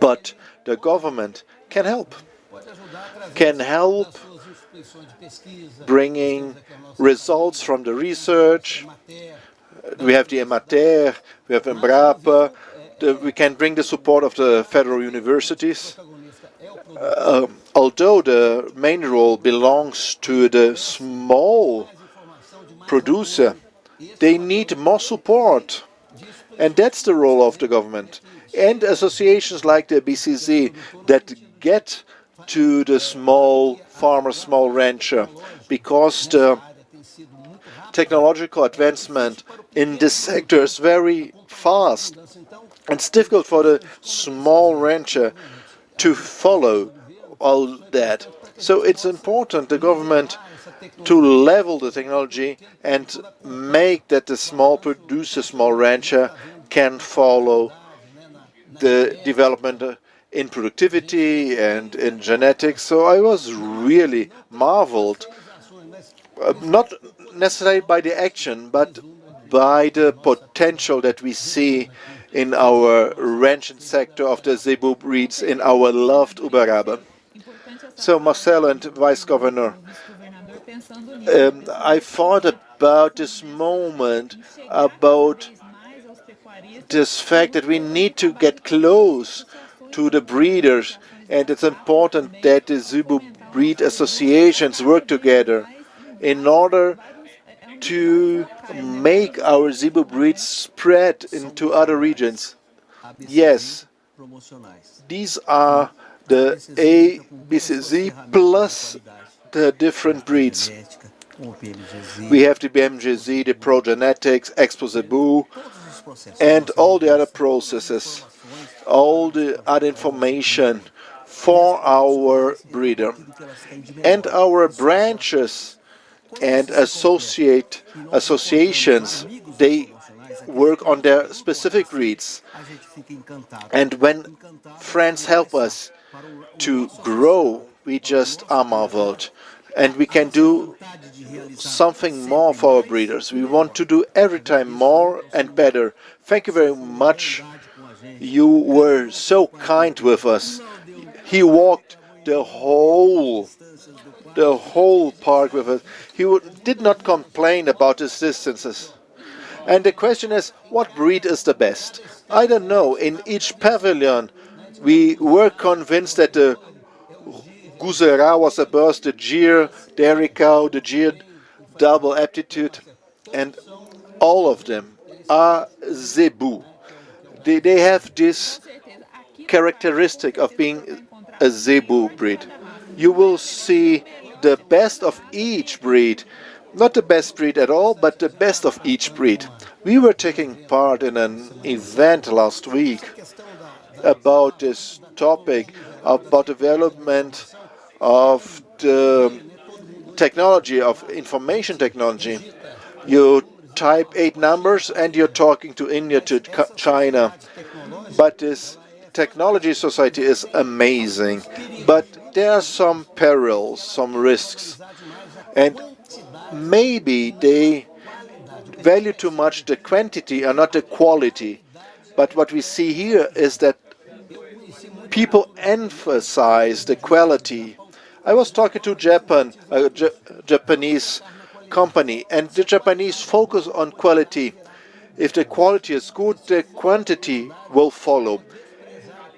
But the government can help bringing results from the research. We have the Emater, we have Embrapa, we can bring the support of the federal universities. Although the main role belongs to the small producer, they need more support. And that's the role of the government. And associations like the BCZ that get to the small farmer, small rancher, because the technological advancement in this sector is very fast. It's difficult for the small rancher to follow all that. So it's important the government to level the technology and make that the small producer, small rancher can follow the development in productivity and in genetics. So I was really marveled, not necessarily by the action, but by the potential that we see in our ranching sector of the zebu breeds in our loved Uberaba. So Marcelo and Vice Governor, I thought about this moment, about this fact that we need to get close to the breeders, and it's important that the zebu breed associations work together in order to make our zebu breeds spread into other regions. Yes, these are the ABCZ plus the different breeds. We have the BMGZ, the Progenetics, Expozebu, and all the other processes, all the other information for our breeder. And our branches and associations, they work on their specific breeds. And when friends help us to grow, we just are marveled. And we can do something more for our breeders. We want to do every time more and better. Thank you very much. You were so kind with us. He walked the whole park with us. He did not complain about his distances. And the question is, what breed is the best? I don't know. In each pavilion, we were convinced that the Guzerá was the best, the Gyr dairy cow, the Gyr double aptitude, and all of them are zebu. They have this characteristic of being a zebu breed. You will see the best of each breed. Not the best breed at all, but the best of each breed. We were taking part in an event last week about this topic, about development of the technology, of information technology. You type 8 numbers and you're talking to India, to China. But this technology society is amazing. But there are some perils, some risks. And maybe they value too much the quantity and not the quality. But what we see here is that people emphasize the quality. I was talking to Japan, a Japanese company, and the Japanese focus on quality. If the quality is good, the quantity will follow.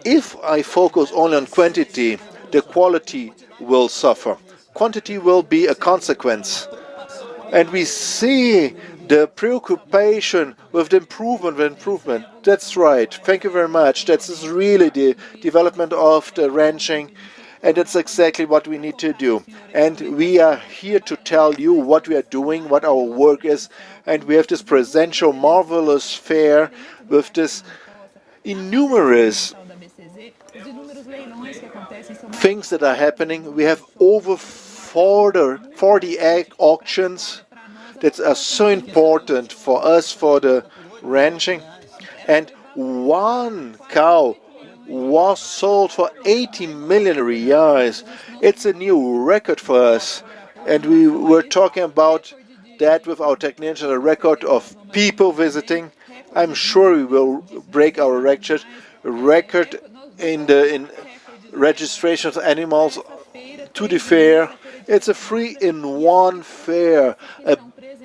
If I focus only on quantity, the quality will suffer. Quantity will be a consequence. And we see the preoccupation with the improvement. That's right. Thank you very much. That's really the development of the ranching. And that's exactly what we need to do. And we are here to tell you what we are doing, what our work is. And we have this presential, marvelous fair with this innumerous things that are happening. We have over 40 egg auctions that are so important for us, for the ranching. And one cow was sold for 80 million reais. It's a new record for us. And we were talking about that with our technician, a record of people visiting. I'm sure we will break our record in registration of animals to the fair. It's a 3-in-1 fair, a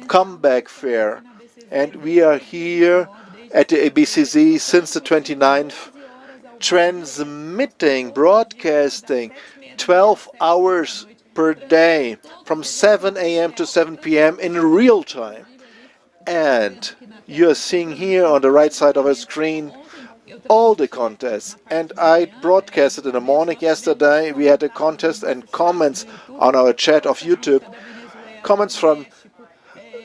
comeback fair. And we are here at the ABCZ since the 29th, transmitting, broadcasting 12 hours per day from 7 a.m. to 7 p.m. in real time. And you're seeing here on the right side of our screen all the contests. And I broadcasted in the morning yesterday. We had a contest and comments on our chat of YouTube. Comments from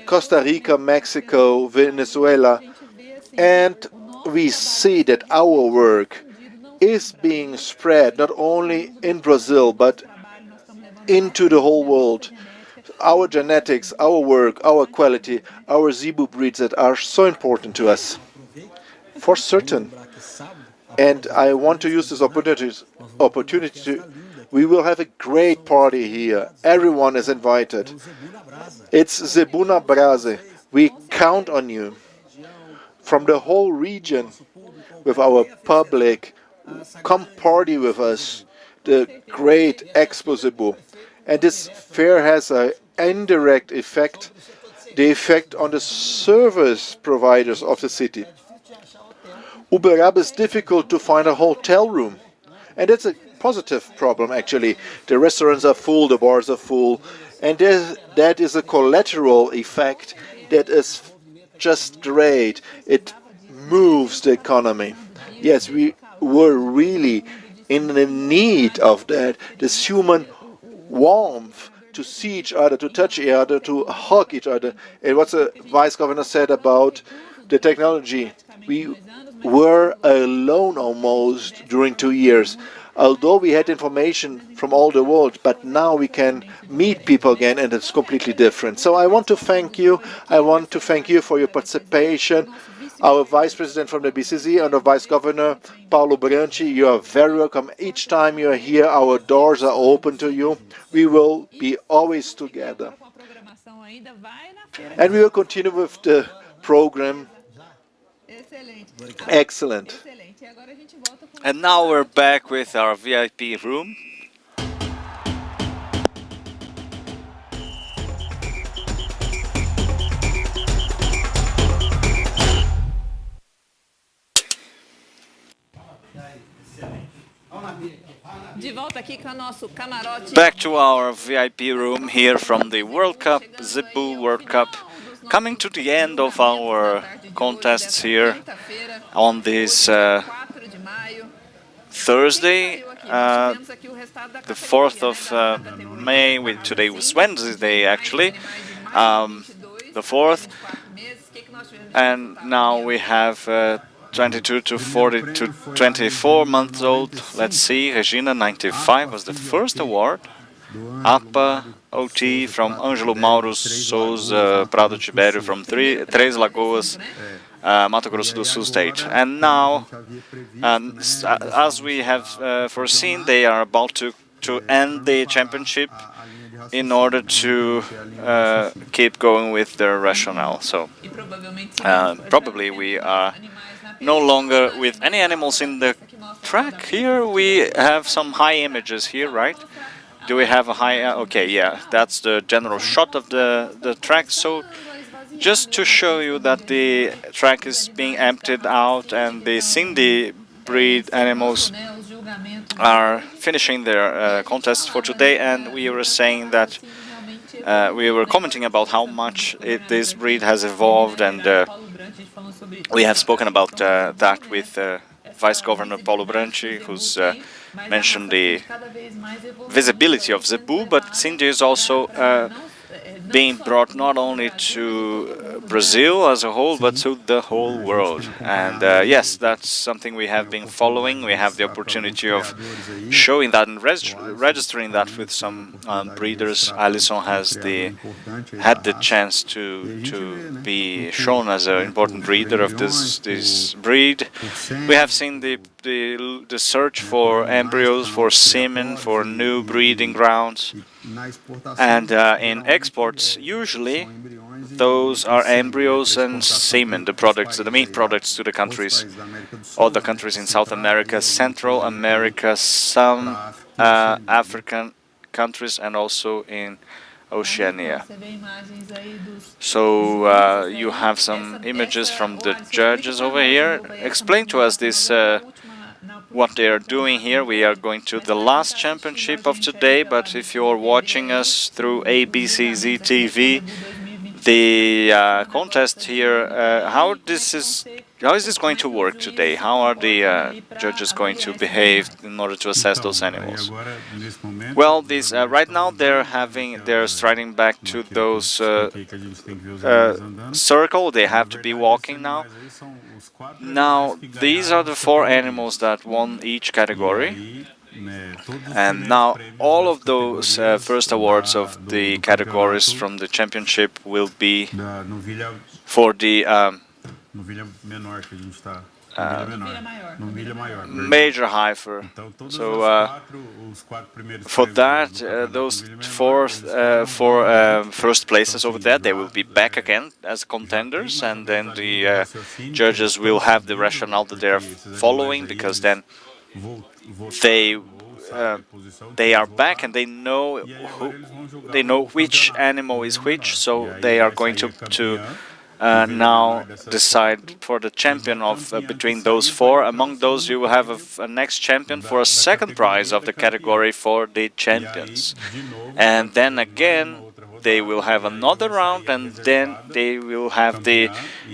Costa Rica, Mexico, Venezuela. And we see that our work is being spread not only in Brazil but into the whole world. Our genetics, our work, our quality, our Zebu breeds that are so important to us. For certain. And I want to use this opportunity to, we will have a great party here. Everyone is invited. It's Zebu na Brasa. We count on you. From the whole region, with our public, come party with us, the great Expozebu. And this fair has an indirect effect, the effect on the service providers of the city. Uberaba is difficult to find a hotel room. And it's a positive problem, actually. The restaurants are full, the bars are full. And that is a collateral effect that is just great. It moves the economy. Yes, we were really in the need of that, this human warmth to see each other, to touch each other, to hug each other. And what the vice governor said about the technology, we were alone almost during 2 years. Although we had information from all the world, but now we can meet people again and it's completely different. So I want to thank you. I want to thank you for your participation. Our Vice President from the BCZ and the Vice Governor, Paulo Branchi, you are very welcome. Each time you are here, our doors are open to you. We will be always together. And we will continue with the program. Excellent.
And now we're back with our VIP room. Back to our VIP room here from the World Cup, Zebu World Cup. Coming to the end of our contests here on this Thursday, the 4th of May. Today was Wednesday, actually, the 4th. And now we have 22 to 40 to 24 months old. Let's see, Regina, 95 was the first award. APA OT from Ângelo Mauro Souza Prado Tibério from Três Lagoas, Mato Grosso do Sul state. And now, as we have foreseen, they are about to end the championship in order to keep going with their rationale. So probably we are no longer with any animals in the track. Here we have some high images here, right? Do we have a high? Okay, yeah, that's the general shot of the track. So just to show you that the track is being emptied out and the Cindy breed animals are finishing their contest for today, and we were saying that we were commenting about how much this breed has evolved, and we have spoken about that with Vice Governor Paulo Branchi, who's mentioned the visibility of Zebu, but Cindy is also being brought not only to Brazil as a whole, but to the whole world. And yes, that's something we have been following. We have the opportunity of showing that and registering that with some breeders. Alison has had the chance to be shown as an important breeder of this breed. We have seen the search for embryos, for semen, for new breeding grounds. And in exports, usually those are embryos and semen, the meat products to the countries, all the countries in South America, Central America, some African countries, and also in Oceania. So you have some images from the judges over here. Explain to us this. What they are doing here. We are going to the last championship of today, but if you're watching us through ABCZ TV, the contest here, how is this going to work today? How are the judges going to behave in order to assess those animals? Well, right now they're striding back to those circle. They have to be walking now. Now, these are the 4 animals that won each category, and now all of those first awards of the categories from the championship will be for the major heifer. So for that, those 4 first places over there, they will be back again as contenders, and then the judges will have the rationale that they are following, because then they are back and they know which animal is which, so they are going to now decide for the champion of between those 4. Among those, you will have a next champion for a second prize of the category for the champions. And then again, they will have another round, and then they will have the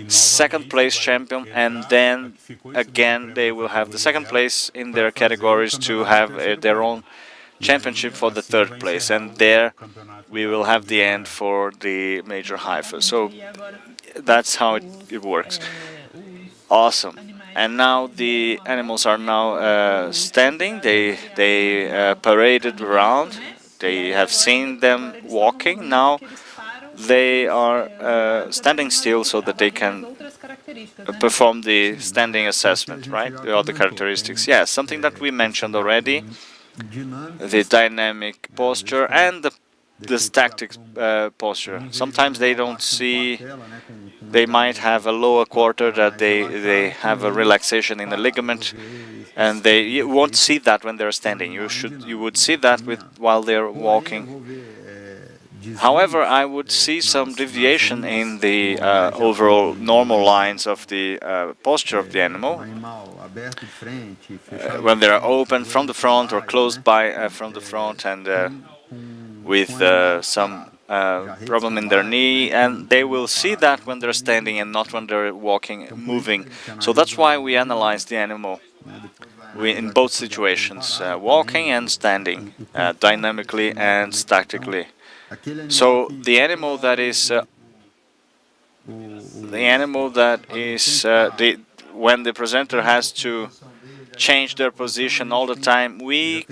second place champion, and then again they will have the second place in their categories to have their own championship for the third place, and there we will have the end for the major heifer. So that's how it works. Awesome. And now the animals are now standing. They paraded around. They have seen them walking. Now they are standing still so that they can perform the standing assessment, right? The other characteristics. Yes, something that we mentioned already. The dynamic posture and the static posture. Sometimes they don't see, they might have a lower quarter, that they have a relaxation in the ligament, and you won't see that when they're standing. You would see that while they're walking. However, I would see some deviation in the overall normal lines of the posture of the animal. When they're open from the front or closed by from the front, and with some problem in their knee, and they will see that when they're standing and not when they're walking, moving. So that's why we analyze the animal in both situations, walking and standing, dynamically and statically. So the animal that is when the presenter has to change their position all the time, we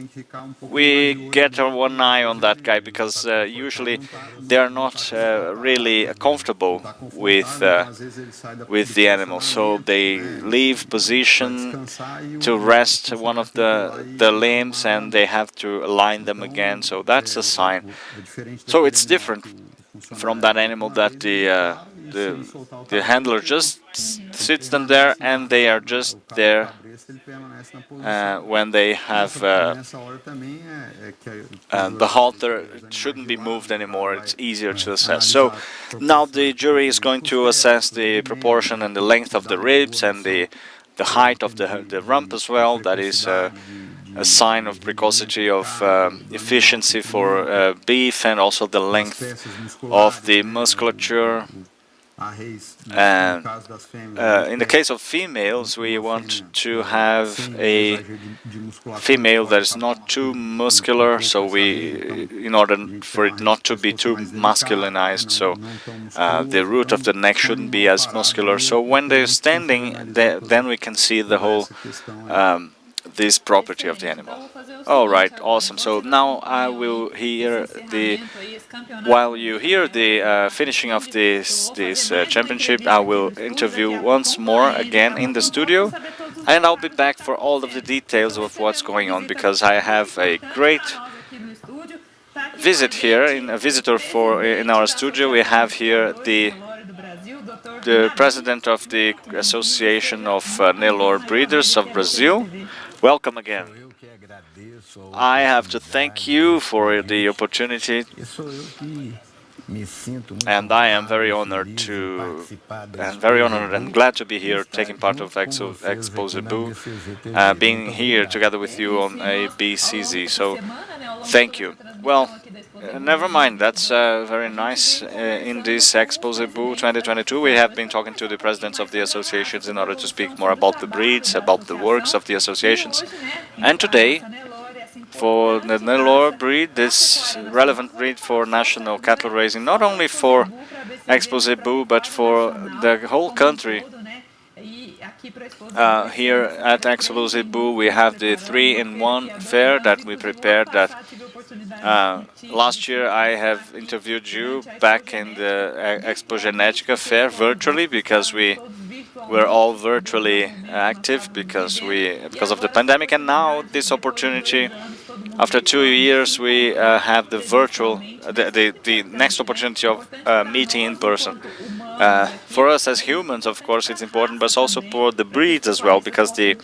get one eye on that guy, because usually they are not really comfortable with the animal, so they leave position to rest one of the limbs, and they have to align them again. So that's a sign. So it's different from that animal that the handler just sits them there, and they are just there when they have the halter shouldn't be moved anymore. It's easier to assess. So now the jury is going to assess the proportion and the length of the ribs and the the height of the rump as well. That is a sign of precocity, of efficiency for beef, and also the length of the musculature. And in the case of females, we want to have a female that is not too muscular, so in order for it not to be too masculinized, so the root of the neck shouldn't be as muscular. So when they're standing, then we can see the whole this property of the animal. All right, awesome. So now I will hear while you hear the finishing of this championship, I will interview once more again in the studio, and I'll be back for all of the details of what's going on, because I have a great visit here, a visitor in our studio. We have here the president of the Association of Nelore Breeders of Brazil. Welcome again. I have to thank you for the opportunity, and I am very honored and glad to be here, taking part of Expozebu, being here together with you on a BCZ. So, thank you. Well, never mind. That's very nice. In this Expozebu 2022, we have been talking to the presidents of the associations in order to speak more about the breeds, about the works of the associations, and today, for the Nelore breed, this relevant breed for national cattle raising, not only for Expozebu, but for the whole country. Here at Expozebu, we have the 3-in-1 fair that we prepared. That last year I have interviewed you back in the Expogenetica fair virtually, because we were all virtually active because of the pandemic, and now this opportunity. After 2 years, we have the virtual, the next opportunity of meeting in person. For us as humans, of course, it's important, but also for the breeds as well, because the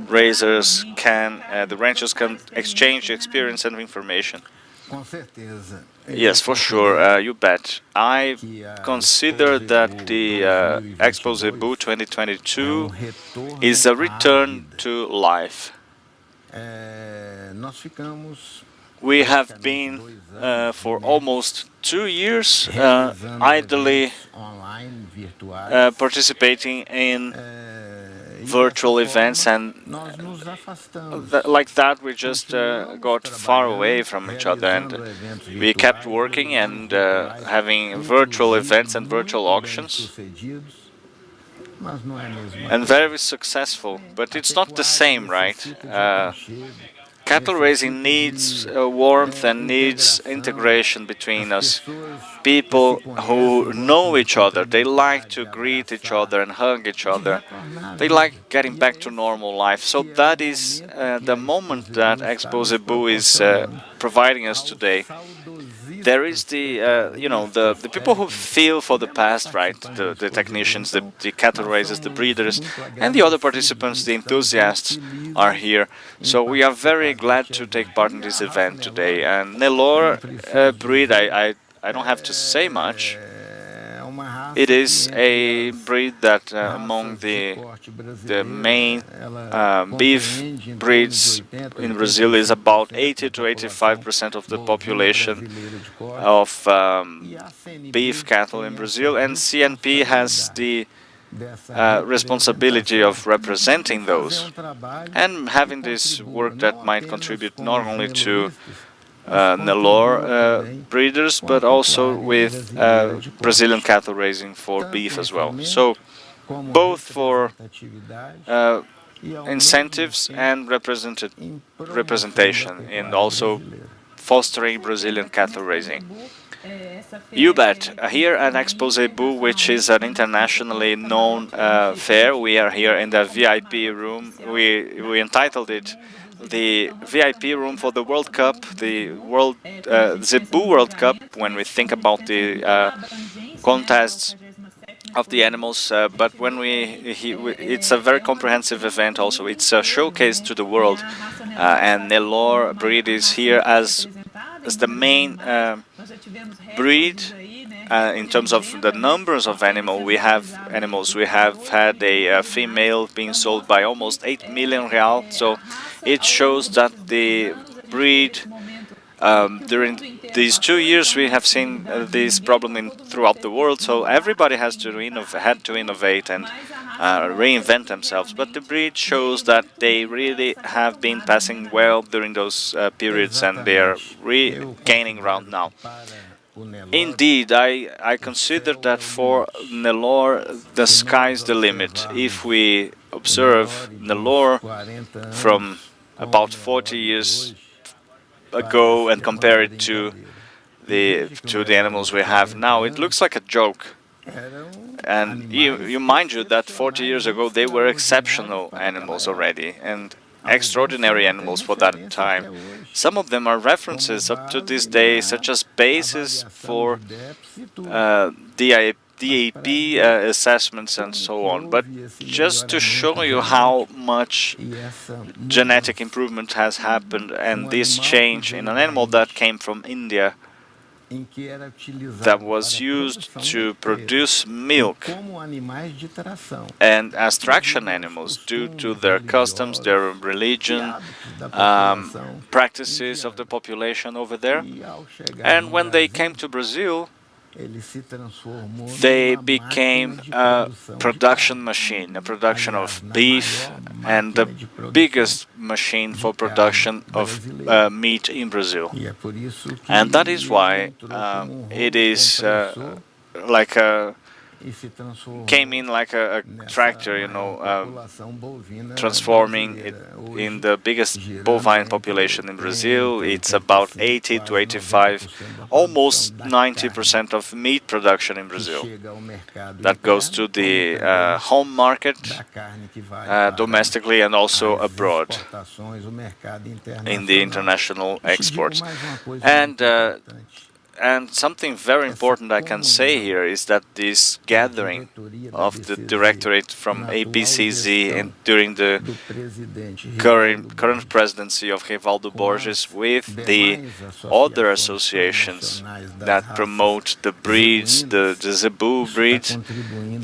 raisers can, the ranchers can exchange experience and information. Yes, for sure, you bet. I consider that the Expozebu 2022 is a return to life. We have been for almost 2 years idly participating in virtual events, and like that we just got far away from each other, and we kept working and having virtual events and virtual auctions, and very successful, but it's not the same, right? Cattle raising needs warmth and needs integration between us. People who know each other, they like to greet each other and hug each other. They like getting back to normal life. So that is the moment that Expozebu is providing us today. There is the the people who feel for the past, right? The technicians, the cattle raisers, the breeders, and the other participants, the enthusiasts, are here. So we are very glad to take part in this event today. And Nelore breed, I don't have to say much. It is a breed that among the main beef breeds in Brazil is about 80 to 85% of the population of beef cattle in Brazil, and CNP has the responsibility of representing those and having this work that might contribute not only to Nelore breeders, but also with Brazilian cattle raising for beef as well. So both for incentives and representation, and also fostering Brazilian cattle raising. You bet. Here at Expozebu, which is an internationally known fair, we are here in the VIP room. We entitled it the VIP room for the World Cup, the Zebu World Cup, when we think about the contests of the animals, but when it's a very comprehensive event also. It's a showcase to the world, and Nelore breed is here as the main breed, in terms of the numbers of animals, we have had a female being sold by almost 8 million real. So it shows that the breed, during these 2 years, we have seen this problem throughout the world. So everybody had to innovate and reinvent themselves. But the breed shows that they really have been passing well during those periods, and they are regaining ground now. Indeed, I consider that for Nelore, the sky's the limit. If we observe Nelore from about 40 years ago and compare it to the animals we have now, it looks like a joke. And you mind you that 40 years ago they were exceptional animals already, and extraordinary animals for that time. Some of them are references up to this day, such as bases for DAP assessments and so on. But just to show you how much genetic improvement has happened, and this change in an animal that came from India, that was used to produce milk, and as traction animals due to their customs, their religion, practices of the population over there. And when they came to Brazil, they became a production machine, a production of beef, and the biggest machine for production of meat in Brazil. And that is why it is like came in like a tractor, transforming it in the biggest bovine population in Brazil. It's about 80 to 85, almost 90% of meat production in Brazil that goes to the home market, domestically and also abroad in the international exports. And something very important I can say here is that this gathering of the directorate from ABCZ and during the current presidency of Rivaldo Borges with the other associations that promote the breeds, the Zebu breeds,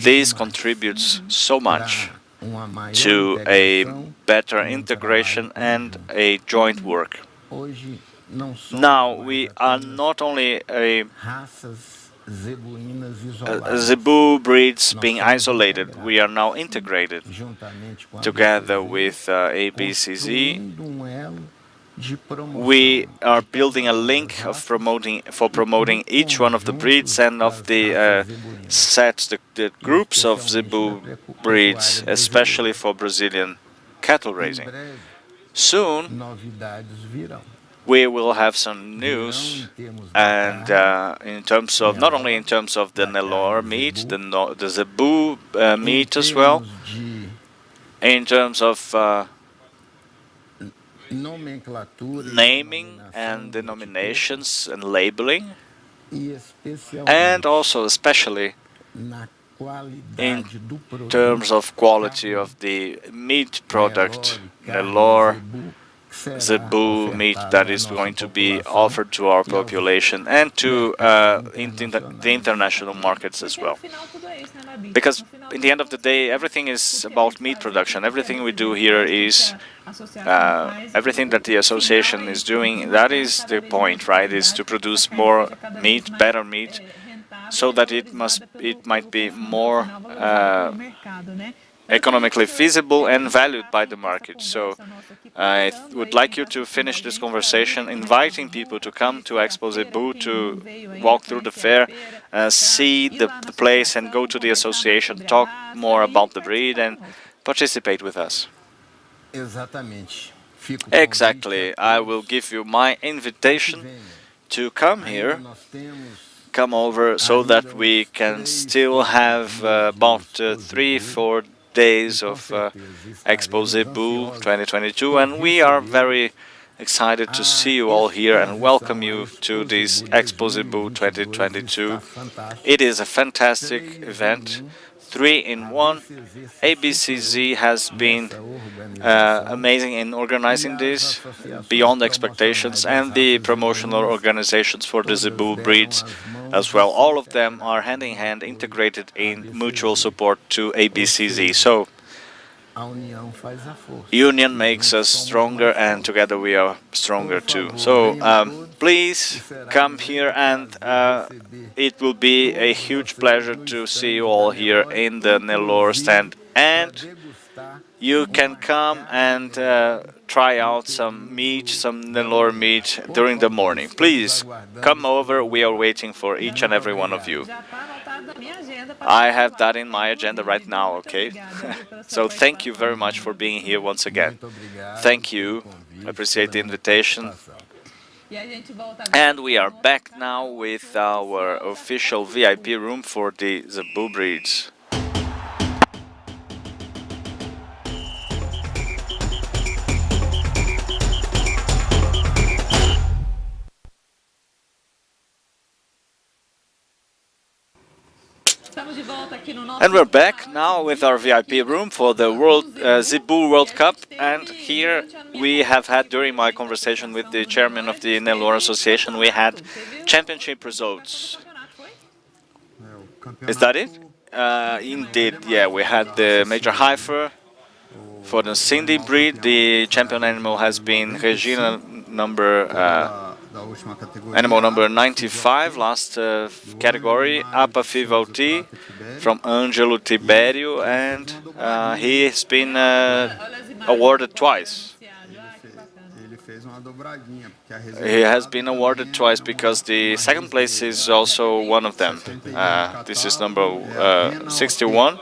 this contributes so much to a better integration and a joint work. Now, we are not only a Zebu breeds being isolated, we are now integrated together with ABCZ. We are building a link for promoting each one of the breeds and of the sets, the groups of Zebu breeds, especially for Brazilian cattle raising. Soon, we will have some news, and in terms of not only in terms of the Nelore meat, the Zebu meat as well, in terms of naming and denominations and labeling, and also especially in terms of quality of the meat product, Nelore Zebu meat that is going to be offered to our population and to the international markets as well. Because in the end of the day, everything is about meat production. Everything we do here is everything that the association is doing. That is the point, right? Is to produce more meat, better meat, so that it might be more economically feasible and valued by the market. So I would like you to finish this conversation inviting people to come to Expozebu, to walk through the fair, see the place and go to the association, talk more about the breed and participate with us. Exactly. I will give you my invitation to come here, come over, so that we can still have about 3-4 days of Expozebu 2022, and we are very excited to see you all here and welcome you to this Expozebu 2022. It is a fantastic event, 3-in-1. ABCZ has been amazing in organizing this, beyond expectations, and the promotional organizations for the Zebu breeds as well. All of them are hand in hand integrated in mutual support to ABCZ. So union makes us stronger, and together we are stronger too. So please come here, and it will be a huge pleasure to see you all here in the Nelore stand. And you can come and try out some meat, some Nelore meat during the morning. Please come over. We are waiting for each and every one of you. I have that in my agenda right now, okay? So thank you very much for being here once again. Thank you. I appreciate the invitation. And we are back now with our official VIP room for the Zebu breeds. And we're back now with our VIP room for the Zebu World Cup. And here we have had, during my conversation with the chairman of the Nelore Association, we had championship results. Is that it? Indeed, yeah, we had the major heifer for the Cindy breed. The champion animal has been Regina animal number 95, last category, Apafi Valti from Angelo Tiberio, and he has been awarded twice. He has been awarded twice because the second place is also one of them. This is number 61.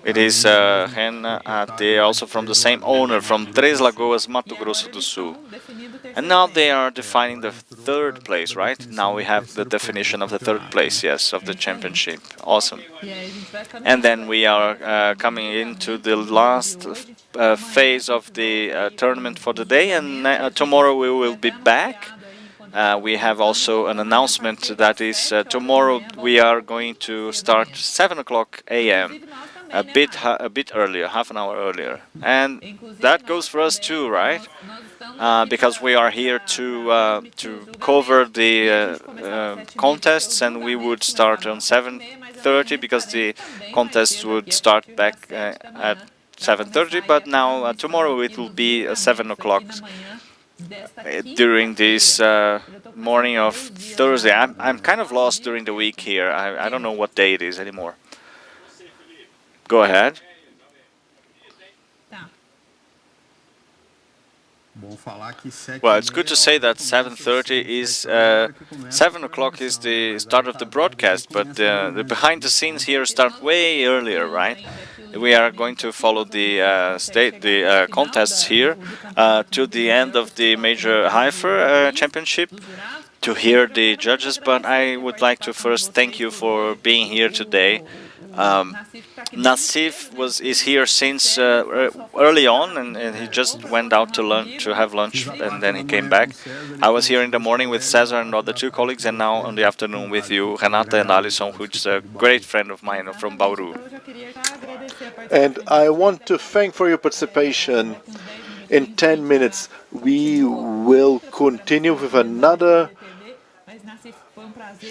It is Rena Ate, also from the same owner, from Três Lagoas, Mato Grosso do Sul. And now they are defining the third place, right? Now we have the definition of the third place, yes, of the championship. Awesome. And then we are coming into the last phase of the tournament for the day, and tomorrow we will be back. We have also an announcement that is tomorrow we are going to start 7 o'clock a.m. a bit earlier, half an hour earlier, and that goes for us too, right? Because we are here to cover the contests, and we would start on 7:30 because the contests would start back at 7:30. But now tomorrow it will be 7 o'clock during this morning of Thursday. I'm kind of lost during the week here. I don't know what day it is anymore. Go ahead. Well, it's good to say that 7:30 is 7 o'clock is the start of the broadcast, but the behind the scenes here start way earlier, right? We are going to follow the contests here to the end of the major heifer championship to hear the judges. But I would like to first thank you for being here today. Nassif is here since early on, and he just went out to have lunch, and then he came back. I was here in the morning with Cesar and other two colleagues, and now in the afternoon with you, Renata and Alison, who's a great friend of mine from Bauru.
And I want to thank for your participation. In 10 minutes, we will continue with another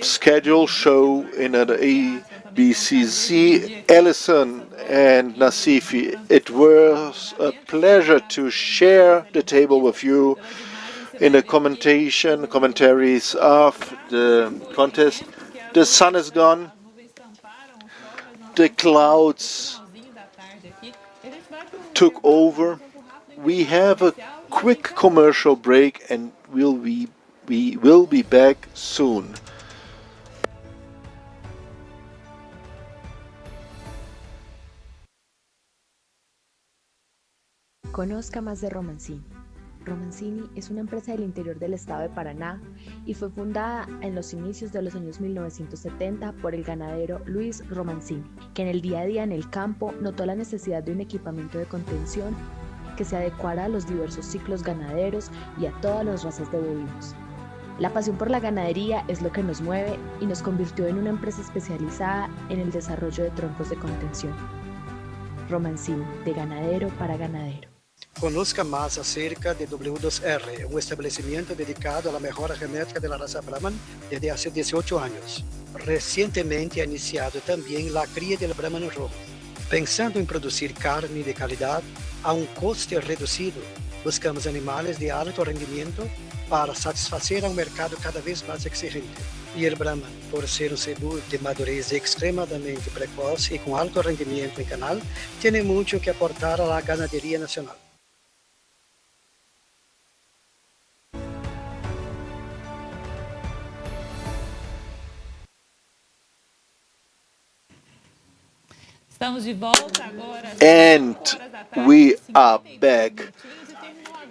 scheduled show in an ABCZ. Alison and Nassifi, it was a pleasure to share the table with you in the commentaries of the contest. The sun is gone. The clouds took over. We have a quick commercial break, and we will be back soon.
Conozca más de Romancini. Romancini es una empresa del interior del estado de Paraná y fue fundada en los inicios de los años 1970 por el ganadero Luis Romancini, que en el día a día en el campo notó la necesidad de un equipamiento de contención que se adecuara a los diversos ciclos ganaderos y a todas las razas de bovinos. La pasión por la ganadería es lo que nos mueve y nos convirtió en una empresa especializada en el desarrollo de troncos de contención. Romancini, de ganadero para ganadero.
Conozca más acerca de W2R, un establecimiento dedicado a la mejora genética de la raza Brahman desde hace 18 años. Recientemente ha iniciado también la cría del Brahman rojo. Pensando en producir carne de calidad a un coste reducido, buscamos animales de alto rendimiento para satisfacer a un mercado cada vez más exigente. Y el Brahman, por ser un cebú de madurez extremadamente precoz y con alto rendimiento en canal, tiene mucho que aportar a la ganadería nacional.
Estamos de volta agora.
And we are back.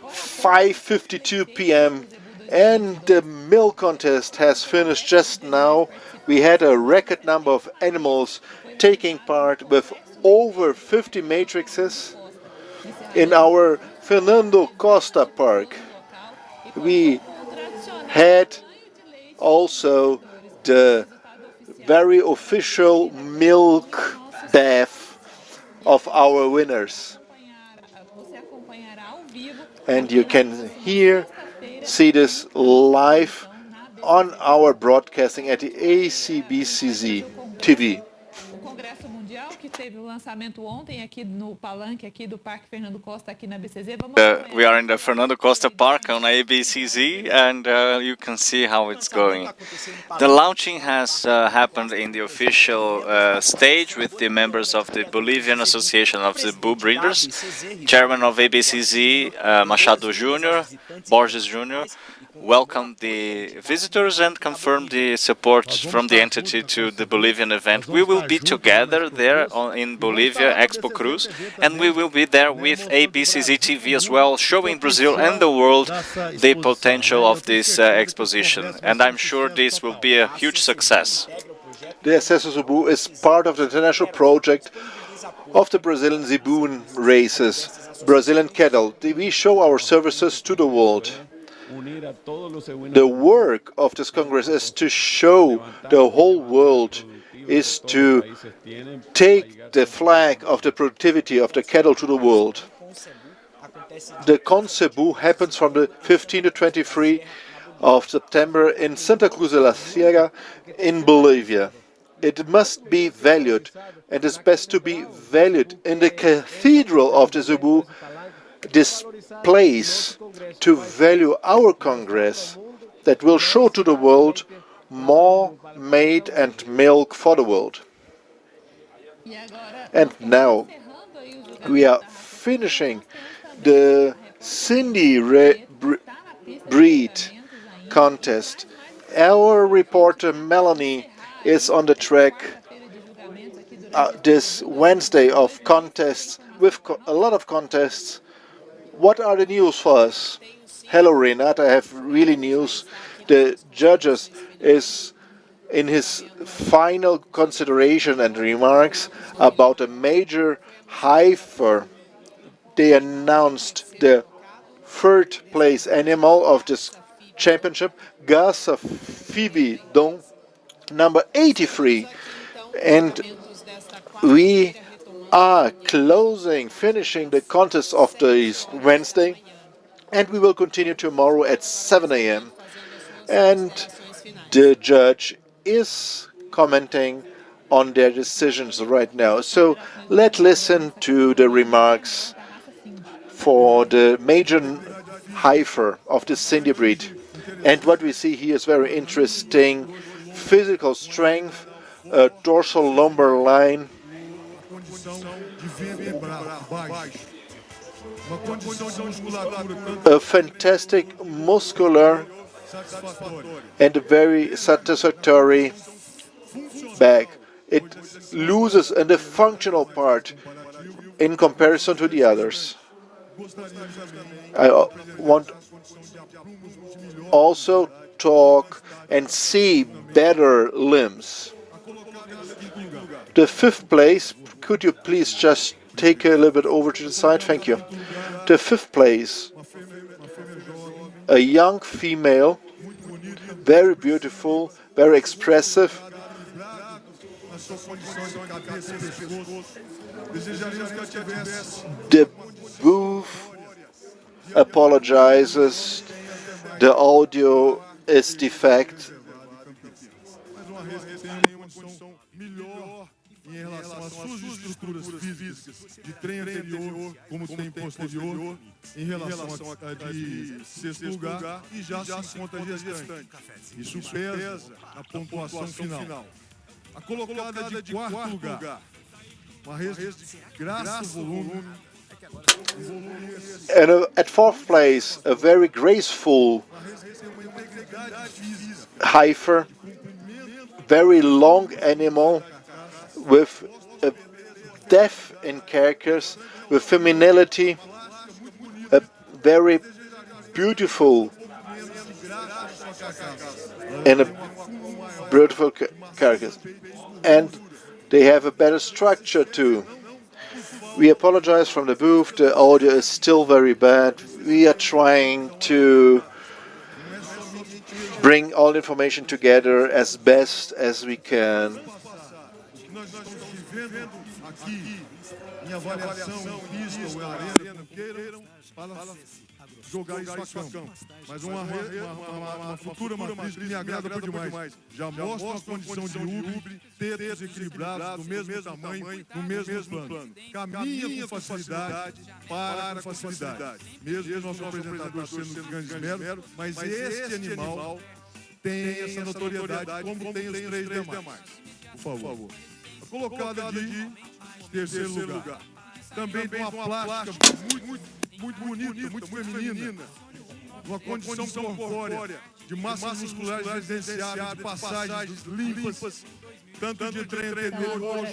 5:52 p.m. and the milk contest has finished just now. We had a record number of animals taking part with over 50 matrices in our Fernando Costa Park. We had also the very official milk bath of our winners. And you can see this live on our broadcasting at the ACBCZ TV.
O Congresso Mundial, que teve o lançamento ontem aqui no palanque aqui do Parque Fernando Costa aqui na BCZ.
We are in the Fernando Costa Park on ABCZ, and you can see how it's going. The launching has happened in the official stage with the members of the Bolivian Association of the Bull Breeders, Chairman of ABCZ, Machado Jr., Borges Jr., welcomed the visitors and confirmed the support from the entity to the Bolivian event. We will be together there in Bolivia, Expo Cruz, and we will be there with ABCZ TV as well, showing Brazil and the world the potential of this exposition. And I'm sure this will be a huge success.
The Expozebu is part of the international project of the Brazilian Zebu races, Brazilian cattle. We show our services to the world. The work of this Congress is to show the whole world, is to take the flag of the productivity of the cattle to the world. The Expozebu happens from the 15 to 23 of September in Santa Cruz de la Sierra in Bolivia. It must be valued, and it's best to be valued in the cathedral of the Zebu, this place to value our Congress that will show to the world more meat and milk for the world. And now we are finishing the Cindy breed contest. Our reporter Melanie is on the track this Wednesday of contests, with a lot of contests. What are the news for us? Hello, Renata. I have really news. The judges is in his final consideration and remarks about a major heifer. They announced the third place animal of this championship, Garça Phoebe Don, number 83. And we are finishing the contest of this Wednesday, and we will continue tomorrow at 7 a.m. And the judge is commenting on their decisions right now. So let's listen to the remarks for the major heifer of the Cindy breed. And what we see here is very interesting. Physical strength, a dorsal lumbar line, a fantastic muscular and a very satisfactory back. It loses in the functional part in comparison to the others. I want also talk and see better limbs. The fifth place, could you please just take a little bit over to the side? Thank you. The fifth place, a young female, very beautiful, very expressive. The booth apologizes. The audio is defect.
Mas uma rede que tem uma condição melhor em relação às suas estruturas físicas de trem anterior, como tem posterior, em relação a de sexto lugar, e já se encontra gestante. Isso pesa na pontuação final. A colocada de quarto lugar, uma rede de graça volume.
And at fourth place, a very graceful heifer, very long animal with a depth in characters, with femininity, a very beautiful and a beautiful characters. And they have a better structure too. We apologize from the booth, the audio is still very bad. We are trying to bring all information together as best as we can.
Jogar isso a campo. Mas uma futura matriz que me agrada por demais. Já mostra uma condição de ubre, tetos equilibrados, do mesmo tamanho, no mesmo plano. Caminha com facilidade, para com facilidade. Mesmo nosso apresentador sendo de grande esmero, mas este animal tem essa notoriedade como tem os três demais. Por favor. A colocada de terceiro lugar. Também com uma plástica muito bonita, muito feminina, uma condição corpórea, de massas musculares residenciadas, de passagens limpas, tanto de trem anterior,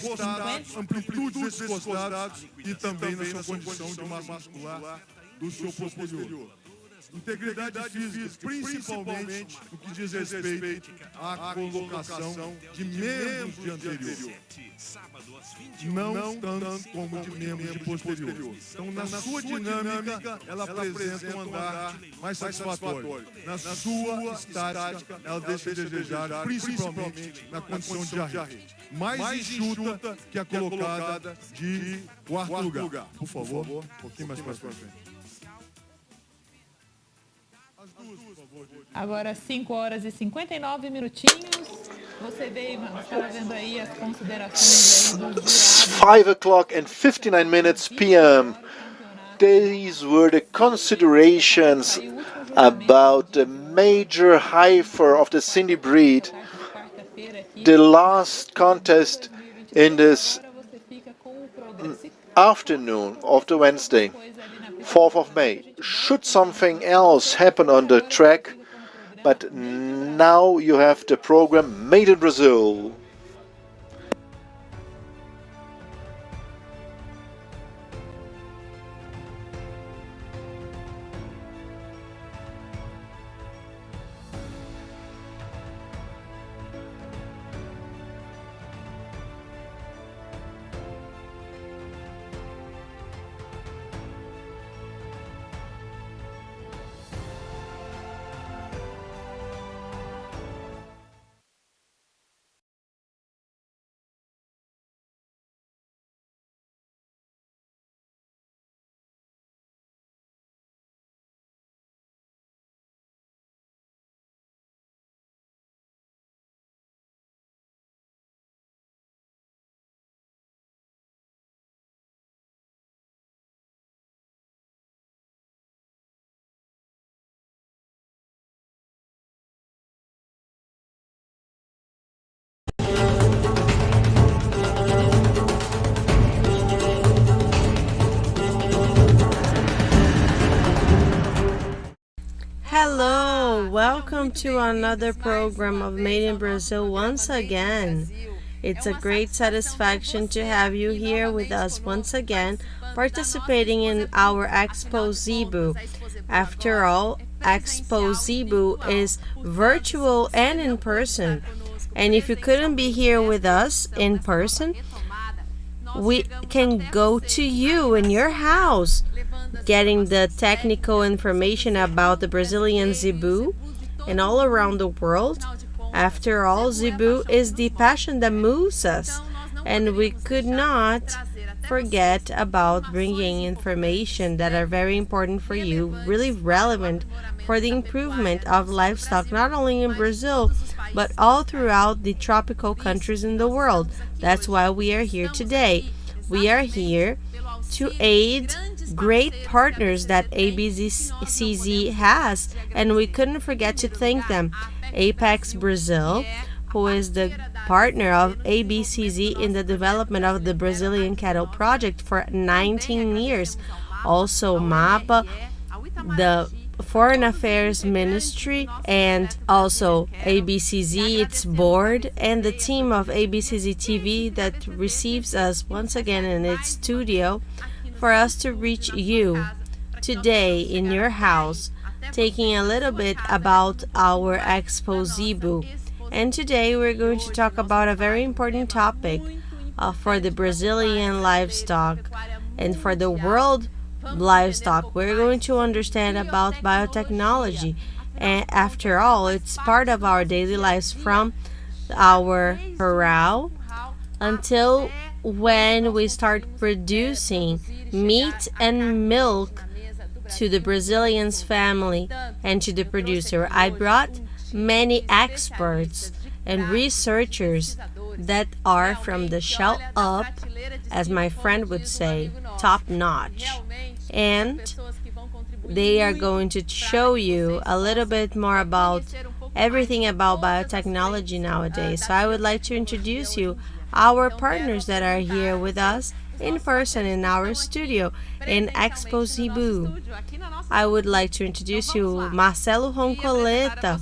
costados, amplitudes desses costados e também na sua condição de massa muscular do seu posterior. Integridade física, principalmente no que diz respeito à colocação de membros de anterior. Não tanto como de membros de posterior. Então, na sua dinâmica, ela apresenta um andar mais satisfatório. Na sua estática, ela deixa a desejar, principalmente na condição de arrete. Mais enxuta que a colocada de quarto lugar. Por favor, um pouquinho mais para frente.
Agora 5 horas e 59 minutinhos. Você veio, mano, estava vendo aí as considerações aí dos jurados.
5:59 p.m. These were the considerations about the major heifer of the Cindy breed. The last contest in this afternoon of the Wednesday, 4th of May. Should something else happen on the track, but now you have the program Made in Brazil.
Hello, welcome to another program of Made in Brazil once again. It's a great satisfaction to have you here with us once again, participating in our Expozebu. After all, Expozebu is virtual and in person. And if you couldn't be here with us in person, we can go to you in your house, getting the technical information about the Brazilian Zebu and all around the world. After all, Zebu is the passion that moves us. And we could not forget about bringing information that are very important for you, really relevant for the improvement of livestock, not only in Brazil, but all throughout the tropical countries in the world. That's why we are here today. We are here to aid great partners that ABCZ has, and we couldn't forget to thank them. Apex Brazil, who is the partner of ABCZ in the development of the Brazilian Cattle Project for 19 years. Also MAPA, the Foreign Affairs Ministry, and also ABCZ, its board, and the team of ABCZ TV that receives us once again in its studio for us to reach you today in your house, taking a little bit about our Expozebu. And today we're going to talk about a very important topic for the Brazilian livestock and for the world livestock. We're going to understand about biotechnology, and after all, it's part of our daily lives from our corral until when we start producing meat and milk to the Brazilian's family and to the producer. I brought many experts and researchers that are from the shell up, as my friend would say, top notch. And they are going to show you a little bit more about everything about biotechnology nowadays. So I would like to introduce you our partners that are here with us in person in our studio in Expozebu. I would like to introduce you Marcelo Roncoleta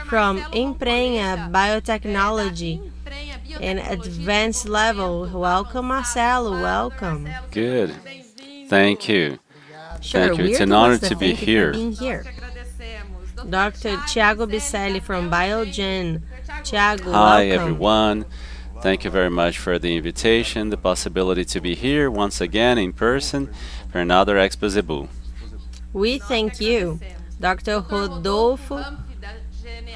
from Emprenha Biotechnology in advanced level. Welcome, Marcelo. Welcome.
Good. Thank you.
Sure,
Thank you. It's an honor to be here.
Dr. Thiago Biselli from Biogen. Thiago,
Hi,
welcome.
everyone. Thank you very much for the invitation, the possibility to be here once again in person for another Expozebu.
We thank you, Dr. Rodolfo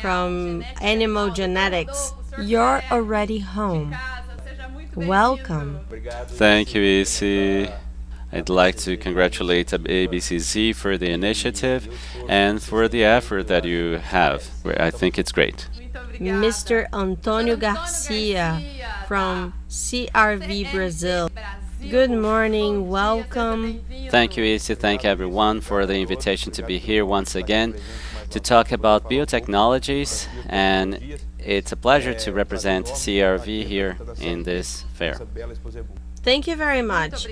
from Animal Genetics. You're already home. Welcome.
Thank you, Isi. I'd like to congratulate ABCZ for the initiative and for the effort that you have. I think it's great.
Mr. Antonio Garcia from CRV Brazil. Good morning, welcome.
Thank you, Isi. Thank everyone for the invitation to be here once again to talk about biotechnologies, and it's a pleasure to represent CRV here in this fair.
Thank you very much.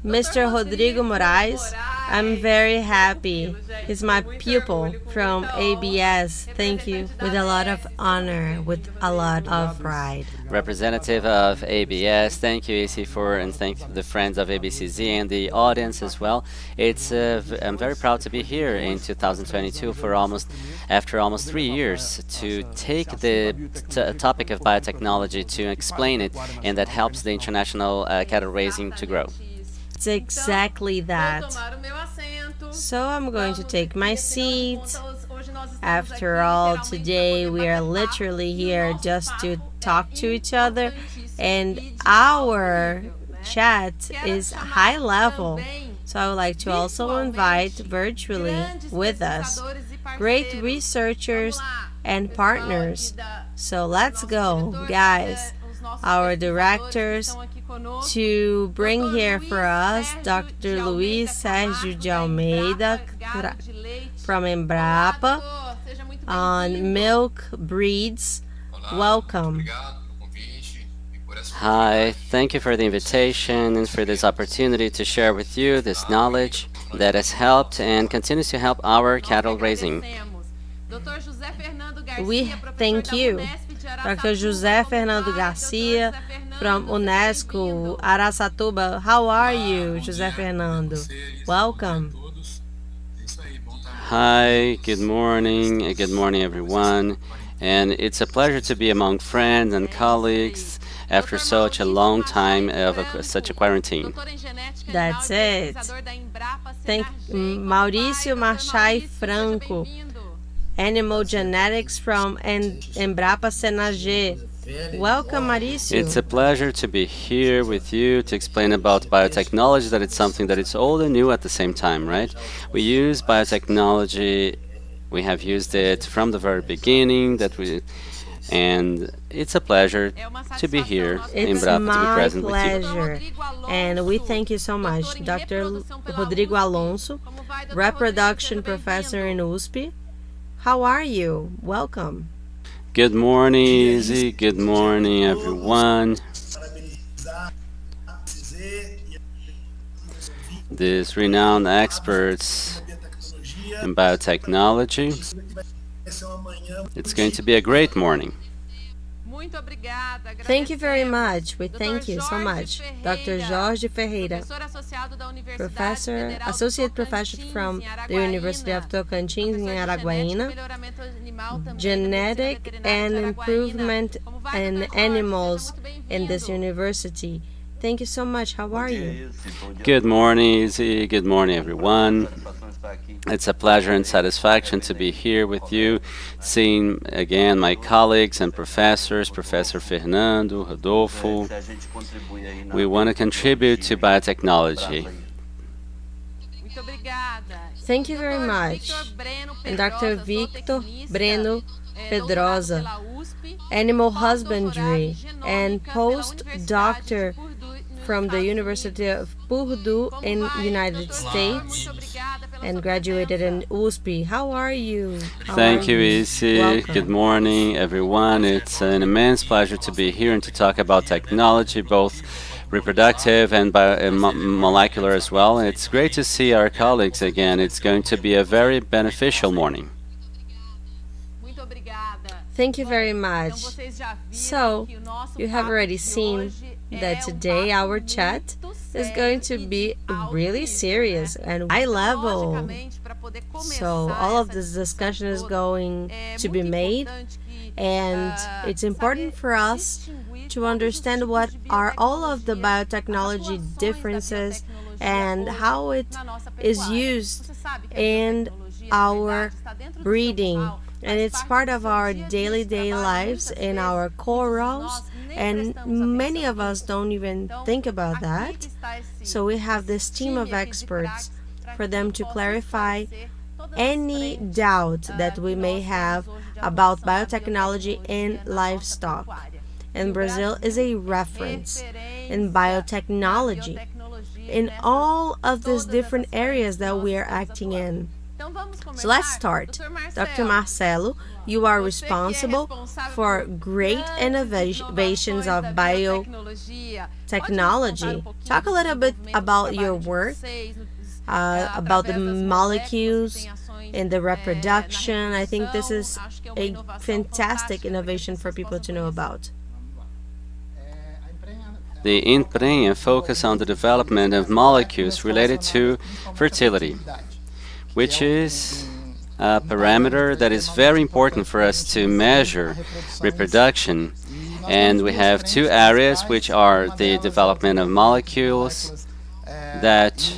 Mr. Rodrigo Moraes, I'm very happy. He's my pupil from ABS. Thank you. With a lot of honor, with a lot of pride.
Representative of ABS, thank you, AC, and thank the friends of ABCZ and the audience as well. I'm very proud to be here in 2022 after almost 3 years to take the topic of biotechnology to explain it, and that helps the international cattle raising to grow.
It's exactly that. So I'm going to take my seat. After all, today we are literally here just to talk to each other, and our chat is high level. So I would like to also invite virtually with us great researchers and partners. So let's go, guys. Our directors to bring here for us Dr. Luiz Sérgio de Almeida from Embrapa on milk breeds. Welcome.
Hi, thank you for the invitation and for this opportunity to share with you this knowledge that has helped and continues to help our cattle raising.
We thank you, Dr. José Fernando Garcia from UNESCO Araçatuba. How are you, José Fernando? Welcome.
Hi, good morning everyone. And it's a pleasure to be among friends and colleagues after such a long time of such a quarantine.
That's it. Thank Maurício Machai Franco animal genetics from Embrapa Senager. Welcome, Mauricio.
It's a pleasure to be here with you to explain about biotechnology, that it's something that it's old and new at the same time, right? We use biotechnology, we have used it from the very beginning, and it's a pleasure to be here in Brapa, to be present with you.
It's my pleasure, and we thank you so much. Dr. Rodrigo Alonso, reproduction professor in USP. How are you? Welcome.
Good morning, Izzy. Good morning, everyone. These renowned experts in biotechnology. It's going to be a great morning.
Thank you very much. We thank you so much. Dr. Jorge Ferreira, associate professor from the University of Tocantins in Araguaína, genetic and improvement in animals in this university. Thank you so much. How are you?
Good morning, Izzy. Good morning, everyone. It's a pleasure and satisfaction to be here with you, seeing again my colleagues and professors, Professor Fernando, Rodolfo. We want to contribute to biotechnology.
Thank you very much. And Dr. Victor Breno Pedrosa, animal husbandry and postdoctor from the University of Purdue in the United States and graduated in USP. How are you?
Thank you, Izzy. Good morning, everyone. It's an immense pleasure to be here and to talk about technology, both reproductive and molecular as well. It's great to see our colleagues again. It's going to be a very beneficial morning.
Thank you very much. So, you have already seen that today our chat is going to be really serious and high level. So all of this discussion is going to be made, and it's important for us to understand what are all of the biotechnology differences and how it is used in our breeding. And it's part of our daily lives in our core roles, and many of us don't even think about that. So we have this team of experts for them to clarify any doubt that we may have about biotechnology in livestock. And Brazil is a reference in biotechnology in all of these different areas that we are acting in. So let's start. Dr. Marcelo, you are responsible for great innovations of biotechnology. Talk a little bit about your work, about the molecules in the reproduction. I think this is a fantastic innovation for people to know about.
The Imprenha focus on the development of molecules related to fertility, which is a parameter that is very important for us to measure reproduction. And we have two areas, which are the development of molecules that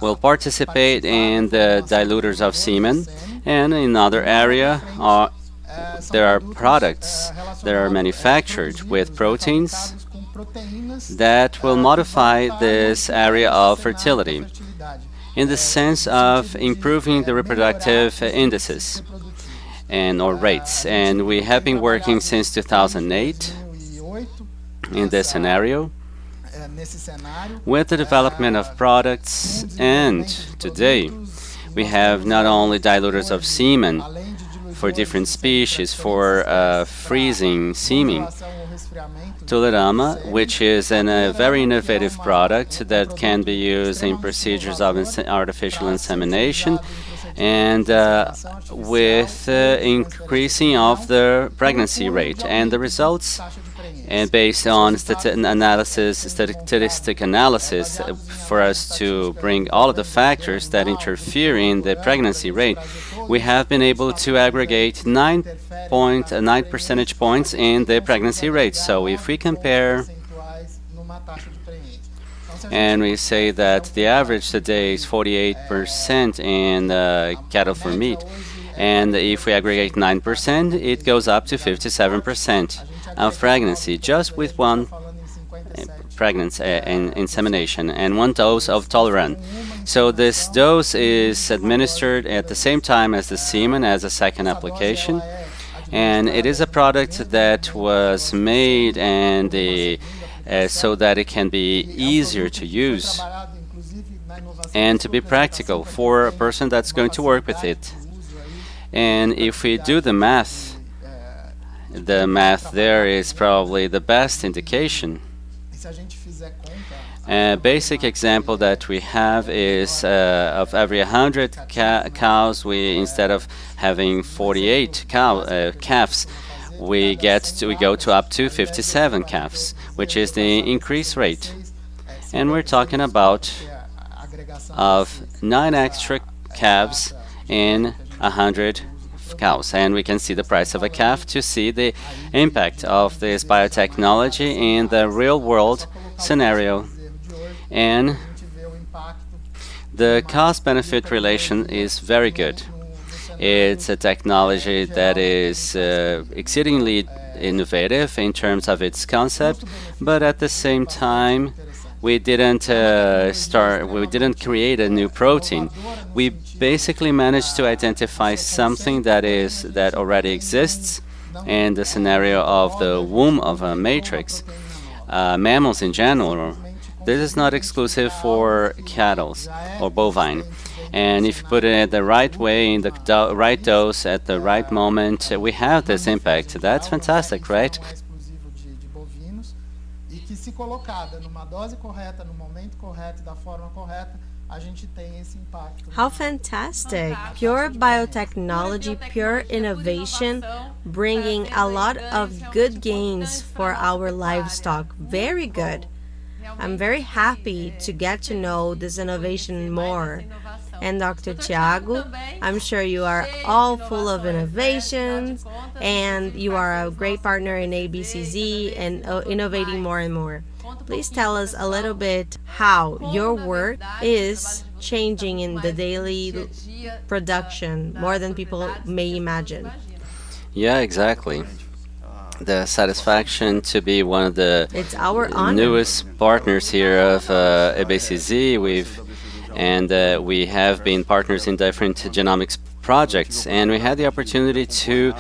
will participate in the diluters of semen, and in another area there are products that are manufactured with proteins that will modify this area of fertility in the sense of improving the reproductive indices or rates. And we have been working since 2008 in this scenario with the development of products, and today we have not only diluters of semen for different species for freezing semen, Tolerama, which is a very innovative product that can be used in procedures of artificial insemination and with increasing of the pregnancy rate. And the results, and based on statistic analysis, for us to bring all of the factors that interfere in the pregnancy rate, we have been able to aggregate 9.9 percentage points in the pregnancy rate. So if we compare and we say that the average today is 48% in cattle for meat, And if we aggregate 9%, it goes up to 57% of pregnancy, just with one pregnancy and insemination and one dose of Toleran. So this dose is administered at the same time as the semen as a second application. And it is a product that was made and so that it can be easier to use and to be practical for a person that's going to work with it. And if we do the math there is probably the best indication. A basic example that we have is of every 100 cows, instead of having 48 calves, we go to up to 57 calves, which is the increase rate. And we're talking about of 9 extra calves in 100 cows. And we can see the price of a calf to see the impact of this biotechnology in the real world scenario. And the cost-benefit relation is very good. It's a technology that is exceedingly innovative in terms of its concept, but at the same time, we didn't create a new protein. We basically managed to identify something that already exists in the scenario of the womb of a matrix. Mammals in general. This is not exclusive for cattle or bovine. And if you put it the right way, in the right dose, at the right moment, we have this impact. That's fantastic, right?
Se colocada numa dose correta, no momento correto, da forma correta, a gente tem esse impacto.
How fantastic! Pure biotechnology, pure innovation, bringing a lot of good gains for our livestock. Very good. I'm very happy to get to know this innovation more. And Dr. Thiago, I'm sure you are all full of innovations and you are a great partner in ABCZ and innovating more and more. Please tell us a little bit how your work is changing in the daily production more than people may imagine.
Yeah, exactly. The satisfaction to be one of the newest partners here of ABCZ. We have been partners in different genomics projects, and we had the opportunity to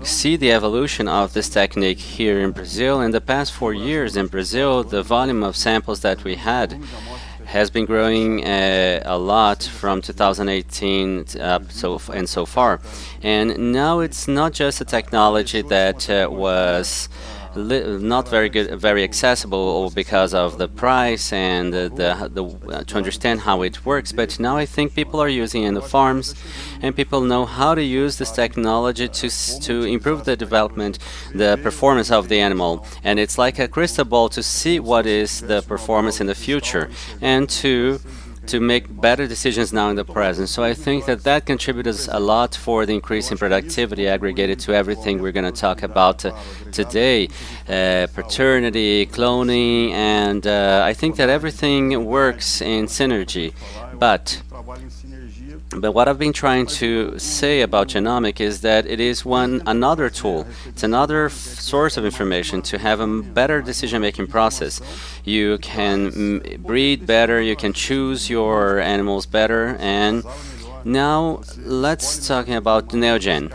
see the evolution of this technique here in Brazil. In the past 4 years in Brazil, the volume of samples that we had has been growing a lot from 2018 and so far. And now it's not just a technology that was not very good, very accessible because of the price and to understand how it works. But now I think people are using it in the farms, and people know how to use this technology to improve the development, the performance of the animal. And it's like a crystal ball to see what is the performance in the future and to make better decisions now in the present. So I think that contributes a lot for the increase in productivity aggregated to everything we're going to talk about today, paternity, cloning, and I think that everything works in synergy. But what I've been trying to say about genomic is that it is another tool. It's another source of information to have a better decision-making process. You can breed better, you can choose your animals better. And now let's talk about Neogen.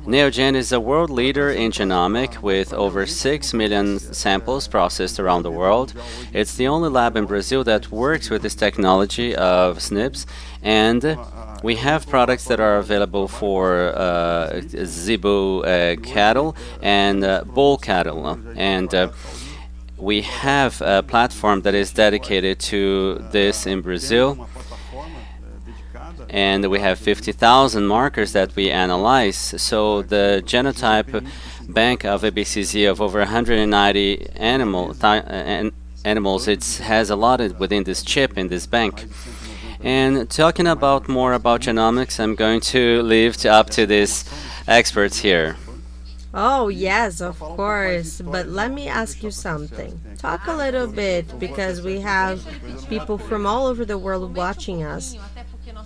Neogen is a world leader in genomic with over 6 million samples processed around the world. It's the only lab in Brazil that works with this technology of SNPs, and we have products that are available for Zebu cattle and bull cattle. And we have a platform that is dedicated to this in Brazil. And we have 50,000 markers that we analyze. So the genotype bank of ABCZ of over 190 animals, it has a lot within this chip in this bank. And talking more about genomics, I'm going to leave up to these experts here.
Oh, yes, of course. But let me ask you something. Talk a little bit, because we have people from all over the world watching us.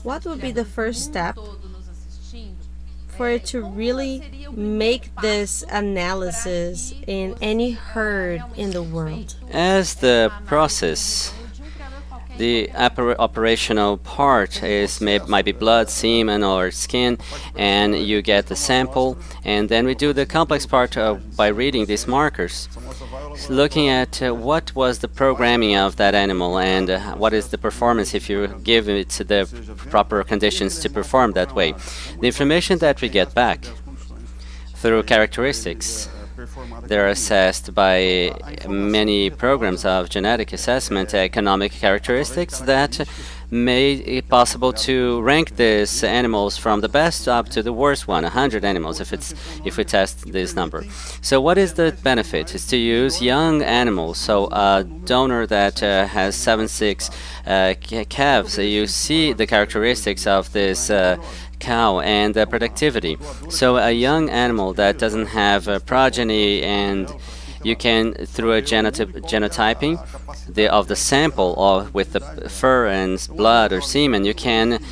What would be the first step for it to really make this analysis in any herd in the world?
As the process, the operational part might be blood, semen, or skin, and you get the sample, and then we do the complex part by reading these markers, looking at what was the programming of that animal and what is the performance if you give it the proper conditions to perform that way. The information that we get back through characteristics, they're assessed by many programs of genetic assessment, economic characteristics that made it possible to rank these animals from the best up to the worst one, 100 animals if we test this number. So what is the benefit? Is to use young animals. So a donor that has 7-6 calves, you see the characteristics of this cow and productivity. So a young animal that doesn't have a progeny, and you can, through a genotyping of the sample or with the fur and blood or semen, you can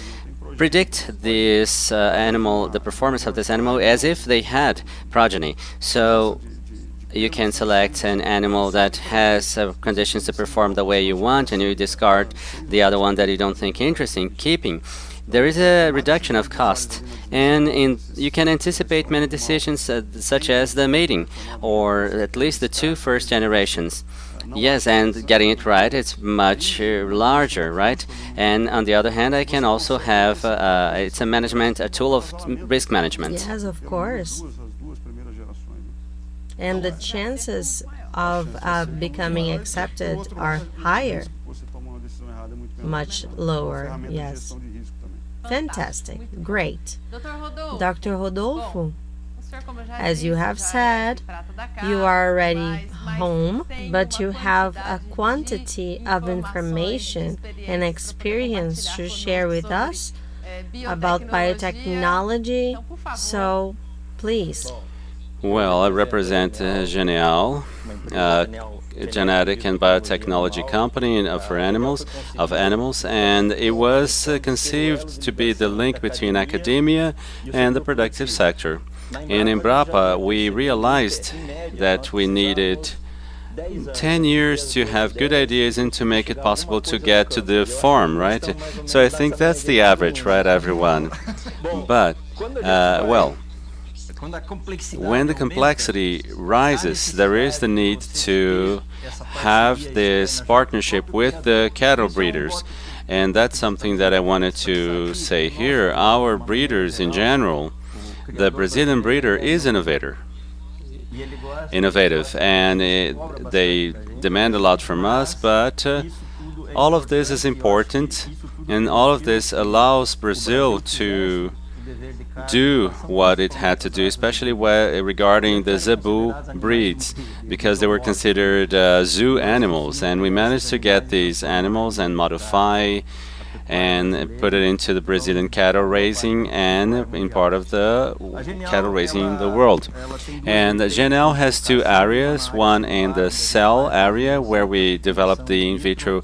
predict this animal, the performance of this animal, as if they had progeny. So you can select an animal that has conditions to perform the way you want, and you discard the other one that you don't think interesting keeping. There is a reduction of cost, and you can anticipate many decisions such as the mating, or at least the 2 first generations. Yes, and getting it right, it's much larger, right? And on the other hand, I can also have, it's a tool of risk management.
Yes, of course. And the chances of becoming accepted are higher, much lower, yes. Fantastic. Great. Dr. Rodolfo, as you have said, you are already home, but you have a quantity of information and experience to share with us about biotechnology. So, please.
Well, I represent Genial, a genetic and biotechnology company for animals, and it was conceived to be the link between academia and the productive sector. In Embrapa, we realized that we needed 10 years to have good ideas and to make it possible to get to the farm, right? So I think that's the average, right, everyone? But, well, when the complexity rises, there is the need to have this partnership with the cattle breeders. And that's something that I wanted to say here. Our breeders in general, the Brazilian breeder is innovative, and they demand a lot from us, but all of this is important, and all of this allows Brazil to do what it had to do, especially regarding the Zebu breeds, because they were considered zoo animals, and we managed to get these animals and modify and put it into the Brazilian cattle raising and in part of the cattle raising in the world. And Genel has 2 areas, one in the cell area where we develop the in vitro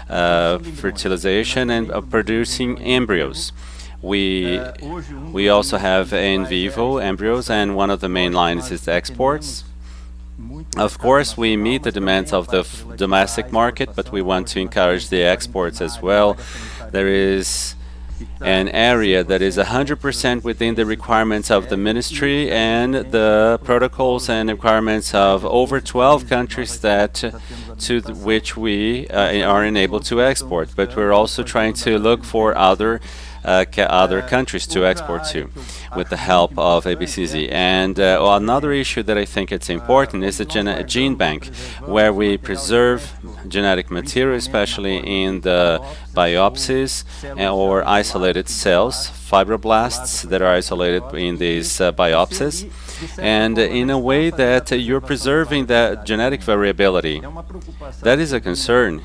fertilization and producing embryos. We also have in vivo embryos, and one of the main lines is the exports. Of course, we meet the demands of the domestic market, but we want to encourage the exports as well. There is an area that is 100% within the requirements of the ministry and the protocols and requirements of over 12 countries to which we are enabled to export. But we're also trying to look for other countries to export to with the help of ABCZ. And another issue that I think it's important is the gene bank, where we preserve genetic material, especially in the biopsies or isolated cells, fibroblasts that are isolated in these biopsies, and in a way that you're preserving that genetic variability. That is a concern,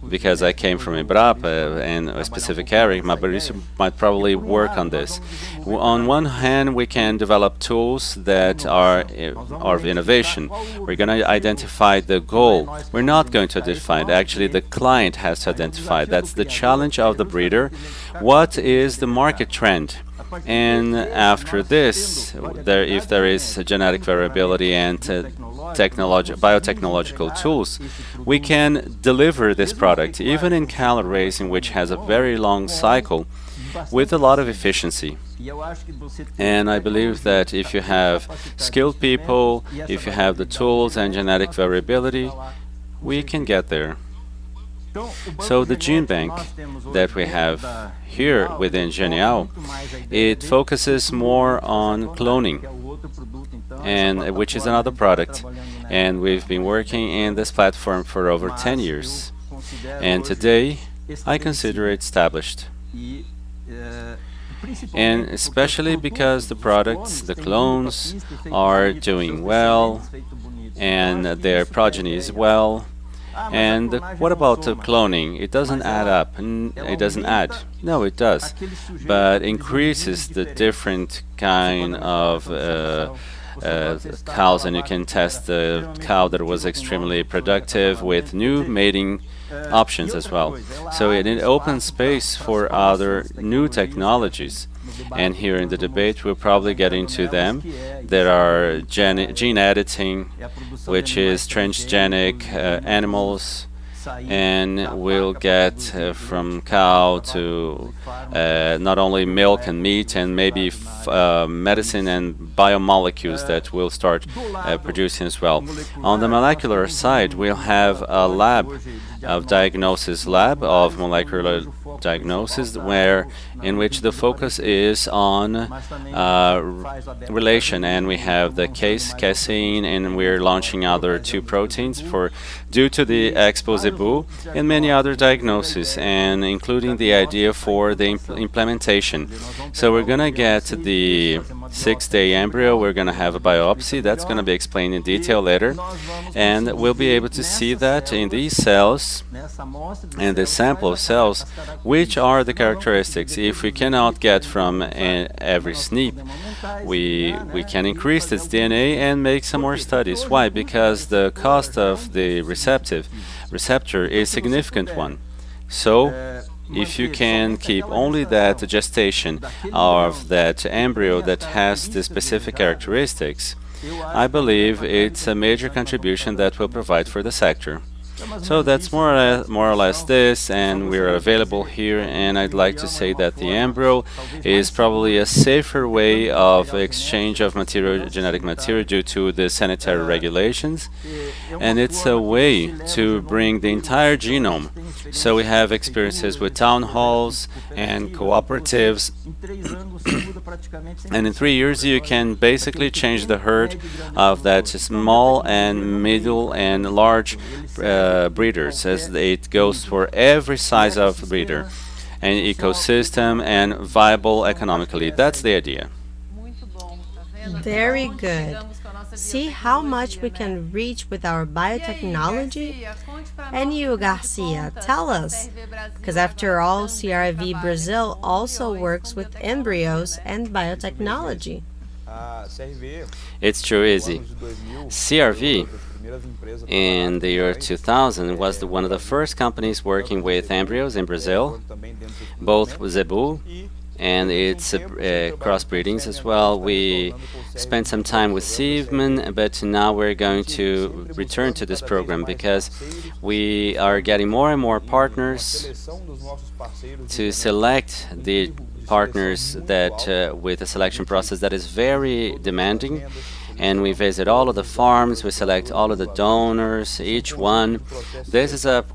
because I came from Embrapa and a specific area. Maurício might probably work on this. On one hand, we can develop tools that are of innovation. We're going to identify the goal. We're not going to identify it. Actually, the client has to identify. That's the challenge of the breeder. What is the market trend? And after this, if there is genetic variability and biotechnological tools, we can deliver this product, even in cattle raising, which has a very long cycle, with a lot of efficiency. And I believe that if you have skilled people, if you have the tools and genetic variability, we can get there. So the gene bank that we have here within Genial, it focuses more on cloning, and which is another product. And we've been working in this platform for over 10 years. And today, I consider it established. And especially because the products, the clones, are doing well, and their progeny is well. And what about the cloning? It doesn't add up. It doesn't add. No, it does. But increases the different kind of cows, and you can test the cow that was extremely productive with new mating options as well. So it opens space for other new technologies. And here in the debate, we'll probably get into them. There are gene editing, which is transgenic animals, and we'll get from cow to not only milk and meat, and maybe medicine and biomolecules that we'll start producing as well. On the molecular side, we'll have a lab of diagnosis lab of molecular diagnosis, in which the focus is on relation, and we have the casein, and we're launching other 2 proteins due to the Expozebu and many other diagnoses, and including the idea for the implementation. So we're going to get the 6-day embryo, we're going to have a biopsy, that's going to be explained in detail later, and we'll be able to see that in these cells, in the sample of cells, which are the characteristics. If we cannot get from every SNP, we can increase this DNA and make some more studies. Why? Because the cost of the receptor is a significant one. So if you can keep only that gestation of that embryo that has the specific characteristics, I believe it's a major contribution that will provide for the sector. So that's more or less this, and we're available here, and I'd like to say that the embryo is probably a safer way of exchange of genetic material due to the sanitary regulations, and it's a way to bring the entire genome. So we have experiences with town halls and cooperatives, and in 3 years you can basically change the herd of that small and middle and large breeders, as it goes for every size of breeder, an ecosystem, and viable economically. That's the idea.
Very good. See how much we can reach with our biotechnology? And you, Garcia, tell us, because after all, CRV Brazil also works with embryos and biotechnology.
It's true, Izzy. CRV in the year 2000 was one of the first companies working with embryos in Brazil, both Zebu and its crossbreedings as well. We spent some time with Sievman, but now we're going to return to this program because we are getting more and more partners to select the partners that with a selection process that is very demanding. And we visit all of the farms, we select all of the donors, each one. This is a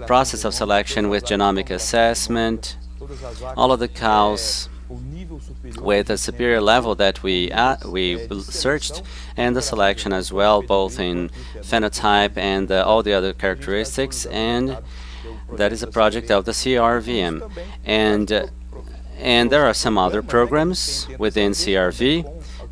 process of selection with genomic assessment, all of the cows with a superior level that we searched, and the selection as well, both in phenotype and all the other characteristics, and that is a project of the CRVM. And there are some other programs within CRV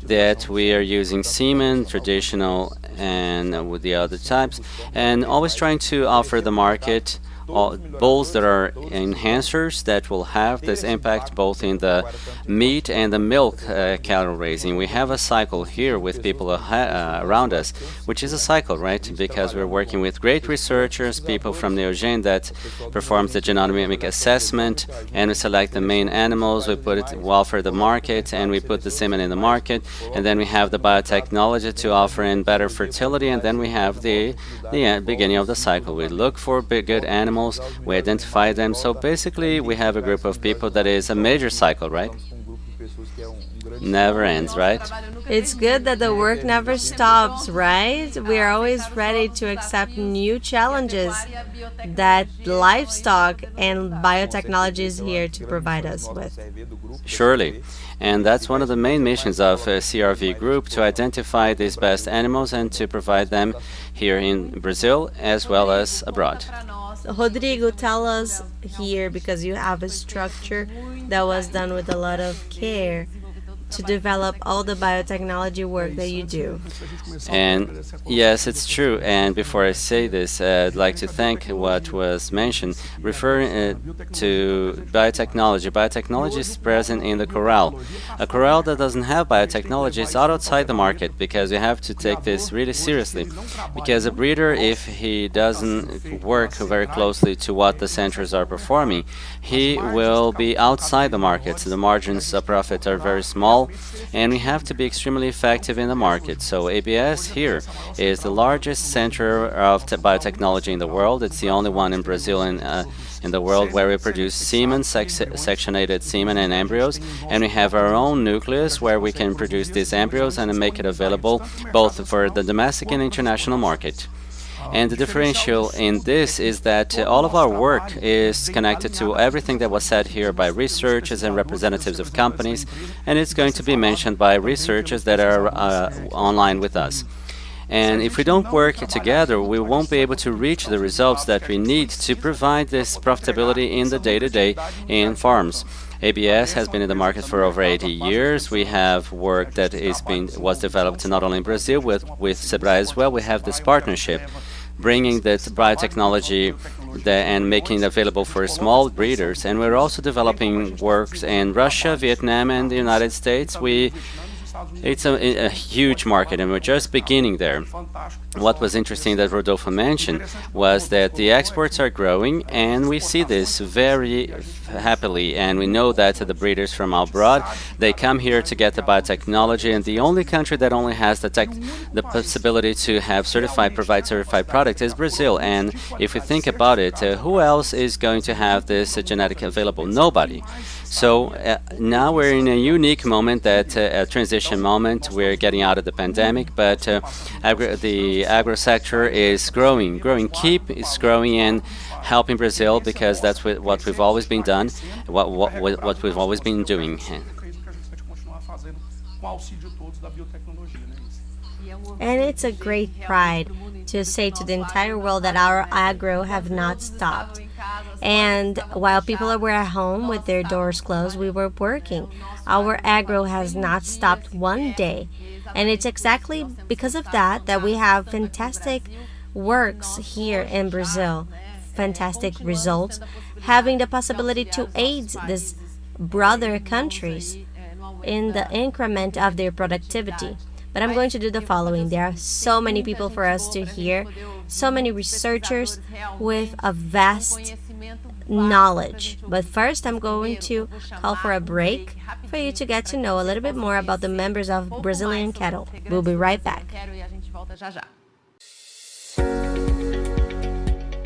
that we are using semen, traditional, and with the other types, and always trying to offer the market bulls that are enhancers that will have this impact both in the meat and the milk cattle raising. We have a cycle here with people around us, which is a cycle, right? Because we're working with great researchers, people from Neogen that performs the genomic assessment, and we select the main animals, we put it, we offer the market, and we put the semen in the market, and then we have the biotechnology to offer in better fertility, and then we have the beginning of the cycle. We look for good animals, we identify them. So basically, we have a group of people that is a major cycle, right? Never ends, right?
It's good that the work never stops, right? We are always ready to accept new challenges that livestock and biotechnology is here to provide us with.
Surely. And that's one of the main missions of CRV Group, to identify these best animals and to provide them here in Brazil as well as abroad.
Rodrigo, tell us here, because you have a structure that was done with a lot of care to develop all the biotechnology work that you do.
And yes, it's true. And before I say this, I'd like to thank what was mentioned, referring to biotechnology. Biotechnology is present in the corral. A corral that doesn't have biotechnology is outside the market, because you have to take this really seriously. Because a breeder, if he doesn't work very closely to what the centers are performing, he will be outside the market. The margins of profit are very small, and we have to be extremely effective in the market. So ABS here is the largest center of biotechnology in the world. It's the only one in Brazil and in the world where we produce semen, sectionated semen and embryos, and we have our own nucleus where we can produce these embryos and make it available both for the domestic and international market. And the differential in this is that all of our work is connected to everything that was said here by researchers and representatives of companies, and it's going to be mentioned by researchers that are online with us. And if we don't work together, we won't be able to reach the results that we need to provide this profitability in the day-to-day in farms. ABS has been in the market for over 80 years. We have work that was developed not only in Brazil, with Sebrae as well. We have this partnership, bringing this biotechnology and making it available for small breeders. And we're also developing works in Russia, Vietnam, and the United States. It's a huge market, and we're just beginning there. What was interesting that Rodolfo mentioned was that the exports are growing, and we see this very happily, and we know that the breeders from abroad, they come here to get the biotechnology, and the only country that only has the possibility to have provide certified product is Brazil. And if we think about it, who else is going to have this genetic available? Nobody. So now we're in a unique moment, that a transition moment. We're getting out of the pandemic, but the agro sector is growing. Keep is growing and helping Brazil, because that's what we've always been done, what we've always been doing.
And it's a great pride to say to the entire world that our agro have not stopped. And while people were at home with their doors closed, we were working. Our agro has not stopped one day. And it's exactly because of that that we have fantastic works here in Brazil, fantastic results, having the possibility to aid these brother countries in the increment of their productivity. But I'm going to do the following. There are so many people for us to hear, so many researchers with a vast knowledge. But first, I'm going to call for a break for you to get to know a little bit more about the members of Brazilian Cattle. We'll be right back.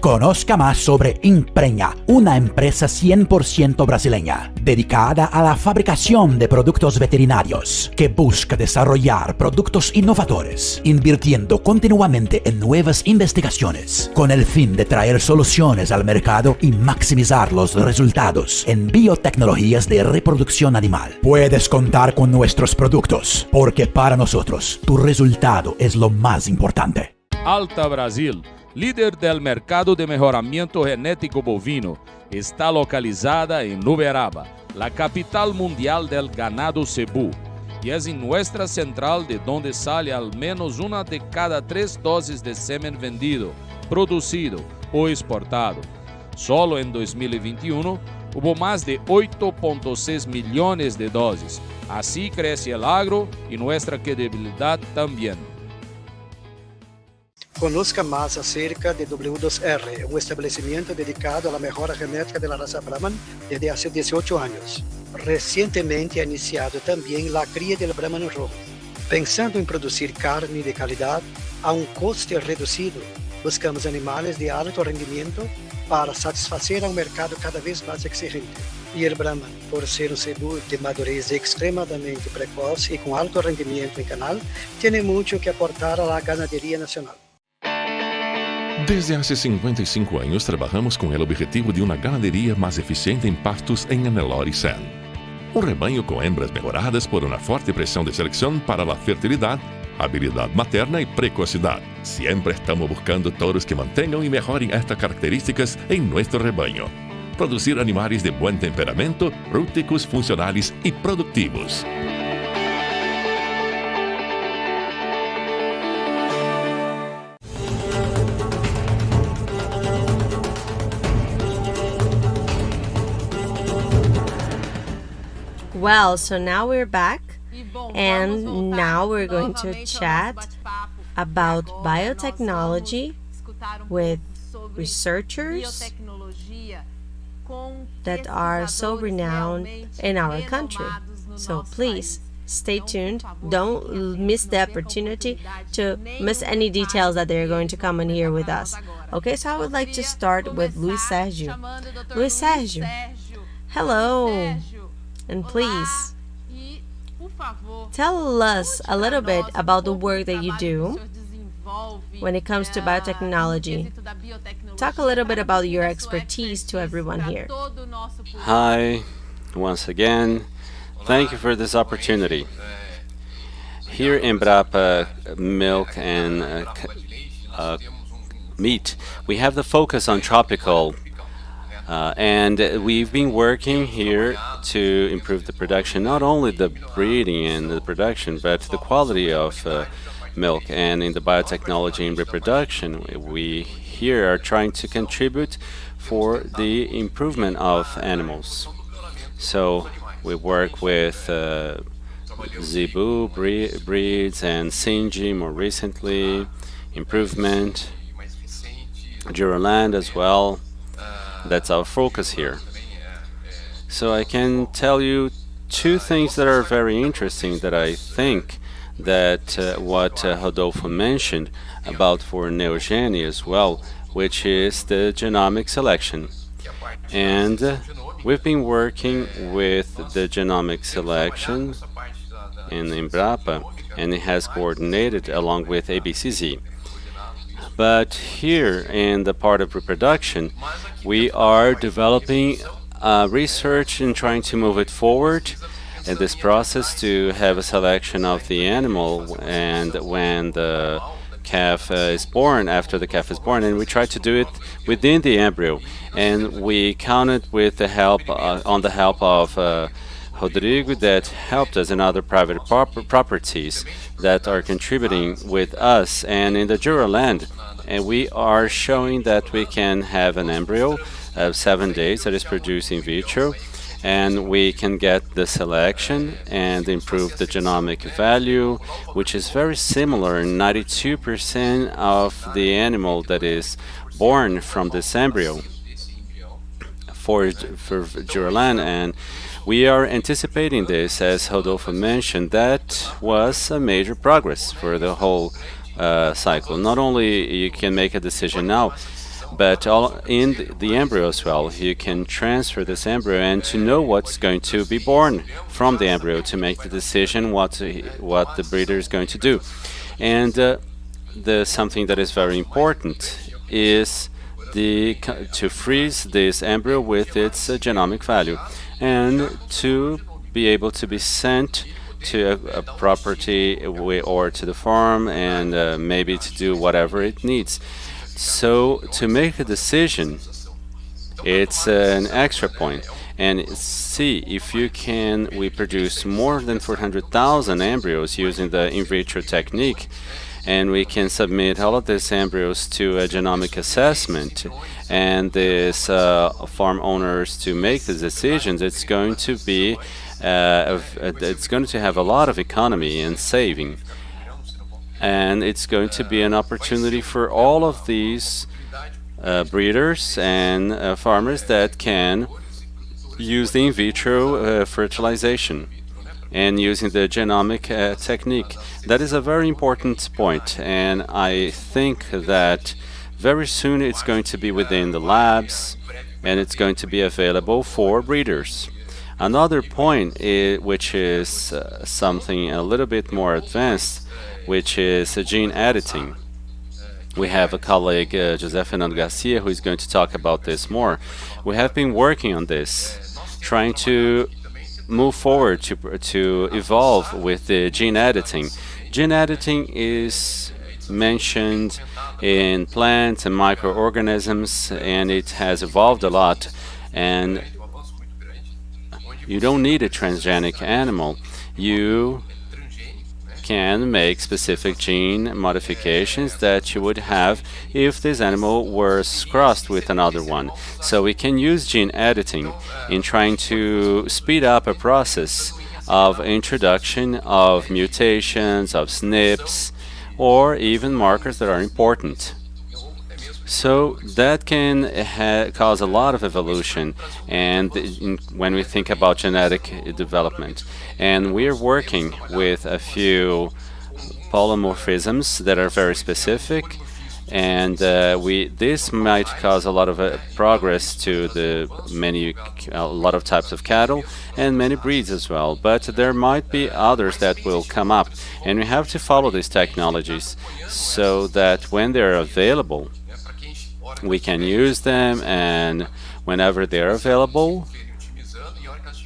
Conozca más sobre Impreña, una empresa 100% brasileña, dedicada a la fabricación de productos veterinarios, que busca desarrollar productos innovadores, invirtiendo continuamente en nuevas investigaciones, con el fin de traer soluciones al mercado y maximizar los resultados en biotecnologías de reproducción animal. Puedes contar con nuestros productos, porque para nosotros, tu resultado es lo más importante.
Alta Brasil, líder del mercado de mejoramiento genético bovino, está localizada en Uberaba, la capital mundial del ganado cebú, y es en nuestra central de donde sale al menos una de cada 3 dosis de semen vendido, producido o exportado. Solo en 2021 hubo más de 8.6 millones de dosis. Así crece el agro y nuestra credibilidad también.
Conozca más acerca de W2R, un establecimiento dedicado a la mejora genética de la raza Brahman desde hace 18 años. Recientemente ha iniciado también la cría del Brahman rojo. Pensando en producir carne de calidad a un coste reducido, buscamos animales de alto rendimiento para satisfacer a un mercado cada vez más exigente. Y el Brahman, por ser un cebú de madurez extremadamente precoz y con alto rendimiento en canal, tiene mucho que aportar a la ganadería nacional.
Desde hace 55 años trabajamos con el objetivo de una ganadería más eficiente en pastos en Anelor y Sen. Un rebaño con hembras mejoradas por una fuerte presión de selección para la fertilidad, habilidad materna y precocidad. Siempre estamos buscando toros que mantengan y mejoren estas características en nuestro rebaño. Producir animales de buen temperamento, rústicos, funcionales y productivos.
Well, so now we're back, and now we're going to chat about biotechnology with researchers that are so renowned in our country. So please stay tuned. Don't miss the opportunity to miss any details that they're going to come and hear with us. Okay, so I would like to start with Luis Sergio. Luis Sergio, hello. And please, tell us a little bit about the work that you do when it comes to biotechnology. Talk a little bit about your expertise to everyone here.
Hi, once again. Thank you for this opportunity. Here in Embrapa Milk and Meat, we have the focus on tropical and we've been working here to improve the production, not only the breeding and the production, but the quality of milk. And in the biotechnology and reproduction, we here are trying to contribute for the improvement of animals. So we work with Zebu breeds and Sinji more recently, improvement, Duroland as well. That's our focus here. So I can tell you two things that are very interesting that I think that what Rodolfo mentioned about for Neogeny as well, which is the genomic selection. And we've been working with the genomic selection in Embrapa, and it has coordinated along with ABCZ. But here in the part of reproduction, we are developing research and trying to move it forward in this process to have a selection of the animal and when the calf is born, after the calf is born, and we try to do it within the embryo. And we counted with the help, on the help of Rodrigo that helped us and other private properties that are contributing with us and in the Duroland. And we are showing that we can have an embryo of 7 days that is produced in vitro, and we can get the selection and improve the genomic value, which is very similar. 92% of the animal that is born from this embryo for Duroland, and we are anticipating this, as Rodolfo mentioned. That was a major progress for the whole cycle. Not only you can make a decision now, but in the embryo as well, you can transfer this embryo and to know what's going to be born from the embryo to make the decision what the breeder is going to do. And something that is very important is to freeze this embryo with its genomic value and to be able to be sent to a property or to the farm and maybe to do whatever it needs. So to make a decision, it's an extra point. And see if you can, we produce more than 400,000 embryos using the in vitro technique. and we can submit all of these embryos to a genomic assessment, and these farm owners to make the decisions, it's going to be it's going to have a lot of economy and saving, and it's going to be an opportunity for all of these breeders and farmers that can use the in vitro fertilization and using the genomic technique. That is a very important point, and I think that very soon it's going to be within the labs and it's going to be available for breeders. Another point, which is something a little bit more advanced, which is gene editing. We have a colleague, José Fernando Garcia, who is going to talk about this more. We have been working on this, trying to move forward to evolve with the gene editing. Gene editing is mentioned in plants and microorganisms, and it has evolved a lot. And you don't need a transgenic animal. You can make specific gene modifications that you would have if this animal was crossed with another one. So we can use gene editing in trying to speed up a process of introduction of mutations, of SNPs, or even markers that are important. So that can cause a lot of evolution, and when we think about genetic development. And we're working with a few polymorphisms that are very specific, and this might cause a lot of progress to a lot of types of cattle and many breeds as well. But there might be others that will come up, and we have to follow these technologies so that when they're available, we can use them, and whenever they're available,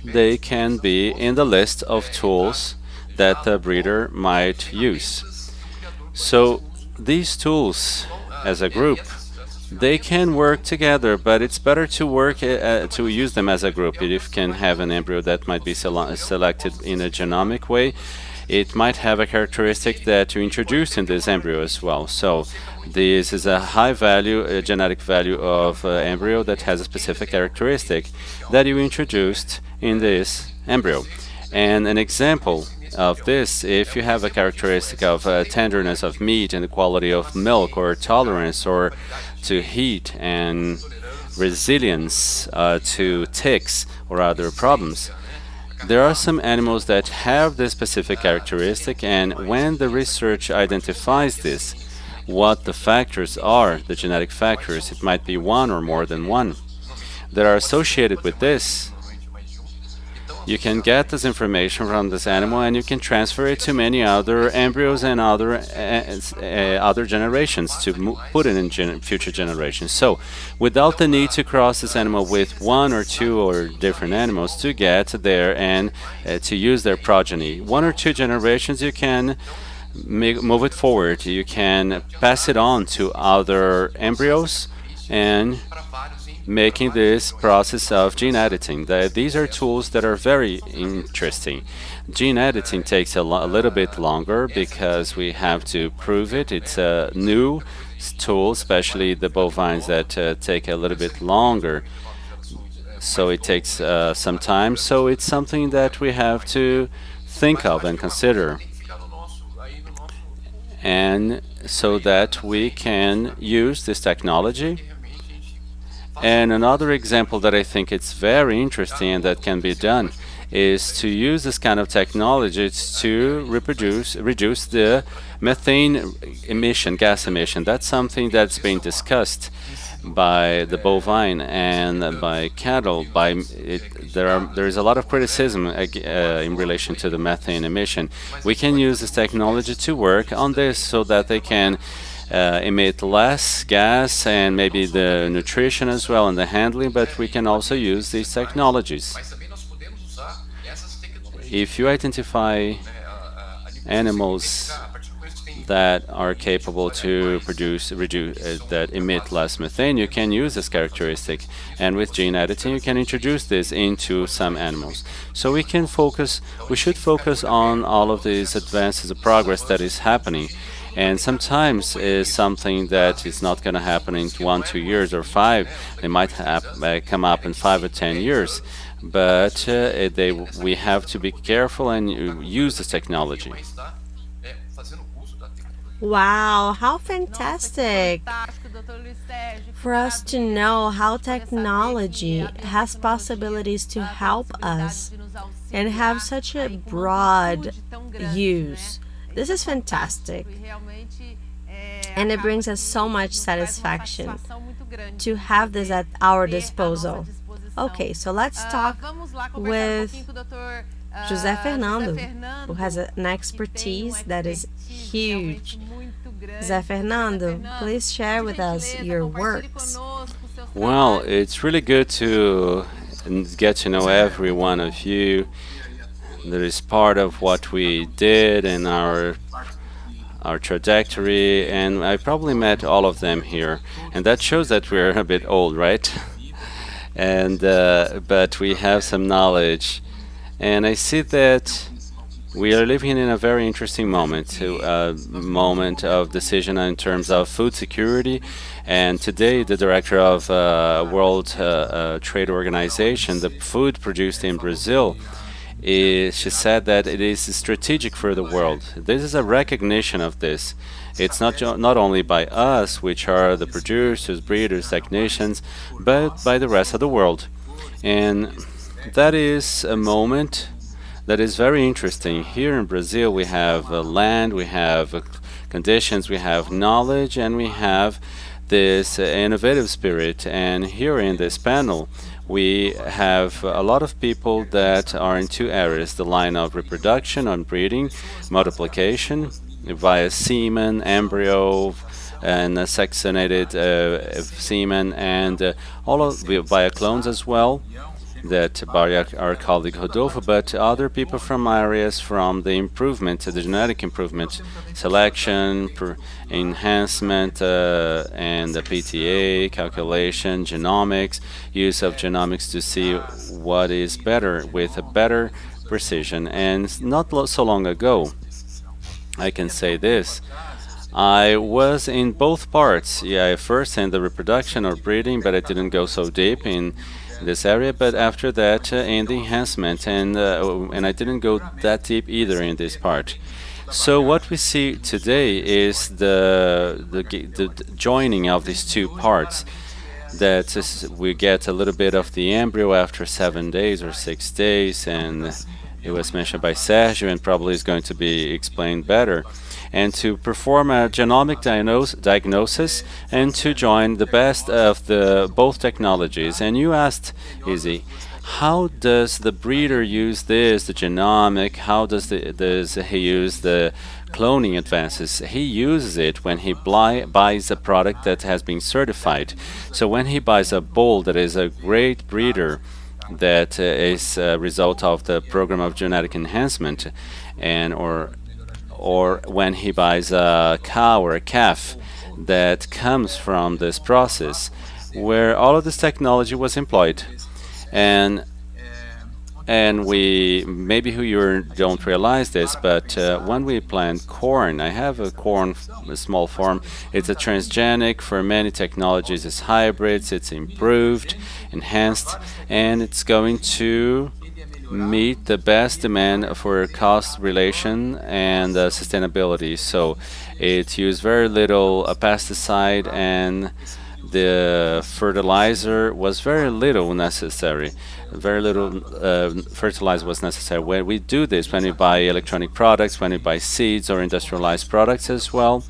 they can be in the list of tools that the breeder might use. So these tools, as a group, they can work together, but it's better to work to use them as a group. If you can have an embryo that might be selected in a genomic way, it might have a characteristic that you introduce in this embryo as well. So this is a high value, a genetic value of embryo that has a specific characteristic that you introduced in this embryo. And an example of this, if you have a characteristic of tenderness of meat and the quality of milk, or tolerance or to heat and resilience to ticks or other problems, there are some animals that have this specific characteristic, and when the research identifies this, what the factors are, the genetic factors, it might be one or more than one, that are associated with this, you can get this information from this animal and you can transfer it to many other embryos and other generations to put it in future generations. So without the need to cross this animal with one or two or different animals to get there and to use their progeny. One or two generations you can move it forward. You can pass it on to other embryos and making this process of gene editing. These are tools that are very interesting. Gene editing takes a little bit longer because we have to prove it. It's a new tool, especially the bovines that take a little bit longer. So it takes some time. So it's something that we have to think of and consider, and so that we can use this technology. And another example that I think it's very interesting and that can be done is to use this kind of technology to reduce the methane emission, gas emission. That's something that's being discussed by the bovine and by cattle. There is a lot of criticism in relation to the methane emission. We can use this technology to work on this so that they can emit less gas and maybe the nutrition as well and the handling, but we can also use these technologies. If you identify animals that are capable to that emit less methane, you can use this characteristic, and with gene editing you can introduce this into some animals. So we should focus on all of these advances, the progress that is happening. And sometimes it's something that is not going to happen in 1, 2 years or 5. They might come up in 5 or 10 years. But we have to be careful and use this technology.
Wow, how fantastic! For us to know how technology has possibilities to help us and have such a broad use. This is fantastic. And it brings us so much satisfaction to have this at our disposal. Okay, so let's talk with José Fernando, who has an expertise that is huge. José Fernando, please share with us your works.
Well, it's really good to get to know every one of you. That is part of what we did in our trajectory, and I probably met all of them here, and that shows that we're a bit old, right? And but we have some knowledge, and I see that we are living in a very interesting moment, a moment of decision in terms of food security. And today, the director of World Trade Organization, the food produced in Brazil, she said that it is strategic for the world. This is a recognition of this. It's not only by us, which are the producers, breeders, technicians, but by the rest of the world. And that is a moment that is very interesting. Here in Brazil, we have land, we have conditions, we have knowledge, and we have this innovative spirit. And here in this panel, we have a lot of people that are in two areas: the line of reproduction, on breeding, multiplication via semen, embryo, and sexuated semen, and all of via clones as well, that by our colleague Rodolfo, but other people from areas from the improvement, the genetic improvement, selection, enhancement, and the PTA, calculation, genomics, use of genomics to see what is better with a better precision. And not so long ago, I can say this, I was in both parts. Yeah, first in the reproduction or breeding, but I didn't go so deep in this area. But after that, in the enhancement, and I didn't go that deep either in this part. So what we see today is the joining of these two parts. That is, we get a little bit of the embryo after 7 days or 6 days, and it was mentioned by Sergio, and probably is going to be explained better. And to perform a genomic diagnosis and to join the best of both technologies. And you asked, Izzy, how does the breeder use this, the genomic? How does he use the cloning advances? He uses it when he buys a product that has been certified. So when he buys a bull that is a great breeder, that is a result of the program of genetic enhancement, and or when he buys a cow or a calf that comes from this process, where all of this technology was employed. And we, maybe you don't realize this, but when we plant corn, I have a corn, a small farm. It's a transgenic for many technologies. It's hybrids, it's improved, enhanced, and it's going to meet the best demand for cost relation and sustainability. So it used very little pesticide, and the fertilizer was very little necessary. Very little fertilizer was necessary. When we do this, when we buy electronic products, when we buy seeds or industrialized products as well,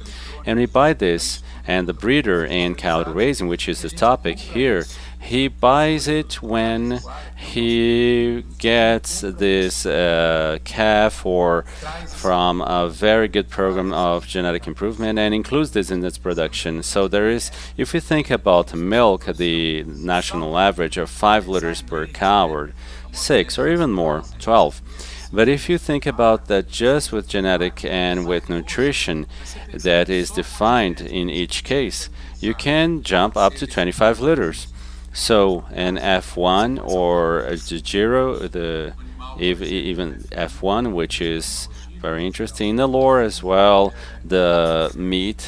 and we buy this, and the breeder in cattle raising, which is the topic here, he buys it when he gets this calf or from a very good program of genetic improvement and includes this in its production. So there is, if you think about milk, the national average of 5 liters per cow, or 6 or even more, 12. But if you think about that just with genetic and with nutrition that is defined in each case, you can jump up to 25 liters. So an F1 or a Giro, even F1, which is very interesting. In the lore as well, the meat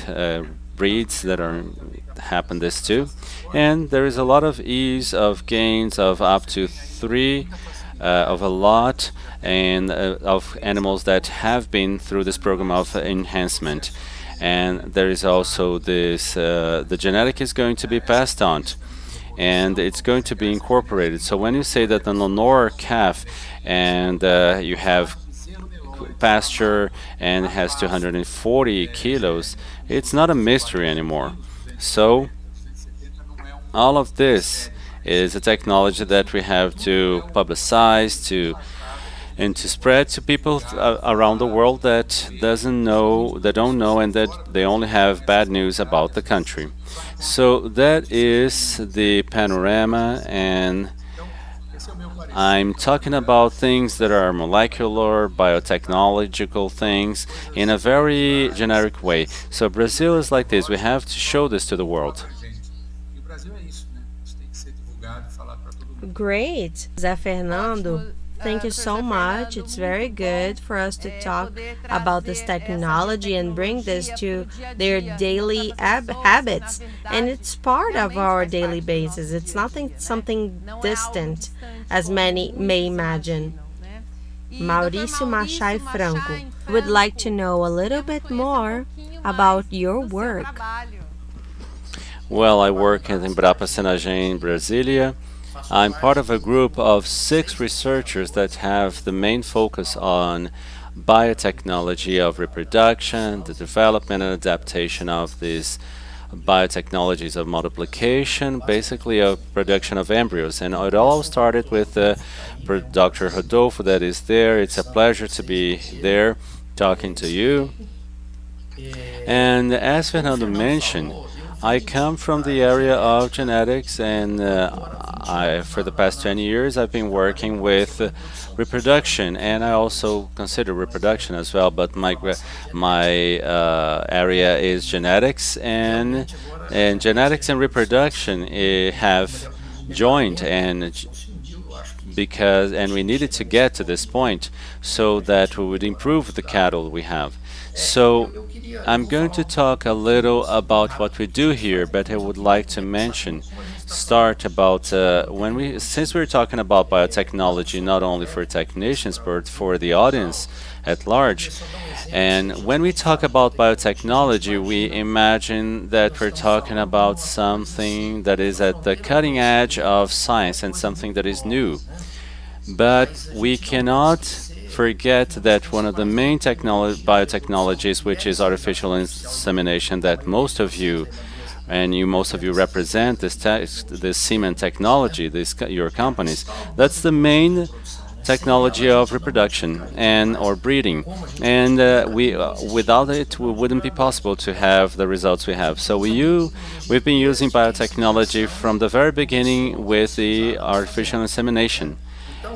breeds that are happen this too. And there is a lot of ease of gains of up to 3 of a lot and of animals that have been through this program of enhancement. And there is also this, the genetic is going to be passed on and it's going to be incorporated. So when you say that the Lenore calf and you have pasture and has 240 kilos, it's not a mystery anymore. So all of this is a technology that we have to publicize and to spread to people around the world that don't know, and that they only have bad news about the country. So that is the panorama, and I'm talking about things that are molecular, biotechnological things in a very generic way. So Brazil is like this. We have to show this to the world.
Great, Zé Fernando. Thank you so much. It's very good for us to talk about this technology and bring this to their daily habits. And it's part of our daily basis. It's nothing something distant, as many may imagine. Mauricio Machai Franco would like to know a little bit more about your work.
Well, I work at Embrapa Senagem in Brasilia. I'm part of a group of 6 researchers that have the main focus on biotechnology of reproduction, the development and adaptation of these biotechnologies of multiplication, basically of production of embryos. And it all started with Dr. Rodolfo that is there. It's a pleasure to be there talking to you. And as Fernando mentioned, I come from the area of genetics, and for the past 20 years I've been working with reproduction, and I also consider reproduction as well, but my area is genetics, and genetics and reproduction have joined, and we needed to get to this point so that we would improve the cattle we have. So I'm going to talk a little about what we do here, but I would like to start about since we're talking about biotechnology, not only for technicians, but for the audience at large. And when we talk about biotechnology, we imagine that we're talking about something that is at the cutting edge of science and something that is new. But we cannot forget that one of the main biotechnologies, which is artificial insemination, that most of you represent this semen technology, your companies. That's the main technology of reproduction or breeding, and without it, it wouldn't be possible to have the results we have. So we've been using biotechnology from the very beginning with the artificial insemination,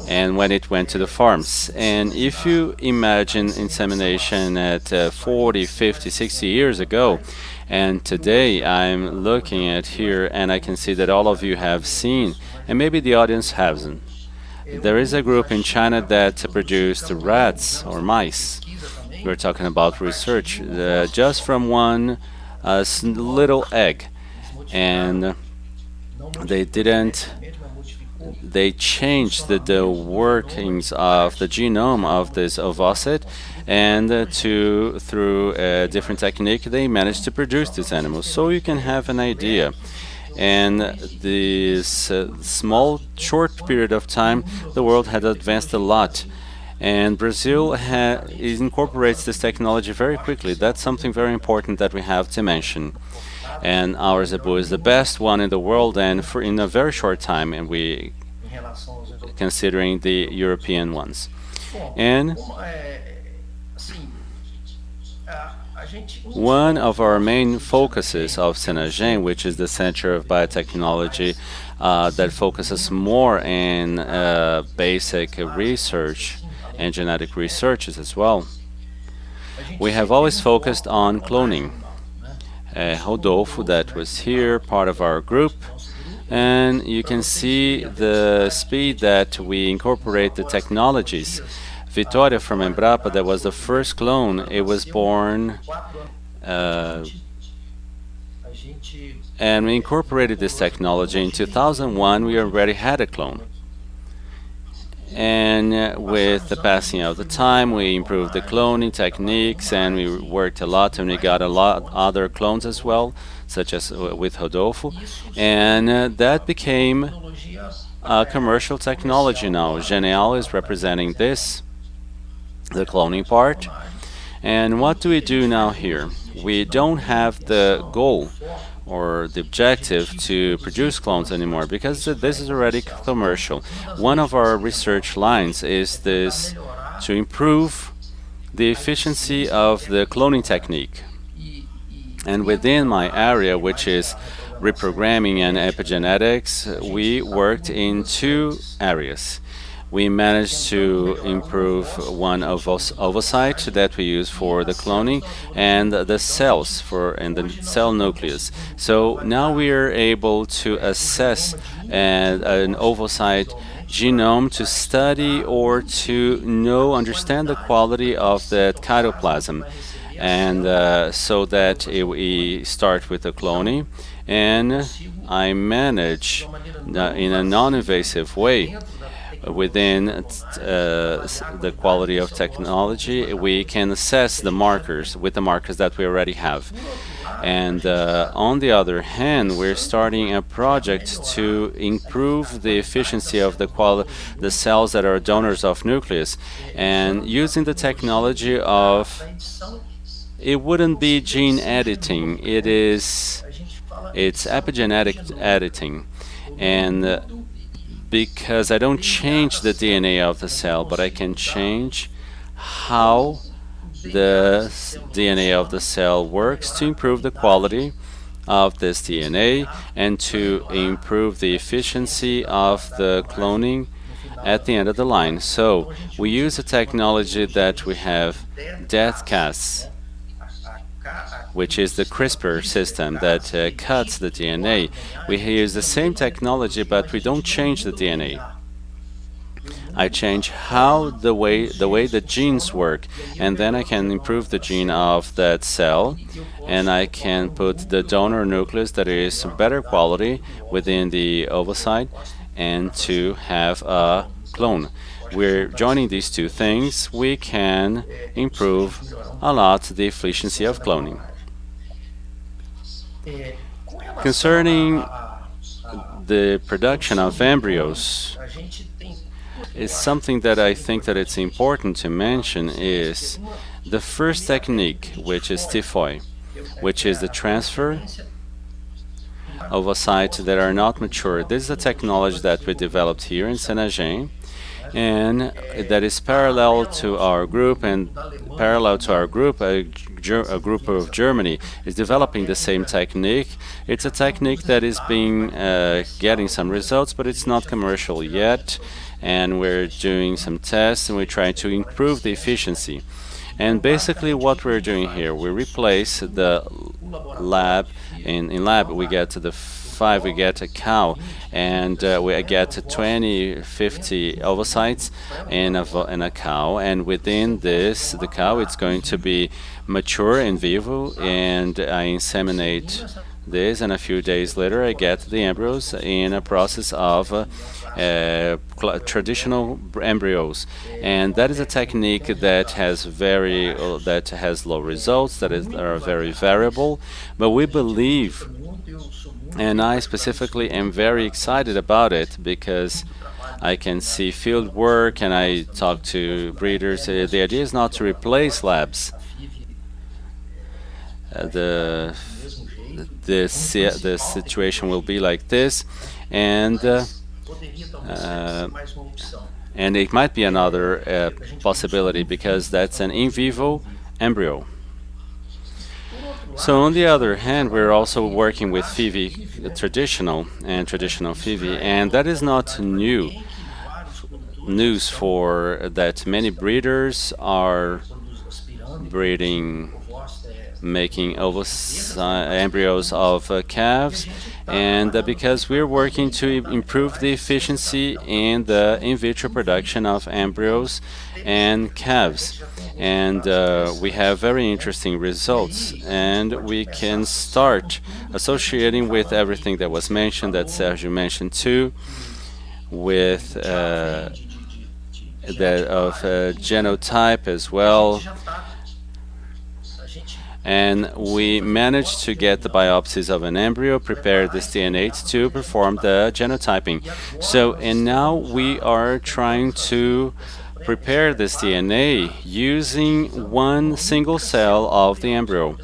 and when it went to the farms. And if you imagine insemination at 40, 50, 60 years ago, and today I'm looking at here and I can see that all of you have seen, and maybe the audience hasn't. There is a group in China that produced rats or mice. We're talking about research just from one little egg, and they changed the workings of the genome of this ovocyte, and through a different technique they managed to produce these animals. So you can have an idea. And this short period of time, the world had advanced a lot. And Brazil incorporates this technology very quickly. That's something very important that we have to mention. And our Zebu is the best one in the world, and in a very short time, and considering the European ones. And one of our main focuses of Senagem, which is the Center of Biotechnology that focuses more in basic research and genetic researches as well, we have always focused on cloning. Rodolfo, that was here, part of our group, and you can see the speed that we incorporate the technologies Vitória from Embrapa, that was the first clone. It was born and we incorporated this technology. In 2001, we already had a clone. And with the passing of the time, we improved the cloning techniques and we worked a lot, and we got a lot other clones as well, such as with Rodolfo. And that became a commercial technology now. Genial is representing this, the cloning part. And what do we do now here? We don't have the goal or the objective to produce clones anymore, because this is already commercial. One of our research lines is this, to improve the efficiency of the cloning technique. And within my area, which is reprogramming and epigenetics, we worked in two areas. We managed to improve one ovocyte that we use for the cloning and the cells and the cell nucleus. So now we are able to assess an ovocyte genome to study or to understand the quality of the cytoplasm. And so that we start with the cloning, and I manage in a non-invasive way. Within the quality of technology, we can assess the markers with the markers that we already have. And on the other hand, we're starting a project to improve the efficiency of the cells that are donors of nucleus, and using the technology of, it wouldn't be gene editing, it's epigenetic editing. And because I don't change the DNA of the cell, but I can change how the DNA of the cell works to improve the quality of this DNA and to improve the efficiency of the cloning at the end of the line. So we use a technology that we have, death-cas, which is the CRISPR system that cuts the DNA. We use the same technology, but we don't change the DNA. I change the way the genes work, and then I can improve the gene of that cell, and I can put the donor nucleus that is better quality within the ovocyte, and to have a clone. We're joining these two things, we can improve a lot the efficiency of cloning. Concerning the production of embryos, is something that I think that it's important to mention is the first technique, which is TIFOI, which is the transfer of ovocytes that are not mature. This is a technology that we developed here in Senagem, and that is parallel to our group, and parallel to our group, a group of Germany is developing the same technique. It's a technique that is getting some results, but it's not commercial yet, and we're doing some tests and we're trying to improve the efficiency. And basically what we're doing here, we replace the lab. In lab we get to the 5, we get a cow, and we get 20, 50 ovocytes in a cow, and within this, the cow, it's going to be mature in vivo, and I inseminate this, and a few days later I get the embryos in a process of traditional embryos, and that is a technique that has low results, that are very variable, but we believe, and I specifically am very excited about it, because I can see field work and I talk to breeders. The idea is not to replace labs. The situation will be like this, and it might be another possibility, because that's an in vivo embryo. So on the other hand, we're also working with FIV, traditional FIV, and that is not news for that many breeders are breeding, making embryos of calves, and because we're working to improve the efficiency in the in vitro production of embryos and calves. And we have very interesting results, and we can start associating with everything that was mentioned, that Sergio mentioned too, with that of genotype as well. And we managed to get the biopsies of an embryo, prepare this DNA to perform the genotyping. So, and now we are trying to prepare this DNA using one single cell of the embryo.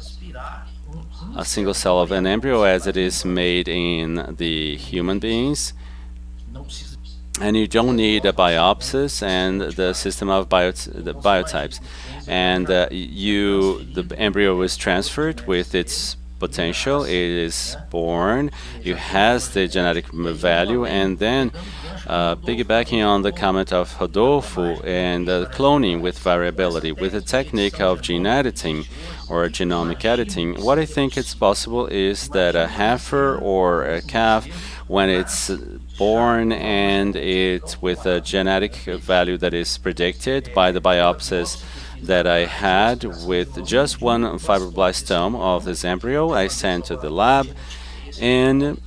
A single cell of an embryo as it is made in the human beings. And you don't need a biopsis and the system of the biotypes. And the embryo is transferred with its potential. It is born. It has the genetic value, and then piggybacking on the comment of Rodolfo and cloning with variability, with the technique of gene editing or genomic editing, what I think it's possible is that a heifer or a calf, when it's born and it's with a genetic value that is predicted by the biopsies that I had with just one fibroblastome of this embryo, I sent to the lab, and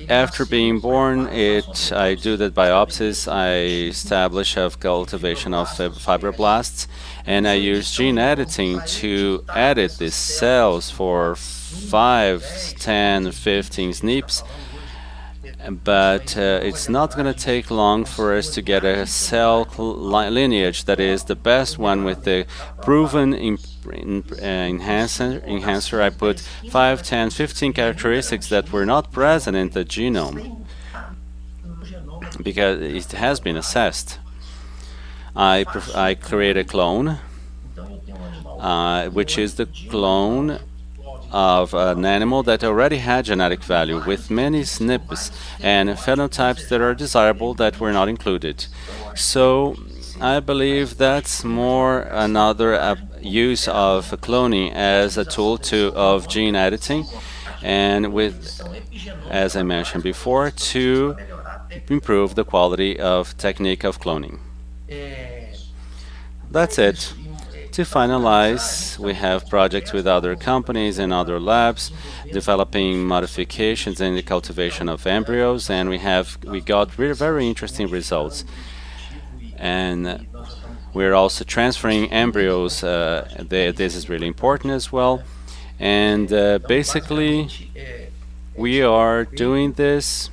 after being born, I do the biopsies, I establish a cultivation of fibroblasts, and I use gene editing to edit these cells for 5, 10, 15 SNPs. But it's not going to take long for us to get a cell lineage that is the best one with the proven enhancer. I put 5, 10, 15 characteristics that were not present in the genome because it has been assessed. I create a clone, which is the clone of an animal that already had genetic value with many SNPs and phenotypes that are desirable that were not included. So I believe that's more another use of cloning as a tool of gene editing, and with, as I mentioned before, to improve the quality of technique of cloning. That's it. To finalize, we have projects with other companies and other labs developing modifications in the cultivation of embryos, and we got very interesting results. And we're also transferring embryos. This is really important as well. And basically, we are doing this.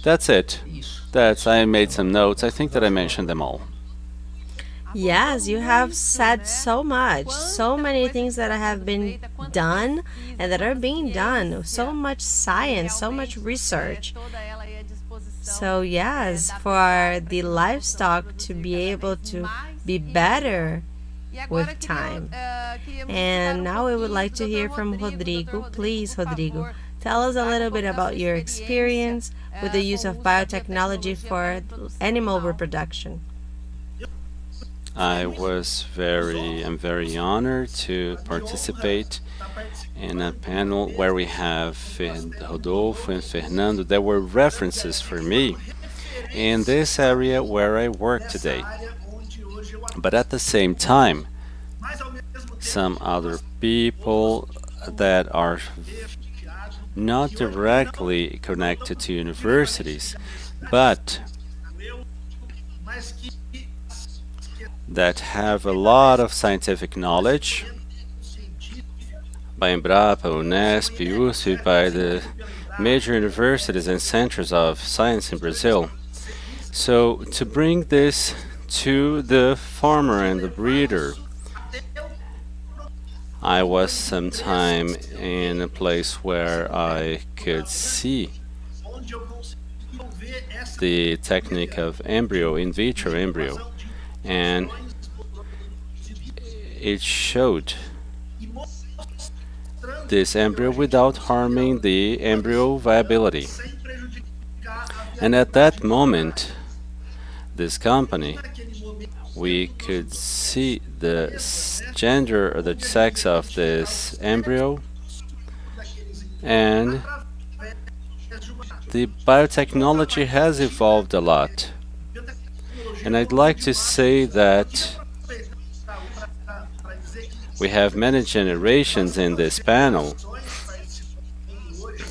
That's it. I made some notes. I think that I mentioned them all.
Yes, you have said so much, so many things that have been done and that are being done, so much science, so much research. So yes, for the livestock to be able to be better with time. And now we would like to hear from Rodrigo. Please, Rodrigo, tell us a little bit about your experience with the use of biotechnology for animal reproduction.
I'm very honored to participate in a panel where we have Rodolfo and Fernando. There were references for me in this area where I work today. But at the same time, some other people that are not directly connected to universities, but that have a lot of scientific knowledge by Embrapa, Unesp, USP, by the major universities and centers of science in Brazil. So to bring this to the farmer and the breeder, I was sometime in a place where I could see the technique of embryo, in vitro embryo, and it showed this embryo without harming the embryo viability. And at that moment, this company, we could see the gender or the sex of this embryo, And the biotechnology has evolved a lot. And I'd like to say that we have many generations in this panel.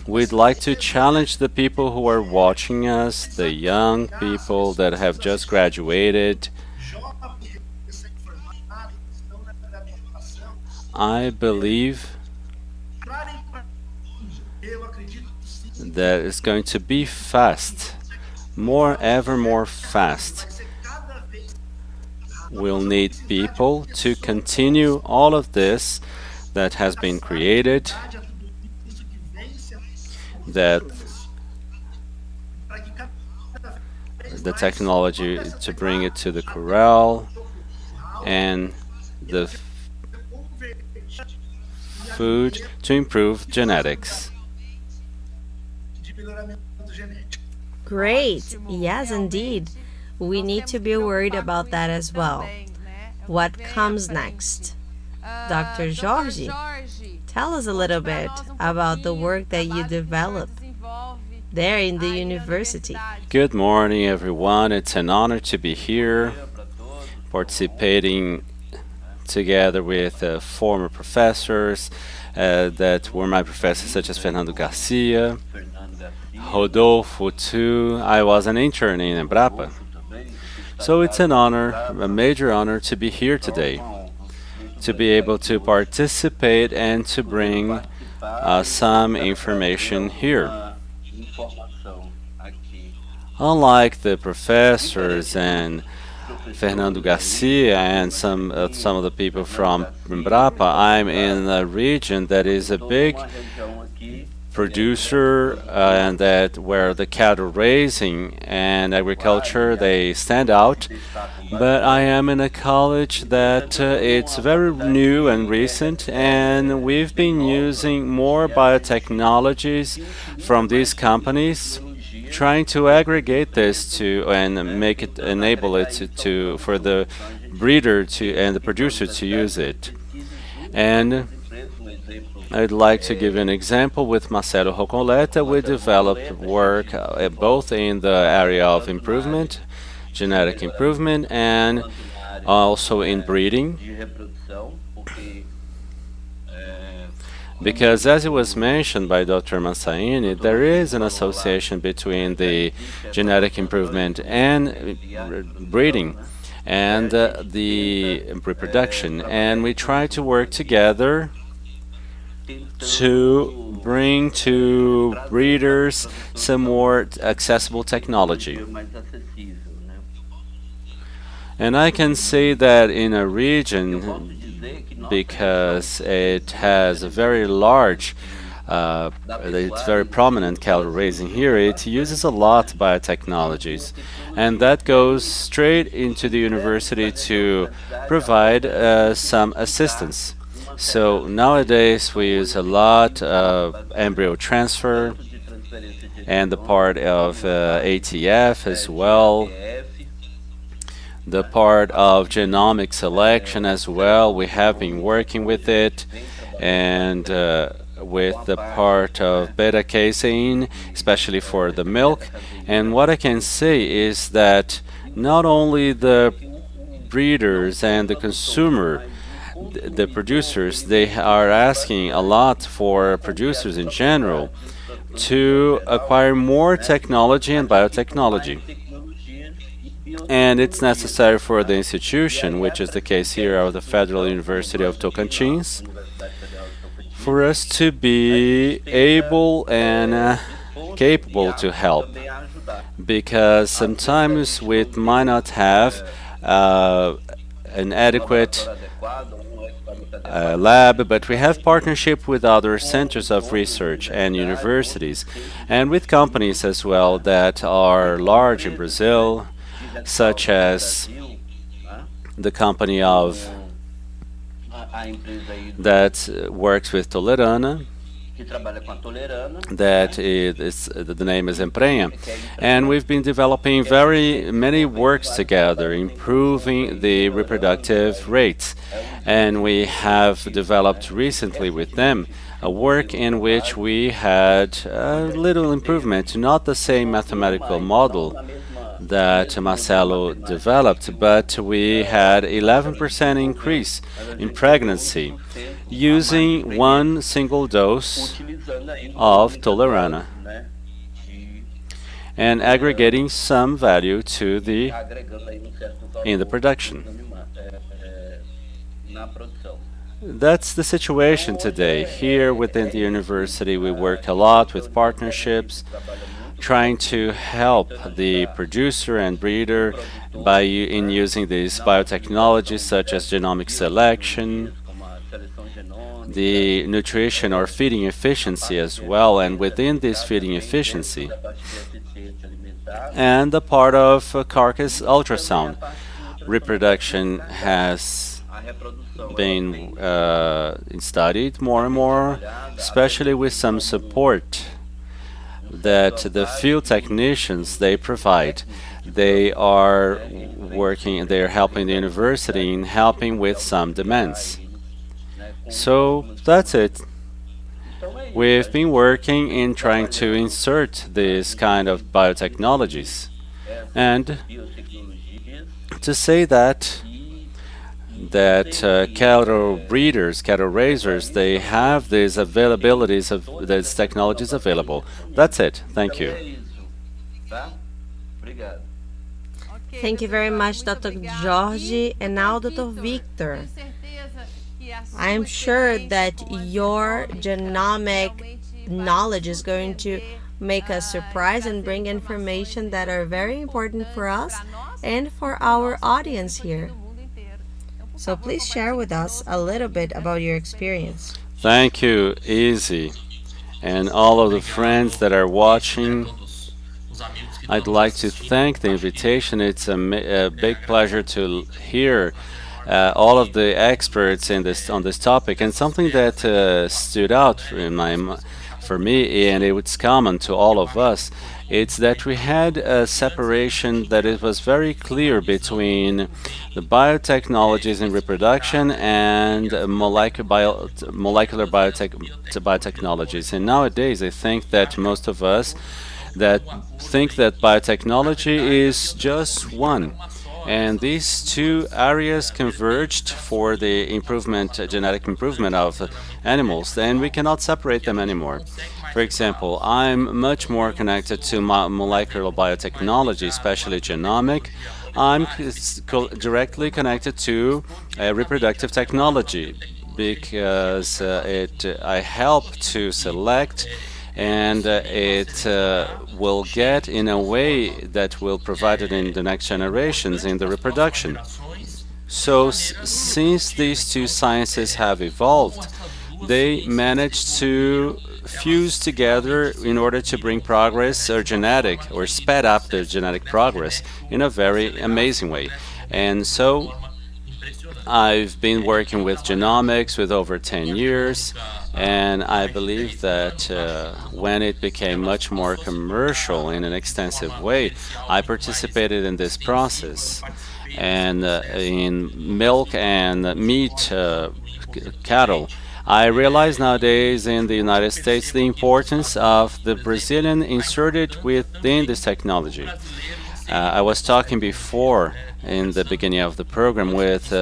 We'd like to challenge the people who are watching us, the young people that have just graduated. I believe that it's going to be fast, ever more fast. We'll need people to continue all of this that has been created, that the technology to bring it to the corral and the food to improve genetics.
Great. Yes, indeed. We need to be worried about that as well. What comes next? Dr. Jorge, tell us a little bit about the work that you develop there in the university.
Good morning, everyone. It's an honor to be here, participating together with former professors that were my professors, such as Fernando Garcia, Rodolfo too. I was an intern in Embrapa. So it's an honor, a major honor to be here today, to be able to participate and to bring some information here. Unlike the professors and Fernando Garcia and some of the people from Embrapa, I'm in a region that is a big producer and that where the cattle raising and agriculture they stand out. But I am in a college that it's very new and recent, and we've been using more biotechnologies from these companies, trying to aggregate this to and make it enable it to for the breeder to and the producer to use it. And I'd like to give an example with Marcelo Rocoleta. We developed work both in the area of improvement, genetic improvement, and also in breeding. Because as it was mentioned by Dr. Massaini, there is an association between the genetic improvement and breeding and the reproduction. And we try to work together to bring to breeders some more accessible technology. And I can say that in a region, because it has a very large, it's very prominent cattle raising here, it uses a lot biotechnologies. And that goes straight into the university to provide some assistance. So nowadays we use a lot of embryo transfer and the part of ATF as well, the part of genomic selection as well. We have been working with it, and with the part of beta casein, especially for the milk. And what I can say is that not only the breeders and the consumer, the producers, they are asking a lot for producers in general to acquire more technology and biotechnology. And it's necessary for the institution, which is the case here of the Federal University of Tocantins, for us to be able and capable to help. Because sometimes we might not have an adequate lab, but we have partnership with other centers of research and universities, and with companies as well that are large in Brazil, such as the company of that works with Tolerana, that is the name is Emprenha, and we've been developing very many works together, improving the reproductive rates, and we have developed recently with them a work in which we had a little improvement, not the same mathematical model that Marcelo developed, but we had 11% increase in pregnancy using one single dose of Tolerana and aggregating some value to the in the production. That's the situation today. Here within the university, we work a lot with partnerships, trying to help the producer and breeder in using these biotechnologies such as genomic selection, the nutrition or feeding efficiency as well, and within this feeding efficiency, and the part of carcass ultrasound. Reproduction has been studied more and more, especially with some support that the field technicians they provide. They are working, they are helping the university in helping with some demands. So that's it. We've been working in trying to insert this kind of biotechnologies and to say that cattle breeders, cattle raisers, they have these availabilities of these technologies available. That's it. Thank you.
Thank you very much, Dr. Jorge, and now Dr. Victor. I am sure that your genomic knowledge is going to make us surprise and bring information that are very important for us and for our audience here. So please share with us a little bit about your experience.
Thank you, Easy, and all of the friends that are watching. I'd like to thank the invitation. It's a big pleasure to hear all of the experts on this topic, and something that stood out for me, and it's common to all of us. It's that we had a separation that it was very clear between the biotechnologies in reproduction and molecular biotechnologies. And nowadays, I think that most of us that think that biotechnology is just one. And these two areas converged for the genetic improvement of animals, and we cannot separate them anymore. For example, I'm much more connected to molecular biotechnology, especially genomic. I'm directly connected to reproductive technology because I help to select, and it will get in a way that will provide it in the next generations in the reproduction. So since these two sciences have evolved, they managed to fuse together in order to bring progress or sped up the genetic progress in a very amazing way. And so I've been working with genomics with over 10 years, and I believe that when it became much more commercial in an extensive way, I participated in this process. And in milk and meat cattle, I realize nowadays in the United States the importance of the Brazilian inserted within this technology. I was talking before in the beginning of the program with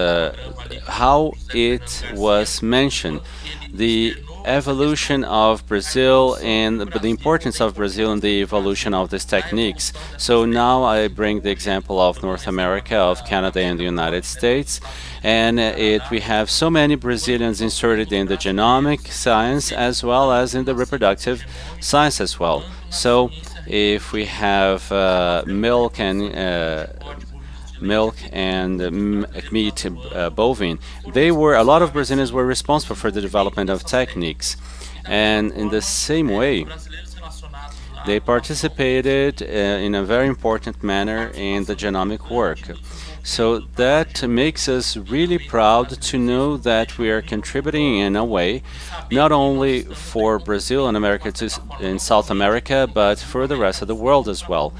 how it was mentioned, the evolution of Brazil and the importance of Brazil in the evolution of these techniques. So now I bring the example of North America, of Canada and the United States, and we have so many Brazilians inserted in the genomic science as well as in the reproductive science as well. So if we have milk and meat bovine, a lot of Brazilians were responsible for the development of techniques, and in the same way they participated in a very important manner in the genomic work. So that makes us really proud to know that we are contributing in a way, not only for Brazil and South America, but for the rest of the world as well.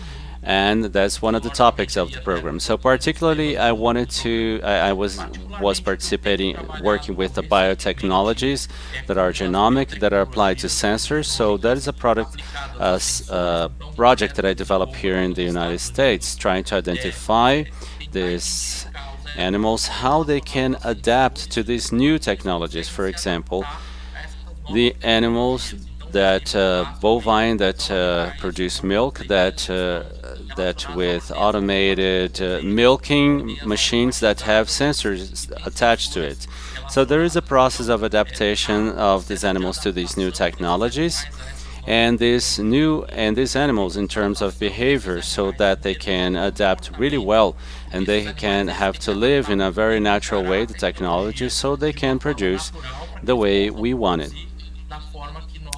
and that's one of the topics of the program. So particularly, I was participating, working with the biotechnologies that are genomic, that are applied to sensors. So that is a project that I developed here in the United States, trying to identify these animals, how they can adapt to these new technologies. For example, the animals that bovine that produce milk, that with automated milking machines that have sensors attached to it. So there is a process of adaptation of these animals to these new technologies, and these animals in terms of behavior, so that they can adapt really well, and they can have to live in a very natural way, the technology, so they can produce the way we want it.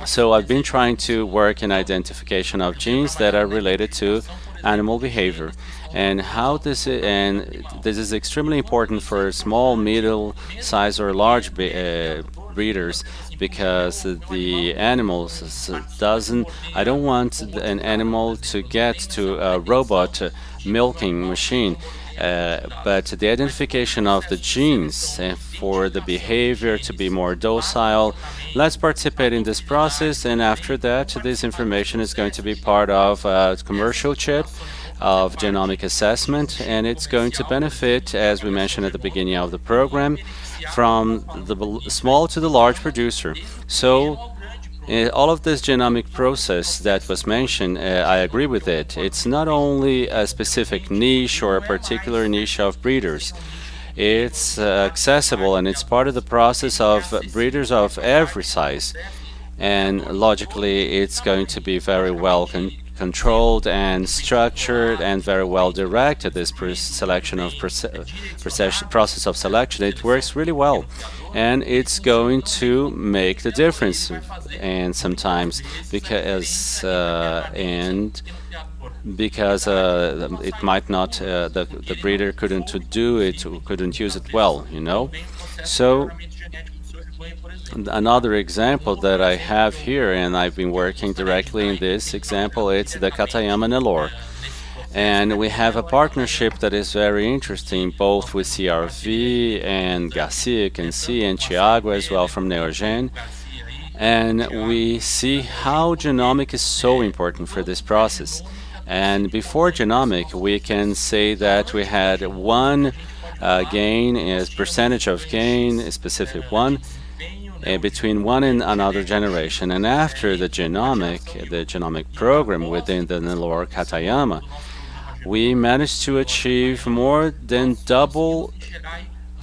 So I've been trying to work in identification of genes that are related to animal behavior, and this is extremely important for small, middle size, or large breeders, because the animals doesn't. I don't want an animal to get to a robot milking machine. But the identification of the genes for the behavior to be more docile, let's participate in this process, and after that, this information is going to be part of a commercial chip of genomic assessment, and it's going to benefit, as we mentioned at the beginning of the program, from the small to the large producer. So all of this genomic process that was mentioned, I agree with it. It's not only a specific niche or a particular niche of breeders. It's accessible, and it's part of the process of breeders of every size. And logically, it's going to be very well controlled and structured and very well directed. This process of selection, it works really well, and it's going to make the difference. And sometimes because it might not, the breeder couldn't do it, couldn't use it well, So another example that I have here, and I've been working directly in this example, it's the Katayama Nelore. And we have a partnership that is very interesting, both with CRV and Garcia, you can see, and Thiago as well from Neogen. And we see how genomic is so important for this process. And before genomic, we can say that we had one gain, as percentage of gain, a specific one, between one and another generation. And after the genomic program within the Nelore Katayama, we managed to achieve more than double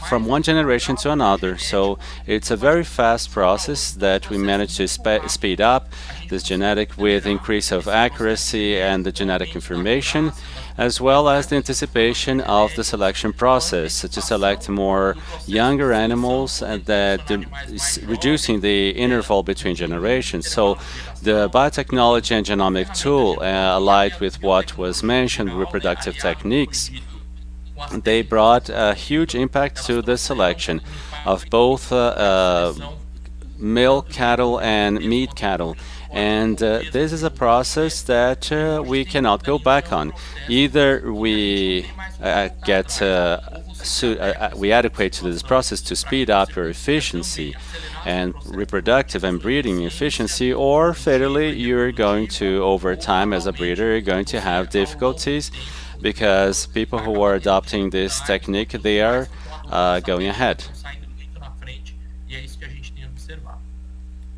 from one generation to another. So it's a very fast process that we managed to speed up this genetic with increase of accuracy and the genetic information, as well as the anticipation of the selection process to select more younger animals, and that reducing the interval between generations. So the biotechnology and genomic tool, allied with what was mentioned, reproductive techniques, they brought a huge impact to the selection of both milk cattle and meat cattle. And this is a process that we cannot go back on. Either we we adequate to this process to speed up your efficiency and reproductive and breeding efficiency, or fatally, you're going to, over time as a breeder, you're going to have difficulties, because people who are adopting this technique, they are going ahead.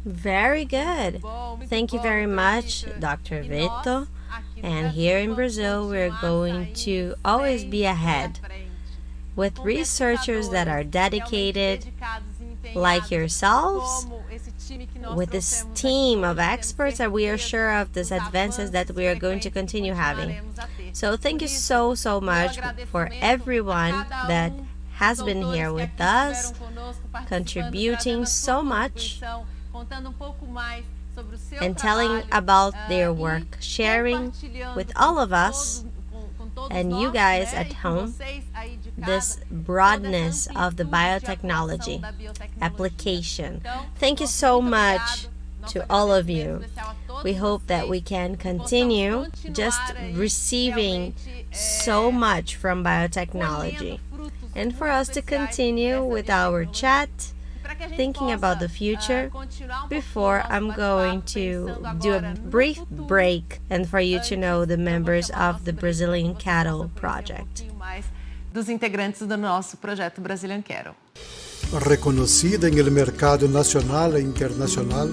Very good. Thank you very much, Dr. Vito. And here in Brazil, we're going to always be ahead with researchers that are dedicated, like yourselves, with this team of experts, that we are sure of these advances that we are going to continue having. So thank you so much for everyone that has been here with us, contributing so much and telling about their work, sharing with all of us and you guys at home this broadness of the biotechnology application. Thank you so much to all of you. We hope that we can continue just receiving so much from biotechnology. And for us to continue with our chat, thinking about the future, before I'm going to do a brief break and for you to know the members of the Brazilian Cattle Project.
Dos integrantes do nosso projeto Brazilian Cattle.
Reconocida en el mercado nacional e internacional,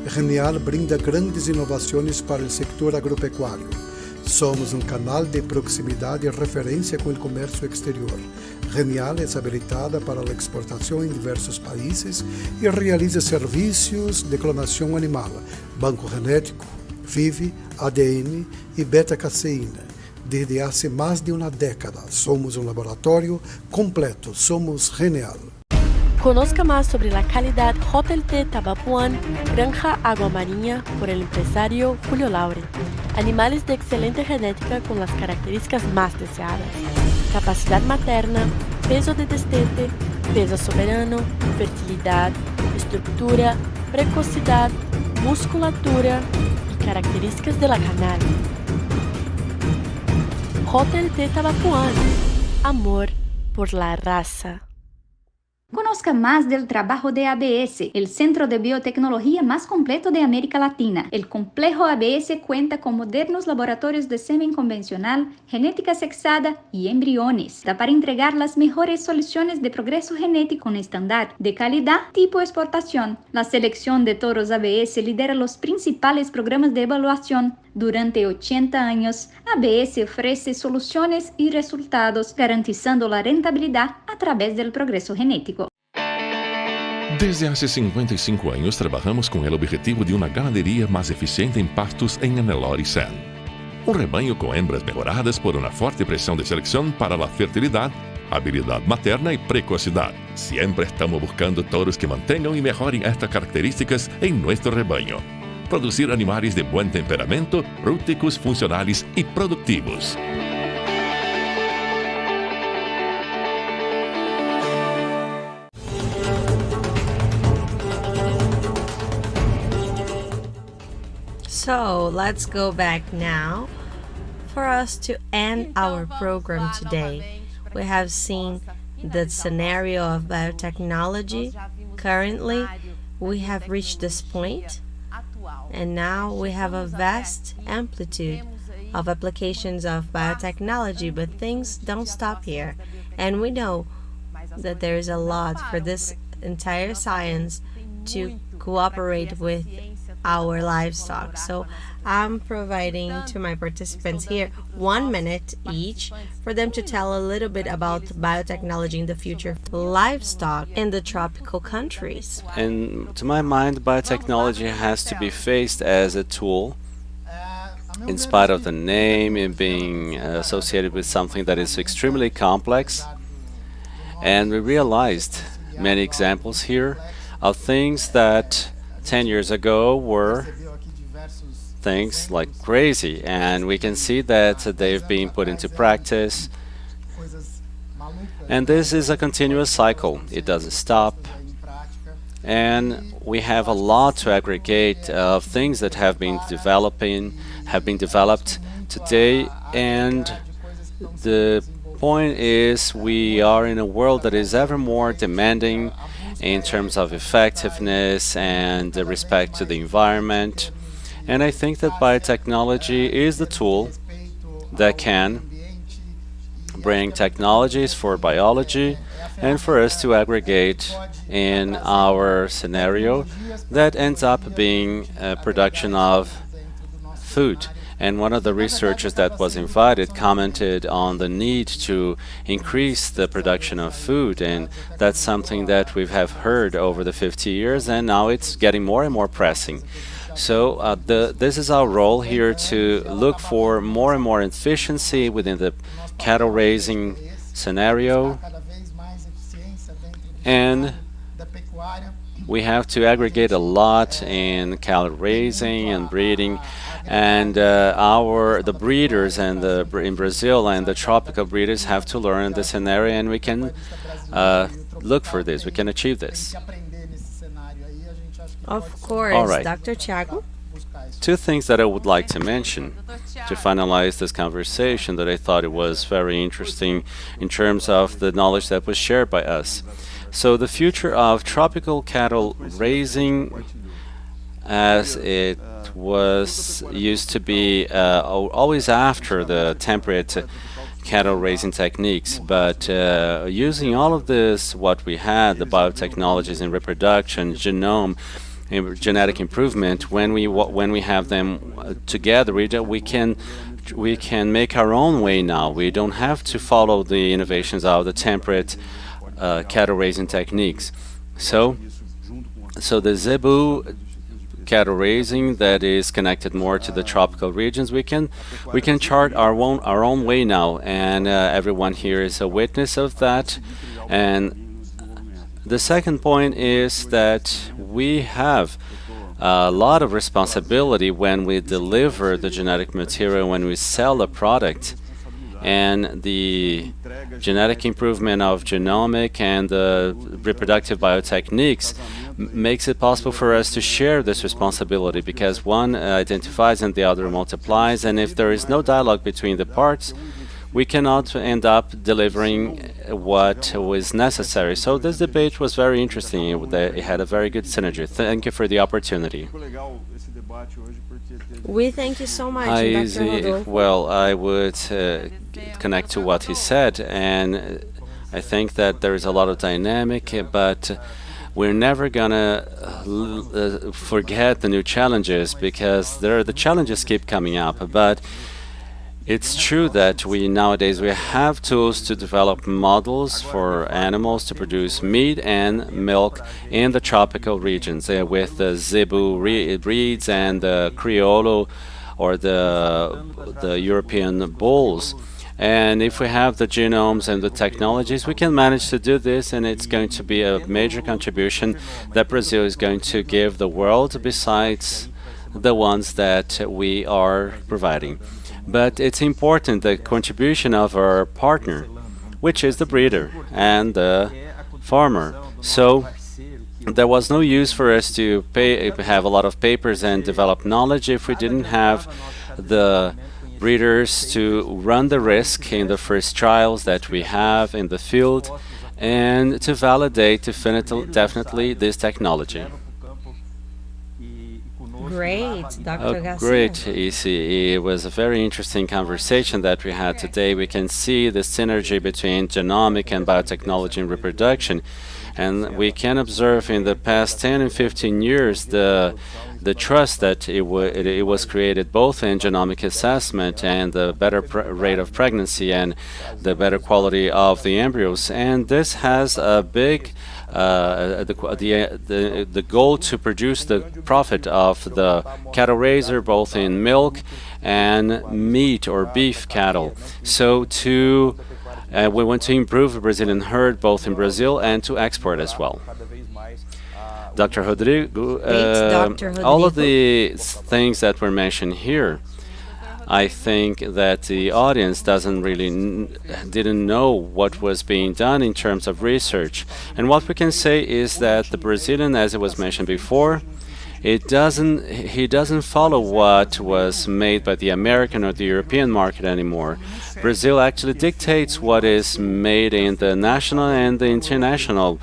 Genial brinda grandes inovaciones para el sector agropecuario. Somos un canal de proximidad y referencia con el comercio exterior. Genial es habilitada para la exportación en diversos países y realiza servicios de clonación animal, banco genético, FIV, ADN y beta-caseína. Desde hace más de una década, somos un laboratorio completo, somos Genial.
Conozca más sobre la calidad Hotel T Tabapuán, Granja Agua Marinha, por el empresario Julio Laure. Animales de excelente genética con las características más deseadas. Capacidad materna, peso de destete, peso soberano, fertilidad, estructura, precocidad, musculatura y características de la canal. Hotel T Tabapuán. Amor por la raza.
Conozca más del trabajo de ABS, el centro de biotecnología más completo de América Latina. El complejo ABS cuenta con modernos laboratorios de semen convencional, genética sexada y embriones. Da para entregar las mejores soluciones de progreso genético con estándar de calidad tipo exportación. La selección de toros ABS lidera los principales programas de evaluación. Durante 80 años, ABS ofrece soluciones y resultados, garantizando la rentabilidad a través del progreso genético.
Desde hace 55 años trabajamos con el objetivo de una ganadería más eficiente en pastos en Anelor y Sen. Un rebaño con hembras mejoradas por una fuerte presión de selección para la fertilidad, habilidad materna y precocidad. Siempre estamos buscando toros que mantengan y mejoren estas características en nuestro rebaño. Producir animales de buen temperamento, rústicos, funcionales y productivos.
So let's go back now. For us to end our program today, we have seen the scenario of biotechnology. Currently, we have reached this point, and now we have a vast amplitude of applications of biotechnology, but things don't stop here. And we know that there is a lot for this entire science to cooperate with our livestock. So I'm providing to my participants here 1 minute each for them to tell a little bit about biotechnology in the future of livestock in the tropical countries.
And to my mind, biotechnology has to be faced as a tool, in spite of the name and being associated with something that is extremely complex. And we realized many examples here of things that 10 years ago were things like crazy, and we can see that they've been put into practice. And this is a continuous cycle. It doesn't stop. And we have a lot to aggregate of things that have been developed today. And the point is, we are in a world that is ever more demanding in terms of effectiveness and respect to the environment. And I think that biotechnology is the tool that can bring technologies for biology and for us to aggregate in our scenario that ends up being a production of food. And one of the researchers that was invited commented on the need to increase the production of food, and that's something that we have heard over the 50 years, and now it's getting more and more pressing. So this is our role here, to look for more and more efficiency within the cattle raising scenario, and we have to aggregate a lot in cattle raising and breeding. And the breeders and in Brazil and the tropical breeders have to learn this scenario, and we can look for this. We can achieve this.
Of course.
All right.
Dr. Thiago?
two things that I would like to mention to finalize this conversation that I thought it was very interesting in terms of the knowledge that was shared by us. So the future of tropical cattle raising, as it was used to be always after the temperate cattle raising techniques, but using all of this, what we had, the biotechnologies in reproduction, genome, genetic improvement, when we have them together, we can make our own way now. We don't have to follow the innovations of the temperate cattle raising techniques. So the zebu cattle raising that is connected more to the tropical regions, we can chart our own way now, and everyone here is a witness of that. And the second point is that we have a lot of responsibility when we deliver the genetic material, when we sell the product. And the genetic improvement of genomic and the reproductive biotechniques makes it possible for us to share this responsibility, because one identifies and the other multiplies, and if there is no dialogue between the parts, we cannot end up delivering what was necessary. So this debate was very interesting. It had a very good synergy. Thank you for the opportunity.
We thank you so much, Dr. Rodolfo.
Well, I would connect to what he said, and I think that there is a lot of dynamic, but we're never gonna forget the new challenges, because the challenges keep coming up. But it's true that nowadays we have tools to develop models for animals to produce meat and milk in the tropical regions with the zebu breeds and the criollo or the European bulls. And if we have the genomes and the technologies, we can manage to do this, and it's going to be a major contribution that Brazil is going to give the world, besides the ones that we are providing. But it's important the contribution of our partner, which is the breeder and the farmer. So there was no use for us to have a lot of papers and develop knowledge if we didn't have the breeders to run the risk in the first trials that we have in the field and to validate definitely this technology.
Great, Dr. Garcia.
Great, Isi. It was a very interesting conversation that we had today. We can see the synergy between genomic and biotechnology in reproduction, and we can observe in the past 10 and 15 years the trust that it was created both in genomic assessment and the better rate of pregnancy and the better quality of the embryos. And this has a big the goal to produce the profit of the cattle raiser, both in milk and meat or beef cattle. So we want to improve the Brazilian herd both in Brazil and to export as well. Dr. Rodrigo, all of the things that were mentioned here, I think that the audience didn't know what was being done in terms of research. And what we can say is that the Brazilian, as it was mentioned before, he doesn't follow what was made by the American or the European market anymore. Brazil actually dictates what is made in the national and the international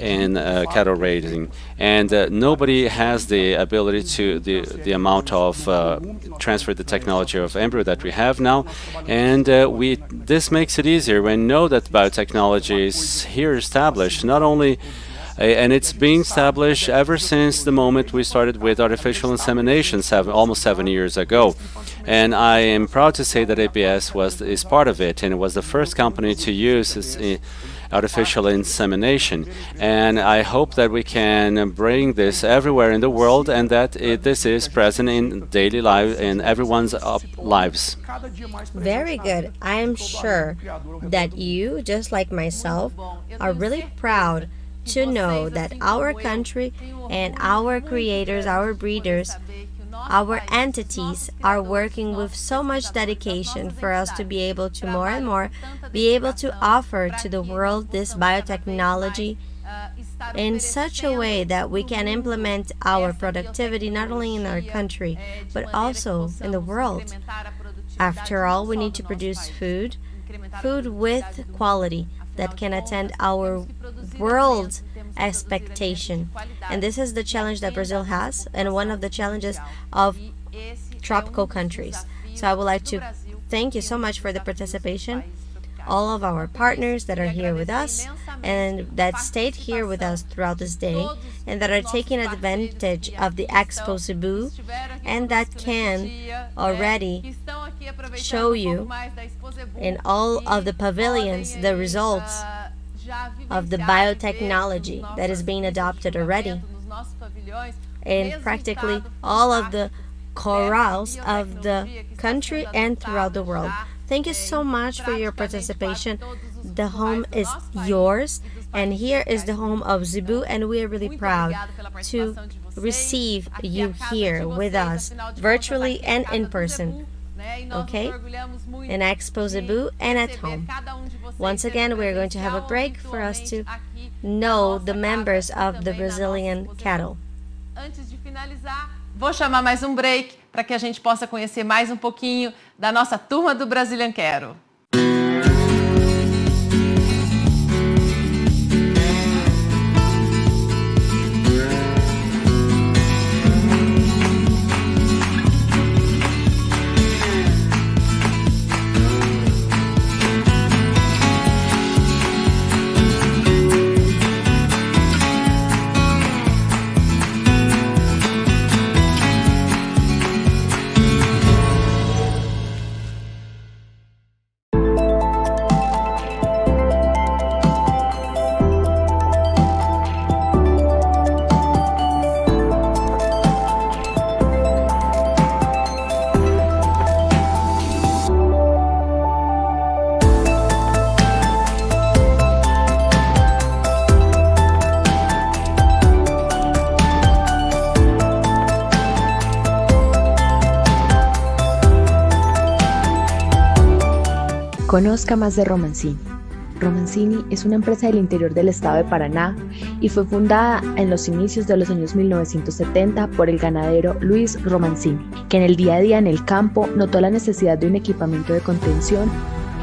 in cattle raising, and nobody has the ability to the amount of transfer the technology of embryo that we have now, and this makes it easier. We know that biotechnology is here established, not only and it's been established ever since the moment we started with artificial insemination almost 7 years ago. And I am proud to say that ABS is part of it, and it was the first company to use this artificial insemination. And I hope that we can bring this everywhere in the world, and that this is present in daily life, in everyone's lives.
Very good. I am sure that you, just like myself, are really proud to know that our country and our creators, our breeders, our entities are working with so much dedication for us to be able to more and more be able to offer to the world this biotechnology in such a way that we can implement our productivity not only in our country, but also in the world. After all, we need to produce food with quality that can attend our world expectation. And this is the challenge that Brazil has, and one of the challenges of tropical countries. So I would like to thank you so much for the participation, all of our partners that are here with us and that stayed here with us throughout this day and that are taking advantage of the Expozebu and that can already show you in all of the pavilions the results of the biotechnology that is being adopted already in practically all of the corrals of the country and throughout the world. Thank you so much for your participation. The home is yours, and here is the home of Zebu, and we are really proud to receive you here with us, virtually and in person, okay? In Expozebu and at home. Once again, we're going to have a break for us to know the members of the Brazilian cattle.
Vou chamar mais um break para que a gente possa conhecer mais um pouquinho da nossa turma do Brazilian Quero.
Conozca más de Romancini. Romancini es una empresa del interior del estado de Paraná y fue fundada en los inicios de los años 1970 por el ganadero Luis Romancini, que en el día a día en el campo notó la necesidad de un equipamiento de contención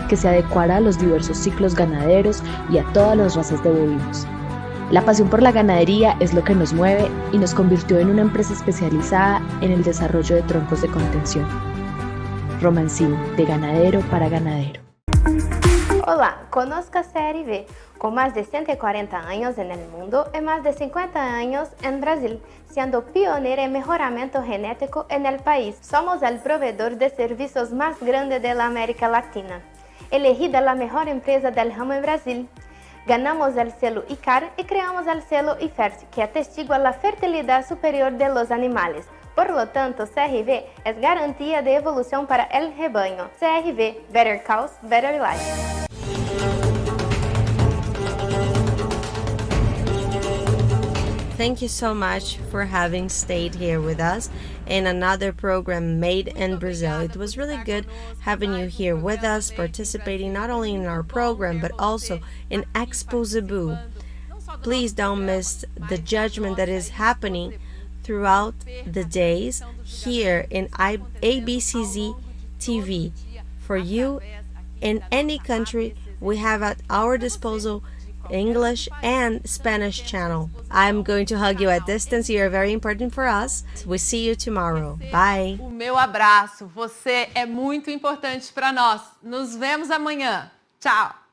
que se adecuara a los diversos ciclos ganaderos y a todas las razas de bovinos. La pasión por la ganadería es lo que nos mueve y nos convirtió en una empresa especializada en el desarrollo de troncos de contención. Romancini, de ganadero para ganadero.
Olá, conozca CRV, con más de 140 años en el mundo y más de 50 años en Brasil, siendo pionera en mejoramiento genético en el país. Somos el proveedor de servicios más grande de la América Latina, elegida la mejor empresa del ramo en Brasil. Ganamos el selo ICAR y creamos el selo IFERT, que atestigua la fertilidad superior de los animales. Por lo tanto, CRV es garantía de evolución para el rebaño. CRV, Better Cows, Better Life.
Thank you so much for having stayed here with us in another program made in Brazil. It was really good having you here with us, participating not only in our program, but also in Expozebu. Please don't miss the judgment that is happening throughout the days here in ABCZ TV. For you, in any country, we have at our disposal English and Spanish channel. I'm going to hug you at distance. You are very important for us. We see you tomorrow. Bye.
O meu abraço. Você é muito importante para nós. Nos vemos amanhã. Tchau.